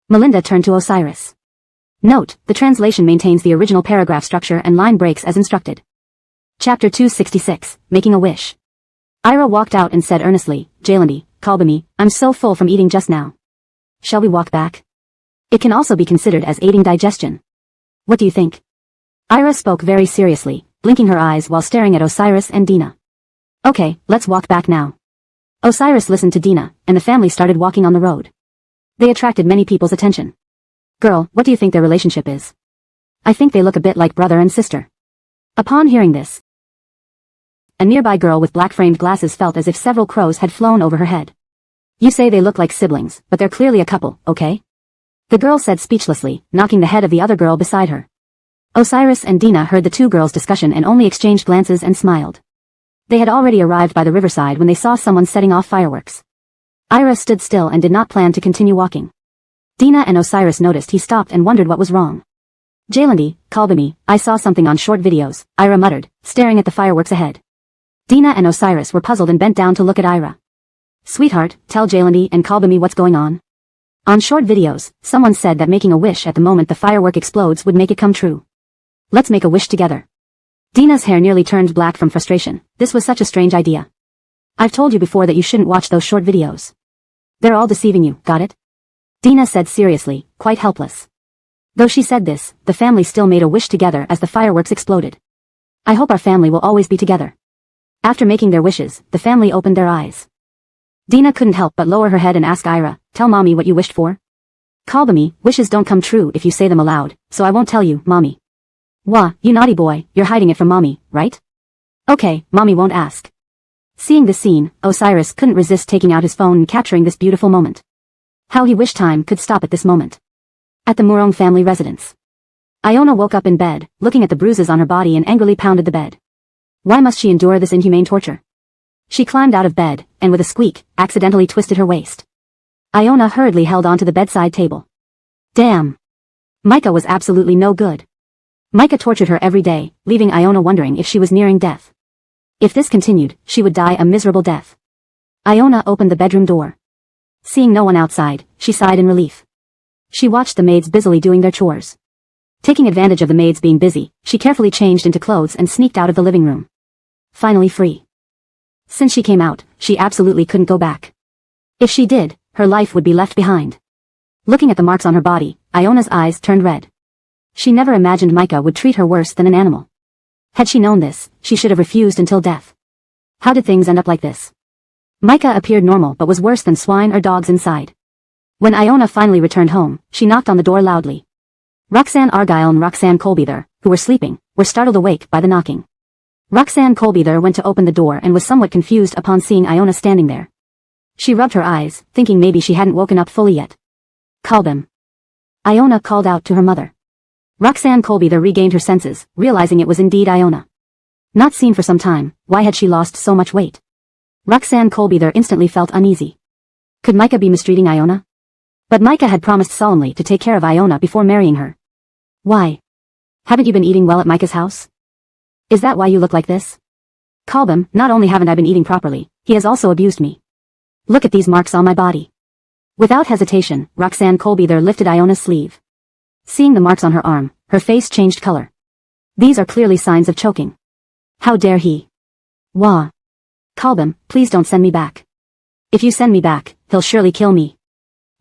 Melinda turned to Osiris. Note, the translation maintains the original paragraph structure and line breaks as instructed. Chapter 266, Making a Wish. Ira walked out and said earnestly, Jalandi, Kalbami, I'm so full from eating just now. Shall we walk back? It can also be considered as aiding digestion. What do you think? Ira spoke very seriously, blinking her eyes while staring at Osiris and Dina. Okay, let's walk back now. Osiris listened to Dina, and the family started walking on the road. They attracted many people's attention. Girl, what do you think their relationship is? I think they look a bit like brother and sister. Upon hearing this, a nearby girl with black-framed glasses felt as if several crows had flown over her head. You say they look like siblings, but they're clearly a couple, okay? The girl said speechlessly, knocking the head of the other girl beside her. Osiris and Dina heard the two girls' discussion and only exchanged glances and smiled. They had already arrived by the riverside when they saw someone setting off fireworks. Ira stood still and did not plan to continue walking. Dina and Osiris noticed he stopped and wondered what was wrong. Jalandi, Kalbami, I saw something on short videos, Ira muttered, staring at the fireworks ahead. Dina and Osiris were puzzled and bent down to look at Ira. Sweetheart, tell Jaylandi and Kalbami what's going on. On short videos, someone said that making a wish at the moment the firework explodes would make it come true. Let's make a wish together. Dina's hair nearly turned black from frustration. This was such a strange idea. I've told you before that you shouldn't watch those short videos. They're all deceiving you, got it? Dina said seriously, quite helpless. Though she said this, the family still made a wish together as the fireworks exploded. I hope our family will always be together. After making their wishes, the family opened their eyes. Dina couldn't help but lower her head and ask Ira, tell mommy what you wished for? Kalbami, wishes don't come true if you say them aloud, so I won't tell you, mommy. Wah, you naughty boy, you're hiding it from mommy, right? Okay, mommy won't ask. Seeing this scene, Osiris couldn't resist taking out his phone and capturing this beautiful moment. How he wished time could stop at this moment. At the Murong family residence. Iona woke up in bed, looking at the bruises on her body and angrily pounded the bed. Why must she endure this inhumane torture? She climbed out of bed, and with a squeak, accidentally twisted her waist. Iona hurriedly held onto the bedside table. Damn. Micah was absolutely no good. Micah tortured her every day, leaving Iona wondering if she was nearing death. If this continued, she would die a miserable death. Iona opened the bedroom door. Seeing no one outside, she sighed in relief. She watched the maids busily doing their chores. Taking advantage of the maids being busy, she carefully changed into clothes and sneaked out of the living room. Finally free. Since she came out, she absolutely couldn't go back. If she did, her life would be left behind. Looking at the marks on her body, Iona's eyes turned red. She never imagined Micah would treat her worse than an animal. Had she known this, she should have refused until death. How did things end up like this? Micah appeared normal but was worse than swine or dogs inside. When Iona finally returned home, she knocked on the door loudly. Roxanne Argyle and Roxanne Colbeather, who were sleeping, were startled awake by the knocking. Roxanne Colbeather went to open the door and was somewhat confused upon seeing Iona standing there. She rubbed her eyes, thinking maybe she hadn't woken up fully yet. Kalbam. Iona called out to her mother. Roxanne Colbeather regained her senses, realizing it was indeed Iona. Not seen for some time, why had she lost so much weight? Roxanne Colbeather instantly felt uneasy. Could Micah be mistreating Iona? But Micah had promised solemnly to take care of Iona before marrying her. Why? Haven't you been eating well at Micah's house? Is that why you look like this? Kalbam, not only haven't I been eating properly, he has also abused me. Look at these marks on my body. Without hesitation, Roxanne Colbeather lifted Iona's sleeve. Seeing the marks on her arm, her face changed color. These are clearly signs of choking. How dare he? Wah. Kalbam, please don't send me back. If you send me back, he'll surely kill me.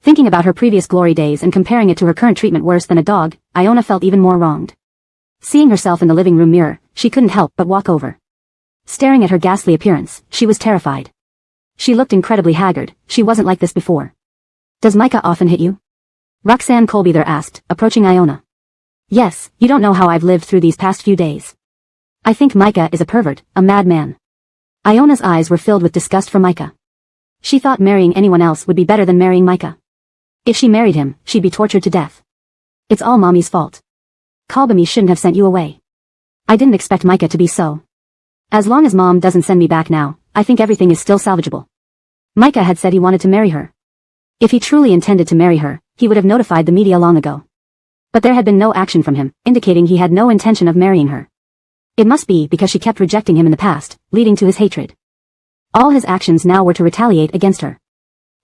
Thinking about her previous glory days and comparing it to her current treatment worse than a dog, Iona felt even more wronged. Seeing herself in the living room mirror, she couldn't help but walk over. Staring at her ghastly appearance, she was terrified. She looked incredibly haggard, she wasn't like this before. Does Micah often hit you? Roxanne Colbeather asked, approaching Iona. Yes, you don't know how I've lived through these past few days. I think Micah is a pervert, a madman. Iona's eyes were filled with disgust for Micah. She thought marrying anyone else would be better than marrying Micah. If she married him, she'd be tortured to death. It's all mommy's fault. Kalbami shouldn't have sent you away. I didn't expect Micah to be so. As long as mom doesn't send me back now, I think everything is still salvageable. Micah had said he wanted to marry her. If he truly intended to marry her, he would have notified the media long ago. But there had been no action from him, indicating he had no intention of marrying her. It must be because she kept rejecting him in the past, leading to his hatred. All his actions now were to retaliate against her.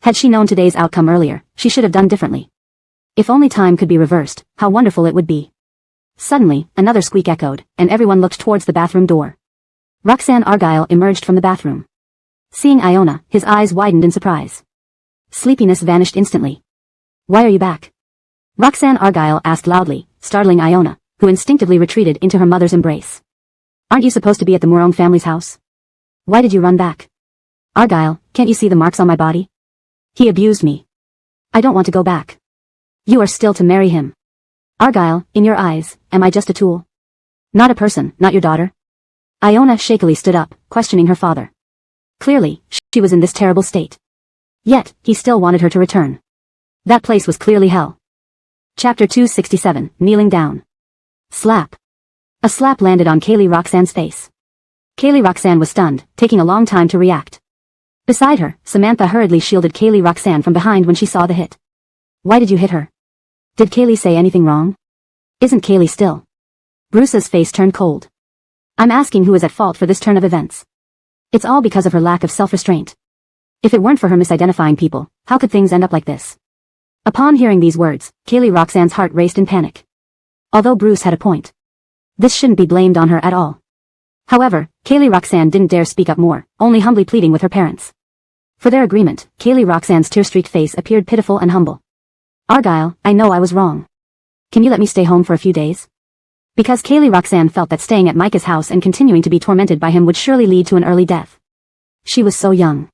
Had she known today's outcome earlier, she should have done differently. If only time could be reversed, how wonderful it would be. Suddenly, another squeak echoed, and everyone looked towards the bathroom door. Roxanne Argyle emerged from the bathroom. Seeing Iona, his eyes widened in surprise. Sleepiness vanished instantly. Why are you back? Roxanne Argyle asked loudly, startling Iona, who instinctively retreated into her mother's embrace. Aren't you supposed to be at the Murong family's house? Why did you run back? Argyle, can't you see the marks on my body? He abused me. I don't want to go back. You are still to marry him. Argyle, in your eyes, am I just a tool? Not a person, not your daughter? Iona shakily stood up, questioning her father. Clearly, she was in this terrible state. Yet, he still wanted her to return. That place was clearly hell. Chapter 267, Kneeling Down. Slap. A slap landed on Kaylee Roxanne's face. Kaylee Roxanne was stunned, taking a long time to react. Beside her, Samantha hurriedly shielded Kaylee Roxanne from behind when she saw the hit. Why did you hit her? Did Kaylee say anything wrong? Isn't Kaylee still? Bruce's face turned cold. I'm asking who is at fault for this turn of events. It's all because of her lack of self-restraint. If it weren't for her misidentifying people, how could things end up like this? Upon hearing these words, Kaylee Roxanne's heart raced in panic. Although Bruce had a point. This shouldn't be blamed on her at all. However, Kaylee Roxanne didn't dare speak up more, only humbly pleading with her parents. For their agreement, Kaylee Roxanne's tear-streaked face appeared pitiful and humble. Argyle, I know I was wrong. Can you let me stay home for a few days? Because Kaylee Roxanne felt that staying at Micah's house and continuing to be tormented by him would surely lead to an early death. She was so young.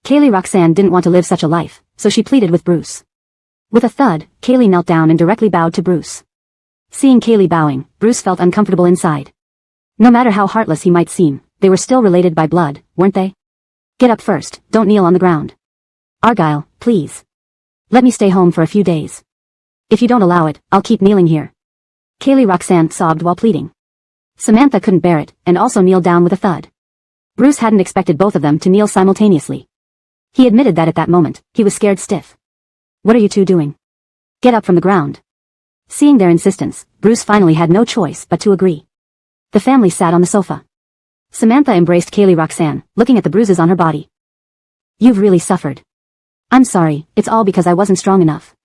Kaylee Roxanne didn't want to live such a life, so she pleaded with Bruce. With a thud, Kaylee knelt down and directly bowed to Bruce. Seeing Kaylee bowing, Bruce felt uncomfortable inside. No matter how heartless he might seem, they were still related by blood, weren't they? Get up first, don't kneel on the ground. Argyle, please. Let me stay home for a few days. If you don't allow it, I'll keep kneeling here. Kaylee Roxanne sobbed while pleading. Samantha couldn't bear it, and also kneeled down with a thud. Bruce hadn't expected both of them to kneel simultaneously. He admitted that at that moment, he was scared stiff. What are you two doing? Get up from the ground. Seeing their insistence, Bruce finally had no choice but to agree. The family sat on the sofa. Samantha embraced Kaylee Roxanne, looking at the bruises on her body. You've really suffered. I'm sorry, it's all because I wasn't strong enough.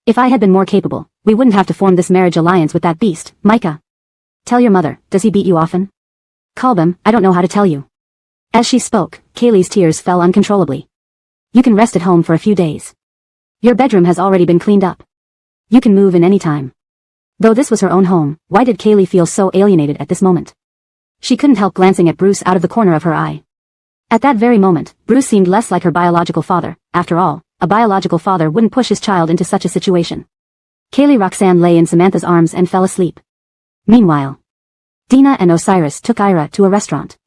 If I had been more capable, we wouldn't have to form this marriage alliance with that beast, Micah. Tell your mother, does he beat you often? Kalbam, I don't know how to tell you. As she spoke, Kaylee's tears fell uncontrollably. You can rest at home for a few days. Your bedroom has already been cleaned up. You can move in any time. Though this was her own home, why did Kaylee feel so alienated at this moment? She couldn't help glancing at Bruce out of the corner of her eye. At that very moment, Bruce seemed less like her biological father. After all, a biological father wouldn't push his child into such a situation. Kaylee Roxanne lay in Samantha's arms and fell asleep. Meanwhile, Dina and Osiris took Ira to a restaurant.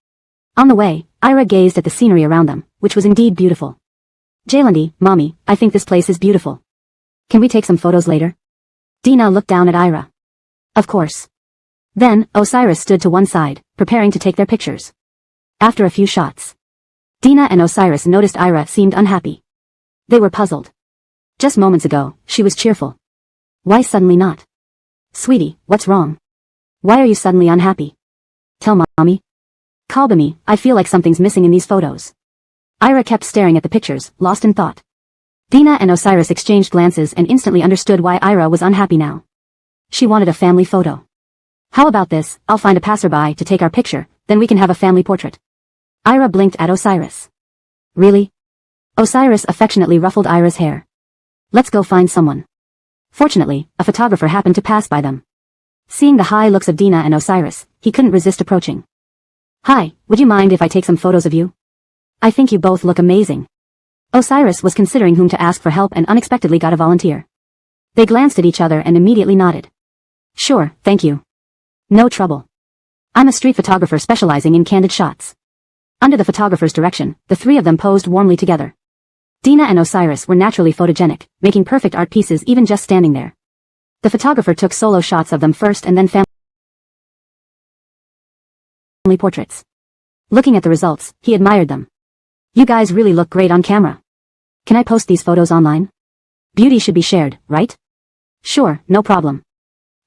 On the way, Ira gazed at the scenery around them, which was indeed beautiful. Jaylandi, Mommy, I think this place is beautiful. Can we take some photos later? Dina looked down at Ira. Of course. Then, Osiris stood to one side, preparing to take their pictures. After a few shots, Dina and Osiris noticed Ira seemed unhappy. They were puzzled. Just moments ago, she was cheerful. Why suddenly not? Sweetie, what's wrong? Why are you suddenly unhappy? Tell Mommy. Kalbami, I feel like something's missing in these photos. Ira kept staring at the pictures, lost in thought. Dina and Osiris exchanged glances and instantly understood why Ira was unhappy now. She wanted a family photo. How about this, I'll find a passerby to take our picture, then we can have a family portrait. Ira blinked at Osiris. Really? Osiris affectionately ruffled Ira's hair. Let's go find someone. Fortunately, a photographer happened to pass by them. Seeing the high looks of Dina and Osiris, he couldn't resist approaching. Hi, would you mind if I take some photos of you? I think you both look amazing. Osiris was considering whom to ask for help and unexpectedly got a volunteer. They glanced at each other and immediately nodded. Sure, thank you. No trouble. I'm a street photographer specializing in candid shots. Under the photographer's direction, the three of them posed warmly together. Dina and Osiris were naturally photogenic, making perfect art pieces even just standing there. The photographer took solo shots of them first and then family portraits. Looking at the results, he admired them. You guys really look great on camera. Can I post these photos online? Beauty should be shared, right? Sure, no problem.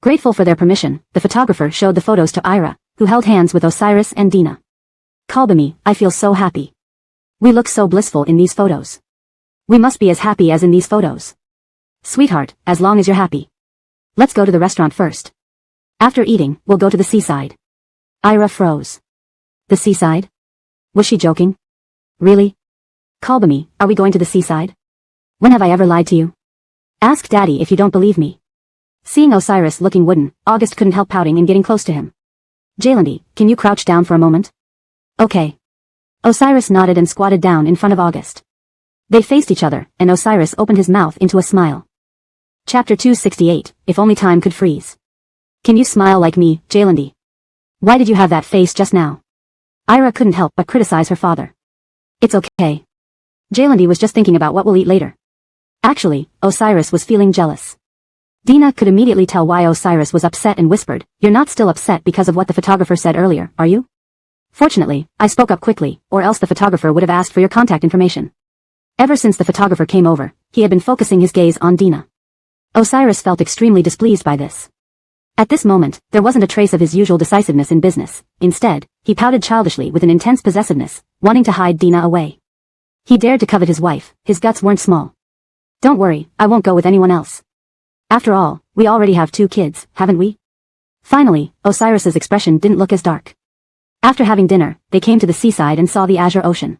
Grateful for their permission, the photographer showed the photos to Ira, who held hands with Osiris and Dina. Kalbami, I feel so happy. We look so blissful in these photos. We must be as happy as in these photos. Sweetheart, as long as you're happy. Let's go to the restaurant first. After eating, we'll go to the seaside. Ira froze. The seaside? Was she joking? Really? Kalbami, are we going to the seaside? When have I ever lied to you? Ask Daddy if you don't believe me. Seeing Osiris looking wooden, August couldn't help pouting and getting close to him. Jaylandi, can you crouch down for a moment? Okay. Osiris nodded and squatted down in front of August. They faced each other, and Osiris opened his mouth into a smile. Chapter 268, If Only Time Could Freeze. Can you smile like me, Jaylandi? Why did you have that face just now? Ira couldn't help but criticize her father. It's okay. Jaylandi was just thinking about what we'll eat later. Actually, Osiris was feeling jealous. Dina could immediately tell why Osiris was upset and whispered, You're not still upset because of what the photographer said earlier, are you? Fortunately, I spoke up quickly, or else the photographer would have asked for your contact information. Ever since the photographer came over, he had been focusing his gaze on Dina. Osiris felt extremely displeased by this. At this moment, there wasn't a trace of his usual decisiveness in business. Instead, he pouted childishly with an intense possessiveness, wanting to hide Dina away. He dared to covet his wife, his guts weren't small. Don't worry, I won't go with anyone else. After all, we already have 2 kids, haven't we? Finally, Osiris's expression didn't look as dark. After having dinner, they came to the seaside and saw the azure ocean.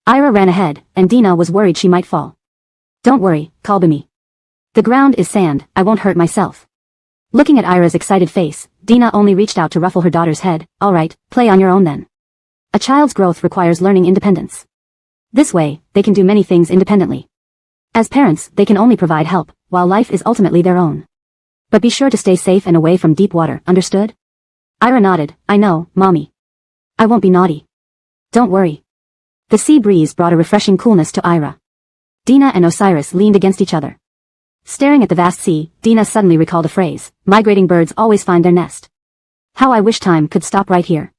Ira ran ahead, and Dina was worried she might fall. Don't worry, Kalbimi. The ground is sand, I won't hurt myself. Looking at Ira's excited face, Dina only reached out to ruffle her daughter's head. Alright, play on your own then. A child's growth requires learning independence. This way, they can do many things independently. As parents, they can only provide help, while life is ultimately their own. But be sure to stay safe and away from deep water, understood? Ira nodded. I know, Mommy. I won't be naughty. Don't worry. The sea breeze brought a refreshing coolness to Ira. Dina and Osiris leaned against each other. Staring at the vast sea, Dina suddenly recalled a phrase, migrating birds always find their nest. How I wish time could stop right here.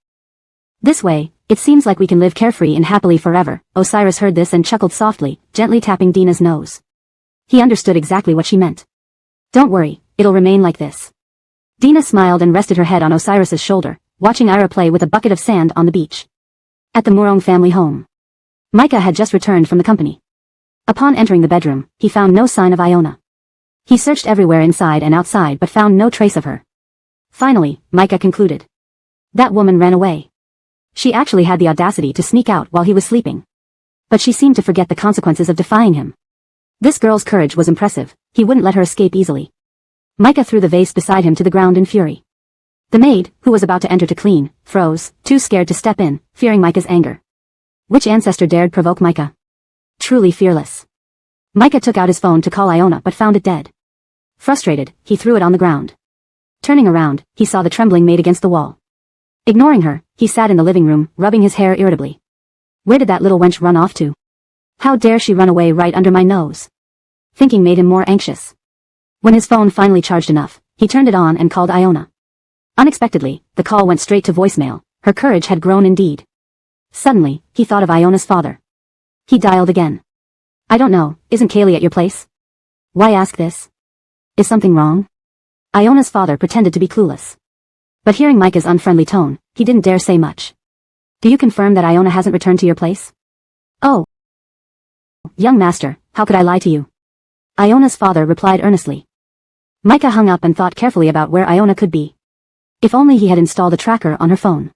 This way, it seems like we can live carefree and happily forever. Osiris heard this and chuckled softly, gently tapping Dina's nose. He understood exactly what she meant. Don't worry, it'll remain like this. Dina smiled and rested her head on Osiris's shoulder, watching Ira play with a bucket of sand on the beach. At the Murong family home. Micah had just returned from the company. Upon entering the bedroom, he found no sign of Iona. He searched everywhere inside and outside but found no trace of her. Finally, Micah concluded. That woman ran away. She actually had the audacity to sneak out while he was sleeping. But she seemed to forget the consequences of defying him. This girl's courage was impressive, he wouldn't let her escape easily. Micah threw the vase beside him to the ground in fury. The maid, who was about to enter to clean, froze, too scared to step in, fearing Micah's anger. Which ancestor dared provoke Micah? Truly fearless. Micah took out his phone to call Iona but found it dead. Frustrated, he threw it on the ground. Turning around, he saw the trembling maid against the wall. Ignoring her, he sat in the living room, rubbing his hair irritably. Where did that little wench run off to? How dare she run away right under my nose? Thinking made him more anxious. When his phone finally charged enough, he turned it on and called Iona. Unexpectedly, the call went straight to voicemail. Her courage had grown indeed. Suddenly, he thought of Iona's father. He dialed again. I don't know, isn't Kaylee at your place? Why ask this? Is something wrong? Iona's father pretended to be clueless. But hearing Micah's unfriendly tone, he didn't dare say much. Do you confirm that Iona hasn't returned to your place? Oh. Young master, how could I lie to you? Iona's father replied earnestly. Micah hung up and thought carefully about where Iona could be. If only he had installed a tracker on her phone.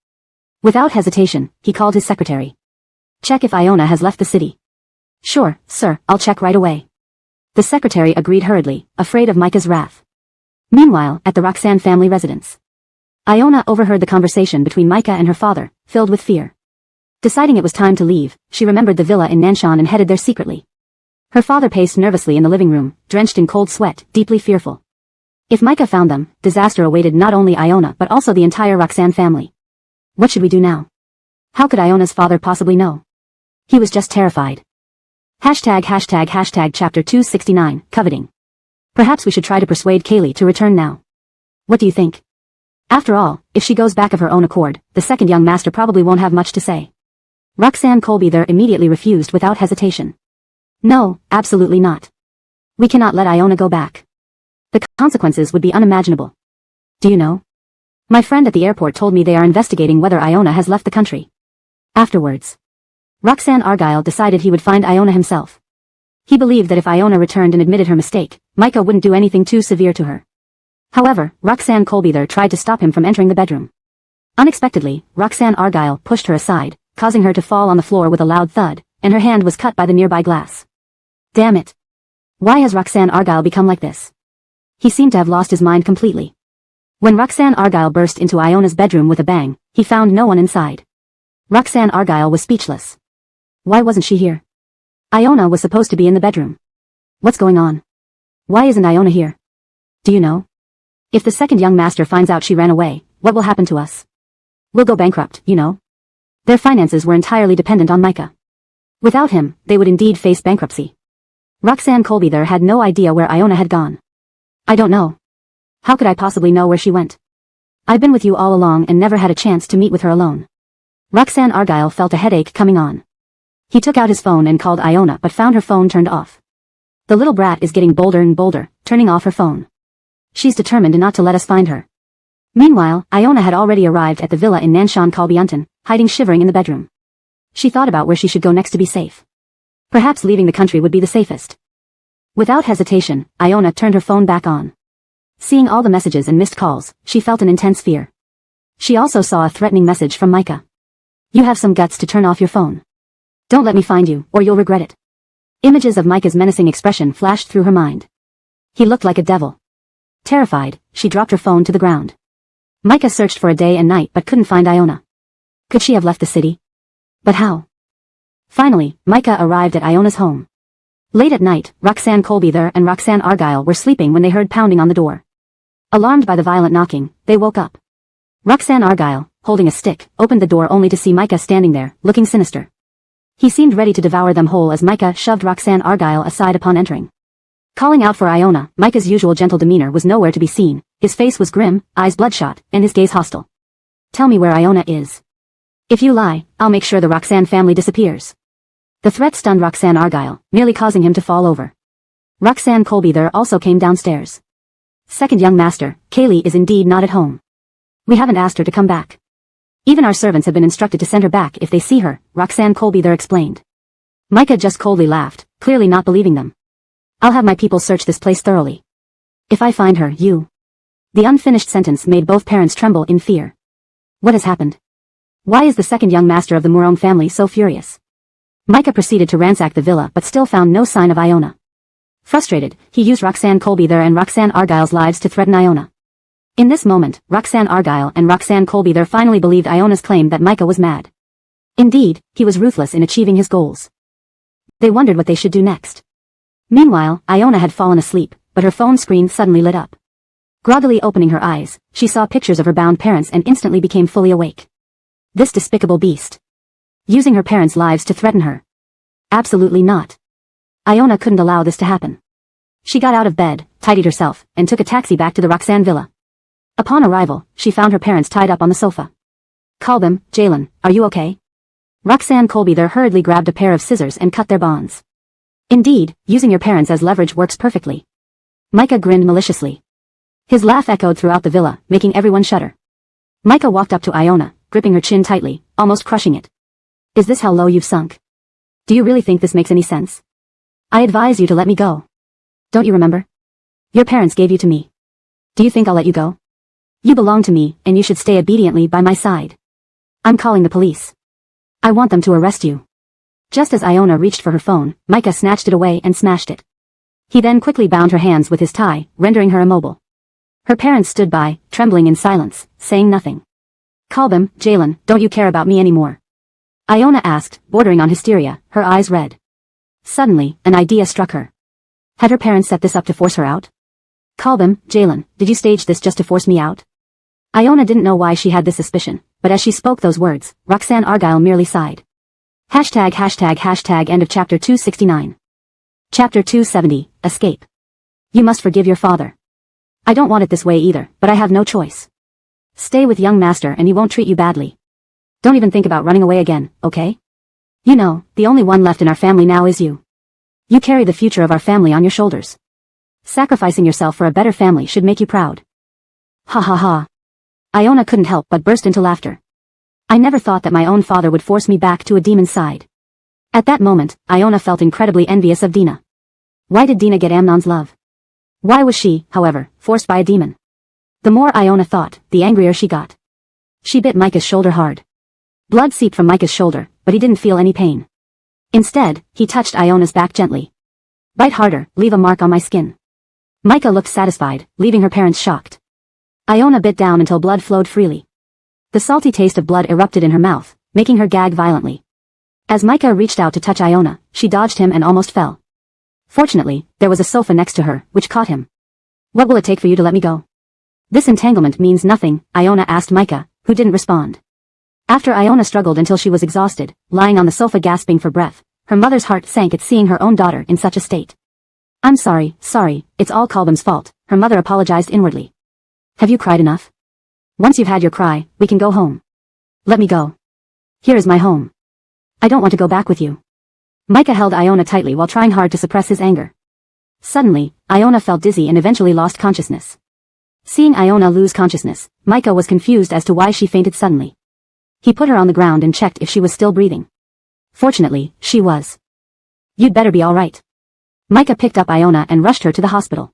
Without hesitation, he called his secretary. Check if Iona has left the city. Sure, sir, I'll check right away. The secretary agreed hurriedly, afraid of Micah's wrath. Meanwhile, at the Roxanne family residence. Iona overheard the conversation between Micah and her father, filled with fear. Deciding it was time to leave, she remembered the villa in Nanshan and headed there secretly. Her father paced nervously in the living room, drenched in cold sweat, deeply fearful. If Micah found them, disaster awaited not only Iona but also the entire Roxanne family. What should we do now? How could Iona's father possibly know? He was just terrified. Hashtag chapter 269, coveting. Perhaps we should try to persuade Kaylee to return now. What do you think? After all, if she goes back of her own accord, the second young master probably won't have much to say. Roxanne Colby immediately refused without hesitation. No, absolutely not. We cannot let Iona go back. The consequences would be unimaginable. Do you know? My friend at the airport told me they are investigating whether Iona has left the country. Afterwards, Roxanne Argyle decided he would find Iona himself. He believed that if Iona returned and admitted her mistake, Micah wouldn't do anything too severe to her. However, Roxanne Colby tried to stop him from entering the bedroom. Unexpectedly, Roxanne Argyle pushed her aside, causing her to fall on the floor with a loud thud, and her hand was cut by the nearby glass. Damn it. Why has Roxanne Argyle become like this? He seemed to have lost his mind completely. When Roxanne Argyle burst into Iona's bedroom with a bang, he found no one inside. Roxanne Argyle was speechless. Why wasn't she here? Iona was supposed to be in the bedroom. What's going on? Why isn't Iona here? Do you know? If the second young master finds out she ran away, what will happen to us? We'll go bankrupt, you know. Their finances were entirely dependent on Micah. Without him, they would indeed face bankruptcy. Roxanne Colby had no idea where Iona had gone. I don't know. How could I possibly know where she went? I've been with you all along and never had a chance to meet with her alone. Roxanne Argyle felt a headache coming on. He took out his phone and called Iona but found her phone turned off. The little brat is getting bolder and bolder, turning off her phone. She's determined not to let us find her. Meanwhile, Iona had already arrived at the villa in Nanshan Kalbiuntan, hiding shivering in the bedroom. She thought about where she should go next to be safe. Perhaps leaving the country would be the safest. Without hesitation, Iona turned her phone back on. Seeing all the messages and missed calls, she felt an intense fear. She also saw a threatening message from Micah. You have some guts to turn off your phone. Don't let me find you, or you'll regret it. Images of Micah's menacing expression flashed through her mind. He looked like a devil. Terrified, she dropped her phone to the ground. Micah searched for a day and night but couldn't find Iona. Could she have left the city? But how? Finally, Micah arrived at Iona's home. Late at night, Roxanne Colby-there and Roxanne Argyle were sleeping when they heard pounding on the door. Alarmed by the violent knocking, they woke up. Roxanne Argyle, holding a stick, opened the door only to see Micah standing there, looking sinister. He seemed ready to devour them whole as Micah shoved Roxanne Argyle aside upon entering. Calling out for Iona, Micah's usual gentle demeanor was nowhere to be seen. His face was grim, eyes bloodshot, and his gaze hostile. Tell me where Iona is. If you lie, I'll make sure the Roxanne family disappears. The threat stunned Roxanne Argyle, nearly causing him to fall over. Roxanne Colby-there also came downstairs. Second young master, Kaylee is indeed not at home. We haven't asked her to come back. Even our servants have been instructed to send her back if they see her, Roxanne Colby-there explained. Micah just coldly laughed, clearly not believing them. I'll have my people search this place thoroughly. If I find her, you. The unfinished sentence made both parents tremble in fear. What has happened? Why is the second young master of the Morone family so furious? Micah proceeded to ransack the villa but still found no sign of Iona. Frustrated, he used Roxanne Colby-there and Roxanne Argyle's lives to threaten Iona. In this moment, Roxanne Argyle and Roxanne Colby-there finally believed Iona's claim that Micah was mad. Indeed, he was ruthless in achieving his goals. They wondered what they should do next. Meanwhile, Iona had fallen asleep, but her phone screen suddenly lit up. Groggily opening her eyes, she saw pictures of her bound parents and instantly became fully awake. This despicable beast. Using her parents' lives to threaten her. Absolutely not. Iona couldn't allow this to happen. She got out of bed, tidied herself, and took a taxi back to the Roxanne villa. Upon arrival, she found her parents tied up on the sofa. Kalbim, Jalen, are you okay? Roxanne Colby-there hurriedly grabbed a pair of scissors and cut their bonds. Indeed, using your parents as leverage works perfectly. Micah grinned maliciously. His laugh echoed throughout the villa, making everyone shudder. Micah walked up to Iona, gripping her chin tightly, almost crushing it. Is this how low you've sunk? Do you really think this makes any sense? I advise you to let me go. Don't you remember? Your parents gave you to me. Do you think I'll let you go? You belong to me, and you should stay obediently by my side. I'm calling the police. I want them to arrest you. Just as Iona reached for her phone, Micah snatched it away and smashed it. He then quickly bound her hands with his tie, rendering her immobile. Her parents stood by, trembling in silence, saying nothing. Kalbim, Jalen, don't you care about me anymore? Iona asked, bordering on hysteria, her eyes red. Suddenly, an idea struck her. Had her parents set this up to force her out? Kalbim, Jalen, did you stage this just to force me out? Iona didn't know why she had this suspicion, but as she spoke those words, Roxanne Argyle merely sighed. End of chapter 269. Chapter 270, Escape. You must forgive your father. I don't want it this way either, but I have no choice. Stay with young master and he won't treat you badly. Don't even think about running away again, okay? You know, the only one left in our family now is you. You carry the future of our family on your shoulders. Sacrificing yourself for a better family should make you proud. Ha ha ha. Iona couldn't help but burst into laughter. I never thought that my own father would force me back to a demon's side. At that moment, Iona felt incredibly envious of Dina. Why did Dina get Amnon's love? Why was she, however, forced by a demon? The more Iona thought, the angrier she got. She bit Micah's shoulder hard. Blood seeped from Micah's shoulder, but he didn't feel any pain. Instead, he touched Iona's back gently. Bite harder, leave a mark on my skin. Micah looked satisfied, leaving her parents shocked. Iona bit down until blood flowed freely. The salty taste of blood erupted in her mouth, making her gag violently. As Micah reached out to touch Iona, she dodged him and almost fell. Fortunately, there was a sofa next to her, which caught him. What will it take for you to let me go? This entanglement means nothing, Iona asked Micah, who didn't respond. After Iona struggled until she was exhausted, lying on the sofa gasping for breath, her mother's heart sank at seeing her own daughter in such a state. I'm sorry, it's all Kalbim's fault, her mother apologized inwardly. Have you cried enough? Once you've had your cry, we can go home. Let me go. Here is my home. I don't want to go back with you. Micah held Iona tightly while trying hard to suppress his anger. Suddenly, Iona felt dizzy and eventually lost consciousness. Seeing Iona lose consciousness, Micah was confused as to why she fainted suddenly. He put her on the ground and checked if she was still breathing. Fortunately, she was. You'd better be all right. Micah picked up Iona and rushed her to the hospital.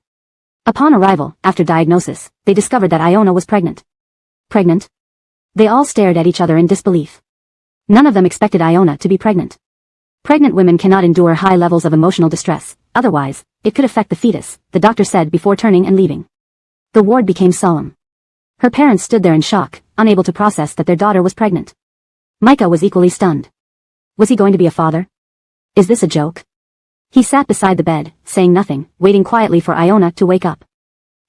Upon arrival, after diagnosis, they discovered that Iona was pregnant. Pregnant? They all stared at each other in disbelief. None of them expected Iona to be pregnant. Pregnant women cannot endure high levels of emotional distress, otherwise, it could affect the fetus, the doctor said before turning and leaving. The ward became solemn. Her parents stood there in shock, unable to process that their daughter was pregnant. Micah was equally stunned. Was he going to be a father? Is this a joke? He sat beside the bed, saying nothing, waiting quietly for Iona to wake up.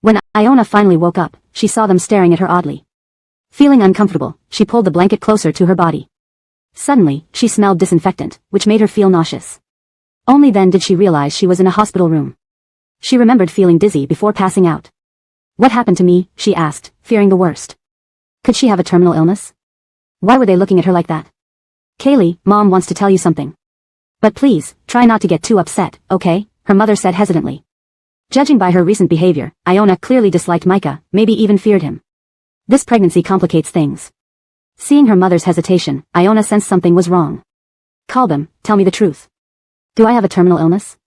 When Iona finally woke up, she saw them staring at her oddly. Feeling uncomfortable, she pulled the blanket closer to her body. Suddenly, she smelled disinfectant, which made her feel nauseous. Only then did she realize she was in a hospital room. She remembered feeling dizzy before passing out. What happened to me, she asked, fearing the worst. Could she have a terminal illness? Why were they looking at her like that? Kaylee, Mom wants to tell you something. But please, try not to get too upset, okay? Her mother said hesitantly. Judging by her recent behavior, Iona clearly disliked Micah, maybe even feared him. This pregnancy complicates things. Seeing her mother's hesitation, Iona sensed something was wrong. Kalbam, tell me the truth. Do I have a terminal illness?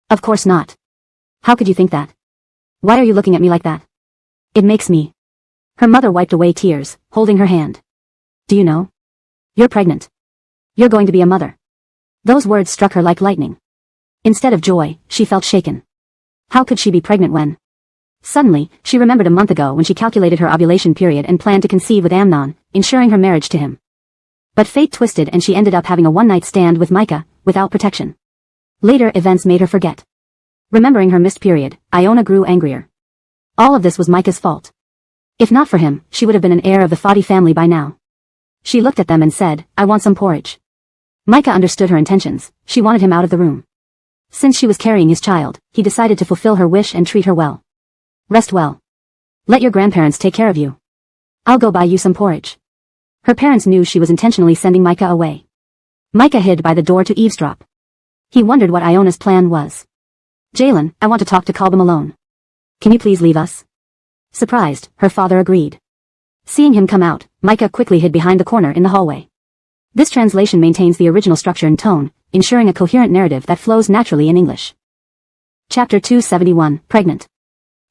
Of course not. How could you think that? Why are you looking at me like that? It makes me. Her mother wiped away tears, holding her hand. Do you know? You're pregnant. You're going to be a mother. Those words struck her like lightning. Instead of joy, she felt shaken. How could she be pregnant when? Suddenly, she remembered a month ago when she calculated her ovulation period and planned to conceive with Amnon, ensuring her marriage to him. But fate twisted and she ended up having a one-night stand with Micah, without protection. Later events made her forget. Remembering her missed period, Iona grew angrier. All of this was Micah's fault. If not for him, she would have been an heir of the Fadi family by now. She looked at them and said, I want some porridge. Micah understood her intentions, she wanted him out of the room. Since she was carrying his child, he decided to fulfill her wish and treat her well. Rest well. Let your grandparents take care of you. I'll go buy you some porridge. Her parents knew she was intentionally sending Micah away. Micah hid by the door to eavesdrop. He wondered what Iona's plan was. Jalen, I want to talk to Kalbam alone. Can you please leave us? Surprised, her father agreed. Seeing him come out, Micah quickly hid behind the corner in the hallway. This translation maintains the original structure and tone, ensuring a coherent narrative that flows naturally in English. Chapter 271, Pregnant.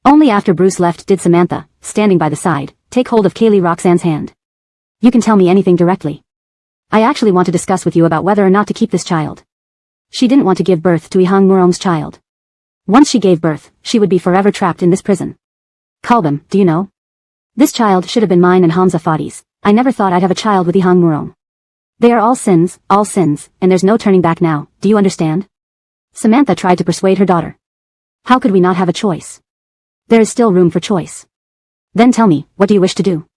Only after Bruce left did Samantha, standing by the side, take hold of Kaylee Roxanne's hand. You can tell me anything directly. I actually want to discuss with you about whether or not to keep this child. She didn't want to give birth to Ihang Murong's child. Once she gave birth, she would be forever trapped in this prison. Kalbam, do you know? This child should have been mine and Hamza Fadi's. I never thought I'd have a child with Ihang Murong. They are all sins, and there's no turning back now, do you understand? Samantha tried to persuade her daughter. How could we not have a choice? There is still room for choice. Then tell me, what do you wish to do?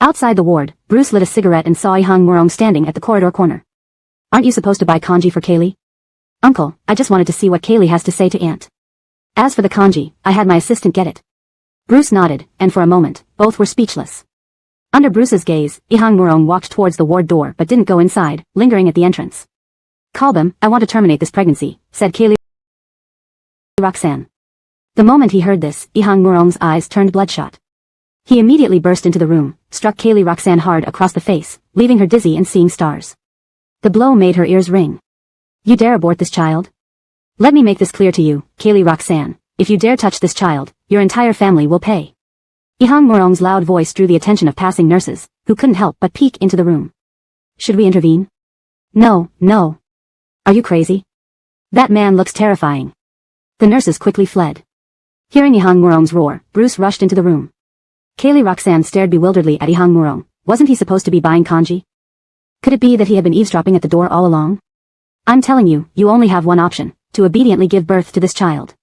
Outside the ward, Bruce lit a cigarette and saw Ihang Murong standing at the corridor corner. Aren't you supposed to buy kanji for Kaylee? Uncle, I just wanted to see what Kaylee has to say to Aunt. As for the kanji, I had my assistant get it. Bruce nodded, and for a moment, both were speechless. Under Bruce's gaze, Ihang Murong walked towards the ward door but didn't go inside, lingering at the entrance. Kalbam, I want to terminate this pregnancy, said Kaylee Roxanne. The moment he heard this, Ihang Murong's eyes turned bloodshot. He immediately burst into the room, struck Kaylee Roxanne hard across the face, leaving her dizzy and seeing stars. The blow made her ears ring. You dare abort this child? Let me make this clear to you, Kaylee Roxanne. If you dare touch this child, your entire family will pay. Ihang Murong's loud voice drew the attention of passing nurses, who couldn't help but peek into the room. Should we intervene? No. Are you crazy? That man looks terrifying. The nurses quickly fled. Hearing Ihang Murong's roar, Bruce rushed into the room. Kaylee Roxanne stared bewilderedly at Ihang Murong. Wasn't he supposed to be buying kanji? Could it be that he had been eavesdropping at the door all along? I'm telling you, you only have one option, to obediently give birth to this child.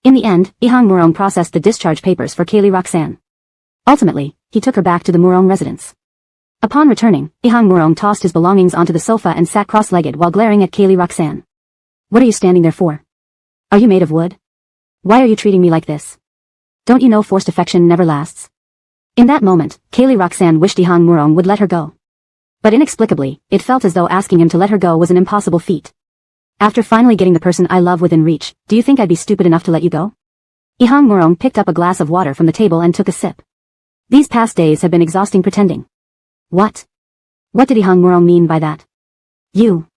In the end, Ihang Murong processed the discharge papers for Kaylee Roxanne. Ultimately, he took her back to the Murong residence. Upon returning, Ihang Murong tossed his belongings onto the sofa and sat cross-legged while glaring at Kaylee Roxanne. What are you standing there for? Are you made of wood? Why are you treating me like this? Don't you know forced affection never lasts? In that moment, Kaylee Roxanne wished Ihang Murong would let her go. But inexplicably, it felt as though asking him to let her go was an impossible feat. After finally getting the person I love within reach, do you think I'd be stupid enough to let you go? Ihang Murong picked up a glass of water from the table and took a sip. These past days have been exhausting pretending. What? What did Ihang Murong mean by that? You.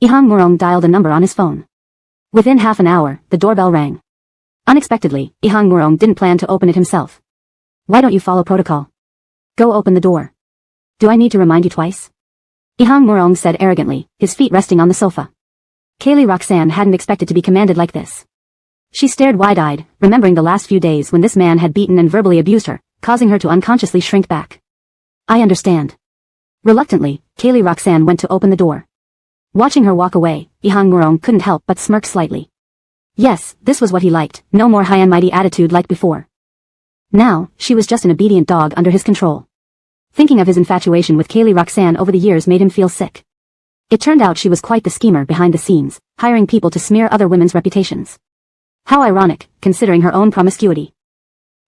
Ihang Murong dialed a number on his phone. Within half an hour, the doorbell rang. Unexpectedly, Ihang Murong didn't plan to open it himself. Why don't you follow protocol? Go open the door. Do I need to remind you twice? Ihang Murong said arrogantly, his feet resting on the sofa. Kaylee Roxanne hadn't expected to be commanded like this. She stared wide-eyed, remembering the last few days when this man had beaten and verbally abused her, causing her to unconsciously shrink back. I understand. Reluctantly, Kaylee Roxanne went to open the door. Watching her walk away, Ihang Murong couldn't help but smirk slightly. Yes, this was what he liked, no more high and mighty attitude like before. Now, she was just an obedient dog under his control. Thinking of his infatuation with Kaylee Roxanne over the years made him feel sick. It turned out she was quite the schemer behind the scenes, hiring people to smear other women's reputations. How ironic, considering her own promiscuity.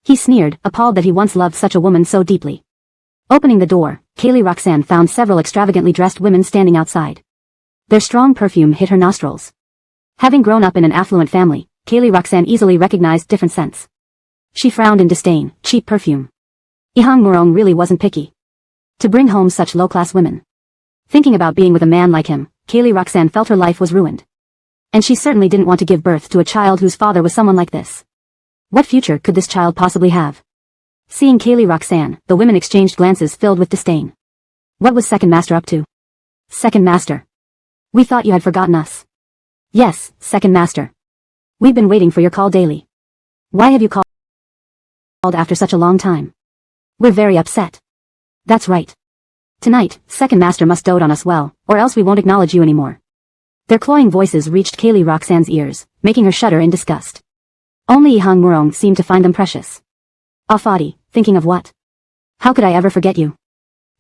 He sneered, appalled that he once loved such a woman so deeply. Opening the door, Kaylee Roxanne found several extravagantly dressed women standing outside. Their strong perfume hit her nostrils. Having grown up in an affluent family, Kaylee Roxanne easily recognized different scents. She frowned in disdain, cheap perfume. Ihang Murong really wasn't picky. To bring home such low-class women. Thinking about being with a man like him, Kaylee Roxanne felt her life was ruined. And she certainly didn't want to give birth to a child whose father was someone like this. What future could this child possibly have? Seeing Kaylee Roxanne, the women exchanged glances filled with disdain. What was Second Master up to? Second Master. We thought you had forgotten us. Yes, Second Master. We've been waiting for your call daily. Why have you called after such a long time? We're very upset. That's right. Tonight, Second Master must dote on us well, or else we won't acknowledge you anymore. Their cloying voices reached Kaylee Roxanne's ears, making her shudder in disgust. Only Ihang Murong seemed to find them precious. Fadi, thinking of what? How could I ever forget you?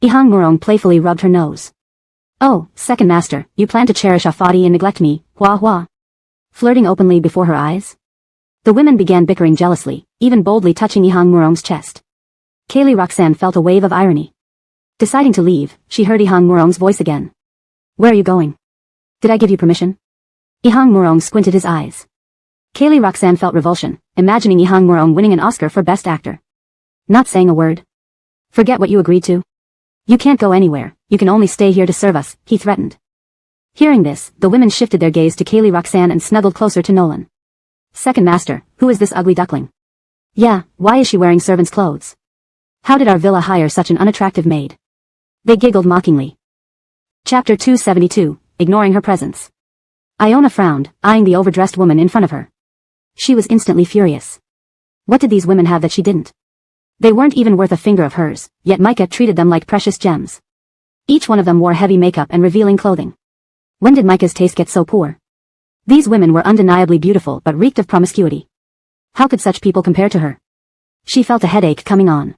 Ihang Murong playfully rubbed her nose. Oh, Second Master, you plan to cherish Fadi and neglect me, hua hua. Flirting openly before her eyes? The women began bickering jealously, even boldly touching Ihang Murong's chest. Kaylee Roxanne felt a wave of irony. Deciding to leave, she heard Ihang Murong's voice again. Where are you going? Did I give you permission? Ihang Murong squinted his eyes. Kaylee Roxanne felt revulsion, imagining Ihang Murong winning an Oscar for Best Actor. Not saying a word. Forget what you agreed to. You can't go anywhere, you can only stay here to serve us, he threatened. Hearing this, the women shifted their gaze to Kaylee Roxanne and snuggled closer to Nolan. Second Master, who is this ugly duckling? Yeah, why is she wearing servant's clothes? How did our villa hire such an unattractive maid? They giggled mockingly. Chapter 272, Ignoring Her Presence. Iona frowned, eyeing the overdressed woman in front of her. She was instantly furious. What did these women have that she didn't? They weren't even worth a finger of hers, yet Micah treated them like precious gems. Each one of them wore heavy makeup and revealing clothing. When did Micah's taste get so poor? These women were undeniably beautiful but reeked of promiscuity. How could such people compare to her? She felt a headache coming on.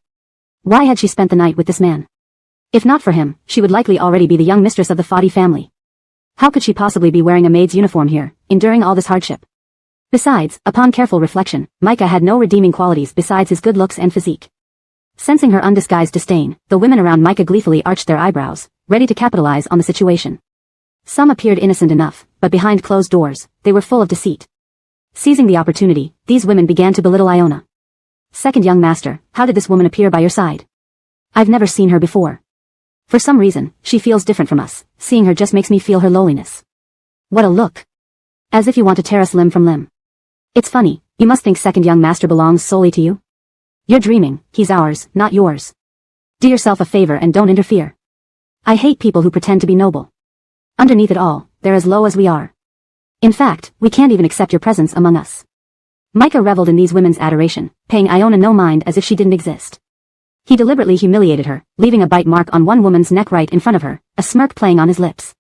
Why had she spent the night with this man? If not for him, she would likely already be the young mistress of the Fadi family. How could she possibly be wearing a maid's uniform here, enduring all this hardship? Besides, upon careful reflection, Micah had no redeeming qualities besides his good looks and physique. Sensing her undisguised disdain, the women around Micah gleefully arched their eyebrows, ready to capitalize on the situation. Some appeared innocent enough, but behind closed doors, they were full of deceit. Seizing the opportunity, these women began to belittle Iona. Second young master, how did this woman appear by your side? I've never seen her before. For some reason, she feels different from us, seeing her just makes me feel her lowliness. What a look. As if you want to tear us limb from limb. It's funny, you must think second young master belongs solely to you? You're dreaming, he's ours, not yours. Do yourself a favor and don't interfere. I hate people who pretend to be noble. Underneath it all, they're as low as we are. In fact, we can't even accept your presence among us. Micah reveled in these women's adoration, paying Iona no mind as if she didn't exist. He deliberately humiliated her, leaving a bite mark on one woman's neck right in front of her, a smirk playing on his lips.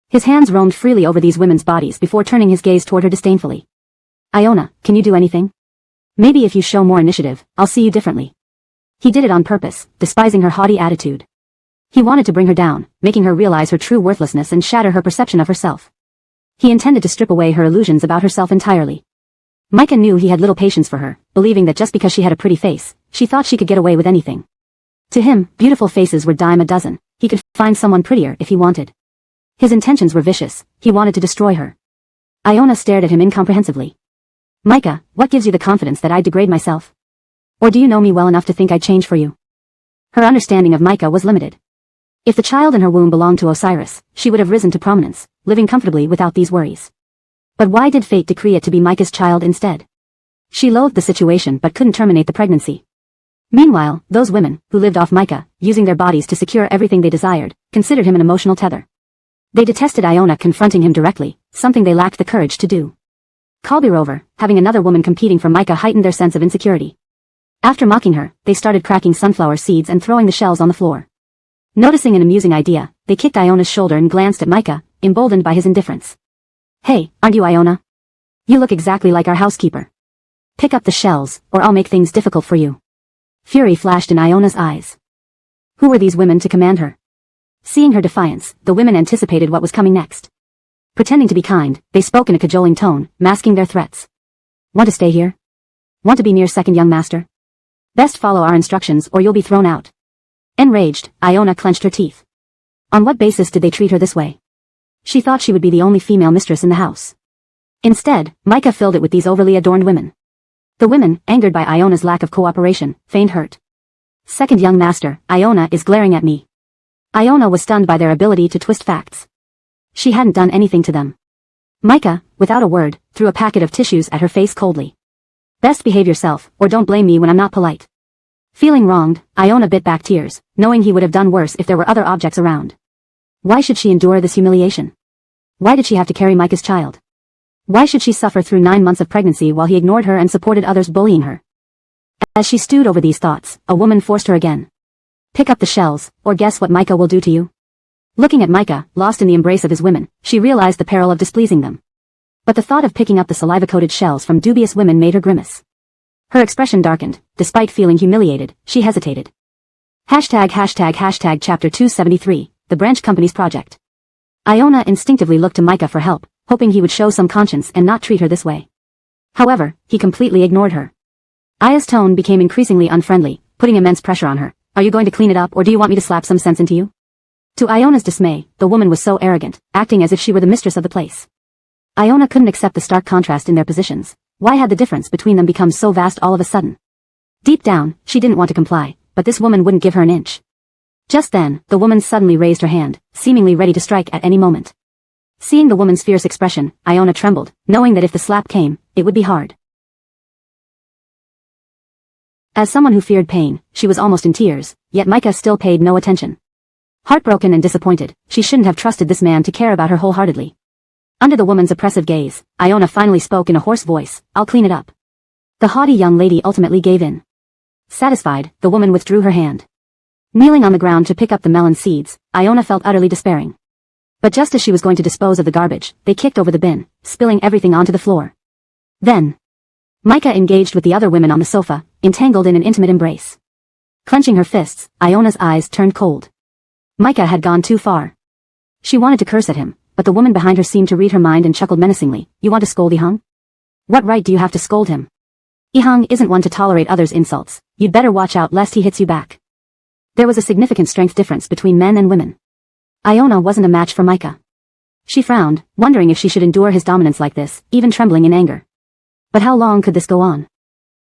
His hands roamed freely over these women's bodies before turning his gaze toward her disdainfully. Iona, can you do anything? Maybe if you show more initiative, I'll see you differently. He did it on purpose, despising her haughty attitude. He wanted to bring her down, making her realize her true worthlessness and shatter her perception of herself. He intended to strip away her illusions about herself entirely. Micah knew he had little patience for her, believing that just because she had a pretty face, she thought she could get away with anything. To him, beautiful faces were dime a dozen. He could find someone prettier if he wanted. His intentions were vicious. He wanted to destroy her. Iona stared at him incomprehensively. Micah, what gives you the confidence that I'd degrade myself? Or do you know me well enough to think I'd change for you? Her understanding of Micah was limited. If the child in her womb belonged to Osiris, she would have risen to prominence, living comfortably without these worries. But why did fate decree it to be Micah's child instead? She loathed the situation but couldn't terminate the pregnancy. Meanwhile, those women, who lived off Micah, using their bodies to secure everything they desired, considered him an emotional tether. They detested Iona confronting him directly, something they lacked the courage to do. Moreover, having another woman competing for Micah heightened their sense of insecurity. After mocking her, they started cracking sunflower seeds and throwing the shells on the floor. Noticing an amusing idea, they kicked Iona's shoulder and glanced at Micah, emboldened by his indifference. Hey, aren't you Iona? You look exactly like our housekeeper. Pick up the shells, or I'll make things difficult for you. Fury flashed in Iona's eyes. Who were these women to command her? Seeing her defiance, the women anticipated what was coming next. Pretending to be kind, they spoke in a cajoling tone, masking their threats. Want to stay here? Want to be near second young master? Best follow our instructions or you'll be thrown out. Enraged, Iona clenched her teeth. On what basis did they treat her this way? She thought she would be the only female mistress in the house. Instead, Micah filled it with these overly adorned women. The women, angered by Iona's lack of cooperation, feigned hurt. Second young master, Iona is glaring at me. Iona was stunned by their ability to twist facts. She hadn't done anything to them. Micah, without a word, threw a packet of tissues at her face coldly. Best behave yourself, or don't blame me when I'm not polite. Feeling wronged, Iona bit back tears, knowing he would have done worse if there were other objects around. Why should she endure this humiliation? Why did she have to carry Micah's child? Why should she suffer through 9 months of pregnancy while he ignored her and supported others bullying her? As she stewed over these thoughts, a woman forced her again. Pick up the shells, or guess what Micah will do to you? Looking at Micah, lost in the embrace of his women, she realized the peril of displeasing them. But the thought of picking up the saliva-coated shells from dubious women made her grimace. Her expression darkened. Despite feeling humiliated, she hesitated. Chapter 273, The Branch Company's Project. Iona instinctively looked to Micah for help, hoping he would show some conscience and not treat her this way. However, he completely ignored her. Aya's tone became increasingly unfriendly, putting immense pressure on her. Are you going to clean it up or do you want me to slap some sense into you? To Iona's dismay, the woman was so arrogant, acting as if she were the mistress of the place. Iona couldn't accept the stark contrast in their positions. Why had the difference between them become so vast all of a sudden? Deep down, she didn't want to comply, but this woman wouldn't give her an inch. Just then, the woman suddenly raised her hand, seemingly ready to strike at any moment. Seeing the woman's fierce expression, Iona trembled, knowing that if the slap came, it would be hard. As someone who feared pain, she was almost in tears, yet Micah still paid no attention. Heartbroken and disappointed, she shouldn't have trusted this man to care about her wholeheartedly. Under the woman's oppressive gaze, Iona finally spoke in a hoarse voice, I'll clean it up. The haughty young lady ultimately gave in. Satisfied, the woman withdrew her hand. Kneeling on the ground to pick up the melon seeds, Iona felt utterly despairing. But just as she was going to dispose of the garbage, they kicked over the bin, spilling everything onto the floor. Then, Micah engaged with the other women on the sofa, entangled in an intimate embrace. Clenching her fists, Iona's eyes turned cold. Micah had gone too far. She wanted to curse at him, but the woman behind her seemed to read her mind and chuckled menacingly. You want to scold Ihang? What right do you have to scold him? Ihang isn't one to tolerate others' insults. You'd better watch out lest he hits you back. There was a significant strength difference between men and women. Iona wasn't a match for Micah. She frowned, wondering if she should endure his dominance like this, even trembling in anger. But how long could this go on?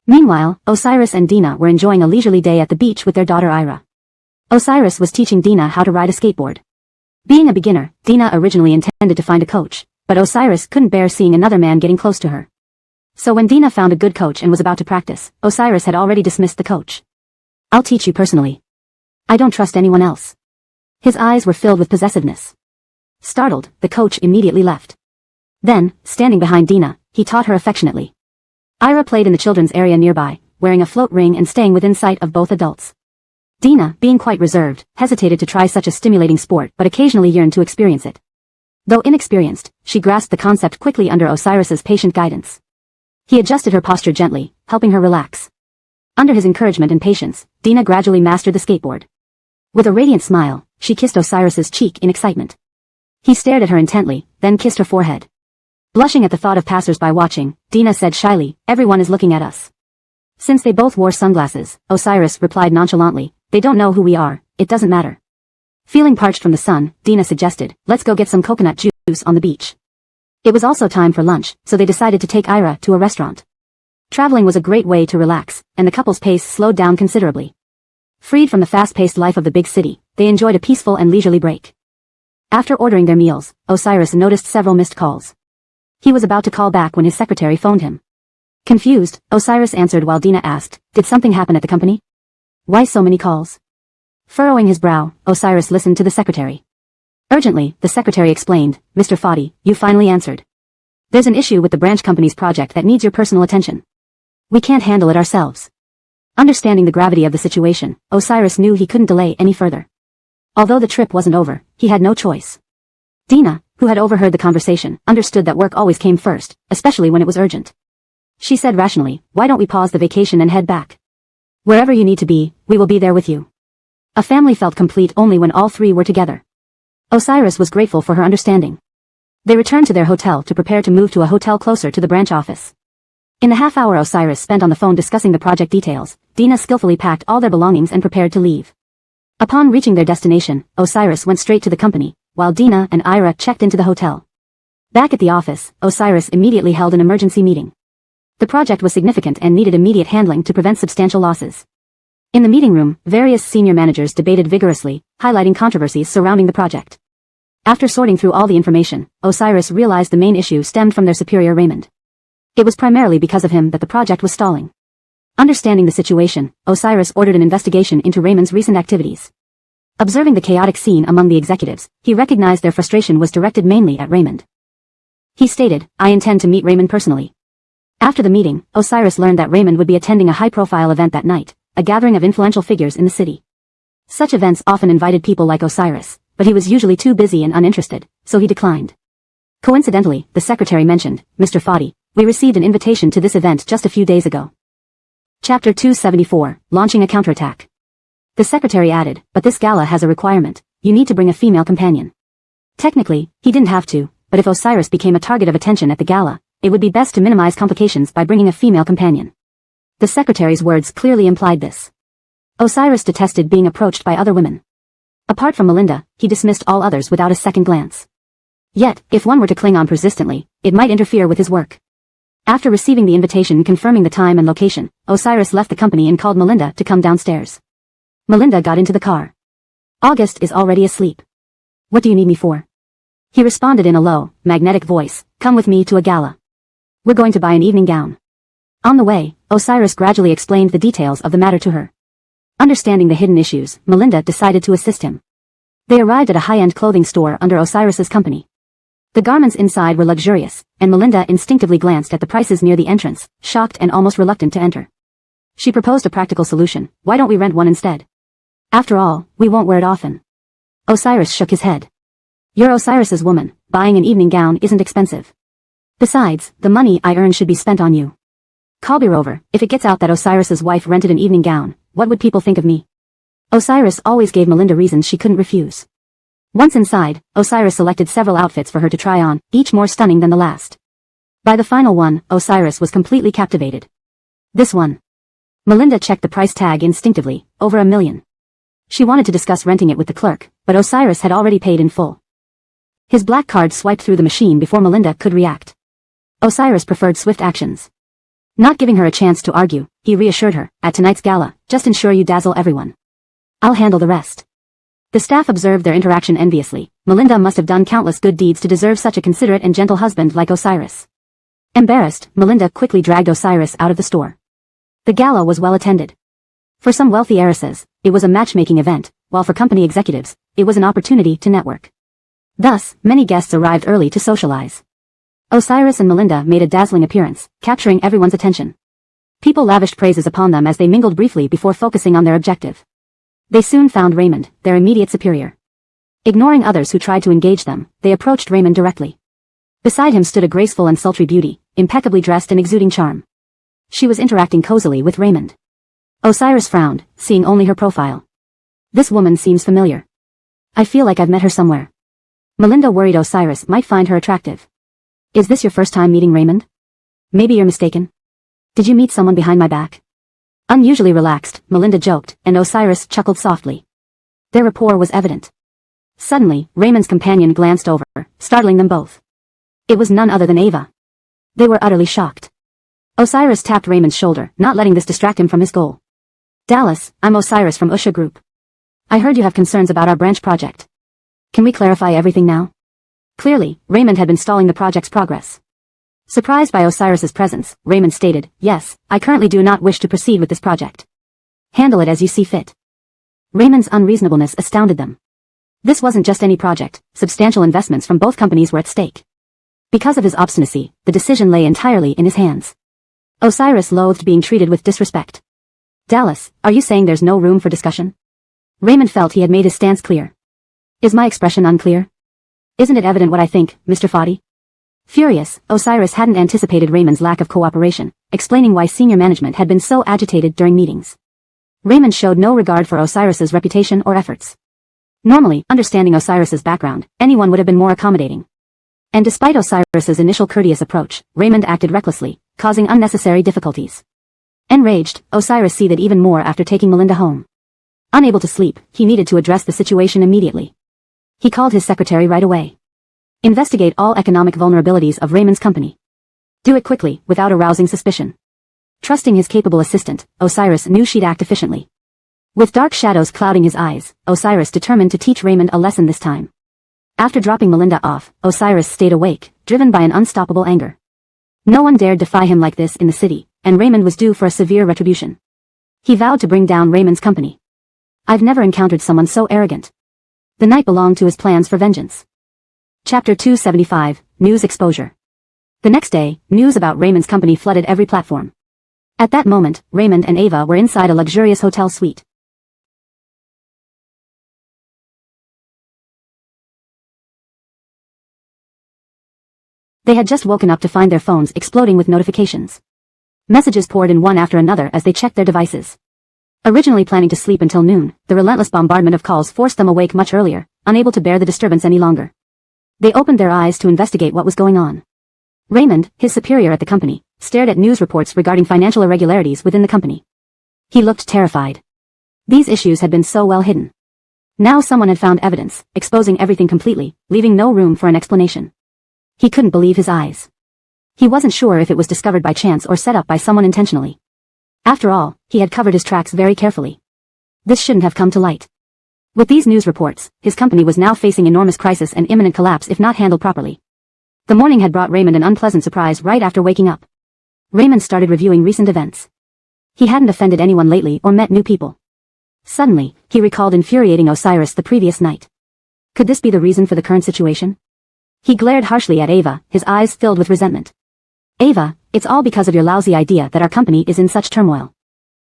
Meanwhile, Osiris and Dina were enjoying a leisurely day at the beach with their daughter Ira. Osiris was teaching Dina how to ride a skateboard. Being a beginner, Dina originally intended to find a coach, but Osiris couldn't bear seeing another man getting close to her. So when Dina found a good coach and was about to practice, Osiris had already dismissed the coach. I'll teach you personally. I don't trust anyone else. His eyes were filled with possessiveness. Startled, the coach immediately left. Then, standing behind Dina, he taught her affectionately. Ira played in the children's area nearby, wearing a float ring and staying within sight of both adults. Dina, being quite reserved, hesitated to try such a stimulating sport but occasionally yearned to experience it. Though inexperienced, she grasped the concept quickly under Osiris's patient guidance. He adjusted her posture gently, helping her relax. Under his encouragement and patience, Dina gradually mastered the skateboard. With a radiant smile, she kissed Osiris's cheek in excitement. He stared at her intently, then kissed her forehead. Blushing at the thought of passers-by watching, Dina said shyly, everyone is looking at us. Since they both wore sunglasses, Osiris replied nonchalantly, they don't know who we are, it doesn't matter. Feeling parched from the sun, Dina suggested, let's go get some coconut juice on the beach. It was also time for lunch, so they decided to take Ira to a restaurant. Traveling was a great way to relax, and the couple's pace slowed down considerably. Freed from the fast-paced life of the big city, they enjoyed a peaceful and leisurely break. After ordering their meals, Osiris noticed several missed calls. He was about to call back when his secretary phoned him. Confused, Osiris answered while Dina asked, "Did something happen at the company? Why so many calls?" Furrowing his brow, Osiris listened to the secretary. Urgently, the secretary explained, "Mr. Fadi, you finally answered. There's an issue with the branch company's project that needs your personal attention. We can't handle it ourselves." Understanding the gravity of the situation, Osiris knew he couldn't delay any further. Although the trip wasn't over, he had no choice. Dina, who had overheard the conversation, understood that work always came first, especially when it was urgent. She said rationally, "Why don't we pause the vacation and head back? Wherever you need to be, we will be there with you." A family felt complete only when all three were together. Osiris was grateful for her understanding. They returned to their hotel to prepare to move to a hotel closer to the branch office. In the half hour Osiris spent on the phone discussing the project details, Dina skillfully packed all their belongings and prepared to leave. Upon reaching their destination, Osiris went straight to the company, while Dina and Ira checked into the hotel. Back at the office, Osiris immediately held an emergency meeting. The project was significant and needed immediate handling to prevent substantial losses. In the meeting room, various senior managers debated vigorously, highlighting controversies surrounding the project. After sorting through all the information, Osiris realized the main issue stemmed from their superior Raymond. It was primarily because of him that the project was stalling. Understanding the situation, Osiris ordered an investigation into Raymond's recent activities. Observing the chaotic scene among the executives, he recognized their frustration was directed mainly at Raymond. He stated, "I intend to meet Raymond personally." After the meeting, Osiris learned that Raymond would be attending a high-profile event that night, a gathering of influential figures in the city. Such events often invited people like Osiris, but he was usually too busy and uninterested, so he declined. Coincidentally, the secretary mentioned, "Mr. Fadi, we received an invitation to this event just a few days ago." Chapter 274, Launching a Counterattack. The secretary added, "But this gala has a requirement. You need to bring a female companion." Technically, he didn't have to, but if Osiris became a target of attention at the gala, it would be best to minimize complications by bringing a female companion. The secretary's words clearly implied this. Osiris detested being approached by other women. Apart from Melinda, he dismissed all others without a second glance. Yet, if one were to cling on persistently, it might interfere with his work. After receiving the invitation confirming the time and location, Osiris left the company and called Melinda to come downstairs. Melinda got into the car. "August is already asleep. What do you need me for?" He responded in a low, magnetic voice, "Come with me to a gala. We're going to buy an evening gown." On the way, Osiris gradually explained the details of the matter to her. Understanding the hidden issues, Melinda decided to assist him. They arrived at a high-end clothing store under Osiris's company. The garments inside were luxurious, and Melinda instinctively glanced at the prices near the entrance, shocked and almost reluctant to enter. She proposed a practical solution, "Why don't we rent one instead? After all, we won't wear it often." Osiris shook his head. "You're Osiris's woman, buying an evening gown isn't expensive. Besides, the money I earn should be spent on you. Kalbirover, if it gets out that Osiris's wife rented an evening gown, what would people think of me?" Osiris always gave Melinda reasons she couldn't refuse. Once inside, Osiris selected several outfits for her to try on, each more stunning than the last. By the final one, Osiris was completely captivated. "This one." Melinda checked the price tag instinctively, over $1 million. She wanted to discuss renting it with the clerk, but Osiris had already paid in full. His black card swiped through the machine before Melinda could react. Osiris preferred swift actions. Not giving her a chance to argue, he reassured her, "At tonight's gala, just ensure you dazzle everyone. I'll handle the rest." The staff observed their interaction enviously. Melinda must have done countless good deeds to deserve such a considerate and gentle husband like Osiris. Embarrassed, Melinda quickly dragged Osiris out of the store. The gala was well attended. For some wealthy heiresses, it was a matchmaking event, while for company executives, it was an opportunity to network. Thus, many guests arrived early to socialize. Osiris and Melinda made a dazzling appearance, capturing everyone's attention. People lavished praises upon them as they mingled briefly before focusing on their objective. They soon found Raymond, their immediate superior. Ignoring others who tried to engage them, they approached Raymond directly. Beside him stood a graceful and sultry beauty, impeccably dressed and exuding charm. She was interacting cozily with Raymond. Osiris frowned, seeing only her profile. "This woman seems familiar. I feel like I've met her somewhere." Melinda worried Osiris might find her attractive. "Is this your first time meeting Raymond? Maybe you're mistaken. Did you meet someone behind my back?" Unusually relaxed, Melinda joked, and Osiris chuckled softly. Their rapport was evident. Suddenly, Raymond's companion glanced over, startling them both. It was none other than Ava. They were utterly shocked. Osiris tapped Raymond's shoulder, not letting this distract him from his goal. Dallas, I'm Osiris from Usha Group. I heard you have concerns about our branch project. Can we clarify everything now? Clearly, Raymond had been stalling the project's progress. Surprised by Osiris's presence, Raymond stated, yes, I currently do not wish to proceed with this project. Handle it as you see fit. Raymond's unreasonableness astounded them. This wasn't just any project, substantial investments from both companies were at stake. Because of his obstinacy, the decision lay entirely in his hands. Osiris loathed being treated with disrespect. Dallas, are you saying there's no room for discussion? Raymond felt he had made his stance clear. Is my expression unclear? Isn't it evident what I think, Mr. Foddy? Furious, Osiris hadn't anticipated Raymond's lack of cooperation, explaining why senior management had been so agitated during meetings. Raymond showed no regard for Osiris's reputation or efforts. Normally, understanding Osiris's background, anyone would have been more accommodating. And despite Osiris's initial courteous approach, Raymond acted recklessly, causing unnecessary difficulties. Enraged, Osiris seethed even more after taking Melinda home. Unable to sleep, he needed to address the situation immediately. He called his secretary right away. Investigate all economic vulnerabilities of Raymond's company. Do it quickly, without arousing suspicion. Trusting his capable assistant, Osiris knew she'd act efficiently. With dark shadows clouding his eyes, Osiris determined to teach Raymond a lesson this time. After dropping Melinda off, Osiris stayed awake, driven by an unstoppable anger. No one dared defy him like this in the city, and Raymond was due for a severe retribution. He vowed to bring down Raymond's company. I've never encountered someone so arrogant. The night belonged to his plans for vengeance. Chapter 275, News Exposure. The next day, news about Raymond's company flooded every platform. At that moment, Raymond and Ava were inside a luxurious hotel suite. They had just woken up to find their phones exploding with notifications. Messages poured in one after another as they checked their devices. Originally planning to sleep until noon, the relentless bombardment of calls forced them awake much earlier, unable to bear the disturbance any longer. They opened their eyes to investigate what was going on. Raymond, his superior at the company, stared at news reports regarding financial irregularities within the company. He looked terrified. These issues had been so well hidden. Now someone had found evidence, exposing everything completely, leaving no room for an explanation. He couldn't believe his eyes. He wasn't sure if it was discovered by chance or set up by someone intentionally. After all, he had covered his tracks very carefully. This shouldn't have come to light. With these news reports, his company was now facing enormous crisis and imminent collapse if not handled properly. The morning had brought Raymond an unpleasant surprise right after waking up. Raymond started reviewing recent events. He hadn't offended anyone lately or met new people. Suddenly, he recalled infuriating Osiris the previous night. Could this be the reason for the current situation? He glared harshly at Ava, his eyes filled with resentment. Ava, it's all because of your lousy idea that our company is in such turmoil.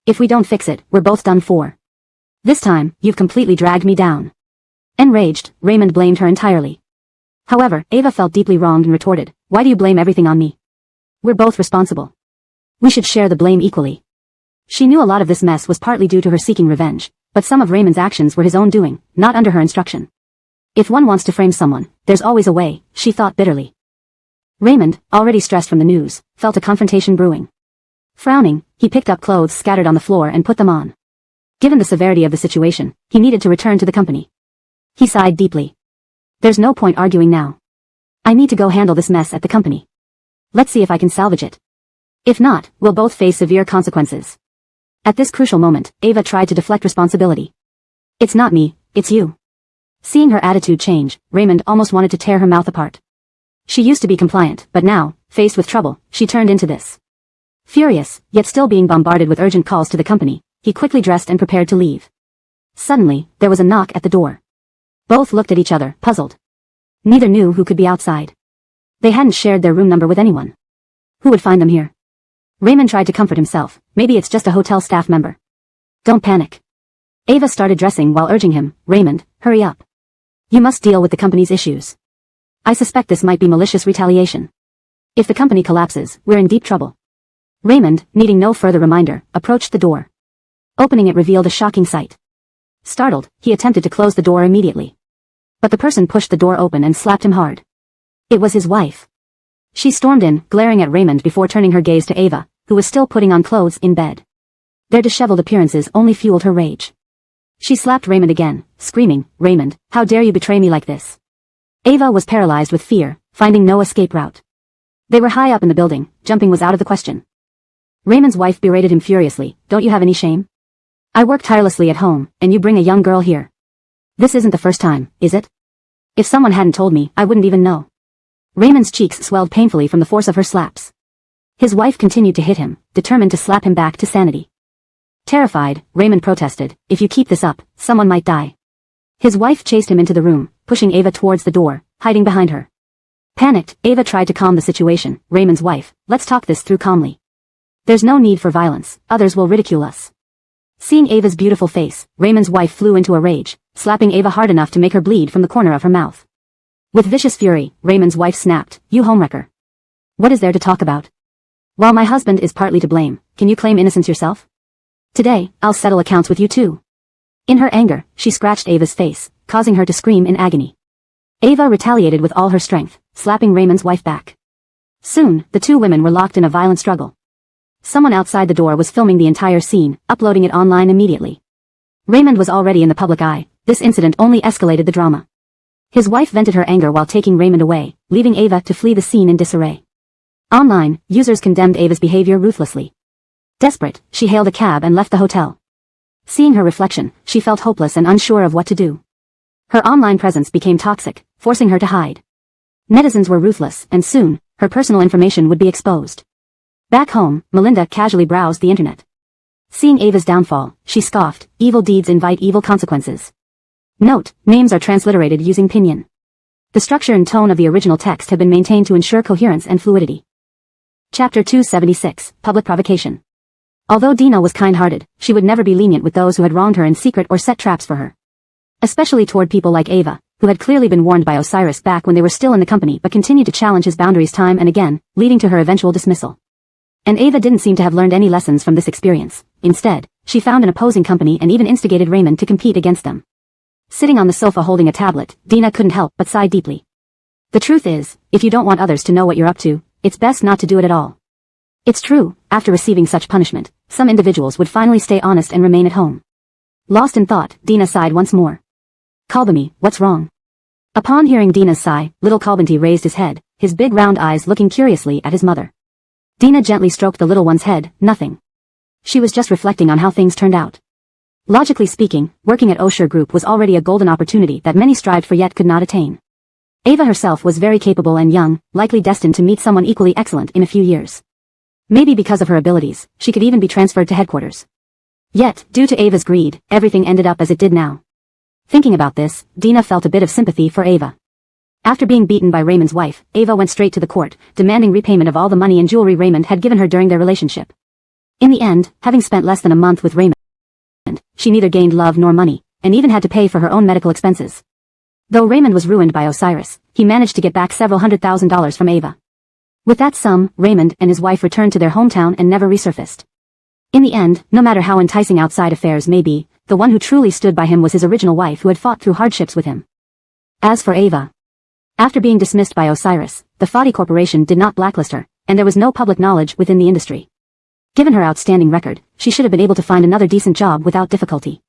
If we don't fix it, we're both done for. This time, you've completely dragged me down. Enraged, Raymond blamed her entirely. However, Ava felt deeply wronged and retorted, why do you blame everything on me? We're both responsible. We should share the blame equally. She knew a lot of this mess was partly due to her seeking revenge, but some of Raymond's actions were his own doing, not under her instruction. If one wants to frame someone, there's always a way, she thought bitterly. Raymond, already stressed from the news, felt a confrontation brewing. Frowning, he picked up clothes scattered on the floor and put them on. Given the severity of the situation, he needed to return to the company. He sighed deeply. There's no point arguing now. I need to go handle this mess at the company. Let's see if I can salvage it. If not, we'll both face severe consequences. At this crucial moment, Ava tried to deflect responsibility. It's not me, it's you. Seeing her attitude change, Raymond almost wanted to tear her mouth apart. She used to be compliant, but now, faced with trouble, she turned into this. Furious, yet still being bombarded with urgent calls to the company, he quickly dressed and prepared to leave. Suddenly, there was a knock at the door. Both looked at each other, puzzled. Neither knew who could be outside. They hadn't shared their room number with anyone. Who would find them here? Raymond tried to comfort himself, maybe it's just a hotel staff member. Don't panic. Ava started dressing while urging him, Raymond, hurry up. You must deal with the company's issues. I suspect this might be malicious retaliation. If the company collapses, we're in deep trouble. Raymond, needing no further reminder, approached the door. Opening it revealed a shocking sight. Startled, he attempted to close the door immediately. But the person pushed the door open and slapped him hard. It was his wife. She stormed in, glaring at Raymond before turning her gaze to Ava, who was still putting on clothes in bed. Their disheveled appearances only fueled her rage. She slapped Raymond again, screaming, Raymond, how dare you betray me like this? Ava was paralyzed with fear, finding no escape route. They were high up in the building, jumping was out of the question. Raymond's wife berated him furiously, "Don't you have any shame? I work tirelessly at home, and you bring a young girl here. This isn't the first time, is it? If someone hadn't told me, I wouldn't even know." Raymond's cheeks swelled painfully from the force of her slaps. His wife continued to hit him, determined to slap him back to sanity. Terrified, Raymond protested, "If you keep this up, someone might die." His wife chased him into the room, pushing Ava towards the door, hiding behind her. Panicked, Ava tried to calm the situation. "Raymond's wife, let's talk this through calmly. There's no need for violence, others will ridicule us." Seeing Ava's beautiful face, Raymond's wife flew into a rage, slapping Ava hard enough to make her bleed from the corner of her mouth. With vicious fury, Raymond's wife snapped, "You homewrecker. What is there to talk about? While my husband is partly to blame, can you claim innocence yourself? Today, I'll settle accounts with you too." In her anger, she scratched Ava's face, causing her to scream in agony. Ava retaliated with all her strength, slapping Raymond's wife back. Soon, the two women were locked in a violent struggle. Someone outside the door was filming the entire scene, uploading it online immediately. Raymond was already in the public eye. This incident only escalated the drama. His wife vented her anger while taking Raymond away, leaving Ava to flee the scene in disarray. Online, users condemned Ava's behavior ruthlessly. Desperate, she hailed a cab and left the hotel. Seeing her reflection, she felt hopeless and unsure of what to do. Her online presence became toxic, forcing her to hide. Netizens were ruthless, and soon, her personal information would be exposed. Back home, Melinda casually browsed the internet. Seeing Ava's downfall, she scoffed, "Evil deeds invite evil consequences." Note, names are transliterated using pinyin. The structure and tone of the original text have been maintained to ensure coherence and fluidity. Chapter 276, Public Provocation. Although Dina was kind-hearted, she would never be lenient with those who had wronged her in secret or set traps for her. Especially toward people like Ava, who had clearly been warned by Osiris back when they were still in the company but continued to challenge his boundaries time and again, leading to her eventual dismissal. And Ava didn't seem to have learned any lessons from this experience. Instead, she found an opposing company and even instigated Raymond to compete against them. Sitting on the sofa holding a tablet, Dina couldn't help but sigh deeply. The truth is, if you don't want others to know what you're up to, it's best not to do it at all. It's true, after receiving such punishment, some individuals would finally stay honest and remain at home. Lost in thought, Dina sighed once more. "Kalbami, what's wrong?" Upon hearing Dina's sigh, little Kalbanti raised his head, his big round eyes looking curiously at his mother. Dina gently stroked the little one's head, "Nothing. She was just reflecting on how things turned out." Logically speaking, working at Osher Group was already a golden opportunity that many strived for yet could not attain. Ava herself was very capable and young, likely destined to meet someone equally excellent in a few years. Maybe because of her abilities, she could even be transferred to headquarters. Yet, due to Ava's greed, everything ended up as it did now. Thinking about this, Dina felt a bit of sympathy for Ava. After being beaten by Raymond's wife, Ava went straight to the court, demanding repayment of all the money and jewelry Raymond had given her during their relationship. In the end, having spent less than a month with Raymond, she neither gained love nor money, and even had to pay for her own medical expenses. Though Raymond was ruined by Osiris, he managed to get back several $100,000 from Ava. With that sum, Raymond and his wife returned to their hometown and never resurfaced. In the end, no matter how enticing outside affairs may be, the one who truly stood by him was his original wife who had fought through hardships with him. As for Ava, after being dismissed by Osiris, the Fadi Corporation did not blacklist her, and there was no public knowledge within the industry. Given her outstanding record, she should have been able to find another decent job without difficulty.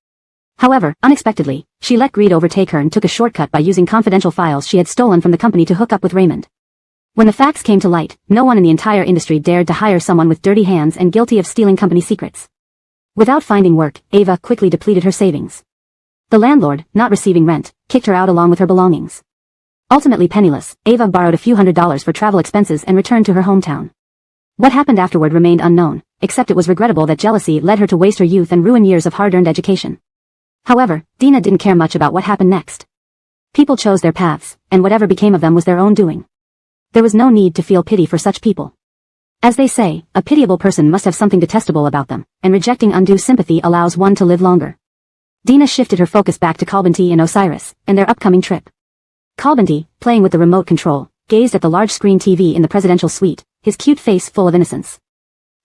However, unexpectedly, she let greed overtake her and took a shortcut by using confidential files she had stolen from the company to hook up with Raymond. When the facts came to light, no one in the entire industry dared to hire someone with dirty hands and guilty of stealing company secrets. Without finding work, Ava quickly depleted her savings. The landlord, not receiving rent, kicked her out along with her belongings. Ultimately penniless, Ava borrowed a few $100s for travel expenses and returned to her hometown. What happened afterward remained unknown, except it was regrettable that jealousy led her to waste her youth and ruin years of hard-earned education. However, Dina didn't care much about what happened next. People chose their paths, and whatever became of them was their own doing. There was no need to feel pity for such people. As they say, a pitiable person must have something detestable about them, and rejecting undue sympathy allows one to live longer. Dina shifted her focus back to Kalbanti and Osiris, and their upcoming trip. Kalbanti, playing with the remote control, gazed at the large-screen TV in the presidential suite, his cute face full of innocence.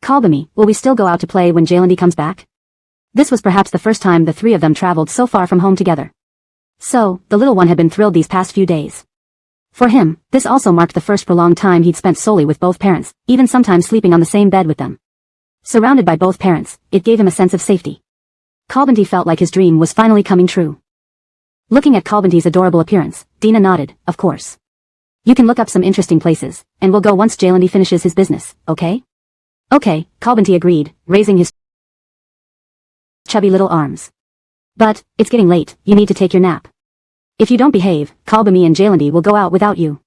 "Kalbami, will we still go out to play when Jaylandi comes back?" This was perhaps the first time the three of them traveled so far from home together. So, the little one had been thrilled these past few days. For him, this also marked the first prolonged time he'd spent solely with both parents, even sometimes sleeping on the same bed with them. Surrounded by both parents, it gave him a sense of safety. Kalbanti felt like his dream was finally coming true. Looking at Kalbanti's adorable appearance, Dina nodded, of course. You can look up some interesting places, and we'll go once Jalandi finishes his business, okay? Okay, Kalbanti agreed, raising his chubby little arms. But, it's getting late, you need to take your nap. If you don't behave, Kalbami and Jalandi will go out without you.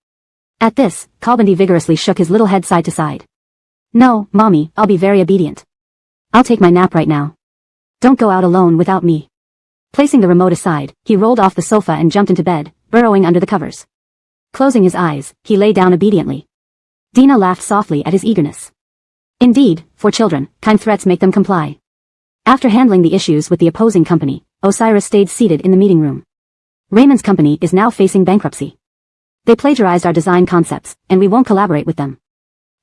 At this, Kalbanti vigorously shook his little head side to side. No, mommy, I'll be very obedient. I'll take my nap right now. Don't go out alone without me. Placing the remote aside, he rolled off the sofa and jumped into bed, burrowing under the covers. Closing his eyes, he lay down obediently. Dina laughed softly at his eagerness. Indeed, for children, kind threats make them comply. After handling the issues with the opposing company, Osiris stayed seated in the meeting room. Raymond's company is now facing bankruptcy. They plagiarized our design concepts, and we won't collaborate with them.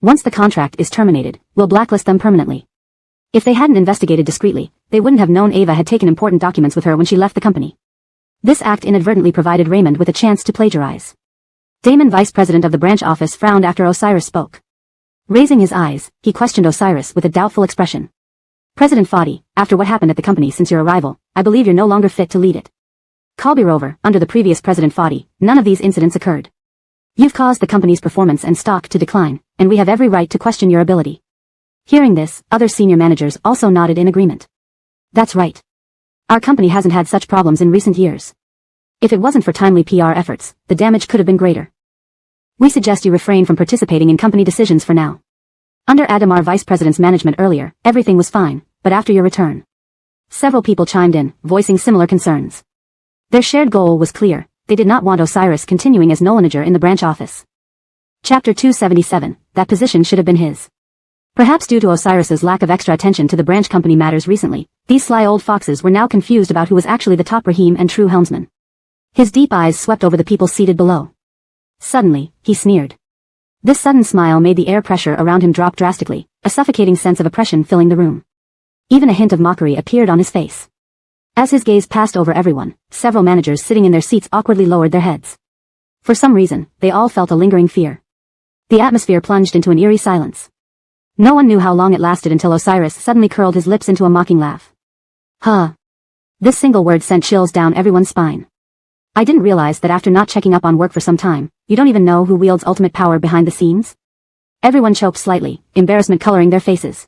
Once the contract is terminated, we'll blacklist them permanently. If they hadn't investigated discreetly, they wouldn't have known Ava had taken important documents with her when she left the company. This act inadvertently provided Raymond with a chance to plagiarize. Damon, vice president of the branch office, frowned after Osiris spoke. Raising his eyes, he questioned Osiris with a doubtful expression. President Fadi, after what happened at the company since your arrival, I believe you're no longer fit to lead it. Kalbirover, under the previous President Fadi, none of these incidents occurred. You've caused the company's performance and stock to decline, and we have every right to question your ability. Hearing this, other senior managers also nodded in agreement. That's right. Our company hasn't had such problems in recent years. If it wasn't for timely PR efforts, the damage could have been greater. We suggest you refrain from participating in company decisions for now. Under Adamar vice president's management earlier, everything was fine, but after your return. Several people chimed in, voicing similar concerns. Their shared goal was clear. They did not want Osiris continuing as Nolanager in the branch office. Chapter 277, that position should have been his. Perhaps due to Osiris's lack of extra attention to the branch company matters recently, these sly old foxes were now confused about who was actually the top Rahim and true helmsman. His deep eyes swept over the people seated below. Suddenly, he sneered. This sudden smile made the air pressure around him drop drastically, a suffocating sense of oppression filling the room. Even a hint of mockery appeared on his face. As his gaze passed over everyone, several managers sitting in their seats awkwardly lowered their heads. For some reason, they all felt a lingering fear. The atmosphere plunged into an eerie silence. No one knew how long it lasted until Osiris suddenly curled his lips into a mocking laugh. Huh. This single word sent chills down everyone's spine. I didn't realize that after not checking up on work for some time, you don't even know who wields ultimate power behind the scenes? Everyone choked slightly, embarrassment coloring their faces.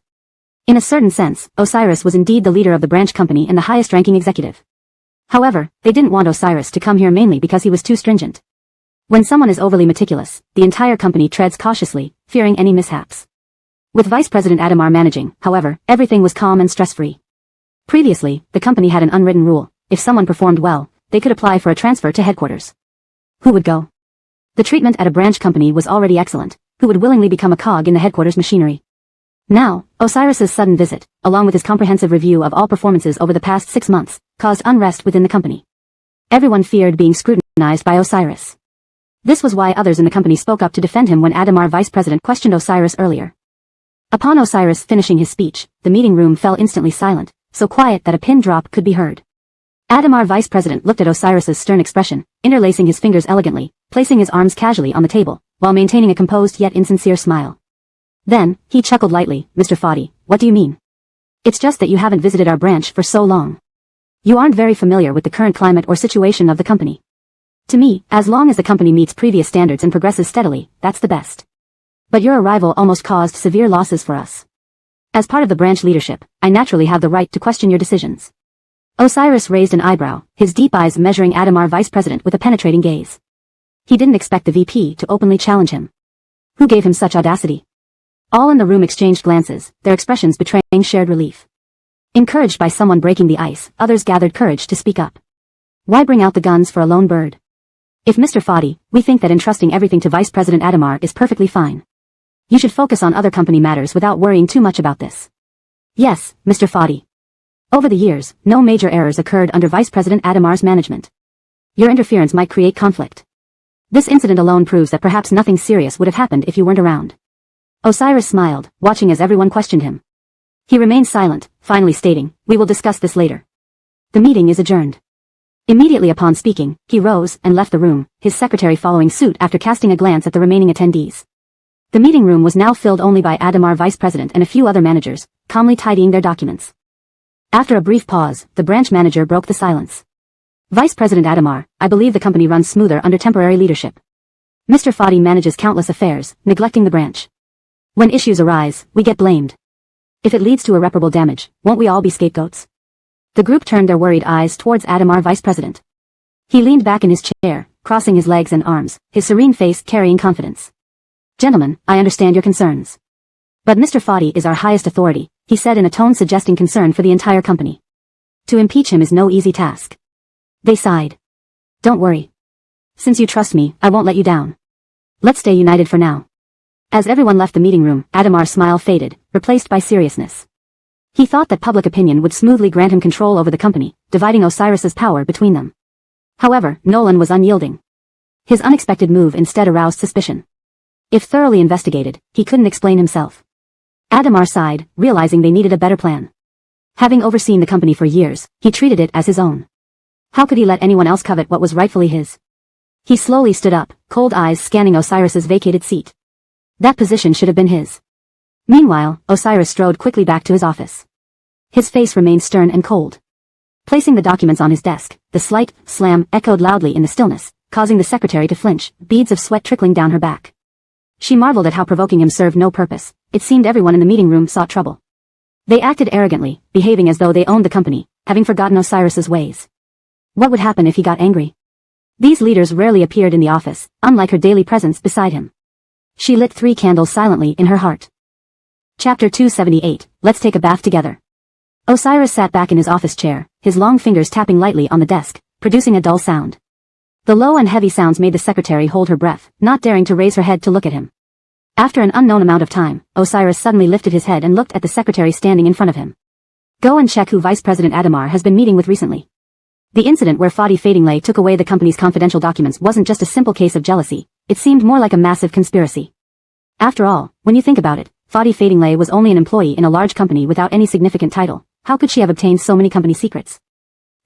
In a certain sense, Osiris was indeed the leader of the branch company and the highest-ranking executive. However, they didn't want Osiris to come here mainly because he was too stringent. When someone is overly meticulous, the entire company treads cautiously, fearing any mishaps. With Vice President Adamar managing, however, everything was calm and stress-free. Previously, the company had an unwritten rule: if someone performed well, they could apply for a transfer to headquarters. Who would go? The treatment at a branch company was already excellent. Who would willingly become a cog in the headquarters machinery? Now, Osiris's sudden visit, along with his comprehensive review of all performances over the past 6 months, caused unrest within the company. Everyone feared being scrutinized by Osiris. This was why others in the company spoke up to defend him when Adamar vice president questioned Osiris earlier. Upon Osiris finishing his speech, the meeting room fell instantly silent, so quiet that a pin drop could be heard. Adamar vice president looked at Osiris's stern expression, interlacing his fingers elegantly, placing his arms casually on the table, while maintaining a composed yet insincere smile. Then, he chuckled lightly. Mr. Fadi, what do you mean? It's just that you haven't visited our branch for so long. You aren't very familiar with the current climate or situation of the company. To me, as long as the company meets previous standards and progresses steadily, that's the best. But your arrival almost caused severe losses for us. As part of the branch leadership, I naturally have the right to question your decisions. Osiris raised an eyebrow, his deep eyes measuring Adamar vice president with a penetrating gaze. He didn't expect the VP to openly challenge him. Who gave him such audacity? All in the room exchanged glances, their expressions betraying shared relief. Encouraged by someone breaking the ice, others gathered courage to speak up. Why bring out the guns for a lone bird? If Mr. Fadi, we think that entrusting everything to Vice President Adamar is perfectly fine. You should focus on other company matters without worrying too much about this. Yes, Mr. Fadi. Over the years, no major errors occurred under Vice President Adamar's management. Your interference might create conflict. This incident alone proves that perhaps nothing serious would have happened if you weren't around. Osiris smiled, watching as everyone questioned him. He remained silent, finally stating, "We will discuss this later." The meeting is adjourned. Immediately upon speaking, he rose and left the room, his secretary following suit after casting a glance at the remaining attendees. The meeting room was now filled only by Adamar vice president and a few other managers, calmly tidying their documents. After a brief pause, the branch manager broke the silence. Vice President Adamar, I believe the company runs smoother under temporary leadership. Mr. Fadi manages countless affairs, neglecting the branch. When issues arise, we get blamed. If it leads to irreparable damage, won't we all be scapegoats? The group turned their worried eyes towards Adamar Vice President. He leaned back in his chair, crossing his legs and arms, his serene face carrying confidence. Gentlemen, I understand your concerns. But Mr. Fadi is our highest authority, he said in a tone suggesting concern for the entire company. To impeach him is no easy task. They sighed. Don't worry. Since you trust me, I won't let you down. Let's stay united for now. As everyone left the meeting room, Adamar's smile faded, replaced by seriousness. He thought that public opinion would smoothly grant him control over the company, dividing Osiris's power between them. However, Nolan was unyielding. His unexpected move instead aroused suspicion. If thoroughly investigated, he couldn't explain himself. Adamar sighed, realizing they needed a better plan. Having overseen the company for years, he treated it as his own. How could he let anyone else covet what was rightfully his? He slowly stood up, cold eyes scanning Osiris's vacated seat. That position should have been his. Meanwhile, Osiris strode quickly back to his office. His face remained stern and cold. Placing the documents on his desk, the slight slam echoed loudly in the stillness, causing the secretary to flinch, beads of sweat trickling down her back. She marveled at how provoking him served no purpose. It seemed everyone in the meeting room sought trouble. They acted arrogantly, behaving as though they owned the company, having forgotten Osiris's ways. What would happen if he got angry? These leaders rarely appeared in the office, unlike her daily presence beside him. She lit 3 candles silently in her heart. Chapter 278, Let's Take a Bath Together. Osiris sat back in his office chair, his long fingers tapping lightly on the desk, producing a dull sound. The low and heavy sounds made the secretary hold her breath, not daring to raise her head to look at him. After an unknown amount of time, Osiris suddenly lifted his head and looked at the secretary standing in front of him. Go and check who Vice President Adamar has been meeting with recently. The incident where Fadi Fadingley took away the company's confidential documents wasn't just a simple case of jealousy, it seemed more like a massive conspiracy. After all, when you think about it, Fadi Fadingley was only an employee in a large company without any significant title. How could she have obtained so many company secrets?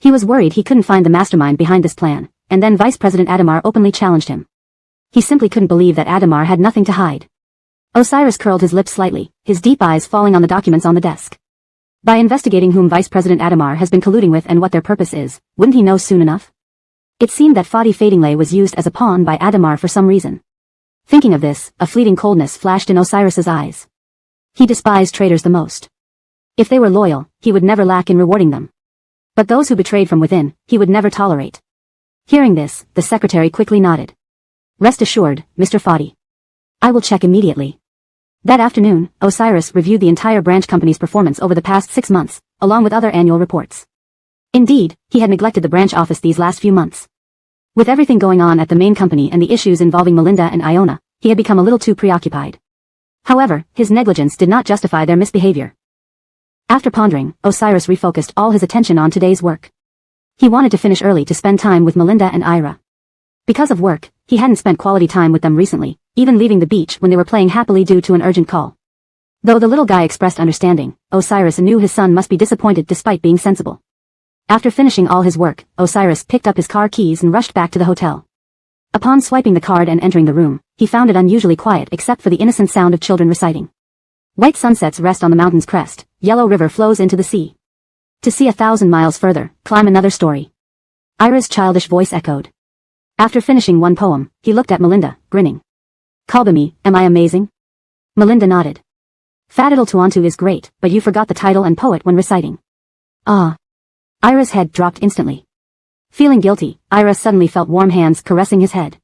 He was worried he couldn't find the mastermind behind this plan, and then Vice President Adamar openly challenged him. He simply couldn't believe that Adamar had nothing to hide. Osiris curled his lips slightly, his deep eyes falling on the documents on the desk. By investigating whom Vice President Adamar has been colluding with and what their purpose is, wouldn't he know soon enough? It seemed that Fadi Fadingley was used as a pawn by Adamar for some reason. Thinking of this, a fleeting coldness flashed in Osiris's eyes. He despised traitors the most. If they were loyal, he would never lack in rewarding them. But those who betrayed from within, he would never tolerate. Hearing this, the secretary quickly nodded. Rest assured, Mr. Fadi. I will check immediately. That afternoon, Osiris reviewed the entire branch company's performance over the past 6 months, along with other annual reports. Indeed, he had neglected the branch office these last few months. With everything going on at the main company and the issues involving Melinda and Iona, he had become a little too preoccupied. However, his negligence did not justify their misbehavior. After pondering, Osiris refocused all his attention on today's work. He wanted to finish early to spend time with Melinda and Ira. Because of work, he hadn't spent quality time with them recently, even leaving the beach when they were playing happily due to an urgent call. Though the little guy expressed understanding, Osiris knew his son must be disappointed despite being sensible. After finishing all his work, Osiris picked up his car keys and rushed back to the hotel. Upon swiping the card and entering the room, he found it unusually quiet except for the innocent sound of children reciting. White sunsets rest on the mountain's crest, yellow river flows into the sea. To see 1,000 miles further, climb another story. Ira's childish voice echoed. After finishing one poem, he looked at Melinda, grinning. Kalbami, am I amazing? Melinda nodded. Fadidal Tuantu is great, but you forgot the title and poet when reciting. Ah. Ira's head dropped instantly. Feeling guilty, Ira suddenly felt warm hands caressing his head.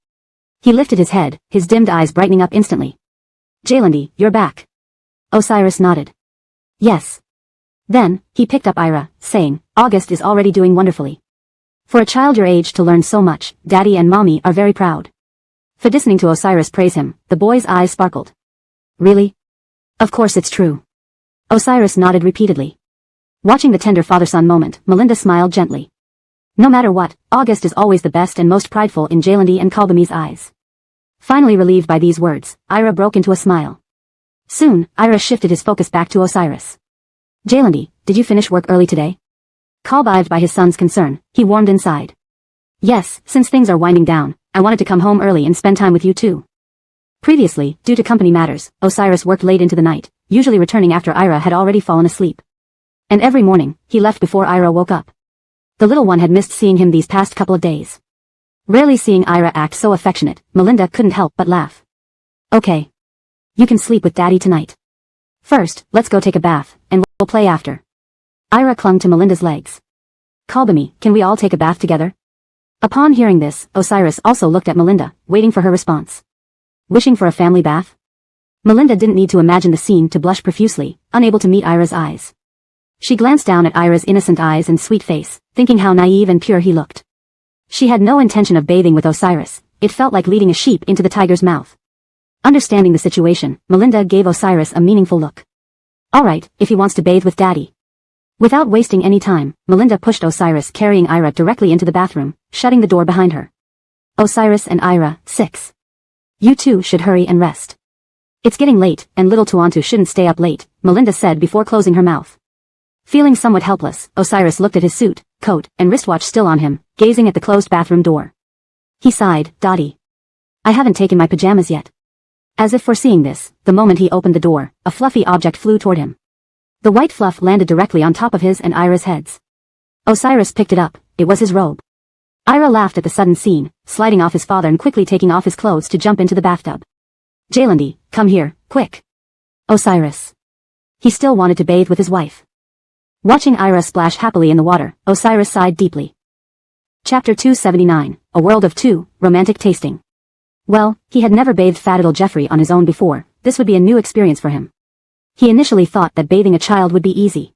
He lifted his head, his dimmed eyes brightening up instantly. Jaylandi, you're back. Osiris nodded. Yes. Then, he picked up Ira, saying, August is already doing wonderfully. For a child your age to learn so much, Daddy and Mommy are very proud. For listening to Osiris praise him, the boy's eyes sparkled. Really? Of course it's true. Osiris nodded repeatedly. Watching the tender father-son moment, Melinda smiled gently. No matter what, August is always the best and most prideful in Jaylandi and Kalbami's eyes. Finally relieved by these words, Ira broke into a smile. Soon, Ira shifted his focus back to Osiris. Jaylandi, did you finish work early today? Kalbived by his son's concern, he warmed inside. Yes, since things are winding down, I wanted to come home early and spend time with you too. Previously, due to company matters, Osiris worked late into the night, usually returning after Ira had already fallen asleep. And every morning, he left before Ira woke up. The little one had missed seeing him these past couple of days. Rarely seeing Ira act so affectionate, Melinda couldn't help but laugh. Okay. You can sleep with Daddy tonight. First, let's go take a bath, and we'll play after. Ira clung to Melinda's legs. Kalbami, can we all take a bath together? Upon hearing this, Osiris also looked at Melinda, waiting for her response. Wishing for a family bath? Melinda didn't need to imagine the scene to blush profusely, unable to meet Ira's eyes. She glanced down at Ira's innocent eyes and sweet face, thinking how naive and pure he looked. She had no intention of bathing with Osiris. It felt like leading a sheep into the tiger's mouth. Understanding the situation, Melinda gave Osiris a meaningful look. Alright, if he wants to bathe with Daddy. Without wasting any time, Melinda pushed Osiris, carrying Ira directly into the bathroom, shutting the door behind her. Osiris and Ira, 6. You two should hurry and rest. It's getting late, and little Tuantu shouldn't stay up late, Melinda said before closing her mouth. Feeling somewhat helpless, Osiris looked at his suit, coat, and wristwatch still on him, gazing at the closed bathroom door. He sighed, Dottie. I haven't taken my pajamas yet. As if foreseeing this, the moment he opened the door, a fluffy object flew toward him. The white fluff landed directly on top of his and Ira's heads. Osiris picked it up. It was his robe. Ira laughed at the sudden scene, sliding off his father and quickly taking off his clothes to jump into the bathtub. Jaylandi, come here, quick. Osiris. He still wanted to bathe with his wife. Watching Ira splash happily in the water, Osiris sighed deeply. Chapter 279, A World of Two, Romantic Tasting. Well, he had never bathed fat little Jeffrey on his own before. This would be a new experience for him. He initially thought that bathing a child would be easy.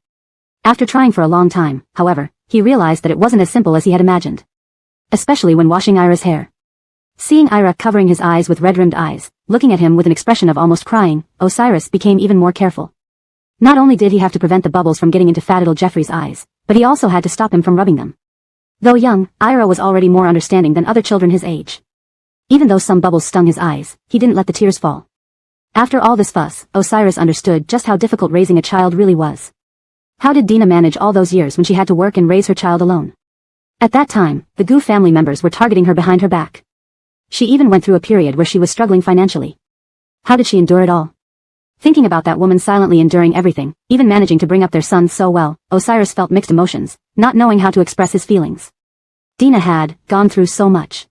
After trying for a long time, however, he realized that it wasn't as simple as he had imagined. Especially when washing Ira's hair. Seeing Ira covering his eyes with red-rimmed eyes, looking at him with an expression of almost crying, Osiris became even more careful. Not only did he have to prevent the bubbles from getting into fat little Jeffrey's eyes, but he also had to stop him from rubbing them. Though young, Ira was already more understanding than other children his age. Even though some bubbles stung his eyes, he didn't let the tears fall. After all this fuss, Osiris understood just how difficult raising a child really was. How did Dina manage all those years when she had to work and raise her child alone? At that time, the Gu family members were targeting her behind her back. She even went through a period where she was struggling financially. How did she endure it all? Thinking about that woman silently enduring everything, even managing to bring up their son so well, Osiris felt mixed emotions, not knowing how to express his feelings. Dina had gone through so much.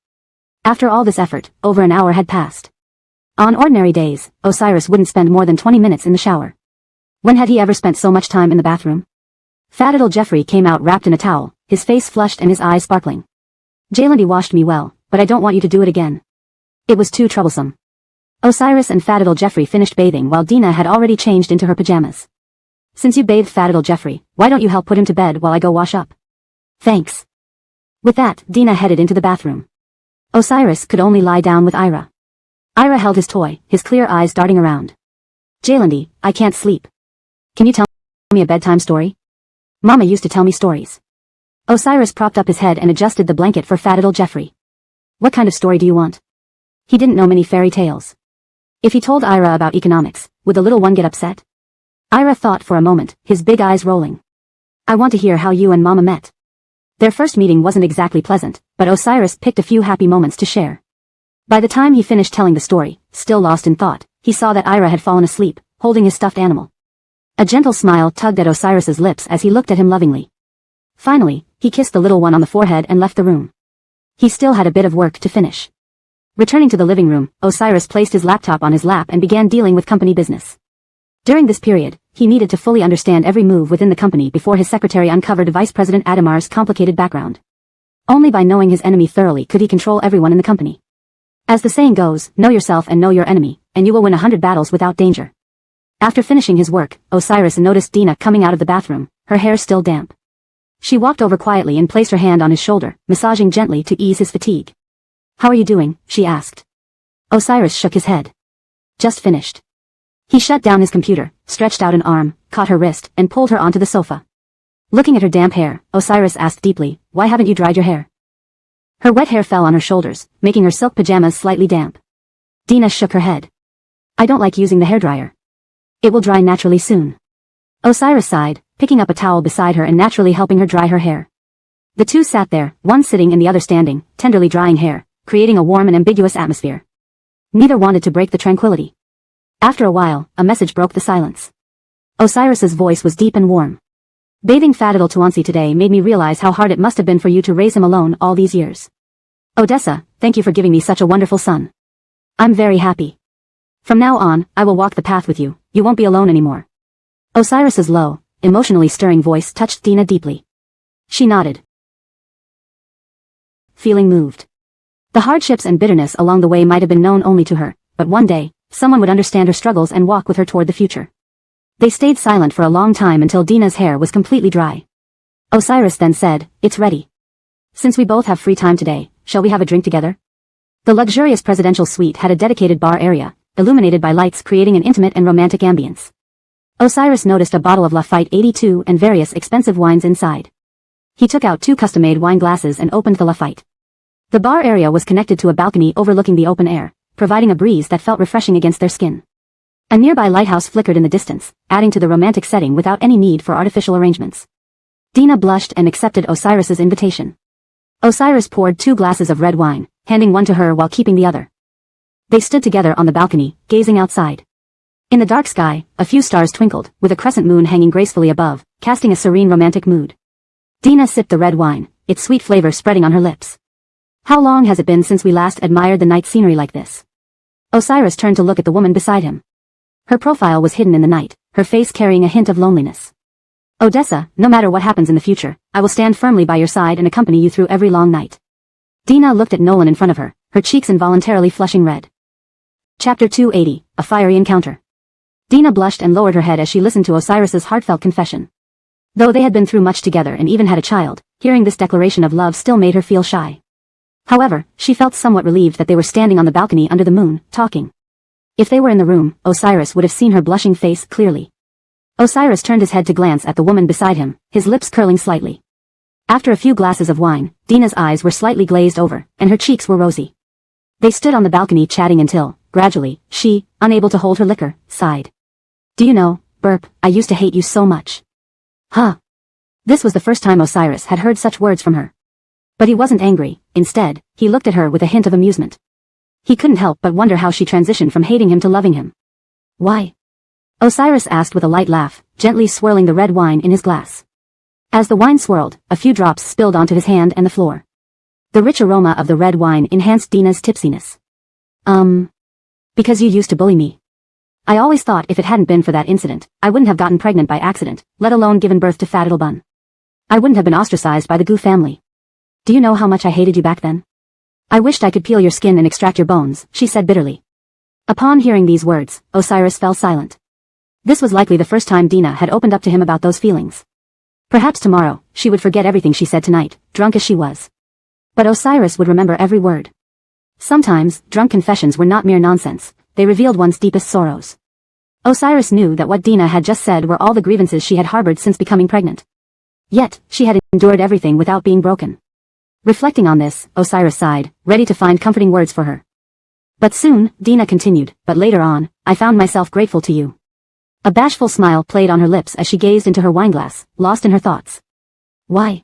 After all this effort, over an hour had passed. On ordinary days, Osiris wouldn't spend more than 20 minutes in the shower. When had he ever spent so much time in the bathroom? Fat little Jeffrey came out wrapped in a towel, his face flushed and his eyes sparkling. Jaylandi washed me well, but I don't want you to do it again. It was too troublesome. Osiris and fat little Jeffrey finished bathing while Dina had already changed into her pajamas. Since you bathed fat little Jeffrey, why don't you help put him to bed while I go wash up? Thanks. With that, Dina headed into the bathroom. Osiris could only lie down with Ira. Ira held his toy, his clear eyes darting around. Jaylandi, I can't sleep. Can you tell me a bedtime story? Mama used to tell me stories. Osiris propped up his head and adjusted the blanket for fat little Jeffrey. What kind of story do you want? He didn't know many fairy tales. If he told Ira about economics, would the little one get upset? Ira thought for a moment, his big eyes rolling. I want to hear how you and Mama met. Their first meeting wasn't exactly pleasant, but Osiris picked a few happy moments to share. By the time he finished telling the story, still lost in thought, he saw that Ira had fallen asleep, holding his stuffed animal. A gentle smile tugged at Osiris's lips as he looked at him lovingly. Finally, he kissed the little one on the forehead and left the room. He still had a bit of work to finish. Returning to the living room, Osiris placed his laptop on his lap and began dealing with company business. During this period, he needed to fully understand every move within the company before his secretary uncovered Vice President Adamar's complicated background. Only by knowing his enemy thoroughly could he control everyone in the company. As the saying goes, know yourself and know your enemy, and you will win 100 battles without danger. After finishing his work, Osiris noticed Dina coming out of the bathroom, her hair still damp. She walked over quietly and placed her hand on his shoulder, massaging gently to ease his fatigue. How are you doing? She asked. Osiris shook his head. Just finished. He shut down his computer, stretched out an arm, caught her wrist, and pulled her onto the sofa. Looking at her damp hair, Osiris asked deeply, why haven't you dried your hair? Her wet hair fell on her shoulders, making her silk pajamas slightly damp. Dina shook her head. I don't like using the hairdryer. It will dry naturally soon. Osiris sighed, picking up a towel beside her and naturally helping her dry her hair. The two sat there, one sitting and the other standing, tenderly drying hair, creating a warm and ambiguous atmosphere. Neither wanted to break the tranquility. After a while, a message broke the silence. Osiris's voice was deep and warm. Bathing Fadidal Tuansi today made me realize how hard it must have been for you to raise him alone all these years. Odessa, thank you for giving me such a wonderful son. I'm very happy. From now on, I will walk the path with you, you won't be alone anymore. Osiris's low, emotionally stirring voice touched Dina deeply. She nodded, feeling moved. The hardships and bitterness along the way might have been known only to her, but one day, someone would understand her struggles and walk with her toward the future. They stayed silent for a long time until Dina's hair was completely dry. Osiris then said, "It's ready. Since we both have free time today, shall we have a drink together?" The luxurious presidential suite had a dedicated bar area, illuminated by lights creating an intimate and romantic ambience. Osiris noticed a bottle of Lafite 82 and various expensive wines inside. He took out 2 custom-made wine glasses and opened the Lafite. The bar area was connected to a balcony overlooking the open air, providing a breeze that felt refreshing against their skin. A nearby lighthouse flickered in the distance, adding to the romantic setting without any need for artificial arrangements. Dina blushed and accepted Osiris's invitation. Osiris poured 2 glasses of red wine, handing one to her while keeping the other. They stood together on the balcony, gazing outside. In the dark sky, a few stars twinkled, with a crescent moon hanging gracefully above, casting a serene romantic mood. Dina sipped the red wine, its sweet flavor spreading on her lips. How long has it been since we last admired the night scenery like this? Osiris turned to look at the woman beside him. Her profile was hidden in the night, her face carrying a hint of loneliness. Odessa, no matter what happens in the future, I will stand firmly by your side and accompany you through every long night. Dina looked at Nolan in front of her, her cheeks involuntarily flushing red. Chapter 280, A Fiery Encounter. Dina blushed and lowered her head as she listened to Osiris's heartfelt confession. Though they had been through much together and even had a child, hearing this declaration of love still made her feel shy. However, she felt somewhat relieved that they were standing on the balcony under the moon, talking. If they were in the room, Osiris would have seen her blushing face clearly. Osiris turned his head to glance at the woman beside him, his lips curling slightly. After a few glasses of wine, Dina's eyes were slightly glazed over, and her cheeks were rosy. They stood on the balcony chatting until, gradually, she, unable to hold her liquor, sighed. Do you know, Burp, I used to hate you so much. Huh. This was the first time Osiris had heard such words from her. But he wasn't angry, instead, he looked at her with a hint of amusement. He couldn't help but wonder how she transitioned from hating him to loving him. Why? Osiris asked with a light laugh, gently swirling the red wine in his glass. As the wine swirled, a few drops spilled onto his hand and the floor. The rich aroma of the red wine enhanced Dina's tipsiness. Because you used to bully me. I always thought if it hadn't been for that incident, I wouldn't have gotten pregnant by accident, let alone given birth to Fadidal. I wouldn't have been ostracized by the Gu family. Do you know how much I hated you back then? I wished I could peel your skin and extract your bones, she said bitterly. Upon hearing these words, Osiris fell silent. This was likely the first time Dina had opened up to him about those feelings. Perhaps tomorrow, she would forget everything she said tonight, drunk as she was. But Osiris would remember every word. Sometimes, drunk confessions were not mere nonsense, they revealed one's deepest sorrows. Osiris knew that what Dina had just said were all the grievances she had harbored since becoming pregnant. Yet, she had endured everything without being broken. Reflecting on this, Osiris sighed, ready to find comforting words for her. But soon, Dina continued, but later on, I found myself grateful to you. A bashful smile played on her lips as she gazed into her wineglass, lost in her thoughts. Why?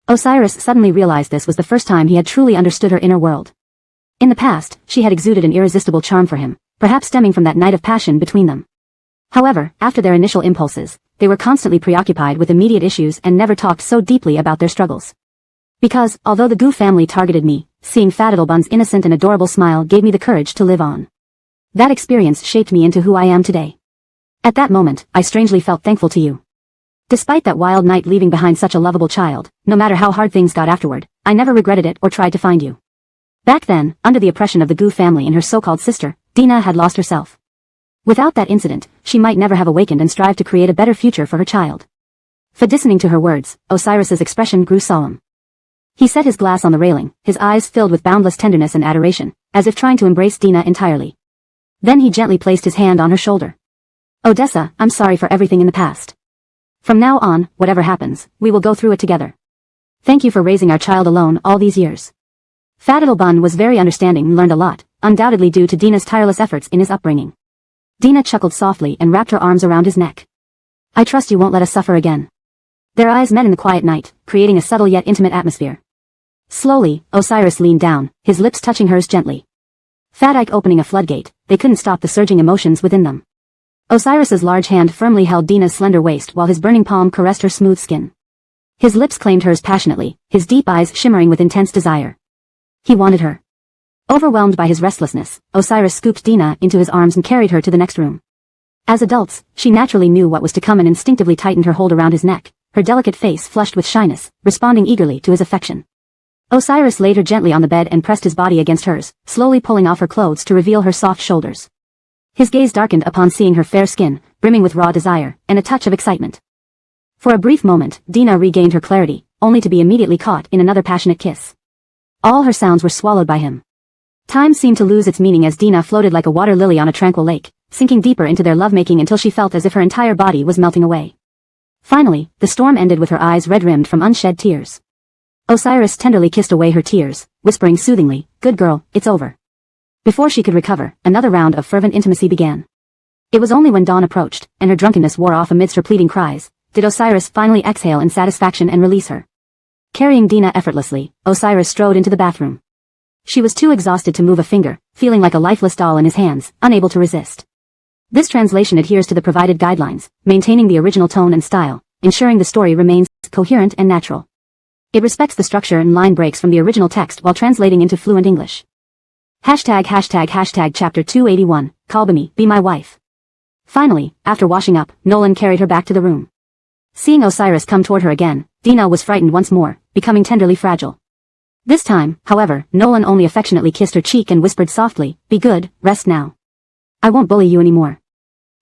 Osiris suddenly realized this was the first time he had truly understood her inner world. In the past, she had exuded an irresistible charm for him, perhaps stemming from that night of passion between them. However, after their initial impulses, they were constantly preoccupied with immediate issues and never talked so deeply about their struggles. Because, although the Gu family targeted me, seeing Fadidal's innocent and adorable smile gave me the courage to live on. That experience shaped me into who I am today. At that moment, I strangely felt thankful to you. Despite that wild night leaving behind such a lovable child, no matter how hard things got afterward, I never regretted it or tried to find you. Back then, under the oppression of the Gu family and her so-called sister, Dina had lost herself. Without that incident, she might never have awakened and strived to create a better future for her child. Listening to her words, Osiris's expression grew solemn. He set his glass on the railing, his eyes filled with boundless tenderness and adoration, as if trying to embrace Dina entirely. Then he gently placed his hand on her shoulder. Odessa, I'm sorry for everything in the past. From now on, whatever happens, we will go through it together. Thank you for raising our child alone all these years. Fadidal was very understanding and learned a lot, undoubtedly due to Dina's tireless efforts in his upbringing. Dina chuckled softly and wrapped her arms around his neck. I trust you won't let us suffer again. Their eyes met in the quiet night, creating a subtle yet intimate atmosphere. Slowly, Osiris leaned down, his lips touching hers gently. Like opening a floodgate, they couldn't stop the surging emotions within them. Osiris's large hand firmly held Dina's slender waist while his burning palm caressed her smooth skin. His lips claimed hers passionately, his deep eyes shimmering with intense desire. He wanted her. Overwhelmed by his restlessness, Osiris scooped Dina into his arms and carried her to the next room. As adults, she naturally knew what was to come and instinctively tightened her hold around his neck, her delicate face flushed with shyness, responding eagerly to his affection. Osiris laid her gently on the bed and pressed his body against hers, slowly pulling off her clothes to reveal her soft shoulders. His gaze darkened upon seeing her fair skin, brimming with raw desire, and a touch of excitement. For a brief moment, Dina regained her clarity, only to be immediately caught in another passionate kiss. All her sounds were swallowed by him. Time seemed to lose its meaning as Dina floated like a water lily on a tranquil lake, sinking deeper into their lovemaking until she felt as if her entire body was melting away. Finally, the storm ended with her eyes red-rimmed from unshed tears. Osiris tenderly kissed away her tears, whispering soothingly, "Good girl, it's over." Before she could recover, another round of fervent intimacy began. It was only when dawn approached, and her drunkenness wore off amidst her pleading cries, did Osiris finally exhale in satisfaction and release her. Carrying Dina effortlessly, Osiris strode into the bathroom. She was too exhausted to move a finger, feeling like a lifeless doll in his hands, unable to resist. This translation adheres to the provided guidelines, maintaining the original tone and style, ensuring the story remains coherent and natural. It respects the structure and line breaks from the original text while translating into fluent English. Chapter 281, Kalbami, be my wife. Finally, after washing up, Nolan carried her back to the room. Seeing Osiris come toward her again, Dina was frightened once more, becoming tenderly fragile. This time, however, Nolan only affectionately kissed her cheek and whispered softly, "Be good, rest now. I won't bully you anymore."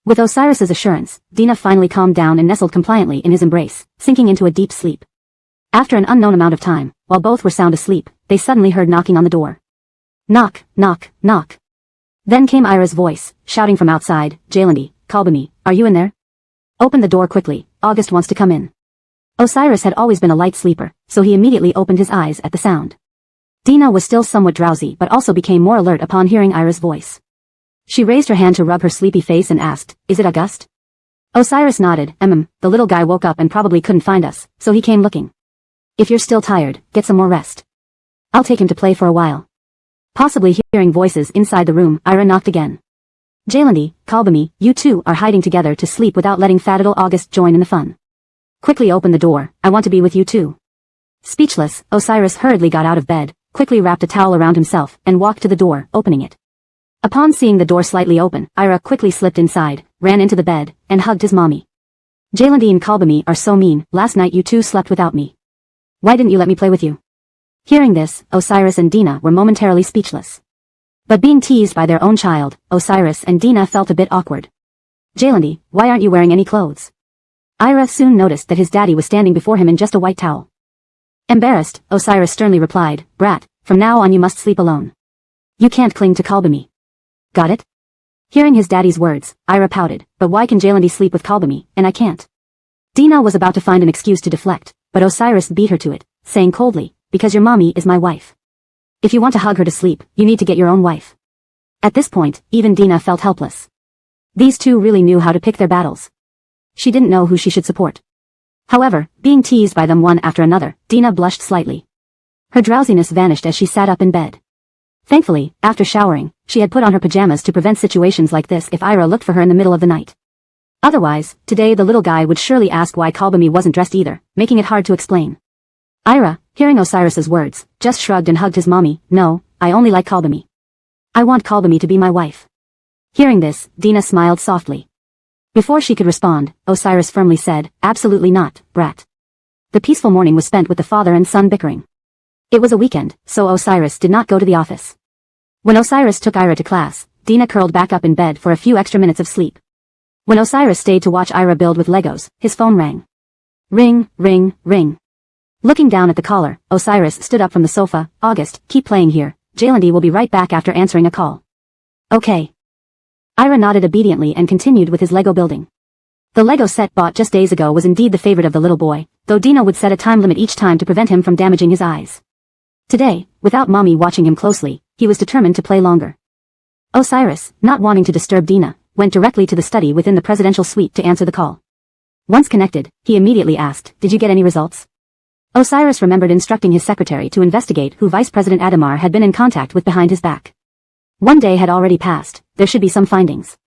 With Osiris's assurance, Dina finally calmed down and nestled compliantly in his embrace, sinking into a deep sleep. After an unknown amount of time, while both were sound asleep, they suddenly heard knocking on the door. Knock, knock, knock. Then came Ira's voice, shouting from outside, "Jalandi, Kalbami, are you in there? Open the door quickly, August wants to come in." Osiris had always been a light sleeper, so he immediately opened his eyes at the sound. Dina was still somewhat drowsy but also became more alert upon hearing Ira's voice. She raised her hand to rub her sleepy face and asked, "Is it August?" Osiris nodded, the little guy woke up and probably couldn't find us, so he came looking. If you're still tired, get some more rest. I'll take him to play for a while." Possibly hearing voices inside the room, Ira knocked again. "Jalandi, Kalbami, you two are hiding together to sleep without letting fat little August join in the fun. Quickly open the door, I want to be with you too." Speechless, Osiris hurriedly got out of bed, quickly wrapped a towel around himself, and walked to the door, opening it. Upon seeing the door slightly open, Ira quickly slipped inside, ran into the bed, and hugged his mommy. "Jalandi and Kalbami are so mean, last night you two slept without me. Why didn't you let me play with you?" Hearing this, Osiris and Dina were momentarily speechless. But being teased by their own child, Osiris and Dina felt a bit awkward. "Jalandi, why aren't you wearing any clothes?" Ira soon noticed that his daddy was standing before him in just a white towel. Embarrassed, Osiris sternly replied, "Brat, from now on you must sleep alone. You can't cling to Kalbami. Got it?" Hearing his daddy's words, Ira pouted, "But why can Jalandi sleep with Kalbami, and I can't?" Dina was about to find an excuse to deflect, but Osiris beat her to it, saying coldly, "Because your mommy is my wife. If you want to hug her to sleep, you need to get your own wife." At this point, even Dina felt helpless. These two really knew how to pick their battles. She didn't know who she should support. However, being teased by them one after another, Dina blushed slightly. Her drowsiness vanished as she sat up in bed. Thankfully, after showering, she had put on her pajamas to prevent situations like this if Ira looked for her in the middle of the night. Otherwise, today the little guy would surely ask why Kalbami wasn't dressed either, making it hard to explain. Ira, hearing Osiris's words, just shrugged and hugged his mommy. "No, I only like Kalbami. I want Kalbami to be my wife." Hearing this, Dina smiled softly. Before she could respond, Osiris firmly said, "Absolutely not, brat." The peaceful morning was spent with the father and son bickering. It was a weekend, so Osiris did not go to the office. When Osiris took Ira to class, Dina curled back up in bed for a few extra minutes of sleep. When Osiris stayed to watch Ira build with Legos, his phone rang. Ring, ring, ring. Looking down at the caller, Osiris stood up from the sofa. "August, keep playing here. Jalandi will be right back after answering a call." "Okay." Ira nodded obediently and continued with his Lego building. The Lego set bought just days ago was indeed the favorite of the little boy, though Dina would set a time limit each time to prevent him from damaging his eyes. Today, without mommy watching him closely, he was determined to play longer. Osiris, not wanting to disturb Dina, went directly to the study within the presidential suite to answer the call. Once connected, he immediately asked, "Did you get any results?" Osiris remembered instructing his secretary to investigate who Vice President Adamar had been in contact with behind his back. One day had already passed, there should be some findings.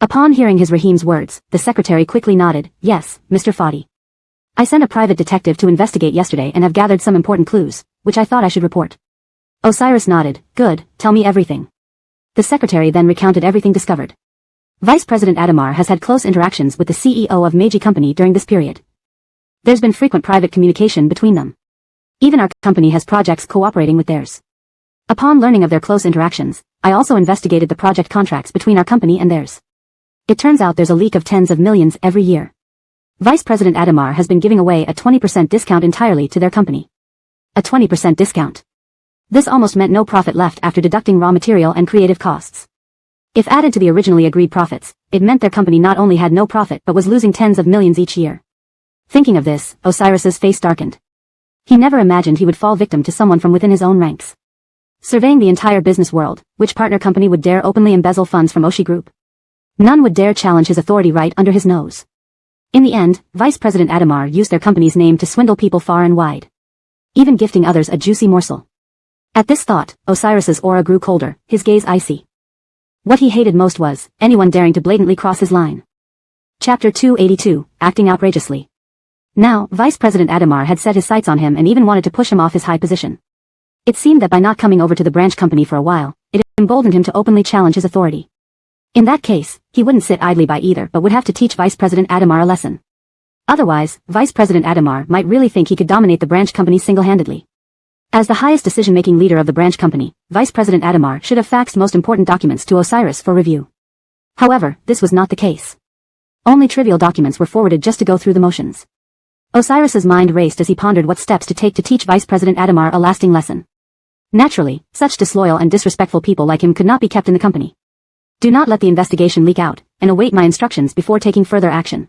Upon hearing his Rahim's words, the secretary quickly nodded. Yes, Mr. Fadi. I sent a private detective to investigate yesterday and have gathered some important clues, which I thought I should report. Osiris nodded. Good, tell me everything. The secretary then recounted everything discovered. Vice President Adamar has had close interactions with the CEO of Meiji Company during this period. There's been frequent private communication between them. Even our company has projects cooperating with theirs. Upon learning of their close interactions, I also investigated the project contracts between our company and theirs. It turns out there's a leak of tens of millions every year. Vice President Adamar has been giving away a 20% discount entirely to their company. A 20% discount. This almost meant no profit left after deducting raw material and creative costs. If added to the originally agreed profits, it meant their company not only had no profit but was losing tens of millions each year. Thinking of this, Osiris's face darkened. He never imagined he would fall victim to someone from within his own ranks. Surveying the entire business world, which partner company would dare openly embezzle funds from Oshi Group? None would dare challenge his authority right under his nose. In the end, Vice President Adamar used their company's name to swindle people far and wide, even gifting others a juicy morsel. At this thought, Osiris's aura grew colder, his gaze icy. What he hated most was anyone daring to blatantly cross his line. Chapter 282, Acting Outrageously. Now, Vice President Adamar had set his sights on him and even wanted to push him off his high position. It seemed that by not coming over to the branch company for a while, it emboldened him to openly challenge his authority. In that case, he wouldn't sit idly by either but would have to teach Vice President Adamar a lesson. Otherwise, Vice President Adamar might really think he could dominate the branch company single-handedly. As the highest decision-making leader of the branch company, Vice President Adamar should have faxed most important documents to Osiris for review. However, this was not the case. Only trivial documents were forwarded just to go through the motions. Osiris's mind raced as he pondered what steps to take to teach Vice President Adamar a lasting lesson. Naturally, such disloyal and disrespectful people like him could not be kept in the company. Do not let the investigation leak out, and await my instructions before taking further action.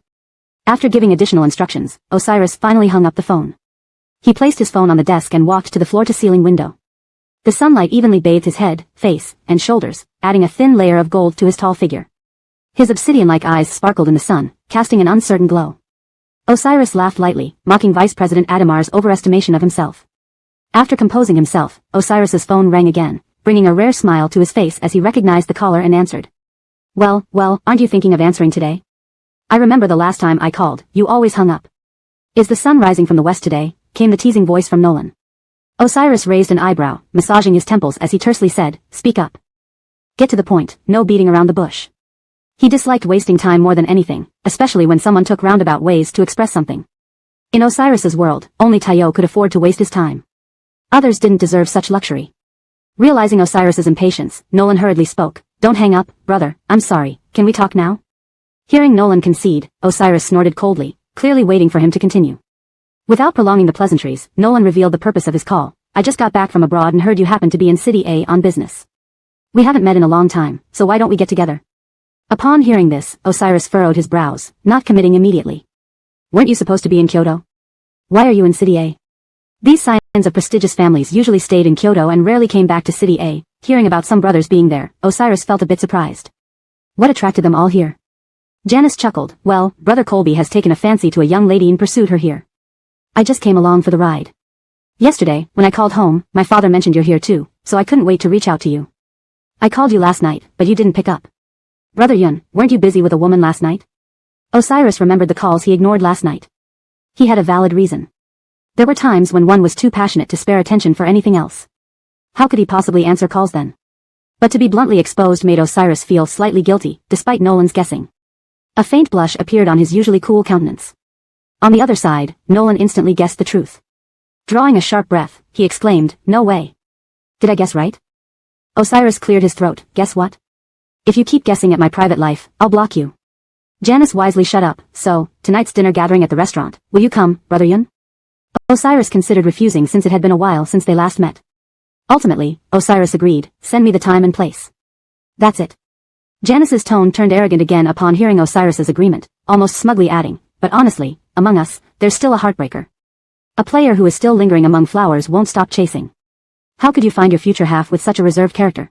After giving additional instructions, Osiris finally hung up the phone. He placed his phone on the desk and walked to the floor-to-ceiling window. The sunlight evenly bathed his head, face, and shoulders, adding a thin layer of gold to his tall figure. His obsidian-like eyes sparkled in the sun, casting an uncertain glow. Osiris laughed lightly, mocking Vice President Adamar's overestimation of himself. After composing himself, Osiris's phone rang again, bringing a rare smile to his face as he recognized the caller and answered. Well, aren't you thinking of answering today? I remember the last time I called, you always hung up. Is the sun rising from the west today? Came the teasing voice from Nolan. Osiris raised an eyebrow, massaging his temples as he tersely said, Speak up. Get to the point, no beating around the bush. He disliked wasting time more than anything, especially when someone took roundabout ways to express something. In Osiris's world, only Tayo could afford to waste his time. Others didn't deserve such luxury. Realizing Osiris's impatience, Nolan hurriedly spoke. Don't hang up, brother, I'm sorry, can we talk now? Hearing Nolan concede, Osiris snorted coldly, clearly waiting for him to continue. Without prolonging the pleasantries, Nolan revealed the purpose of his call. I just got back from abroad and heard you happened to be in City A on business. We haven't met in a long time, so why don't we get together? Upon hearing this, Osiris furrowed his brows, not committing immediately. Weren't you supposed to be in Kyoto? Why are you in City A? These signs of prestigious families usually stayed in Kyoto and rarely came back to City A. Hearing about some brothers being there, Osiris felt a bit surprised. What attracted them all here? Janice chuckled. Well, Brother Colby has taken a fancy to a young lady and pursued her here. I just came along for the ride. Yesterday, when I called home, my father mentioned you're here too, so I couldn't wait to reach out to you. I called you last night, but you didn't pick up. Brother Yun, weren't you busy with a woman last night? Osiris remembered the calls he ignored last night. He had a valid reason. There were times when one was too passionate to spare attention for anything else. How could he possibly answer calls then? But to be bluntly exposed made Osiris feel slightly guilty, despite Nolan's guessing. A faint blush appeared on his usually cool countenance. On the other side, Nolan instantly guessed the truth. Drawing a sharp breath, he exclaimed, No way. Did I guess right? Osiris cleared his throat. Guess what? If you keep guessing at my private life, I'll block you. Janice wisely shut up. So, tonight's dinner gathering at the restaurant. Will you come, Brother Yun? Osiris considered refusing since it had been a while since they last met. Ultimately, Osiris agreed. Send me the time and place. That's it. Janice's tone turned arrogant again upon hearing Osiris's agreement, almost smugly adding, But honestly, among us, there's still a heartbreaker. A player who is still lingering among flowers won't stop chasing. How could you find your future half with such a reserved character?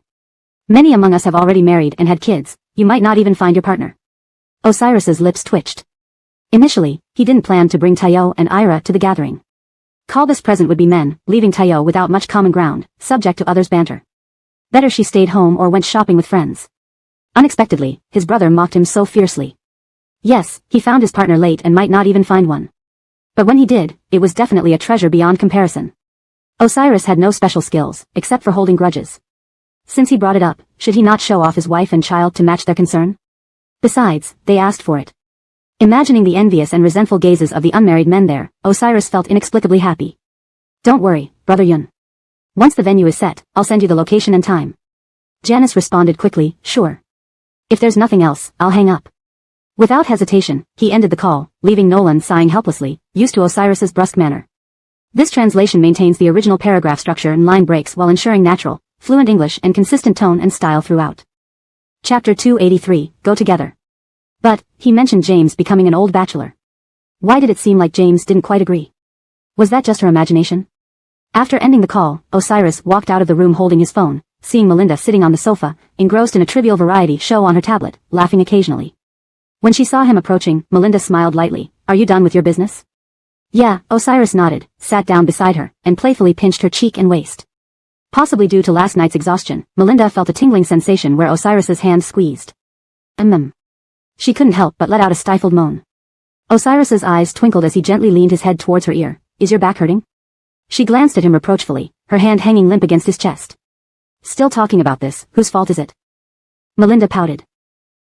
Many among us have already married and had kids, you might not even find your partner. Osiris's lips twitched. Initially, he didn't plan to bring Tayo and Ira to the gathering. Call this present would be men, leaving Tayo without much common ground, subject to others' banter. Better she stayed home or went shopping with friends. Unexpectedly, his brother mocked him so fiercely. Yes, he found his partner late and might not even find one. But when he did, it was definitely a treasure beyond comparison. Osiris had no special skills, except for holding grudges. Since he brought it up, should he not show off his wife and child to match their concern? Besides, they asked for it. Imagining the envious and resentful gazes of the unmarried men there, Osiris felt inexplicably happy. Don't worry, Brother Yun. Once the venue is set, I'll send you the location and time. Janice responded quickly, sure. If there's nothing else, I'll hang up. Without hesitation, he ended the call, leaving Nolan sighing helplessly, used to Osiris's brusque manner. This translation maintains the original paragraph structure and line breaks while ensuring natural, fluent English and consistent tone and style throughout. Chapter 283, Go Together. But, he mentioned James becoming an old bachelor. Why did it seem like James didn't quite agree? Was that just her imagination? After ending the call, Osiris walked out of the room holding his phone, seeing Melinda sitting on the sofa, engrossed in a trivial variety show on her tablet, laughing occasionally. When she saw him approaching, Melinda smiled lightly. Are you done with your business? Yeah, Osiris nodded, sat down beside her, and playfully pinched her cheek and waist. Possibly due to last night's exhaustion, Melinda felt a tingling sensation where Osiris's hand squeezed. She couldn't help but let out a stifled moan. Osiris's eyes twinkled as he gently leaned his head towards her ear. Is your back hurting? She glanced at him reproachfully, her hand hanging limp against his chest. Still talking about this, whose fault is it? Melinda pouted.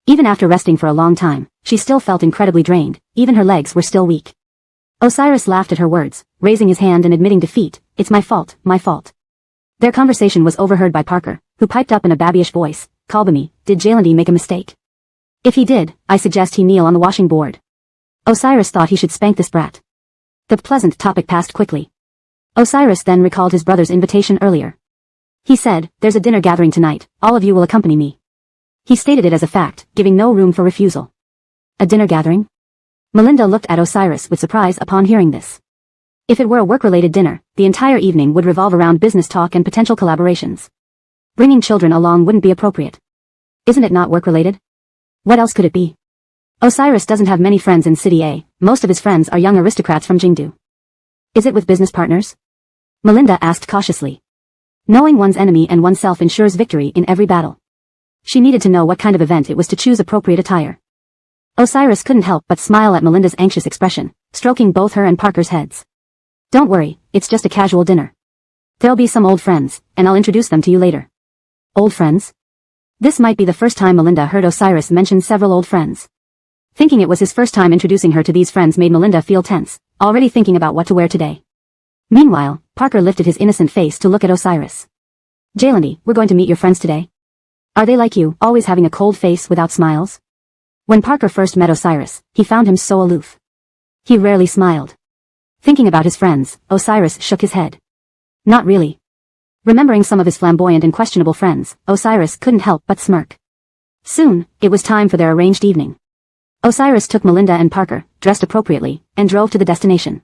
Even after resting for a long time, she still felt incredibly drained, even her legs were still weak. Osiris laughed at her words, raising his hand and admitting defeat. It's my fault, my fault. Their conversation was overheard by Parker, who piped up in a babyish voice. Kalbami, did Jalendy make a mistake? If he did, I suggest he kneel on the washing board. Osiris thought he should spank this brat. The pleasant topic passed quickly. Osiris then recalled his brother's invitation earlier. He said, there's a dinner gathering tonight, all of you will accompany me. He stated it as a fact, giving no room for refusal. A dinner gathering? Melinda looked at Osiris with surprise upon hearing this. If it were a work-related dinner, the entire evening would revolve around business talk and potential collaborations. Bringing children along wouldn't be appropriate. Isn't it not work-related? What else could it be? Osiris doesn't have many friends in City A, most of his friends are young aristocrats from Jingdu. Is it with business partners? Melinda asked cautiously. Knowing one's enemy and oneself ensures victory in every battle. She needed to know what kind of event it was to choose appropriate attire. Osiris couldn't help but smile at Melinda's anxious expression, stroking both her and Parker's heads. Don't worry, it's just a casual dinner. There'll be some old friends, and I'll introduce them to you later. Old friends? This might be the first time Melinda heard Osiris mention several old friends. Thinking it was his first time introducing her to these friends made Melinda feel tense, already thinking about what to wear today. Meanwhile, Parker lifted his innocent face to look at Osiris. Jalendy, we're going to meet your friends today. Are they like you, always having a cold face without smiles? When Parker first met Osiris, he found him so aloof. He rarely smiled. Thinking about his friends, Osiris shook his head. Not really. Remembering some of his flamboyant and questionable friends, Osiris couldn't help but smirk. Soon, it was time for their arranged evening. Osiris took Melinda and Parker, dressed appropriately, and drove to the destination.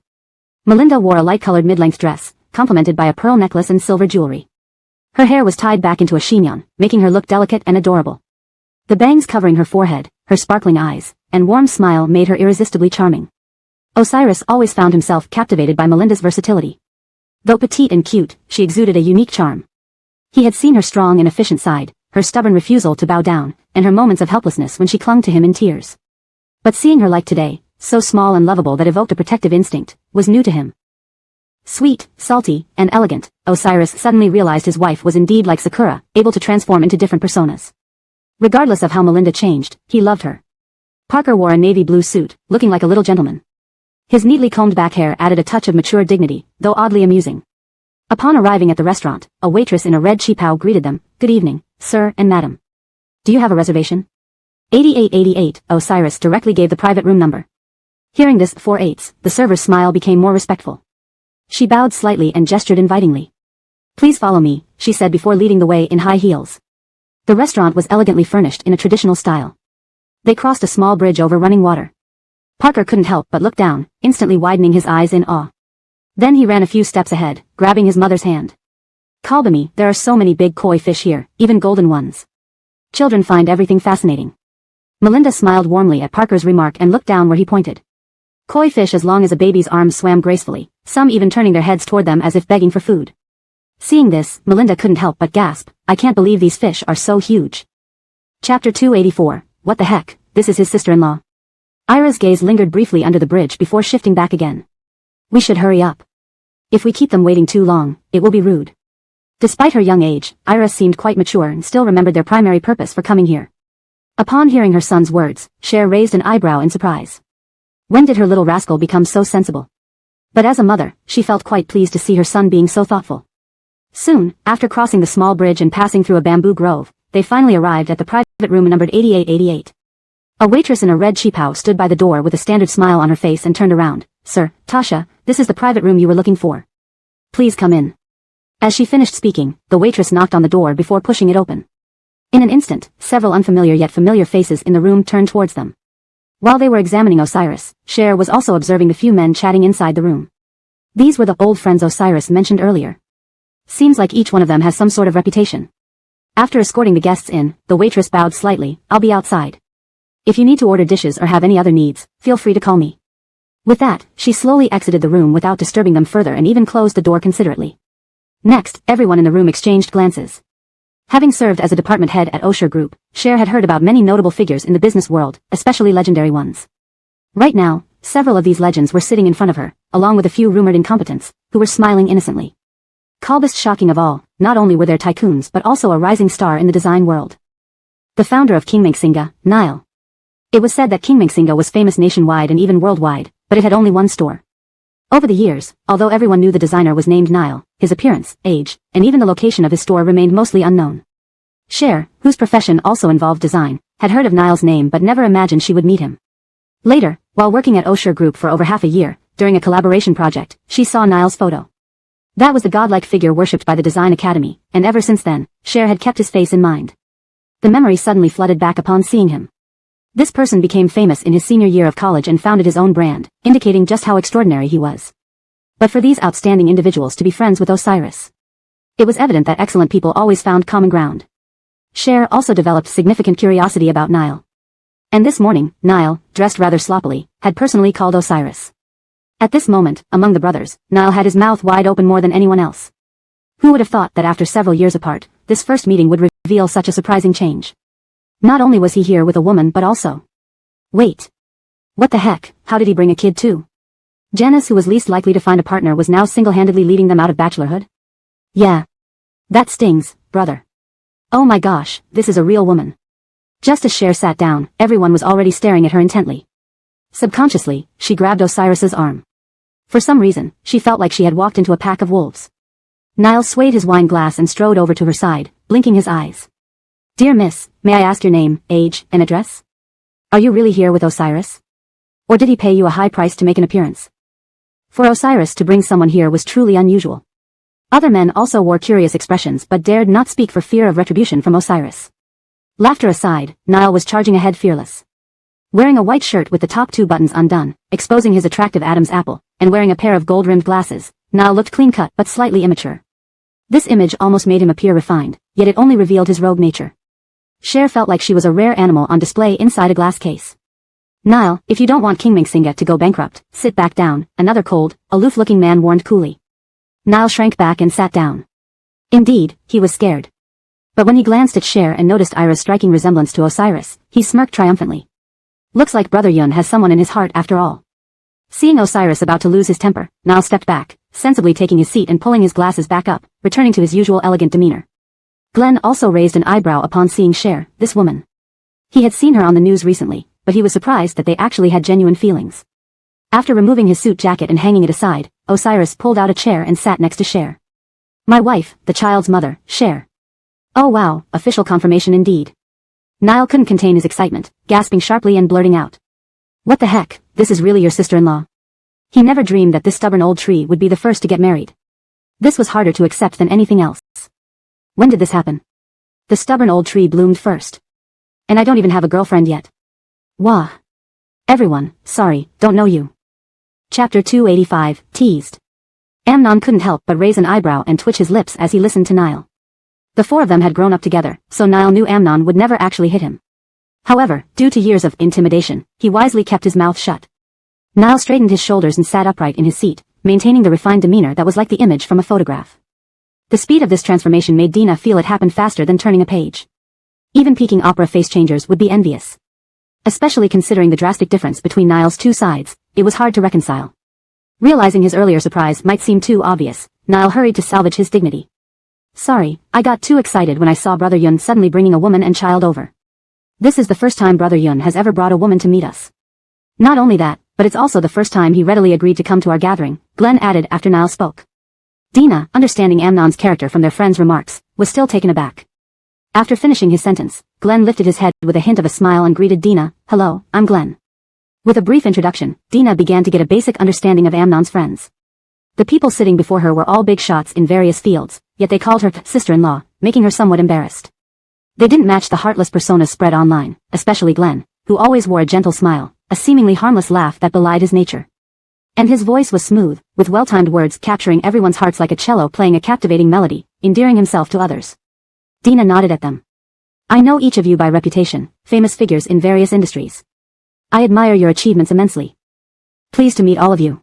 Melinda wore a light-colored mid-length dress, complemented by a pearl necklace and silver jewelry. Her hair was tied back into a chignon, making her look delicate and adorable. The bangs covering her forehead, her sparkling eyes, and warm smile made her irresistibly charming. Osiris always found himself captivated by Melinda's versatility. Though petite and cute, she exuded a unique charm. He had seen her strong and efficient side, her stubborn refusal to bow down, and her moments of helplessness when she clung to him in tears. But seeing her like today, so small and lovable that evoked a protective instinct, was new to him. Sweet, salty, and elegant, Osiris suddenly realized his wife was indeed like Sakura, able to transform into different personas. Regardless of how Melinda changed, he loved her. Parker wore a navy blue suit, looking like a little gentleman. His neatly combed back hair added a touch of mature dignity, though oddly amusing. Upon arriving at the restaurant, a waitress in a red cheapao greeted them. Good evening, sir and madam. Do you have a reservation? 8888, Osiris directly gave the private room number. Hearing this 48s, the server's smile became more respectful. She bowed slightly and gestured invitingly. Please follow me, she said before leading the way in high heels. The restaurant was elegantly furnished in a traditional style. They crossed a small bridge over running water. Parker couldn't help but look down, instantly widening his eyes in awe. Then he ran a few steps ahead, grabbing his mother's hand. Kalbami, there are so many big koi fish here, even golden ones. Children find everything fascinating. Melinda smiled warmly at Parker's remark and looked down where he pointed. Koi fish as long as a baby's arms swam gracefully, some even turning their heads toward them as if begging for food. Seeing this, Melinda couldn't help but gasp, I can't believe these fish are so huge. Chapter 284, What the heck, this is his sister-in-law. Ira's gaze lingered briefly under the bridge before shifting back again. We should hurry up. If we keep them waiting too long, it will be rude. Despite her young age, Ira seemed quite mature and still remembered their primary purpose for coming here. Upon hearing her son's words, Cher raised an eyebrow in surprise. When did her little rascal become so sensible? But as a mother, she felt quite pleased to see her son being so thoughtful. Soon, after crossing the small bridge and passing through a bamboo grove, they finally arrived at the private room numbered 8888. A waitress in a red cheaphouse stood by the door with a standard smile on her face and turned around. Sir, Tasha, this is the private room you were looking for. Please come in. As she finished speaking, the waitress knocked on the door before pushing it open. In an instant, several unfamiliar yet familiar faces in the room turned towards them. While they were examining Osiris, Cher was also observing the few men chatting inside the room. These were the old friends Osiris mentioned earlier. Seems like each one of them has some sort of reputation. After escorting the guests in, the waitress bowed slightly. I'll be outside. If you need to order dishes or have any other needs, feel free to call me. With that, she slowly exited the room without disturbing them further and even closed the door considerately. Next, everyone in the room exchanged glances. Having served as a department head at Osher Group, Cher had heard about many notable figures in the business world, especially legendary ones. Right now, several of these legends were sitting in front of her, along with a few rumored incompetents, who were smiling innocently. Calbest shocking of all, not only were there tycoons but also a rising star in the design world. The founder of Kingmakesingha, Nile. It was said that Kingmakesingha was famous nationwide and even worldwide, but it had only one store. Over the years, although everyone knew the designer was named Nile, his appearance, age, and even the location of his store remained mostly unknown. Cher, whose profession also involved design, had heard of Nile's name but never imagined she would meet him. Later, while working at Osher Group for over half a year, during a collaboration project, she saw Nile's photo. That was the godlike figure worshipped by the Design Academy, and ever since then, Cher had kept his face in mind. The memory suddenly flooded back upon seeing him. This person became famous in his senior year of college and founded his own brand, indicating just how extraordinary he was. But for these outstanding individuals to be friends with Osiris, it was evident that excellent people always found common ground. Cher also developed significant curiosity about Nile. And this morning, Nile, dressed rather sloppily, had personally called Osiris. At this moment, among the brothers, Nile had his mouth wide open more than anyone else. Who would have thought that after several years apart, this first meeting would reveal such a surprising change? Not only was he here with a woman but also... Wait. What the heck, how did he bring a kid too? Janice, who was least likely to find a partner, was now single-handedly leading them out of bachelorhood? Yeah. That stings, brother. Oh my gosh, this is a real woman. Just as Cher sat down, everyone was already staring at her intently. Subconsciously, she grabbed Osiris's arm. For some reason, she felt like she had walked into a pack of wolves. Nile swayed his wine glass and strode over to her side, blinking his eyes. Dear miss, may I ask your name, age, and address? Are you really here with Osiris? Or did he pay you a high price to make an appearance? For Osiris to bring someone here was truly unusual. Other men also wore curious expressions but dared not speak for fear of retribution from Osiris. Laughter aside, Nile was charging ahead fearless. Wearing a white shirt with the top two buttons undone, exposing his attractive Adam's apple, and wearing a pair of gold-rimmed glasses, Nile looked clean-cut but slightly immature. This image almost made him appear refined, yet it only revealed his rogue nature. Cher felt like she was a rare animal on display inside a glass case. Nile, if you don't want Kingmakesingha to go bankrupt, sit back down, another cold, aloof-looking man warned coolly. Nile shrank back and sat down. Indeed, he was scared. But when he glanced at Cher and noticed Ira's striking resemblance to Osiris, he smirked triumphantly. Looks like Brother Yun has someone in his heart after all. Seeing Osiris about to lose his temper, Nile stepped back, sensibly taking his seat and pulling his glasses back up, returning to his usual elegant demeanor. Glenn also raised an eyebrow upon seeing Cher, this woman. He had seen her on the news recently, but he was surprised that they actually had genuine feelings. After removing his suit jacket and hanging it aside, Osiris pulled out a chair and sat next to Cher. My wife, the child's mother, Cher. Oh wow, official confirmation indeed. Nile couldn't contain his excitement, gasping sharply and blurting out. What the heck, this is really your sister-in-law? He never dreamed that this stubborn old tree would be the first to get married. This was harder to accept than anything else. When did this happen? The stubborn old tree bloomed first. And I don't even have a girlfriend yet. Wah. Everyone, sorry, don't know you. Chapter 285, Teased. Amnon couldn't help but raise an eyebrow and twitch his lips as he listened to Nile. The four of them had grown up together, so Nile knew Amnon would never actually hit him. However, due to years of intimidation, he wisely kept his mouth shut. Nile straightened his shoulders and sat upright in his seat, maintaining the refined demeanor that was like the image from a photograph. The speed of this transformation made Dina feel it happened faster than turning a page. Even peaking opera face changers would be envious. Especially considering the drastic difference between Niall's two sides, it was hard to reconcile. Realizing his earlier surprise might seem too obvious, Niall hurried to salvage his dignity. Sorry, I got too excited when I saw Brother Yun suddenly bringing a woman and child over. This is the first time Brother Yun has ever brought a woman to meet us. Not only that, but it's also the first time he readily agreed to come to our gathering, Glenn added after Niall spoke. Dina, understanding Amnon's character from their friend's remarks, was still taken aback. After finishing his sentence, Glenn lifted his head with a hint of a smile and greeted Dina. Hello, I'm Glenn. With a brief introduction, Dina began to get a basic understanding of Amnon's friends. The people sitting before her were all big shots in various fields, yet they called her sister-in-law, making her somewhat embarrassed. They didn't match the heartless personas spread online, especially Glenn, who always wore a gentle smile, a seemingly harmless laugh that belied his nature. And his voice was smooth, with well-timed words capturing everyone's hearts like a cello playing a captivating melody, endearing himself to others. Dina nodded at them. I know each of you by reputation, famous figures in various industries. I admire your achievements immensely. Pleased to meet all of you.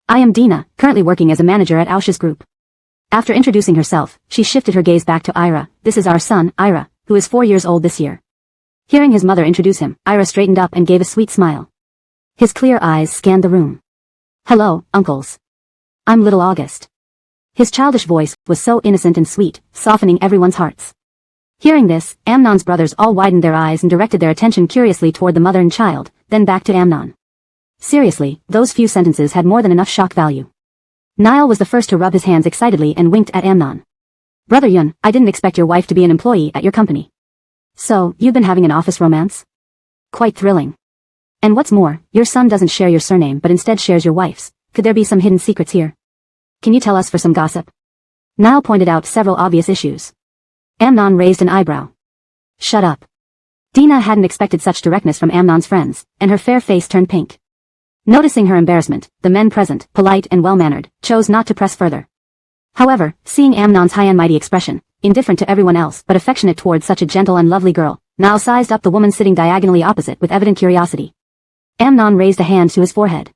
I am Dina, currently working as a manager at Ausch's group. After introducing herself, she shifted her gaze back to Ira. This is our son, Ira, who is 4 years old this year. Hearing his mother introduce him, Ira straightened up and gave a sweet smile. His clear eyes scanned the room. Hello, uncles. I'm little August. His childish voice was so innocent and sweet, softening everyone's hearts. Hearing this, Amnon's brothers all widened their eyes and directed their attention curiously toward the mother and child, then back to Amnon. Seriously, those few sentences had more than enough shock value. Niall was the first to rub his hands excitedly and winked at Amnon. Brother Yun, I didn't expect your wife to be an employee at your company. So, you've been having an office romance? Quite thrilling. And what's more, your son doesn't share your surname but instead shares your wife's. Could there be some hidden secrets here? Can you tell us for some gossip? Niall pointed out several obvious issues. Amnon raised an eyebrow. Shut up. Dina hadn't expected such directness from Amnon's friends, and her fair face turned pink. Noticing her embarrassment, the men present, polite and well-mannered, chose not to press further. However, seeing Amnon's high and mighty expression, indifferent to everyone else but affectionate towards such a gentle and lovely girl, Niall sized up the woman sitting diagonally opposite with evident curiosity. Amnon raised a hand to his forehead.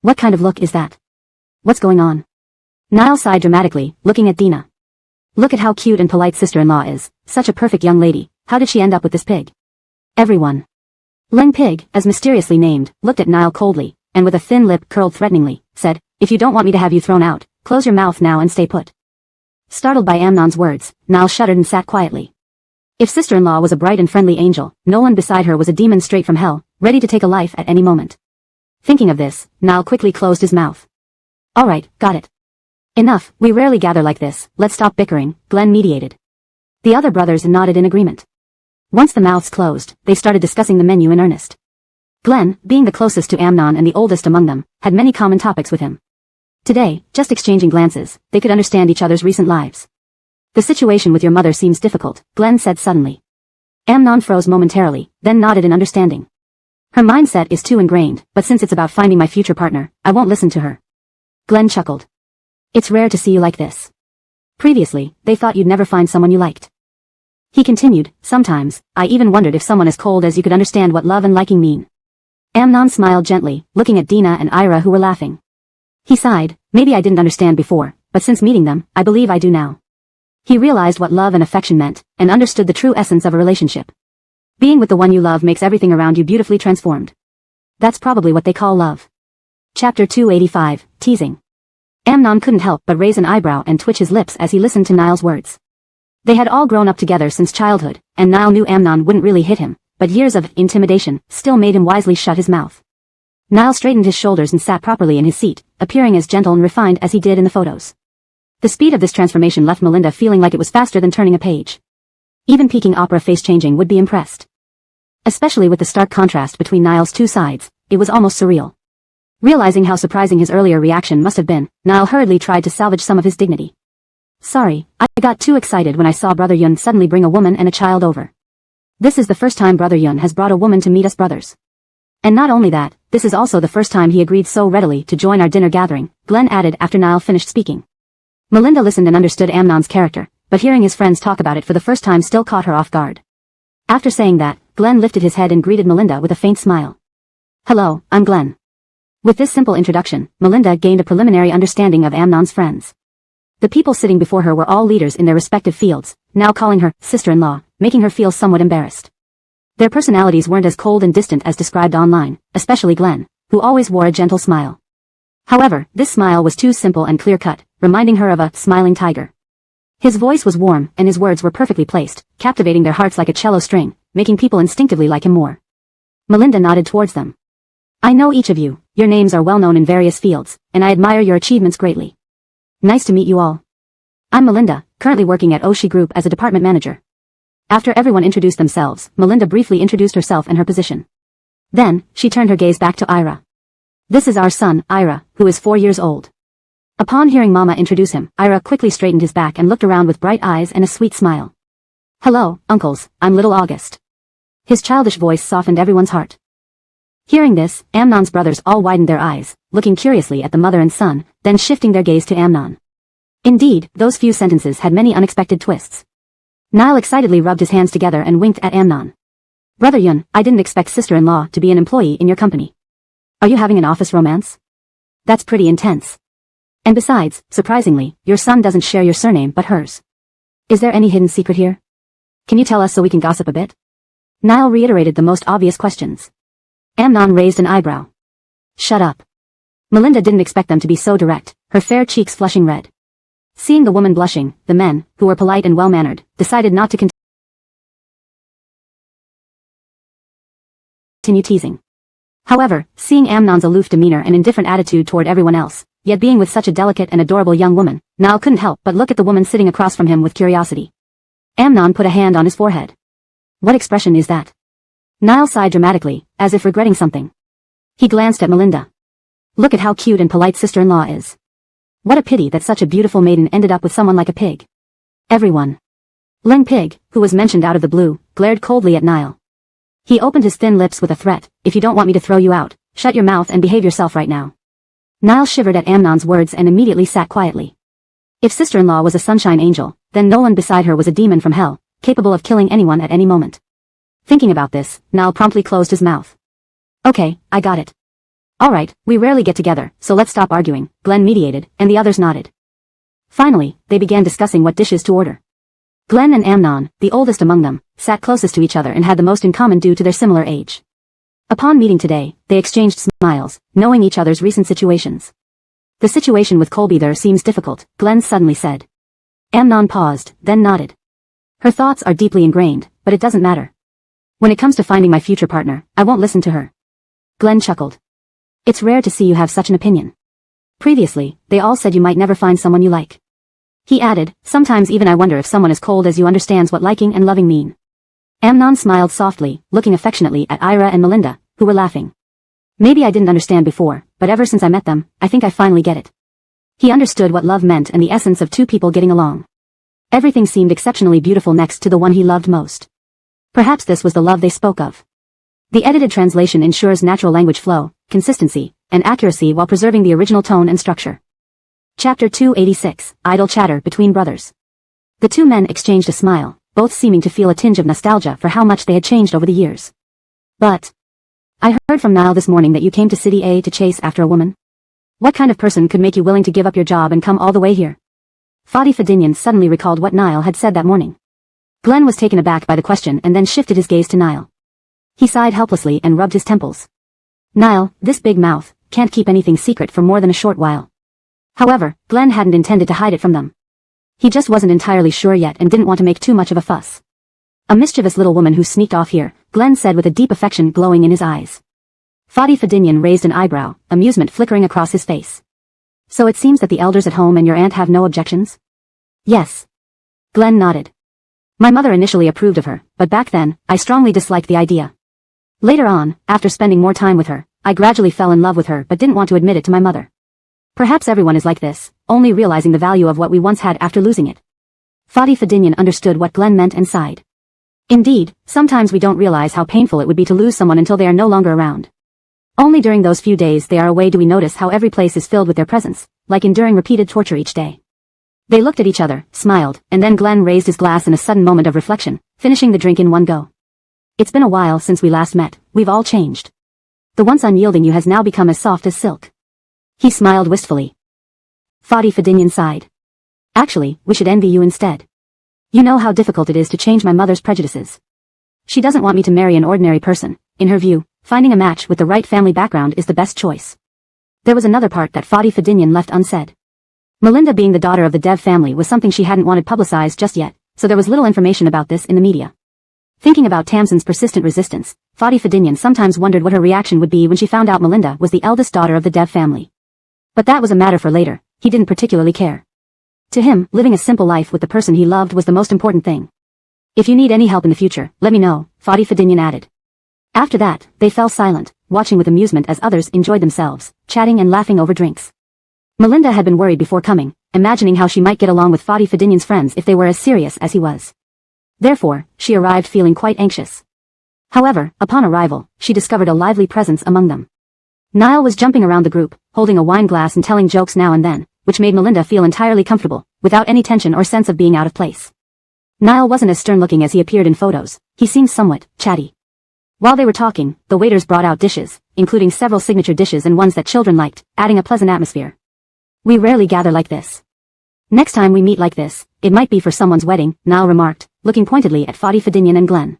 What kind of look is that? What's going on? Niall sighed dramatically, looking at Dina. Look at how cute and polite sister-in-law is, such a perfect young lady. How did she end up with this pig? Everyone. Ling Pig, as mysteriously named, looked at Niall coldly, and with a thin lip curled threateningly, said, If you don't want me to have you thrown out, close your mouth now and stay put. Startled by Amnon's words, Niall shuddered and sat quietly. If sister-in-law was a bright and friendly angel, no one beside her was a demon straight from hell, ready to take a life at any moment. Thinking of this, Niall quickly closed his mouth. Alright, got it. Enough, we rarely gather like this, let's stop bickering, Glenn mediated. The other brothers nodded in agreement. Once the mouths closed, they started discussing the menu in earnest. Glenn, being the closest to Amnon and the oldest among them, had many common topics with him. Today, just exchanging glances, they could understand each other's recent lives. The situation with your mother seems difficult, Glenn said suddenly. Amnon froze momentarily, then nodded in understanding. Her mindset is too ingrained, but since it's about finding my future partner, I won't listen to her. Glenn chuckled. It's rare to see you like this. Previously, they thought you'd never find someone you liked. He continued, sometimes, I even wondered if someone as cold as you could understand what love and liking mean. Amnon smiled gently, looking at Dina and Ira who were laughing. He sighed, maybe I didn't understand before, but since meeting them, I believe I do now. He realized what love and affection meant, and understood the true essence of a relationship. Being with the one you love makes everything around you beautifully transformed. That's probably what they call love. Chapter 285, Teasing. Amnon couldn't help but raise an eyebrow and twitch his lips as he listened to Niall's words. They had all grown up together since childhood, and Niall knew Amnon wouldn't really hit him, but years of intimidation still made him wisely shut his mouth. Niall straightened his shoulders and sat properly in his seat, appearing as gentle and refined as he did in the photos. The speed of this transformation left Melinda feeling like it was faster than turning a page. Even peaking opera face changing would be impressed. Especially with the stark contrast between Niall's two sides, it was almost surreal. Realizing how surprising his earlier reaction must have been, Niall hurriedly tried to salvage some of his dignity. Sorry, I got too excited when I saw Brother Yun suddenly bring a woman and a child over. This is the first time Brother Yun has brought a woman to meet us brothers. And not only that, this is also the first time he agreed so readily to join our dinner gathering, Glenn added after Niall finished speaking. Melinda listened and understood Amnon's character, but hearing his friends talk about it for the first time still caught her off guard. After saying that, Glenn lifted his head and greeted Melinda with a faint smile. Hello, I'm Glenn. With this simple introduction, Melinda gained a preliminary understanding of Amnon's friends. The people sitting before her were all leaders in their respective fields, now calling her sister-in-law, making her feel somewhat embarrassed. Their personalities weren't as cold and distant as described online, especially Glenn, who always wore a gentle smile. However, this smile was too simple and clear-cut, reminding her of a smiling tiger. His voice was warm, and his words were perfectly placed, captivating their hearts like a cello string, making people instinctively like him more. Melinda nodded towards them. I know each of you, your names are well known in various fields, and I admire your achievements greatly. Nice to meet you all. I'm Melinda, currently working at Oshi Group as a department manager. After everyone introduced themselves, Melinda briefly introduced herself and her position. Then, she turned her gaze back to Ira. This is our son, Ira, who is 4 years old. Upon hearing Mama introduce him, Ira quickly straightened his back and looked around with bright eyes and a sweet smile. Hello, uncles, I'm little August. His childish voice softened everyone's heart. Hearing this, Amnon's brothers all widened their eyes, looking curiously at the mother and son, then shifting their gaze to Amnon. Indeed, those few sentences had many unexpected twists. Niall excitedly rubbed his hands together and winked at Amnon. Brother Yun, I didn't expect sister-in-law to be an employee in your company. Are you having an office romance? That's pretty intense. And besides, surprisingly, your son doesn't share your surname but hers. Is there any hidden secret here? Can you tell us so we can gossip a bit? Niall reiterated the most obvious questions. Amnon raised an eyebrow. Shut up. Melinda didn't expect them to be so direct, her fair cheeks flushing red. Seeing the woman blushing, the men, who were polite and well-mannered, decided not to continue teasing. However, seeing Amnon's aloof demeanor and indifferent attitude toward everyone else, yet being with such a delicate and adorable young woman, Niall couldn't help but look at the woman sitting across from him with curiosity. Amnon put a hand on his forehead. What expression is that? Niall sighed dramatically, as if regretting something. He glanced at Melinda. Look at how cute and polite sister-in-law is. What a pity that such a beautiful maiden ended up with someone like a pig. Everyone. Len Pig, who was mentioned out of the blue, glared coldly at Niall. He opened his thin lips with a threat, if you don't want me to throw you out, shut your mouth and behave yourself right now. Niall shivered at Amnon's words and immediately sat quietly. If sister-in-law was a sunshine angel, then no one beside her was a demon from hell, capable of killing anyone at any moment. Thinking about this, Niall promptly closed his mouth. Okay, I got it. Alright, we rarely get together, so let's stop arguing, Glenn mediated, and the others nodded. Finally, they began discussing what dishes to order. Glenn and Amnon, the oldest among them, sat closest to each other and had the most in common due to their similar age. Upon meeting today, they exchanged smiles, knowing each other's recent situations. The situation with Colby there seems difficult, Glenn suddenly said. Amnon paused, then nodded. Her thoughts are deeply ingrained, but it doesn't matter. When it comes to finding my future partner, I won't listen to her. Glenn chuckled. It's rare to see you have such an opinion. Previously, they all said you might never find someone you like. He added, sometimes even I wonder if someone as cold as you understands what liking and loving mean. Amnon smiled softly, looking affectionately at Ira and Melinda, who were laughing. Maybe I didn't understand before, but ever since I met them, I think I finally get it. He understood what love meant and the essence of two people getting along. Everything seemed exceptionally beautiful next to the one he loved most. Perhaps this was the love they spoke of. The edited translation ensures natural language flow, consistency, and accuracy while preserving the original tone and structure. Chapter 286, Idle Chatter Between Brothers. The two men exchanged a smile, both seeming to feel a tinge of nostalgia for how much they had changed over the years. But I heard from Niall this morning that you came to City A to chase after a woman. What kind of person could make you willing to give up your job and come all the way here? Fadi Fadinian suddenly recalled what Niall had said that morning. Glenn was taken aback by the question and then shifted his gaze to Niall. He sighed helplessly and rubbed his temples. Niall, this big mouth, can't keep anything secret for more than a short while. However, Glenn hadn't intended to hide it from them. He just wasn't entirely sure yet and didn't want to make too much of a fuss. A mischievous little woman who sneaked off here, Glenn said with a deep affection glowing in his eyes. Fadi Fadinian raised an eyebrow, amusement flickering across his face. So it seems that the elders at home and your aunt have no objections? Yes. Glenn nodded. My mother initially approved of her, but back then, I strongly disliked the idea. Later on, after spending more time with her, I gradually fell in love with her but didn't want to admit it to my mother. Perhaps everyone is like this, only realizing the value of what we once had after losing it. Fadi Fadinian understood what Glenn meant and sighed. Indeed, sometimes we don't realize how painful it would be to lose someone until they are no longer around. Only during those few days they are away do we notice how every place is filled with their presence, like enduring repeated torture each day. They looked at each other, smiled, and then Glenn raised his glass in a sudden moment of reflection, finishing the drink in one go. It's been a while since we last met, we've all changed. The once unyielding you has now become as soft as silk. He smiled wistfully. Fadi Fadinian sighed. Actually, we should envy you instead. You know how difficult it is to change my mother's prejudices. She doesn't want me to marry an ordinary person. In her view, finding a match with the right family background is the best choice. There was another part that Fadi Fedinian left unsaid. Melinda being the daughter of the Dev family was something she hadn't wanted publicized just yet, so there was little information about this in the media. Thinking about Tamsin's persistent resistance, Fadi Fedinian sometimes wondered what her reaction would be when she found out Melinda was the eldest daughter of the Dev family. But that was a matter for later. He didn't particularly care. To him, living a simple life with the person he loved was the most important thing. If you need any help in the future, let me know, Fadi Fedinian added. After that, they fell silent, watching with amusement as others enjoyed themselves, chatting and laughing over drinks. Melinda had been worried before coming, imagining how she might get along with Fadi Fedinian's friends if they were as serious as he was. Therefore, she arrived feeling quite anxious. However, upon arrival, she discovered a lively presence among them. Niall was jumping around the group, holding a wine glass and telling jokes now and then, which made Melinda feel entirely comfortable, without any tension or sense of being out of place. Niall wasn't as stern-looking as he appeared in photos. He seemed somewhat chatty. While they were talking, the waiters brought out dishes, including several signature dishes and ones that children liked, adding a pleasant atmosphere. We rarely gather like this. Next time we meet like this, it might be for someone's wedding, Niall remarked, looking pointedly at Fadi Fedinian and Glenn.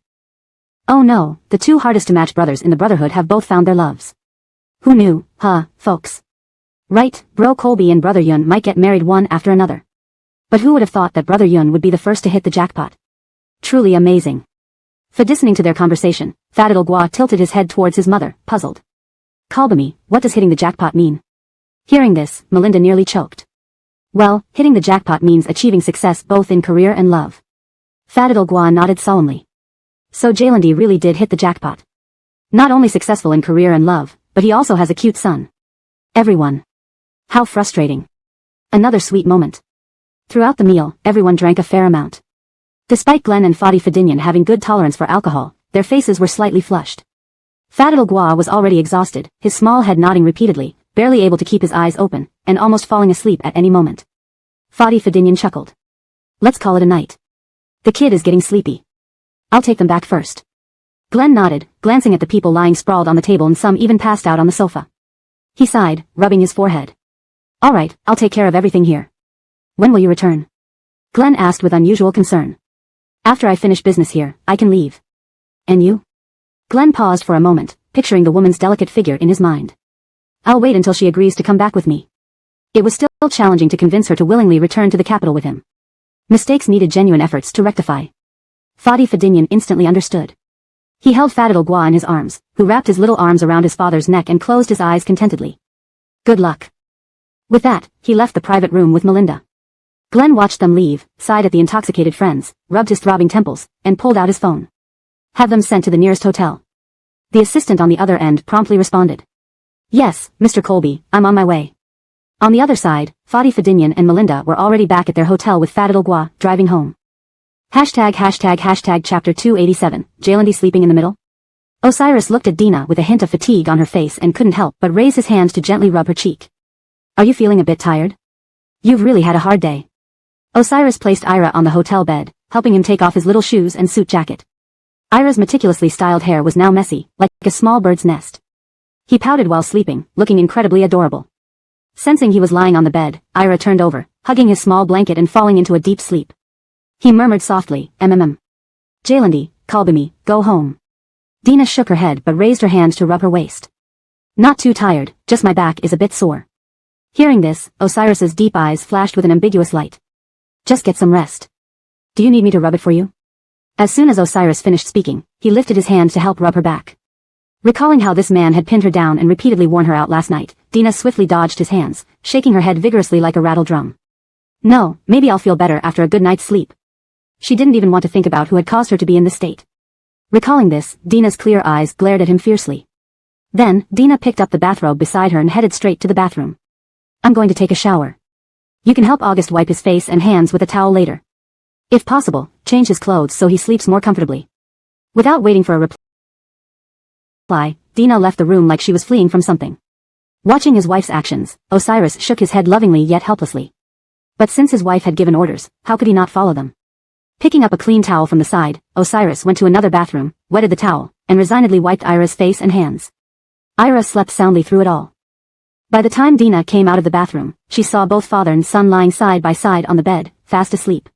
Oh no, the two hardest-to-match brothers in the Brotherhood have both found their loves. Who knew, folks? Right, Bro Colby and Brother Yun might get married one after another. But who would have thought that Brother Yun would be the first to hit the jackpot? Truly amazing. For listening to their conversation, Fadil Gua tilted his head towards his mother, puzzled. Kalbami, what does hitting the jackpot mean? Hearing this, Melinda nearly choked. Well, hitting the jackpot means achieving success both in career and love. Fadil Gua nodded solemnly. So Jaylandi really did hit the jackpot. Not only successful in career and love, but he also has a cute son. Everyone. How frustrating. Another sweet moment. Throughout the meal, everyone drank a fair amount. Despite Glenn and Fadi Fedinian having good tolerance for alcohol, their faces were slightly flushed. Fadil Gua was already exhausted, his small head nodding repeatedly, barely able to keep his eyes open, and almost falling asleep at any moment. Fadi Fedinian chuckled. Let's call it a night. The kid is getting sleepy. I'll take them back first. Glenn nodded, glancing at the people lying sprawled on the table and some even passed out on the sofa. He sighed, rubbing his forehead. All right, I'll take care of everything here. When will you return? Glenn asked with unusual concern. After I finish business here, I can leave. And you? Glenn paused for a moment, picturing the woman's delicate figure in his mind. I'll wait until she agrees to come back with me. It was still challenging to convince her to willingly return to the capital with him. Mistakes needed genuine efforts to rectify. Fadi Fedinian instantly understood. He held Fadil Gua in his arms, who wrapped his little arms around his father's neck and closed his eyes contentedly. Good luck. With that, he left the private room with Melinda. Glenn watched them leave, sighed at the intoxicated friends, rubbed his throbbing temples, and pulled out his phone. Have them sent to the nearest hotel. The assistant on the other end promptly responded. Yes, Mr. Colby, I'm on my way. On the other side, Fadi Fedinian and Melinda were already back at their hotel with Fadil Gua, driving home. Hashtag chapter 287, Jaylandi sleeping in the middle? Osiris looked at Dina with a hint of fatigue on her face and couldn't help but raise his hand to gently rub her cheek. Are you feeling a bit tired? You've really had a hard day. Osiris placed Ira on the hotel bed, helping him take off his little shoes and suit jacket. Ira's meticulously styled hair was now messy, like a small bird's nest. He pouted while sleeping, looking incredibly adorable. Sensing he was lying on the bed, Ira turned over, hugging his small blanket and falling into a deep sleep. He murmured softly, Jaylandi, Kalbami, go home. Dina shook her head but raised her hand to rub her waist. Not too tired, just my back is a bit sore. Hearing this, Osiris's deep eyes flashed with an ambiguous light. Just get some rest. Do you need me to rub it for you? As soon as Osiris finished speaking, he lifted his hand to help rub her back. Recalling how this man had pinned her down and repeatedly worn her out last night, Dina swiftly dodged his hands, shaking her head vigorously like a rattle drum. No, maybe I'll feel better after a good night's sleep. She didn't even want to think about who had caused her to be in this state. Recalling this, Dina's clear eyes glared at him fiercely. Then, Dina picked up the bathrobe beside her and headed straight to the bathroom. I'm going to take a shower. You can help August wipe his face and hands with a towel later. If possible, change his clothes so he sleeps more comfortably. Without waiting for a reply, Dina left the room like she was fleeing from something. Watching his wife's actions, Osiris shook his head lovingly yet helplessly. But since his wife had given orders, how could he not follow them? Picking up a clean towel from the side, Osiris went to another bathroom, wetted the towel, and resignedly wiped Ira's face and hands. Ira slept soundly through it all. By the time Dina came out of the bathroom, she saw both father and son lying side by side on the bed, fast asleep.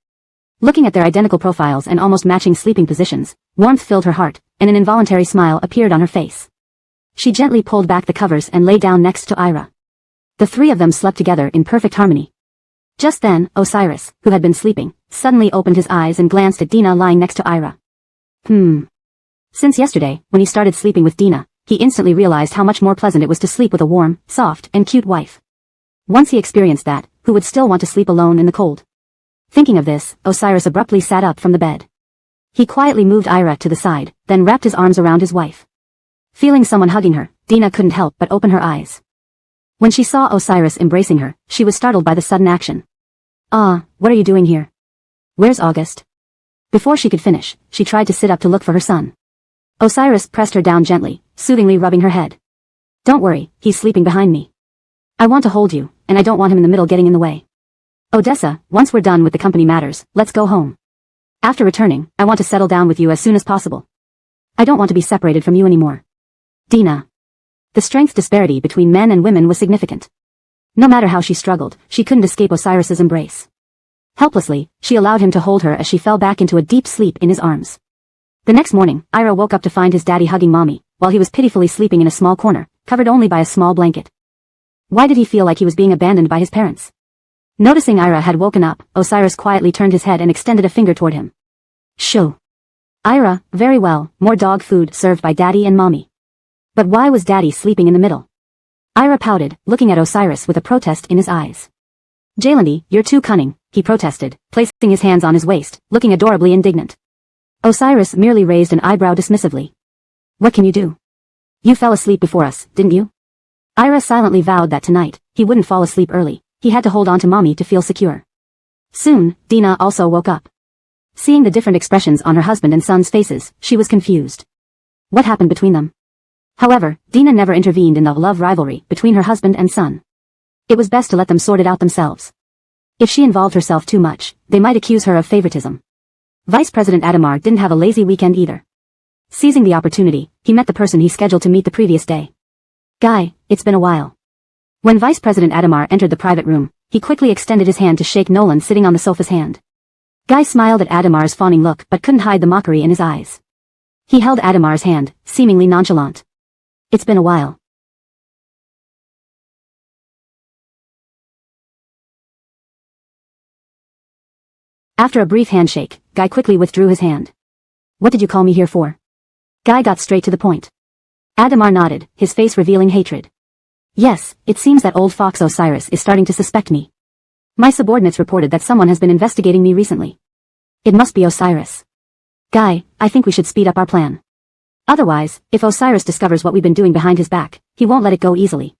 Looking at their identical profiles and almost matching sleeping positions, warmth filled her heart, and an involuntary smile appeared on her face. She gently pulled back the covers and lay down next to Ira. The three of them slept together in perfect harmony. Just then, Osiris, who had been sleeping, suddenly opened his eyes and glanced at Dina lying next to Ira. Since yesterday, when he started sleeping with Dina, he instantly realized how much more pleasant it was to sleep with a warm, soft, and cute wife. Once he experienced that, who would still want to sleep alone in the cold? Thinking of this, Osiris abruptly sat up from the bed. He quietly moved Ira to the side, then wrapped his arms around his wife. Feeling someone hugging her, Dina couldn't help but open her eyes. When she saw Osiris embracing her, she was startled by the sudden action. What are you doing here? Where's August? Before she could finish, she tried to sit up to look for her son. Osiris pressed her down gently, soothingly rubbing her head. Don't worry, he's sleeping behind me. I want to hold you, and I don't want him in the middle getting in the way. Odessa, once we're done with the company matters, let's go home. After returning, I want to settle down with you as soon as possible. I don't want to be separated from you anymore. Dina. The strength disparity between men and women was significant. No matter how she struggled, she couldn't escape Osiris's embrace. Helplessly, she allowed him to hold her as she fell back into a deep sleep in his arms. The next morning, Ira woke up to find his daddy hugging mommy, while he was pitifully sleeping in a small corner, covered only by a small blanket. Why did he feel like he was being abandoned by his parents? Noticing Ira had woken up, Osiris quietly turned his head and extended a finger toward him. Shoo. Ira, very well, more dog food served by daddy and mommy. But why was daddy sleeping in the middle? Ira pouted, looking at Osiris with a protest in his eyes. Jalandi, you're too cunning, he protested, placing his hands on his waist, looking adorably indignant. Osiris merely raised an eyebrow dismissively. What can you do? You fell asleep before us, didn't you? Ira silently vowed that tonight, he wouldn't fall asleep early. He had to hold on to mommy to feel secure. Soon, Dina also woke up. Seeing the different expressions on her husband and son's faces, she was confused. What happened between them? However, Dina never intervened in the love rivalry between her husband and son. It was best to let them sort it out themselves. If she involved herself too much, they might accuse her of favoritism. Vice President Adamar didn't have a lazy weekend either. Seizing the opportunity, he met the person he scheduled to meet the previous day. Guy, it's been a while. When Vice President Adamar entered the private room, he quickly extended his hand to shake Nolan sitting on the sofa's hand. Guy smiled at Adamar's fawning look but couldn't hide the mockery in his eyes. He held Adamar's hand, seemingly nonchalant. It's been a while. After a brief handshake, Guy quickly withdrew his hand. What did you call me here for? Guy got straight to the point. Adamar nodded, his face revealing hatred. Yes, it seems that old fox Osiris is starting to suspect me. My subordinates reported that someone has been investigating me recently. It must be Osiris. Guy, I think we should speed up our plan. Otherwise, if Osiris discovers what we've been doing behind his back, he won't let it go easily.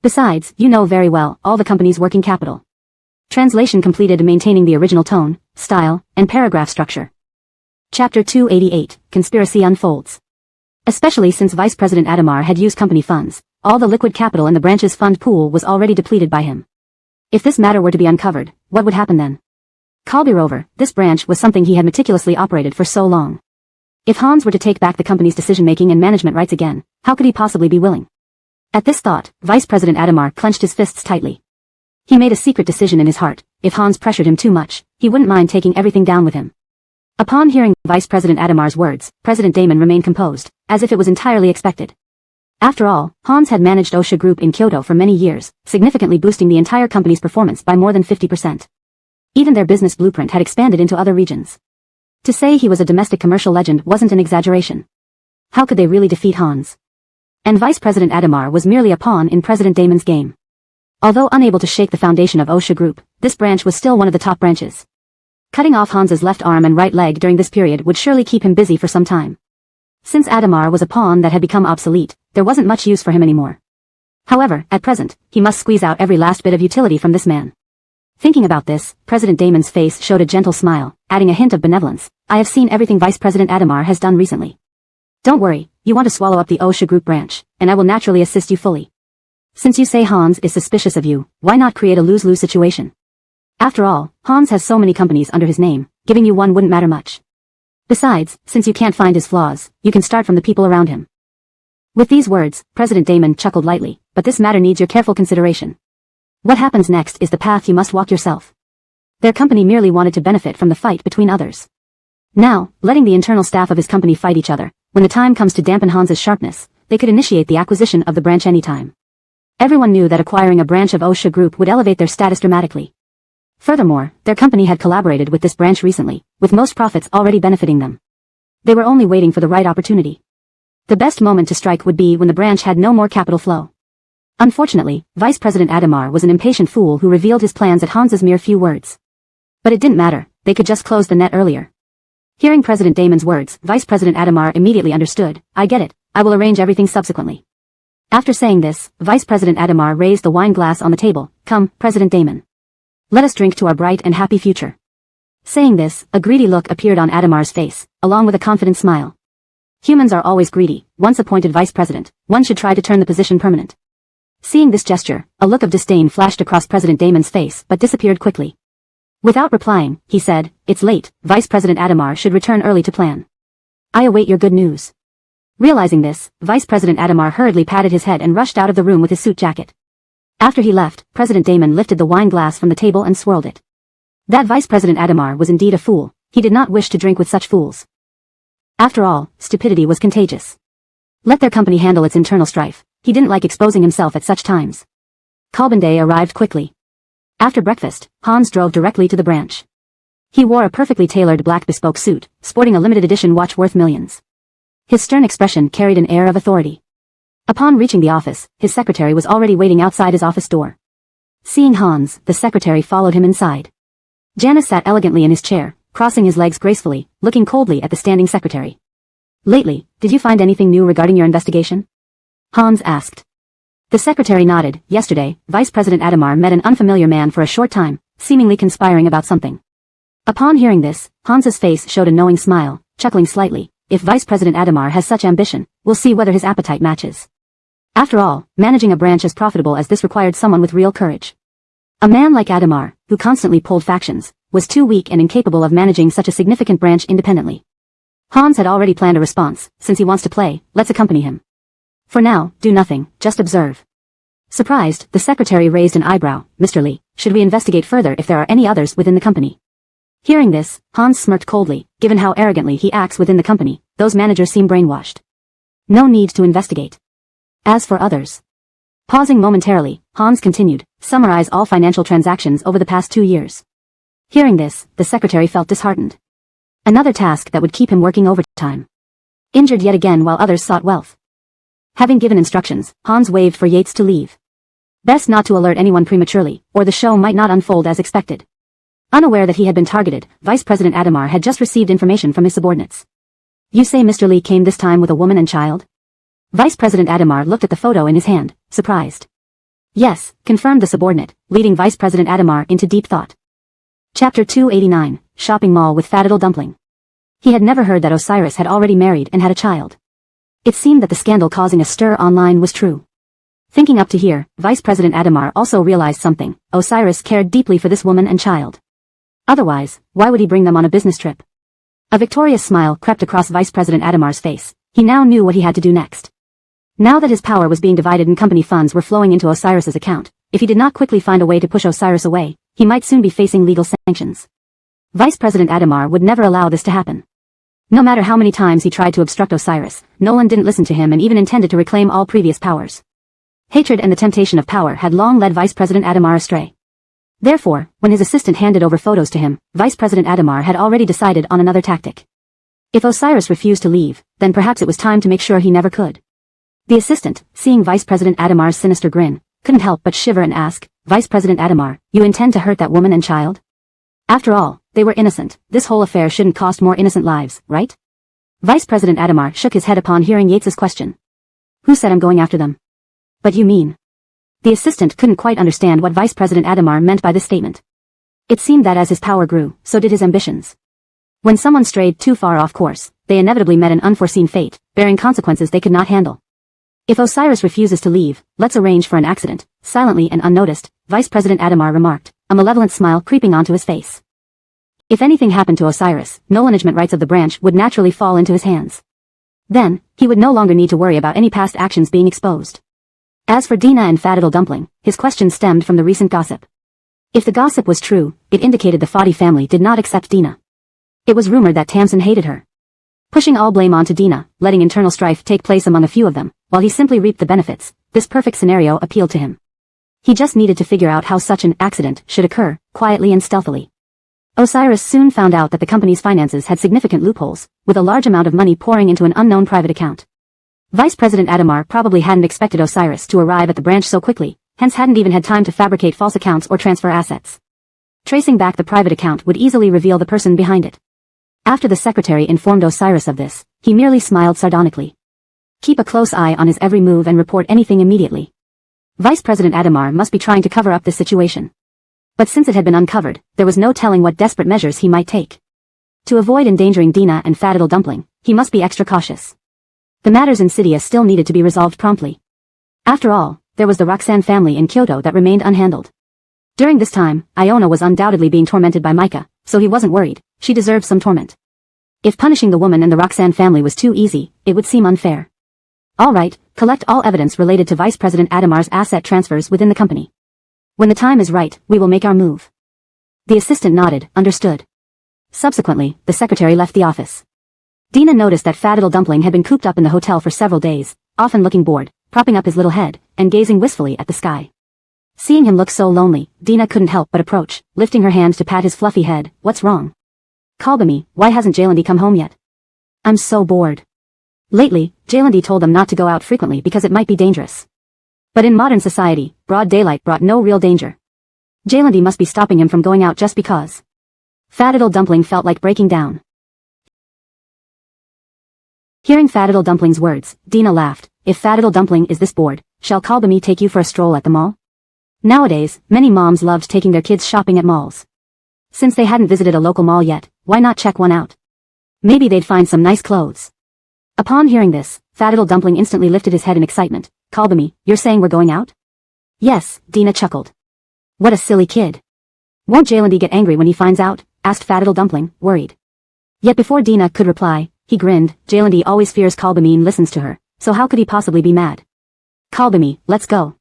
Besides, you know very well all the company's working capital. Translation completed, maintaining the original tone, style, and paragraph structure. Chapter 288, Conspiracy Unfolds. Especially since Vice President Adamar had used company funds, all the liquid capital in the branch's fund pool was already depleted by him. If this matter were to be uncovered, what would happen then? Kalbirover, this branch was something he had meticulously operated for so long. If Hans were to take back the company's decision-making and management rights again, how could he possibly be willing? At this thought, Vice President Adamar clenched his fists tightly. He made a secret decision in his heart: if Hans pressured him too much, he wouldn't mind taking everything down with him. Upon hearing Vice President Adamar's words, President Damon remained composed, as if it was entirely expected. After all, Hans had managed Osha Group in Kyoto for many years, significantly boosting the entire company's performance by more than 50%. Even their business blueprint had expanded into other regions. To say he was a domestic commercial legend wasn't an exaggeration. How could they really defeat Hans? And Vice President Adamar was merely a pawn in President Damon's game. Although unable to shake the foundation of Osha Group, this branch was still one of the top branches. Cutting off Hans's left arm and right leg during this period would surely keep him busy for some time. Since Adamar was a pawn that had become obsolete, there wasn't much use for him anymore. However, at present, he must squeeze out every last bit of utility from this man. Thinking about this, President Damon's face showed a gentle smile, adding a hint of benevolence. I have seen everything Vice President Adamar has done recently. Don't worry, you want to swallow up the Osha Group branch, and I will naturally assist you fully. Since you say Hans is suspicious of you, why not create a lose-lose situation? After all, Hans has so many companies under his name, giving you one wouldn't matter much. Besides, since you can't find his flaws, you can start from the people around him. With these words, President Damon chuckled lightly, but this matter needs your careful consideration. What happens next is the path you must walk yourself. Their company merely wanted to benefit from the fight between others. Now, letting the internal staff of his company fight each other, when the time comes to dampen Hans's sharpness, they could initiate the acquisition of the branch anytime. Everyone knew that acquiring a branch of Osha Group would elevate their status dramatically. Furthermore, their company had collaborated with this branch recently, with most profits already benefiting them. They were only waiting for the right opportunity. The best moment to strike would be when the branch had no more capital flow. Unfortunately, Vice President Adamar was an impatient fool who revealed his plans at Hans's mere few words. But it didn't matter, they could just close the net earlier. Hearing President Damon's words, Vice President Adamar immediately understood. I get it, I will arrange everything subsequently. After saying this, Vice President Adamar raised the wine glass on the table. Come, President Damon. Let us drink to our bright and happy future. Saying this, a greedy look appeared on Adamar's face, along with a confident smile. Humans are always greedy. Once appointed vice president, one should try to turn the position permanent. Seeing this gesture, a look of disdain flashed across President Damon's face but disappeared quickly. Without replying, he said, It's late, Vice President Adamar should return early to plan. I await your good news. Realizing this, Vice President Adamar hurriedly patted his head and rushed out of the room with his suit jacket. After he left, President Damon lifted the wine glass from the table and swirled it. That Vice President Adamar was indeed a fool. He did not wish to drink with such fools. After all, stupidity was contagious. Let their company handle its internal strife. He didn't like exposing himself at such times. Kalbande arrived quickly. After breakfast, Hans drove directly to the branch. He wore a perfectly tailored black bespoke suit, sporting a limited edition watch worth millions. His stern expression carried an air of authority. Upon reaching the office, his secretary was already waiting outside his office door. Seeing Hans, the secretary followed him inside. Janus sat elegantly in his chair, crossing his legs gracefully, looking coldly at the standing secretary. Lately, did you find anything new regarding your investigation? Hans asked. The secretary nodded. Yesterday, Vice President Adamar met an unfamiliar man for a short time, seemingly conspiring about something. Upon hearing this, Hans's face showed a knowing smile, chuckling slightly. If Vice President Adamar has such ambition, we'll see whether his appetite matches. After all, managing a branch as profitable as this required someone with real courage. A man like Adamar, who constantly pulled factions, was too weak and incapable of managing such a significant branch independently. Hans had already planned a response. Since he wants to play, let's accompany him. For now, do nothing, just observe. Surprised, the secretary raised an eyebrow. Mr. Lee, should we investigate further if there are any others within the company? Hearing this, Hans smirked coldly. Given how arrogantly he acts within the company, those managers seem brainwashed. No need to investigate. As for others. Pausing momentarily, Hans continued, summarize all financial transactions over the past 2 years. Hearing this, the secretary felt disheartened. Another task that would keep him working overtime. Injured yet again while others sought wealth. Having given instructions, Hans waved for Yates to leave. Best not to alert anyone prematurely, or the show might not unfold as expected. Unaware that he had been targeted, Vice President Adamar had just received information from his subordinates. You say Mr. Lee came this time with a woman and child? Vice President Adamar looked at the photo in his hand, surprised. Yes, confirmed the subordinate, leading Vice President Adamar into deep thought. Chapter 289, Shopping Mall with Fat Little Dumpling. He had never heard that Osiris had already married and had a child. It seemed that the scandal causing a stir online was true. Thinking up to here, Vice President Adamar also realized something. Osiris cared deeply for this woman and child. Otherwise, why would he bring them on a business trip? A victorious smile crept across Vice President Adamar's face. He now knew what he had to do next. Now that his power was being divided and company funds were flowing into Osiris's account, if he did not quickly find a way to push Osiris away, he might soon be facing legal sanctions. Vice President Adamar would never allow this to happen. No matter how many times he tried to obstruct Osiris, Nolan didn't listen to him and even intended to reclaim all previous powers. Hatred and the temptation of power had long led Vice President Adamar astray. Therefore, when his assistant handed over photos to him, Vice President Adamar had already decided on another tactic. If Osiris refused to leave, then perhaps it was time to make sure he never could. The assistant, seeing Vice President Adamar's sinister grin, couldn't help but shiver and ask, Vice President Adamar, you intend to hurt that woman and child? After all, they were innocent. This whole affair shouldn't cost more innocent lives, right? Vice President Adamar shook his head upon hearing Yates's question. Who said I'm going after them? But you mean? The assistant couldn't quite understand what Vice President Adamar meant by this statement. It seemed that as his power grew, so did his ambitions. When someone strayed too far off course, they inevitably met an unforeseen fate, bearing consequences they could not handle. If Osiris refuses to leave, let's arrange for an accident. Silently and unnoticed, Vice President Adamar remarked, a malevolent smile creeping onto his face. If anything happened to Osiris, no management rights of the branch would naturally fall into his hands. Then, he would no longer need to worry about any past actions being exposed. As for Dina and Fat Little Dumpling, his question stemmed from the recent gossip. If the gossip was true, it indicated the Foddy family did not accept Dina. It was rumored that Tamsin hated her. Pushing all blame onto Dina, letting internal strife take place among a few of them, while he simply reaped the benefits, this perfect scenario appealed to him. He just needed to figure out how such an accident should occur, quietly and stealthily. Osiris soon found out that the company's finances had significant loopholes, with a large amount of money pouring into an unknown private account. Vice President Adamar probably hadn't expected Osiris to arrive at the branch so quickly, hence hadn't even had time to fabricate false accounts or transfer assets. Tracing back the private account would easily reveal the person behind it. After the secretary informed Osiris of this, he merely smiled sardonically. Keep a close eye on his every move and report anything immediately. Vice President Adamar must be trying to cover up this situation. But since it had been uncovered, there was no telling what desperate measures he might take. To avoid endangering Dina and Fat Little Dumpling, he must be extra cautious. The matters in Cydia still needed to be resolved promptly. After all, there was the Roxanne family in Kyoto that remained unhandled. During this time, Iona was undoubtedly being tormented by Micah, so he wasn't worried. She deserved some torment. If punishing the woman and the Roxanne family was too easy, it would seem unfair. Alright, collect all evidence related to Vice President Adamar's asset transfers within the company. When the time is right, we will make our move. The assistant nodded, understood. Subsequently, the secretary left the office. Dina noticed that Fat Little Dumpling had been cooped up in the hotel for several days, often looking bored, propping up his little head, and gazing wistfully at the sky. Seeing him look so lonely, Dina couldn't help but approach, lifting her hand to pat his fluffy head. What's wrong? Kalbami, why hasn't Jaylandi come home yet? I'm so bored. Lately, Jaylandi told them not to go out frequently because it might be dangerous. But in modern society, broad daylight brought no real danger. Jaylandi must be stopping him from going out just because. Fat Little Dumpling felt like breaking down. Hearing Fat Little Dumpling's words, Dina laughed. If Fat Little Dumpling is this bored, shall Kalbami take you for a stroll at the mall? Nowadays, many moms loved taking their kids shopping at malls. Since they hadn't visited a local mall yet, why not check one out? Maybe they'd find some nice clothes. Upon hearing this, Fat Little Dumpling instantly lifted his head in excitement. Kalbami, you're saying we're going out? Yes, Dina chuckled. What a silly kid. Won't Jaylandi get angry when he finds out? Asked Fat Little Dumpling, worried. Yet before Dina could reply, he grinned. Jaylandi always fears Kalbami and listens to her, so how could he possibly be mad? Kalbami, let's go.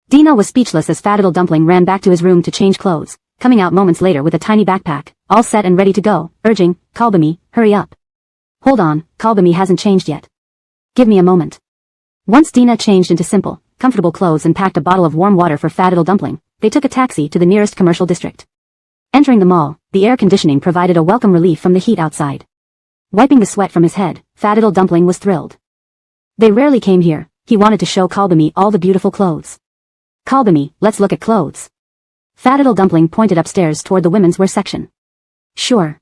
Dina was speechless as Fat Little Dumpling ran back to his room to change clothes, coming out moments later with a tiny backpack, all set and ready to go, urging, Kalbami, hurry up. Hold on, Kalbami hasn't changed yet. Give me a moment. Once Dina changed into simple, comfortable clothes and packed a bottle of warm water for Fat Little Dumpling, they took a taxi to the nearest commercial district. Entering the mall, the air conditioning provided a welcome relief from the heat outside. Wiping the sweat from his head, Fat Little Dumpling was thrilled. They rarely came here. He wanted to show Kalbami all the beautiful clothes. Kalbami, let's look at clothes. Fat Little Dumpling pointed upstairs toward the women's wear section. Sure.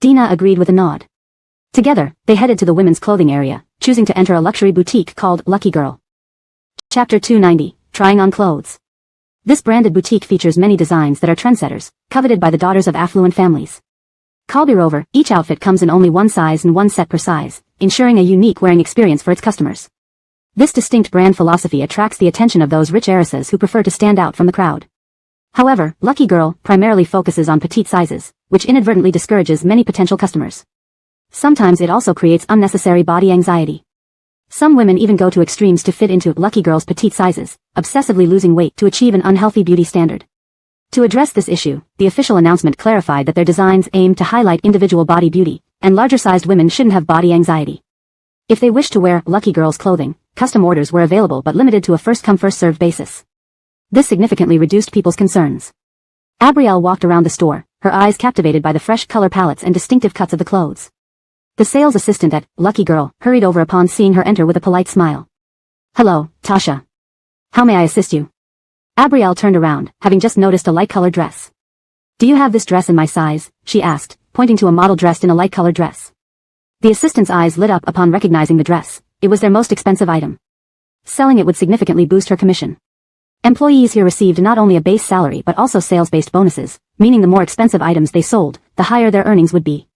Dina agreed with a nod. Together, they headed to the women's clothing area, choosing to enter a luxury boutique called Lucky Girl. Chapter 290, Trying on Clothes. This branded boutique features many designs that are trendsetters, coveted by the daughters of affluent families. Kalbirover, each outfit comes in only one size and one set per size, ensuring a unique wearing experience for its customers. This distinct brand philosophy attracts the attention of those rich heiresses who prefer to stand out from the crowd. However, Lucky Girl primarily focuses on petite sizes, which inadvertently discourages many potential customers. Sometimes it also creates unnecessary body anxiety. Some women even go to extremes to fit into Lucky Girl's petite sizes, obsessively losing weight to achieve an unhealthy beauty standard. To address this issue, the official announcement clarified that their designs aim to highlight individual body beauty, and larger-sized women shouldn't have body anxiety. If they wish to wear Lucky Girl's clothing, custom orders were available but limited to a first-come first-served basis. This significantly reduced people's concerns. Abrielle walked around the store, her eyes captivated by the fresh color palettes and distinctive cuts of the clothes. The sales assistant at Lucky Girl hurried over upon seeing her enter with a polite smile. Hello, Tasha. How may I assist you? Abrielle turned around, having just noticed a light-colored dress. Do you have this dress in my size? She asked, pointing to a model dressed in a light-colored dress. The assistant's eyes lit up upon recognizing the dress. It was their most expensive item. Selling it would significantly boost her commission. Employees here received not only a base salary but also sales-based bonuses, meaning the more expensive items they sold, the higher their earnings would be.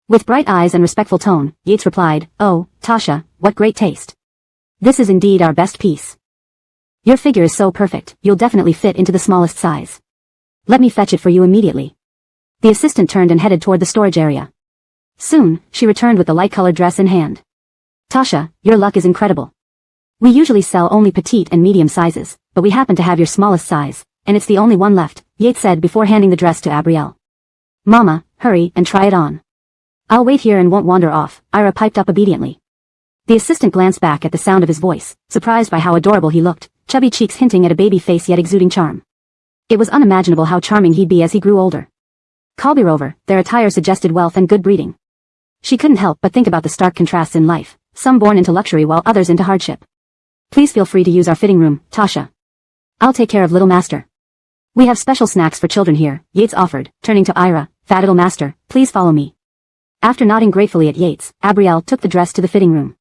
With bright eyes and respectful tone, Yates replied, Oh, Tasha, what great taste. This is indeed our best piece. Your figure is so perfect, you'll definitely fit into the smallest size. Let me fetch it for you immediately. The assistant turned and headed toward the storage area. Soon, she returned with the light-colored dress in hand. Tasha, your luck is incredible. We usually sell only petite and medium sizes, but we happen to have your smallest size, and it's the only one left. Yates said before handing the dress to Abrielle. Mama, hurry and try it on. I'll wait here and won't wander off, Ira piped up obediently. The assistant glanced back at the sound of his voice, surprised by how adorable he looked, chubby cheeks hinting at a baby face yet exuding charm. It was unimaginable how charming he'd be as he grew older. Colby-Rover, their attire suggested wealth and good breeding. She couldn't help but think about the stark contrasts in life, some born into luxury while others into hardship. Please feel free to use our fitting room, Tasha. I'll take care of little master. We have special snacks for children here, Yates offered, turning to Ira, fat little master, please follow me. After nodding gratefully at Yates, Abrielle took the dress to the fitting room.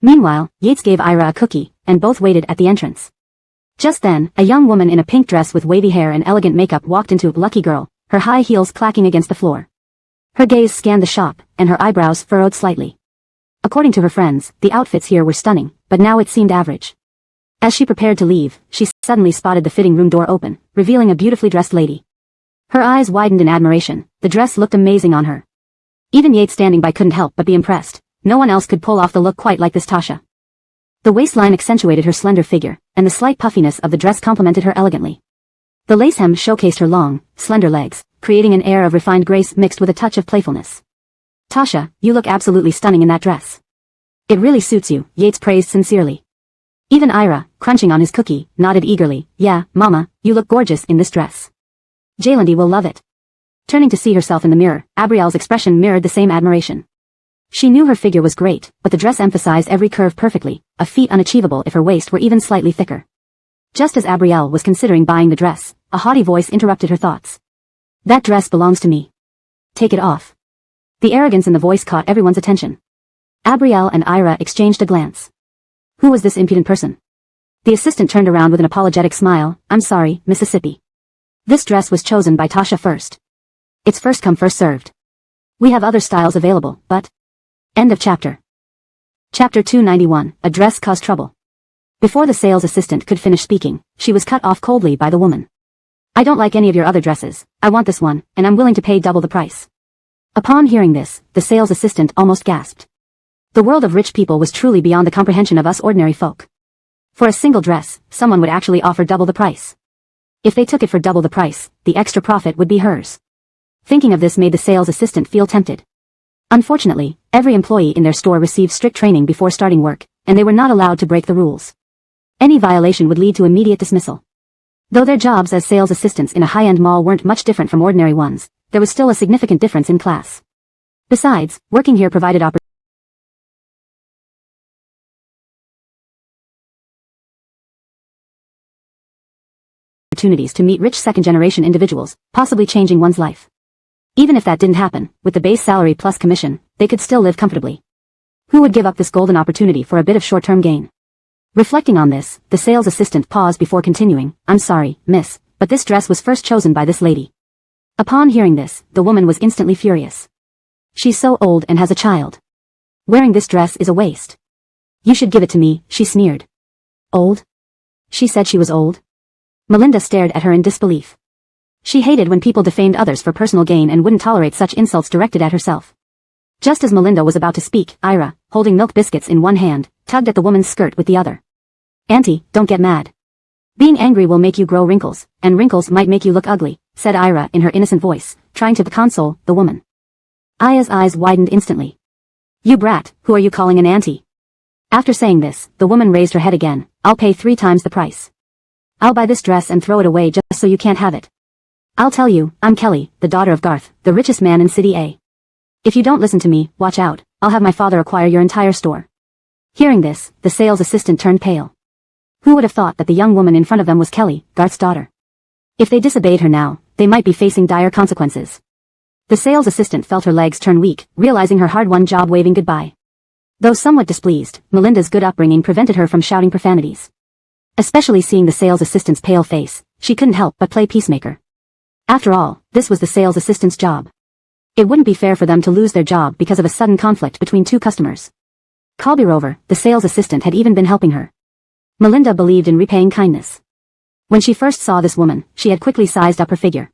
Meanwhile, Yates gave Ira a cookie, and both waited at the entrance. Just then, a young woman in a pink dress with wavy hair and elegant makeup walked into Lucky Girl, her high heels clacking against the floor. Her gaze scanned the shop, and her eyebrows furrowed slightly. According to her friends, the outfits here were stunning, but now it seemed average. As she prepared to leave, she suddenly spotted the fitting room door open, revealing a beautifully dressed lady. Her eyes widened in admiration, the dress looked amazing on her. Even Yates standing by couldn't help but be impressed. No one else could pull off the look quite like this Tasha. The waistline accentuated her slender figure, and the slight puffiness of the dress complemented her elegantly. The lace hem showcased her long, slender legs, creating an air of refined grace mixed with a touch of playfulness. Tasha, you look absolutely stunning in that dress. It really suits you, Yates praised sincerely. Even Ira, crunching on his cookie, nodded eagerly. Yeah, Mama, you look gorgeous in this dress. Jaylandi will love it. Turning to see herself in the mirror, Abrielle's expression mirrored the same admiration. She knew her figure was great, but the dress emphasized every curve perfectly, a feat unachievable if her waist were even slightly thicker. Just as Abrielle was considering buying the dress, a haughty voice interrupted her thoughts. That dress belongs to me. Take it off. The arrogance in the voice caught everyone's attention. Abrielle and Ira exchanged a glance. Who was this impudent person? The assistant turned around with an apologetic smile. I'm sorry, Mississippi. This dress was chosen by Tasha first. It's first come first served. We have other styles available, but... End of chapter. Chapter 291, A Dress Caused Trouble. Before the sales assistant could finish speaking, she was cut off coldly by the woman. I don't like any of your other dresses, I want this one, and I'm willing to pay double the price. Upon hearing this, the sales assistant almost gasped. The world of rich people was truly beyond the comprehension of us ordinary folk. For a single dress, someone would actually offer double the price. If they took it for double the price, the extra profit would be hers. Thinking of this made the sales assistant feel tempted. Unfortunately, every employee in their store received strict training before starting work, and they were not allowed to break the rules. Any violation would lead to immediate dismissal. Though their jobs as sales assistants in a high-end mall weren't much different from ordinary ones, there was still a significant difference in class. Besides, working here provided opportunities to meet rich second-generation individuals, possibly changing one's life. Even if that didn't happen, with the base salary plus commission, they could still live comfortably. Who would give up this golden opportunity for a bit of short-term gain? Reflecting on this, the sales assistant paused before continuing. I'm sorry, miss, but this dress was first chosen by this lady. Upon hearing this, the woman was instantly furious. She's so old and has a child. Wearing this dress is a waste. You should give it to me, she sneered. Old? She said she was old? Melinda stared at her in disbelief. She hated when people defamed others for personal gain and wouldn't tolerate such insults directed at herself. Just as Melinda was about to speak, Ira, holding milk biscuits in one hand, tugged at the woman's skirt with the other. Auntie, don't get mad. Being angry will make you grow wrinkles, and wrinkles might make you look ugly, said Ira in her innocent voice, trying to console the woman. Aya's eyes widened instantly. You brat, who are you calling an auntie? After saying this, the woman raised her head again. I'll pay 3 times the price. I'll buy this dress and throw it away just so you can't have it. I'll tell you, I'm Kelly, the daughter of Garth, the richest man in City A. If you don't listen to me, watch out, I'll have my father acquire your entire store. Hearing this, the sales assistant turned pale. Who would have thought that the young woman in front of them was Kelly, Garth's daughter? If they disobeyed her now, they might be facing dire consequences. The sales assistant felt her legs turn weak, realizing her hard-won job waving goodbye. Though somewhat displeased, Melinda's good upbringing prevented her from shouting profanities. Especially seeing the sales assistant's pale face, she couldn't help but play peacemaker. After all, this was the sales assistant's job. It wouldn't be fair for them to lose their job because of a sudden conflict between 2 customers. Colby-Rover, the sales assistant, had even been helping her. Melinda believed in repaying kindness. When she first saw this woman, she had quickly sized up her figure.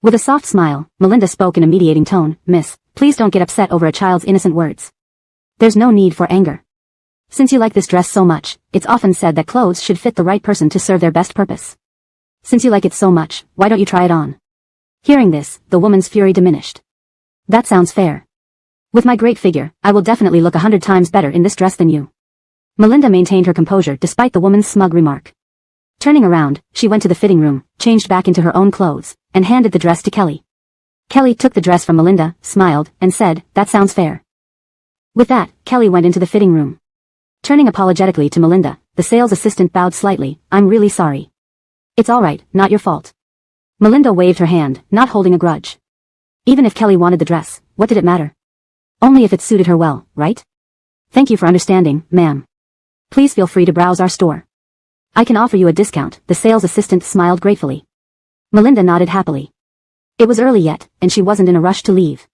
With a soft smile, Melinda spoke in a mediating tone. Miss, please don't get upset over a child's innocent words. There's no need for anger. Since you like this dress so much, it's often said that clothes should fit the right person to serve their best purpose. Since you like it so much, why don't you try it on? Hearing this, the woman's fury diminished. That sounds fair. With my great figure, I will definitely look 100 times better in this dress than you. Melinda maintained her composure despite the woman's smug remark. Turning around, she went to the fitting room, changed back into her own clothes, and handed the dress to Kelly. Kelly took the dress from Melinda, smiled, and said, "That sounds fair." With that, Kelly went into the fitting room. Turning apologetically to Melinda, the sales assistant bowed slightly. "I'm really sorry." "It's alright, not your fault." Melinda waved her hand, not holding a grudge. Even if Kelly wanted the dress, what did it matter? Only if it suited her well, right? "Thank you for understanding, ma'am. Please feel free to browse our store. I can offer you a discount." The sales assistant smiled gratefully. Melinda nodded happily. It was early yet, and she wasn't in a rush to leave.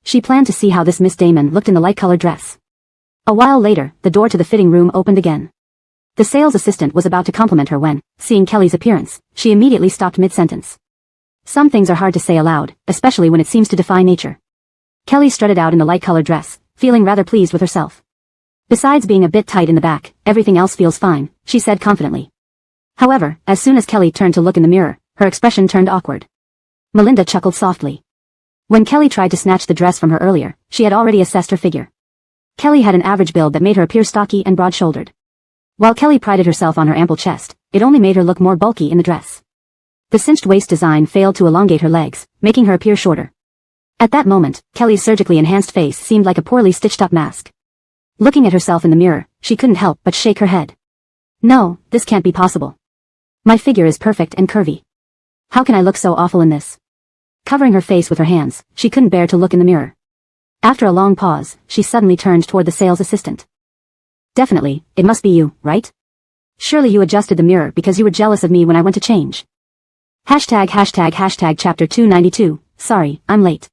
She planned to see how this Miss Damon looked in the light-colored dress. A while later, the door to the fitting room opened again. The sales assistant was about to compliment her when, seeing Kelly's appearance, she immediately stopped mid-sentence. Some things are hard to say aloud, especially when it seems to defy nature. Kelly strutted out in the light-colored dress, feeling rather pleased with herself. "Besides being a bit tight in the back, everything else feels fine," she said confidently. However, as soon as Kelly turned to look in the mirror, her expression turned awkward. Melinda chuckled softly. When Kelly tried to snatch the dress from her earlier, she had already assessed her figure. Kelly had an average build that made her appear stocky and broad-shouldered. While Kelly prided herself on her ample chest, it only made her look more bulky in the dress. The cinched waist design failed to elongate her legs, making her appear shorter. At that moment, Kelly's surgically enhanced face seemed like a poorly stitched-up mask. Looking at herself in the mirror, she couldn't help but shake her head. "No, this can't be possible. My figure is perfect and curvy. How can I look so awful in this?" Covering her face with her hands, she couldn't bear to look in the mirror. After a long pause, she suddenly turned toward the sales assistant. "Definitely, it must be you, right? Surely you adjusted the mirror because you were jealous of me when I went to change." ####Chapter 292, sorry, I'm late.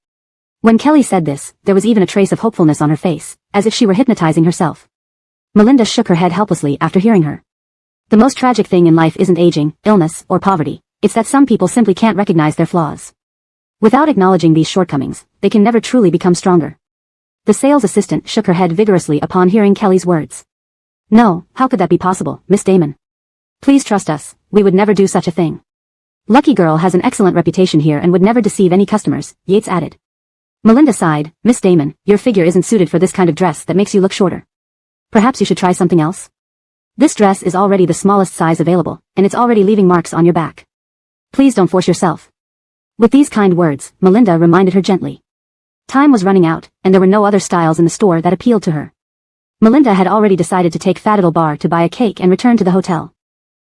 When Kelly said this, there was even a trace of hopefulness on her face, as if she were hypnotizing herself. Melinda shook her head helplessly after hearing her. The most tragic thing in life isn't aging, illness, or poverty. It's that some people simply can't recognize their flaws. Without acknowledging these shortcomings, they can never truly become stronger. The sales assistant shook her head vigorously upon hearing Kelly's words. "No, how could that be possible, Miss Damon? Please trust us, we would never do such a thing. Lucky Girl has an excellent reputation here and would never deceive any customers," Yates added. Melinda sighed. "Miss Damon, your figure isn't suited for this kind of dress that makes you look shorter. Perhaps you should try something else? This dress is already the smallest size available, and it's already leaving marks on your back. Please don't force yourself." With these kind words, Melinda reminded her gently. Time was running out, and there were no other styles in the store that appealed to her. Melinda had already decided to take Fat Bar to buy a cake and return to the hotel.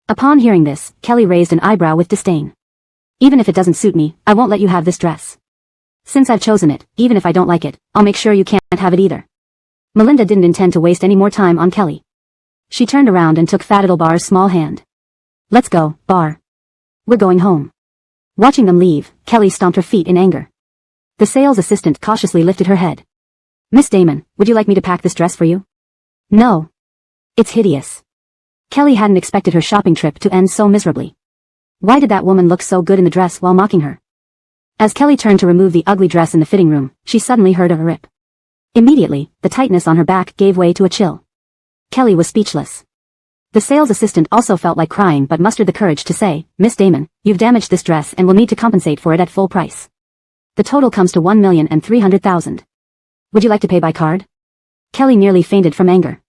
Upon hearing this, Kelly raised an eyebrow with disdain. "Even if it doesn't suit me, I won't let you have this dress. Since I've chosen it, even if I don't like it, I'll make sure you can't have it either." Melinda didn't intend to waste any more time on Kelly. She turned around and took Fat Bar's small hand. "Let's go, Bar. We're going home." Watching them leave, Kelly stomped her feet in anger. The sales assistant cautiously lifted her head. "Miss Damon, would you like me to pack this dress for you?" "No. It's hideous." Kelly hadn't expected her shopping trip to end so miserably. Why did that woman look so good in the dress while mocking her? As Kelly turned to remove the ugly dress in the fitting room, she suddenly heard a rip. Immediately, the tightness on her back gave way to a chill. Kelly was speechless. The sales assistant also felt like crying but mustered the courage to say, "Miss Damon, you've damaged this dress and will need to compensate for it at full price. The total comes to $1,300,000. Would you like to pay by card?" Kelly nearly fainted from anger.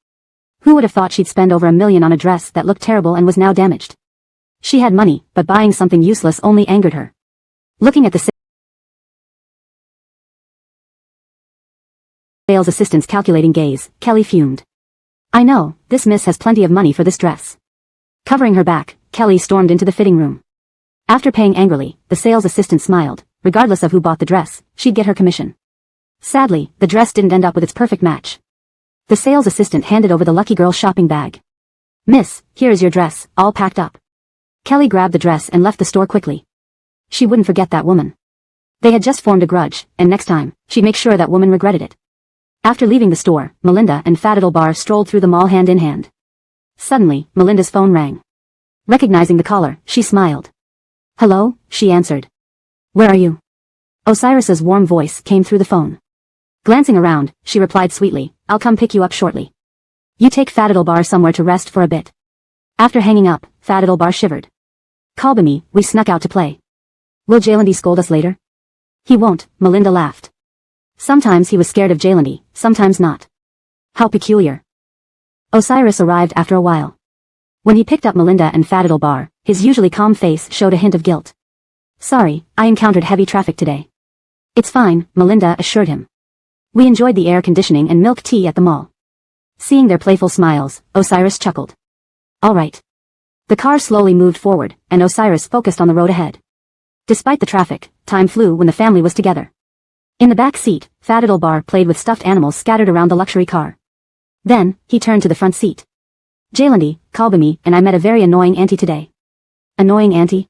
Who would have thought she'd spend over $1 million on a dress that looked terrible and was now damaged? She had money, but buying something useless only angered her. Looking at the sales assistant's calculating gaze, Kelly fumed. "I know, this miss has plenty of money for this dress." Covering her back, Kelly stormed into the fitting room. After paying angrily, the sales assistant smiled. Regardless of who bought the dress, she'd get her commission. Sadly, the dress didn't end up with its perfect match. The sales assistant handed over the Lucky Girl shopping bag. "Miss, here is your dress, all packed up." Kelly grabbed the dress and left the store quickly. She wouldn't forget that woman. They had just formed a grudge, and next time, she'd make sure that woman regretted it. After leaving the store, Melinda and Fat Bar strolled through the mall hand in hand. Suddenly, Melinda's phone rang. Recognizing the caller, she smiled. "Hello," she answered. "Where are you?" Osiris's warm voice came through the phone. Glancing around, she replied sweetly, "I'll come pick you up shortly. You take Fat Bar somewhere to rest for a bit." After hanging up, Fat Bar shivered. Call me, we snuck out to play. Will Jalendy scold us later? He won't, Melinda laughed. Sometimes he was scared of Jalendy, sometimes not. How peculiar. Osiris arrived after a while. When he picked up Melinda and Fadidal Bar, his usually calm face showed a hint of guilt. Sorry, I encountered heavy traffic today. It's fine, Melinda assured him. We enjoyed the air conditioning and milk tea at the mall. Seeing their playful smiles, Osiris chuckled. All right. The car slowly moved forward, and Osiris focused on the road ahead. Despite the traffic, time flew when the family was together. In the back seat, Fadidal Bar played with stuffed animals scattered around the luxury car. Then, he turned to the front seat. Jalendy, Kalbami, and I met a very annoying auntie today. Annoying auntie?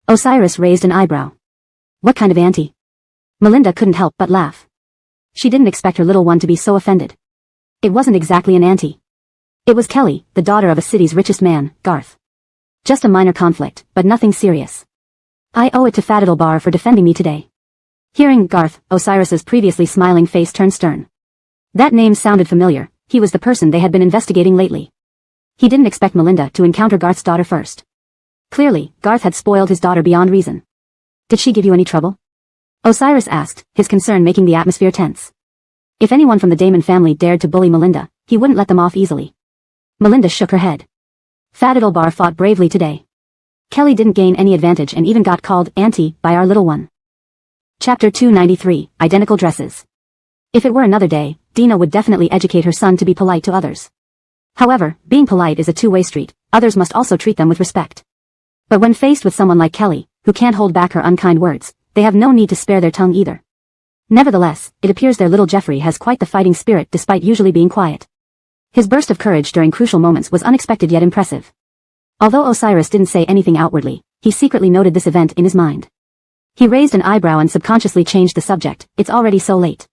Osiris raised an eyebrow. What kind of auntie? Melinda couldn't help but laugh. She didn't expect her little one to be so offended. It wasn't exactly an auntie. It was Kelly, the daughter of a city's richest man, Garth. Just a minor conflict, but nothing serious. I owe it to Fadidal Bar for defending me today. Hearing Garth, Osiris's previously smiling face turned stern. That name sounded familiar. He was the person they had been investigating lately. He didn't expect Melinda to encounter Garth's daughter first. Clearly, Garth had spoiled his daughter beyond reason. Did she give you any trouble? Osiris asked, his concern making the atmosphere tense. If anyone from the Damon family dared to bully Melinda, he wouldn't let them off easily. Melinda shook her head. Fadidal Bar fought bravely today. Kelly didn't gain any advantage and even got called auntie by our little one. Chapter 293, Identical Dresses. If it were another day, Dina would definitely educate her son to be polite to others. However, being polite is a two-way street, others must also treat them with respect. But when faced with someone like Kelly, who can't hold back her unkind words, they have no need to spare their tongue either. Nevertheless, it appears their little Jeffrey has quite the fighting spirit despite usually being quiet. His burst of courage during crucial moments was unexpected yet impressive. Although Osiris didn't say anything outwardly, he secretly noted this event in his mind. He raised an eyebrow and subconsciously changed the subject. It's already so late.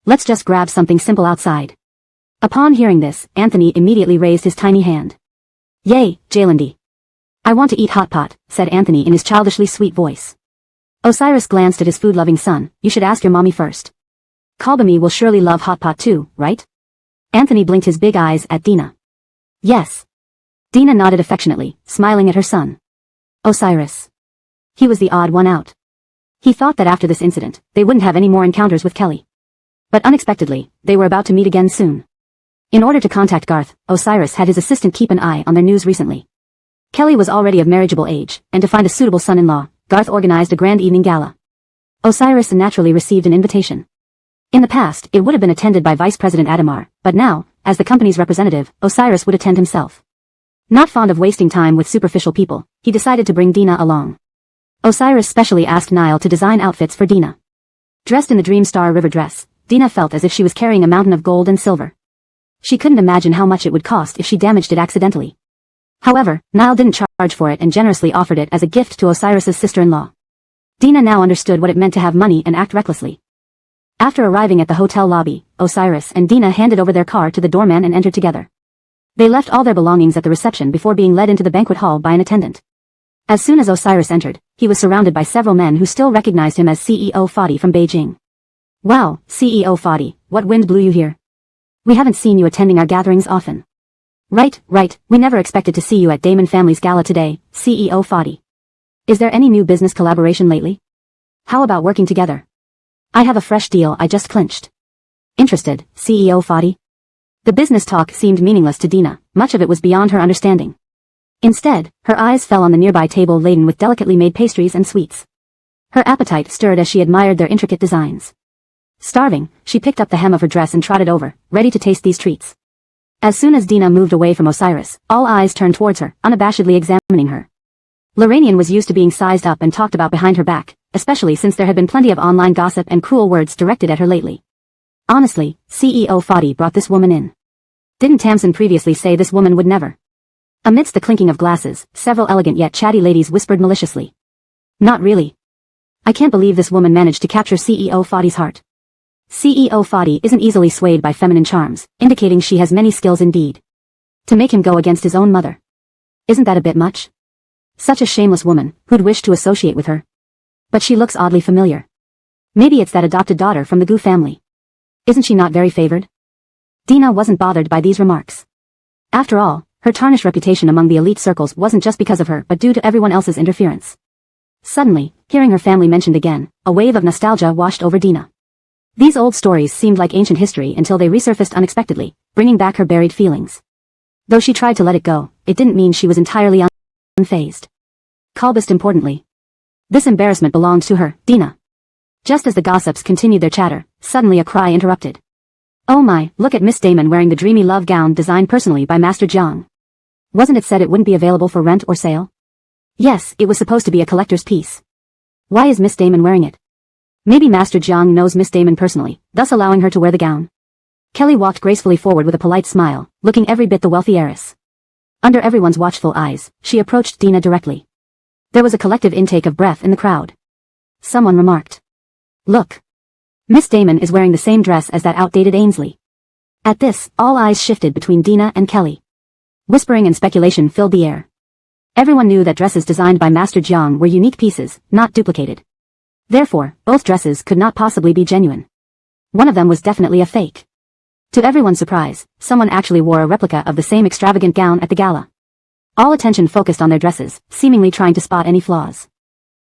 Let's just grab something simple outside. Upon hearing this, Anthony immediately raised his tiny hand. Yay, Jalendy. I want to eat hot pot, said Anthony in his childishly sweet voice. Osiris glanced at his food-loving son. You should ask your mommy first. Kalbami will surely love hot pot too, right? Anthony blinked his big eyes at Dina. Yes. Dina nodded affectionately, smiling at her son. Osiris. He was the odd one out. He thought that after this incident, they wouldn't have any more encounters with Kelly. But unexpectedly, they were about to meet again soon. In order to contact Garth, Osiris had his assistant keep an eye on their news recently. Kelly was already of marriageable age, and to find a suitable son-in-law, Garth organized a grand evening gala. Osiris naturally received an invitation. In the past, it would have been attended by Vice President Adamar, but now, as the company's representative, Osiris would attend himself. Not fond of wasting time with superficial people, he decided to bring Dina along. Osiris specially asked Niall to design outfits for Dina. Dressed in the Dream Star River dress, Dina felt as if she was carrying a mountain of gold and silver. She couldn't imagine how much it would cost if she damaged it accidentally. However, Niall didn't charge for it and generously offered it as a gift to Osiris's sister-in-law. Dina now understood what it meant to have money and act recklessly. After arriving at the hotel lobby, Osiris and Dina handed over their car to the doorman and entered together. They left all their belongings at the reception before being led into the banquet hall by an attendant. As soon as Osiris entered, he was surrounded by several men who still recognized him as CEO Fadi from Beijing. Wow, CEO Fadi, what wind blew you here? We haven't seen you attending our gatherings often. Right, we never expected to see you at Damon Family's gala today, CEO Fadi. Is there any new business collaboration lately? How about working together? I have a fresh deal I just clinched. Interested, CEO Fadi? The business talk seemed meaningless to Dina, much of it was beyond her understanding. Instead, her eyes fell on the nearby table laden with delicately made pastries and sweets. Her appetite stirred as she admired their intricate designs. Starving, she picked up the hem of her dress and trotted over, ready to taste these treats. As soon as Dina moved away from Osiris, all eyes turned towards her, unabashedly examining her. Loranian was used to being sized up and talked about behind her back, especially since there had been plenty of online gossip and cruel words directed at her lately. Honestly, CEO Fadi brought this woman in. Didn't Tamsin previously say this woman would never? Amidst the clinking of glasses, several elegant yet chatty ladies whispered maliciously. Not really. I can't believe this woman managed to capture CEO Fadi's heart. CEO Fadi isn't easily swayed by feminine charms, indicating she has many skills indeed. To make him go against his own mother. Isn't that a bit much? Such a shameless woman, who'd wish to associate with her. But she looks oddly familiar. Maybe it's that adopted daughter from the Gu family. Isn't she not very favored? Dina wasn't bothered by these remarks. After all, Her tarnished reputation among the elite circles wasn't just because of her but due to everyone else's interference. Suddenly, hearing her family mentioned again, a wave of nostalgia washed over Dina. These old stories seemed like ancient history until they resurfaced unexpectedly, bringing back her buried feelings. Though she tried to let it go, it didn't mean she was entirely unfazed. Calbest importantly. This embarrassment belonged to her, Dina. Just as the gossips continued their chatter, suddenly a cry interrupted. Oh my, look at Miss Damon wearing the dreamy love gown designed personally by Master Jiang. Wasn't it said it wouldn't be available for rent or sale? Yes, it was supposed to be a collector's piece. Why is Miss Damon wearing it? Maybe Master Jiang knows Miss Damon personally, thus allowing her to wear the gown. Kelly walked gracefully forward with a polite smile, looking every bit the wealthy heiress. Under everyone's watchful eyes, she approached Dina directly. There was a collective intake of breath in the crowd. Someone remarked. Look. Miss Damon is wearing the same dress as that outdated Ainsley. At this, all eyes shifted between Dina and Kelly. Whispering and speculation filled the air. Everyone knew that dresses designed by Master Jiang were unique pieces, not duplicated. Therefore, both dresses could not possibly be genuine. One of them was definitely a fake. To everyone's surprise, someone actually wore a replica of the same extravagant gown at the gala. All attention focused on their dresses, seemingly trying to spot any flaws.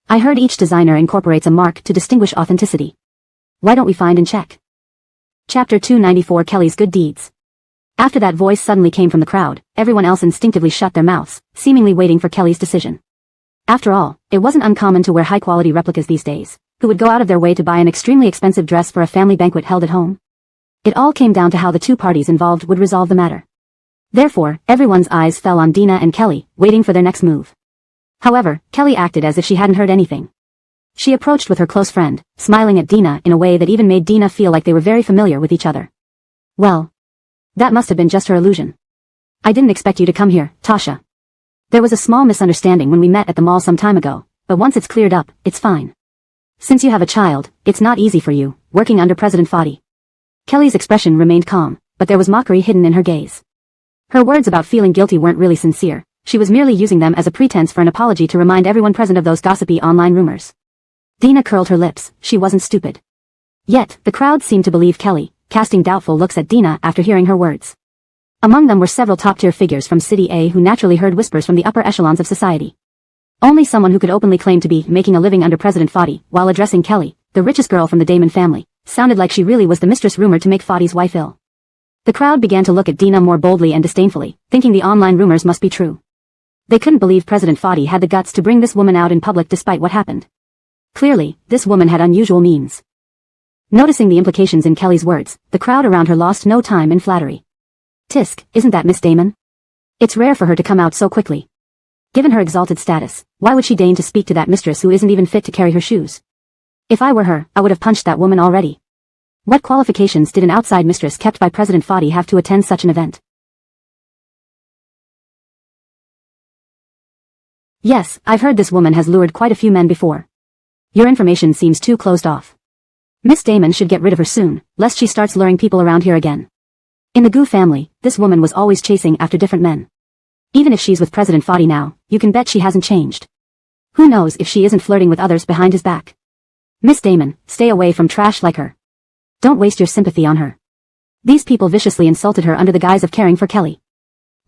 I heard each designer incorporates a mark to distinguish authenticity. Why don't we find and check? Chapter 294 Kelly's Good Deeds. After that voice suddenly came from the crowd, everyone else instinctively shut their mouths, seemingly waiting for Kelly's decision. After all, it wasn't uncommon to wear high-quality replicas these days, who would go out of their way to buy an extremely expensive dress for a family banquet held at home. It all came down to how the two parties involved would resolve the matter. Therefore, everyone's eyes fell on Dina and Kelly, waiting for their next move. However, Kelly acted as if she hadn't heard anything. She approached with her close friend, smiling at Dina in a way that even made Dina feel like they were very familiar with each other. Well, that must have been just her illusion. I didn't expect you to come here, Tasha. There was a small misunderstanding when we met at the mall some time ago, but once it's cleared up, it's fine. Since you have a child, it's not easy for you, working under President Fadi. Kelly's expression remained calm, but there was mockery hidden in her gaze. Her words about feeling guilty weren't really sincere, she was merely using them as a pretense for an apology to remind everyone present of those gossipy online rumors. Dina curled her lips, she wasn't stupid. Yet, the crowd seemed to believe Kelly, casting doubtful looks at Dina after hearing her words. Among them were several top-tier figures from City A who naturally heard whispers from the upper echelons of society. Only someone who could openly claim to be making a living under President Fadi, while addressing Kelly, the richest girl from the Damon family, sounded like she really was the mistress rumored to make Fadi's wife ill. The crowd began to look at Dina more boldly and disdainfully, thinking the online rumors must be true. They couldn't believe President Fadi had the guts to bring this woman out in public despite what happened. Clearly, this woman had unusual means. Noticing the implications in Kelly's words, the crowd around her lost no time in flattery. Tisk, isn't that Miss Damon? It's rare for her to come out so quickly. Given her exalted status, why would she deign to speak to that mistress who isn't even fit to carry her shoes? If I were her, I would have punched that woman already. What qualifications did an outside mistress kept by President Fadi have to attend such an event? Yes, I've heard this woman has lured quite a few men before. Your information seems too closed off. Miss Damon should get rid of her soon, lest she starts luring people around here again. In the Gu family, this woman was always chasing after different men. Even if she's with President Fadi now, you can bet she hasn't changed. Who knows if she isn't flirting with others behind his back. Miss Damon, stay away from trash like her. Don't waste your sympathy on her. These people viciously insulted her under the guise of caring for Kelly.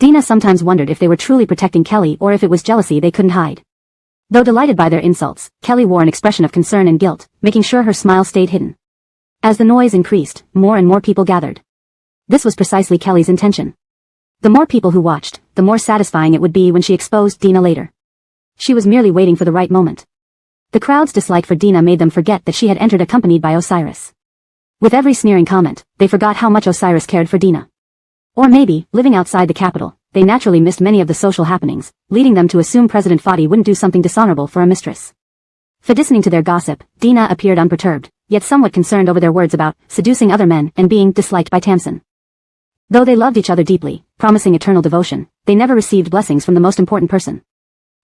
Dina sometimes wondered if they were truly protecting Kelly or if it was jealousy they couldn't hide. Though delighted by their insults, Kelly wore an expression of concern and guilt, making sure her smile stayed hidden. As the noise increased, more and more people gathered. This was precisely Kelly's intention. The more people who watched, the more satisfying it would be when she exposed Dina later. She was merely waiting for the right moment. The crowd's dislike for Dina made them forget that she had entered accompanied by Osiris. With every sneering comment, they forgot how much Osiris cared for Dina. Or maybe, living outside the capital, they naturally missed many of the social happenings, leading them to assume President Fadi wouldn't do something dishonorable for a mistress. For listening to their gossip, Dina appeared unperturbed, yet somewhat concerned over their words about seducing other men and being disliked by Tamsin. Though they loved each other deeply, promising eternal devotion, they never received blessings from the most important person.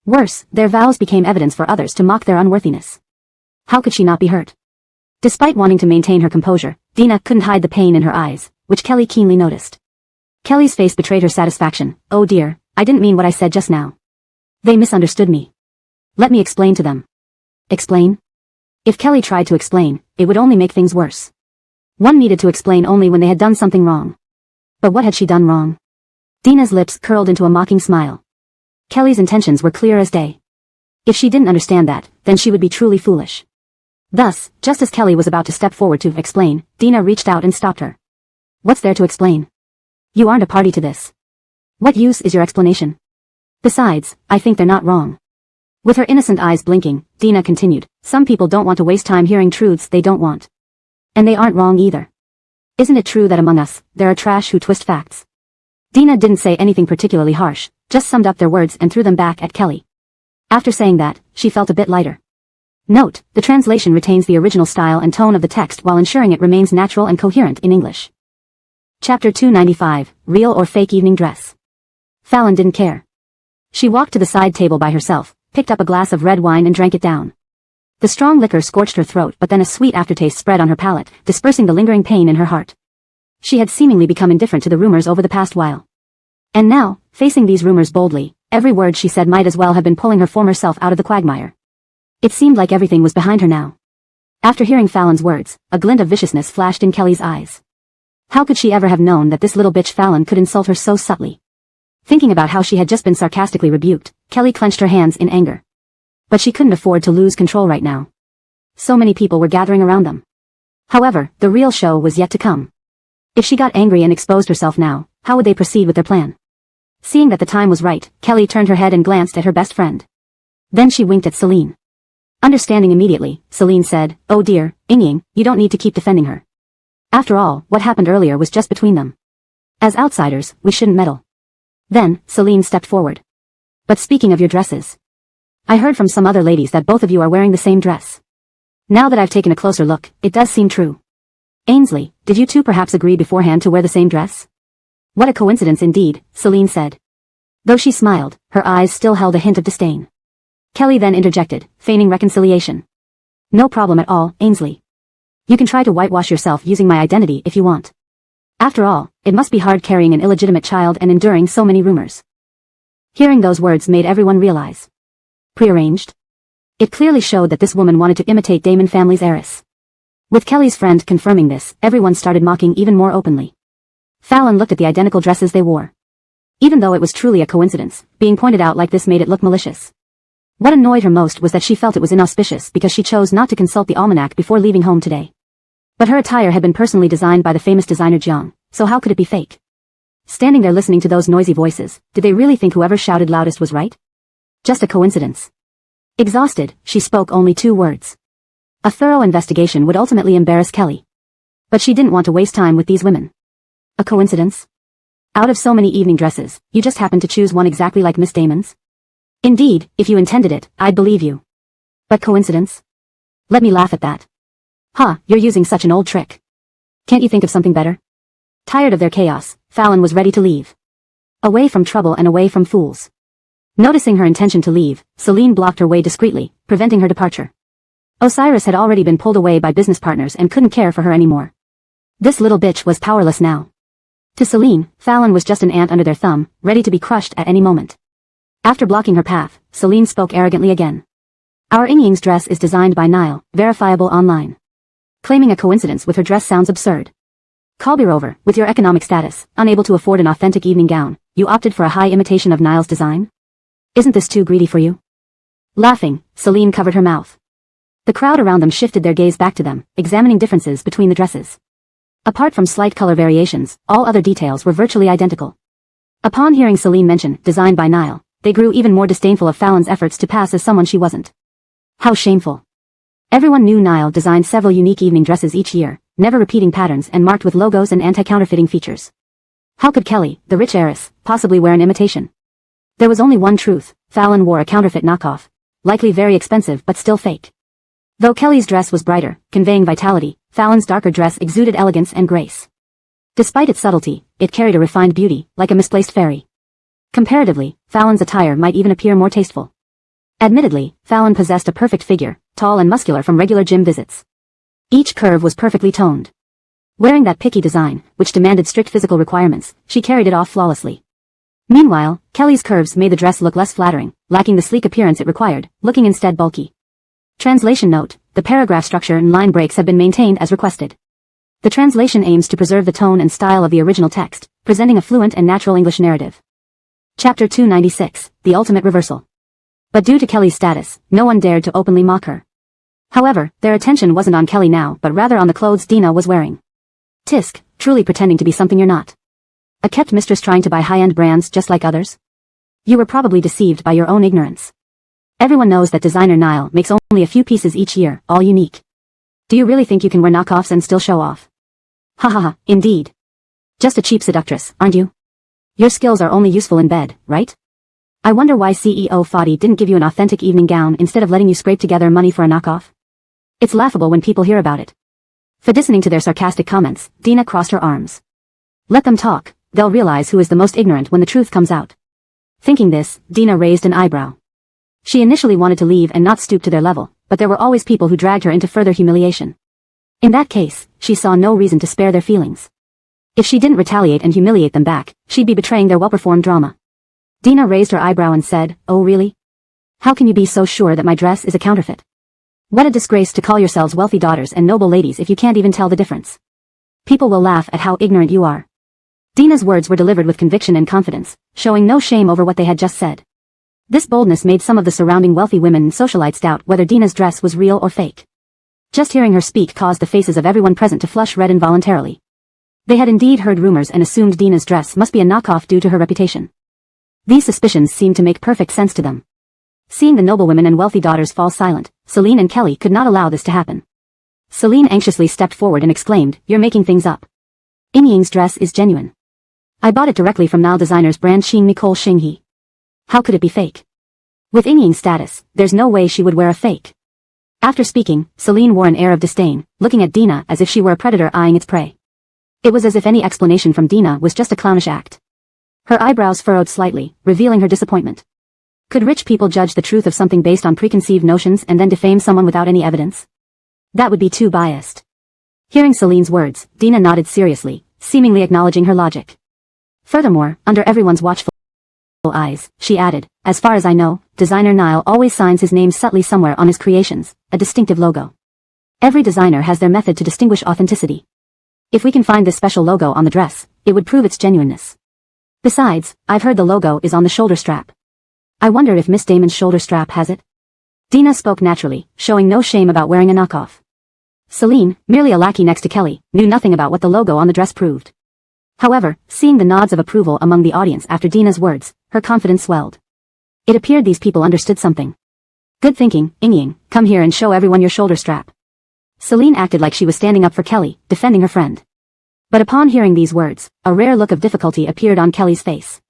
Worse, their vows became evidence for others to mock their unworthiness. How could she not be hurt? Despite wanting to maintain her composure, Dina couldn't hide the pain in her eyes, which Kelly keenly noticed. Kelly's face betrayed her satisfaction. Oh dear, I didn't mean what I said just now. They misunderstood me. Let me explain to them. Explain? If Kelly tried to explain, it would only make things worse. One needed to explain only when they had done something wrong. But what had she done wrong? Dina's lips curled into a mocking smile. Kelly's intentions were clear as day. If she didn't understand that, then she would be truly foolish. Thus, just as Kelly was about to step forward to explain, Dina reached out and stopped her. What's there to explain? You aren't a party to this. What use is your explanation? Besides, I think they're not wrong. With her innocent eyes blinking, Dina continued, some people don't want to waste time hearing truths they don't want. And they aren't wrong either. Isn't it true that among us, there are trash who twist facts? Dina didn't say anything particularly harsh, just summed up their words and threw them back at Kelly. After saying that, she felt a bit lighter. Note, the translation retains the original style and tone of the text while ensuring it remains natural and coherent in English. Chapter 295, Real or Fake Evening Dress. Fallon didn't care. She walked to the side table by herself, picked up a glass of red wine and drank it down. The strong liquor scorched her throat, but then a sweet aftertaste spread on her palate, dispersing the lingering pain in her heart. She had seemingly become indifferent to the rumors over the past while. And now, facing these rumors boldly, every word she said might as well have been pulling her former self out of the quagmire. It seemed like everything was behind her now. After hearing Fallon's words, a glint of viciousness flashed in Kelly's eyes. How could she ever have known that this little bitch Fallon could insult her so subtly? Thinking about how she had just been sarcastically rebuked, Kelly clenched her hands in anger. But she couldn't afford to lose control right now. So many people were gathering around them. However, the real show was yet to come. If she got angry and exposed herself now, how would they proceed with their plan? Seeing that the time was right, Kelly turned her head and glanced at her best friend. Then she winked at Celine. Understanding immediately, Celine said, "Oh dear, Ying, you don't need to keep defending her. After all, what happened earlier was just between them. As outsiders, we shouldn't meddle." Then, Celine stepped forward. "But speaking of your dresses, I heard from some other ladies that both of you are wearing the same dress. Now that I've taken a closer look, it does seem true. Ainsley, did you two perhaps agree beforehand to wear the same dress?" "What a coincidence indeed," Celine said. Though she smiled, her eyes still held a hint of disdain. Kelly then interjected, feigning reconciliation. "No problem at all, Ainsley. You can try to whitewash yourself using my identity if you want. After all, it must be hard carrying an illegitimate child and enduring so many rumors." Hearing those words made everyone realize. Prearranged? It clearly showed that this woman wanted to imitate Damon family's heiress. With Kelly's friend confirming this, everyone started mocking even more openly. Fallon looked at the identical dresses they wore. Even though it was truly a coincidence, being pointed out like this made it look malicious. What annoyed her most was that she felt it was inauspicious because she chose not to consult the almanac before leaving home today. But her attire had been personally designed by the famous designer Jiang, so how could it be fake? Standing there listening to those noisy voices, did they really think whoever shouted loudest was right? Just a coincidence. Exhausted, she spoke only 2 words. A thorough investigation would ultimately embarrass Kelly. But she didn't want to waste time with these women. A coincidence? Out of so many evening dresses, you just happened to choose one exactly like Miss Damon's? Indeed, if you intended it, I'd believe you. But coincidence? Let me laugh at that. Huh, you're using such an old trick. Can't you think of something better? Tired of their chaos, Fallon was ready to leave. Away from trouble and away from fools. Noticing her intention to leave, Celine blocked her way discreetly, preventing her departure. Osiris had already been pulled away by business partners and couldn't care for her anymore. This little bitch was powerless now. To Celine, Fallon was just an ant under their thumb, ready to be crushed at any moment. After blocking her path, Celine spoke arrogantly again. "Our Ying's dress is designed by Nile, verifiable online. Claiming a coincidence with her dress sounds absurd. Kalbirover, with your economic status, unable to afford an authentic evening gown, you opted for a high imitation of Nile's design? Isn't this too greedy for you?" Laughing, Celine covered her mouth. The crowd around them shifted their gaze back to them, examining differences between the dresses. Apart from slight color variations, all other details were virtually identical. Upon hearing Celine mention, designed by Nile, they grew even more disdainful of Fallon's efforts to pass as someone she wasn't. How shameful. Everyone knew Nile designed several unique evening dresses each year, never repeating patterns and marked with logos and anti-counterfeiting features. How could Kelly, the rich heiress, possibly wear an imitation? There was only one truth: Fallon wore a counterfeit knockoff, likely very expensive but still fake. Though Kelly's dress was brighter, conveying vitality, Fallon's darker dress exuded elegance and grace. Despite its subtlety, it carried a refined beauty, like a misplaced fairy. Comparatively, Fallon's attire might even appear more tasteful. Admittedly, Fallon possessed a perfect figure, tall and muscular from regular gym visits. Each curve was perfectly toned. Wearing that picky design, which demanded strict physical requirements, she carried it off flawlessly. Meanwhile, Kelly's curves made the dress look less flattering, lacking the sleek appearance it required, looking instead bulky. Translation note: the paragraph structure and line breaks have been maintained as requested. The translation aims to preserve the tone and style of the original text, presenting a fluent and natural English narrative. Chapter 296, The Ultimate Reversal. But due to Kelly's status, no one dared to openly mock her. However, their attention wasn't on Kelly now but rather on the clothes Dina was wearing. Tisk, truly pretending to be something you're not. A kept mistress trying to buy high-end brands just like others? You were probably deceived by your own ignorance. Everyone knows that designer Nile makes only a few pieces each year, all unique. Do you really think you can wear knockoffs and still show off? Ha ha ha, indeed. Just a cheap seductress, aren't you? Your skills are only useful in bed, right? I wonder why CEO Fadi didn't give you an authentic evening gown instead of letting you scrape together money for a knockoff. It's laughable when people hear about it. For listening to their sarcastic comments, Dina crossed her arms. Let them talk, they'll realize who is the most ignorant when the truth comes out. Thinking this, Dina raised an eyebrow. She initially wanted to leave and not stoop to their level, but there were always people who dragged her into further humiliation. In that case, she saw no reason to spare their feelings. If she didn't retaliate and humiliate them back, she'd be betraying their well-performed drama. Dina raised her eyebrow and said, "Oh really? How can you be so sure that my dress is a counterfeit? What a disgrace to call yourselves wealthy daughters and noble ladies if you can't even tell the difference. People will laugh at how ignorant you are." Dina's words were delivered with conviction and confidence, showing no shame over what they had just said. This boldness made some of the surrounding wealthy women and socialites doubt whether Dina's dress was real or fake. Just hearing her speak caused the faces of everyone present to flush red involuntarily. They had indeed heard rumors and assumed Dina's dress must be a knockoff due to her reputation. These suspicions seemed to make perfect sense to them. Seeing the noblewomen and wealthy daughters fall silent, Celine and Kelly could not allow this to happen. Celine anxiously stepped forward and exclaimed, "You're making things up. Inying's dress is genuine. I bought it directly from Nile Designer's brand Xing Nicole Xing He. How could it be fake? With Inying's status, there's no way she would wear a fake." After speaking, Celine wore an air of disdain, looking at Dina as if she were a predator eyeing its prey. It was as if any explanation from Dina was just a clownish act. Her eyebrows furrowed slightly, revealing her disappointment. Could rich people judge the truth of something based on preconceived notions and then defame someone without any evidence? That would be too biased. Hearing Celine's words, Dina nodded seriously, seemingly acknowledging her logic. Furthermore, under everyone's watchful eyes, she added, "As far as I know, designer Nile always signs his name subtly somewhere on his creations, a distinctive logo. Every designer has their method to distinguish authenticity. If we can find this special logo on the dress, it would prove its genuineness. Besides, I've heard the logo is on the shoulder strap. I wonder if Miss Damon's shoulder strap has it?" Dina spoke naturally, showing no shame about wearing a knockoff. Celine, merely a lackey next to Kelly, knew nothing about what the logo on the dress proved. However, seeing the nods of approval among the audience after Dina's words, her confidence swelled. It appeared these people understood something. "Good thinking, Inying, come here and show everyone your shoulder strap." Celine acted like she was standing up for Kelly, defending her friend. But upon hearing these words, a rare look of difficulty appeared on Kelly's face.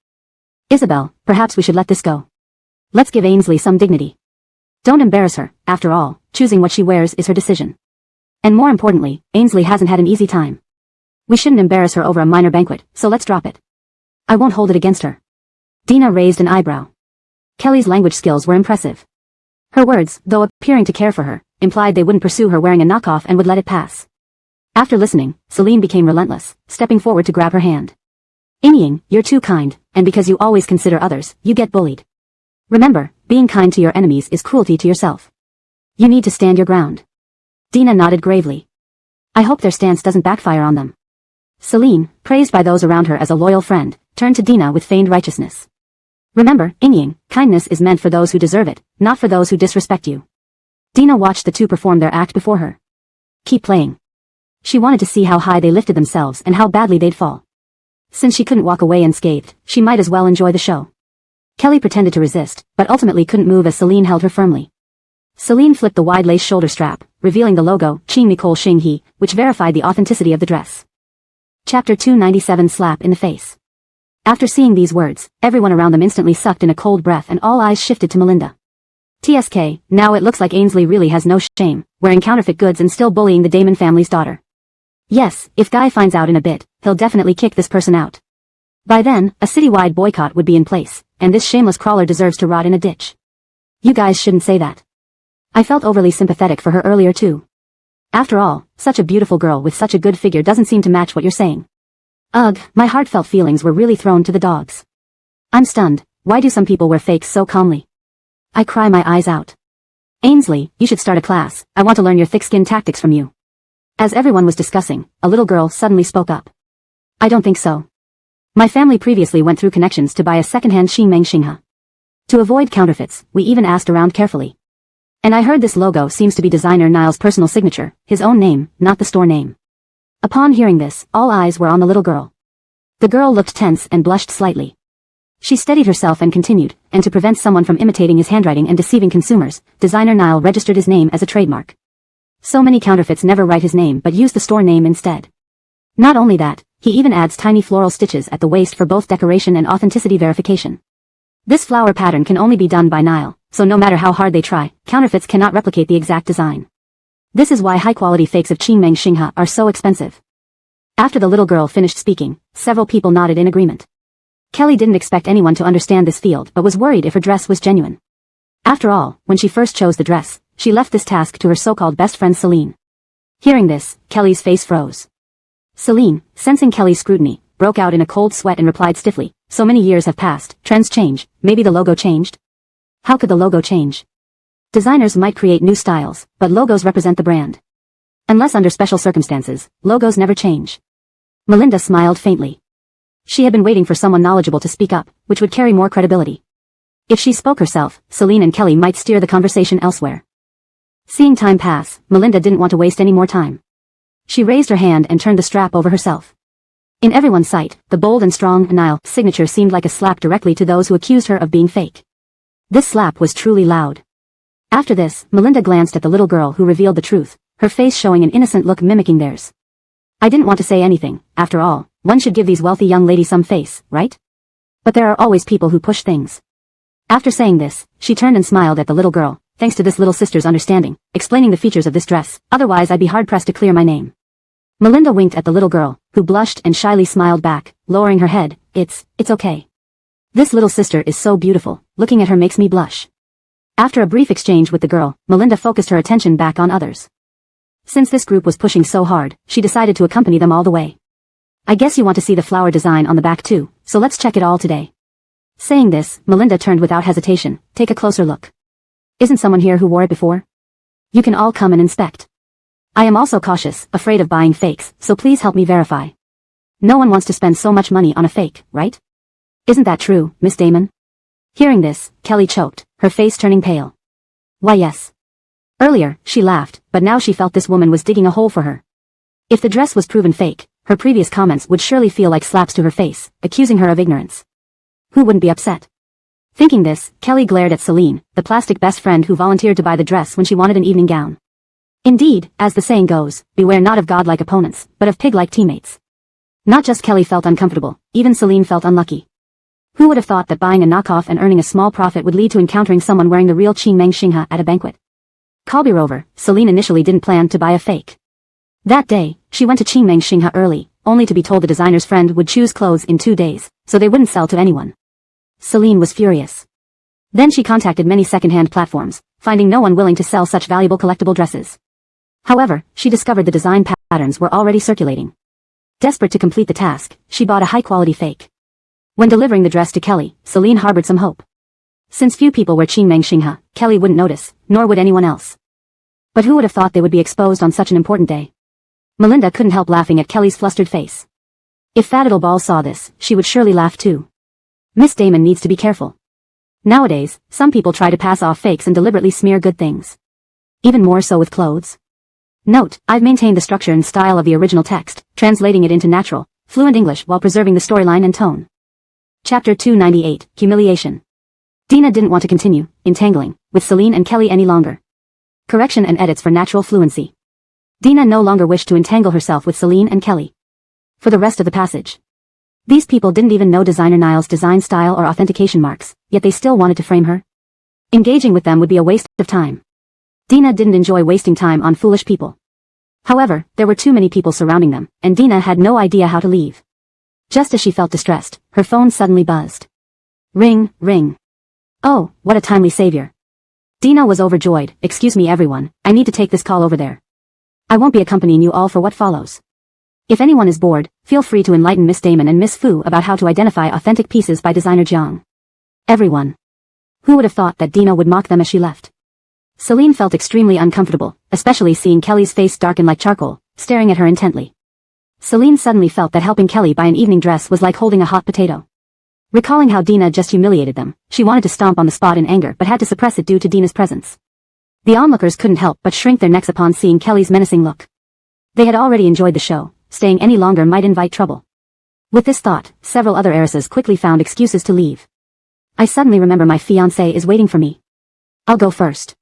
"Isabel, perhaps we should let this go. Let's give Ainsley some dignity. Don't embarrass her, after all, choosing what she wears is her decision. And more importantly, Ainsley hasn't had an easy time. We shouldn't embarrass her over a minor banquet, so let's drop it. I won't hold it against her." Dina raised an eyebrow. Kelly's language skills were impressive. Her words, though appearing to care for her, implied they wouldn't pursue her wearing a knockoff and would let it pass. After listening, Celine became relentless, stepping forward to grab her hand. "Inying, you're too kind, and because you always consider others, you get bullied. Remember, being kind to your enemies is cruelty to yourself. You need to stand your ground." Dina nodded gravely. "I hope their stance doesn't backfire on them." Celine, praised by those around her as a loyal friend, turned to Dina with feigned righteousness. "Remember, Inying, kindness is meant for those who deserve it, not for those who disrespect you." Dina watched the two perform their act before her. Keep playing. She wanted to see how high they lifted themselves and how badly they'd fall. Since she couldn't walk away unscathed, she might as well enjoy the show. Kelly pretended to resist, but ultimately couldn't move as Celine held her firmly. Celine flipped the wide lace shoulder strap, revealing the logo, Xing Nicole Xing He, which verified the authenticity of the dress. Chapter 297 Slap in the Face. After seeing these words, everyone around them instantly sucked in a cold breath and all eyes shifted to Melinda. TSK, now it looks like Ainsley really has no shame, wearing counterfeit goods and still bullying the Damon family's daughter. Yes, if Guy finds out in a bit, he'll definitely kick this person out. By then, a citywide boycott would be in place, and this shameless crawler deserves to rot in a ditch. You guys shouldn't say that. I felt overly sympathetic for her earlier too. After all, such a beautiful girl with such a good figure doesn't seem to match what you're saying. Ugh, my heartfelt feelings were really thrown to the dogs. I'm stunned. Why do some people wear fakes so calmly? I cry my eyes out. Ainsley, you should start a class. I want to learn your thick-skin tactics from you. As everyone was discussing, a little girl suddenly spoke up. I don't think so. My family previously went through connections to buy a second-hand Xingmeng. To avoid counterfeits, we even asked around carefully. And I heard this logo seems to be designer Niall's personal signature, his own name, not the store name. Upon hearing this, all eyes were on the little girl. The girl looked tense and blushed slightly. She steadied herself and continued, and to prevent someone from imitating his handwriting and deceiving consumers, designer Niall registered his name as a trademark. So many counterfeits never write his name but use the store name instead. Not only that, he even adds tiny floral stitches at the waist for both decoration and authenticity verification. This flower pattern can only be done by Niall, so no matter how hard they try, counterfeits cannot replicate the exact design. This is why high-quality fakes of Xingmeng are so expensive. After the little girl finished speaking, several people nodded in agreement. Kelly didn't expect anyone to understand this field but was worried if her dress was genuine. After all, when she first chose the dress, she left this task to her so-called best friend Celine. Hearing this, Kelly's face froze. Celine, sensing Kelly's scrutiny, broke out in a cold sweat and replied stiffly, so many years have passed, trends change, maybe the logo changed? How could the logo change? Designers might create new styles, but logos represent the brand. Unless under special circumstances, logos never change. Melinda smiled faintly. She had been waiting for someone knowledgeable to speak up, which would carry more credibility. If she spoke herself, Celine and Kelly might steer the conversation elsewhere. Seeing time pass, Melinda didn't want to waste any more time. She raised her hand and turned the strap over herself. In everyone's sight, the bold and strong Niall signature seemed like a slap directly to those who accused her of being fake. This slap was truly loud. After this, Melinda glanced at the little girl who revealed the truth, her face showing an innocent look mimicking theirs. I didn't want to say anything, after all, one should give these wealthy young ladies some face, right? But there are always people who push things. After saying this, she turned and smiled at the little girl, thanks to this little sister's understanding, explaining the features of this dress, otherwise I'd be hard-pressed to clear my name. Melinda winked at the little girl, who blushed and shyly smiled back, lowering her head, it's okay. This little sister is so beautiful, looking at her makes me blush. After a brief exchange with the girl, Melinda focused her attention back on others. Since this group was pushing so hard, she decided to accompany them all the way. I guess you want to see the flower design on the back too, so let's check it all today. Saying this, Melinda turned without hesitation, take a closer look. Isn't someone here who wore it before? You can all come and inspect. I am also cautious, afraid of buying fakes, so please help me verify. No one wants to spend so much money on a fake, right? Isn't that true, Miss Damon? Hearing this, Kelly choked, her face turning pale. Why yes. Earlier, she laughed, but now she felt this woman was digging a hole for her. If the dress was proven fake, her previous comments would surely feel like slaps to her face, accusing her of ignorance. Who wouldn't be upset? Thinking this, Kelly glared at Celine, the plastic best friend who volunteered to buy the dress when she wanted an evening gown. Indeed, as the saying goes, beware not of godlike opponents, but of pig-like teammates. Not just Kelly felt uncomfortable, even Celine felt unlucky. Who would have thought that buying a knockoff and earning a small profit would lead to encountering someone wearing the real Xingmeng at a banquet? Moreover, Celine initially didn't plan to buy a fake. That day, she went to Xingmeng early, only to be told the designer's friend would choose clothes in 2 days, so they wouldn't sell to anyone. Celine was furious. Then she contacted many second-hand platforms, finding no one willing to sell such valuable collectible dresses. However, she discovered the design patterns were already circulating. Desperate to complete the task, she bought a high-quality fake. When delivering the dress to Kelly, Celine harbored some hope. Since few people wear Xingmeng, Kelly wouldn't notice, nor would anyone else. But who would have thought they would be exposed on such an important day? Melinda couldn't help laughing at Kelly's flustered face. If Fat Little Ball saw this, she would surely laugh too. Miss Damon needs to be careful. Nowadays, some people try to pass off fakes and deliberately smear good things. Even more so with clothes. Note, I've maintained the structure and style of the original text, translating it into natural, fluent English while preserving the storyline and tone. Chapter 298, Humiliation. Dina didn't want to continue, entangling, with Celine and Kelly any longer. Correction and edits for natural fluency. Dina no longer wished to entangle herself with Celine and Kelly. For the rest of the passage. These people didn't even know designer Niall's design style or authentication marks, yet they still wanted to frame her. Engaging with them would be a waste of time. Dina didn't enjoy wasting time on foolish people. However, there were too many people surrounding them, and Dina had no idea how to leave. Just as she felt distressed, her phone suddenly buzzed. Ring, ring. Oh, what a timely savior. Dina was overjoyed. Excuse me everyone, I need to take this call over there. I won't be accompanying you all for what follows. If anyone is bored, feel free to enlighten Miss Damon and Miss Fu about how to identify authentic pieces by designer Jiang. Everyone. Who would have thought that Dina would mock them as she left? Celine felt extremely uncomfortable, especially seeing Kelly's face darken like charcoal, staring at her intently. Celine suddenly felt that helping Kelly buy an evening dress was like holding a hot potato. Recalling how Dina just humiliated them, she wanted to stomp on the spot in anger but had to suppress it due to Dina's presence. The onlookers couldn't help but shrink their necks upon seeing Kelly's menacing look. They had already enjoyed the show, staying any longer might invite trouble. With this thought, several other heiresses quickly found excuses to leave. I suddenly remember my fiancé is waiting for me. I'll go first.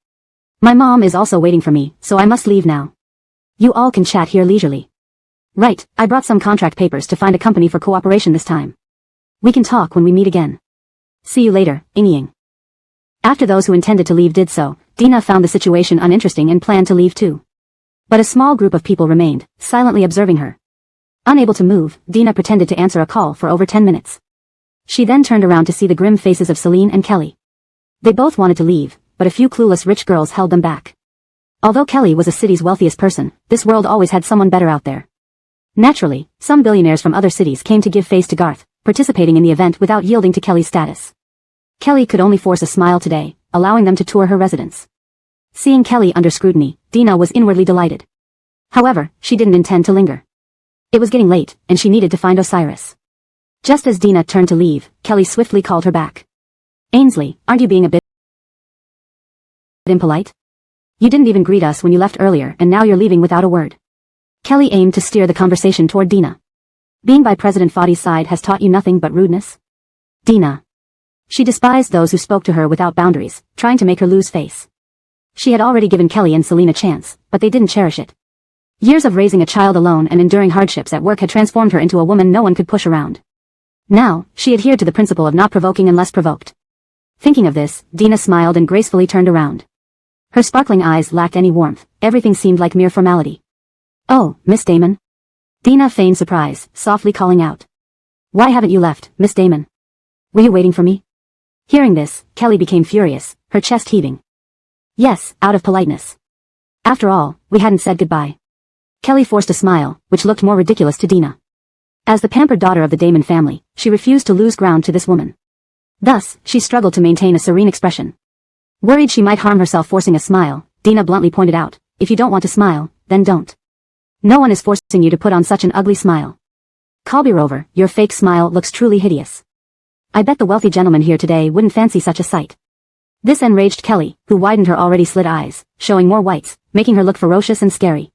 My mom is also waiting for me, so I must leave now. You all can chat here leisurely. Right, I brought some contract papers to find a company for cooperation this time. We can talk when we meet again. See you later, Ying. After those who intended to leave did so, Dina found the situation uninteresting and planned to leave too. But a small group of people remained, silently observing her. Unable to move, Dina pretended to answer a call for over 10 minutes. She then turned around to see the grim faces of Celine and Kelly. They both wanted to leave, but a few clueless rich girls held them back. Although Kelly was a city's wealthiest person, this world always had someone better out there. Naturally, some billionaires from other cities came to give face to Garth, participating in the event without yielding to Kelly's status. Kelly could only force a smile today, allowing them to tour her residence. Seeing Kelly under scrutiny, Dina was inwardly delighted. However, she didn't intend to linger. It was getting late, and she needed to find Osiris. Just as Dina turned to leave, Kelly swiftly called her back. Ainsley, aren't you being a bit impolite? You didn't even greet us when you left earlier and now you're leaving without a word. Kelly aimed to steer the conversation toward Dina. Being by President Fadi's side has taught you nothing but rudeness? Dina. She despised those who spoke to her without boundaries, trying to make her lose face. She had already given Kelly and Celine a chance, but they didn't cherish it. Years of raising a child alone and enduring hardships at work had transformed her into a woman no one could push around. Now, she adhered to the principle of not provoking unless provoked. Thinking of this, Dina smiled and gracefully turned around. Her sparkling eyes lacked any warmth, everything seemed like mere formality. Oh, Miss Damon. Dina feigned surprise, softly calling out. Why haven't you left, Miss Damon? Were you waiting for me? Hearing this, Kelly became furious, her chest heaving. Yes, out of politeness. After all, we hadn't said goodbye. Kelly forced a smile, which looked more ridiculous to Dina. As the pampered daughter of the Damon family, she refused to lose ground to this woman. Thus, she struggled to maintain a serene expression. Worried she might harm herself forcing a smile, Dina bluntly pointed out, if you don't want to smile, then don't. No one is forcing you to put on such an ugly smile. Kalbirover, your fake smile looks truly hideous. I bet the wealthy gentleman here today wouldn't fancy such a sight. This enraged Kelly, who widened her already slit eyes, showing more whites, making her look ferocious and scary.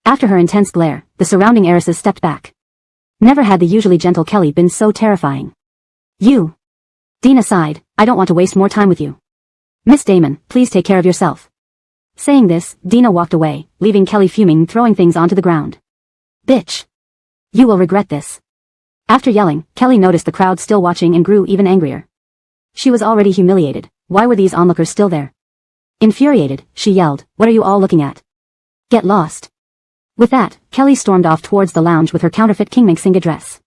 After her intense glare, the surrounding heiresses stepped back. Never had the usually gentle Kelly been so terrifying. You. Dina sighed, I don't want to waste more time with you. Miss Damon, please take care of yourself. Saying this, Dina walked away, leaving Kelly fuming and throwing things onto the ground. Bitch. You will regret this. After yelling, Kelly noticed the crowd still watching and grew even angrier. She was already humiliated, why were these onlookers still there? Infuriated, she yelled, what are you all looking at? Get lost. With that, Kelly stormed off towards the lounge with her counterfeit Kingmaksinga dress.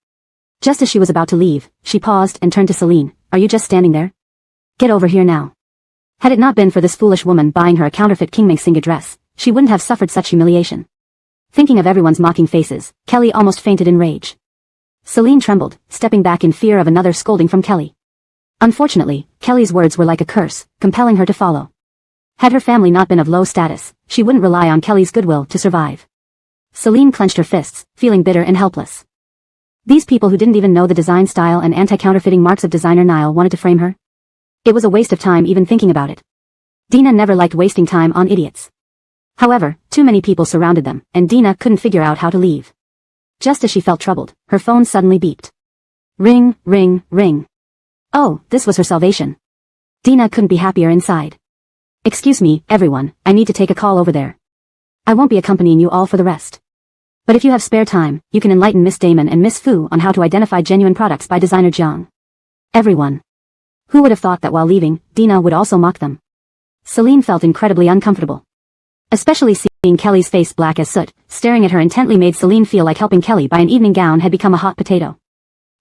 Just as she was about to leave, she paused and turned to Celine, are you just standing there? Get over here now. Had it not been for this foolish woman buying her a counterfeit Kingmaksinga dress, she wouldn't have suffered such humiliation. Thinking of everyone's mocking faces, Kelly almost fainted in rage. Celine trembled, stepping back in fear of another scolding from Kelly. Unfortunately, Kelly's words were like a curse, compelling her to follow. Had her family not been of low status, she wouldn't rely on Kelly's goodwill to survive. Celine clenched her fists, feeling bitter and helpless. These people who didn't even know the design style and anti-counterfeiting marks of designer Nile wanted to frame her? It was a waste of time even thinking about it. Dina never liked wasting time on idiots. However, too many people surrounded them, and Dina couldn't figure out how to leave. Just as she felt troubled, her phone suddenly beeped. Ring, ring, ring. Oh, this was her salvation. Dina couldn't be happier inside. Excuse me, everyone, I need to take a call over there. I won't be accompanying you all for the rest. But if you have spare time, you can enlighten Miss Damon and Miss Fu on how to identify genuine products by designer Jiang. Everyone. Who would have thought that while leaving, Dina would also mock them? Celine felt incredibly uncomfortable. Especially seeing Kelly's face black as soot, staring at her intently made Celine feel like helping Kelly buy an evening gown had become a hot potato.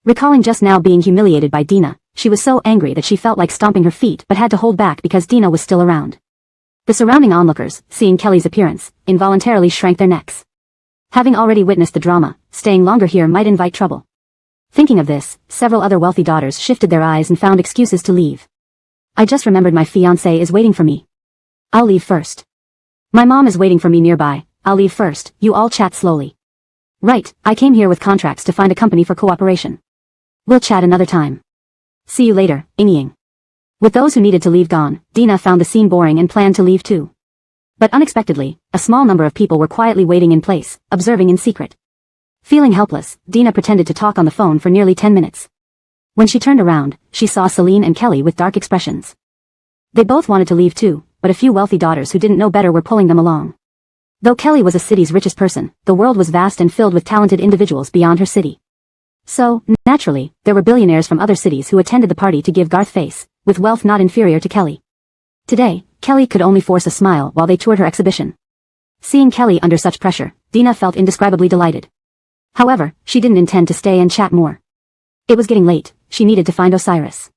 Recalling just now being humiliated by Dina, she was so angry that she felt like stomping her feet but had to hold back because Dina was still around. The surrounding onlookers, seeing Kelly's appearance, involuntarily shrank their necks. Having already witnessed the drama, staying longer here might invite trouble. Thinking of this, several other wealthy daughters shifted their eyes and found excuses to leave. I just remembered my fiancé is waiting for me. I'll leave first. My mom is waiting for me nearby, I'll leave first, you all chat slowly. Right, I came here with contracts to find a company for cooperation. We'll chat another time. See you later, Ying. With those who needed to leave gone, Dina found the scene boring and planned to leave too. But unexpectedly, a small number of people were quietly waiting in place, observing in secret. Feeling helpless, Dina pretended to talk on the phone for nearly 10 minutes. When she turned around, she saw Celine and Kelly with dark expressions. They both wanted to leave too, but a few wealthy daughters who didn't know better were pulling them along. Though Kelly was a city's richest person, the world was vast and filled with talented individuals beyond her city. So, naturally, there were billionaires from other cities who attended the party to give Garth face, with wealth not inferior to Kelly. Today, Kelly could only force a smile while they toured her exhibition. Seeing Kelly under such pressure, Dina felt indescribably delighted. However, she didn't intend to stay and chat more. It was getting late, she needed to find Osiris.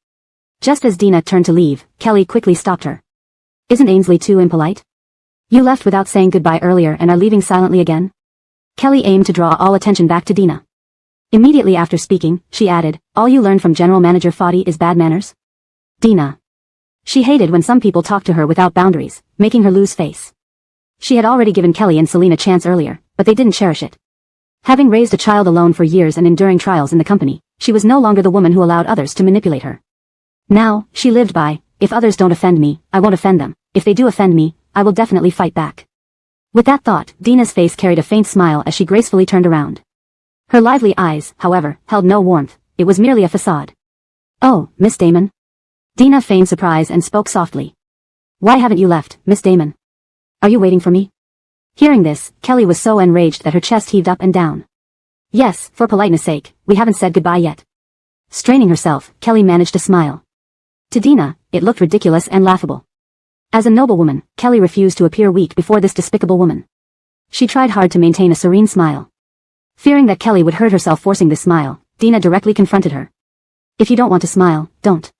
Just as Dina turned to leave, Kelly quickly stopped her. Isn't Ainsley too impolite? You left without saying goodbye earlier and are leaving silently again? Kelly aimed to draw all attention back to Dina. Immediately after speaking, she added, all you learned from General Manager Fadi is bad manners? Dina. She hated when some people talked to her without boundaries, making her lose face. She had already given Kelly and Celine a chance earlier, but they didn't cherish it. Having raised a child alone for years and enduring trials in the company, she was no longer the woman who allowed others to manipulate her. Now, she lived by, if others don't offend me, I won't offend them. If they do offend me, I will definitely fight back. With that thought, Dina's face carried a faint smile as she gracefully turned around. Her lively eyes, however, held no warmth. It was merely a facade. Oh, Miss Damon. Dina feigned surprise and spoke softly. Why haven't you left, Miss Damon? Are you waiting for me? Hearing this, Kelly was so enraged that her chest heaved up and down. Yes, for politeness sake, we haven't said goodbye yet. Straining herself, Kelly managed to smile. To Dina, it looked ridiculous and laughable. As a noble woman, Kelly refused to appear weak before this despicable woman. She tried hard to maintain a serene smile. Fearing that Kelly would hurt herself forcing this smile, Dina directly confronted her. If you don't want to smile, don't.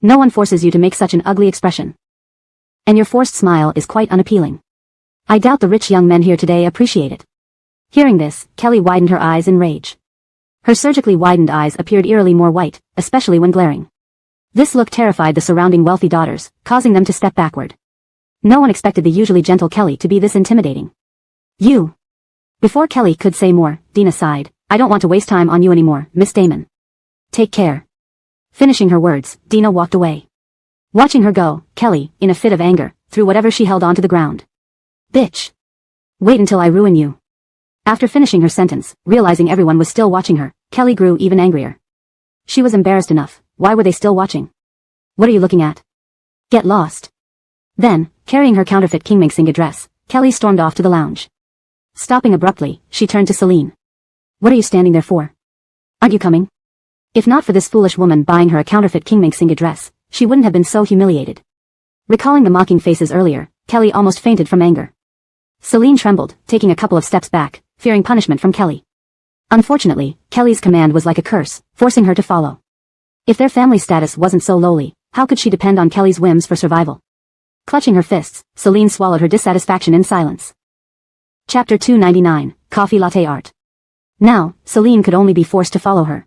No one forces you to make such an ugly expression. And your forced smile is quite unappealing. I doubt the rich young men here today appreciate it. Hearing this, Kelly widened her eyes in rage. Her surgically widened eyes appeared eerily more white, especially when glaring. This look terrified the surrounding wealthy daughters, causing them to step backward. No one expected the usually gentle Kelly to be this intimidating. You. Before Kelly could say more, Dina sighed. I don't want to waste time on you anymore, Miss Damon. Take care. Finishing her words, Dina walked away. Watching her go, Kelly, in a fit of anger, threw whatever she held onto the ground. Bitch. Wait until I ruin you. After finishing her sentence, realizing everyone was still watching her, Kelly grew even angrier. She was embarrassed enough. Why were they still watching? What are you looking at? Get lost. Then, carrying her counterfeit Kingming dress, Kelly stormed off to the lounge. Stopping abruptly, she turned to Celine. What are you standing there for? Aren't you coming? If not for this foolish woman buying her a counterfeit Kingming dress, she wouldn't have been so humiliated. Recalling the mocking faces earlier, Kelly almost fainted from anger. Celine trembled, taking a couple of steps back, fearing punishment from Kelly. Unfortunately, Kelly's command was like a curse, forcing her to follow. If their family status wasn't so lowly, how could she depend on Kelly's whims for survival? Clutching her fists, Celine swallowed her dissatisfaction in silence. Chapter 299, Coffee Latte Art. Now, Celine could only be forced to follow her.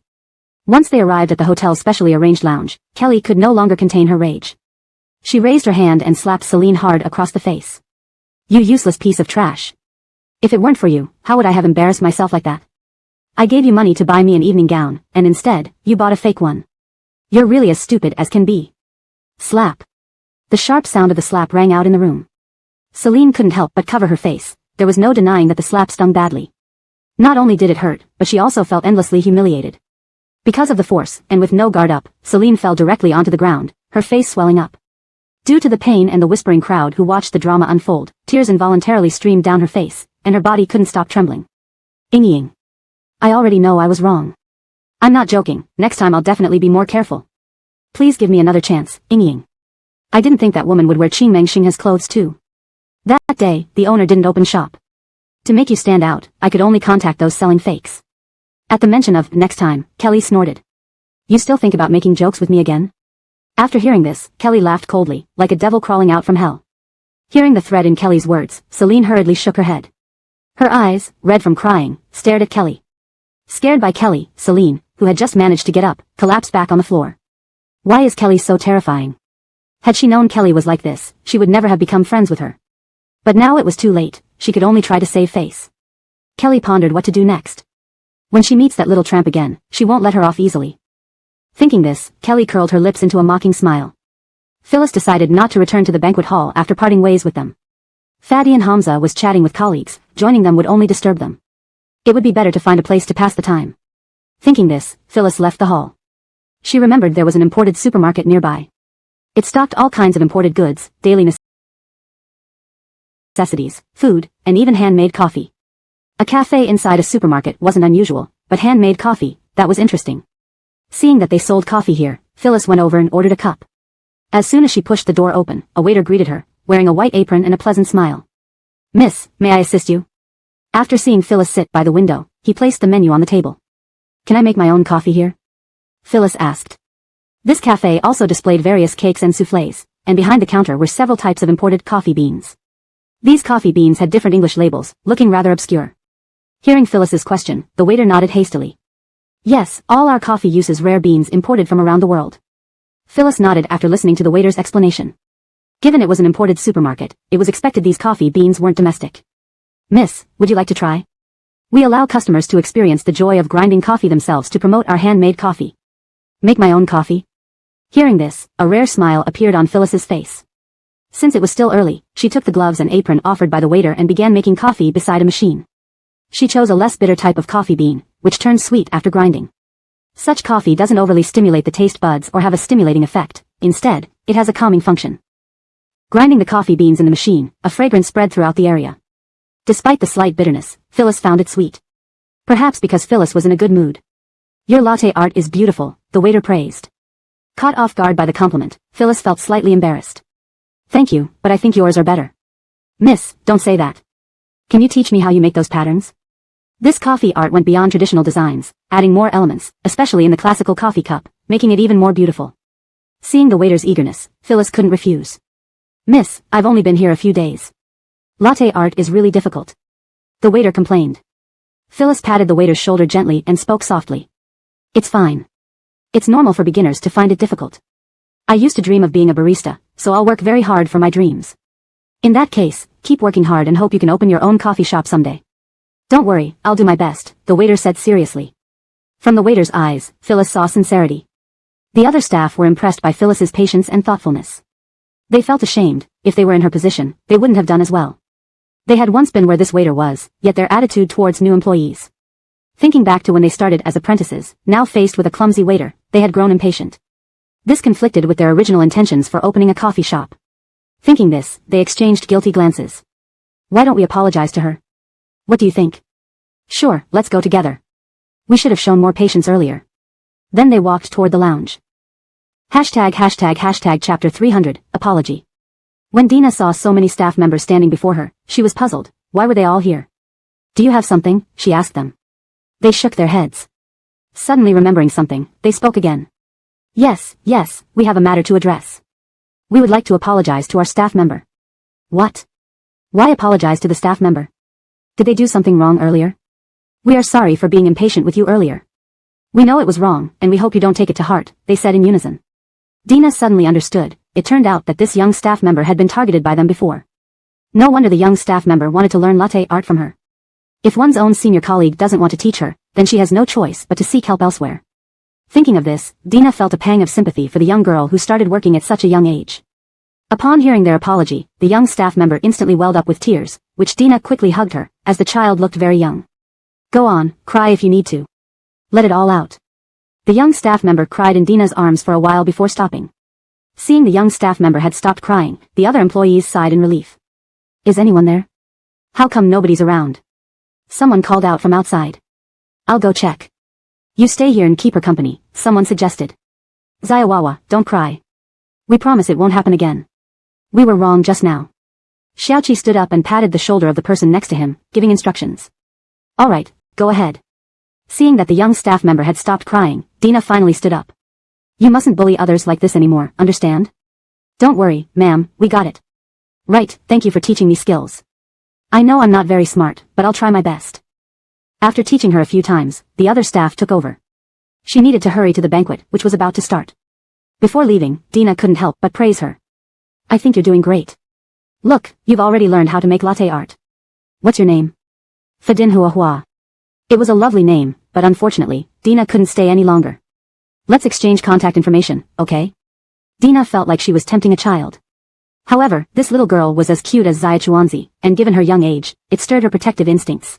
Once they arrived at the hotel's specially arranged lounge, Kelly could no longer contain her rage. She raised her hand and slapped Celine hard across the face. You useless piece of trash. If it weren't for you, how would I have embarrassed myself like that? I gave you money to buy me an evening gown, and instead, you bought a fake one. You're really as stupid as can be. Slap. The sharp sound of the slap rang out in the room. Celine couldn't help but cover her face. There was no denying that the slap stung badly. Not only did it hurt, but she also felt endlessly humiliated. Because of the force, and with no guard up, Celine fell directly onto the ground, her face swelling up. Due to the pain and the whispering crowd who watched the drama unfold, tears involuntarily streamed down her face, and her body couldn't stop trembling. Ying. I already know I was wrong. I'm not joking, next time I'll definitely be more careful. Please give me another chance, Ying. I didn't think that woman would wear Qingmeng Xinghe's clothes too. That day, the owner didn't open shop. To make you stand out, I could only contact those selling fakes. At the mention of next time, Kelly snorted. You still think about making jokes with me again? After hearing this, Kelly laughed coldly, like a devil crawling out from hell. Hearing the threat in Kelly's words, Celine hurriedly shook her head. Her eyes, red from crying, stared at Kelly. Scared by Kelly, Celine, who had just managed to get up, collapsed back on the floor. Why is Kelly so terrifying? Had she known Kelly was like this, she would never have become friends with her. But now it was too late. she could only try to save face. Kelly pondered what to do next. When she meets that little tramp again, she won't let her off easily. Thinking this, Kelly curled her lips into a mocking smile. Phyllis decided not to return to the banquet hall after parting ways with them. Fadi and Hamza was chatting with colleagues, joining them would only disturb them. It would be better to find a place to pass the time. Thinking this, Phyllis left the hall. She remembered there was an imported supermarket nearby. It stocked all kinds of imported goods, daily necessities, food, and even handmade coffee. A cafe inside a supermarket wasn't unusual, but handmade coffee, that was interesting. Seeing that they sold coffee here, Phyllis went over and ordered a cup. As soon as she pushed the door open, a waiter greeted her, wearing a white apron and a pleasant smile. "Miss, may I assist you?" After seeing Phyllis sit by the window, he placed the menu on the table. "Can I make my own coffee here?" Phyllis asked. This cafe also displayed various cakes and soufflés, and behind the counter were several types of imported coffee beans. These coffee beans had different English labels, looking rather obscure. Hearing Phyllis's question, the waiter nodded hastily. "Yes, all our coffee uses rare beans imported from around the world." Phyllis nodded after listening to the waiter's explanation. Given it was an imported supermarket, it was expected these coffee beans weren't domestic. "Miss, would you like to try? We allow customers to experience the joy of grinding coffee themselves to promote our handmade coffee." "Make my own coffee?" Hearing this, a rare smile appeared on Phyllis's face. Since it was still early, she took the gloves and apron offered by the waiter and began making coffee beside a machine. She chose a less bitter type of coffee bean, which turns sweet after grinding. Such coffee doesn't overly stimulate the taste buds or have a stimulating effect. Instead, it has a calming function. Grinding the coffee beans in the machine, a fragrance spread throughout the area. Despite the slight bitterness, Phyllis found it sweet. Perhaps because Phyllis was in a good mood. "Your latte art is beautiful," the waiter praised. Caught off guard by the compliment, Phyllis felt slightly embarrassed. "Thank you, but I think yours are better." "Miss, don't say that. Can you teach me how you make those patterns?" This coffee art went beyond traditional designs, adding more elements, especially in the classical coffee cup, making it even more beautiful. Seeing the waiter's eagerness, Phyllis couldn't refuse. "Miss, I've only been here a few days. Latte art is really difficult," the waiter complained. Phyllis patted the waiter's shoulder gently and spoke softly. "It's fine. It's normal for beginners to find it difficult. I used to dream of being a barista, so I'll work very hard for my dreams. In that case, keep working hard and hope you can open your own coffee shop someday." "Don't worry, I'll do my best," the waiter said seriously. From the waiter's eyes, Phyllis saw sincerity. The other staff were impressed by Phyllis's patience and thoughtfulness. They felt ashamed. If they were in her position, they wouldn't have done as well. They had once been where this waiter was, yet their attitude towards new employees. Thinking back to when they started as apprentices, now faced with a clumsy waiter, they had grown impatient. This conflicted with their original intentions for opening a coffee shop. Thinking this, they exchanged guilty glances. "Why don't we apologize to her? What do you think?" "Sure, let's go together. We should have shown more patience earlier." Then they walked toward the lounge. ####Chapter 300, Apology. When Dina saw so many staff members standing before her, she was puzzled. Why were they all here? "Do you have something?" she asked them. They shook their heads. Suddenly remembering something, they spoke again. Yes, we have a matter to address. We would like to apologize to our staff member." "What? Why apologize to the staff member? Did they do something wrong earlier?" "We are sorry for being impatient with you earlier. We know it was wrong, and we hope you don't take it to heart," they said in unison. Dina suddenly understood. It turned out that this young staff member had been targeted by them before. No wonder the young staff member wanted to learn latte art from her. If one's own senior colleague doesn't want to teach her, then she has no choice but to seek help elsewhere. Thinking of this, Dina felt a pang of sympathy for the young girl who started working at such a young age. Upon hearing their apology, the young staff member instantly welled up with tears, which Dina quickly hugged her, as the child looked very young. "Go on, cry if you need to. Let it all out." The young staff member cried in Dina's arms for a while before stopping. Seeing the young staff member had stopped crying, the other employees sighed in relief. "Is anyone there? How come nobody's around?" Someone called out from outside. "I'll go check." "You stay here and keep her company," someone suggested. "Zayawawa, don't cry. We promise it won't happen again. We were wrong just now." Xiaoqi stood up and patted the shoulder of the person next to him, giving instructions. "All right, go ahead." Seeing that the young staff member had stopped crying, Dina finally stood up. "You mustn't bully others like this anymore, understand?" "Don't worry, ma'am, we got it." "Right, thank you for teaching me skills. I know I'm not very smart, but I'll try my best." After teaching her a few times, the other staff took over. She needed to hurry to the banquet, which was about to start. Before leaving, Dina couldn't help but praise her. "I think you're doing great. Look, you've already learned how to make latte art. What's your name? Fadin Hua. It was a lovely name, but unfortunately, Dina couldn't stay any longer. Let's exchange contact information, okay? Dina felt like she was tempting a child. However, this little girl was as cute as Xia Chuanzi, and given her young age, it stirred her protective instincts.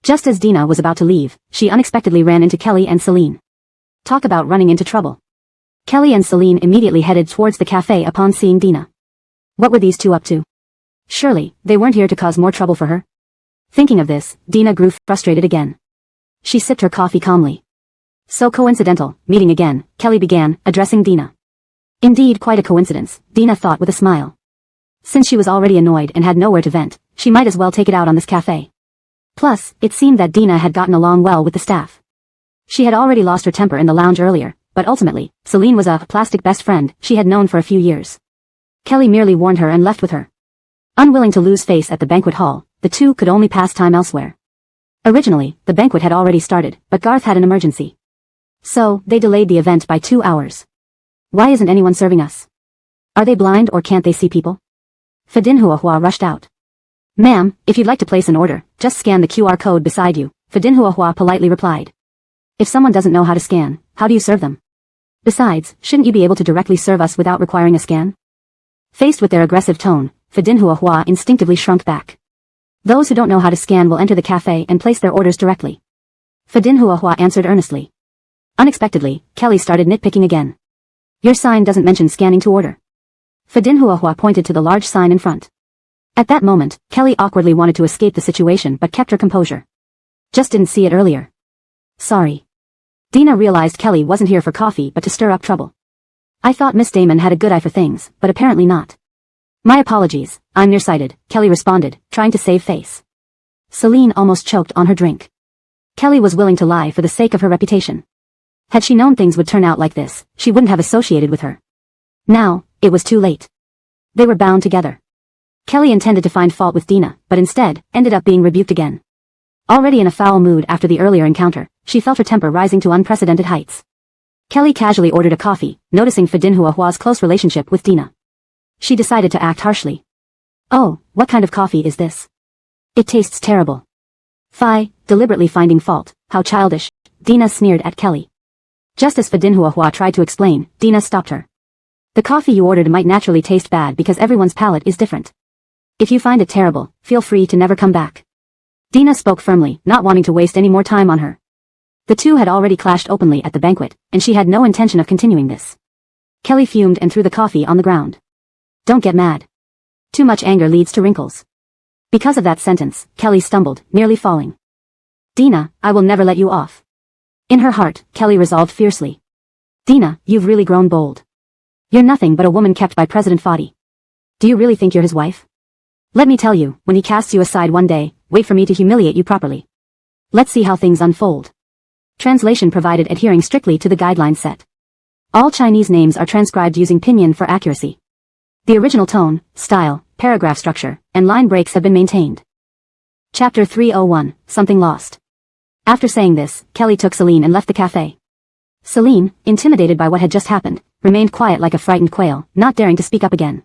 Just as Dina was about to leave, she unexpectedly ran into Kelly and Celine. Talk about running into trouble. Kelly and Celine immediately headed towards the cafe upon seeing Dina. What were these two up to? Surely, they weren't here to cause more trouble for her? Thinking of this, Dina grew frustrated again. She sipped her coffee calmly. So coincidental, meeting again, Kelly began, addressing Dina. Indeed, quite a coincidence, Dina thought with a smile. Since she was already annoyed and had nowhere to vent, she might as well take it out on this cafe. Plus, it seemed that Dina had gotten along well with the staff. She had already lost her temper in the lounge earlier, but ultimately, Celine was a plastic best friend she had known for a few years. Kelly merely warned her and left with her. Unwilling to lose face at the banquet hall, the two could only pass time elsewhere. Originally, the banquet had already started, but Garth had an emergency. So, they delayed the event by 2 hours. Why isn't anyone serving us? Are they blind or can't they see people? Fadin Hua rushed out. Ma'am, if you'd like to place an order, just scan the QR code beside you, Fadin Hua politely replied. If someone doesn't know how to scan, how do you serve them? Besides, shouldn't you be able to directly serve us without requiring a scan? Faced with their aggressive tone, Fadin Hua instinctively shrunk back. Those who don't know how to scan will enter the cafe and place their orders directly. Fadin Hua answered earnestly. Unexpectedly, Kelly started nitpicking again. Your sign doesn't mention scanning to order. Fadin Hua pointed to the large sign in front. At that moment, Kelly awkwardly wanted to escape the situation but kept her composure. Just didn't see it earlier. Sorry. Dina realized Kelly wasn't here for coffee but to stir up trouble. I thought Miss Damon had a good eye for things, but apparently not. My apologies, I'm nearsighted, Kelly responded, trying to save face. Celine almost choked on her drink. Kelly was willing to lie for the sake of her reputation. Had she known things would turn out like this, she wouldn't have associated with her. Now, it was too late. They were bound together. Kelly intended to find fault with Dina, but instead, ended up being rebuked again. Already in a foul mood after the earlier encounter, she felt her temper rising to unprecedented heights. Kelly casually ordered a coffee, noticing Fadin Hua's close relationship with Dina. She decided to act harshly. Oh, what kind of coffee is this? It tastes terrible. Fie, deliberately finding fault, how childish, Dina sneered at Kelly. Just as Fadin Hua tried to explain, Dina stopped her. The coffee you ordered might naturally taste bad because everyone's palate is different. If you find it terrible, feel free to never come back. Dina spoke firmly, not wanting to waste any more time on her. The two had already clashed openly at the banquet, and she had no intention of continuing this. Kelly fumed and threw the coffee on the ground. Don't get mad. Too much anger leads to wrinkles. Because of that sentence, Kelly stumbled, nearly falling. Dina, I will never let you off. In her heart, Kelly resolved fiercely. Dina, you've really grown bold. You're nothing but a woman kept by President Fadi. Do you really think you're his wife? Let me tell you, when he casts you aside one day, wait for me to humiliate you properly. Let's see how things unfold. Translation provided adhering strictly to the guidelines set. All Chinese names are transcribed using pinyin for accuracy. The original tone, style, paragraph structure, and line breaks have been maintained. Chapter 301, Something Lost. After saying this, Kelly took Celine and left the cafe. Celine, intimidated by what had just happened, remained quiet like a frightened quail, not daring to speak up again.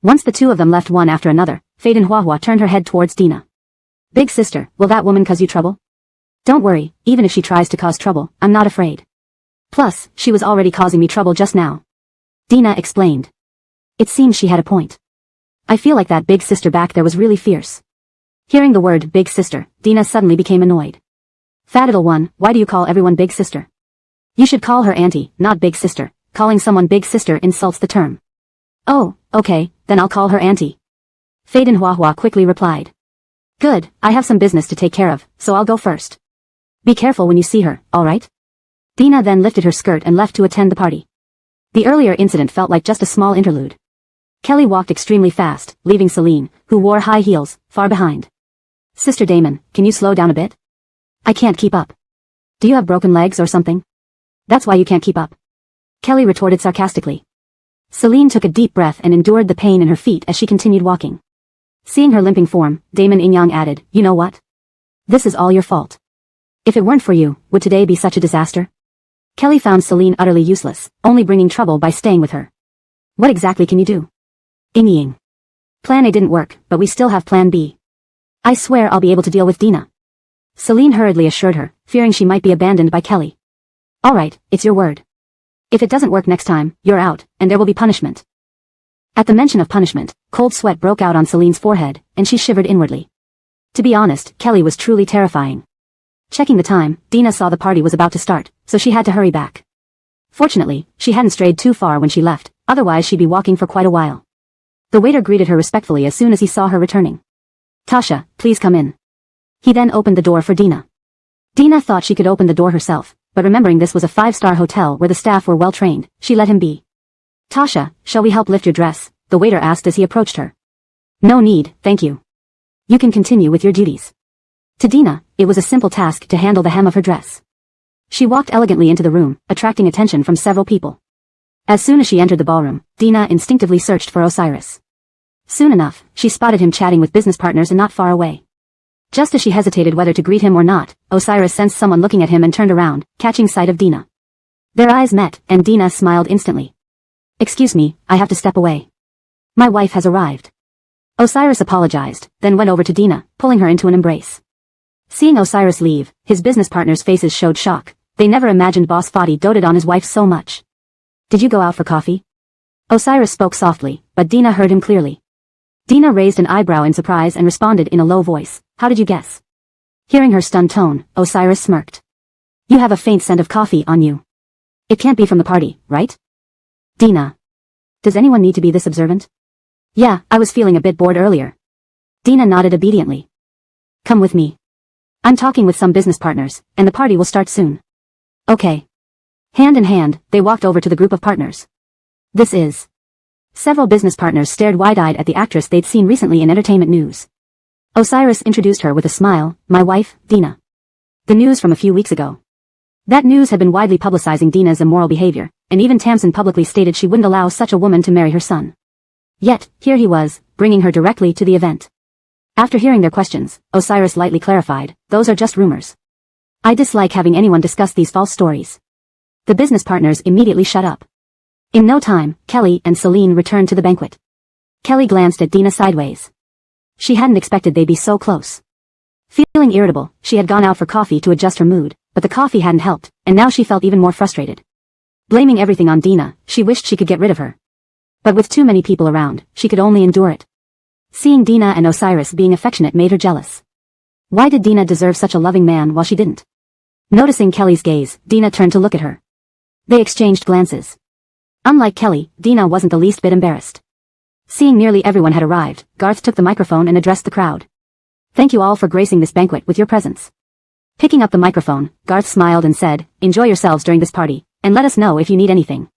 Once the two of them left one after another, Fadin Hua turned her head towards Dina. Big sister, will that woman cause you trouble? Don't worry, even if she tries to cause trouble, I'm not afraid. Plus, she was already causing me trouble just now. Dina explained. It seems she had a point. I feel like that big sister back there was really fierce. Hearing the word big sister, Dina suddenly became annoyed. Fat little one, why do you call everyone big sister? You should call her auntie, not big sister. Calling someone big sister insults the term. Oh, okay, then I'll call her auntie. Fadin Hua quickly replied. Good, I have some business to take care of, so I'll go first. Be careful when you see her, alright? Dina then lifted her skirt and left to attend the party. The earlier incident felt like just a small interlude. Kelly walked extremely fast, leaving Celine, who wore high heels, far behind. Sister Damon, can you slow down a bit? I can't keep up. Do you have broken legs or something? That's why you can't keep up. Kelly retorted sarcastically. Celine took a deep breath and endured the pain in her feet as she continued walking. Seeing her limping form, Damon Inyang added, you know what? This is all your fault. If it weren't for you, would today be such a disaster? Kelly found Celine utterly useless, only bringing trouble by staying with her. What exactly can you do? Inying. Plan A didn't work, but we still have Plan B. I swear I'll be able to deal with Dina. Celine hurriedly assured her, fearing she might be abandoned by Kelly. Alright, it's your word. If it doesn't work next time, you're out, and there will be punishment. At the mention of punishment, cold sweat broke out on Celine's forehead, and she shivered inwardly. To be honest, Kelly was truly terrifying. Checking the time, Dina saw the party was about to start, so she had to hurry back. Fortunately, she hadn't strayed too far when she left, otherwise she'd be walking for quite a while. The waiter greeted her respectfully as soon as he saw her returning. Tasha, please come in. He then opened the door for Dina. Dina thought she could open the door herself, but remembering this was a 5-star hotel where the staff were well trained, she let him be. Tasha, shall we help lift your dress? The waiter asked as he approached her. No need, thank you. You can continue with your duties. To Dina, it was a simple task to handle the hem of her dress. She walked elegantly into the room, attracting attention from several people. As soon as she entered the ballroom, Dina instinctively searched for Osiris. Soon enough, she spotted him chatting with business partners and not far away. Just as she hesitated whether to greet him or not, Osiris sensed someone looking at him and turned around, catching sight of Dina. Their eyes met, and Dina smiled instantly. Excuse me, I have to step away. My wife has arrived. Osiris apologized, then went over to Dina, pulling her into an embrace. Seeing Osiris leave, his business partners' faces showed shock. They never imagined Boss Fadi doted on his wife so much. Did you go out for coffee? Osiris spoke softly, but Dina heard him clearly. Dina raised an eyebrow in surprise and responded in a low voice. How did you guess? Hearing her stunned tone, Osiris smirked. You have a faint scent of coffee on you. It can't be from the party, right? Dina. Does anyone need to be this observant? Yeah, I was feeling a bit bored earlier. Dina nodded obediently. Come with me. I'm talking with some business partners, and the party will start soon. Okay. Hand in hand, they walked over to the group of partners. This is. Several business partners stared wide-eyed at the actress they'd seen recently in entertainment news. Osiris introduced her with a smile, my wife, Dina. The news from a few weeks ago. That news had been widely publicizing Dina's immoral behavior, and even Tamsin publicly stated she wouldn't allow such a woman to marry her son. Yet, here he was, bringing her directly to the event. After hearing their questions, Osiris lightly clarified, those are just rumors. I dislike having anyone discuss these false stories. The business partners immediately shut up. In no time, Kelly and Celine returned to the banquet. Kelly glanced at Dina sideways. She hadn't expected they'd be so close. Feeling irritable, she had gone out for coffee to adjust her mood, but the coffee hadn't helped, and now she felt even more frustrated. Blaming everything on Dina, she wished she could get rid of her. But with too many people around, she could only endure it. Seeing Dina and Osiris being affectionate made her jealous. Why did Dina deserve such a loving man while she didn't? Noticing Kelly's gaze, Dina turned to look at her. They exchanged glances. Unlike Kelly, Dina wasn't the least bit embarrassed. Seeing nearly everyone had arrived, Garth took the microphone and addressed the crowd. Thank you all for gracing this banquet with your presence. Picking up the microphone, Garth smiled and said, enjoy yourselves during this party, and let us know if you need anything.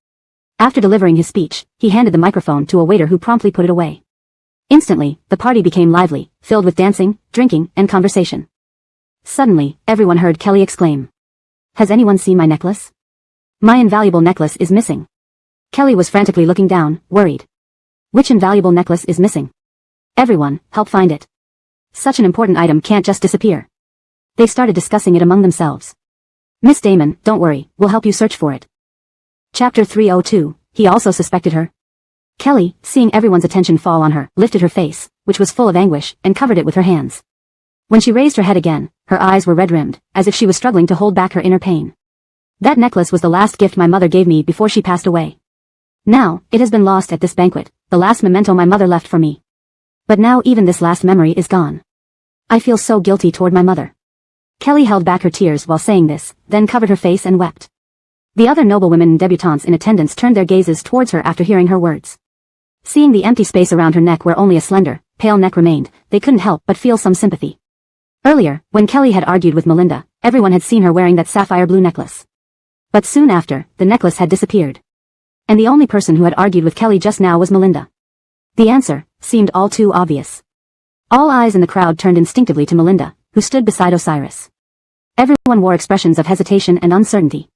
After delivering his speech, he handed the microphone to a waiter who promptly put it away. Instantly, the party became lively, filled with dancing, drinking, and conversation. Suddenly, everyone heard Kelly exclaim. Has anyone seen my necklace? My invaluable necklace is missing. Kelly was frantically looking down, worried. Which invaluable necklace is missing? Everyone, help find it. Such an important item can't just disappear. They started discussing it among themselves. Miss Damon, don't worry, we'll help you search for it. Chapter 302, he also suspected her. Kelly, seeing everyone's attention fall on her, lifted her face, which was full of anguish, and covered it with her hands. When she raised her head again, her eyes were red-rimmed, as if she was struggling to hold back her inner pain. That necklace was the last gift my mother gave me before she passed away. Now, it has been lost at this banquet, the last memento my mother left for me. But now even this last memory is gone. I feel so guilty toward my mother. Kelly held back her tears while saying this, then covered her face and wept. The other noblewomen and debutantes in attendance turned their gazes towards her after hearing her words. Seeing the empty space around her neck where only a slender, pale neck remained, they couldn't help but feel some sympathy. Earlier, when Kelly had argued with Melinda, everyone had seen her wearing that sapphire blue necklace. But soon after, the necklace had disappeared. And the only person who had argued with Kelly just now was Melinda. The answer seemed all too obvious. All eyes in the crowd turned instinctively to Melinda, who stood beside Osiris. Everyone wore expressions of hesitation and uncertainty.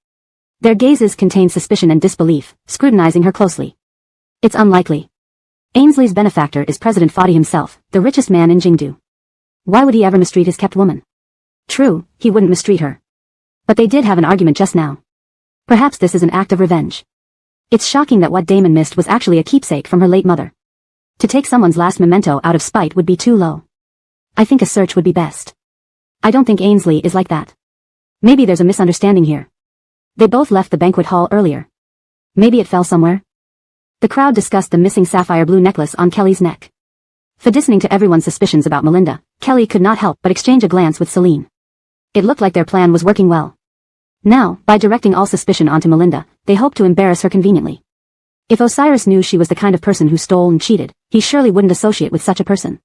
Their gazes contained suspicion and disbelief, scrutinizing her closely. It's unlikely. Ainsley's benefactor is President Fadi himself, the richest man in Jingdu. Why would he ever mistreat his kept woman? True, he wouldn't mistreat her. But they did have an argument just now. Perhaps this is an act of revenge. It's shocking that what Damon missed was actually a keepsake from her late mother. To take someone's last memento out of spite would be too low. I think a search would be best. I don't think Ainsley is like that. Maybe there's a misunderstanding here. They both left the banquet hall earlier. Maybe it fell somewhere. The crowd discussed the missing sapphire blue necklace on Kelly's neck. Listening to everyone's suspicions about Melinda, Kelly could not help but exchange a glance with Celine. It looked like their plan was working well. Now, by directing all suspicion onto Melinda, they hoped to embarrass her conveniently. If Osiris knew she was the kind of person who stole and cheated, he surely wouldn't associate with such a person.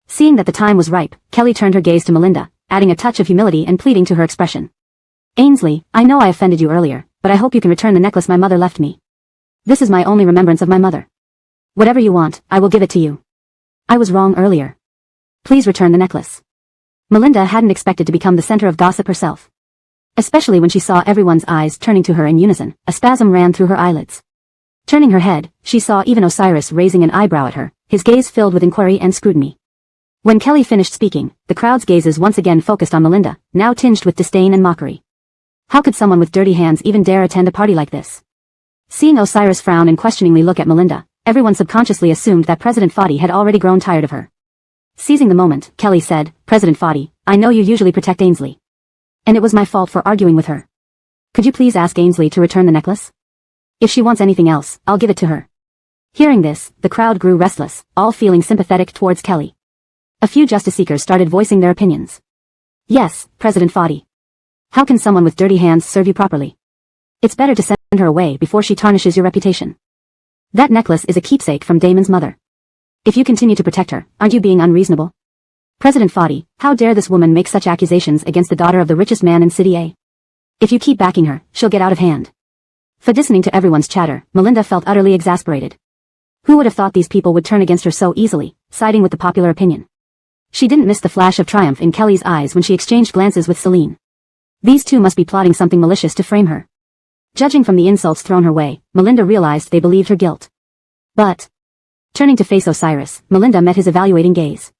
Seeing that the time was ripe, Kelly turned her gaze to Melinda, adding a touch of humility and pleading to her expression. Ainsley, I know I offended you earlier, but I hope you can return the necklace my mother left me. This is my only remembrance of my mother. Whatever you want, I will give it to you. I was wrong earlier. Please return the necklace. Melinda hadn't expected to become the center of gossip herself. Especially when she saw everyone's eyes turning to her in unison, a spasm ran through her eyelids. Turning her head, she saw even Osiris raising an eyebrow at her, his gaze filled with inquiry and scrutiny. When Kelly finished speaking, the crowd's gazes once again focused on Melinda, now tinged with disdain and mockery. How could someone with dirty hands even dare attend a party like this? Seeing Osiris frown and questioningly look at Melinda, everyone subconsciously assumed that President Foddy had already grown tired of her. Seizing the moment, Kelly said, President Foddy, I know you usually protect Ainsley. And it was my fault for arguing with her. Could you please ask Ainsley to return the necklace? If she wants anything else, I'll give it to her. Hearing this, the crowd grew restless, all feeling sympathetic towards Kelly. A few justice seekers started voicing their opinions. Yes, President Foddy. How can someone with dirty hands serve you properly? It's better to send her away before she tarnishes your reputation. That necklace is a keepsake from Damon's mother. If you continue to protect her, aren't you being unreasonable? President Foddy, how dare this woman make such accusations against the daughter of the richest man in City A? If you keep backing her, she'll get out of hand. For listening to everyone's chatter, Melinda felt utterly exasperated. Who would have thought these people would turn against her so easily, siding with the popular opinion? She didn't miss the flash of triumph in Kelly's eyes when she exchanged glances with Celine. These two must be plotting something malicious to frame her. Judging from the insults thrown her way, Melinda realized they believed her guilt. But, turning to face Osiris, Melinda met his evaluating gaze.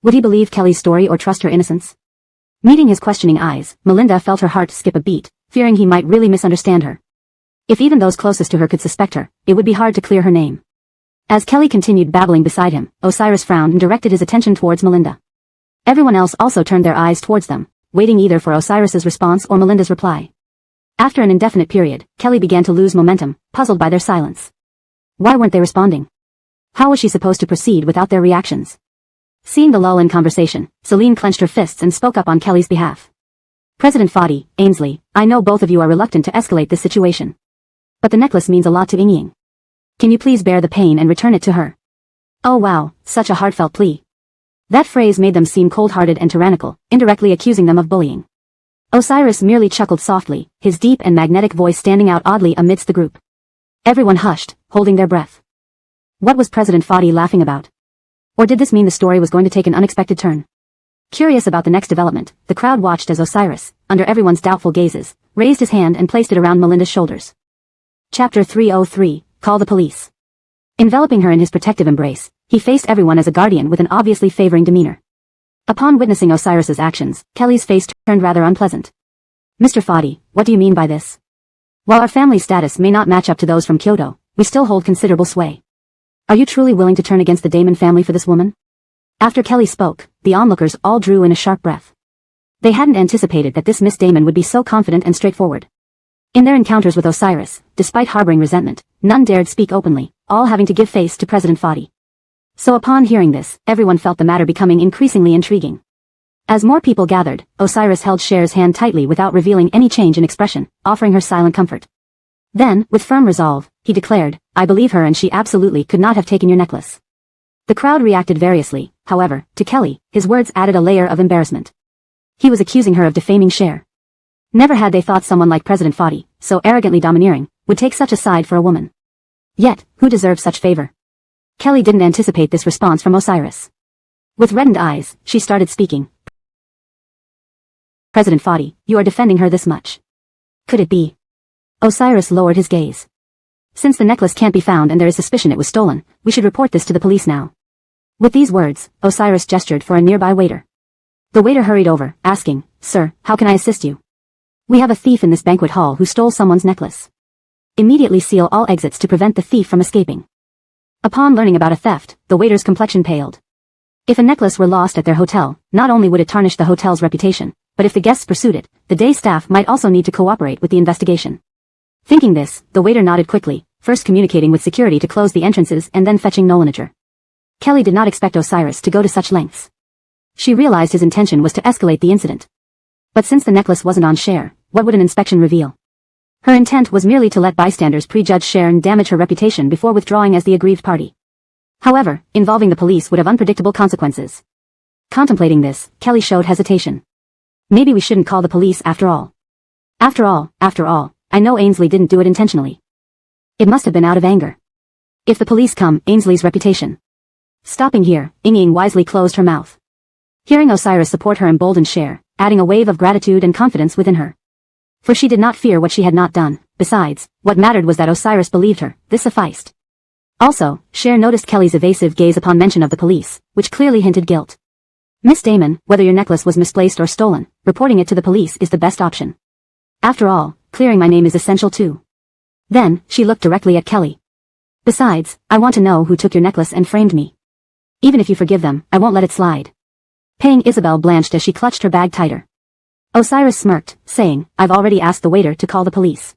Would he believe Kelly's story or trust her innocence? Meeting his questioning eyes, Melinda felt her heart skip a beat, fearing he might really misunderstand her. If even those closest to her could suspect her, it would be hard to clear her name. As Kelly continued babbling beside him, Osiris frowned and directed his attention towards Melinda. Everyone else also turned their eyes towards them, waiting either for Osiris's response or Melinda's reply. After an indefinite period, Kelly began to lose momentum, puzzled by their silence. Why weren't they responding? How was she supposed to proceed without their reactions? Seeing the lull in conversation, Celine clenched her fists and spoke up on Kelly's behalf. President Foddy, Ainsley, I know both of you are reluctant to escalate this situation. But the necklace means a lot to Ying. Can you please bear the pain and return it to her? Oh wow, such a heartfelt plea. That phrase made them seem cold-hearted and tyrannical, indirectly accusing them of bullying. Osiris merely chuckled softly, his deep and magnetic voice standing out oddly amidst the group. Everyone hushed, holding their breath. What was President Foddy laughing about? Or did this mean the story was going to take an unexpected turn? Curious about the next development, the crowd watched as Osiris, under everyone's doubtful gazes, raised his hand and placed it around Melinda's shoulders. Chapter 303, Call the Police. Enveloping her in his protective embrace, he faced everyone as a guardian with an obviously favoring demeanor. Upon witnessing Osiris's actions, Kelly's face turned rather unpleasant. Mr. Foddy, what do you mean by this? While our family status may not match up to those from Kyoto, we still hold considerable sway. Are you truly willing to turn against the Damon family for this woman? After Kelly spoke, the onlookers all drew in a sharp breath. They hadn't anticipated that this Miss Damon would be so confident and straightforward. In their encounters with Osiris, despite harboring resentment, none dared speak openly, all having to give face to President Foddy. So upon hearing this, everyone felt the matter becoming increasingly intriguing. As more people gathered, Osiris held Cher's hand tightly without revealing any change in expression, offering her silent comfort. Then, with firm resolve, he declared, I believe her and she absolutely could not have taken your necklace. The crowd reacted variously, however, to Kelly, his words added a layer of embarrassment. He was accusing her of defaming Cher. Never had they thought someone like President Foddy, so arrogantly domineering, would take such a side for a woman. Yet, who deserved such favor? Kelly didn't anticipate this response from Osiris. With reddened eyes, she started speaking. President Foddy, you are defending her this much. Could it be? Osiris lowered his gaze. Since the necklace can't be found and there is suspicion it was stolen, we should report this to the police now. With these words, Osiris gestured for a nearby waiter. The waiter hurried over, asking, Sir, how can I assist you? We have a thief in this banquet hall who stole someone's necklace. Immediately seal all exits to prevent the thief from escaping. Upon learning about a theft, the waiter's complexion paled. If a necklace were lost at their hotel, not only would it tarnish the hotel's reputation, but if the guests pursued it, the day staff might also need to cooperate with the investigation. Thinking this, the waiter nodded quickly, first communicating with security to close the entrances and then fetching Nolanager. Kelly did not expect Osiris to go to such lengths. She realized his intention was to escalate the incident. But since the necklace wasn't on Cher, what would an inspection reveal? Her intent was merely to let bystanders prejudge Cher and damage her reputation before withdrawing as the aggrieved party. However, involving the police would have unpredictable consequences. Contemplating this, Kelly showed hesitation. Maybe we shouldn't call the police after all. After all, I know Ainsley didn't do it intentionally. It must have been out of anger. If the police come, Ainsley's reputation. Stopping here, Ying wisely closed her mouth. Hearing Osiris support her emboldened Cher, adding a wave of gratitude and confidence within her. For she did not fear what she had not done. Besides, what mattered was that Osiris believed her. This sufficed. Also, Cher noticed Kelly's evasive gaze upon mention of the police, which clearly hinted guilt. Miss Damon, whether your necklace was misplaced or stolen, reporting it to the police is the best option. After all, clearing my name is essential too. Then, she looked directly at Kelly. Besides, I want to know who took your necklace and framed me. Even if you forgive them, I won't let it slide. Paying Isabel blanched as she clutched her bag tighter. Osiris smirked, saying, I've already asked the waiter to call the police.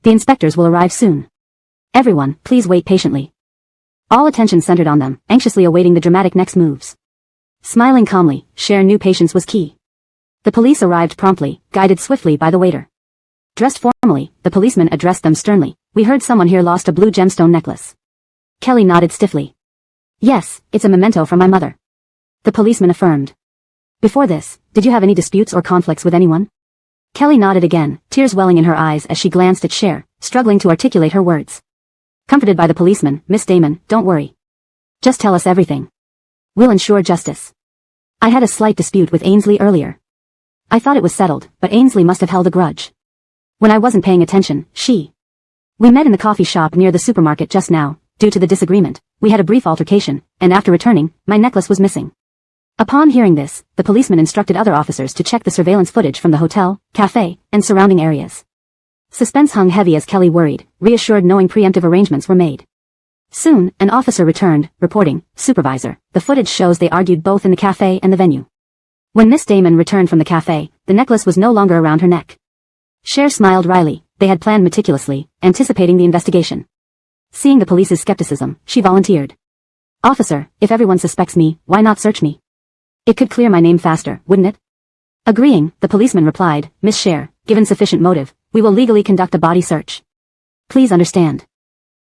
The inspectors will arrive soon. Everyone, please wait patiently. All attention centered on them, anxiously awaiting the dramatic next moves. Smiling calmly, Cher knew patience was key. The police arrived promptly, guided swiftly by the waiter. Dressed formally, the policeman addressed them sternly. We heard someone here lost a blue gemstone necklace. Kelly nodded stiffly. Yes, it's a memento from my mother. The policeman affirmed. Before this, did you have any disputes or conflicts with anyone? Kelly nodded again, tears welling in her eyes as she glanced at Cher, struggling to articulate her words. Comforted by the policeman, Miss Damon, don't worry. Just tell us everything. We'll ensure justice. I had a slight dispute with Ainsley earlier. I thought it was settled, but Ainsley must have held a grudge. When I wasn't paying attention, We met in the coffee shop near the supermarket just now. Due to the disagreement, we had a brief altercation, and after returning, my necklace was missing. Upon hearing this, the policeman instructed other officers to check the surveillance footage from the hotel, cafe, and surrounding areas. Suspense hung heavy as Kelly worried, reassured knowing preemptive arrangements were made. Soon, an officer returned, reporting, Supervisor, the footage shows they argued both in the cafe and the venue. When Miss Damon returned from the cafe, the necklace was no longer around her neck. Cher smiled wryly. They had planned meticulously, anticipating the investigation. Seeing the police's skepticism, she volunteered. Officer, if everyone suspects me, why not search me? It could clear my name faster, wouldn't it? Agreeing, the policeman replied, Miss Cher, given sufficient motive, we will legally conduct a body search. Please understand.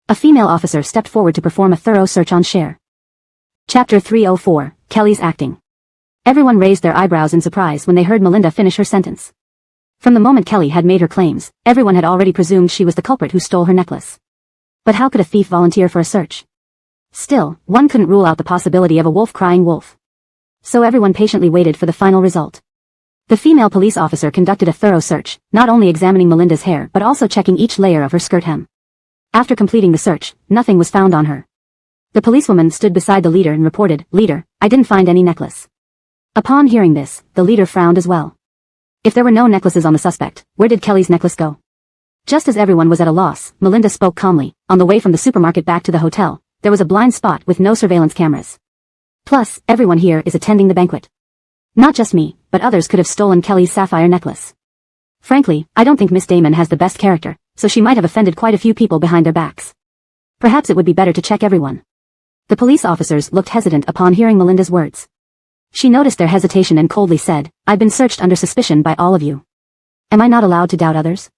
A female officer stepped forward to perform a thorough search on Cher. Chapter 304, Kelly's acting. Everyone raised their eyebrows in surprise when they heard Melinda finish her sentence. From the moment Kelly had made her claims, everyone had already presumed she was the culprit who stole her necklace. But how could a thief volunteer for a search? Still, one couldn't rule out the possibility of a wolf crying wolf. So everyone patiently waited for the final result. The female police officer conducted a thorough search, not only examining Melinda's hair but also checking each layer of her skirt hem. After completing the search, nothing was found on her. The policewoman stood beside the leader and reported, Leader, I didn't find any necklace. Upon hearing this, the leader frowned as well. If there were no necklaces on the suspect, where did Kelly's necklace go? Just as everyone was at a loss, Melinda spoke calmly. On the way from the supermarket back to the hotel, there was a blind spot with no surveillance cameras. Plus, everyone here is attending the banquet. Not just me, but others could have stolen Kelly's sapphire necklace. Frankly, I don't think Miss Damon has the best character, so she might have offended quite a few people behind their backs. Perhaps it would be better to check everyone. The police officers looked hesitant upon hearing Melinda's words. She noticed their hesitation and coldly said, I've been searched under suspicion by all of you. Am I not allowed to doubt others?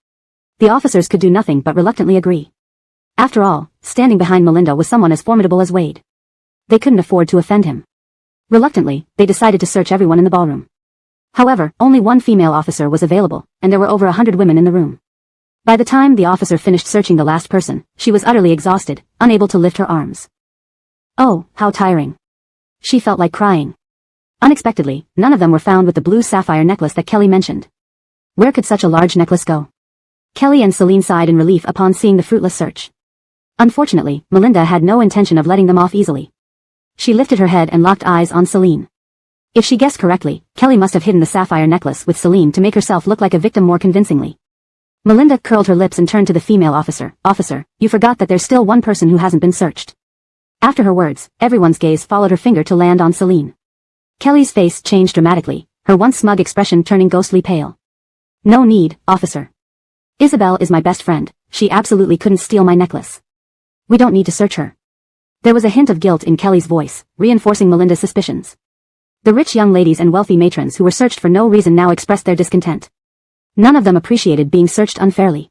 The officers could do nothing but reluctantly agree. After all, standing behind Melinda was someone as formidable as Wade. They couldn't afford to offend him. Reluctantly, they decided to search everyone in the ballroom. However, only one female officer was available, and there were over 100 women in the room. By the time the officer finished searching the last person, she was utterly exhausted, unable to lift her arms. Oh, how tiring. She felt like crying. Unexpectedly, none of them were found with the blue sapphire necklace that Kelly mentioned. Where could such a large necklace go? Kelly and Celine sighed in relief upon seeing the fruitless search. Unfortunately, Melinda had no intention of letting them off easily. She lifted her head and locked eyes on Celine. If she guessed correctly, Kelly must have hidden the sapphire necklace with Celine to make herself look like a victim more convincingly. Melinda curled her lips and turned to the female officer. Officer, you forgot that there's still one person who hasn't been searched. After her words, everyone's gaze followed her finger to land on Celine. Kelly's face changed dramatically, her once smug expression turning ghostly pale. No need, officer. Isabel is my best friend, she absolutely couldn't steal my necklace. We don't need to search her. There was a hint of guilt in Kelly's voice, reinforcing Melinda's suspicions. The rich young ladies and wealthy matrons who were searched for no reason now expressed their discontent. None of them appreciated being searched unfairly.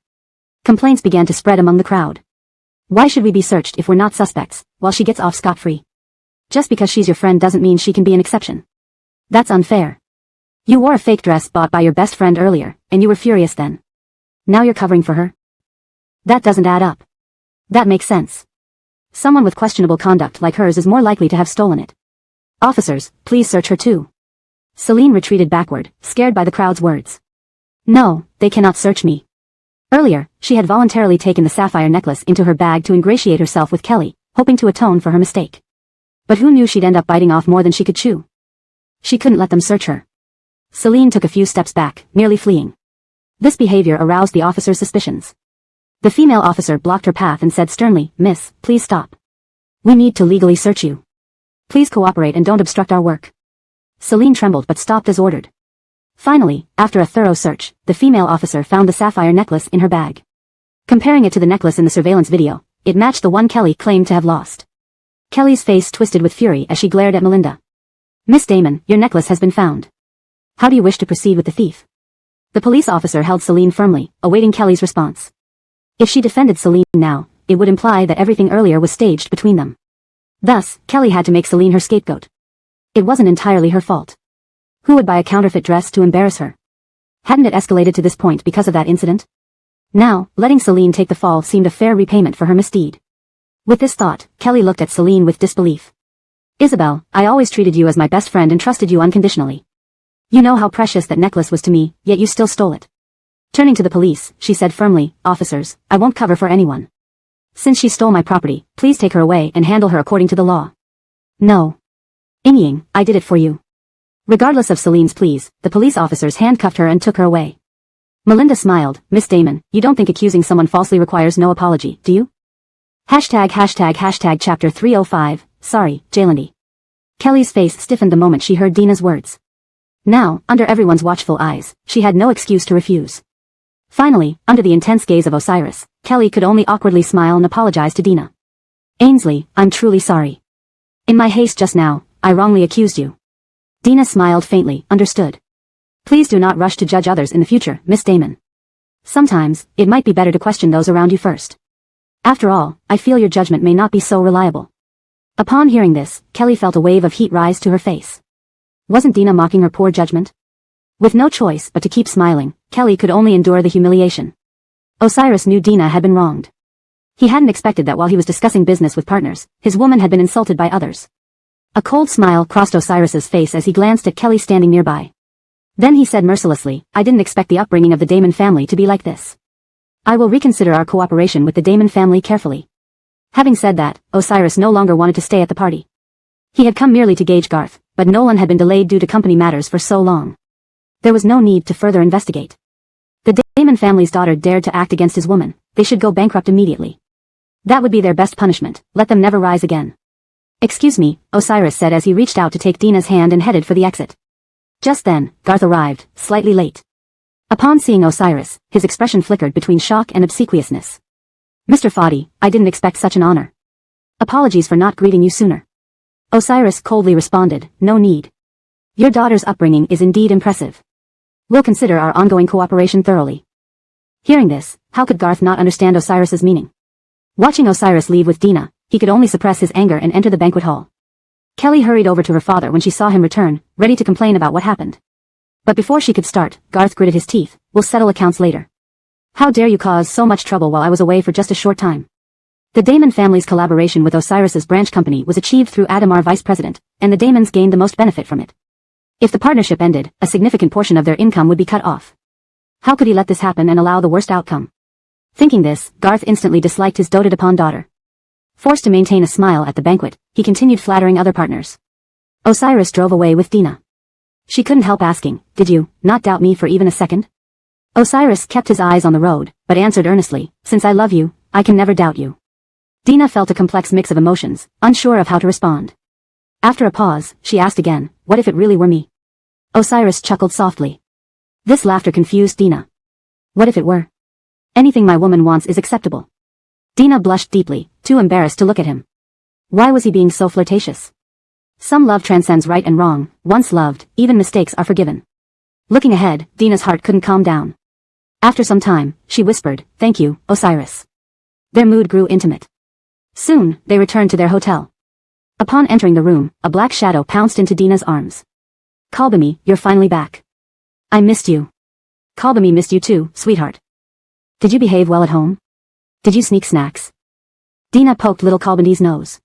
Complaints began to spread among the crowd. Why should we be searched if we're not suspects, while she gets off scot-free? Just because she's your friend doesn't mean she can be an exception. That's unfair. You wore a fake dress bought by your best friend earlier, and you were furious then. Now you're covering for her? That doesn't add up. That makes sense. Someone with questionable conduct like hers is more likely to have stolen it. Officers, please search her too. Celine retreated backward, scared by the crowd's words. No, they cannot search me. Earlier, she had voluntarily taken the sapphire necklace into her bag to ingratiate herself with Kelly, hoping to atone for her mistake. But who knew she'd end up biting off more than she could chew? She couldn't let them search her. Celine took a few steps back, nearly fleeing. This behavior aroused the officer's suspicions. The female officer blocked her path and said sternly, Miss, please stop. We need to legally search you. Please cooperate and don't obstruct our work. Celine trembled but stopped as ordered. Finally, after a thorough search, the female officer found the sapphire necklace in her bag. Comparing it to the necklace in the surveillance video, it matched the one Kelly claimed to have lost. Kelly's face twisted with fury as she glared at Melinda. Miss Damon, your necklace has been found. How do you wish to proceed with the thief? The police officer held Celine firmly, awaiting Kelly's response. If she defended Celine now, it would imply that everything earlier was staged between them. Thus, Kelly had to make Celine her scapegoat. It wasn't entirely her fault. Who would buy a counterfeit dress to embarrass her? Hadn't it escalated to this point because of that incident? Now, letting Celine take the fall seemed a fair repayment for her misdeed. With this thought, Kelly looked at Celine with disbelief. Isabel, I always treated you as my best friend and trusted you unconditionally. You know how precious that necklace was to me, yet you still stole it. Turning to the police, she said firmly, Officers, I won't cover for anyone. Since she stole my property, please take her away and handle her according to the law. No. Ying, I did it for you. Regardless of Celine's pleas, the police officers handcuffed her and took her away. Melinda smiled, Miss Damon, you don't think accusing someone falsely requires no apology, do you? #### Chapter 305, Sorry, Jaylandi. Kelly's face stiffened the moment she heard Dina's words. Now, under everyone's watchful eyes, she had no excuse to refuse. Finally, under the intense gaze of Osiris, Kelly could only awkwardly smile and apologize to Dina. Ainsley, I'm truly sorry. In my haste just now, I wrongly accused you. Dina smiled faintly, understood. Please do not rush to judge others in the future, Miss Damon. Sometimes, it might be better to question those around you first. After all, I feel your judgment may not be so reliable. Upon hearing this, Kelly felt a wave of heat rise to her face. Wasn't Dina mocking her poor judgment? With no choice but to keep smiling, Kelly could only endure the humiliation. Osiris knew Dina had been wronged. He hadn't expected that while he was discussing business with partners, his woman had been insulted by others. A cold smile crossed Osiris's face as he glanced at Kelly standing nearby. Then he said mercilessly, I didn't expect the upbringing of the Damon family to be like this. I will reconsider our cooperation with the Damon family carefully. Having said that, Osiris no longer wanted to stay at the party. He had come merely to gauge Garth, but Nolan had been delayed due to company matters for so long. There was no need to further investigate. The Damon family's daughter dared to act against his woman, they should go bankrupt immediately. That would be their best punishment, let them never rise again. Excuse me, Osiris said as he reached out to take Dina's hand and headed for the exit. Just then, Garth arrived, slightly late. Upon seeing Osiris, his expression flickered between shock and obsequiousness. Mr. Foddy, I didn't expect such an honor. Apologies for not greeting you sooner. Osiris coldly responded, no need. Your daughter's upbringing is indeed impressive. We'll consider our ongoing cooperation thoroughly. Hearing this, how could Garth not understand Osiris's meaning? Watching Osiris leave with Dina, he could only suppress his anger and enter the banquet hall. Kelly hurried over to her father when she saw him return, ready to complain about what happened. But before she could start, Garth gritted his teeth, we'll settle accounts later. How dare you cause so much trouble while I was away for just a short time? The Damon family's collaboration with Osiris's branch company was achieved through Adam, our vice president, and the Damons gained the most benefit from it. If the partnership ended, a significant portion of their income would be cut off. How could he let this happen and allow the worst outcome? Thinking this, Garth instantly disliked his doted-upon daughter. Forced to maintain a smile at the banquet, he continued flattering other partners. Osiris drove away with Dina. She couldn't help asking, did you not doubt me for even a second? Osiris kept his eyes on the road, but answered earnestly, since I love you, I can never doubt you. Dina felt a complex mix of emotions, unsure of how to respond. After a pause, she asked again, what if it really were me? Osiris chuckled softly. This laughter confused Dina. What if it were? Anything my woman wants is acceptable. Dina blushed deeply, too embarrassed to look at him. Why was he being so flirtatious? Some love transcends right and wrong. Once loved, even mistakes are forgiven. Looking ahead, Dina's heart couldn't calm down. After some time, she whispered, thank you, Osiris. Their mood grew intimate. Soon, they returned to their hotel. Upon entering the room, a black shadow pounced into Dina's arms. Kalbami, you're finally back. I missed you. Kalbami missed you too, sweetheart. Did you behave well at home? Did you sneak snacks? Dina poked little Kalbami's nose.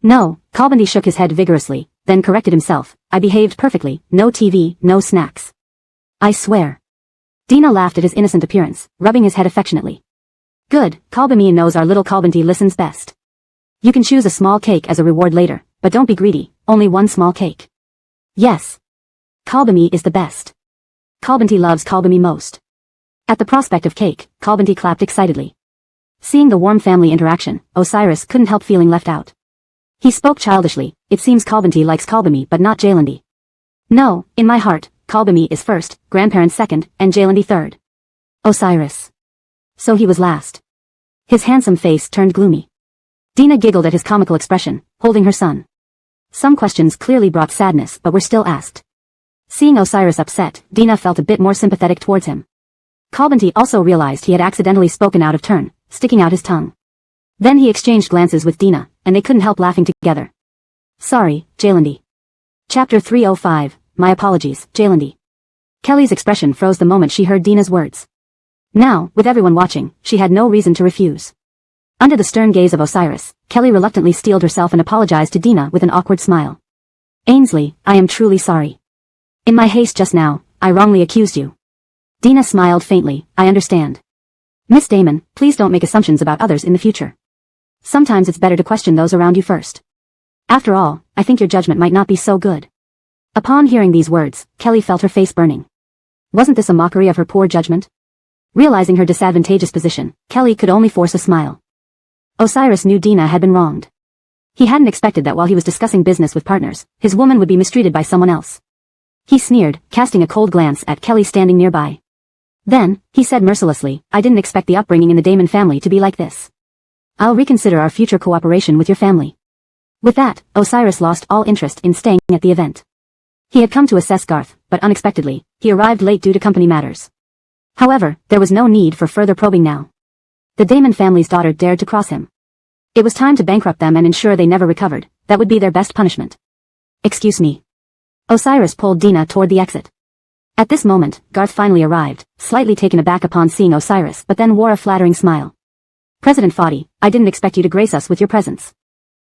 No, Kalbami shook his head vigorously, then corrected himself. I behaved perfectly, no TV, no snacks. I swear. Dina laughed at his innocent appearance, rubbing his head affectionately. Good, Kalbami knows our little Kalbami listens best. You can choose a small cake as a reward later, but don't be greedy, only one small cake. Yes. Kalbami is the best. Kalbami loves Kalbami most. At the prospect of cake, Kalbami clapped excitedly. Seeing the warm family interaction, Osiris couldn't help feeling left out. He spoke childishly, it seems Kalbami likes Kalbami but not Jaylandi. No, in my heart, Kalbami is first, grandparents second, and Jaylandi third. Osiris. So he was last. His handsome face turned gloomy. Dina giggled at his comical expression, holding her son. Some questions clearly brought sadness but were still asked. Seeing Osiris upset, Dina felt a bit more sympathetic towards him. Kalbami also realized he had accidentally spoken out of turn, sticking out his tongue. Then he exchanged glances with Dina, and they couldn't help laughing together. Sorry, Jaylandi. Chapter 305, My apologies, Jaylandi. Kelly's expression froze the moment she heard Dina's words. Now, with everyone watching, she had no reason to refuse. Under the stern gaze of Osiris, Kelly reluctantly steeled herself and apologized to Dina with an awkward smile. Ainsley, I am truly sorry. In my haste just now, I wrongly accused you. Dina smiled faintly, I understand. Miss Damon, please don't make assumptions about others in the future. Sometimes it's better to question those around you first. After all, I think your judgment might not be so good. Upon hearing these words, Kelly felt her face burning. Wasn't this a mockery of her poor judgment? Realizing her disadvantageous position, Kelly could only force a smile. Osiris knew Dina had been wronged. He hadn't expected that while he was discussing business with partners, his woman would be mistreated by someone else. He sneered, casting a cold glance at Kelly standing nearby. Then, he said mercilessly, I didn't expect the upbringing in the Damon family to be like this. I'll reconsider our future cooperation with your family. With that, Osiris lost all interest in staying at the event. He had come to assess Garth, but unexpectedly, he arrived late due to company matters. However, there was no need for further probing now. The Damon family's daughter dared to cross him. It was time to bankrupt them and ensure they never recovered. That would be their best punishment. Excuse me. Osiris pulled Dina toward the exit. At this moment, Garth finally arrived, slightly taken aback upon seeing Osiris but then wore a flattering smile. President Fadi, I didn't expect you to grace us with your presence.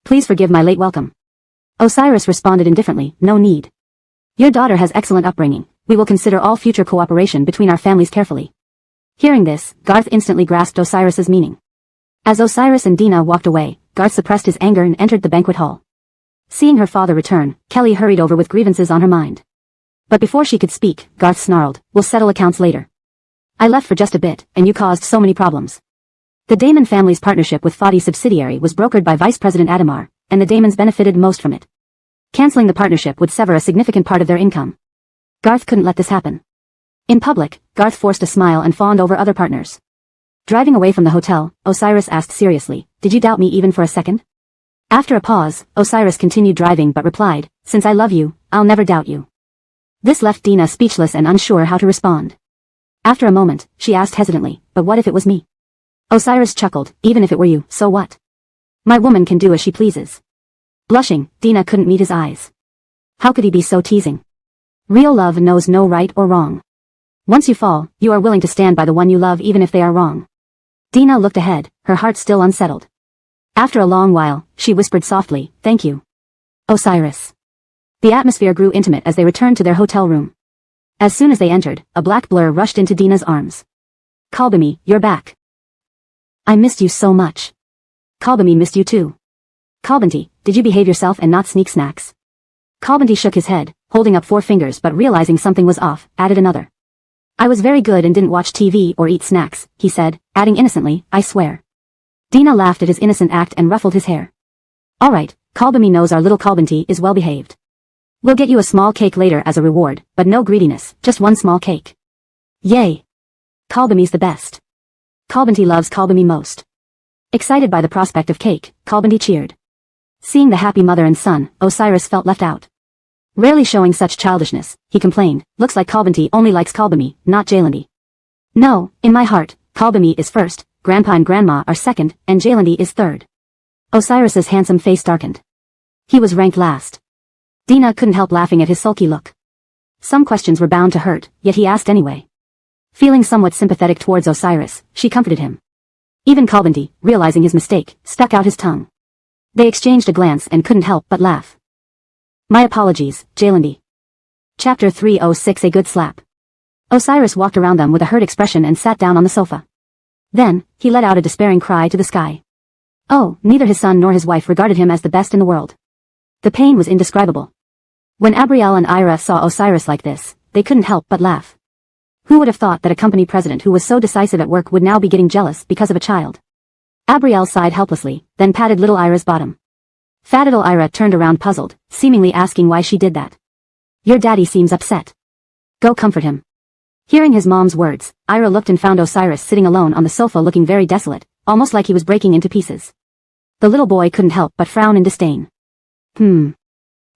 Please forgive my late welcome. Osiris responded indifferently, no need. Your daughter has excellent upbringing. We will consider all future cooperation between our families carefully. Hearing this, Garth instantly grasped Osiris's meaning. As Osiris and Dina walked away, Garth suppressed his anger and entered the banquet hall. Seeing her father return, Kelly hurried over with grievances on her mind. But before she could speak, Garth snarled, we'll settle accounts later. I left for just a bit, and you caused so many problems. The Damon family's partnership with Fadi's subsidiary was brokered by Vice President Adamar, and the Damons benefited most from it. Canceling the partnership would sever a significant part of their income. Garth couldn't let this happen. In public, Garth forced a smile and fawned over other partners. Driving away from the hotel, Osiris asked seriously, did you doubt me even for a second? After a pause, Osiris continued driving but replied, since I love you, I'll never doubt you. This left Dina speechless and unsure how to respond. After a moment, she asked hesitantly, but what if it was me? Osiris chuckled, even if it were you, so what? My woman can do as she pleases. Blushing, Dina couldn't meet his eyes. How could he be so teasing? Real love knows no right or wrong. Once you fall, you are willing to stand by the one you love even if they are wrong. Dina looked ahead, her heart still unsettled. After a long while, she whispered softly, thank you. Osiris. The atmosphere grew intimate as they returned to their hotel room. As soon as they entered, a black blur rushed into Dina's arms. Kalbami, you're back. I missed you so much. Kalbami missed you too. Kalbami, did you behave yourself and not sneak snacks? Kalbami shook his head, holding up 4 fingers but realizing something was off, added another. I was very good and didn't watch TV or eat snacks, he said, adding innocently, I swear. Dina laughed at his innocent act and ruffled his hair. Alright, Kalbami knows our little Kalbanti is well behaved. We'll get you a small cake later as a reward, but no greediness, just one small cake. Yay! Kalbami's the best. Kalbanti loves Kalbami most. Excited by the prospect of cake, Kalbanti cheered. Seeing the happy mother and son, Osiris felt left out. Rarely showing such childishness, he complained, looks like Kalbanti only likes Kalbami, not Jailandi. No, in my heart, Kalbami is first, Grandpa and Grandma are second, and Jailandi is third. Osiris's handsome face darkened. He was ranked last. Dina couldn't help laughing at his sulky look. Some questions were bound to hurt, yet he asked anyway. Feeling somewhat sympathetic towards Osiris, she comforted him. Even Kalbanti, realizing his mistake, stuck out his tongue. They exchanged a glance and couldn't help but laugh. My apologies, Jailandi. Chapter 306 A Good Slap. Osiris walked around them with a hurt expression and sat down on the sofa. Then, he let out a despairing cry to the sky. Oh, neither his son nor his wife regarded him as the best in the world. The pain was indescribable. When Abrielle and Ira saw Osiris like this, they couldn't help but laugh. Who would have thought that a company president who was so decisive at work would now be getting jealous because of a child? Abrielle sighed helplessly, then patted little Ira's bottom. Fat little Ira turned around puzzled, seemingly asking why she did that. Your daddy seems upset. Go comfort him. Hearing his mom's words, Ira looked and found Osiris sitting alone on the sofa looking very desolate, almost like he was breaking into pieces. The little boy couldn't help but frown in disdain.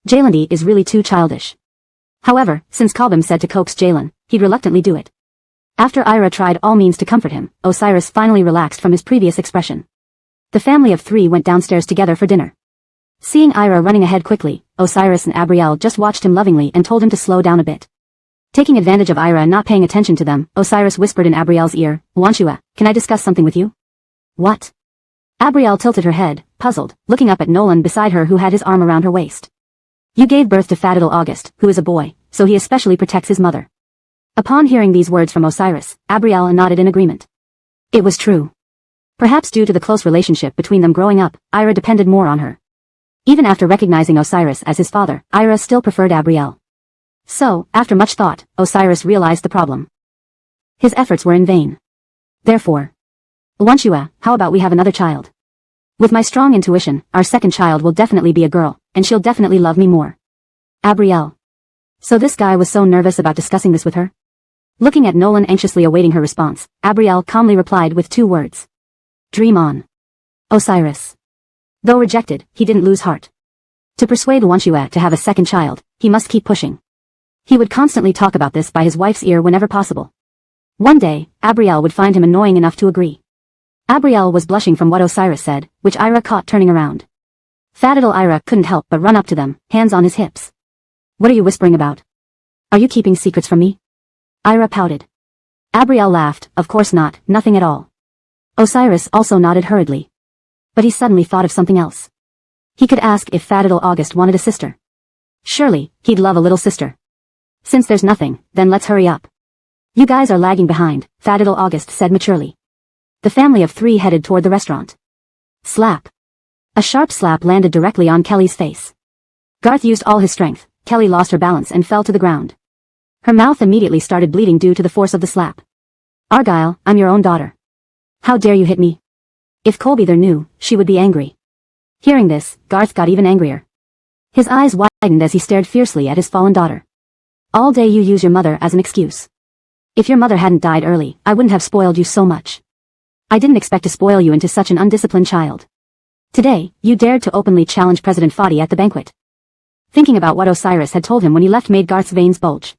Jailandi is really too childish. However, since Kalbam said to coax Jalen, he'd reluctantly do it. After Ira tried all means to comfort him, Osiris finally relaxed from his previous expression. The family of three went downstairs together for dinner. Seeing Ira running ahead quickly, Osiris and Abrielle just watched him lovingly and told him to slow down a bit. Taking advantage of Ira not paying attention to them, Osiris whispered in Abrielle's ear, Wanchua, can I discuss something with you? What? Abrielle tilted her head, puzzled, looking up at Nolan beside her who had his arm around her waist. You gave birth to Fat little August, who is a boy, so he especially protects his mother. Upon hearing these words from Osiris, Abrielle nodded in agreement. It was true. Perhaps due to the close relationship between them growing up, Ira depended more on her. Even after recognizing Osiris as his father, Ira still preferred Abrielle. So, after much thought, Osiris realized the problem. His efforts were in vain. Therefore, Wanchua, how about we have another child? With my strong intuition, our second child will definitely be a girl, and she'll definitely love me more. Abrielle. So this guy was so nervous about discussing this with her? Looking at Nolan anxiously awaiting her response, Abrielle calmly replied with 2 words. Dream on. Osiris. Though rejected, he didn't lose heart. To persuade Wanchua to have a second child, he must keep pushing. He would constantly talk about this by his wife's ear whenever possible. One day, Abrielle would find him annoying enough to agree. Abrielle was blushing from what Osiris said, which Ira caught turning around. Fat little Ira couldn't help but run up to them, hands on his hips. What are you whispering about? Are you keeping secrets from me? Ira pouted. Abrielle laughed, of course not, nothing at all. Osiris also nodded hurriedly. But he suddenly thought of something else. He could ask if Fat little August wanted a sister. Surely, he'd love a little sister. Since there's nothing, then let's hurry up. You guys are lagging behind, Fat little August said maturely. The family of 3 headed toward the restaurant. Slap. A sharp slap landed directly on Kelly's face. Garth used all his strength. Kelly lost her balance and fell to the ground. Her mouth immediately started bleeding due to the force of the slap. Argyle, I'm your own daughter. How dare you hit me? If Colby there knew, she would be angry. Hearing this, Garth got even angrier. His eyes widened as he stared fiercely at his fallen daughter. All day you use your mother as an excuse. If your mother hadn't died early, I wouldn't have spoiled you so much. I didn't expect to spoil you into such an undisciplined child. Today, you dared to openly challenge President Fadi at the banquet. Thinking about what Osiris had told him when he left made Garth's veins bulge.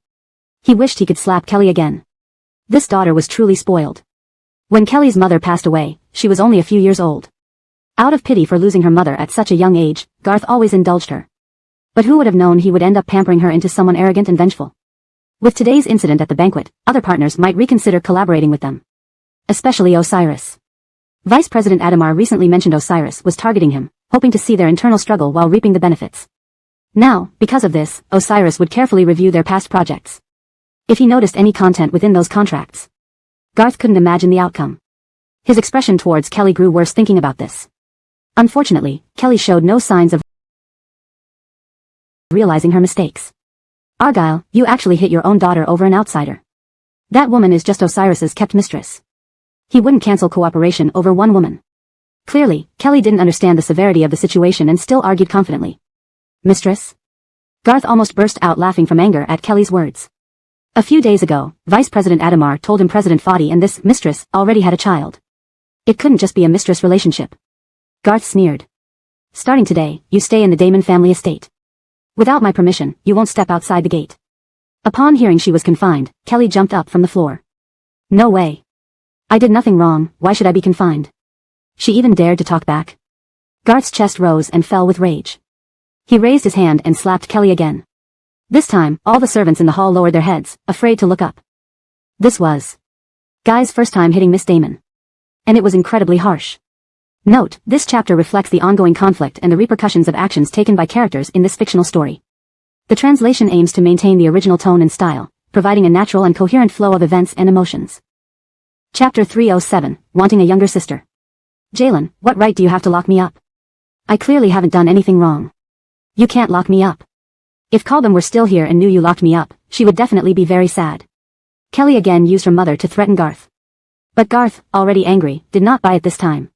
He wished he could slap Kelly again. This daughter was truly spoiled. When Kelly's mother passed away, she was only a few years old. Out of pity for losing her mother at such a young age, Garth always indulged her. But who would have known he would end up pampering her into someone arrogant and vengeful? With today's incident at the banquet, other partners might reconsider collaborating with them. Especially Osiris. Vice President Adamar recently mentioned Osiris was targeting him, hoping to see their internal struggle while reaping the benefits. Now, because of this, Osiris would carefully review their past projects. If he noticed any content within those contracts, Garth couldn't imagine the outcome. His expression towards Kelly grew worse thinking about this. Unfortunately, Kelly showed no signs of realizing her mistakes. Argyle, you actually hit your own daughter over an outsider. That woman is just Osiris's kept mistress. He wouldn't cancel cooperation over one woman. Clearly, Kelly didn't understand the severity of the situation and still argued confidently. Mistress? Garth almost burst out laughing from anger at Kelly's words. A few days ago, Vice President Adamar told him President Fadi and this mistress already had a child. It couldn't just be a mistress relationship. Garth sneered. Starting today, you stay in the Damon family estate. Without my permission, you won't step outside the gate. Upon hearing she was confined, Kelly jumped up from the floor. No way. I did nothing wrong, why should I be confined? She even dared to talk back. Garth's chest rose and fell with rage. He raised his hand and slapped Kelly again. This time, all the servants in the hall lowered their heads, afraid to look up. This was Guy's first time hitting Miss Damon. And it was incredibly harsh. Note, this chapter reflects the ongoing conflict and the repercussions of actions taken by characters in this fictional story. The translation aims to maintain the original tone and style, providing a natural and coherent flow of events and emotions. Chapter 307, Wanting a Younger Sister. Jalen, what right do you have to lock me up? I clearly haven't done anything wrong. You can't lock me up. If Kalbam were still here and knew you locked me up, she would definitely be very sad. Kelly again used her mother to threaten Garth. But Garth, already angry, did not buy it this time.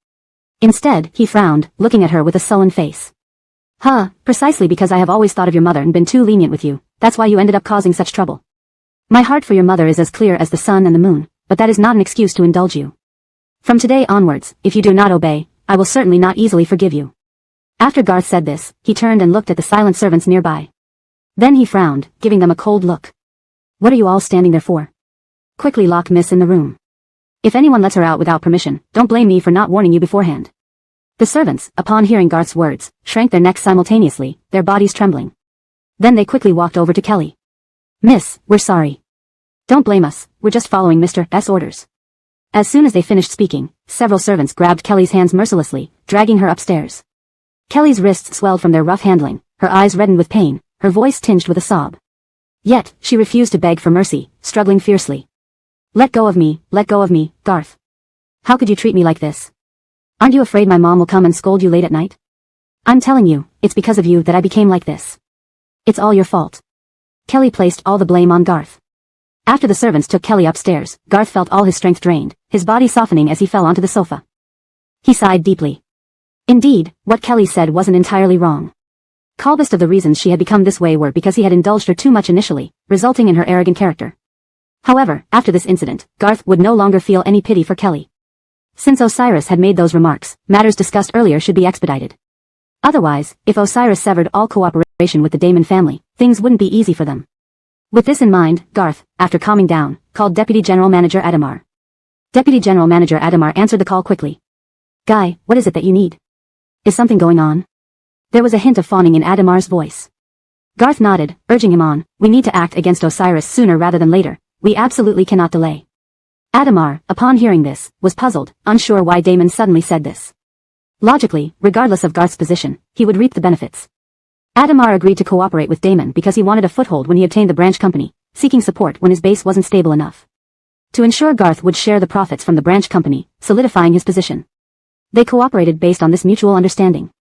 Instead, he frowned, looking at her with a sullen face. Precisely because I have always thought of your mother and been too lenient with you, that's why you ended up causing such trouble. My heart for your mother is as clear as the sun and the moon, but that is not an excuse to indulge you. From today onwards, if you do not obey, I will certainly not easily forgive you. After Garth said this, he turned and looked at the silent servants nearby. Then he frowned, giving them a cold look. What are you all standing there for? Quickly lock Miss in the room. If anyone lets her out without permission, don't blame me for not warning you beforehand. The servants, upon hearing Garth's words, shrank their necks simultaneously, their bodies trembling. Then they quickly walked over to Kelly. Miss, we're sorry. Don't blame us, we're just following Mr. S. orders. As soon as they finished speaking, several servants grabbed Kelly's hands mercilessly, dragging her upstairs. Kelly's wrists swelled from their rough handling, her eyes reddened with pain, her voice tinged with a sob. Yet, she refused to beg for mercy, struggling fiercely. Let go of me, Garth. How could you treat me like this? Aren't you afraid my mom will come and scold you late at night? I'm telling you, it's because of you that I became like this. It's all your fault. Kelly placed all the blame on Garth. After the servants took Kelly upstairs, Garth felt all his strength drained, his body softening as he fell onto the sofa. He sighed deeply. Indeed, what Kelly said wasn't entirely wrong. Callbest of the reasons she had become this way were because he had indulged her too much initially, resulting in her arrogant character. However, after this incident, Garth would no longer feel any pity for Kelly. Since Osiris had made those remarks, matters discussed earlier should be expedited. Otherwise, if Osiris severed all cooperation with the Damon family, things wouldn't be easy for them. With this in mind, Garth, after calming down, called Deputy General Manager Adamar. Deputy General Manager Adamar answered the call quickly. Guy, what is it that you need? Is something going on? There was a hint of fawning in Adamar's voice. Garth nodded, urging him on, we need to act against Osiris sooner rather than later, we absolutely cannot delay. Adamar, upon hearing this, was puzzled, unsure why Damon suddenly said this. Logically, regardless of Garth's position, he would reap the benefits. Adamar agreed to cooperate with Damon because he wanted a foothold when he obtained the branch company, seeking support when his base wasn't stable enough. To ensure Garth would share the profits from the branch company, solidifying his position. They cooperated based on this mutual understanding.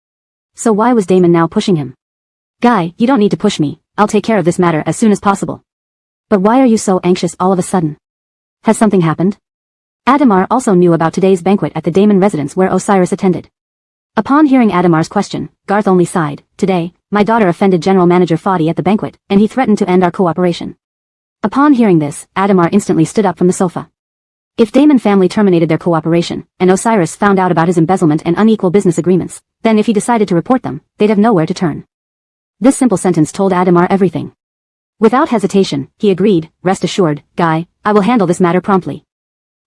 So why was Damon now pushing him? Guy, you don't need to push me, I'll take care of this matter as soon as possible. But why are you so anxious all of a sudden? Has something happened? Adamar also knew about today's banquet at the Damon residence where Osiris attended. Upon hearing Adamar's question, Garth only sighed. Today, my daughter offended General Manager Fadi at the banquet, and he threatened to end our cooperation. Upon hearing this, Adamar instantly stood up from the sofa. If Damon family terminated their cooperation, and Osiris found out about his embezzlement and unequal business agreements, then if he decided to report them, they'd have nowhere to turn. This simple sentence told Adamar everything. Without hesitation, he agreed, rest assured, Guy, I will handle this matter promptly.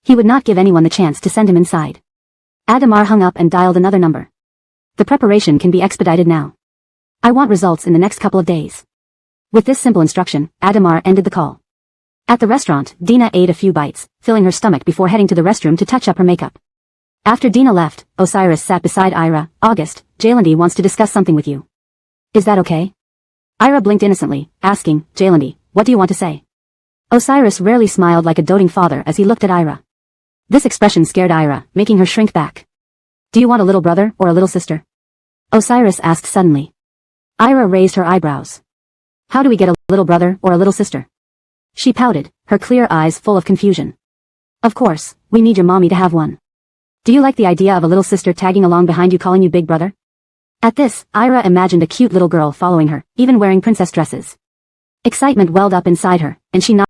He would not give anyone the chance to send him inside. Adamar hung up and dialed another number. The preparation can be expedited now. I want results in the next couple of days. With this simple instruction, Adamar ended the call. At the restaurant, Dina ate a few bites, filling her stomach before heading to the restroom to touch up her makeup. After Dina left, Osiris sat beside Ira. August, Jalandi wants to discuss something with you. Is that okay? Ira blinked innocently, asking, Jalandi, what do you want to say? Osiris rarely smiled like a doting father as he looked at Ira. This expression scared Ira, making her shrink back. Do you want a little brother or a little sister? Osiris asked suddenly. Ira raised her eyebrows. How do we get a little brother or a little sister? She pouted, her clear eyes full of confusion. Of course, we need your mommy to have one. Do you like the idea of a little sister tagging along behind you calling you big brother? At this, Ira imagined a cute little girl following her, even wearing princess dresses. Excitement welled up inside her, and she nodded.